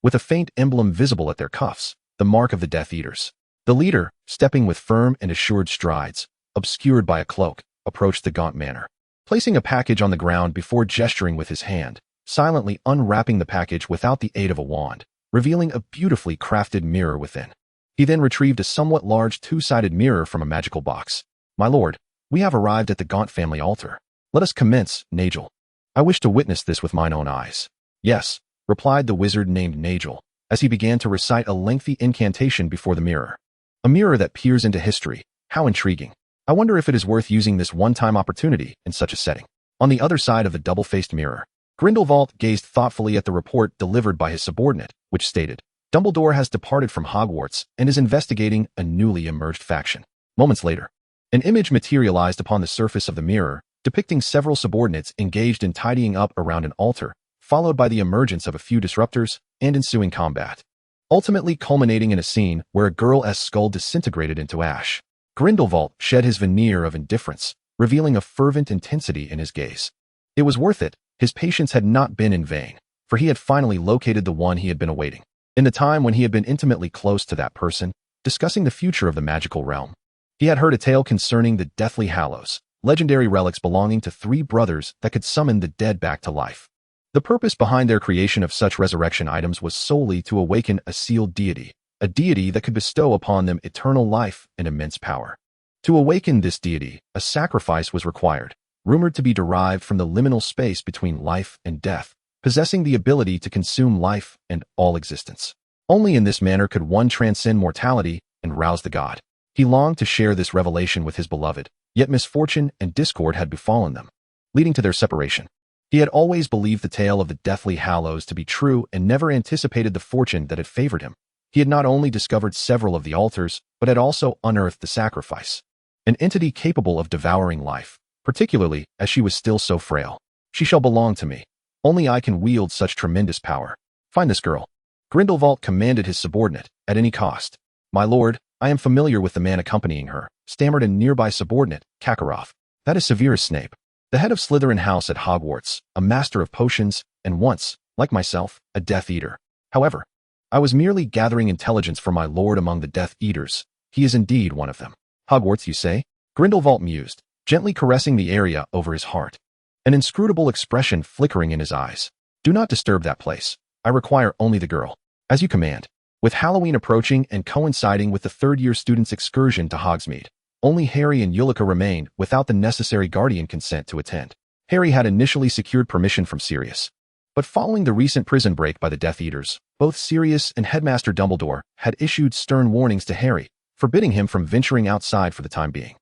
with a faint emblem visible at their cuffs, the mark of the Death Eaters. The leader, stepping with firm and assured strides, obscured by a cloak, approached the Gaunt Manor, placing a package on the ground before gesturing with his hand, silently unwrapping the package without the aid of a wand, revealing a beautifully crafted mirror within. He then retrieved a somewhat large two-sided mirror from a magical box. "My lord, we have arrived at the Gaunt family altar. Let us commence, Nagel. I wish to witness this with mine own eyes." "Yes," replied the wizard named Nagel, as he began to recite a lengthy incantation before the mirror. A mirror that peers into history. How intriguing. I wonder if it is worth using this one-time opportunity in such a setting. On the other side of the double-faced mirror, Grindelwald gazed thoughtfully at the report delivered by his subordinate, which stated, "Dumbledore has departed from Hogwarts and is investigating a newly emerged faction." Moments later, an image materialized upon the surface of the mirror, depicting several subordinates engaged in tidying up around an altar, followed by the emergence of a few disruptors and ensuing combat, ultimately culminating in a scene where a girl's skull disintegrated into ash. Grindelwald shed his veneer of indifference, revealing a fervent intensity in his gaze. It was worth it. His patience had not been in vain, for he had finally located the one he had been awaiting. In the time when he had been intimately close to that person, discussing the future of the magical realm, he had heard a tale concerning the Deathly Hallows, legendary relics belonging to three brothers that could summon the dead back to life. The purpose behind their creation of such resurrection items was solely to awaken a sealed deity, a deity that could bestow upon them eternal life and immense power. To awaken this deity, a sacrifice was required, rumored to be derived from the liminal space between life and death, possessing the ability to consume life and all existence. Only in this manner could one transcend mortality and rouse the god. He longed to share this revelation with his beloved, yet misfortune and discord had befallen them, leading to their separation. He had always believed the tale of the Deathly Hallows to be true and never anticipated the fortune that had favored him. He had not only discovered several of the altars, but had also unearthed the sacrifice, an entity capable of devouring life, particularly as she was still so frail. She shall belong to me. Only I can wield such tremendous power. Find this girl. Grindelwald commanded his subordinate, at any cost. My lord, I am familiar with the man accompanying her, stammered a nearby subordinate, Karkaroff. That is Severus Snape, the head of Slytherin House at Hogwarts, a master of potions, and once, like myself, a Death Eater. However, I was merely gathering intelligence for my lord among the Death Eaters. He is indeed one of them. Hogwarts, you say? Grindelwald mused, gently caressing the area over his heart, an inscrutable expression flickering in his eyes. Do not disturb that place. I require only the girl. As you command. With Halloween approaching and coinciding with the third-year students' excursion to Hogsmeade, only Harry and Eulica remained without the necessary guardian consent to attend. Harry had initially secured permission from Sirius, but following the recent prison break by the Death Eaters, both Sirius and Headmaster Dumbledore had issued stern warnings to Harry, forbidding him from venturing outside for the time being.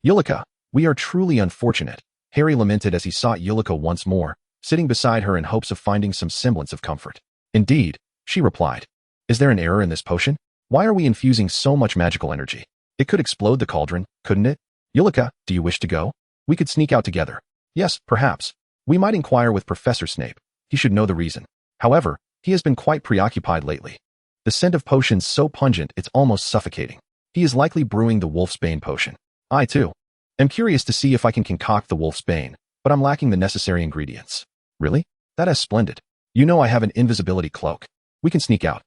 Eulica, we are truly unfortunate, Harry lamented as he sought Eulica once more, sitting beside her in hopes of finding some semblance of comfort. Indeed, she replied. Is there an error in this potion? Why are we infusing so much magical energy? It could explode the cauldron, couldn't it? Eulica, do you wish to go? We could sneak out together. Yes, perhaps. We might inquire with Professor Snape. He should know the reason. However, he has been quite preoccupied lately. The scent of potions so pungent it's almost suffocating. He is likely brewing the Wolfsbane potion. I, too, am curious to see if I can concoct the Wolfsbane, but I'm lacking the necessary ingredients. Really? That is splendid. You know I have an invisibility cloak. We can sneak out.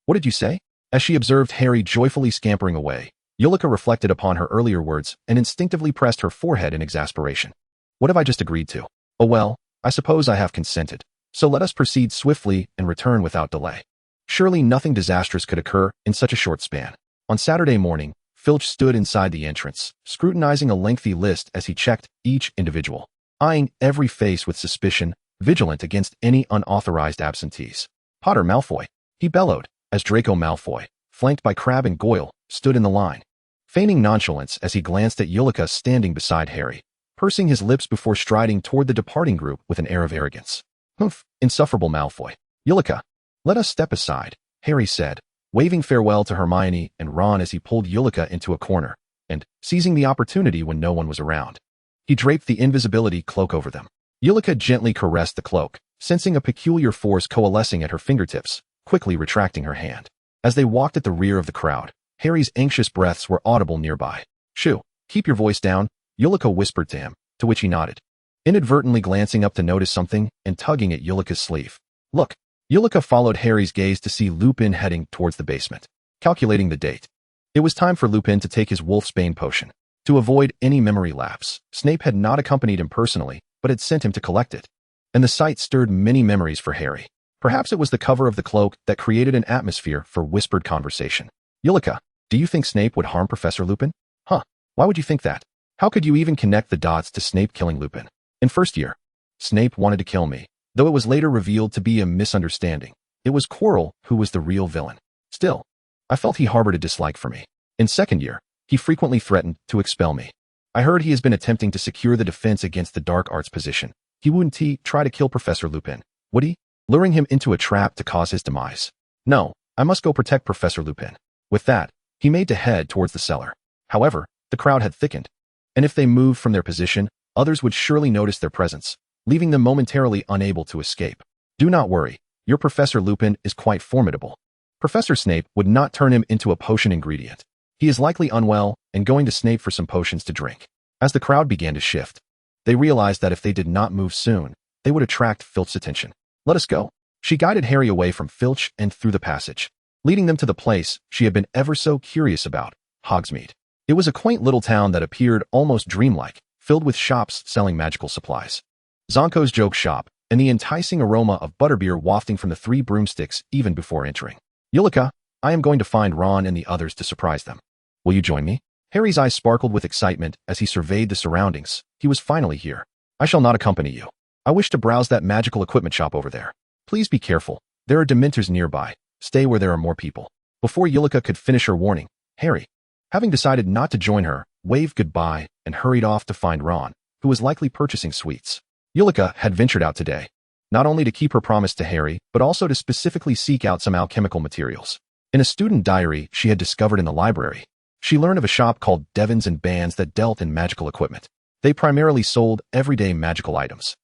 What did you say? As she observed Harry joyfully scampering away, Eulica reflected upon her earlier words and instinctively pressed her forehead in exasperation. What have I just agreed to? Oh well, I suppose I have consented. So let us proceed swiftly and return without delay. Surely nothing disastrous could occur in such a short span. On Saturday morning, Filch stood inside the entrance, scrutinizing a lengthy list as he checked each individual, eyeing every face with suspicion, vigilant against any unauthorized absentees. Potter Malfoy, he bellowed, as Draco Malfoy, flanked by Crabbe and Goyle, stood in the line, feigning nonchalance as he glanced at Eulica standing beside Harry, pursing his lips before striding toward the departing group with an air of arrogance. Humph, insufferable Malfoy. Eulica, let us step aside, Harry said, waving farewell to Hermione and Ron as he pulled Eulica into a corner, and, seizing the opportunity when no one was around, he draped the invisibility cloak over them. Eulica gently caressed the cloak, sensing a peculiar force coalescing at her fingertips, quickly retracting her hand. As they walked at the rear of the crowd, Harry's anxious breaths were audible nearby. Shoo, keep your voice down, Eulica whispered to him, to which he nodded, inadvertently glancing up to notice something and tugging at Eulica's sleeve. Look. Eulica followed Harry's gaze to see Lupin heading towards the basement. Calculating the date. It was time for Lupin to take his Wolfsbane potion. To avoid any memory lapse, Snape had not accompanied him personally, but had sent him to collect it. And the sight stirred many memories for Harry. Perhaps it was the cover of the cloak that created an atmosphere for whispered conversation. Eulica, do you think Snape would harm Professor Lupin? Huh, why would you think that? How could you even connect the dots to Snape killing Lupin? In first year, Snape wanted to kill me, though it was later revealed to be a misunderstanding. It was Quirrell who was the real villain. Still, I felt he harbored a dislike for me. In second year, he frequently threatened to expel me. I heard he has been attempting to secure the defense against the dark arts position. He wouldn't try to kill Professor Lupin, would he? Luring him into a trap to cause his demise. No, I must go protect Professor Lupin. With that, he made to head towards the cellar. However, the crowd had thickened, and if they moved from their position, others would surely notice their presence, leaving them momentarily unable to escape. Do not worry, your Professor Lupin is quite formidable. Professor Snape would not turn him into a potion ingredient. He is likely unwell and going to Snape for some potions to drink. As the crowd began to shift, they realized that if they did not move soon, they would attract Filch's attention. Let us go. She guided Harry away from Filch and through the passage, leading them to the place she had been ever so curious about, Hogsmeade. It was a quaint little town that appeared almost dreamlike, filled with shops selling magical supplies. Zonko's joke shop, and the enticing aroma of butterbeer wafting from the 3 broomsticks even before entering. Eulica, I am going to find Ron and the others to surprise them. Will you join me? Harry's eyes sparkled with excitement as he surveyed the surroundings. He was finally here. I shall not accompany you. I wish to browse that magical equipment shop over there. Please be careful. There are dementors nearby. Stay where there are more people. Before Eulica could finish her warning, Harry, having decided not to join her, waved goodbye and hurried off to find Ron, who was likely purchasing sweets. Eulica had ventured out today, not only to keep her promise to Harry, but also to specifically seek out some alchemical materials. In a student diary she had discovered in the library, she learned of a shop called Devons and Bands that dealt in magical equipment. They primarily sold everyday magical items.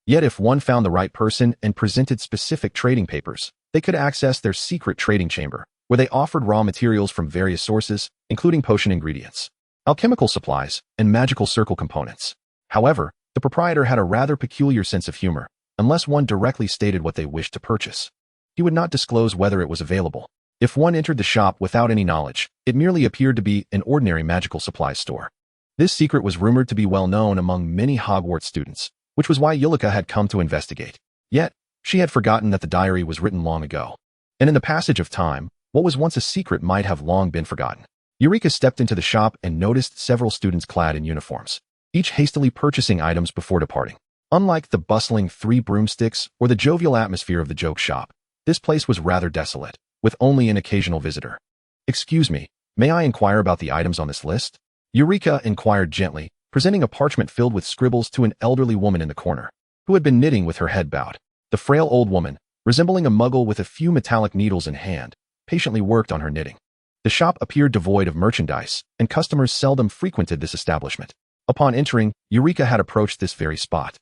Yet if one found the right person and presented specific trading papers, they could access their secret trading chamber, where they offered raw materials from various sources, including potion ingredients, alchemical supplies, and magical circle components. However, the proprietor had a rather peculiar sense of humor, unless one directly stated what they wished to purchase. He would not disclose whether it was available. If one entered the shop without any knowledge, it merely appeared to be an ordinary magical supplies store. This secret was rumored to be well known among many Hogwarts students, which was why Eulica had come to investigate. Yet, she had forgotten that the diary was written long ago. And in the passage of time, what was once a secret might have long been forgotten. Eulica stepped into the shop and noticed several students clad in uniforms, each hastily purchasing items before departing. Unlike the bustling Three Broomsticks or the jovial atmosphere of the joke shop, this place was rather desolate, with only an occasional visitor. "Excuse me, may I inquire about the items on this list?" Eulica inquired gently, presenting a parchment filled with scribbles to an elderly woman in the corner, who had been knitting with her head bowed. The frail old woman, resembling a muggle with a few metallic needles in hand, patiently worked on her knitting. The shop appeared devoid of merchandise, and customers seldom frequented this establishment. Upon entering, Eulica had approached this very spot,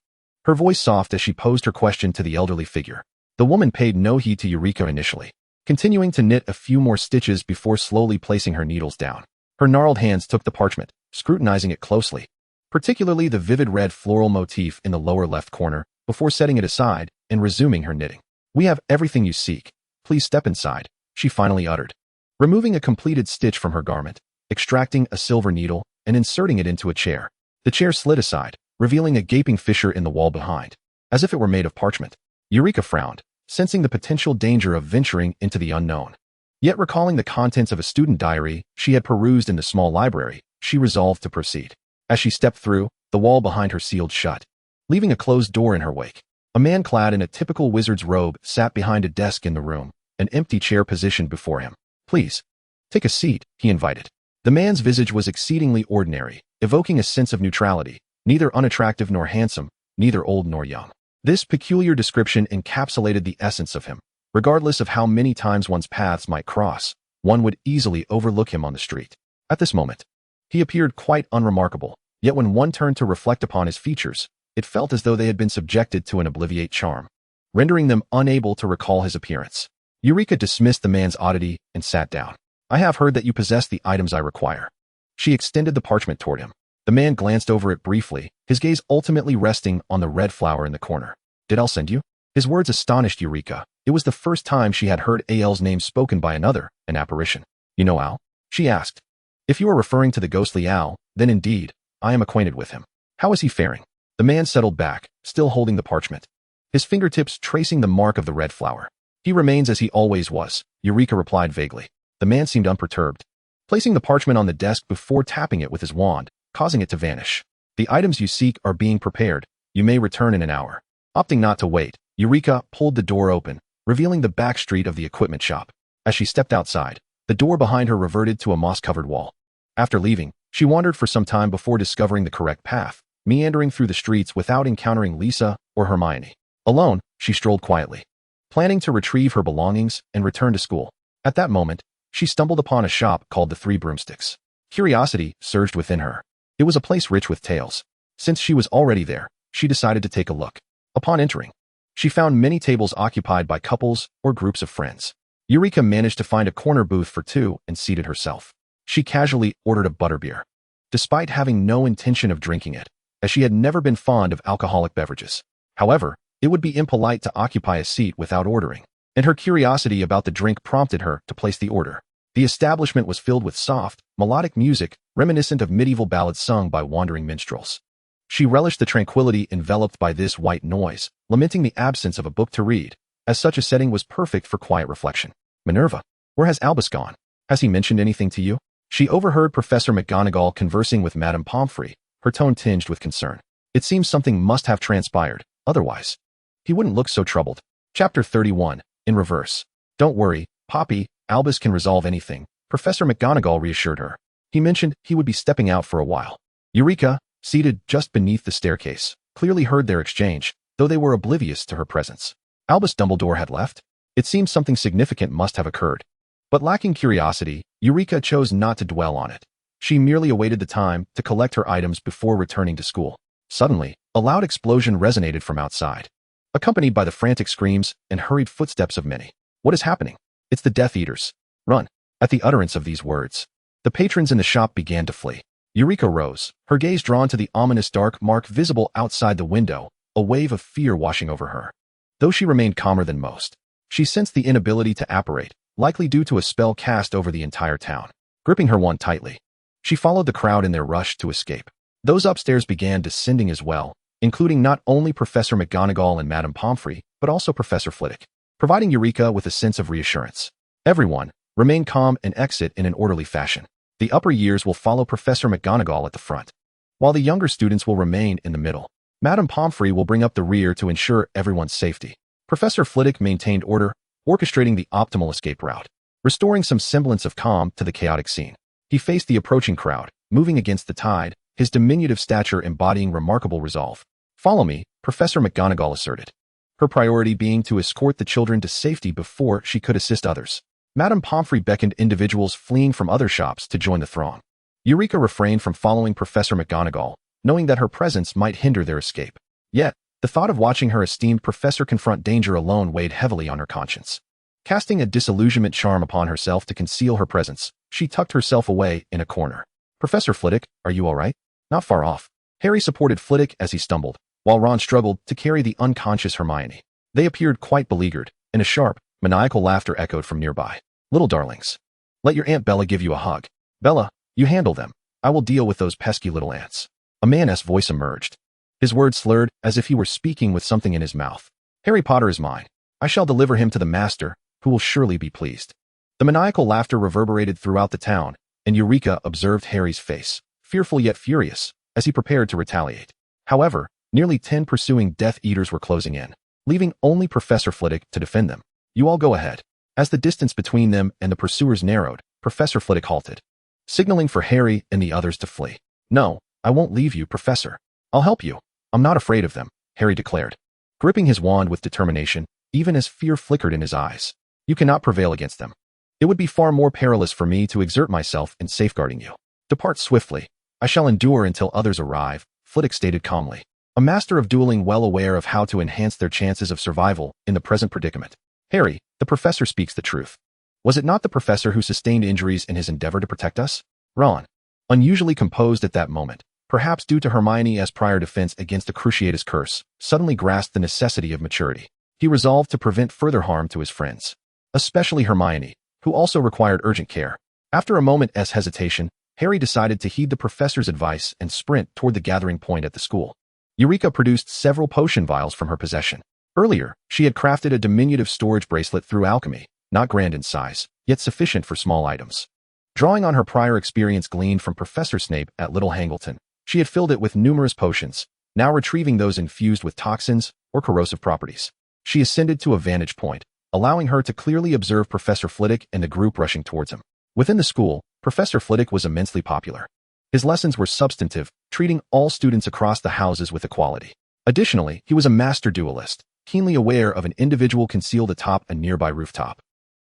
her voice soft as she posed her question to the elderly figure. The woman paid no heed to Eulica initially, continuing to knit a few more stitches before slowly placing her needles down. Her gnarled hands took the parchment, scrutinizing it closely, particularly the vivid red floral motif in the lower left corner, before setting it aside and resuming her knitting. "We have everything you seek. Please step inside," she finally uttered, removing a completed stitch from her garment, extracting a silver needle, and inserting it into a chair. The chair slid aside, revealing a gaping fissure in the wall behind, as if it were made of parchment. Eulica frowned, sensing the potential danger of venturing into the unknown. Yet recalling the contents of a student diary she had perused in the small library, she resolved to proceed. As she stepped through, the wall behind her sealed shut, leaving a closed door in her wake. A man clad in a typical wizard's robe sat behind a desk in the room, an empty chair positioned before him. "Please, take a seat," he invited. The man's visage was exceedingly ordinary, evoking a sense of neutrality, neither unattractive nor handsome, neither old nor young. This peculiar description encapsulated the essence of him. Regardless of how many times one's paths might cross, one would easily overlook him on the street. At this moment, he appeared quite unremarkable, yet when one turned to reflect upon his features, it felt as though they had been subjected to an obliviate charm, rendering them unable to recall his appearance. Eulica dismissed the man's oddity and sat down. "I have heard that you possess the items I require." She extended the parchment toward him. The man glanced over it briefly, his gaze ultimately resting on the red flower in the corner. "Did Al send you?" His words astonished Eulica. It was the first time she had heard Al's name spoken by another, an apparition. "You know Al?" she asked. "If you are referring to the ghostly Al, then indeed, I am acquainted with him. How is he faring?" The man settled back, still holding the parchment, his fingertips tracing the mark of the red flower. "He remains as he always was," Eulica replied vaguely. The man seemed unperturbed, placing the parchment on the desk before tapping it with his wand, causing it to vanish. "The items you seek are being prepared. You may return in an hour." Opting not to wait, Eulica pulled the door open, revealing the back street of the equipment shop. As she stepped outside, the door behind her reverted to a moss-covered wall. After leaving, she wandered for some time before discovering the correct path, meandering through the streets without encountering Lisa or Hermione. Alone, she strolled quietly, planning to retrieve her belongings and return to school. At that moment, she stumbled upon a shop called the Three Broomsticks. Curiosity surged within her. It was a place rich with tales. Since she was already there, she decided to take a look. Upon entering, she found many tables occupied by couples or groups of friends. Eulica managed to find a corner booth for two and seated herself. She casually ordered a butterbeer, despite having no intention of drinking it, as she had never been fond of alcoholic beverages. However, it would be impolite to occupy a seat without ordering, and her curiosity about the drink prompted her to place the order. The establishment was filled with soft, melodic music reminiscent of medieval ballads sung by wandering minstrels. She relished the tranquility enveloped by this white noise, lamenting the absence of a book to read, as such a setting was perfect for quiet reflection. "Minerva, where has Albus gone? Has he mentioned anything to you?" She overheard Professor McGonagall conversing with Madame Pomfrey, her tone tinged with concern. It seems something must have transpired, Otherwise, he wouldn't look so troubled. Chapter 31, in reverse. Don't worry, Poppy, Albus can resolve anything, Professor McGonagall reassured her. He mentioned he would be stepping out for a while. Eulica, seated just beneath the staircase, clearly heard their exchange, though they were oblivious to her presence. Albus Dumbledore had left? It seemed something significant must have occurred. But lacking curiosity, Eulica chose not to dwell on it. She merely awaited the time to collect her items before returning to school. Suddenly, a loud explosion resonated from outside, accompanied by the frantic screams and hurried footsteps of many. What is happening? It's the Death Eaters. Run. At the utterance of these words, the patrons in the shop began to flee. Eulica rose, her gaze drawn to the ominous dark mark visible outside the window, a wave of fear washing over her. Though she remained calmer than most, she sensed the inability to apparate, likely due to a spell cast over the entire town. Gripping her wand tightly, she followed the crowd in their rush to escape. Those upstairs began descending as well, including not only Professor McGonagall and Madame Pomfrey, but also Professor Flitwick, providing Eulica with a sense of reassurance. Everyone, remain calm and exit in an orderly fashion. The upper years will follow Professor McGonagall at the front, while the younger students will remain in the middle. Madame Pomfrey will bring up the rear to ensure everyone's safety. Professor Flitwick maintained order, orchestrating the optimal escape route, restoring some semblance of calm to the chaotic scene. He faced the approaching crowd, moving against the tide, his diminutive stature embodying remarkable resolve. Follow me, Professor McGonagall asserted, her priority being to escort the children to safety before she could assist others. Madame Pomfrey beckoned individuals fleeing from other shops to join the throng. Eulica refrained from following Professor McGonagall, knowing that her presence might hinder their escape. Yet, the thought of watching her esteemed professor confront danger alone weighed heavily on her conscience. Casting a disillusionment charm upon herself to conceal her presence, she tucked herself away in a corner. Professor Flitwick, are you all right? Not far off. Harry supported Flitwick as he stumbled, while Ron struggled to carry the unconscious Hermione. They appeared quite beleaguered, and a sharp, maniacal laughter echoed from nearby. Little darlings. Let your Aunt Bella give you a hug. Bella, you handle them. I will deal with those pesky little ants. A man's voice emerged. His words slurred as if he were speaking with something in his mouth. Harry Potter is mine. I shall deliver him to the master, who will surely be pleased. The maniacal laughter reverberated throughout the town, and Eulica observed Harry's face, fearful yet furious, as he prepared to retaliate. However, nearly 10 pursuing Death Eaters were closing in, leaving only Professor Flitwick to defend them. You all go ahead. As the distance between them and the pursuers narrowed, Professor Flitwick halted, signaling for Harry and the others to flee. No, I won't leave you, Professor. I'll help you. I'm not afraid of them, Harry declared, gripping his wand with determination, even as fear flickered in his eyes. You cannot prevail against them. It would be far more perilous for me to exert myself in safeguarding you. Depart swiftly. I shall endure until others arrive, Flitwick stated calmly, a master of dueling well aware of how to enhance their chances of survival in the present predicament. Harry, the professor speaks the truth. Was it not the professor who sustained injuries in his endeavor to protect us? Ron, unusually composed at that moment, perhaps due to Hermione's prior defense against the Cruciatus curse, suddenly grasped the necessity of maturity. He resolved to prevent further harm to his friends, especially Hermione, who also required urgent care. After a moment's hesitation, Harry decided to heed the professor's advice and sprint toward the gathering point at the school. Eulica produced several potion vials from her possession. Earlier, she had crafted a diminutive storage bracelet through alchemy, not grand in size, yet sufficient for small items. Drawing on her prior experience gleaned from Professor Snape at Little Hangleton, she had filled it with numerous potions, now retrieving those infused with toxins or corrosive properties. She ascended to a vantage point, allowing her to clearly observe Professor Flitwick and the group rushing towards him. Within the school, Professor Flitwick was immensely popular. His lessons were substantive, treating all students across the houses with equality. Additionally, he was a master duelist, keenly aware of an individual concealed atop a nearby rooftop.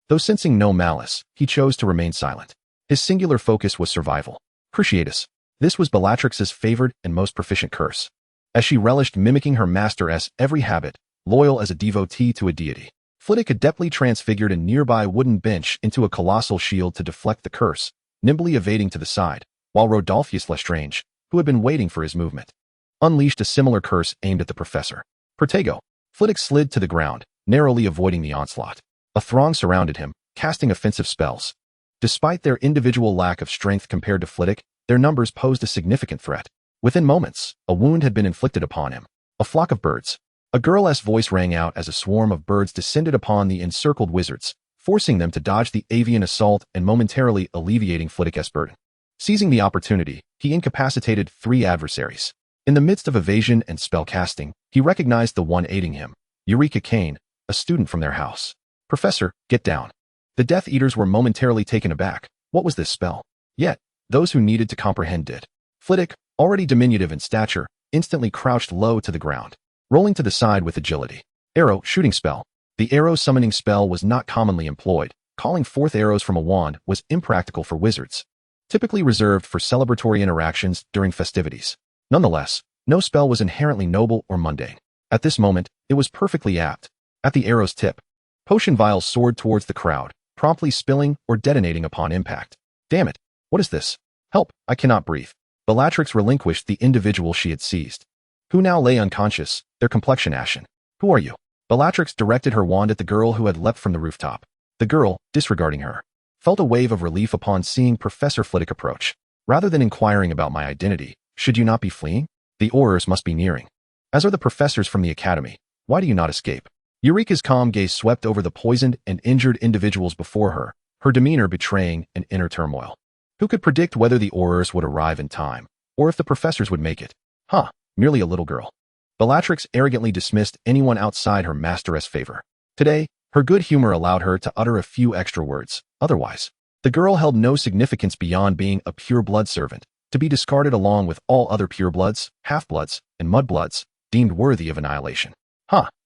Though sensing no malice, he chose to remain silent. His singular focus was survival. Cruciatus. This was Bellatrix's favored and most proficient curse, as she relished mimicking her master's every habit, loyal as a devotee to a deity. Flitwick adeptly transfigured a nearby wooden bench into a colossal shield to deflect the curse, nimbly evading to the side, while Rodolphus Lestrange, who had been waiting for his movement, unleashed a similar curse aimed at the professor. Protego. Flitwick slid to the ground, narrowly avoiding the onslaught. A throng surrounded him, casting offensive spells. Despite their individual lack of strength compared to Flitwick, their numbers posed a significant threat. Within moments, a wound had been inflicted upon him. A flock of birds. A girl's voice rang out as a swarm of birds descended upon the encircled wizards, forcing them to dodge the avian assault and momentarily alleviating Flitwick's burden. Seizing the opportunity, he incapacitated 3 adversaries. In the midst of evasion and spell casting, he recognized the one aiding him, Eulica Kane, a student from their house. "Professor, get down." The Death Eaters were momentarily taken aback. What was this spell? Yet, those who needed to comprehend did. Flitwick, already diminutive in stature, instantly crouched low to the ground, rolling to the side with agility. Arrow, shooting spell. The arrow summoning spell was not commonly employed. Calling forth arrows from a wand was impractical for wizards, typically reserved for celebratory interactions during festivities. Nonetheless, no spell was inherently noble or mundane. At this moment, it was perfectly apt. At the arrow's tip, potion vials soared towards the crowd, promptly spilling or detonating upon impact. Damn it! What is this? Help! I cannot breathe. Bellatrix relinquished the individual she had seized, who now lay unconscious, their complexion ashen. "Who are you?" Bellatrix directed her wand at the girl who had leapt from the rooftop. The girl, disregarding her, felt a wave of relief upon seeing Professor Flitwick approach. "Rather than inquiring about my identity, should you not be fleeing? The Aurors must be nearing. As are the professors from the academy. Why do you not escape?" Eulica's calm gaze swept over the poisoned and injured individuals before her, her demeanor betraying an inner turmoil. Who could predict whether the Aurors would arrive in time, or if the professors would make it? Merely a little girl. Bellatrix arrogantly dismissed anyone outside her masteress' favor. Today, her good humor allowed her to utter a few extra words. Otherwise, the girl held no significance beyond being a pure-blood servant, to be discarded along with all other purebloods, half-bloods, and mudbloods, deemed worthy of annihilation.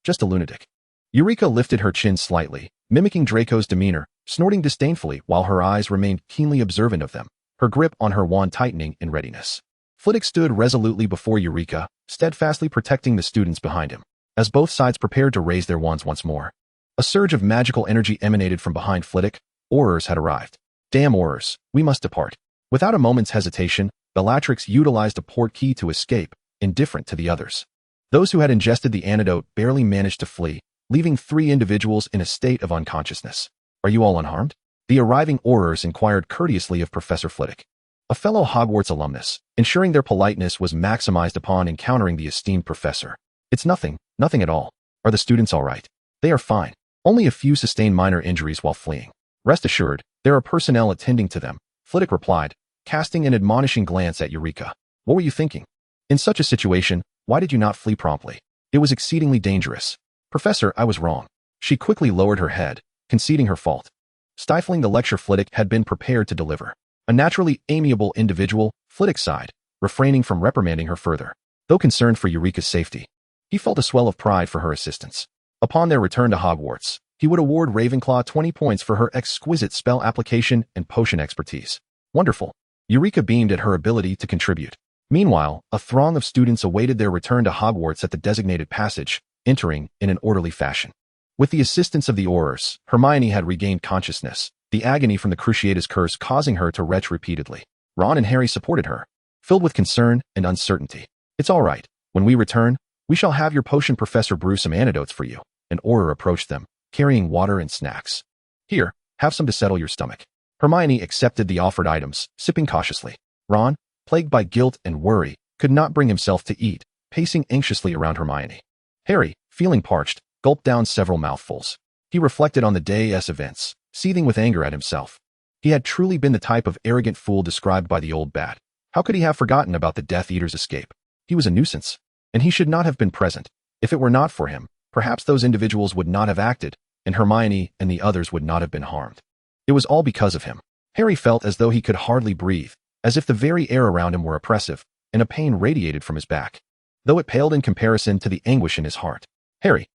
Just a lunatic. Eulica lifted her chin slightly, mimicking Draco's demeanor, snorting disdainfully while her eyes remained keenly observant of them, her grip on her wand tightening in readiness. Flitwick stood resolutely before Eulica, steadfastly protecting the students behind him, as both sides prepared to raise their wands once more. A surge of magical energy emanated from behind Flitwick. Aurors had arrived. "Damn Aurors, we must depart." Without a moment's hesitation, Bellatrix utilized a port key to escape, indifferent to the others. Those who had ingested the antidote barely managed to flee, leaving 3 individuals in a state of unconsciousness. "Are you all unharmed?" The arriving Aurors inquired courteously of Professor Flitwick, a fellow Hogwarts alumnus, ensuring their politeness was maximized upon encountering the esteemed professor. "It's nothing at all. Are the students all right?" "They are fine. Only a few sustained minor injuries while fleeing. Rest assured, there are personnel attending to them," Flitwick replied, casting an admonishing glance at Eulica. "What were you thinking? In such a situation, why did you not flee promptly? It was exceedingly dangerous." "Professor, I was wrong." She quickly lowered her head, conceding her fault, stifling the lecture Flitwick had been prepared to deliver. A naturally amiable individual, Flitwick sighed, refraining from reprimanding her further. Though concerned for Eulica's safety, he felt a swell of pride for her assistance. Upon their return to Hogwarts, he would award Ravenclaw 20 points for her exquisite spell application and potion expertise. Wonderful. Eulica beamed at her ability to contribute. Meanwhile, a throng of students awaited their return to Hogwarts at the designated passage, entering in an orderly fashion. With the assistance of the Aurors, Hermione had regained consciousness, the agony from the Cruciatus curse causing her to retch repeatedly. Ron and Harry supported her, filled with concern and uncertainty. "It's all right. When we return, we shall have your potion professor brew some antidotes for you." An Auror approached them, carrying water and snacks. "Here, have some to settle your stomach." Hermione accepted the offered items, sipping cautiously. Ron, plagued by guilt and worry, could not bring himself to eat, pacing anxiously around Hermione. Harry, feeling parched, gulped down several mouthfuls. He reflected on the day's events, seething with anger at himself. He had truly been the type of arrogant fool described by the old bat. How could he have forgotten about the Death Eater's escape? He was a nuisance, and he should not have been present. If it were not for him, perhaps those individuals would not have acted, and Hermione and the others would not have been harmed. It was all because of him. Harry felt as though he could hardly breathe, as if the very air around him were oppressive, and a pain radiated from his back, though it paled in comparison to the anguish in his heart. Harry,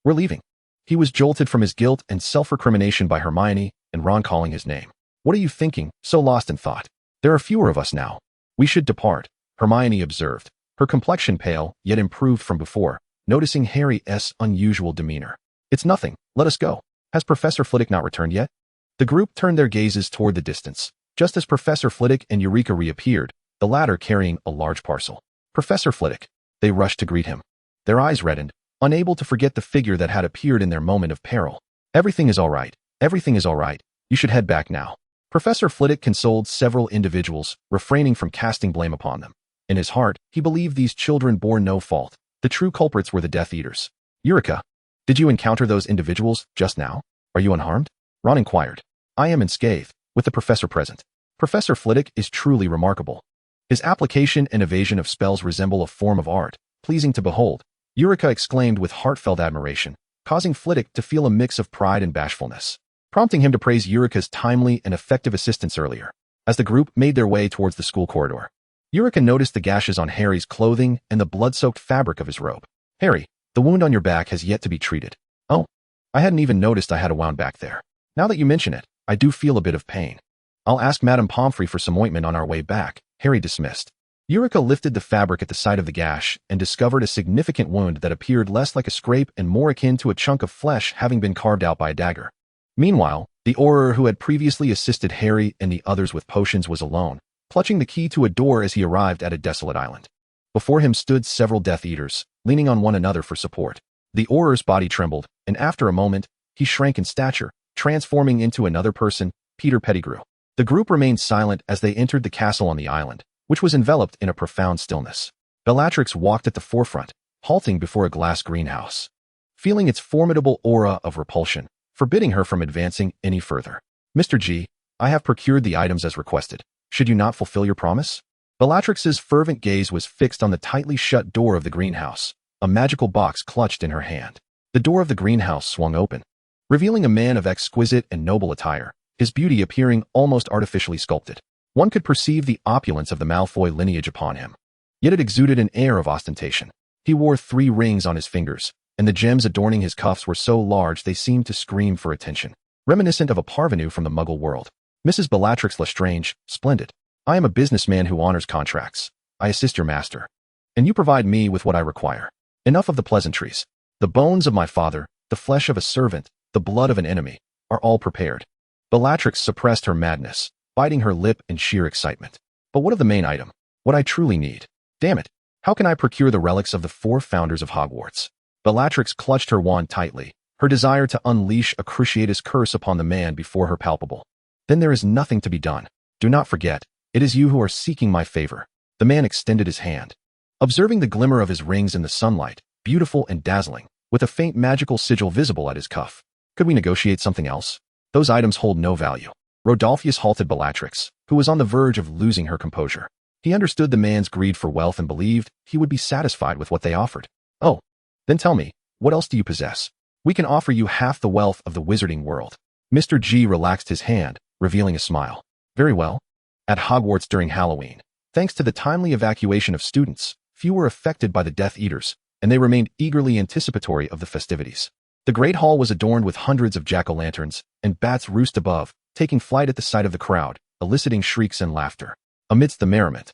we're leaving." He was jolted from his guilt and self-recrimination by Hermione and Ron calling his name. "What are you thinking, so lost in thought? There are fewer of us now. We should depart," Hermione observed, her complexion pale yet improved from before, noticing Harry's unusual demeanor. "It's nothing, let us go. Has Professor Flitwick not returned yet?" The group turned their gazes toward the distance, just as Professor Flitwick and Eulica reappeared, the latter carrying a large parcel. "Professor Flitwick." They rushed to greet him. Their eyes reddened, unable to forget the figure that had appeared in their moment of peril. Everything is all right. You should head back now." Professor Flitwick consoled several individuals, refraining from casting blame upon them. In his heart, he believed these children bore no fault. The true culprits were the Death Eaters. "Eulica, did you encounter those individuals just now? Are you unharmed?" Ron inquired. "I am unscathed, with the professor present. Professor Flitwick is truly remarkable. His application and evasion of spells resemble a form of art, pleasing to behold, Eulica exclaimed with heartfelt admiration, causing Flitwick to feel a mix of pride and bashfulness, prompting him to praise Eulica's timely and effective assistance earlier. As the group made their way towards the school corridor, Eulica noticed the gashes on Harry's clothing and the blood-soaked fabric of his robe. Harry, the wound on your back has yet to be treated. Oh, I hadn't even noticed I had a wound back there. Now that you mention it, I do feel a bit of pain. I'll ask Madame Pomfrey for some ointment on our way back, Harry dismissed. Eulica lifted the fabric at the site of the gash and discovered a significant wound that appeared less like a scrape and more akin to a chunk of flesh having been carved out by a dagger. Meanwhile, the Auror who had previously assisted Harry and the others with potions was alone, clutching the key to a door as he arrived at a desolate island. Before him stood several Death Eaters, leaning on one another for support. The Auror's body trembled, and after a moment, he shrank in stature, transforming into another person, Peter Pettigrew. The group remained silent as they entered the castle on the island, which was enveloped in a profound stillness. Bellatrix walked at the forefront, halting before a glass greenhouse, feeling its formidable aura of repulsion, forbidding her from advancing any further. Mr. G, I have procured the items as requested. Should you not fulfill your promise? Bellatrix's fervent gaze was fixed on the tightly shut door of the greenhouse, a magical box clutched in her hand. The door of the greenhouse swung open, revealing a man of exquisite and noble attire, his beauty appearing almost artificially sculpted. One could perceive the opulence of the Malfoy lineage upon him, yet it exuded an air of ostentation. He wore 3 rings on his fingers, and the gems adorning his cuffs were so large they seemed to scream for attention, reminiscent of a parvenu from the Muggle world. Mrs. Bellatrix Lestrange, splendid. I am a businessman who honors contracts. I assist your master, and you provide me with what I require. Enough of the pleasantries. The bones of my father, the flesh of a servant, the blood of an enemy, are all prepared. Bellatrix suppressed her madness, biting her lip in sheer excitement. But what of the main item? What I truly need? Damn it! How can I procure the relics of the 4 founders of Hogwarts? Bellatrix clutched her wand tightly, her desire to unleash a cruciatus curse upon the man before her palpable. Then there is nothing to be done. Do not forget, it is you who are seeking my favor. The man extended his hand. Observing the glimmer of his rings in the sunlight, beautiful and dazzling, with a faint magical sigil visible at his cuff. Could we negotiate something else? Those items hold no value. Rodolphus halted Bellatrix, who was on the verge of losing her composure. He understood the man's greed for wealth and believed he would be satisfied with what they offered. Oh, then tell me, what else do you possess? We can offer you half the wealth of the wizarding world. Mr. G relaxed his hand, revealing a smile. Very well. At Hogwarts during Halloween, thanks to the timely evacuation of students, few were affected by the Death Eaters, and they remained eagerly anticipatory of the festivities. The Great Hall was adorned with hundreds of jack-o'-lanterns, and bats roost above, taking flight at the sight of the crowd, eliciting shrieks and laughter. Amidst the merriment,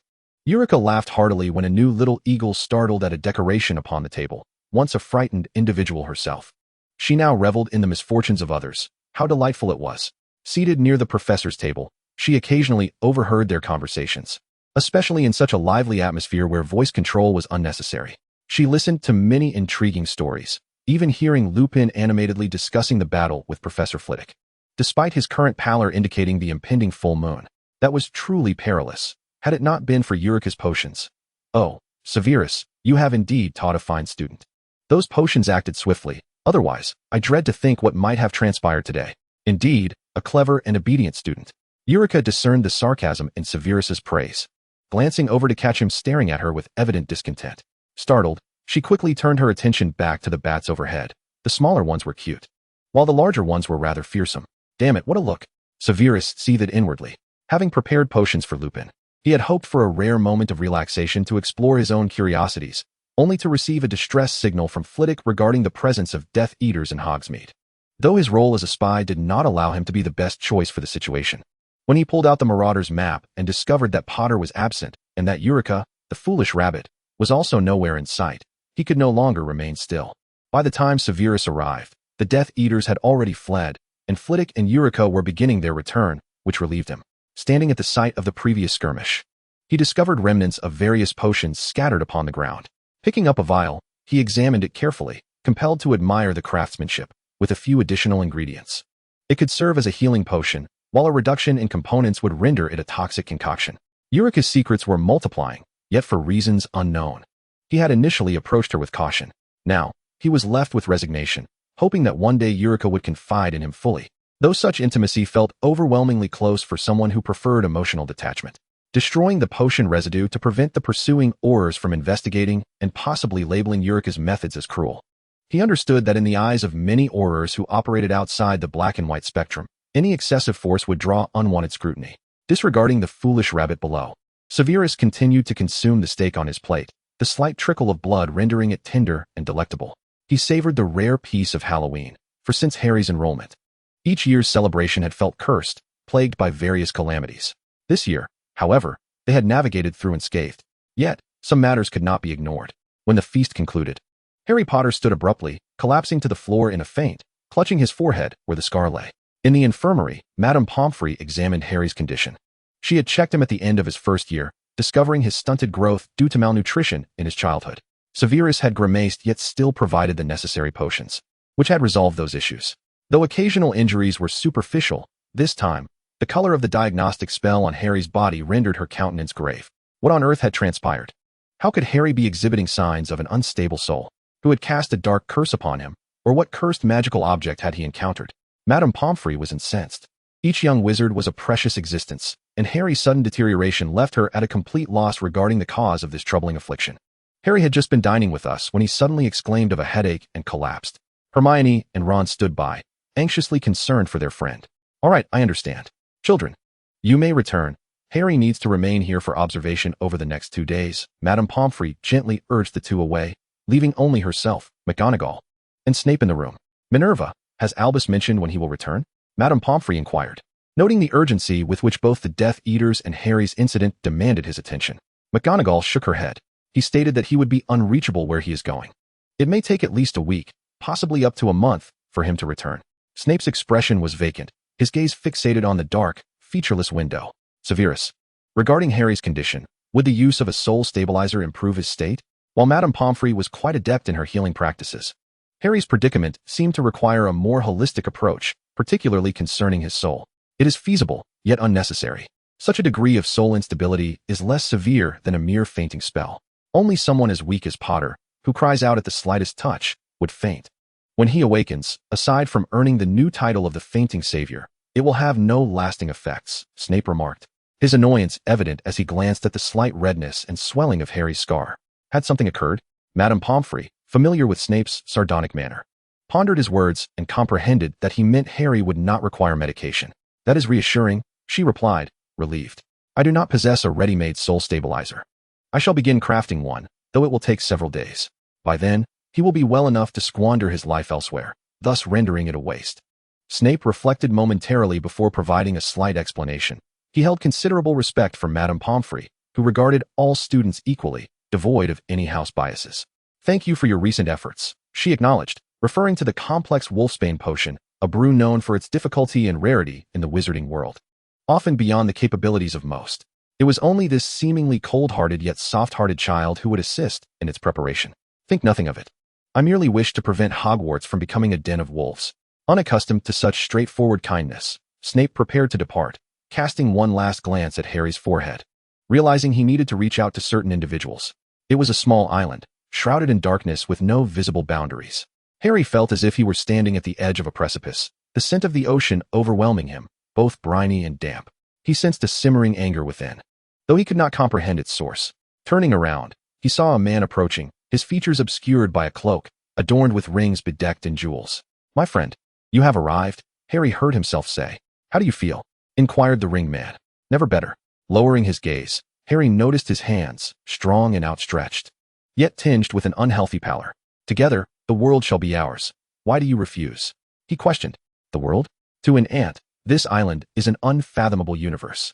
Eulica laughed heartily when a new little eagle startled at a decoration upon the table, once a frightened individual herself. She now reveled in the misfortunes of others. How delightful it was. Seated near the professor's table, she occasionally overheard their conversations, especially in such a lively atmosphere where voice control was unnecessary. She listened to many intriguing stories, even hearing Lupin animatedly discussing the battle with Professor Flitwick. Despite his current pallor indicating the impending full moon, that was truly perilous, had it not been for Eulica's potions. Oh, Severus, you have indeed taught a fine student. Those potions acted swiftly, otherwise, I dread to think what might have transpired today. Indeed, a clever and obedient student. Eulica discerned the sarcasm in Severus's praise, glancing over to catch him staring at her with evident discontent. Startled, she quickly turned her attention back to the bats overhead. The smaller ones were cute, while the larger ones were rather fearsome. Damn it, what a look! Severus seethed inwardly. Having prepared potions for Lupin, he had hoped for a rare moment of relaxation to explore his own curiosities, only to receive a distress signal from Flitwick regarding the presence of Death Eaters in Hogsmeade. Though his role as a spy did not allow him to be the best choice for the situation, when he pulled out the Marauder's map and discovered that Potter was absent and that Eulica, the foolish rabbit, was also nowhere in sight, he could no longer remain still. By the time Severus arrived, the Death Eaters had already fled, and Flitwick and Eulica were beginning their return, which relieved him. Standing at the site of the previous skirmish, he discovered remnants of various potions scattered upon the ground. Picking up a vial, he examined it carefully, compelled to admire the craftsmanship, with a few additional ingredients. It could serve as a healing potion, while a reduction in components would render it a toxic concoction. Eulica's secrets were multiplying, yet for reasons unknown. He had initially approached her with caution. Now, he was left with resignation, hoping that one day Eulica would confide in him fully, though such intimacy felt overwhelmingly close for someone who preferred emotional detachment. destroying the potion residue to prevent the pursuing Aurors from investigating and possibly labeling Eulica's methods as cruel. He understood that in the eyes of many Aurors who operated outside the black and white spectrum, any excessive force would draw unwanted scrutiny. Disregarding the foolish rabbit below, Severus continued to consume the steak on his plate, the slight trickle of blood rendering it tender and delectable. He savored the rare peace of Halloween, for since Harry's enrollment, each year's celebration had felt cursed, plagued by various calamities. This year, however, they had navigated through unscathed. Yet, some matters could not be ignored. When the feast concluded, Harry Potter stood abruptly, collapsing to the floor in a faint, clutching his forehead where the scar lay. In the infirmary, Madame Pomfrey examined Harry's condition. She had checked him at the end of his first year, discovering his stunted growth due to malnutrition in his childhood. Severus had grimaced yet still provided the necessary potions, which had resolved those issues. Though occasional injuries were superficial, this time, the color of the diagnostic spell on Harry's body rendered her countenance grave. What on earth had transpired? How could Harry be exhibiting signs of an unstable soul? Who had cast a dark curse upon him? Or what cursed magical object had he encountered? Madame Pomfrey was incensed. Each young wizard was a precious existence, and Harry's sudden deterioration left her at a complete loss regarding the cause of this troubling affliction. Harry had just been dining with us when he suddenly exclaimed of a headache and collapsed. Hermione and Ron stood by, anxiously concerned for their friend. All right, I understand. Children, you may return. Harry needs to remain here for observation over the next 2 days. Madame Pomfrey gently urged the two away, leaving only herself, McGonagall, and Snape in the room. Minerva, has Albus mentioned when he will return? Madame Pomfrey inquired. Noting the urgency with which both the Death Eaters and Harry's incident demanded his attention, McGonagall shook her head. He stated that he would be unreachable where he is going. It may take at least a week, possibly up to a month, for him to return. Snape's expression was vacant, his gaze fixated on the dark, featureless window. Severus, regarding Harry's condition, would the use of a soul stabilizer improve his state? While Madame Pomfrey was quite adept in her healing practices, Harry's predicament seemed to require a more holistic approach, particularly concerning his soul. It is feasible, yet unnecessary. Such a degree of soul instability is less severe than a mere fainting spell. Only someone as weak as Potter, who cries out at the slightest touch, would faint. When he awakens, aside from earning the new title of the fainting savior, it will have no lasting effects, Snape remarked, his annoyance evident as he glanced at the slight redness and swelling of Harry's scar. Had something occurred? Madame Pomfrey, familiar with Snape's sardonic manner, pondered his words and comprehended that he meant Harry would not require medication. That is reassuring, she replied, relieved. I do not possess a ready-made soul stabilizer. I shall begin crafting one, though it will take several days. By then, he will be well enough to squander his life elsewhere, thus rendering it a waste. Snape reflected momentarily before providing a slight explanation. He held considerable respect for Madame Pomfrey, who regarded all students equally, devoid of any house biases. Thank you for your recent efforts, she acknowledged, referring to the complex wolfsbane potion, a brew known for its difficulty and rarity in the wizarding world, often beyond the capabilities of most. It was only this seemingly cold-hearted yet soft-hearted child who would assist in its preparation. Think nothing of it. I merely wish to prevent Hogwarts from becoming a den of wolves. Unaccustomed to such straightforward kindness, Snape prepared to depart, casting one last glance at Harry's forehead. Realizing he needed to reach out to certain individuals. It was a small island, shrouded in darkness with no visible boundaries. Harry felt as if he were standing at the edge of a precipice, the scent of the ocean overwhelming him, both briny and damp. He sensed a simmering anger within, though he could not comprehend its source. Turning around, he saw a man approaching, his features obscured by a cloak, adorned with rings bedecked in jewels. My friend, you have arrived, Harry heard himself say. How do you feel? Inquired the ring man. Never better. Lowering his gaze, Harry noticed his hands, strong and outstretched, yet tinged with an unhealthy pallor. Together, the world shall be ours. Why do you refuse? He questioned. The world? To an ant, this island is an unfathomable universe.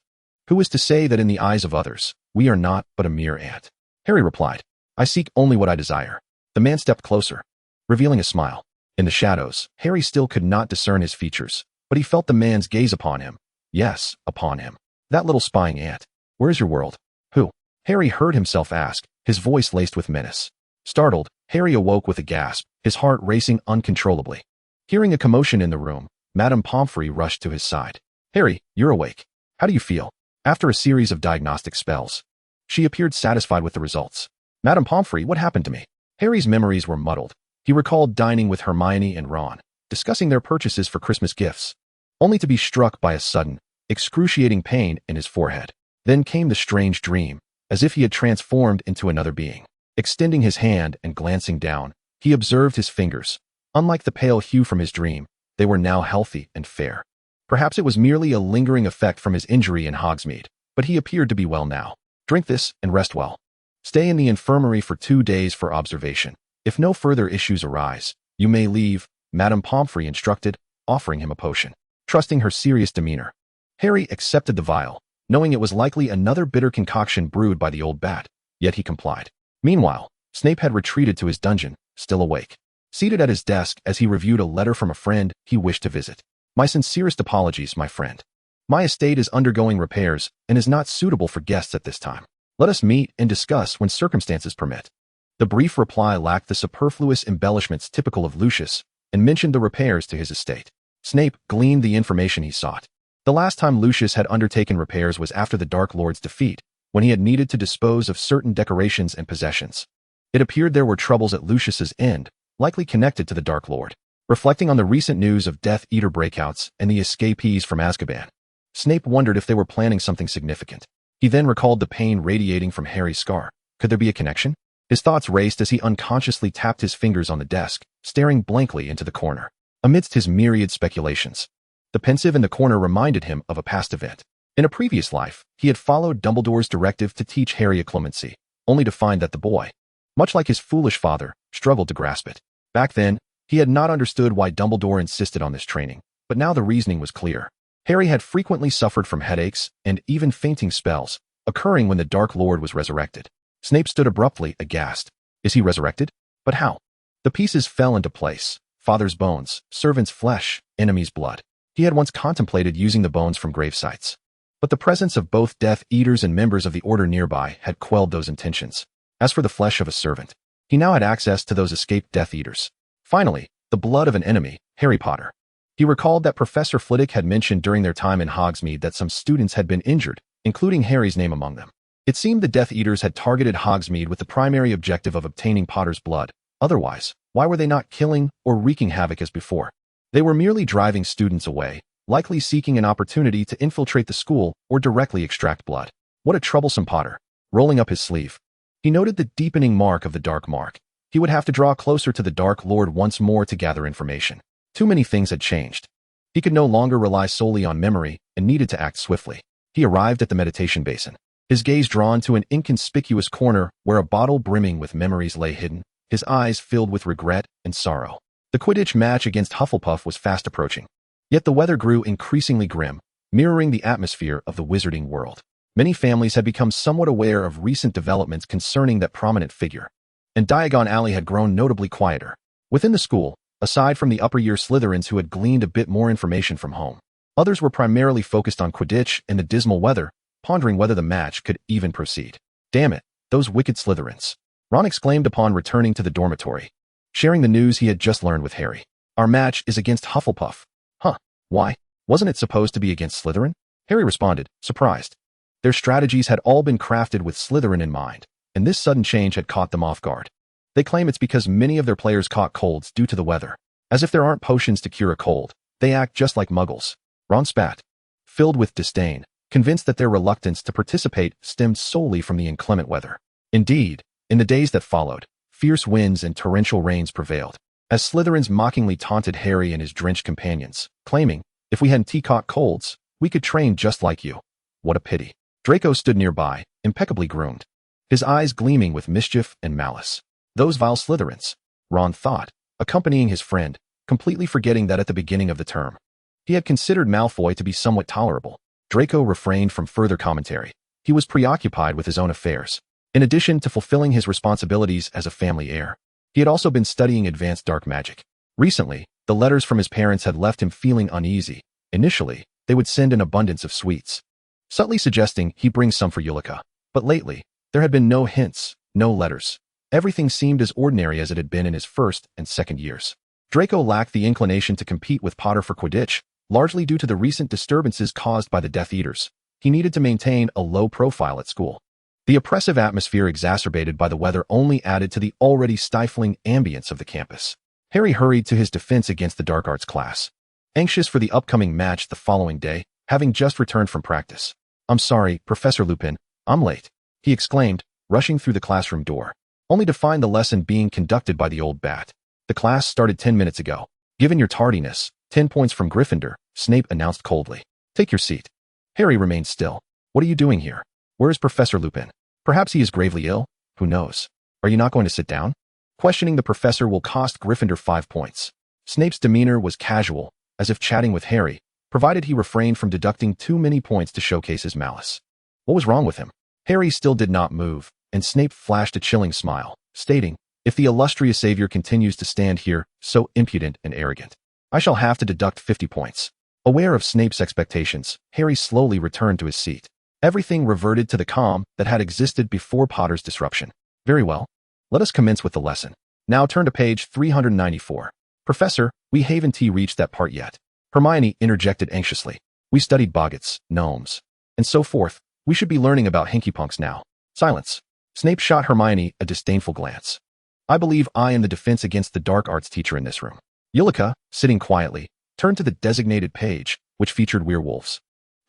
Who is to say that in the eyes of others, we are not but a mere ant? Harry replied. I seek only what I desire. The man stepped closer, revealing a smile. In the shadows, Harry still could not discern his features, but he felt the man's gaze upon him. Yes, upon him. That little spying ant. Where is your world? Who? Harry heard himself ask, his voice laced with menace. Startled, Harry awoke with a gasp, his heart racing uncontrollably. Hearing a commotion in the room, Madame Pomfrey rushed to his side. Harry, you're awake. How do you feel? After a series of diagnostic spells, she appeared satisfied with the results. Madame Pomfrey, what happened to me? Harry's memories were muddled. He recalled dining with Hermione and Ron, discussing their purchases for Christmas gifts, only to be struck by a sudden, excruciating pain in his forehead. Then came the strange dream, as if he had transformed into another being. Extending his hand and glancing down, he observed his fingers. Unlike the pale hue from his dream, they were now healthy and fair. Perhaps it was merely a lingering effect from his injury in Hogsmeade, but he appeared to be well now. Drink this and rest well. Stay in the infirmary for 2 days for observation. If no further issues arise, you may leave, Madame Pomfrey instructed, offering him a potion. Trusting her serious demeanor, Harry accepted the vial, knowing it was likely another bitter concoction brewed by the old bat, yet he complied. Meanwhile, Snape had retreated to his dungeon, still awake. Seated at his desk as he reviewed a letter from a friend he wished to visit. My sincerest apologies, my friend. My estate is undergoing repairs and is not suitable for guests at this time. Let us meet and discuss when circumstances permit. The brief reply lacked the superfluous embellishments typical of Lucius and mentioned the repairs to his estate. Snape gleaned the information he sought. The last time Lucius had undertaken repairs was after the Dark Lord's defeat, when he had needed to dispose of certain decorations and possessions. It appeared there were troubles at Lucius's end, likely connected to the Dark Lord. Reflecting on the recent news of Death Eater breakouts and the escapees from Azkaban, Snape wondered if they were planning something significant. He then recalled the pain radiating from Harry's scar. Could there be a connection? His thoughts raced as he unconsciously tapped his fingers on the desk, staring blankly into the corner. Amidst his myriad speculations, the pensive in the corner reminded him of a past event. In a previous life, he had followed Dumbledore's directive to teach Harry a clemency, only to find that the boy, much like his foolish father, struggled to grasp it. Back then, he had not understood why Dumbledore insisted on this training, but now the reasoning was clear. Harry had frequently suffered from headaches and even fainting spells, occurring when the Dark Lord was resurrected. Snape stood abruptly, aghast. Is he resurrected? But how? The pieces fell into place. Father's bones, servant's flesh, enemy's blood. He had once contemplated using the bones from grave sites. But the presence of both Death Eaters and members of the Order nearby had quelled those intentions. As for the flesh of a servant, he now had access to those escaped Death Eaters. Finally, the blood of an enemy, Harry Potter. He recalled that Professor Flitwick had mentioned during their time in Hogsmeade that some students had been injured, including Harry's name among them. It seemed the Death Eaters had targeted Hogsmeade with the primary objective of obtaining Potter's blood. Otherwise, why were they not killing or wreaking havoc as before? They were merely driving students away, likely seeking an opportunity to infiltrate the school or directly extract blood. What a troublesome Potter. Rolling up his sleeve, he noted the deepening mark of the dark mark. He would have to draw closer to the Dark Lord once more to gather information. Too many things had changed. He could no longer rely solely on memory and needed to act swiftly. He arrived at the meditation basin, his gaze drawn to an inconspicuous corner where a bottle brimming with memories lay hidden, his eyes filled with regret and sorrow. The Quidditch match against Hufflepuff was fast approaching. Yet the weather grew increasingly grim, mirroring the atmosphere of the wizarding world. Many families had become somewhat aware of recent developments concerning that prominent figure, and Diagon Alley had grown notably quieter. Within the school, aside from the upper-year Slytherins who had gleaned a bit more information from home, others were primarily focused on Quidditch and the dismal weather, pondering whether the match could even proceed. Damn it, those wicked Slytherins, Ron exclaimed upon returning to the dormitory, sharing the news he had just learned with Harry. Our match is against Hufflepuff. Huh, why? Wasn't it supposed to be against Slytherin? Harry responded, surprised. Their strategies had all been crafted with Slytherin in mind, and this sudden change had caught them off guard. They claim it's because many of their players caught colds due to the weather. As if there aren't potions to cure a cold, they act just like muggles. Ron spat, filled with disdain, convinced that their reluctance to participate stemmed solely from the inclement weather. Indeed, in the days that followed, fierce winds and torrential rains prevailed, as Slytherins mockingly taunted Harry and his drenched companions, claiming, if we hadn't caught colds, we could train just like you. What a pity. Draco stood nearby, impeccably groomed, his eyes gleaming with mischief and malice. Those vile Slytherins, Ron thought, accompanying his friend, completely forgetting that at the beginning of the term, he had considered Malfoy to be somewhat tolerable. Draco refrained from further commentary. He was preoccupied with his own affairs. In addition to fulfilling his responsibilities as a family heir, he had also been studying advanced dark magic. Recently, the letters from his parents had left him feeling uneasy. Initially, they would send an abundance of sweets, subtly suggesting he bring some for Eulica. But lately, there had been no hints, no letters. Everything seemed as ordinary as it had been in his first and second years. Draco lacked the inclination to compete with Potter for Quidditch, largely due to the recent disturbances caused by the Death Eaters. He needed to maintain a low profile at school. The oppressive atmosphere exacerbated by the weather only added to the already stifling ambience of the campus. Harry hurried to his defense against the dark arts class, anxious for the upcoming match the following day, having just returned from practice. I'm sorry, Professor Lupin, I'm late, he exclaimed, rushing through the classroom door, only to find the lesson being conducted by the old bat. The class started 10 minutes ago. Given your tardiness, 10 points from Gryffindor, Snape announced coldly. Take your seat. Harry remained still. What are you doing here? Where is Professor Lupin? Perhaps he is gravely ill? Who knows? Are you not going to sit down? Questioning the professor will cost Gryffindor 5 points. Snape's demeanor was casual, as if chatting with Harry, provided he refrained from deducting too many points to showcase his malice. What was wrong with him? Harry still did not move, and Snape flashed a chilling smile, stating, if the illustrious savior continues to stand here, so impudent and arrogant, I shall have to deduct 50 points. Aware of Snape's expectations, Harry slowly returned to his seat. Everything reverted to the calm that had existed before Potter's disruption. Very well. Let us commence with the lesson. Now turn to page 394. Professor, we haven't reached that part yet. Hermione interjected anxiously. We studied boggarts, gnomes, and so forth. We should be learning about hinkypunks now. Silence. Snape shot Hermione a disdainful glance. I believe I am the defense against the dark arts teacher in this room. Eulica, sitting quietly, turned to the designated page, which featured werewolves.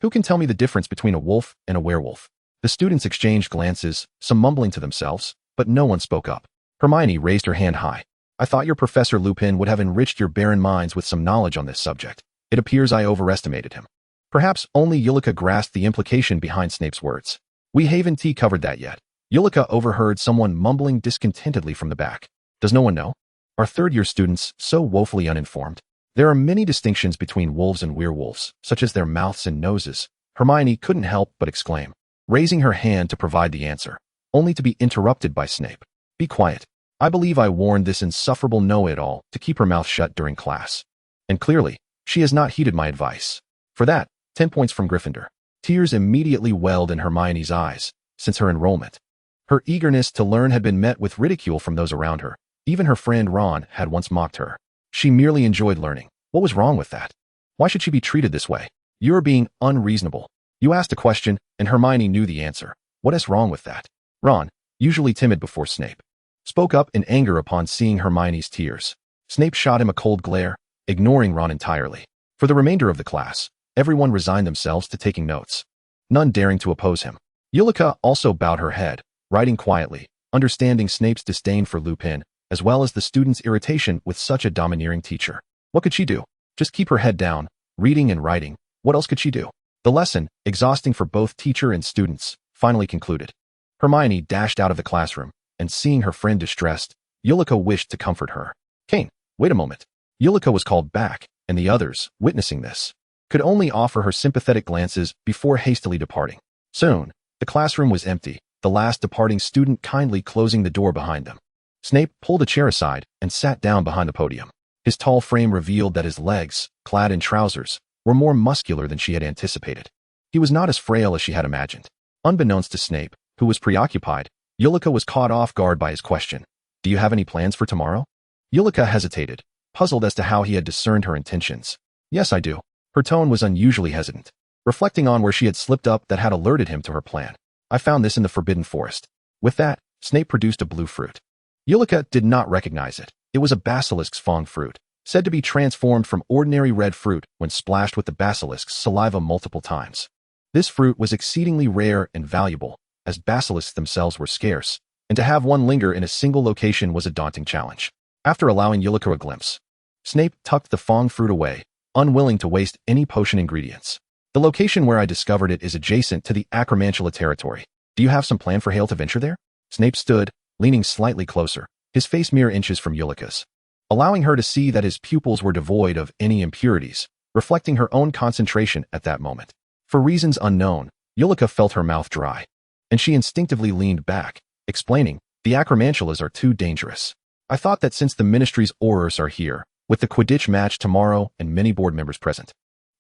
Who can tell me the difference between a wolf and a werewolf? The students exchanged glances, some mumbling to themselves, but no one spoke up. Hermione raised her hand high. I thought your Professor Lupin would have enriched your barren minds with some knowledge on this subject. It appears I overestimated him. Perhaps only Eulica grasped the implication behind Snape's words. We haven't covered that yet. Eulica overheard someone mumbling discontentedly from the back. Does no one know? Are third-year students so woefully uninformed? There are many distinctions between wolves and werewolves, such as their mouths and noses. Hermione couldn't help but exclaim, raising her hand to provide the answer, only to be interrupted by Snape. Be quiet. I believe I warned this insufferable know-it-all to keep her mouth shut during class. And clearly, she has not heeded my advice. For that, 10 points from Gryffindor. Tears immediately welled in Hermione's eyes, since her enrollment. Her eagerness to learn had been met with ridicule from those around her. Even her friend Ron had once mocked her. She merely enjoyed learning. What was wrong with that? Why should she be treated this way? You're being unreasonable. You asked a question, and Hermione knew the answer. What is wrong with that? Ron, usually timid before Snape, spoke up in anger upon seeing Hermione's tears. Snape shot him a cold glare, ignoring Ron entirely. For the remainder of the class, everyone resigned themselves to taking notes, none daring to oppose him. Eulica also bowed her head, writing quietly, understanding Snape's disdain for Lupin, as well as the students' irritation with such a domineering teacher. What could she do? Just keep her head down, reading and writing. What else could she do? The lesson, exhausting for both teacher and students, finally concluded. Hermione dashed out of the classroom, and seeing her friend distressed, Eulica wished to comfort her. Kane, wait a moment. Eulica was called back, and the others, witnessing this, could only offer her sympathetic glances before hastily departing. Soon, the classroom was empty, the last departing student kindly closing the door behind them. Snape pulled a chair aside and sat down behind the podium. His tall frame revealed that his legs, clad in trousers, were more muscular than she had anticipated. He was not as frail as she had imagined. Unbeknownst to Snape, who was preoccupied, Eulica was caught off guard by his question. Do you have any plans for tomorrow? Eulica hesitated, puzzled as to how he had discerned her intentions. Yes, I do. Her tone was unusually hesitant, reflecting on where she had slipped up that had alerted him to her plan. I found this in the Forbidden Forest. With that, Snape produced a blue fruit. Eulica did not recognize it. It was a basilisk's fang fruit, said to be transformed from ordinary red fruit when splashed with the basilisk's saliva multiple times. This fruit was exceedingly rare and valuable, as basilisks themselves were scarce, and to have one linger in a single location was a daunting challenge. After allowing Eulica a glimpse, Snape tucked the fang fruit away, unwilling to waste any potion ingredients. The location where I discovered it is adjacent to the Acromantula territory. Do you have some plan for Hale to venture there? Snape stood, leaning slightly closer, his face mere inches from Eulica's, allowing her to see that his pupils were devoid of any impurities, reflecting her own concentration at that moment. For reasons unknown, Eulica felt her mouth dry, and she instinctively leaned back, explaining, the Acromantulas are too dangerous. I thought that since the Ministry's Aurors are here, with the Quidditch match tomorrow and many board members present,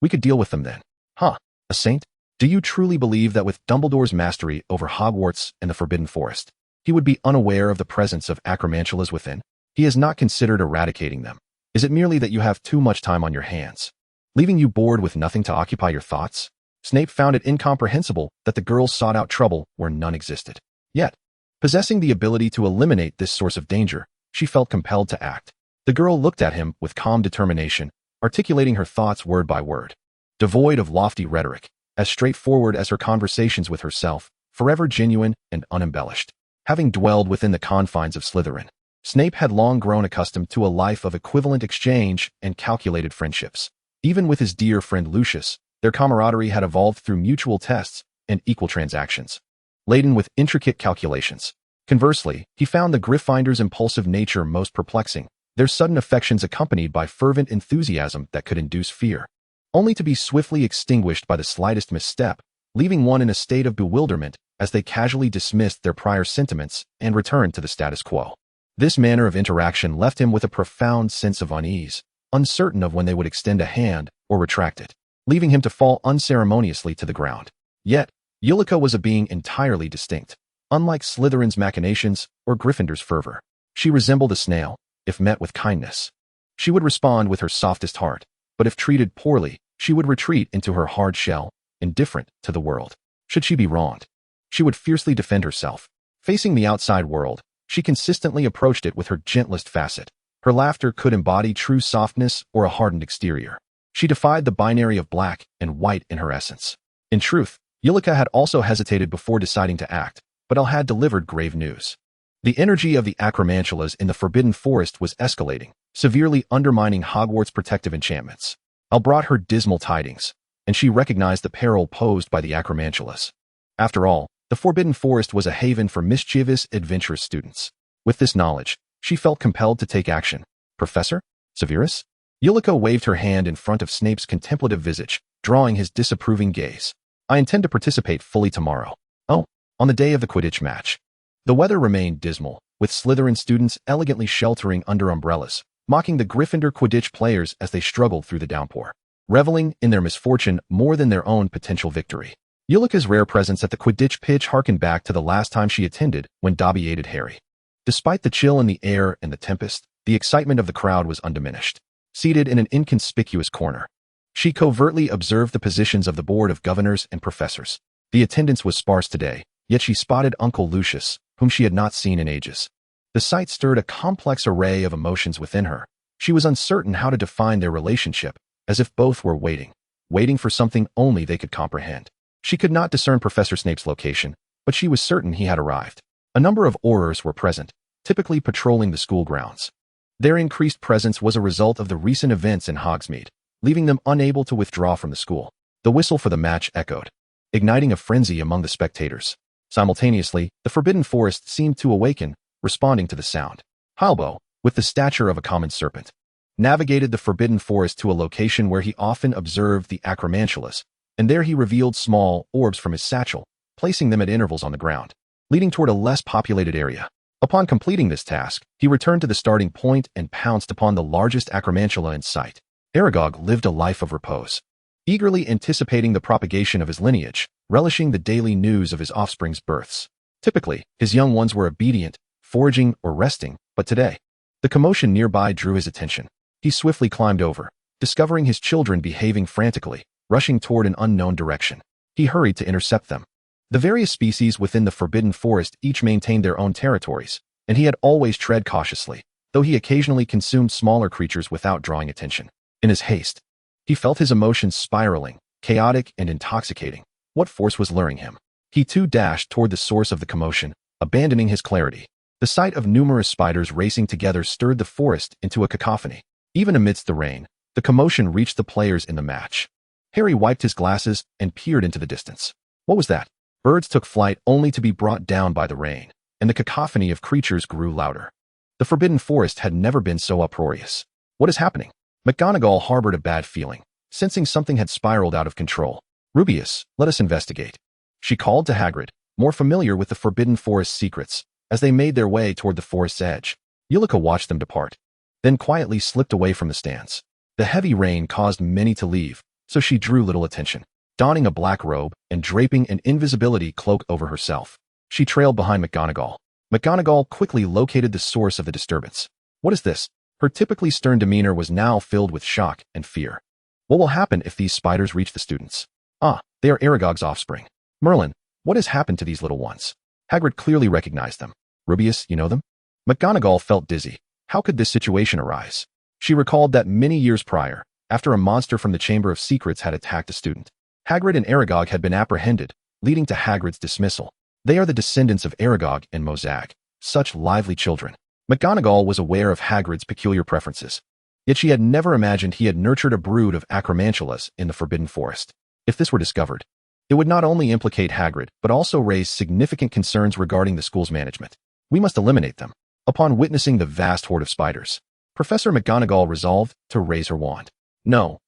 we could deal with them then. Huh, a saint? Do you truly believe that with Dumbledore's mastery over Hogwarts and the Forbidden Forest, he would be unaware of the presence of Acromantulas within? He has not considered eradicating them. Is it merely that you have too much time on your hands, leaving you bored with nothing to occupy your thoughts? Snape found it incomprehensible that the girls sought out trouble where none existed. Yet, possessing the ability to eliminate this source of danger, she felt compelled to act. The girl looked at him with calm determination, articulating her thoughts word by word. Devoid of lofty rhetoric, as straightforward as her conversations with herself, forever genuine and unembellished. Having dwelled within the confines of Slytherin, Snape had long grown accustomed to a life of equivalent exchange and calculated friendships. Even with his dear friend Lucius, their camaraderie had evolved through mutual tests and equal transactions, laden with intricate calculations. Conversely, he found the Gryffindor's impulsive nature most perplexing, their sudden affections accompanied by fervent enthusiasm that could induce fear, only to be swiftly extinguished by the slightest misstep, leaving one in a state of bewilderment as they casually dismissed their prior sentiments and returned to the status quo. This manner of interaction left him with a profound sense of unease, uncertain of when they would extend a hand or retract it, leaving him to fall unceremoniously to the ground. Yet, Eulica was a being entirely distinct. Unlike Slytherin's machinations or Gryffindor's fervor, she resembled a snail, if met with kindness. She would respond with her softest heart, but if treated poorly, she would retreat into her hard shell, indifferent to the world. Should she be wronged, she would fiercely defend herself. Facing the outside world, she consistently approached it with her gentlest facet. Her laughter could embody true softness or a hardened exterior. She defied the binary of black and white in her essence. In truth, Eulica had also hesitated before deciding to act, but Elle had delivered grave news. The energy of the Acromantulas in the Forbidden Forest was escalating, severely undermining Hogwarts' protective enchantments. Elle brought her dismal tidings, and she recognized the peril posed by the Acromantulas. After all, the Forbidden Forest was a haven for mischievous, adventurous students. With this knowledge, she felt compelled to take action. Professor? Severus? Eulica waved her hand in front of Snape's contemplative visage, drawing his disapproving gaze. I intend to participate fully tomorrow. Oh, on the day of the Quidditch match. The weather remained dismal, with Slytherin students elegantly sheltering under umbrellas, mocking the Gryffindor Quidditch players as they struggled through the downpour, reveling in their misfortune more than their own potential victory. Eulica's rare presence at the Quidditch pitch harkened back to the last time she attended when Dobby aided Harry. Despite the chill in the air and the tempest, the excitement of the crowd was undiminished. Seated in an inconspicuous corner, she covertly observed the positions of the Board of Governors and Professors. The attendance was sparse today, yet she spotted Uncle Lucius, whom she had not seen in ages. The sight stirred a complex array of emotions within her. She was uncertain how to define their relationship, as if both were waiting for something only they could comprehend. She could not discern Professor Snape's location, but she was certain he had arrived. A number of Aurors were present, typically patrolling the school grounds. Their increased presence was a result of the recent events in Hogsmeade, leaving them unable to withdraw from the school. The whistle for the match echoed, igniting a frenzy among the spectators. Simultaneously, the Forbidden Forest seemed to awaken, responding to the sound. Halbo, with the stature of a common serpent, navigated the Forbidden Forest to a location where he often observed the Acromantulas, and there he revealed small orbs from his satchel, placing them at intervals on the ground, leading toward a less populated area. Upon completing this task, he returned to the starting point and pounced upon the largest Acromantula in sight. Aragog lived a life of repose, eagerly anticipating the propagation of his lineage, relishing the daily news of his offspring's births. Typically, his young ones were obedient, foraging, or resting, but today, the commotion nearby drew his attention. He swiftly climbed over, discovering his children behaving frantically, rushing toward an unknown direction. He hurried to intercept them. The various species within the Forbidden Forest each maintained their own territories, and he had always tread cautiously, though he occasionally consumed smaller creatures without drawing attention. In his haste, he felt his emotions spiraling, chaotic and intoxicating. What force was luring him? He too dashed toward the source of the commotion, abandoning his clarity. The sight of numerous spiders racing together stirred the forest into a cacophony. Even amidst the rain, the commotion reached the players in the match. Harry wiped his glasses and peered into the distance. What was that? Birds took flight only to be brought down by the rain, and the cacophony of creatures grew louder. The Forbidden Forest had never been so uproarious. What is happening? McGonagall harbored a bad feeling, sensing something had spiraled out of control. Rubius, let us investigate. She called to Hagrid, more familiar with the Forbidden Forest's secrets, as they made their way toward the forest's edge. Eulica watched them depart, then quietly slipped away from the stands. The heavy rain caused many to leave, so she drew little attention. Donning a black robe and draping an invisibility cloak over herself, she trailed behind McGonagall. McGonagall quickly located the source of the disturbance. What is this? Her typically stern demeanor was now filled with shock and fear. What will happen if these spiders reach the students? Ah, they are Aragog's offspring. Merlin, what has happened to these little ones? Hagrid clearly recognized them. Rubius, you know them? McGonagall felt dizzy. How could this situation arise? She recalled that many years prior, after a monster from the Chamber of Secrets had attacked a student, Hagrid and Aragog had been apprehended, leading to Hagrid's dismissal. They are the descendants of Aragog and Mosag, such lively children. McGonagall was aware of Hagrid's peculiar preferences, yet she had never imagined he had nurtured a brood of acromantulas in the Forbidden Forest. If this were discovered, it would not only implicate Hagrid, but also raise significant concerns regarding the school's management. We must eliminate them. Upon witnessing the vast horde of spiders, Professor McGonagall resolved to raise her wand. No,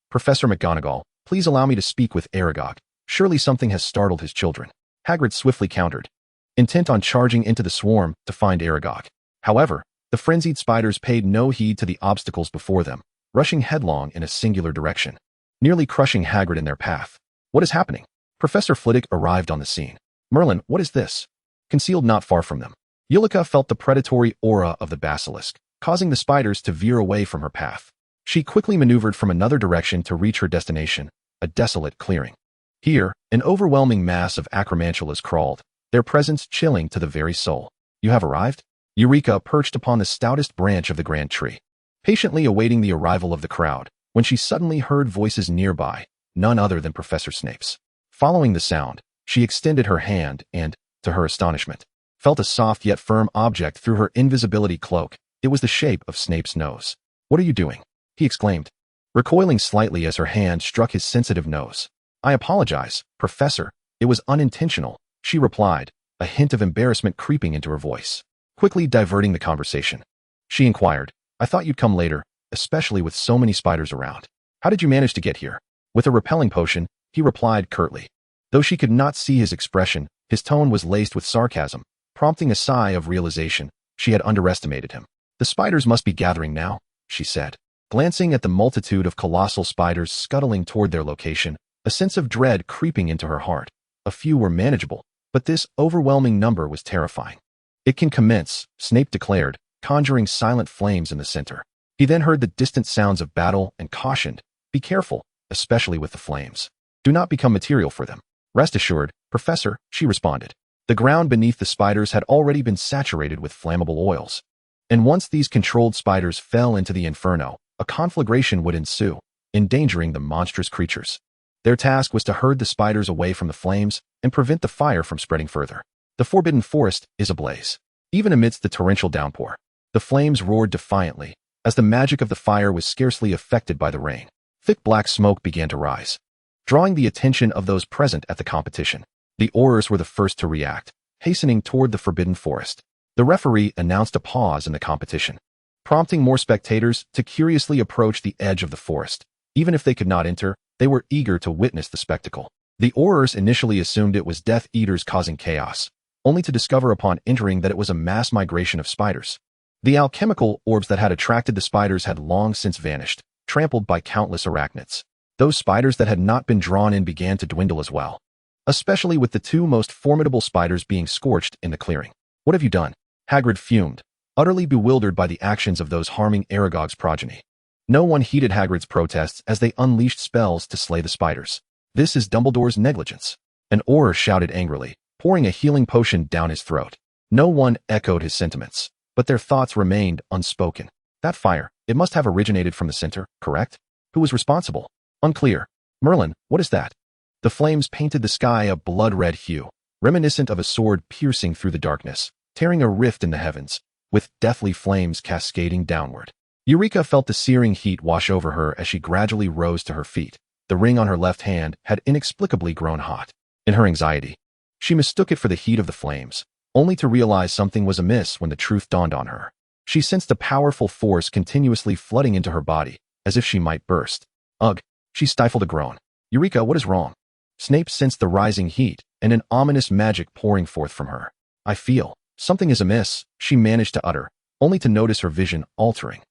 Professor McGonagall, please allow me to speak with Aragog. Surely something has startled his children. Hagrid swiftly countered, intent on charging into the swarm to find Aragog. However, the frenzied spiders paid no heed to the obstacles before them, rushing headlong in a singular direction, nearly crushing Hagrid in their path. What is happening? Professor Flitwick arrived on the scene. Merlin, what is this? Concealed not far from them, Eulica felt the predatory aura of the basilisk, causing the spiders to veer away from her path. She quickly maneuvered from another direction to reach her destination, a desolate clearing. Here, an overwhelming mass of acromantulas crawled, their presence chilling to the very soul. You have arrived? Eureka perched upon the stoutest branch of the grand tree, patiently awaiting the arrival of the crowd, when she suddenly heard voices nearby, none other than Professor Snape's. Following the sound, she extended her hand and, to her astonishment, felt a soft yet firm object through her invisibility cloak. It was the shape of Snape's nose. What are you doing? He exclaimed, recoiling slightly as her hand struck his sensitive nose. I apologize, Professor. It was unintentional, she replied, a hint of embarrassment creeping into her voice. Quickly diverting the conversation, she inquired, I thought you'd come later, especially with so many spiders around. How did you manage to get here? With a repelling potion, he replied curtly. Though she could not see his expression, his tone was laced with sarcasm, prompting a sigh of realization. She had underestimated him. The spiders must be gathering now, she said, glancing at the multitude of colossal spiders scuttling toward their location, a sense of dread creeping into her heart. A few were manageable, but this overwhelming number was terrifying. It can commence, Snape declared, conjuring silent flames in the center. He then heard the distant sounds of battle and cautioned, be careful, especially with the flames. Do not become material for them. Rest assured, Professor, she responded. The ground beneath the spiders had already been saturated with flammable oils. And once these controlled spiders fell into the inferno, a conflagration would ensue, endangering the monstrous creatures. Their task was to herd the spiders away from the flames and prevent the fire from spreading further. The Forbidden Forest is ablaze. Even amidst the torrential downpour, the flames roared defiantly, as the magic of the fire was scarcely affected by the rain. Thick black smoke began to rise, drawing the attention of those present at the competition. The Aurors were the first to react, hastening toward the Forbidden Forest. The referee announced a pause in the competition, prompting more spectators to curiously approach the edge of the forest. Even if they could not enter, they were eager to witness the spectacle. The Aurors initially assumed it was Death Eaters causing chaos, only to discover upon entering that it was a mass migration of spiders. The alchemical orbs that had attracted the spiders had long since vanished, trampled by countless arachnids. Those spiders that had not been drawn in began to dwindle as well, especially with the two most formidable spiders being scorched in the clearing. What have you done? Hagrid fumed, utterly bewildered by the actions of those harming Aragog's progeny. No one heeded Hagrid's protests as they unleashed spells to slay the spiders. This is Dumbledore's negligence. An Auror shouted angrily, pouring a healing potion down his throat. No one echoed his sentiments, but their thoughts remained unspoken. That fire, it must have originated from the center, correct? Who was responsible? Unclear. Merlin, what is that? The flames painted the sky a blood-red hue, reminiscent of a sword piercing through the darkness, tearing a rift in the heavens, with deathly flames cascading downward. Eureka felt the searing heat wash over her as she gradually rose to her feet. The ring on her left hand had inexplicably grown hot. In her anxiety, she mistook it for the heat of the flames, only to realize something was amiss when the truth dawned on her. She sensed a powerful force continuously flooding into her body, as if she might burst. Ugh! She stifled a groan. Eureka, what is wrong? Snape sensed the rising heat and an ominous magic pouring forth from her. I feel something is amiss, she managed to utter, only to notice her vision altering.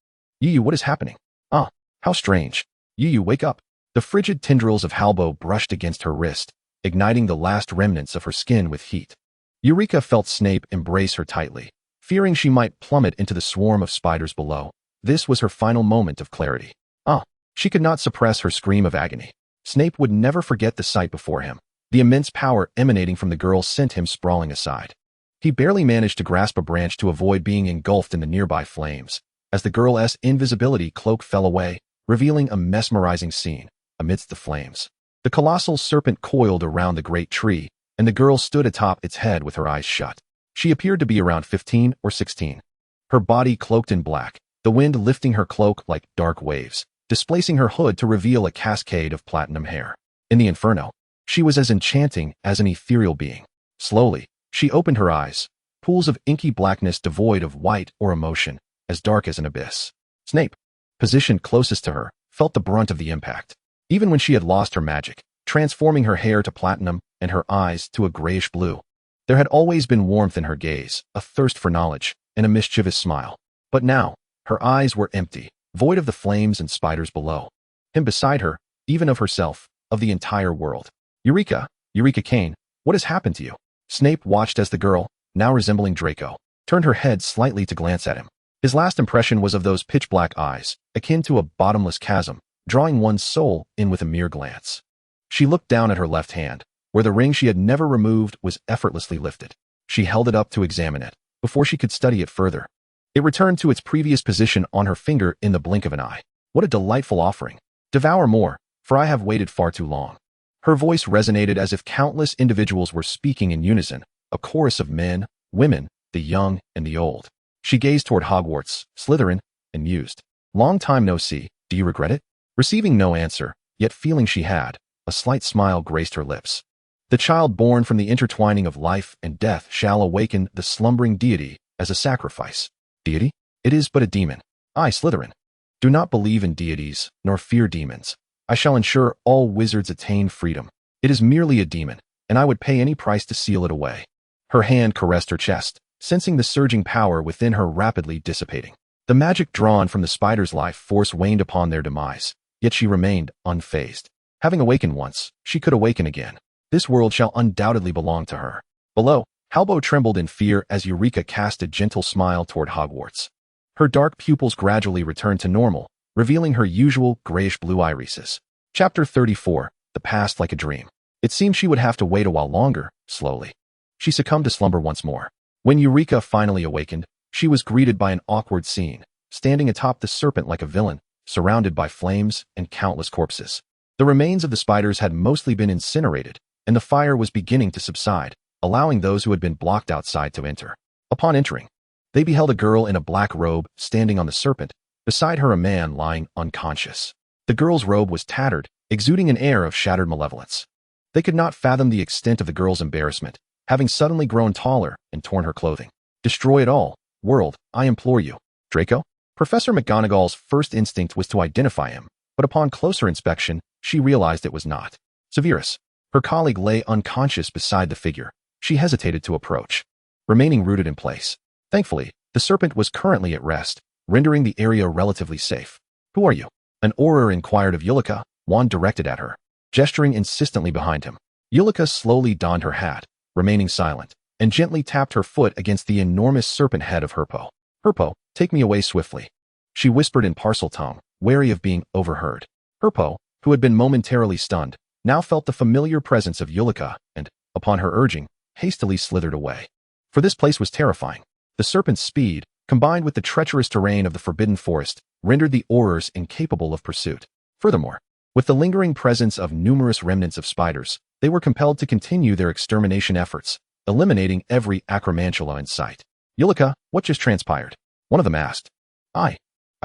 Yu, what is happening? Ah, how strange. Yu, wake up. The frigid tendrils of Halbo brushed against her wrist, igniting the last remnants of her skin with heat. Eureka felt Snape embrace her tightly, fearing she might plummet into the swarm of spiders below. This was her final moment of clarity. Ah, she could not suppress her scream of agony. Snape would never forget the sight before him. The immense power emanating from the girl sent him sprawling aside. He barely managed to grasp a branch to avoid being engulfed in the nearby flames, as the girl's invisibility cloak fell away, revealing a mesmerizing scene amidst the flames. The colossal serpent coiled around the great tree, and the girl stood atop its head with her eyes shut. She appeared to be around 15 or 16. Her body cloaked in black, the wind lifting her cloak like dark waves, displacing her hood to reveal a cascade of platinum hair. In the inferno, she was as enchanting as an ethereal being. Slowly, she opened her eyes, pools of inky blackness devoid of white or emotion, as dark as an abyss. Snape, positioned closest to her, felt the brunt of the impact. Even when she had lost her magic, transforming her hair to platinum and her eyes to a grayish blue, there had always been warmth in her gaze, a thirst for knowledge, and a mischievous smile. But now, her eyes were empty, void of the flames and spiders below. Him beside her, even of herself, of the entire world. Eureka Kane, what has happened to you? Snape watched as the girl, now resembling Draco, turned her head slightly to glance at him. His last impression was of those pitch-black eyes, akin to a bottomless chasm, drawing one's soul in with a mere glance. She looked down at her left hand, where the ring she had never removed was effortlessly lifted. She held it up to examine it, before she could study it further. It returned to its previous position on her finger in the blink of an eye. What a delightful offering. Devour more, for I have waited far too long. Her voice resonated as if countless individuals were speaking in unison, a chorus of men, women, the young and the old. She gazed toward Hogwarts, Slytherin, and mused. Long time no see, do you regret it? Receiving no answer, yet feeling she had, a slight smile graced her lips. The child born from the intertwining of life and death shall awaken the slumbering deity as a sacrifice. Deity? It is but a demon. I, Slytherin, do not believe in deities, nor fear demons. I shall ensure all wizards attain freedom. It is merely a demon, and I would pay any price to seal it away. Her hand caressed her chest, sensing the surging power within her rapidly dissipating. The magic drawn from the spider's life force waned upon their demise, yet she remained unfazed. Having awakened once, she could awaken again. This world shall undoubtedly belong to her. Below, Halbo trembled in fear as Eureka cast a gentle smile toward Hogwarts. Her dark pupils gradually returned to normal, revealing her usual grayish-blue irises. Chapter 34, The Past Like a Dream. It seemed she would have to wait a while longer, slowly. She succumbed to slumber once more. When Eureka finally awakened, she was greeted by an awkward scene, standing atop the serpent like a villain, surrounded by flames and countless corpses. The remains of the spiders had mostly been incinerated, and the fire was beginning to subside, allowing those who had been blocked outside to enter. Upon entering, they beheld a girl in a black robe standing on the serpent, beside her a man lying unconscious. The girl's robe was tattered, exuding an air of shattered malevolence. They could not fathom the extent of the girl's embarrassment, having suddenly grown taller and torn her clothing. Destroy it all, world, I implore you. Draco? Professor McGonagall's first instinct was to identify him, but upon closer inspection, she realized it was not. Severus. Her colleague lay unconscious beside the figure. She hesitated to approach, remaining rooted in place. Thankfully, the serpent was currently at rest, rendering the area relatively safe. Who are you? An Auror inquired of Eulica, wand directed at her, gesturing insistently behind him. Eulica slowly donned her hat, remaining silent, and gently tapped her foot against the enormous serpent head of Herpo. Herpo, take me away swiftly. She whispered in parcel tongue, wary of being overheard. Herpo, who had been momentarily stunned, now felt the familiar presence of Eulica and, upon her urging, hastily slithered away. For this place was terrifying. The serpent's speed, combined with the treacherous terrain of the Forbidden Forest, rendered the Aurors incapable of pursuit. Furthermore, with the lingering presence of numerous remnants of spiders, they were compelled to continue their extermination efforts, eliminating every acromantula in sight. Eulica, what just transpired? One of them asked. I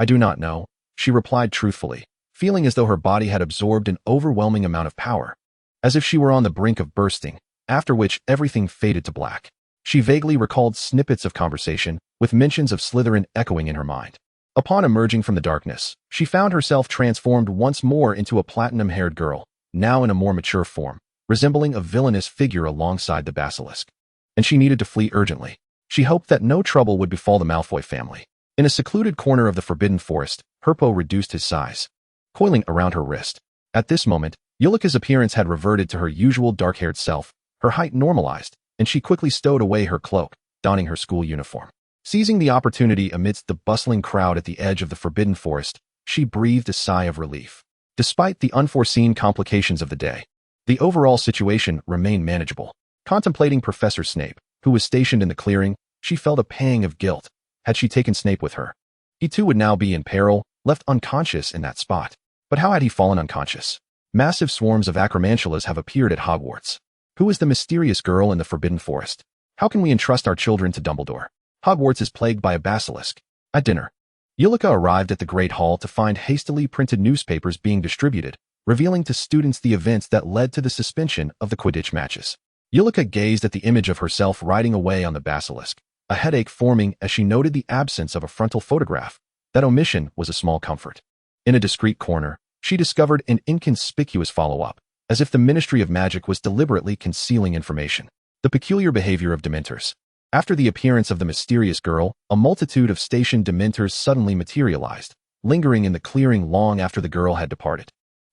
do not know, she replied truthfully, feeling as though her body had absorbed an overwhelming amount of power, as if she were on the brink of bursting, after which everything faded to black. She vaguely recalled snippets of conversation, with mentions of Slytherin echoing in her mind. Upon emerging from the darkness, she found herself transformed once more into a platinum-haired girl, now in a more mature form, resembling a villainous figure alongside the basilisk. And she needed to flee urgently. She hoped that no trouble would befall the Malfoy family. In a secluded corner of the Forbidden Forest, Herpo reduced his size, coiling around her wrist. At this moment, Eulica's appearance had reverted to her usual dark-haired self, her height normalized, and she quickly stowed away her cloak, donning her school uniform. Seizing the opportunity amidst the bustling crowd at the edge of the Forbidden Forest, she breathed a sigh of relief. Despite the unforeseen complications of the day, the overall situation remained manageable. Contemplating Professor Snape, who was stationed in the clearing, she felt a pang of guilt. Had she taken Snape with her, he too would now be in peril, left unconscious in that spot. But how had he fallen unconscious? Massive swarms of acromantulas have appeared at Hogwarts. Who is the mysterious girl in the Forbidden Forest? How can we entrust our children to Dumbledore? Hogwarts is plagued by a basilisk. At dinner, Eulica arrived at the Great Hall to find hastily printed newspapers being distributed, revealing to students the events that led to the suspension of the Quidditch matches. Eulica gazed at the image of herself riding away on the basilisk, a headache forming as she noted the absence of a frontal photograph. That omission was a small comfort. In a discreet corner, she discovered an inconspicuous follow-up, as if the Ministry of Magic was deliberately concealing information. The peculiar behavior of Dementors. After the appearance of the mysterious girl, a multitude of stationed Dementors suddenly materialized, lingering in the clearing long after the girl had departed.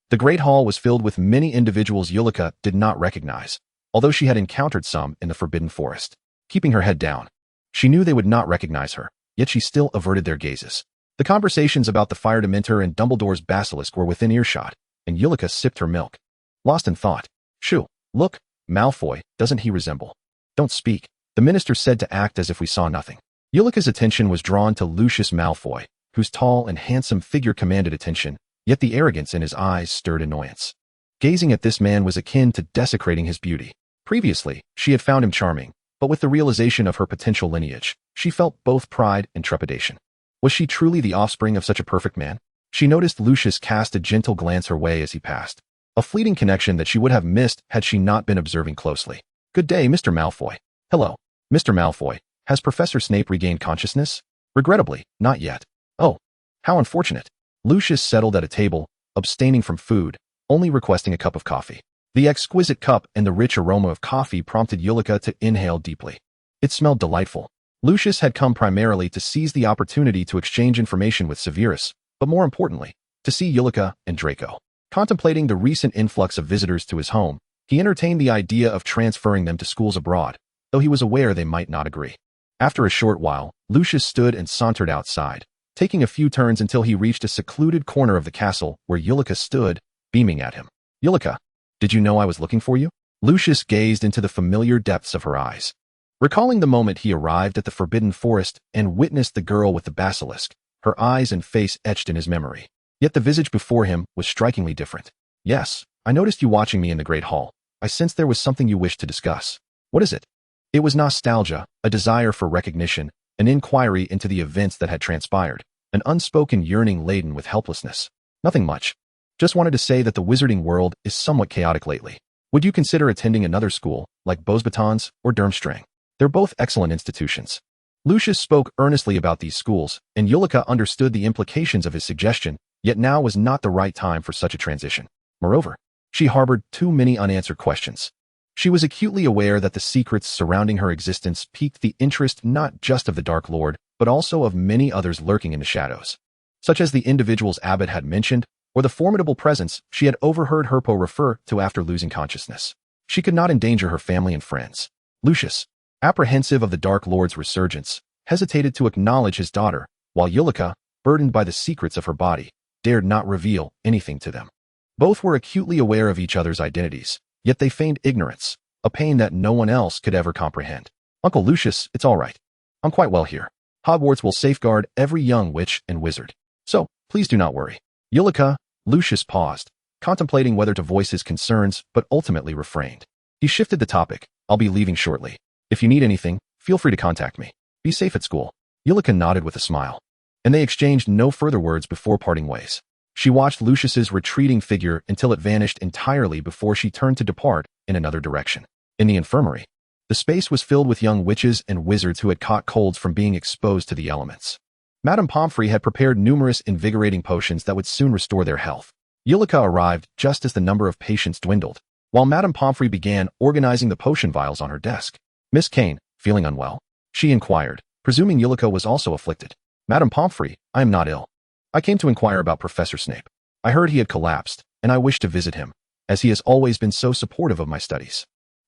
The Great Hall was filled with many individuals Eulica did not recognize, although she had encountered some in the Forbidden Forest. Keeping her head down, she knew they would not recognize her, yet she still averted their gazes. The conversations about the Fire Dementor and Dumbledore's basilisk were within earshot, and Eulica sipped her milk. Lost in thought. Shoo, look, Malfoy, doesn't he resemble? Don't speak. The minister said to act as if we saw nothing. Eulica's attention was drawn to Lucius Malfoy, whose tall and handsome figure commanded attention, yet the arrogance in his eyes stirred annoyance. Gazing at this man was akin to desecrating his beauty. Previously, she had found him charming, but with the realization of her potential lineage, she felt both pride and trepidation. Was she truly the offspring of such a perfect man? She noticed Lucius cast a gentle glance her way as he passed, a fleeting connection that she would have missed had she not been observing closely. Good day, Mr. Malfoy. Hello, Mr. Malfoy. Has Professor Snape regained consciousness? Regrettably, not yet. Oh, how unfortunate. Lucius settled at a table, abstaining from food, only requesting a cup of coffee. The exquisite cup and the rich aroma of coffee prompted Eulica to inhale deeply. It smelled delightful. Lucius had come primarily to seize the opportunity to exchange information with Severus, but more importantly, to see Eulica and Draco. Contemplating the recent influx of visitors to his home, he entertained the idea of transferring them to schools abroad, though he was aware they might not agree. After a short while, Lucius stood and sauntered outside, taking a few turns until he reached a secluded corner of the castle where Eulica stood, beaming at him. Eulica, did you know I was looking for you? Lucius gazed into the familiar depths of her eyes. Recalling the moment he arrived at the Forbidden Forest and witnessed the girl with the basilisk, her eyes and face etched in his memory. Yet the visage before him was strikingly different. Yes, I noticed you watching me in the Great Hall. I sensed there was something you wished to discuss. What is it? It was nostalgia, a desire for recognition, an inquiry into the events that had transpired, an unspoken yearning laden with helplessness. Nothing much. Just wanted to say that the wizarding world is somewhat chaotic lately. Would you consider attending another school, like Beauxbatons or Durmstrang? They're both excellent institutions. Lucius spoke earnestly about these schools, and Eulica understood the implications of his suggestion, yet now was not the right time for such a transition. Moreover, she harbored too many unanswered questions. She was acutely aware that the secrets surrounding her existence piqued the interest not just of the Dark Lord, but also of many others lurking in the shadows, such as the individuals Abbott had mentioned, or the formidable presence she had overheard Herpo refer to after losing consciousness. She could not endanger her family and friends. Lucius, apprehensive of the Dark Lord's resurgence, hesitated to acknowledge his daughter, while Eulica, burdened by the secrets of her body, dared not reveal anything to them. Both were acutely aware of each other's identities, yet they feigned ignorance, a pain that no one else could ever comprehend. Uncle Lucius, it's all right. I'm quite well here. Hogwarts will safeguard every young witch and wizard. So, please do not worry. Eulica, Lucius paused, contemplating whether to voice his concerns, but ultimately refrained. He shifted the topic. I'll be leaving shortly. If you need anything, feel free to contact me. Be safe at school. Eulica nodded with a smile, and they exchanged no further words before parting ways. She watched Lucius's retreating figure until it vanished entirely before she turned to depart in another direction. In the infirmary, the space was filled with young witches and wizards who had caught colds from being exposed to the elements. Madame Pomfrey had prepared numerous invigorating potions that would soon restore their health. Eulica arrived just as the number of patients dwindled, while Madame Pomfrey began organizing the potion vials on her desk. Miss Kane, feeling unwell? She inquired, presuming Eulica was also afflicted. Madame Pomfrey, I am not ill. I came to inquire about Professor Snape. I heard he had collapsed, and I wished to visit him, as he has always been so supportive of my studies.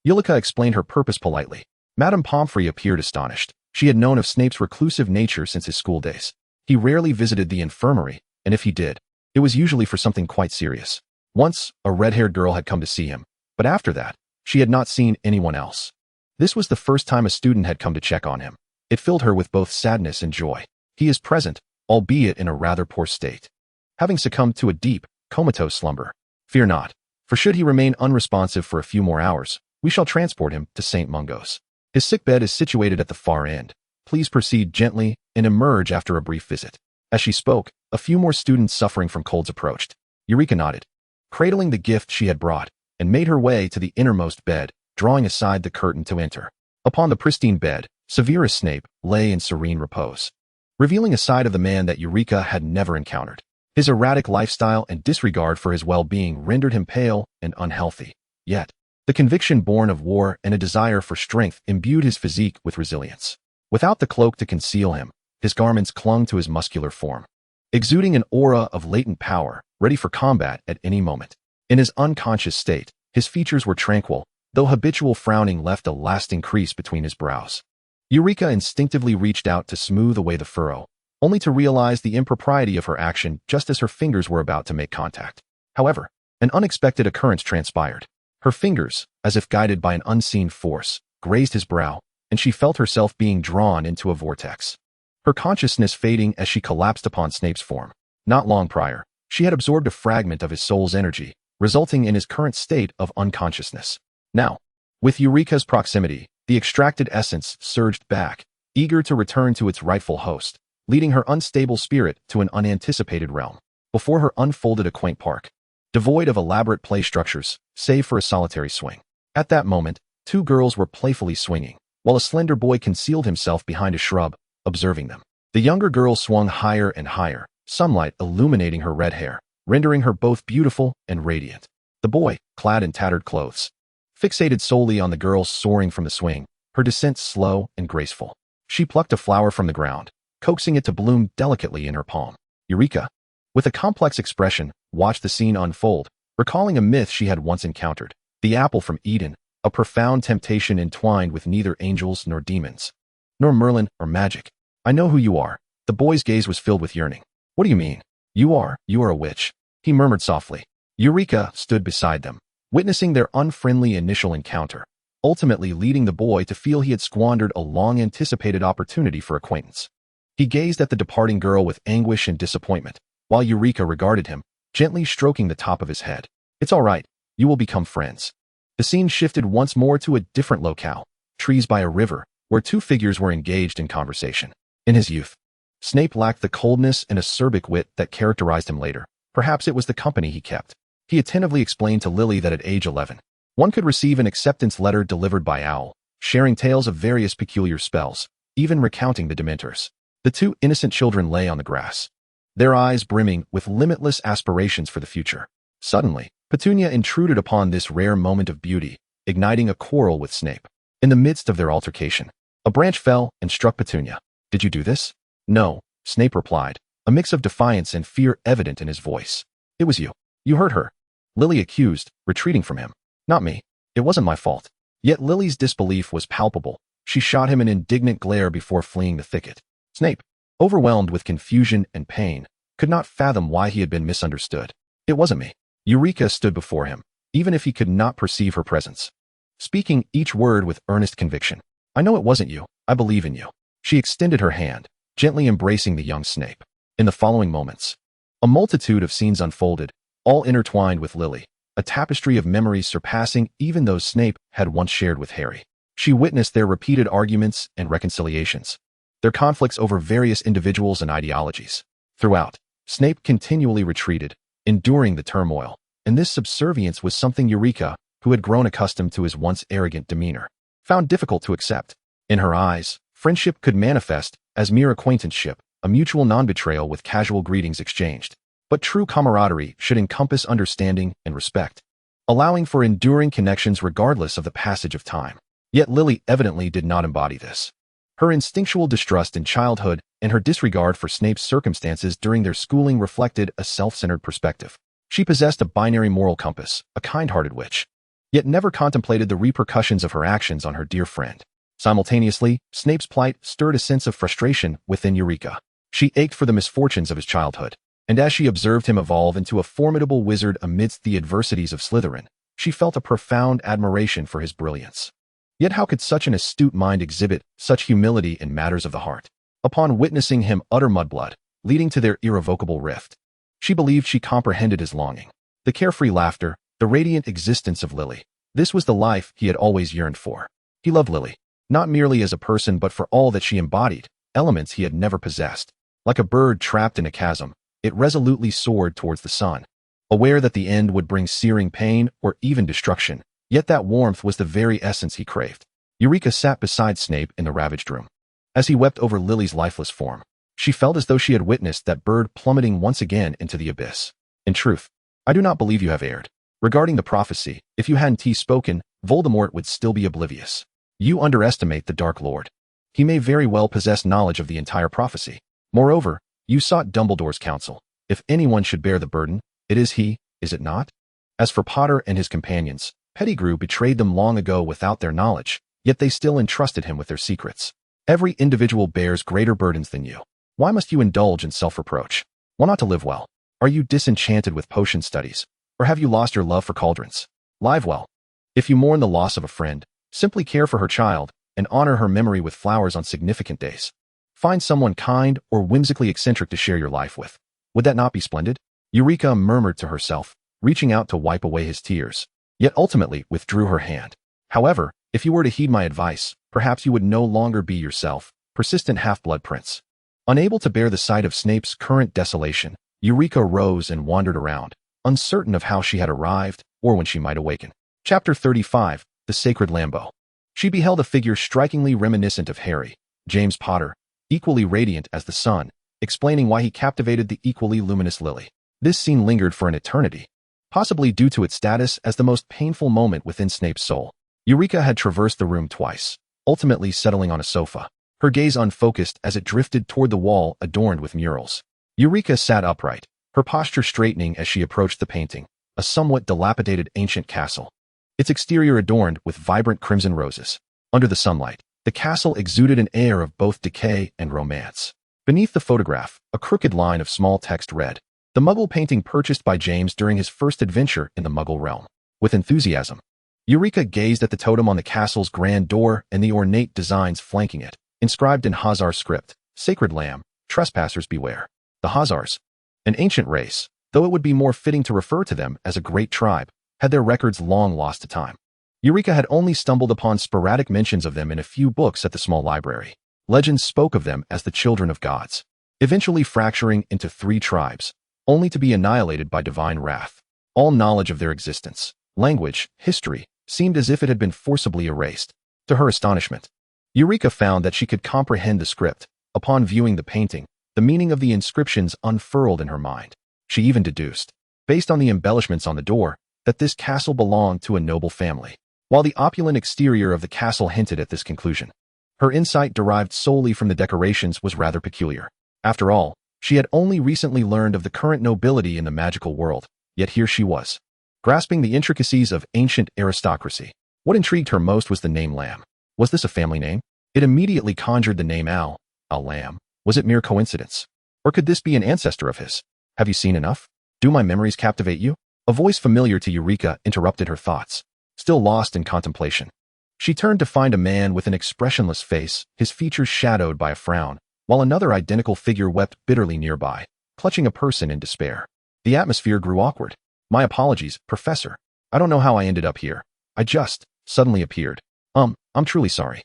Eulica explained her purpose politely. Madame Pomfrey appeared astonished. She had known of Snape's reclusive nature since his school days. He rarely visited the infirmary, and if he did, it was usually for something quite serious. Once, a red-haired girl had come to see him, but after that, she had not seen anyone else. This was the first time a student had come to check on him. It filled her with both sadness and joy. He is present, albeit in a rather poor state, having succumbed to a deep, comatose slumber. Fear not, For should he remain unresponsive for a few more hours, we shall transport him to St. Mungo's. His sickbed is situated at the far end. Please proceed gently and emerge after a brief visit. As she spoke, a few more students suffering from colds approached. Eulica nodded, cradling the gift she had brought, and made her way to the innermost bed, drawing aside the curtain to enter. Upon the pristine bed, Severus Snape lay in serene repose, revealing a side of the man that Eulica had never encountered. His erratic lifestyle and disregard for his well-being rendered him pale and unhealthy. Yet, the conviction born of war and a desire for strength imbued his physique with resilience. Without the cloak to conceal him, his garments clung to his muscular form, exuding an aura of latent power, ready for combat at any moment. In his unconscious state, his features were tranquil, though habitual frowning left a lasting crease between his brows. Eulica instinctively reached out to smooth away the furrow, only to realize the impropriety of her action just as her fingers were about to make contact. However, an unexpected occurrence transpired. Her fingers, as if guided by an unseen force, grazed his brow, and she felt herself being drawn into a vortex. Her consciousness fading as she collapsed upon Snape's form. Not long prior, she had absorbed a fragment of his soul's energy, resulting in his current state of unconsciousness. Now, with Eulica's proximity, the extracted essence surged back, eager to return to its rightful host, leading her unstable spirit to an unanticipated realm. Before her unfolded a quaint park, devoid of elaborate play structures, save for a solitary swing. At that moment, two girls were playfully swinging, while a slender boy concealed himself behind a shrub, observing them. The younger girl swung higher and higher, sunlight illuminating her red hair, rendering her both beautiful and radiant. The boy, clad in tattered clothes, fixated solely on the girl soaring from the swing, her descent slow and graceful. She plucked a flower from the ground, coaxing it to bloom delicately in her palm. Eulica, with a complex expression, watched the scene unfold, recalling a myth she had once encountered, the apple from Eden, a profound temptation entwined with neither angels nor demons, nor Merlin or magic. I know who you are. The boy's gaze was filled with yearning. What do you mean? You are a witch, he murmured softly. Eulica stood beside them, witnessing their unfriendly initial encounter, ultimately leading the boy to feel he had squandered a long-anticipated opportunity for acquaintance. He gazed at the departing girl with anguish and disappointment, while Eulica regarded him, gently stroking the top of his head. It's all right, you will become friends. The scene shifted once more to a different locale, trees by a river, where two figures were engaged in conversation. In his youth, Snape lacked the coldness and acerbic wit that characterized him later. Perhaps it was the company he kept. He attentively explained to Lily that at age 11, one could receive an acceptance letter delivered by owl, sharing tales of various peculiar spells, even recounting the Dementors. The two innocent children lay on the grass, their eyes brimming with limitless aspirations for the future. Suddenly, Petunia intruded upon this rare moment of beauty, igniting a quarrel with Snape. In the midst of their altercation, a branch fell and struck Petunia. Did you do this? No, Snape replied, a mix of defiance and fear evident in his voice. It was you. You hurt her, Lily accused, retreating from him. Not me. It wasn't my fault. Yet Lily's disbelief was palpable. She shot him an indignant glare before fleeing the thicket. Snape, overwhelmed with confusion and pain, could not fathom why he had been misunderstood. It wasn't me. Eulica stood before him, even if he could not perceive her presence, speaking each word with earnest conviction. I know it wasn't you. I believe in you. She extended her hand, gently embracing the young Snape. In the following moments, a multitude of scenes unfolded, all intertwined with Lily, a tapestry of memories surpassing even those Snape had once shared with Harry. She witnessed their repeated arguments and reconciliations, their conflicts over various individuals and ideologies. Throughout, Snape continually retreated, enduring the turmoil, and this subservience was something Eulica, who had grown accustomed to his once arrogant demeanor, found difficult to accept. In her eyes, friendship could manifest as mere acquaintanceship, a mutual non-betrayal with casual greetings exchanged. But true camaraderie should encompass understanding and respect, allowing for enduring connections regardless of the passage of time. Yet Lily evidently did not embody this. Her instinctual distrust in childhood and her disregard for Snape's circumstances during their schooling reflected a self-centered perspective. She possessed a binary moral compass, a kind-hearted witch, yet never contemplated the repercussions of her actions on her dear friend. Simultaneously, Snape's plight stirred a sense of frustration within Eulica. She ached for the misfortunes of his childhood, and as she observed him evolve into a formidable wizard amidst the adversities of Slytherin, she felt a profound admiration for his brilliance. Yet how could such an astute mind exhibit such humility in matters of the heart? Upon witnessing him utter mudblood, leading to their irrevocable rift, she believed she comprehended his longing. The carefree laughter, the radiant existence of Lily. This was the life he had always yearned for. He loved Lily, not merely as a person but for all that she embodied, elements he had never possessed. Like a bird trapped in a chasm, it resolutely soared towards the sun, aware that the end would bring searing pain or even destruction, yet that warmth was the very essence he craved. Eulica sat beside Snape in the ravaged room. As he wept over Lily's lifeless form, she felt as though she had witnessed that bird plummeting once again into the abyss. In truth, I do not believe you have erred. Regarding the prophecy, if you hadn't spoken, Voldemort would still be oblivious. You underestimate the Dark Lord. He may very well possess knowledge of the entire prophecy. Moreover, you sought Dumbledore's counsel. If anyone should bear the burden, it is he, is it not? As for Potter and his companions, Pettigrew betrayed them long ago without their knowledge, yet they still entrusted him with their secrets. Every individual bears greater burdens than you. Why must you indulge in self-reproach? Why not to live well? Are you disenchanted with potion studies? Or have you lost your love for cauldrons? Live well. If you mourn the loss of a friend, simply care for her child and honor her memory with flowers on significant days. Find someone kind or whimsically eccentric to share your life with. Would that not be splendid? Eulica murmured to herself, reaching out to wipe away his tears, yet ultimately withdrew her hand. However, if you were to heed my advice, perhaps you would no longer be yourself, persistent half-blood prince. Unable to bear the sight of Snape's current desolation, Eulica rose and wandered around, uncertain of how she had arrived or when she might awaken. Chapter 35, The Sacred Lambeau. She beheld a figure strikingly reminiscent of Harry, James Potter, equally radiant as the sun, explaining why he captivated the equally luminous Lily. This scene lingered for an eternity, possibly due to its status as the most painful moment within Snape's soul. Eulica had traversed the room twice, ultimately settling on a sofa, her gaze unfocused as it drifted toward the wall adorned with murals. Eulica sat upright, her posture straightening as she approached the painting, a somewhat dilapidated ancient castle. Its exterior adorned with vibrant crimson roses. Under the sunlight, the castle exuded an air of both decay and romance. Beneath the photograph, a crooked line of small text read, "The Muggle painting purchased by James during his first adventure in the Muggle realm." With enthusiasm, Eulica gazed at the totem on the castle's grand door and the ornate designs flanking it, inscribed in Hazar script, "Sacred Lamb, trespassers beware." The Hazars, an ancient race, though it would be more fitting to refer to them as a great tribe, had their records long lost to time. Eulica had only stumbled upon sporadic mentions of them in a few books at the small library. Legends spoke of them as the children of gods, eventually fracturing into 3 tribes, only to be annihilated by divine wrath. All knowledge of their existence, language, history, seemed as if it had been forcibly erased. To her astonishment, Eulica found that she could comprehend the script. Upon viewing the painting, the meaning of the inscriptions unfurled in her mind. She even deduced, based on the embellishments on the door, that this castle belonged to a noble family. While the opulent exterior of the castle hinted at this conclusion, her insight derived solely from the decorations was rather peculiar. After all, she had only recently learned of the current nobility in the magical world, yet here she was, grasping the intricacies of ancient aristocracy. What intrigued her most was the name Lamb. Was this a family name? It immediately conjured the name Al Lamb. Was it mere coincidence? Or could this be an ancestor of his? Have you seen enough? Do my memories captivate you? A voice familiar to Eulica interrupted her thoughts, still lost in contemplation. She turned to find a man with an expressionless face, his features shadowed by a frown, while another identical figure wept bitterly nearby, clutching a person in despair. The atmosphere grew awkward. "My apologies, Professor. I don't know how I ended up here. I just suddenly appeared. I'm truly sorry."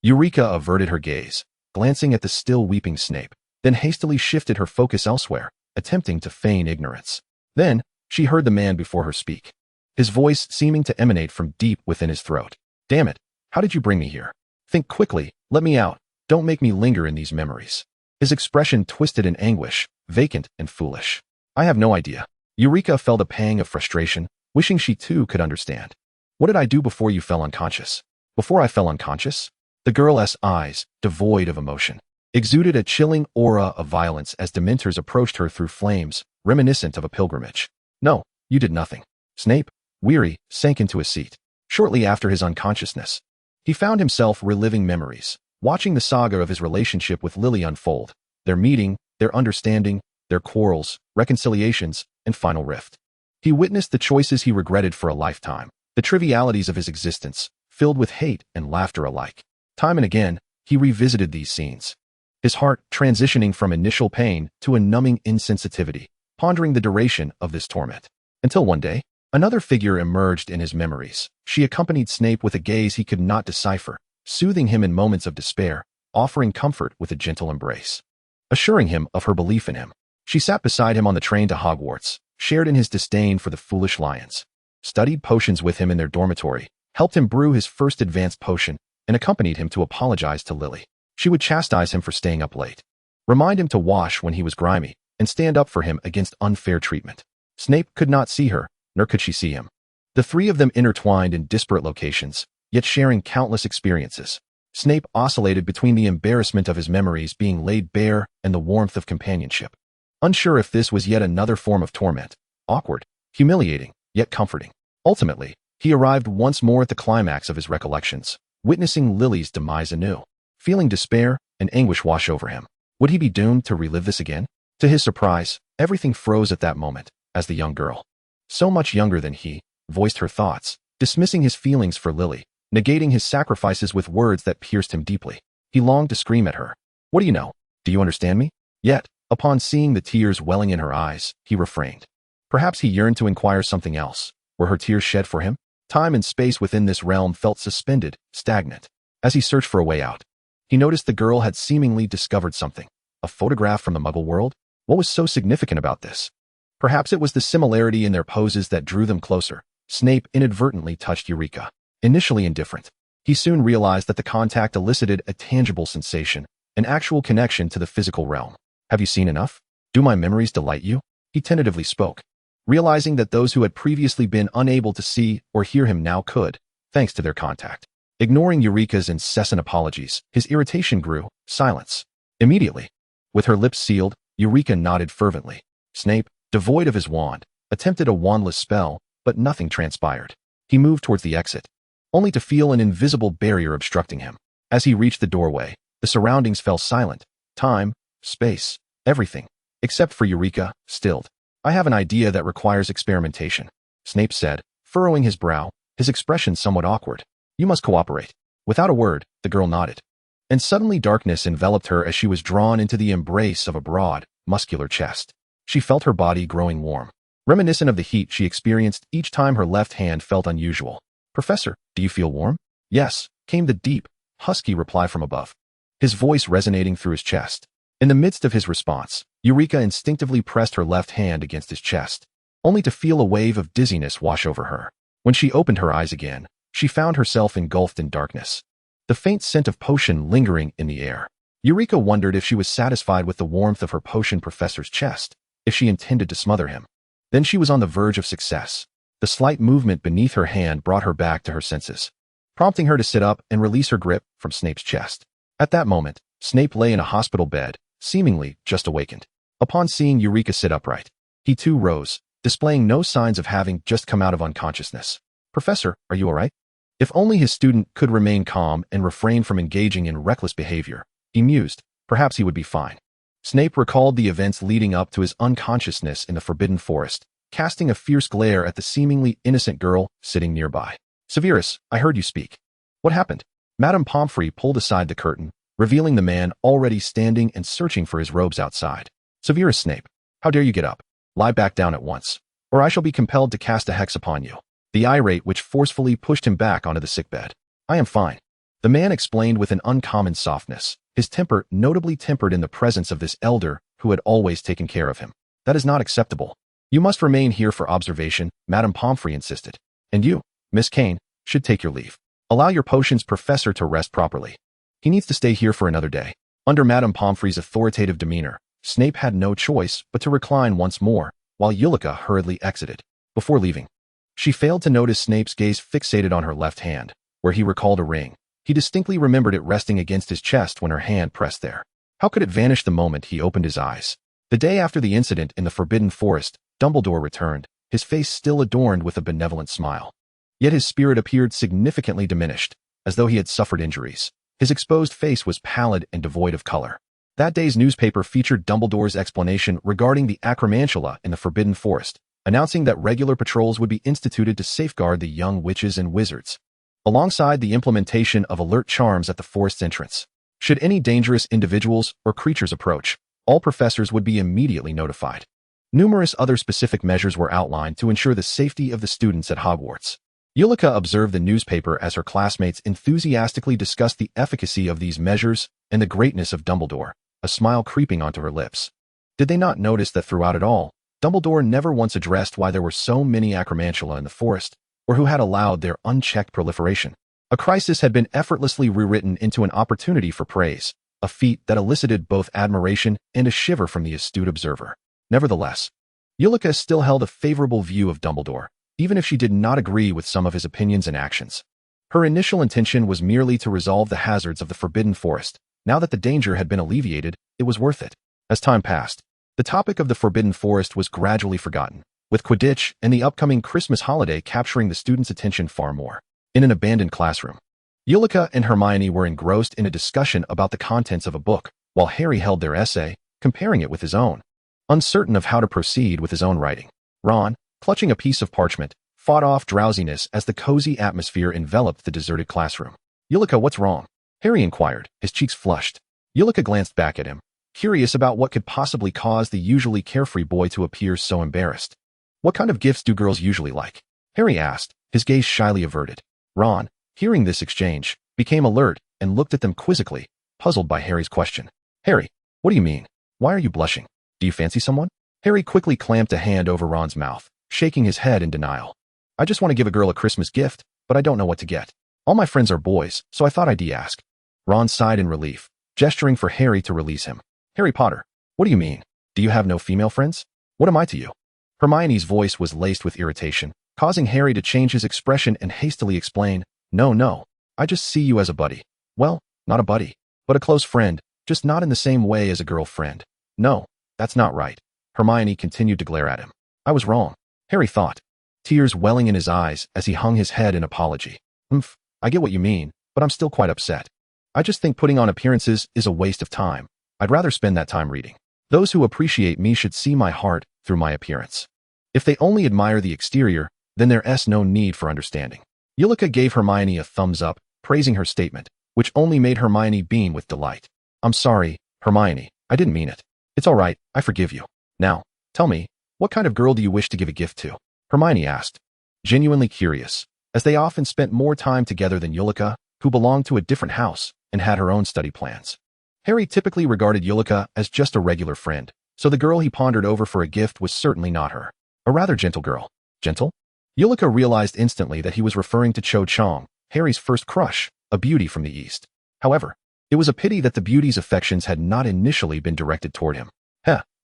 Eulica averted her gaze, glancing at the still weeping Snape, then hastily shifted her focus elsewhere, attempting to feign ignorance. Then, she heard the man before her speak, his voice seeming to emanate from deep within his throat. "Damn it, how did you bring me here? Think quickly, let me out, don't make me linger in these memories." His expression twisted in anguish, vacant and foolish. "I have no idea." Eulica felt a pang of frustration, wishing she too could understand. "What did I do before you fell unconscious?" "Before I fell unconscious?" The girl's eyes, devoid of emotion, exuded a chilling aura of violence as Dementors approached her through flames, reminiscent of a pilgrimage. "No, you did nothing." Snape, weary, sank into a seat. Shortly after his unconsciousness, he found himself reliving memories, watching the saga of his relationship with Lily unfold, their meeting, their understanding, their quarrels, reconciliations, and final rift. He witnessed the choices he regretted for a lifetime, the trivialities of his existence, filled with hate and laughter alike. Time and again, he revisited these scenes, his heart transitioning from initial pain to a numbing insensitivity, pondering the duration of this torment. Until one day, Another figure emerged in his memories. She accompanied Snape with a gaze he could not decipher, soothing him in moments of despair, offering comfort with a gentle embrace, assuring him of her belief in him. She sat beside him on the train to Hogwarts, shared in his disdain for the foolish lions, studied potions with him in their dormitory, helped him brew his first advanced potion, and accompanied him to apologize to Lily. She would chastise him for staying up late, remind him to wash when he was grimy, and stand up for him against unfair treatment. Snape could not see her, nor could she see him. The three of them intertwined in disparate locations, yet sharing countless experiences. Snape oscillated between the embarrassment of his memories being laid bare and the warmth of companionship, unsure if this was yet another form of torment, awkward, humiliating, yet comforting. Ultimately, he arrived once more at the climax of his recollections, witnessing Lily's demise anew. Feeling despair and anguish wash over him. Would he be doomed to relive this again? To his surprise, everything froze at that moment, as the young girl, so much younger than he, voiced her thoughts, dismissing his feelings for Lily, negating his sacrifices with words that pierced him deeply. He longed to scream at her. What do you know? Do you understand me? Yet, upon seeing the tears welling in her eyes, he refrained. Perhaps he yearned to inquire something else. Were her tears shed for him? Time and space within this realm felt suspended, stagnant. As he searched for a way out, he noticed the girl had seemingly discovered something. A photograph from the Muggle world? What was so significant about this? Perhaps it was the similarity in their poses that drew them closer. Snape inadvertently touched Eulica. Initially indifferent, he soon realized that the contact elicited a tangible sensation, an actual connection to the physical realm. Have you seen enough? Do my memories delight you? He tentatively spoke, realizing that those who had previously been unable to see or hear him now could, thanks to their contact. Ignoring Eulica's incessant apologies, his irritation grew. Silence. Immediately, with her lips sealed, Eulica nodded fervently. Snape, devoid of his wand, attempted a wandless spell, but nothing transpired. He moved towards the exit, only to feel an invisible barrier obstructing him. As he reached the doorway, the surroundings fell silent. Time, space, everything, except for Eulica, stilled. I have an idea that requires experimentation, Snape said, furrowing his brow, his expression somewhat awkward. You must cooperate. Without a word, the girl nodded. And suddenly darkness enveloped her as she was drawn into the embrace of a broad, muscular chest. She felt her body growing warm, reminiscent of the heat she experienced each time her left hand felt unusual. Professor, do you feel warm? Yes, came the deep, husky reply from above, his voice resonating through his chest. In the midst of his response, Eulica instinctively pressed her left hand against his chest, only to feel a wave of dizziness wash over her. When she opened her eyes again, she found herself engulfed in darkness, the faint scent of potion lingering in the air. Eulica wondered if she was satisfied with the warmth of her potion professor's chest, if she intended to smother him. Then she was on the verge of success. The slight movement beneath her hand brought her back to her senses, prompting her to sit up and release her grip from Snape's chest. At that moment, Snape lay in a hospital bed, seemingly just awakened. Upon seeing Eulica sit upright, he too rose, displaying no signs of having just come out of unconsciousness. Professor, are you all right? If only his student could remain calm and refrain from engaging in reckless behavior, he mused, perhaps he would be fine. Snape recalled the events leading up to his unconsciousness in the Forbidden Forest, casting a fierce glare at the seemingly innocent girl sitting nearby. Severus, I heard you speak. What happened? Madame Pomfrey pulled aside the curtain, revealing the man already standing and searching for his robes outside. Severus Snape, how dare you get up? Lie back down at once, or I shall be compelled to cast a hex upon you. The irate which forcefully pushed him back onto the sickbed. I am fine, the man explained with an uncommon softness, his temper notably tempered in the presence of this elder who had always taken care of him. That is not acceptable. You must remain here for observation, Madame Pomfrey insisted. And you, Miss Kane, should take your leave. Allow your potions professor to rest properly. He needs to stay here for another day. Under Madame Pomfrey's authoritative demeanor, Snape had no choice but to recline once more, while Eulica hurriedly exited. Before leaving, she failed to notice Snape's gaze fixated on her left hand, where he recalled a ring. He distinctly remembered it resting against his chest when her hand pressed there. How could it vanish the moment he opened his eyes? The day after the incident in the Forbidden Forest, Dumbledore returned, his face still adorned with a benevolent smile. Yet his spirit appeared significantly diminished, as though he had suffered injuries. His exposed face was pallid and devoid of color. That day's newspaper featured Dumbledore's explanation regarding the acromantula in the Forbidden Forest, announcing that regular patrols would be instituted to safeguard the young witches and wizards, alongside the implementation of alert charms at the forest's entrance. Should any dangerous individuals or creatures approach, all professors would be immediately notified. Numerous other specific measures were outlined to ensure the safety of the students at Hogwarts. Eulica observed the newspaper as her classmates enthusiastically discussed the efficacy of these measures and the greatness of Dumbledore, a smile creeping onto her lips. Did they not notice that throughout it all, Dumbledore never once addressed why there were so many acromantula in the forest, or who had allowed their unchecked proliferation? A crisis had been effortlessly rewritten into an opportunity for praise, a feat that elicited both admiration and a shiver from the astute observer. Nevertheless, Eulica still held a favorable view of Dumbledore, even if she did not agree with some of his opinions and actions. Her initial intention was merely to resolve the hazards of the Forbidden Forest. Now that the danger had been alleviated, it was worth it. As time passed, the topic of the Forbidden Forest was gradually forgotten, with Quidditch and the upcoming Christmas holiday capturing the students' attention far more. In an abandoned classroom, Eulica and Hermione were engrossed in a discussion about the contents of a book, while Harry held their essay, comparing it with his own. Uncertain of how to proceed with his own writing, Ron, clutching a piece of parchment, fought off drowsiness as the cozy atmosphere enveloped the deserted classroom. Eulica, what's wrong? Harry inquired, his cheeks flushed. Eulica glanced back at him, curious about what could possibly cause the usually carefree boy to appear so embarrassed. What kind of gifts do girls usually like? Harry asked, his gaze shyly averted. Ron, hearing this exchange, became alert and looked at them quizzically, puzzled by Harry's question. Harry, what do you mean? Why are you blushing? Do you fancy someone? Harry quickly clamped a hand over Ron's mouth, shaking his head in denial. I just want to give a girl a Christmas gift, but I don't know what to get. All my friends are boys, so I thought I'd ask. Ron sighed in relief, gesturing for Harry to release him. Harry Potter, what do you mean? Do you have no female friends? What am I to you? Hermione's voice was laced with irritation, causing Harry to change his expression and hastily explain, No, I just see you as a buddy. Well, not a buddy, but a close friend, just not in the same way as a girlfriend. No, that's not right. Hermione continued to glare at him. I was wrong, Harry thought, tears welling in his eyes as he hung his head in apology. I get what you mean, but I'm still quite upset. I just think putting on appearances is a waste of time. I'd rather spend that time reading. Those who appreciate me should see my heart through my appearance. If they only admire the exterior, then there's no need for understanding. Eulica gave Hermione a thumbs up, praising her statement, which only made Hermione beam with delight. I'm sorry, Hermione, I didn't mean it. It's all right, I forgive you. Now, tell me, what kind of girl do you wish to give a gift to? Hermione asked, genuinely curious, as they often spent more time together than Eulica, who belonged to a different house and had her own study plans. Harry typically regarded Eulica as just a regular friend, so the girl he pondered over for a gift was certainly not her. A rather gentle girl. Gentle? Eulica realized instantly that he was referring to Cho Chang, Harry's first crush, a beauty from the East. However, it was a pity that the beauty's affections had not initially been directed toward him.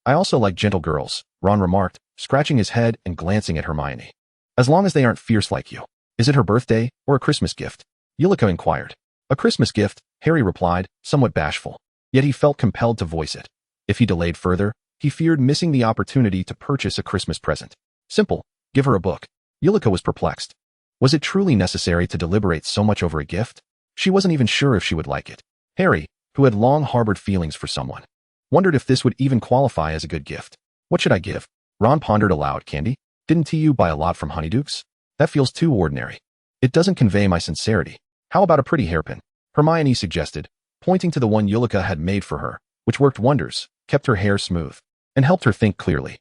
I also like gentle girls, Ron remarked, scratching his head and glancing at Hermione. As long as they aren't fierce like you. Is it her birthday or a Christmas gift? Eulica inquired. A Christmas gift, Harry replied, somewhat bashful. Yet he felt compelled to voice it. If he delayed further, he feared missing the opportunity to purchase a Christmas present. Simple, give her a book. Eulica was perplexed. Was it truly necessary to deliberate so much over a gift? She wasn't even sure if she would like it. Harry, who had long harbored feelings for someone, wondered if this would even qualify as a good gift. What should I give? Ron pondered aloud. Candy? Didn't you buy a lot from Honeydukes? That feels too ordinary. It doesn't convey my sincerity. How about a pretty hairpin? Hermione suggested, pointing to the one Eulica had made for her, which worked wonders, kept her hair smooth, and helped her think clearly.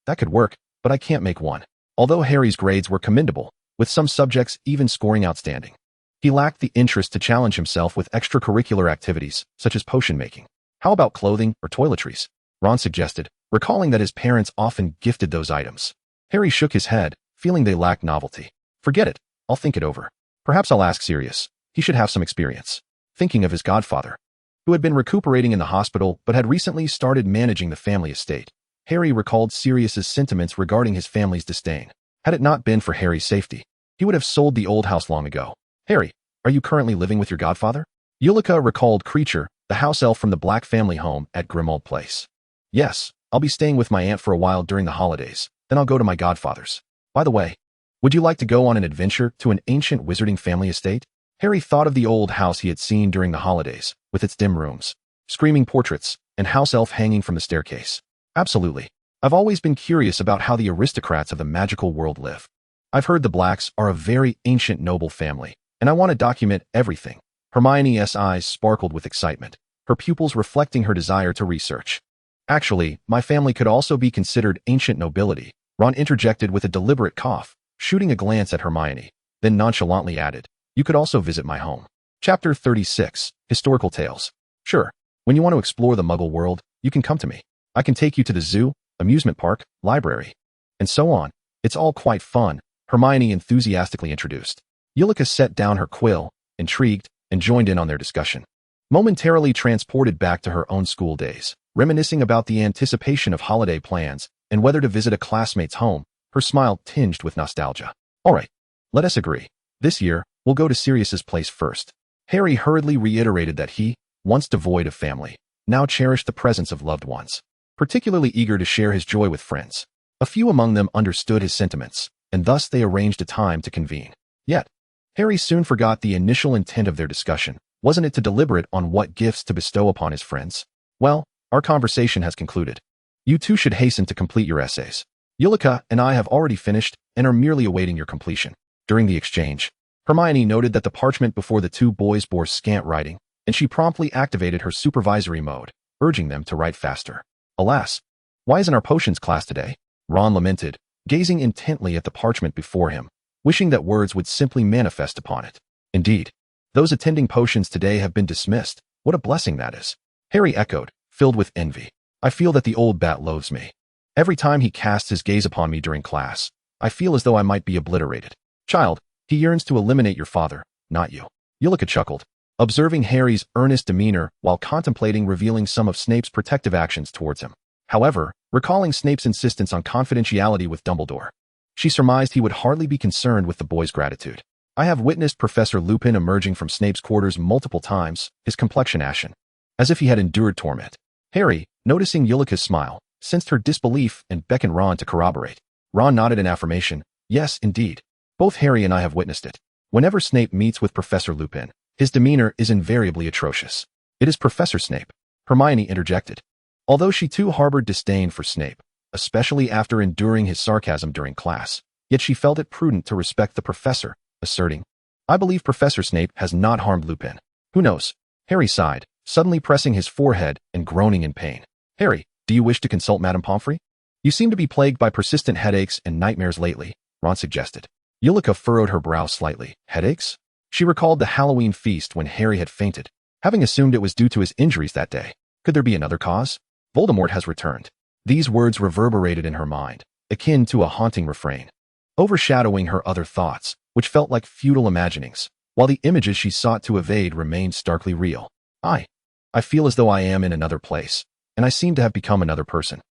That could work, but I can't make one. Although Harry's grades were commendable, with some subjects even scoring outstanding, he lacked the interest to challenge himself with extracurricular activities, such as potion making. How about clothing or toiletries? Ron suggested, recalling that his parents often gifted those items. Harry shook his head, feeling they lacked novelty. Forget it, I'll think it over. Perhaps I'll ask Sirius. He should have some experience. Thinking of his godfather, who had been recuperating in the hospital but had recently started managing the family estate, Harry recalled Sirius's sentiments regarding his family's disdain. Had it not been for Harry's safety, he would have sold the old house long ago. Harry, are you currently living with your godfather? Eulica recalled Creature, the house elf from the Black family home at Grimmauld Place. Yes, I'll be staying with my aunt for a while during the holidays, then I'll go to my godfather's. By the way, would you like to go on an adventure to an ancient wizarding family estate? Harry thought of the old house he had seen during the holidays, with its dim rooms, screaming portraits, and house elf hanging from the staircase. Absolutely. I've always been curious about how the aristocrats of the magical world live. I've heard the Blacks are a very ancient noble family, and I want to document everything. Hermione's eyes sparkled with excitement, her pupils reflecting her desire to research. Actually, my family could also be considered ancient nobility, Ron interjected with a deliberate cough, shooting a glance at Hermione, then nonchalantly added, you could also visit my home. Chapter 36, Historical Tales. Sure, when you want to explore the Muggle world, you can come to me. I can take you to the zoo, amusement park, library, and so on. It's all quite fun, Hermione enthusiastically introduced. Eulica set down her quill, intrigued, and joined in on their discussion. Momentarily transported back to her own school days, reminiscing about the anticipation of holiday plans and whether to visit a classmate's home, her smile tinged with nostalgia. All right, let us agree. This year, we'll go to Sirius's place first. Harry hurriedly reiterated that he, once devoid of family, now cherished the presence of loved ones, particularly eager to share his joy with friends. A few among them understood his sentiments, and thus they arranged a time to convene. Yet, Harry soon forgot the initial intent of their discussion. Wasn't it to deliberate on what gifts to bestow upon his friends? Well, our conversation has concluded. You two should hasten to complete your essays. Eulica and I have already finished and are merely awaiting your completion. During the exchange, Hermione noted that the parchment before the two boys bore scant writing, and she promptly activated her supervisory mode, urging them to write faster. Alas, why isn't our potions class today? Ron lamented, gazing intently at the parchment before him, wishing that words would simply manifest upon it. Indeed, those attending potions today have been dismissed. What a blessing that is. Harry echoed, filled with envy. I feel that the old bat loathes me. Every time he casts his gaze upon me during class, I feel as though I might be obliterated. Child, he yearns to eliminate your father, not you. Eulica chuckled, observing Harry's earnest demeanor while contemplating revealing some of Snape's protective actions towards him. However, recalling Snape's insistence on confidentiality with Dumbledore, she surmised he would hardly be concerned with the boy's gratitude. I have witnessed Professor Lupin emerging from Snape's quarters multiple times, his complexion ashen, as if he had endured torment. Harry, noticing Eulica's smile, sensed her disbelief and beckoned Ron to corroborate. Ron nodded in affirmation. Yes, indeed. Both Harry and I have witnessed it. Whenever Snape meets with Professor Lupin, his demeanor is invariably atrocious. It is Professor Snape, Hermione interjected. Although she too harbored disdain for Snape, especially after enduring his sarcasm during class, yet she felt it prudent to respect the professor, asserting, I believe Professor Snape has not harmed Lupin. Who knows? Harry sighed, suddenly pressing his forehead and groaning in pain. Harry, do you wish to consult Madame Pomfrey? You seem to be plagued by persistent headaches and nightmares lately, Ron suggested. Eulica furrowed her brow slightly. Headaches? She recalled the Halloween feast when Harry had fainted, having assumed it was due to his injuries that day. Could there be another cause? Voldemort has returned. These words reverberated in her mind, akin to a haunting refrain, overshadowing her other thoughts, which felt like futile imaginings, while the images she sought to evade remained starkly real. I feel as though I am in another place, and I seem to have become another person.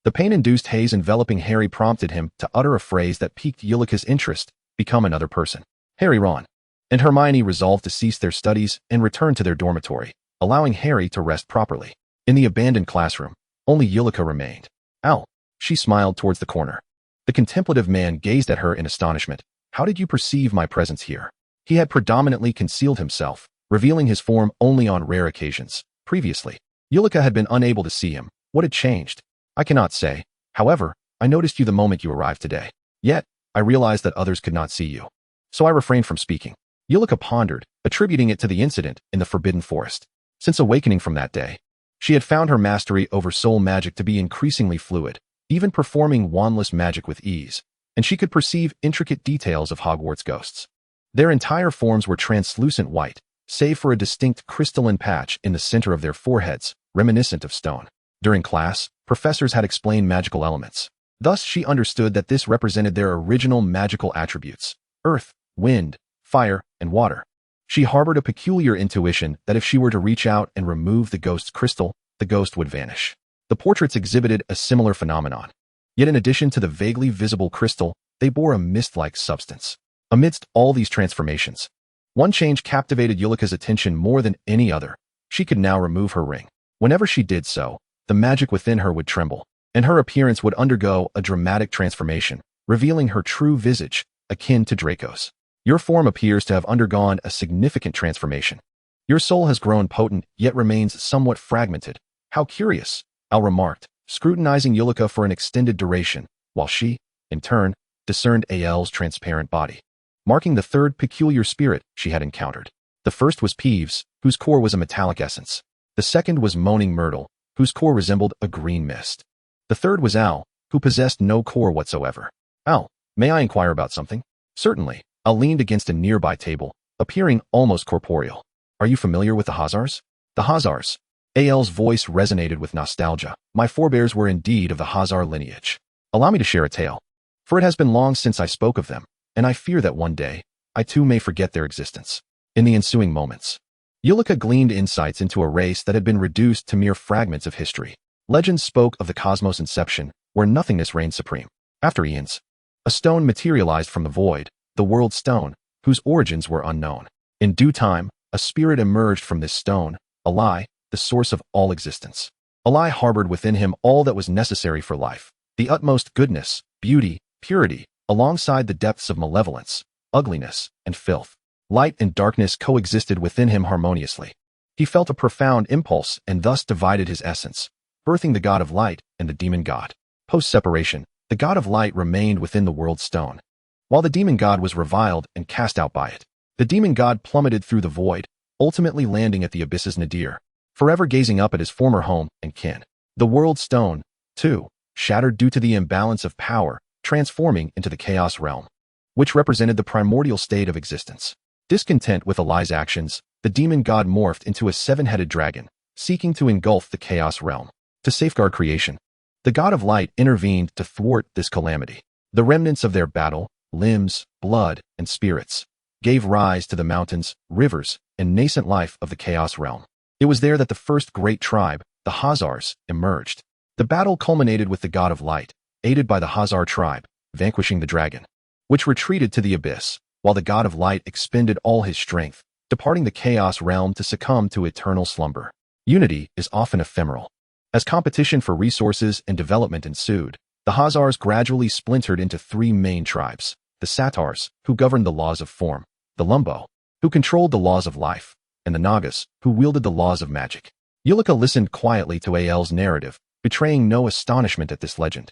The pain-induced haze enveloping Harry prompted him to utter a phrase that piqued Eulica's interest, become another person. Harry, Ron, and Hermione resolved to cease their studies and return to their dormitory, allowing Harry to rest properly. In the abandoned classroom, only Eulica remained. Ow! She smiled towards the corner. The contemplative man gazed at her in astonishment. How did you perceive my presence here? He had predominantly concealed himself, revealing his form only on rare occasions. Previously, Eulica had been unable to see him. What had changed? I cannot say. However, I noticed you the moment you arrived today. Yet, I realized that others could not see you. So I refrained from speaking. Eulica pondered, attributing it to the incident in the Forbidden Forest. Since awakening from that day, she had found her mastery over soul magic to be increasingly fluid, even performing wandless magic with ease, and she could perceive intricate details of Hogwarts ghosts. Their entire forms were translucent white, save for a distinct crystalline patch in the center of their foreheads, reminiscent of stone. During class, professors had explained magical elements. Thus, she understood that this represented their original magical attributes: earth, wind, fire, and water. She harbored a peculiar intuition that if she were to reach out and remove the ghost's crystal, the ghost would vanish. The portraits exhibited a similar phenomenon. Yet in addition to the vaguely visible crystal, they bore a mist-like substance. Amidst all these transformations, one change captivated Eulica's attention more than any other. She could now remove her ring. Whenever she did so, the magic within her would tremble, and her appearance would undergo a dramatic transformation, revealing her true visage, akin to Draco's. Your form appears to have undergone a significant transformation. Your soul has grown potent, yet remains somewhat fragmented. How curious, Al remarked, scrutinizing Eulica for an extended duration, while she, in turn, discerned Al's transparent body, marking the third peculiar spirit she had encountered. The first was Peeves, whose core was a metallic essence. The second was Moaning Myrtle, whose core resembled a green mist. The third was Al, who possessed no core whatsoever. Al, may I inquire about something? Certainly. Al leaned against a nearby table, appearing almost corporeal. Are you familiar with the Hazars? The Hazars. Al's voice resonated with nostalgia. My forebears were indeed of the Hazar lineage. Allow me to share a tale, for it has been long since I spoke of them, and I fear that one day, I too may forget their existence. In the ensuing moments, Eulica gleaned insights into a race that had been reduced to mere fragments of history. Legends spoke of the cosmos' inception, where nothingness reigned supreme. After eons, a stone materialized from the void, the world stone, whose origins were unknown. In due time, a spirit emerged from this stone, Eli, the source of all existence. Eli harbored within him all that was necessary for life, the utmost goodness, beauty, purity, alongside the depths of malevolence, ugliness, and filth. Light and darkness coexisted within him harmoniously. He felt a profound impulse and thus divided his essence, birthing the god of light and the demon god. Post-separation, the god of light remained within the world stone, while the demon god was reviled and cast out by it. The demon god plummeted through the void, ultimately landing at the abyss's nadir, forever gazing up at his former home and kin. The world stone, too, shattered due to the imbalance of power, transforming into the chaos realm, which represented the primordial state of existence. Discontent with Eli's actions, the demon god morphed into a seven-headed dragon, seeking to engulf the chaos realm. To safeguard creation, the god of light intervened to thwart this calamity. The remnants of their battle, limbs, blood, and spirits, gave rise to the mountains, rivers, and nascent life of the chaos realm. It was there that the first great tribe, the Hazars, emerged. The battle culminated with the god of light, aided by the Hazar tribe, vanquishing the dragon, which retreated to the abyss, while the god of light expended all his strength, departing the chaos realm to succumb to eternal slumber. Unity is often ephemeral. As competition for resources and development ensued, the Hazars gradually splintered into three main tribes: the Satars, who governed the laws of form; the Lumbo, who controlled the laws of life; and the Nagas, who wielded the laws of magic. Eulica listened quietly to Al's narrative, betraying no astonishment at this legend,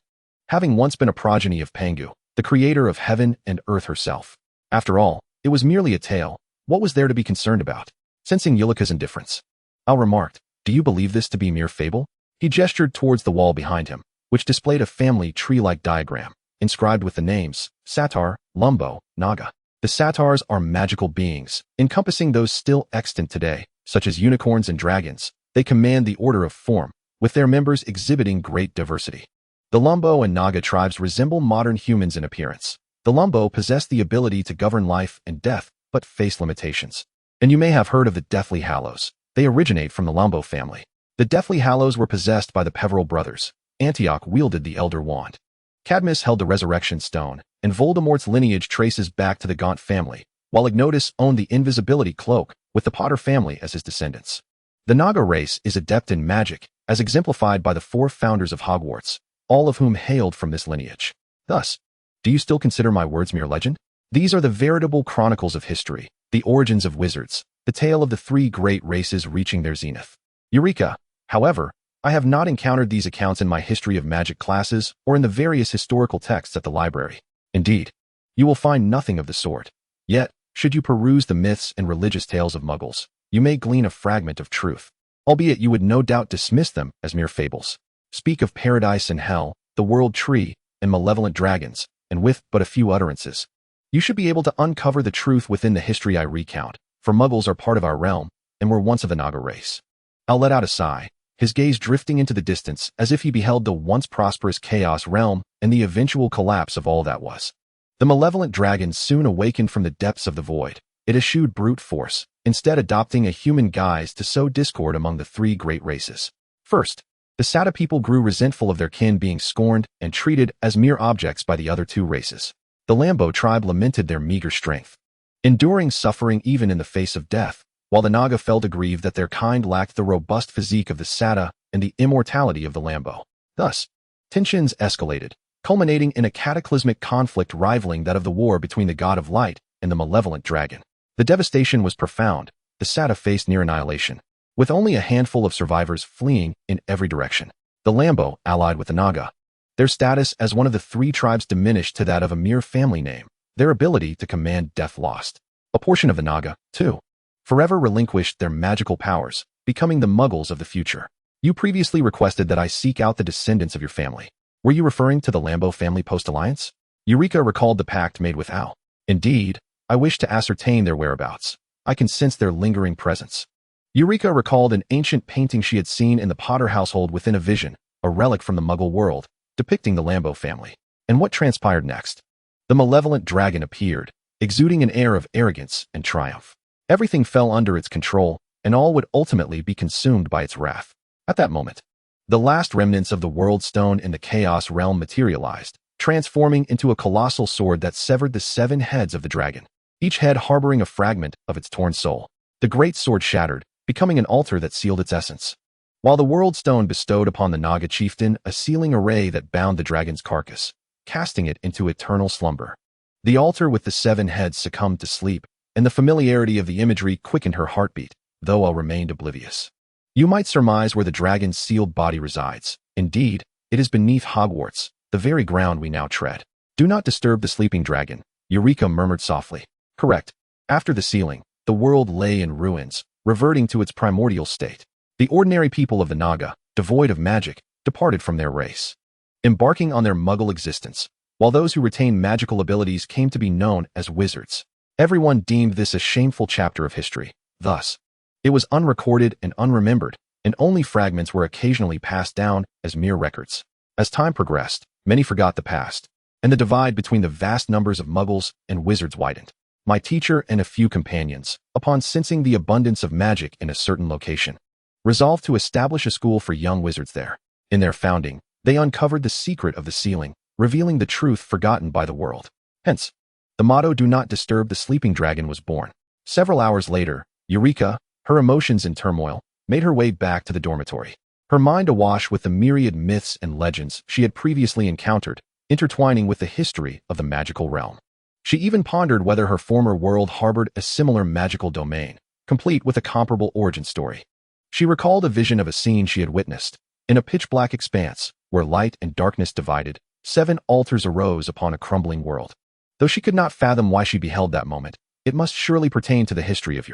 having once been a progeny of Pangu, the creator of heaven and earth herself. After all, it was merely a tale. What was there to be concerned about? Sensing Eulica's indifference, Al remarked, "Do you believe this to be mere fable?" He gestured towards the wall behind him, which displayed a family tree-like diagram, inscribed with the names Satar, Lumbo, Naga. The Satars are magical beings, encompassing those still extant today, such as unicorns and dragons. They command the order of form, with their members exhibiting great diversity. The Lumbo and Naga tribes resemble modern humans in appearance. The Lumbo possess the ability to govern life and death, but face limitations. And you may have heard of the Deathly Hallows. They originate from the Lumbo family. The Deathly Hallows were possessed by the Peveril brothers. Antioch wielded the Elder Wand. Cadmus held the Resurrection Stone, and Voldemort's lineage traces back to the Gaunt family, while Ignotus owned the Invisibility Cloak, with the Potter family as his descendants. The Naga race is adept in magic, as exemplified by the four founders of Hogwarts, all of whom hailed from this lineage. Thus, do you still consider my words mere legend? These are the veritable chronicles of history, the origins of wizards, the tale of the three great races reaching their zenith. Eulica, however, I have not encountered these accounts in my history of magic classes or in the various historical texts at the library. Indeed, you will find nothing of the sort. Yet, should you peruse the myths and religious tales of Muggles, you may glean a fragment of truth, albeit you would no doubt dismiss them as mere fables. Speak of paradise and hell, the world tree, and malevolent dragons, and with but a few utterances, you should be able to uncover the truth within the history I recount, for Muggles are part of our realm, and were once of the Naga race. Al let out a sigh, his gaze drifting into the distance as if he beheld the once prosperous chaos realm and the eventual collapse of all that was. The malevolent dragon soon awakened from the depths of the void. It eschewed brute force, instead adopting a human guise to sow discord among the three great races. First, the Sata people grew resentful of their kin being scorned and treated as mere objects by the other two races. The Lambo tribe lamented their meager strength, enduring suffering even in the face of death, while the Naga felt aggrieved that their kind lacked the robust physique of the Sata and the immortality of the Lambo. Thus, tensions escalated, culminating in a cataclysmic conflict rivaling that of the war between the God of Light and the malevolent dragon. The devastation was profound. The Sata faced near annihilation, with only a handful of survivors fleeing in every direction. The Lambo allied with the Naga. Their status as one of the three tribes diminished to that of a mere family name. Their ability to command death lost. A portion of the Naga, too, forever relinquished their magical powers, becoming the Muggles of the future. You previously requested that I seek out the descendants of your family. Were you referring to the Lambeau family post-alliance? Eulica recalled the pact made with Al. Indeed, I wish to ascertain their whereabouts. I can sense their lingering presence. Eulica recalled an ancient painting she had seen in the Potter household within a vision, a relic from the Muggle world, depicting the Lambeau family. And what transpired next? The malevolent dragon appeared, exuding an air of arrogance and triumph. Everything fell under its control, and all would ultimately be consumed by its wrath. At that moment, the last remnants of the World Stone in the Chaos Realm materialized, transforming into a colossal sword that severed the 7 heads of the dragon, each head harboring a fragment of its torn soul. The great sword shattered, becoming an altar that sealed its essence, while the World Stone bestowed upon the Naga chieftain a sealing array that bound the dragon's carcass, casting it into eternal slumber. The altar with the 7 heads succumbed to sleep, and the familiarity of the imagery quickened her heartbeat, though all remained oblivious. You might surmise where the dragon's sealed body resides. Indeed, it is beneath Hogwarts, the very ground we now tread. Do not disturb the sleeping dragon, Eulica murmured softly. Correct. After the sealing, the world lay in ruins, reverting to its primordial state. The ordinary people of the Naga, devoid of magic, departed from their race, embarking on their Muggle existence, while those who retained magical abilities came to be known as wizards. Everyone deemed this a shameful chapter of history. Thus, it was unrecorded and unremembered, and only fragments were occasionally passed down as mere records. As time progressed, many forgot the past, and the divide between the vast numbers of Muggles and wizards widened. My teacher and a few companions, upon sensing the abundance of magic in a certain location, resolved to establish a school for young wizards there. In their founding, they uncovered the secret of the sealing, revealing the truth forgotten by the world. Hence, the motto "Do not disturb the sleeping dragon" was born. Several hours later, Eulica, her emotions in turmoil, made her way back to the dormitory. Her mind awash with the myriad myths and legends she had previously encountered, intertwining with the history of the magical realm. She even pondered whether her former world harbored a similar magical domain, complete with a comparable origin story. She recalled a vision of a scene she had witnessed. In a pitch-black expanse, where light and darkness divided, 7 altars arose upon a crumbling world. Though she could not fathom why she beheld that moment, it must surely pertain to the history of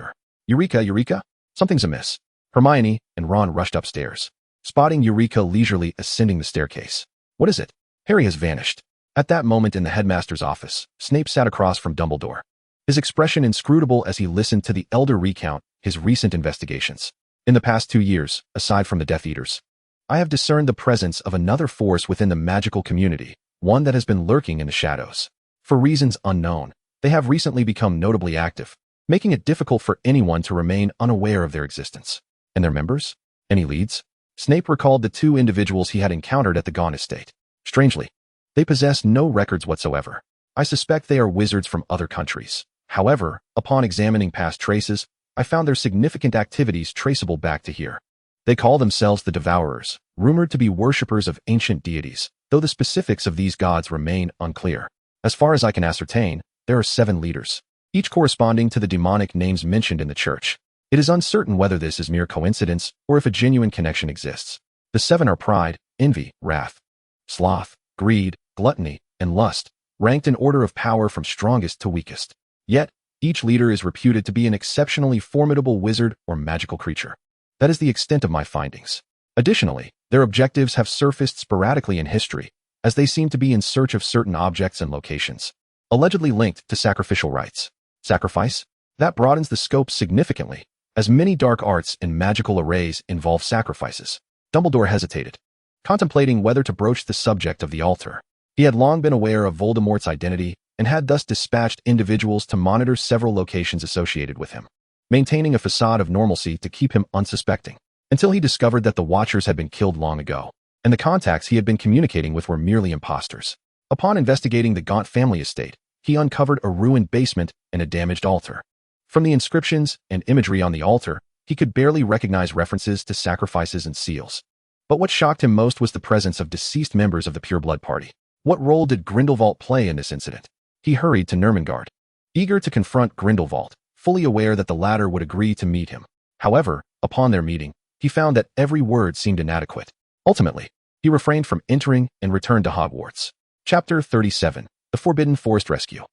Eulica, something's amiss. Hermione and Ron rushed upstairs, spotting Eulica leisurely ascending the staircase. What is it? Harry has vanished. At that moment in the headmaster's office, Snape sat across from Dumbledore, his expression inscrutable as he listened to the elder recount his recent investigations. In the past 2 years, aside from the Death Eaters, I have discerned the presence of another force within the magical community, one that has been lurking in the shadows. For reasons unknown, they have recently become notably active, making it difficult for anyone to remain unaware of their existence. And their members? Any leads? Snape recalled the 2 individuals he had encountered at the Gaunt estate. Strangely, they possess no records whatsoever. I suspect they are wizards from other countries. However, upon examining past traces, I found their significant activities traceable back to here. They call themselves the Devourers, rumored to be worshippers of ancient deities, though the specifics of these gods remain unclear. As far as I can ascertain, there are 7 leaders, each corresponding to the demonic names mentioned in the church. It is uncertain whether this is mere coincidence or if a genuine connection exists. The 7 are pride, envy, wrath, sloth, greed, gluttony, and lust, ranked in order of power from strongest to weakest. Yet, each leader is reputed to be an exceptionally formidable wizard or magical creature. That is the extent of my findings. Additionally, their objectives have surfaced sporadically in history, as they seem to be in search of certain objects and locations, allegedly linked to sacrificial rites. Sacrifice? That broadens the scope significantly, as many dark arts and magical arrays involve sacrifices. Dumbledore hesitated, contemplating whether to broach the subject of the altar. He had long been aware of Voldemort's identity and had thus dispatched individuals to monitor several locations associated with him, maintaining a facade of normalcy to keep him unsuspecting, until he discovered that the Watchers had been killed long ago, and the contacts he had been communicating with were merely imposters. Upon investigating the Gaunt family estate, he uncovered a ruined basement and a damaged altar. From the inscriptions and imagery on the altar, he could barely recognize references to sacrifices and seals. But what shocked him most was the presence of deceased members of the Pureblood Party. What role did Grindelwald play in this incident? He hurried to Nurmengard, eager to confront Grindelwald, fully aware that the latter would agree to meet him. However, upon their meeting, he found that every word seemed inadequate. Ultimately, he refrained from entering and returned to Hogwarts. Chapter 37. The Forbidden Forest Rescue.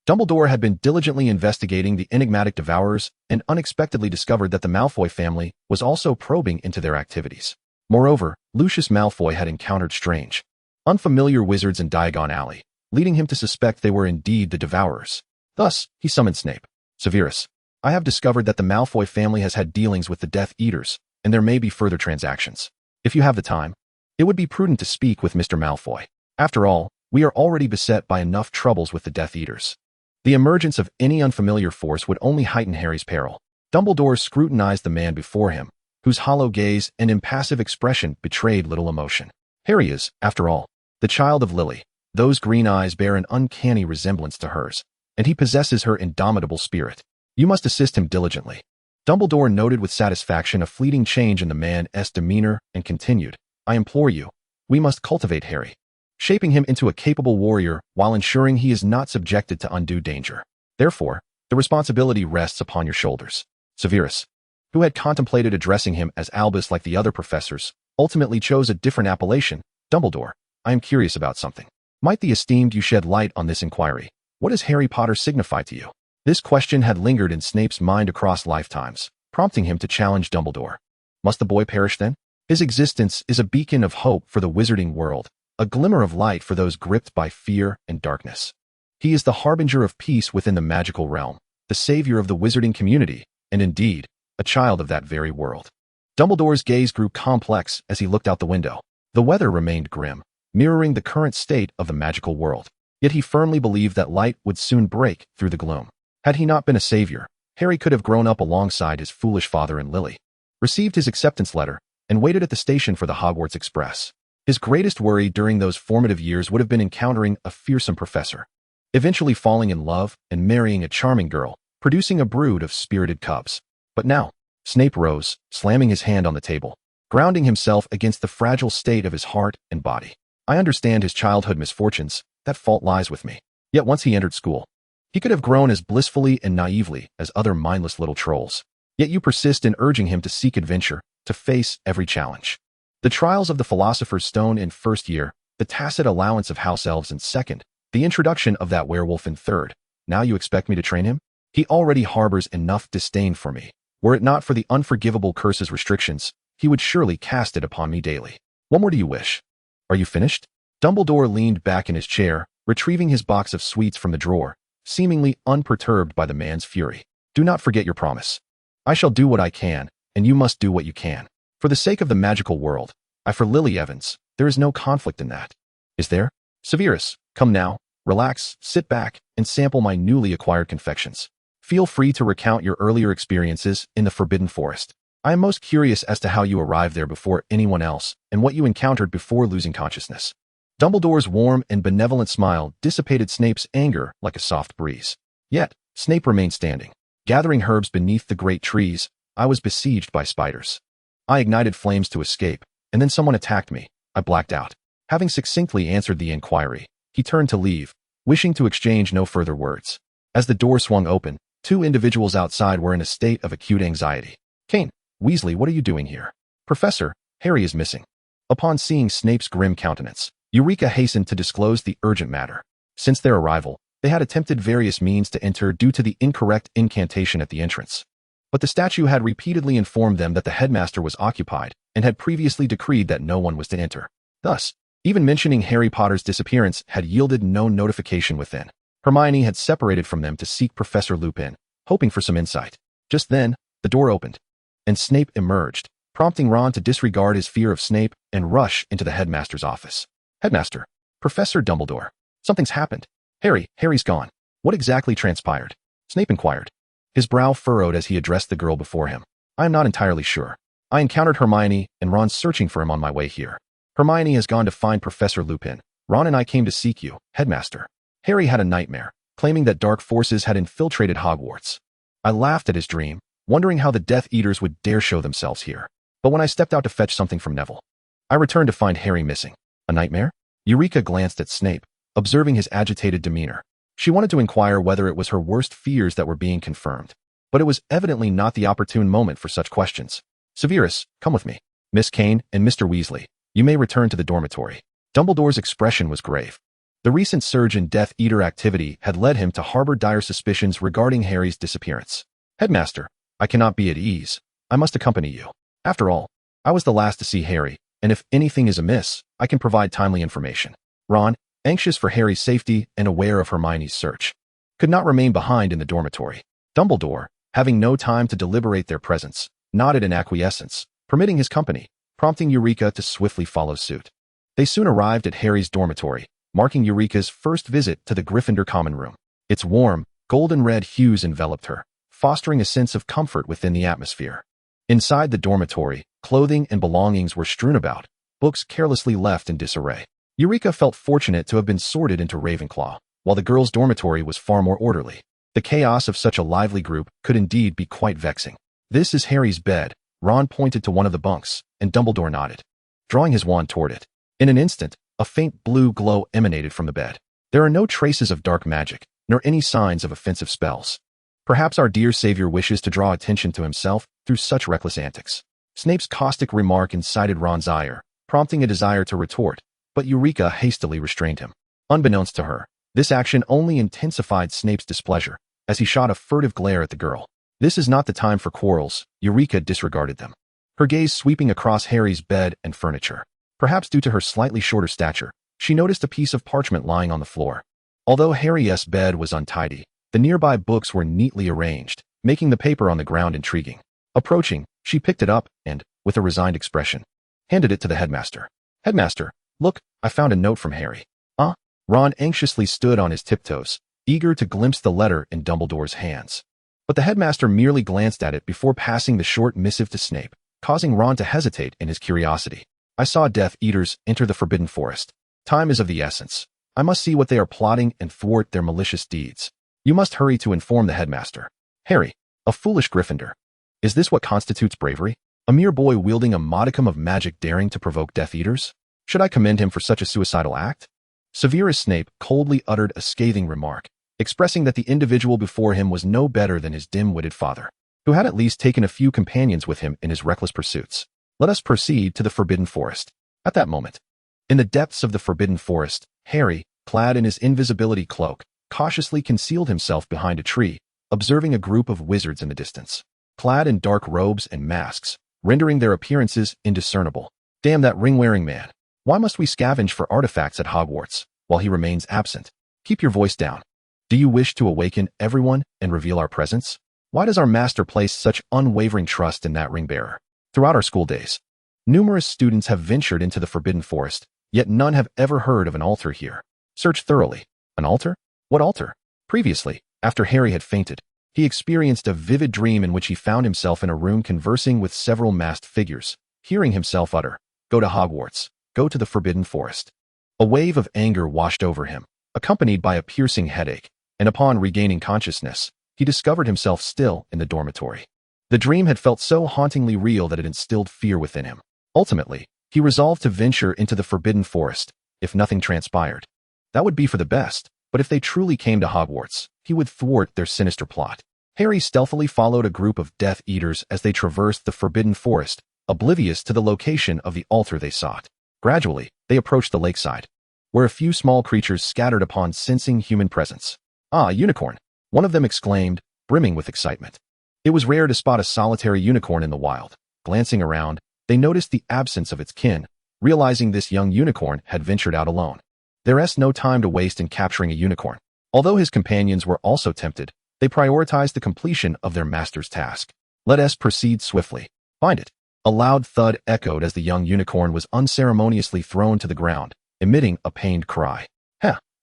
Dumbledore had been diligently investigating the enigmatic Devourers and unexpectedly discovered that the Malfoy family was also probing into their activities. Moreover, Lucius Malfoy had encountered strange, unfamiliar wizards in Diagon Alley, leading him to suspect they were indeed the Devourers. Thus, he summoned Snape. Severus, I have discovered that the Malfoy family has had dealings with the Death Eaters, and there may be further transactions. If you have the time, it would be prudent to speak with Mr. Malfoy. After all, we are already beset by enough troubles with the Death Eaters. The emergence of any unfamiliar force would only heighten Harry's peril. Dumbledore scrutinized the man before him, whose hollow gaze and impassive expression betrayed little emotion. Harry is, after all, the child of Lily. Those green eyes bear an uncanny resemblance to hers, and he possesses her indomitable spirit. You must assist him diligently. Dumbledore noted with satisfaction a fleeting change in the man's demeanor and continued, I implore you, we must cultivate Harry, shaping him into a capable warrior while ensuring he is not subjected to undue danger. Therefore, the responsibility rests upon your shoulders. Severus, who had contemplated addressing him as Albus like the other professors, ultimately chose a different appellation. Dumbledore, I am curious about something. Might the esteemed you shed light on this inquiry? What does Harry Potter signify to you? This question had lingered in Snape's mind across lifetimes, prompting him to challenge Dumbledore. Must the boy perish then? His existence is a beacon of hope for the wizarding world, a glimmer of light for those gripped by fear and darkness. He is the harbinger of peace within the magical realm, the savior of the wizarding community, and indeed, a child of that very world. Dumbledore's gaze grew complex as he looked out the window. The weather remained grim, mirroring the current state of the magical world. Yet he firmly believed that light would soon break through the gloom. Had he not been a savior, Harry could have grown up alongside his foolish father and Lily, received his acceptance letter, and waited at the station for the Hogwarts Express. His greatest worry during those formative years would have been encountering a fearsome professor, eventually falling in love and marrying a charming girl, producing a brood of spirited cubs. But now, Snape rose, slamming his hand on the table, grounding himself against the fragile state of his heart and body. I understand his childhood misfortunes, that fault lies with me. Yet once he entered school, he could have grown as blissfully and naively as other mindless little trolls. Yet you persist in urging him to seek adventure, to face every challenge. The trials of the Philosopher's Stone in first year, the tacit allowance of house elves in second, the introduction of that werewolf in third. Now you expect me to train him? He already harbors enough disdain for me. Were it not for the unforgivable curse's restrictions, he would surely cast it upon me daily. What more do you wish? Are you finished? Dumbledore leaned back in his chair, retrieving his box of sweets from the drawer, seemingly unperturbed by the man's fury. Do not forget your promise. I shall do what I can, and you must do what you can. For the sake of the magical world, for Lily Evans, there is no conflict in that. Is there? Severus, come now, relax, sit back, and sample my newly acquired confections. Feel free to recount your earlier experiences in the Forbidden Forest. I am most curious as to how you arrived there before anyone else, and what you encountered before losing consciousness. Dumbledore's warm and benevolent smile dissipated Snape's anger like a soft breeze. Yet, Snape remained standing. Gathering herbs beneath the great trees, I was besieged by spiders. I ignited flames to escape, and then someone attacked me. I blacked out. Having succinctly answered the inquiry, he turned to leave, wishing to exchange no further words. As the door swung open, two individuals outside were in a state of acute anxiety. Kane, Weasley, what are you doing here? Professor, Harry is missing. Upon seeing Snape's grim countenance, Eulica hastened to disclose the urgent matter. Since their arrival, they had attempted various means to enter due to the incorrect incantation at the entrance. But the statue had repeatedly informed them that the headmaster was occupied and had previously decreed that no one was to enter. Thus, even mentioning Harry Potter's disappearance had yielded no notification within. Hermione had separated from them to seek Professor Lupin, hoping for some insight. Just then, the door opened, and Snape emerged, prompting Ron to disregard his fear of Snape and rush into the headmaster's office. Headmaster, Professor Dumbledore, something's happened. Harry's gone. What exactly transpired? Snape inquired. His brow furrowed as he addressed the girl before him. I am not entirely sure. I encountered Hermione and Ron searching for him on my way here. Hermione has gone to find Professor Lupin. Ron and I came to seek you, Headmaster. Harry had a nightmare, claiming that dark forces had infiltrated Hogwarts. I laughed at his dream, wondering how the Death Eaters would dare show themselves here. But when I stepped out to fetch something from Neville, I returned to find Harry missing. A nightmare? Eulica glanced at Snape, observing his agitated demeanor. She wanted to inquire whether it was her worst fears that were being confirmed, but it was evidently not the opportune moment for such questions. Severus, come with me. Miss Kane and Mr. Weasley, you may return to the dormitory. Dumbledore's expression was grave. The recent surge in Death Eater activity had led him to harbor dire suspicions regarding Harry's disappearance. Headmaster, I cannot be at ease. I must accompany you. After all, I was the last to see Harry, and if anything is amiss, I can provide timely information. Ron, anxious for Harry's safety and aware of Hermione's search, could not remain behind in the dormitory. Dumbledore, having no time to deliberate their presence, nodded in acquiescence, permitting his company, prompting Eureka to swiftly follow suit. They soon arrived at Harry's dormitory, marking Eureka's first visit to the Gryffindor common room. Its warm, golden-red hues enveloped her, fostering a sense of comfort within the atmosphere. Inside the dormitory, clothing and belongings were strewn about, books carelessly left in disarray. Eureka felt fortunate to have been sorted into Ravenclaw, while the girls' dormitory was far more orderly. The chaos of such a lively group could indeed be quite vexing. "This is Harry's bed," Ron pointed to one of the bunks, and Dumbledore nodded, drawing his wand toward it. In an instant, a faint blue glow emanated from the bed. There are no traces of dark magic, nor any signs of offensive spells. Perhaps our dear savior wishes to draw attention to himself through such reckless antics. Snape's caustic remark incited Ron's ire, prompting a desire to retort, but Eureka hastily restrained him. Unbeknownst to her, this action only intensified Snape's displeasure, as he shot a furtive glare at the girl. This is not the time for quarrels. Eureka disregarded them, her gaze sweeping across Harry's bed and furniture. Perhaps due to her slightly shorter stature, she noticed a piece of parchment lying on the floor. Although Harry's bed was untidy, the nearby books were neatly arranged, making the paper on the ground intriguing. Approaching, she picked it up and, with a resigned expression, handed it to the headmaster. "Headmaster, look, I found a note from Harry." Ron anxiously stood on his tiptoes, eager to glimpse the letter in Dumbledore's hands. But the headmaster merely glanced at it before passing the short missive to Snape, causing Ron to hesitate in his curiosity. "I saw Death Eaters enter the Forbidden Forest. Time is of the essence. I must see what they are plotting and thwart their malicious deeds. You must hurry to inform the headmaster." Harry, a foolish Gryffindor. Is this what constitutes bravery? A mere boy wielding a modicum of magic daring to provoke Death Eaters? Should I commend him for such a suicidal act? Severus Snape coldly uttered a scathing remark, expressing that the individual before him was no better than his dim-witted father, who had at least taken a few companions with him in his reckless pursuits. Let us proceed to the Forbidden Forest. At that moment, in the depths of the Forbidden Forest, Harry, clad in his invisibility cloak, cautiously concealed himself behind a tree, observing a group of wizards in the distance, clad in dark robes and masks, rendering their appearances indiscernible. "Damn that ring-wearing man. Why must we scavenge for artifacts at Hogwarts while he remains absent? Keep your voice down. Do you wish to awaken everyone and reveal our presence? Why does our master place such unwavering trust in that ring-bearer?" Throughout our school days, numerous students have ventured into the Forbidden Forest, yet none have ever heard of an altar here. Search thoroughly. An altar? What altar? Previously, after Harry had fainted, he experienced a vivid dream in which he found himself in a room conversing with several masked figures, hearing himself utter, "Go to Hogwarts. Go to the Forbidden Forest." A wave of anger washed over him, accompanied by a piercing headache, and upon regaining consciousness, he discovered himself still in the dormitory. The dream had felt so hauntingly real that it instilled fear within him. Ultimately, he resolved to venture into the Forbidden Forest, if nothing transpired. That would be for the best, but if they truly came to Hogwarts, he would thwart their sinister plot. Harry stealthily followed a group of Death Eaters as they traversed the Forbidden Forest, oblivious to the location of the altar they sought. Gradually, they approached the lakeside, where a few small creatures scattered upon sensing human presence. "Ah, a unicorn!" one of them exclaimed, brimming with excitement. It was rare to spot a solitary unicorn in the wild. Glancing around, they noticed the absence of its kin, realizing this young unicorn had ventured out alone. There was no time to waste in capturing a unicorn. Although his companions were also tempted, they prioritized the completion of their master's task. "Let us proceed swiftly. Find it." A loud thud echoed as the young unicorn was unceremoniously thrown to the ground, emitting a pained cry.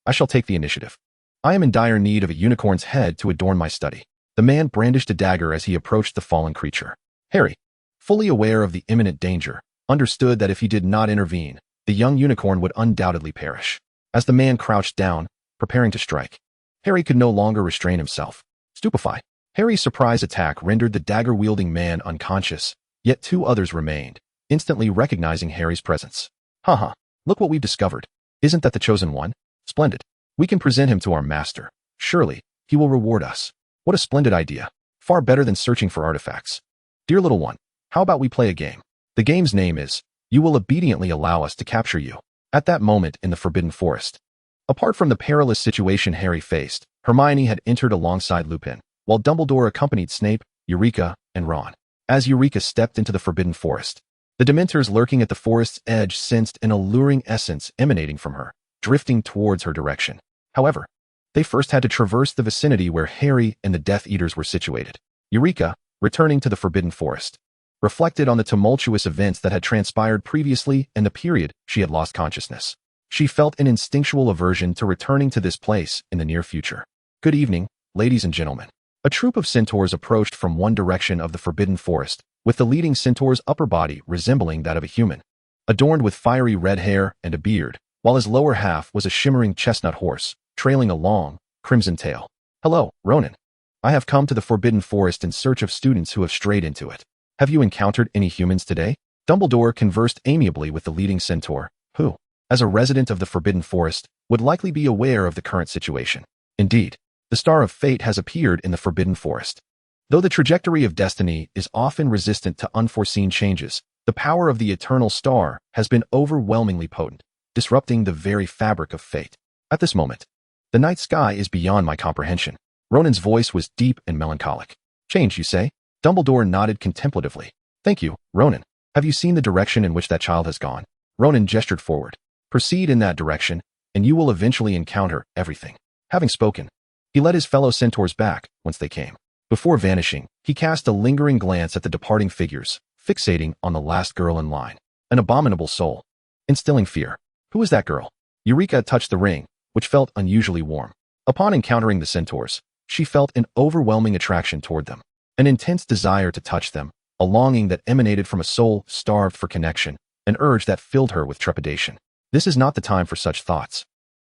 I shall take the initiative. I am in dire need of a unicorn's head to adorn my study." The man brandished a dagger as he approached the fallen creature. Harry, fully aware of the imminent danger, understood that if he did not intervene, the young unicorn would undoubtedly perish. As the man crouched down, preparing to strike, Harry could no longer restrain himself. Stupefied, Harry's surprise attack rendered the dagger-wielding man unconscious, yet two others remained, instantly recognizing Harry's presence. "Haha, look what we've discovered. Isn't that the chosen one? Splendid. We can present him to our master. Surely, he will reward us. What a splendid idea. Far better than searching for artifacts. Dear little one, how about we play a game? The game's name is, you will obediently allow us to capture you." At that moment in the Forbidden Forest, apart from the perilous situation Harry faced, Hermione had entered alongside Lupin, while Dumbledore accompanied Snape, Eureka, and Ron. As Eureka stepped into the Forbidden Forest, The Dementors lurking at the forest's edge sensed an alluring essence emanating from her, drifting towards her direction. However, they first had to traverse the vicinity where Harry and the Death Eaters were situated. Eulica, returning to the Forbidden Forest, reflected on the tumultuous events that had transpired previously and the period she had lost consciousness. She felt an instinctual aversion to returning to this place in the near future. Good evening, ladies and gentlemen. A troop of centaurs approached from one direction of the Forbidden Forest, with the leading centaur's upper body resembling that of a human, adorned with fiery red hair and a beard, while his lower half was a shimmering chestnut horse, trailing a long, crimson tail. Hello, Ronan. I have come to the Forbidden Forest in search of students who have strayed into it. Have you encountered any humans today? Dumbledore conversed amiably with the leading centaur, who, as a resident of the Forbidden Forest, would likely be aware of the current situation. Indeed, the Star of Fate has appeared in the Forbidden Forest. Though the trajectory of destiny is often resistant to unforeseen changes, the power of the Eternal Star has been overwhelmingly potent, disrupting the very fabric of fate. At this moment, the night sky is beyond my comprehension. Ronan's voice was deep and melancholic. Change, you say? Dumbledore nodded contemplatively. Thank you, Ronan. Have you seen the direction in which that child has gone? Ronan gestured forward. Proceed in that direction, and you will eventually encounter everything. Having spoken, he led his fellow centaurs back, whence they came. Before vanishing, he cast a lingering glance at the departing figures, fixating on the last girl in line. An abominable soul, instilling fear. Who is that girl? Eulica touched the ring, which felt unusually warm. Upon encountering the centaurs, she felt an overwhelming attraction toward them, an intense desire to touch them, a longing that emanated from a soul starved for connection, an urge that filled her with trepidation. This is not the time for such thoughts,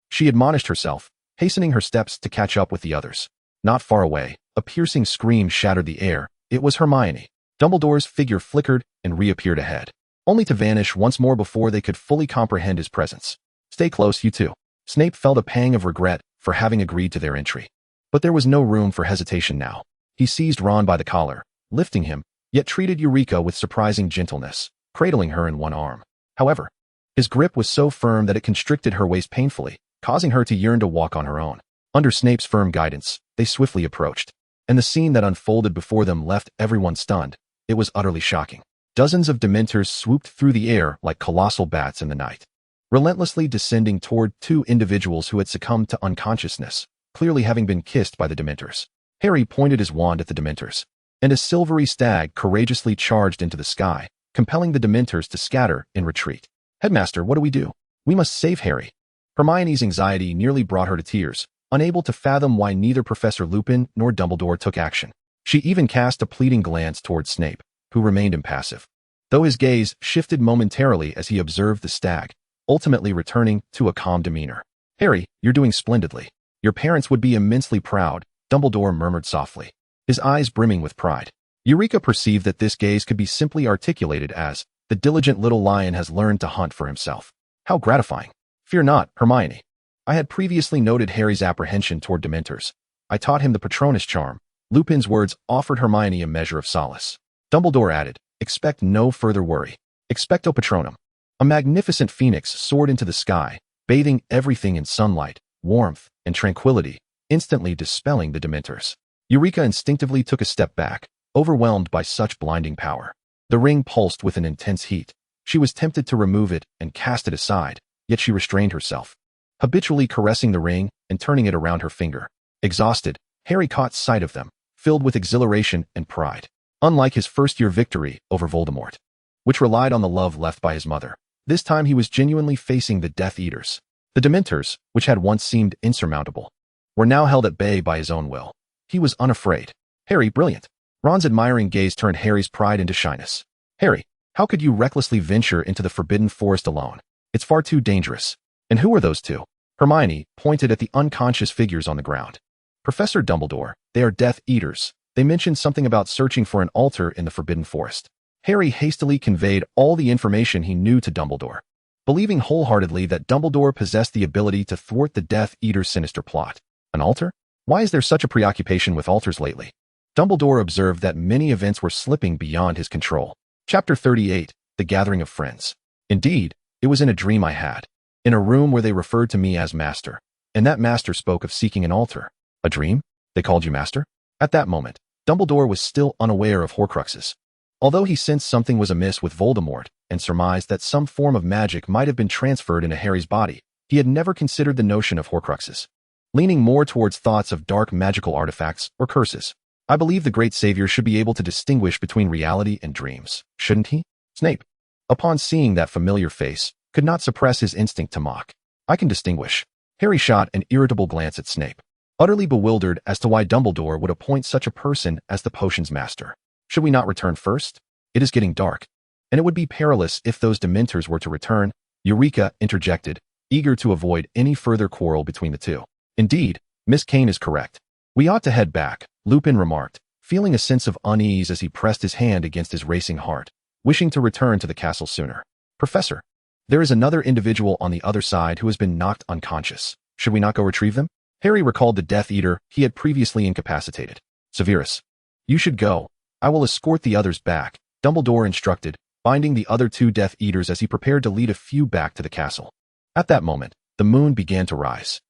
she admonished herself, hastening her steps to catch up with the others. Not far away, a piercing scream shattered the air. It was Hermione. Dumbledore's figure flickered and reappeared ahead, only to vanish once more before they could fully comprehend his presence. Stay close, you two. Snape felt a pang of regret for having agreed to their entry. But there was no room for hesitation now. He seized Ron by the collar, lifting him, yet treated Eulica with surprising gentleness, cradling her in one arm. However, his grip was so firm that it constricted her waist painfully, causing her to yearn to walk on her own. Under Snape's firm guidance, they swiftly approached, and the scene that unfolded before them left everyone stunned. It was utterly shocking. Dozens of Dementors swooped through the air like colossal bats in the night, relentlessly descending toward two individuals who had succumbed to unconsciousness, clearly having been kissed by the Dementors. Harry pointed his wand at the Dementors, and a silvery stag courageously charged into the sky, compelling the Dementors to scatter in retreat. Headmaster, what do we do? We must save Harry. Hermione's anxiety nearly brought her to tears, unable to fathom why neither Professor Lupin nor Dumbledore took action. She even cast a pleading glance toward Snape, who remained impassive, though his gaze shifted momentarily as he observed the stag, ultimately returning to a calm demeanor. Harry, you're doing splendidly. Your parents would be immensely proud, Dumbledore murmured softly, his eyes brimming with pride. Eulica perceived that this gaze could be simply articulated as, the diligent little lion has learned to hunt for himself. How gratifying. Fear not, Hermione. I had previously noted Harry's apprehension toward Dementors. I taught him the Patronus charm. Lupin's words offered Hermione a measure of solace. Dumbledore added, expect no further worry. Expecto Patronum. A magnificent phoenix soared into the sky, bathing everything in sunlight, warmth, and tranquility, instantly dispelling the Dementors. Eulica instinctively took a step back, overwhelmed by such blinding power. The ring pulsed with an intense heat. She was tempted to remove it and cast it aside, yet she restrained herself, habitually caressing the ring and turning it around her finger. Exhausted, Harry caught sight of them, filled with exhilaration and pride. Unlike his first-year victory over Voldemort, which relied on the love left by his mother, this time he was genuinely facing the Death Eaters. The Dementors, which had once seemed insurmountable, were now held at bay by his own will. He was unafraid. Harry, brilliant. Ron's admiring gaze turned Harry's pride into shyness. Harry, how could you recklessly venture into the Forbidden Forest alone? It's far too dangerous. And who are those two? Hermione pointed at the unconscious figures on the ground. Professor Dumbledore, they are Death Eaters. They mentioned something about searching for an altar in the Forbidden Forest. Harry hastily conveyed all the information he knew to Dumbledore, believing wholeheartedly that Dumbledore possessed the ability to thwart the Death Eater's sinister plot. An altar? Why is there such a preoccupation with altars lately? Dumbledore observed that many events were slipping beyond his control. Chapter 38, The Gathering of Friends. Indeed, it was in a dream I had, in a room where they referred to me as Master, and that Master spoke of seeking an altar. A dream? They called you Master? At that moment, Dumbledore was still unaware of Horcruxes. Although he sensed something was amiss with Voldemort and surmised that some form of magic might have been transferred into Harry's body, he had never considered the notion of Horcruxes, leaning more towards thoughts of dark magical artifacts or curses. I believe the great savior should be able to distinguish between reality and dreams, shouldn't he? Snape, upon seeing that familiar face, could not suppress his instinct to mock. I can distinguish. Harry shot an irritable glance at Snape, utterly bewildered as to why Dumbledore would appoint such a person as the potions master. Should we not return first? It is getting dark, and it would be perilous if those Dementors were to return, Eulica interjected, eager to avoid any further quarrel between the two. Indeed, Miss Kane is correct. We ought to head back, Lupin remarked, feeling a sense of unease as he pressed his hand against his racing heart, wishing to return to the castle sooner. Professor, there is another individual on the other side who has been knocked unconscious. Should we not go retrieve them? Harry recalled the Death Eater he had previously incapacitated. Severus, you should go. I will escort the others back, Dumbledore instructed, binding the other two Death Eaters as he prepared to lead a few back to the castle. At that moment, the moon began to rise.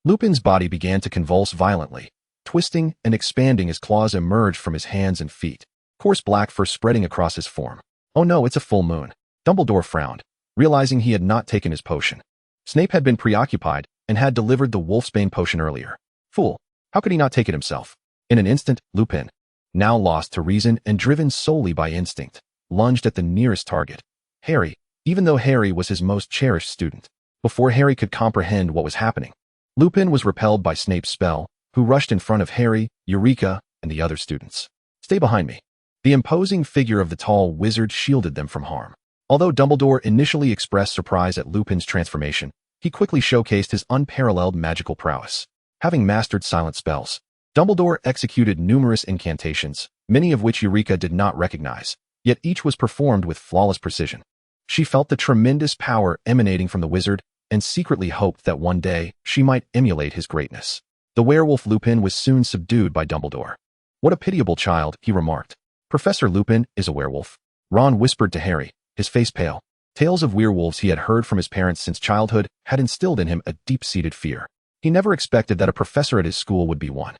Lupin's body began to convulse violently, twisting and expanding as claws emerged from his hands and feet, coarse black fur spreading across his form. Oh no, it's a full moon. Dumbledore frowned, realizing he had not taken his potion. Snape had been preoccupied and had delivered the Wolfsbane potion earlier. Fool, how could he not take it himself? In an instant, Lupin, now lost to reason and driven solely by instinct, lunged at the nearest target, Harry, even though Harry was his most cherished student. Before Harry could comprehend what was happening, Lupin was repelled by Snape's spell, who rushed in front of Harry, Eulica, and the other students. Stay behind me. The imposing figure of the tall wizard shielded them from harm. Although Dumbledore initially expressed surprise at Lupin's transformation, he quickly showcased his unparalleled magical prowess. Having mastered silent spells, Dumbledore executed numerous incantations, many of which Eulica did not recognize, yet each was performed with flawless precision. She felt the tremendous power emanating from the wizard and secretly hoped that one day she might emulate his greatness. The werewolf Lupin was soon subdued by Dumbledore. What a pitiable child, he remarked. Professor Lupin is a werewolf. Ron whispered to Harry, his face pale. Tales of werewolves he had heard from his parents since childhood had instilled in him a deep-seated fear. He never expected that a professor at his school would be one.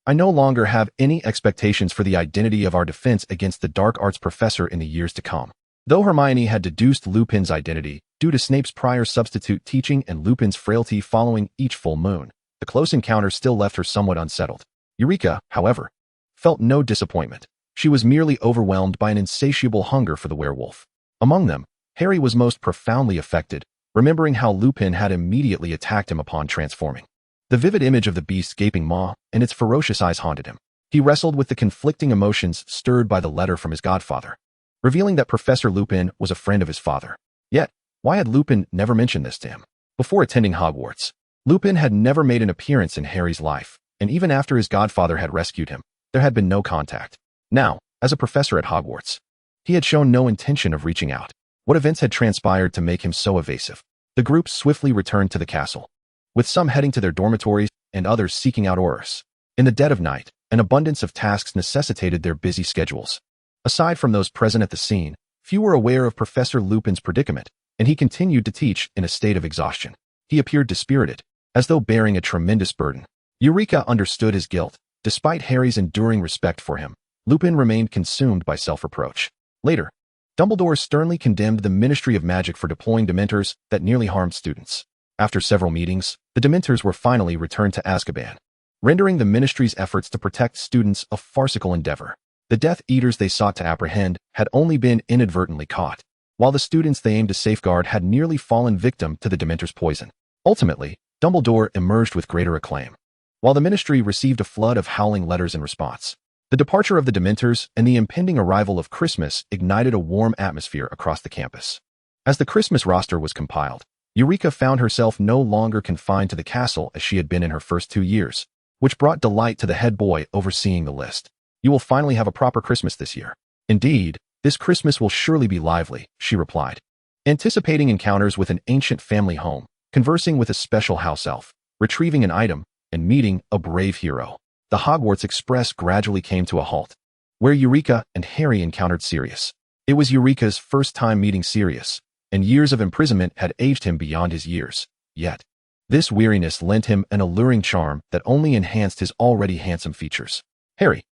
I no longer have any expectations for the identity of our defense against the dark arts professor in the years to come. Though Hermione had deduced Lupin's identity due to Snape's prior substitute teaching and Lupin's frailty following each full moon, the close encounter still left her somewhat unsettled. Eulica, however, felt no disappointment. She was merely overwhelmed by an insatiable hunger for the werewolf. Among them, Harry was most profoundly affected, remembering how Lupin had immediately attacked him upon transforming. The vivid image of the beast's gaping maw and its ferocious eyes haunted him. He wrestled with the conflicting emotions stirred by the letter from his godfather, revealing that Professor Lupin was a friend of his father. Yet, why had Lupin never mentioned this to him? Before attending Hogwarts, Lupin had never made an appearance in Harry's life, and even after his godfather had rescued him, there had been no contact. Now, as a professor at Hogwarts, he had shown no intention of reaching out. What events had transpired to make him so evasive? The group swiftly returned to the castle, with some heading to their dormitories and others seeking out Aurors. In the dead of night, an abundance of tasks necessitated their busy schedules. Aside from those present at the scene, few were aware of Professor Lupin's predicament, and he continued to teach in a state of exhaustion. He appeared dispirited, as though bearing a tremendous burden. Eulica understood his guilt. Despite Harry's enduring respect for him, Lupin remained consumed by self-reproach. Later, Dumbledore sternly condemned the Ministry of Magic for deploying Dementors that nearly harmed students. After several meetings, the Dementors were finally returned to Azkaban, rendering the Ministry's efforts to protect students a farcical endeavor. The Death Eaters they sought to apprehend had only been inadvertently caught, while the students they aimed to safeguard had nearly fallen victim to the Dementors' poison. Ultimately, Dumbledore emerged with greater acclaim, while the Ministry received a flood of howling letters in response. The departure of the Dementors and the impending arrival of Christmas ignited a warm atmosphere across the campus. As the Christmas roster was compiled, Eulica found herself no longer confined to the castle as she had been in her first 2 years, which brought delight to the head boy overseeing the list. You will finally have a proper Christmas this year. Indeed, this Christmas will surely be lively, she replied, anticipating encounters with an ancient family home, conversing with a special house elf, retrieving an item, and meeting a brave hero. The Hogwarts Express gradually came to a halt, where Eulica and Harry encountered Sirius. It was Eulica's first time meeting Sirius, and years of imprisonment had aged him beyond his years. Yet, this weariness lent him an alluring charm that only enhanced his already handsome features. Harry,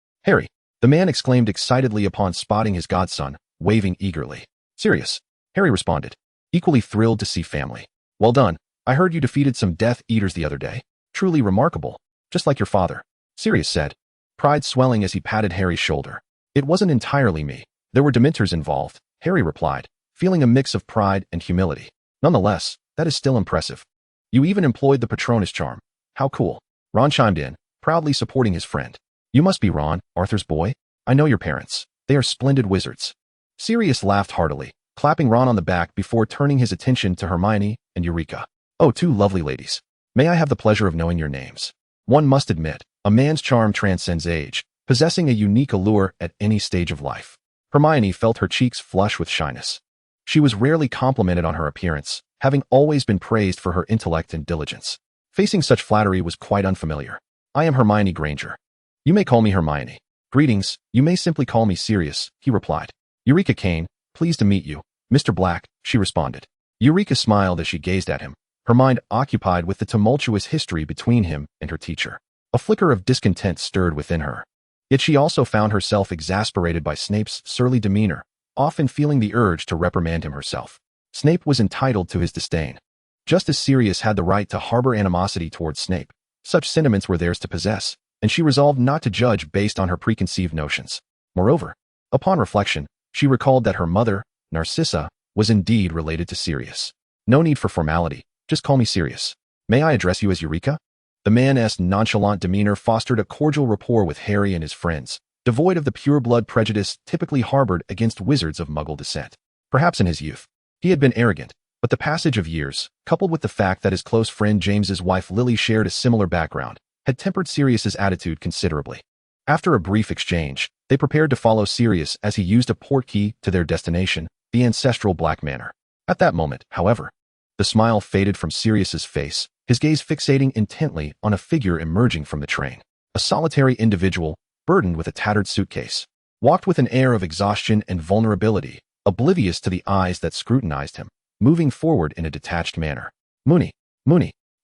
the The man exclaimed excitedly upon spotting his godson, waving eagerly. Sirius, Harry responded, equally thrilled to see family. Well done. I heard you defeated some Death Eaters the other day. Truly remarkable. Just like your father. Sirius said, pride swelling as he patted Harry's shoulder. It wasn't entirely me. There were Dementors involved, Harry replied, feeling a mix of pride and humility. Nonetheless, that is still impressive. You even employed the Patronus charm. How cool. Ron chimed in, proudly supporting his friend. You must be Ron, Arthur's boy. I know your parents. They are splendid wizards. Sirius laughed heartily, clapping Ron on the back before turning his attention to Hermione and Eureka. Oh, two lovely ladies. May I have the pleasure of knowing your names? One must admit, a man's charm transcends age, possessing a unique allure at any stage of life. Hermione felt her cheeks flush with shyness. She was rarely complimented on her appearance, having always been praised for her intellect and diligence. Facing such flattery was quite unfamiliar. I am Hermione Granger. You may call me Hermione. Greetings, you may simply call me Sirius, he replied. Eureka Kane, pleased to meet you. Mr. Black, she responded. Eureka smiled as she gazed at him, her mind occupied with the tumultuous history between him and her teacher. A flicker of discontent stirred within her. Yet she also found herself exasperated by Snape's surly demeanor, often feeling the urge to reprimand him herself. Snape was entitled to his disdain. Just as Sirius had the right to harbor animosity towards Snape, such sentiments were theirs to possess, and she resolved not to judge based on her preconceived notions. Moreover, upon reflection, she recalled that her mother, Narcissa, was indeed related to Sirius. No need for formality, just call me Sirius. May I address you as Eureka? The man's nonchalant demeanor fostered a cordial rapport with Harry and his friends, devoid of the pure-blood prejudice typically harbored against wizards of Muggle descent. Perhaps in his youth, he had been arrogant, but the passage of years, coupled with the fact that his close friend James's wife Lily shared a similar background, had tempered Sirius's attitude considerably. After a brief exchange, they prepared to follow Sirius as he used a portkey to their destination, the ancestral Black Manor. At that moment, however, the smile faded from Sirius's face, his gaze fixating intently on a figure emerging from the train. A solitary individual, burdened with a tattered suitcase, walked with an air of exhaustion and vulnerability, oblivious to the eyes that scrutinized him, moving forward in a detached manner. Moony,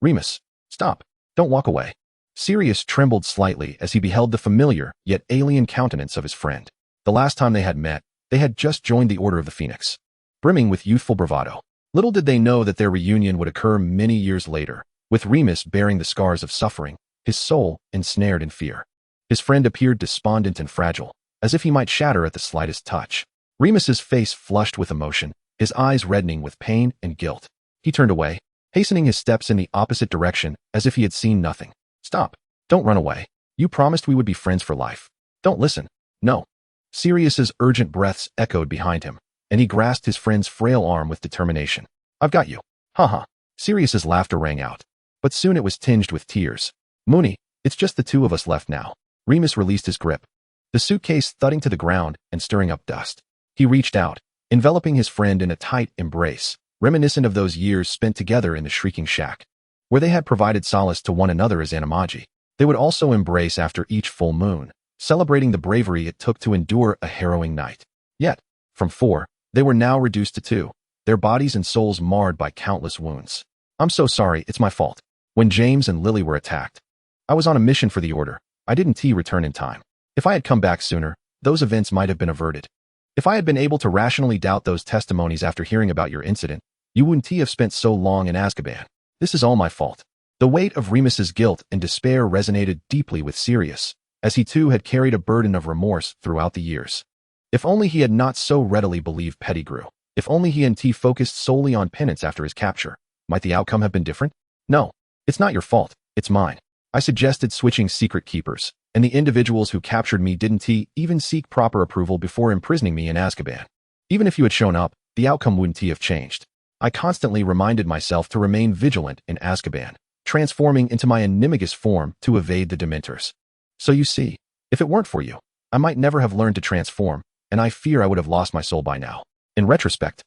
Remus, stop, don't walk away. Sirius trembled slightly as he beheld the familiar yet alien countenance of his friend. The last time they had met, they had just joined the Order of the Phoenix. Brimming with youthful bravado, little did they know that their reunion would occur many years later, with Remus bearing the scars of suffering, his soul ensnared in fear. His friend appeared despondent and fragile, as if he might shatter at the slightest touch. Remus's face flushed with emotion, his eyes reddening with pain and guilt. He turned away, hastening his steps in the opposite direction as if he had seen nothing. Stop. Don't run away. You promised we would be friends for life. Don't listen. No. Sirius's urgent breaths echoed behind him, and he grasped his friend's frail arm with determination. I've got you. Ha. Sirius's laughter rang out, but soon it was tinged with tears. Moony, it's just the two of us left now. Remus released his grip, the suitcase thudding to the ground and stirring up dust. He reached out, enveloping his friend in a tight embrace, reminiscent of those years spent together in the Shrieking Shack, where they had provided solace to one another as animagi. They would also embrace after each full moon, celebrating the bravery it took to endure a harrowing night. Yet, from 4, they were now reduced to 2, their bodies and souls marred by countless wounds. I'm so sorry, it's my fault. When James and Lily were attacked, I was on a mission for the Order. I didn't return in time. If I had come back sooner, those events might have been averted. If I had been able to rationally doubt those testimonies after hearing about your incident, you wouldn't have spent so long in Azkaban. This is all my fault. The weight of Remus's guilt and despair resonated deeply with Sirius, as he too had carried a burden of remorse throughout the years. If only he had not so readily believed Pettigrew. If only he and T focused solely on penance after his capture, might the outcome have been different? No, it's not your fault, it's mine. I suggested switching secret keepers, and the individuals who captured me didn't even seek proper approval before imprisoning me in Azkaban. Even if you had shown up, the outcome wouldn't have changed. I constantly reminded myself to remain vigilant in Azkaban, transforming into my animagus form to evade the Dementors. So you see, if it weren't for you, I might never have learned to transform, and I fear I would have lost my soul by now. In retrospect,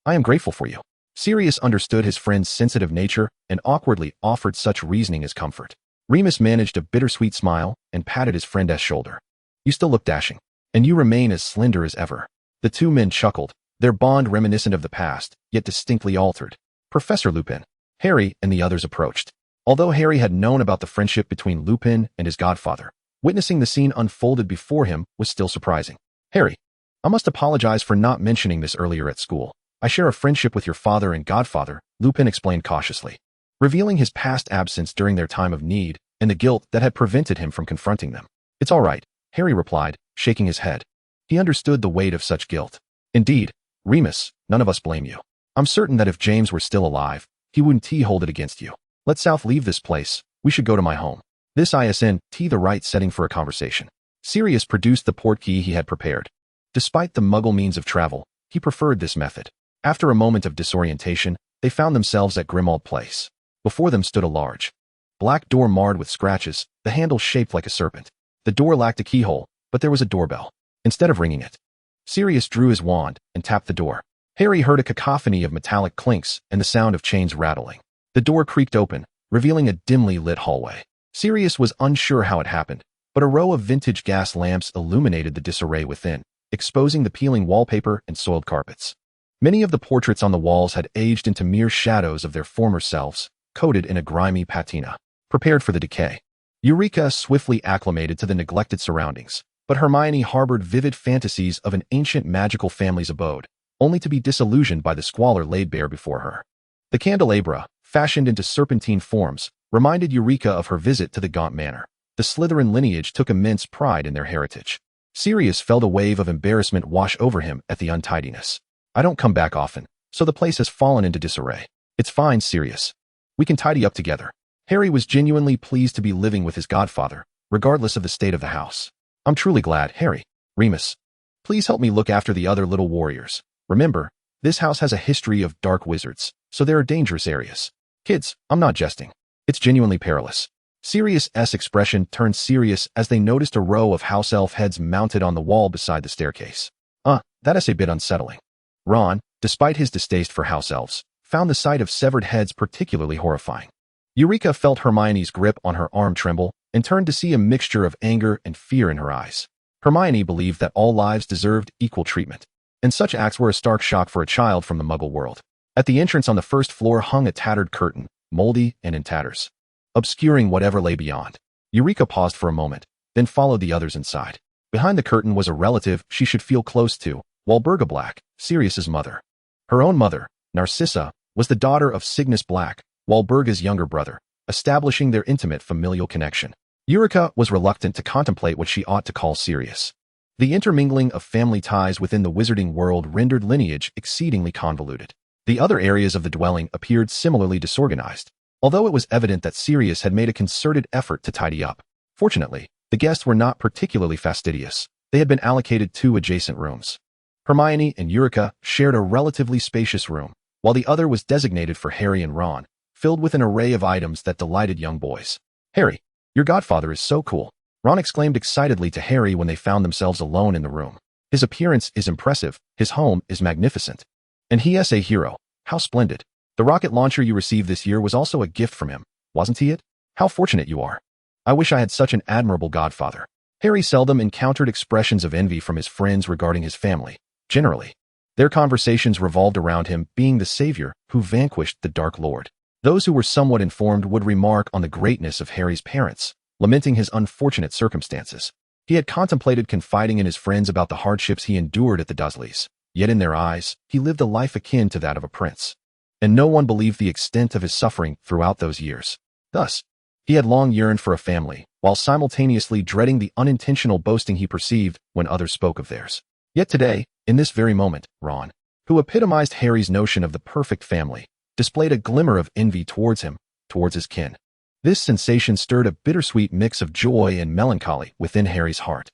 I am grateful for you. Sirius understood his friend's sensitive nature and awkwardly offered such reasoning as comfort. Remus managed a bittersweet smile and patted his friend's shoulder. You still look dashing, and you remain as slender as ever. The two men chuckled, their bond reminiscent of the past, yet distinctly altered. Professor Lupin, Harry and the others approached. Although Harry had known about the friendship between Lupin and his godfather, Witnessing the scene unfolded before him was still surprising. Harry, I must apologize for not mentioning this earlier at school. I share a friendship with your father and godfather, Lupin explained cautiously, revealing his past absence during their time of need and the guilt that had prevented him from confronting them. It's all right, Harry replied, shaking his head. He understood the weight of such guilt. Indeed, Remus, none of us blame you. I'm certain that if James were still alive, he wouldn't hold it against you. Let South leave this place. We should go to my home. This isn't the right setting for a conversation. Sirius produced the portkey he had prepared. Despite the muggle means of travel, he preferred this method. After a moment of disorientation, they found themselves at Grimmauld Place. Before them stood a large, black door marred with scratches, the handle shaped like a serpent. The door lacked a keyhole, but there was a doorbell. Instead of ringing it, Sirius drew his wand and tapped the door. Harry heard a cacophony of metallic clinks and the sound of chains rattling. The door creaked open, revealing a dimly lit hallway. Sirius was unsure how it happened, but a row of vintage gas lamps illuminated the disarray within, exposing the peeling wallpaper and soiled carpets. Many of the portraits on the walls had aged into mere shadows of their former selves, coated in a grimy patina, prepared for the decay. Eulica swiftly acclimated to the neglected surroundings, but Hermione harbored vivid fantasies of an ancient magical family's abode, only to be disillusioned by the squalor laid bare before her. The candelabra, fashioned into serpentine forms, reminded Eulica of her visit to the Gaunt Manor. The Slytherin lineage took immense pride in their heritage. Sirius felt a wave of embarrassment wash over him at the untidiness. I don't come back often, so the place has fallen into disarray. It's fine, Sirius. We can tidy up together. Harry was genuinely pleased to be living with his godfather, regardless of the state of the house. I'm truly glad, Harry. Remus, please help me look after the other little warriors. Remember, this house has a history of dark wizards, so there are dangerous areas. Kids, I'm not jesting. It's genuinely perilous. Sirius's expression turned serious as they noticed a row of house elf heads mounted on the wall beside the staircase. That is a bit unsettling. Ron, despite his distaste for house elves, found the sight of severed heads particularly horrifying. Eulica felt Hermione's grip on her arm tremble and turned to see a mixture of anger and fear in her eyes. Hermione believed that all lives deserved equal treatment, and such acts were a stark shock for a child from the Muggle world. At the entrance on the first floor hung a tattered curtain, moldy and in tatters, obscuring whatever lay beyond. Eulica paused for a moment, then followed the others inside. Behind the curtain was a relative she should feel close to, Walburga Black, Sirius's mother. Her own mother, Narcissa, was the daughter of Cygnus Black, Walburga's younger brother, establishing their intimate familial connection. Eulica was reluctant to contemplate what she ought to call Sirius. The intermingling of family ties within the wizarding world rendered lineage exceedingly convoluted. The other areas of the dwelling appeared similarly disorganized, although it was evident that Sirius had made a concerted effort to tidy up. Fortunately, the guests were not particularly fastidious. They had been allocated 2 adjacent rooms. Hermione and Eulica shared a relatively spacious room, while the other was designated for Harry and Ron, filled with an array of items that delighted young boys. Harry, your godfather is so cool, Ron exclaimed excitedly to Harry when they found themselves alone in the room. His appearance is impressive, his home is magnificent. And he is a hero. How splendid. The rocket launcher you received this year was also a gift from him, wasn't he it? How fortunate you are. I wish I had such an admirable godfather. Harry seldom encountered expressions of envy from his friends regarding his family. Generally, their conversations revolved around him being the savior who vanquished the Dark Lord. Those who were somewhat informed would remark on the greatness of Harry's parents, lamenting his unfortunate circumstances. He had contemplated confiding in his friends about the hardships he endured at the Dursleys, yet in their eyes, he lived a life akin to that of a prince. And no one believed the extent of his suffering throughout those years. Thus, he had long yearned for a family, while simultaneously dreading the unintentional boasting he perceived when others spoke of theirs. Yet today, in this very moment, Ron, who epitomized Harry's notion of the perfect family, displayed a glimmer of envy towards him, towards his kin. This sensation stirred a bittersweet mix of joy and melancholy within Harry's heart.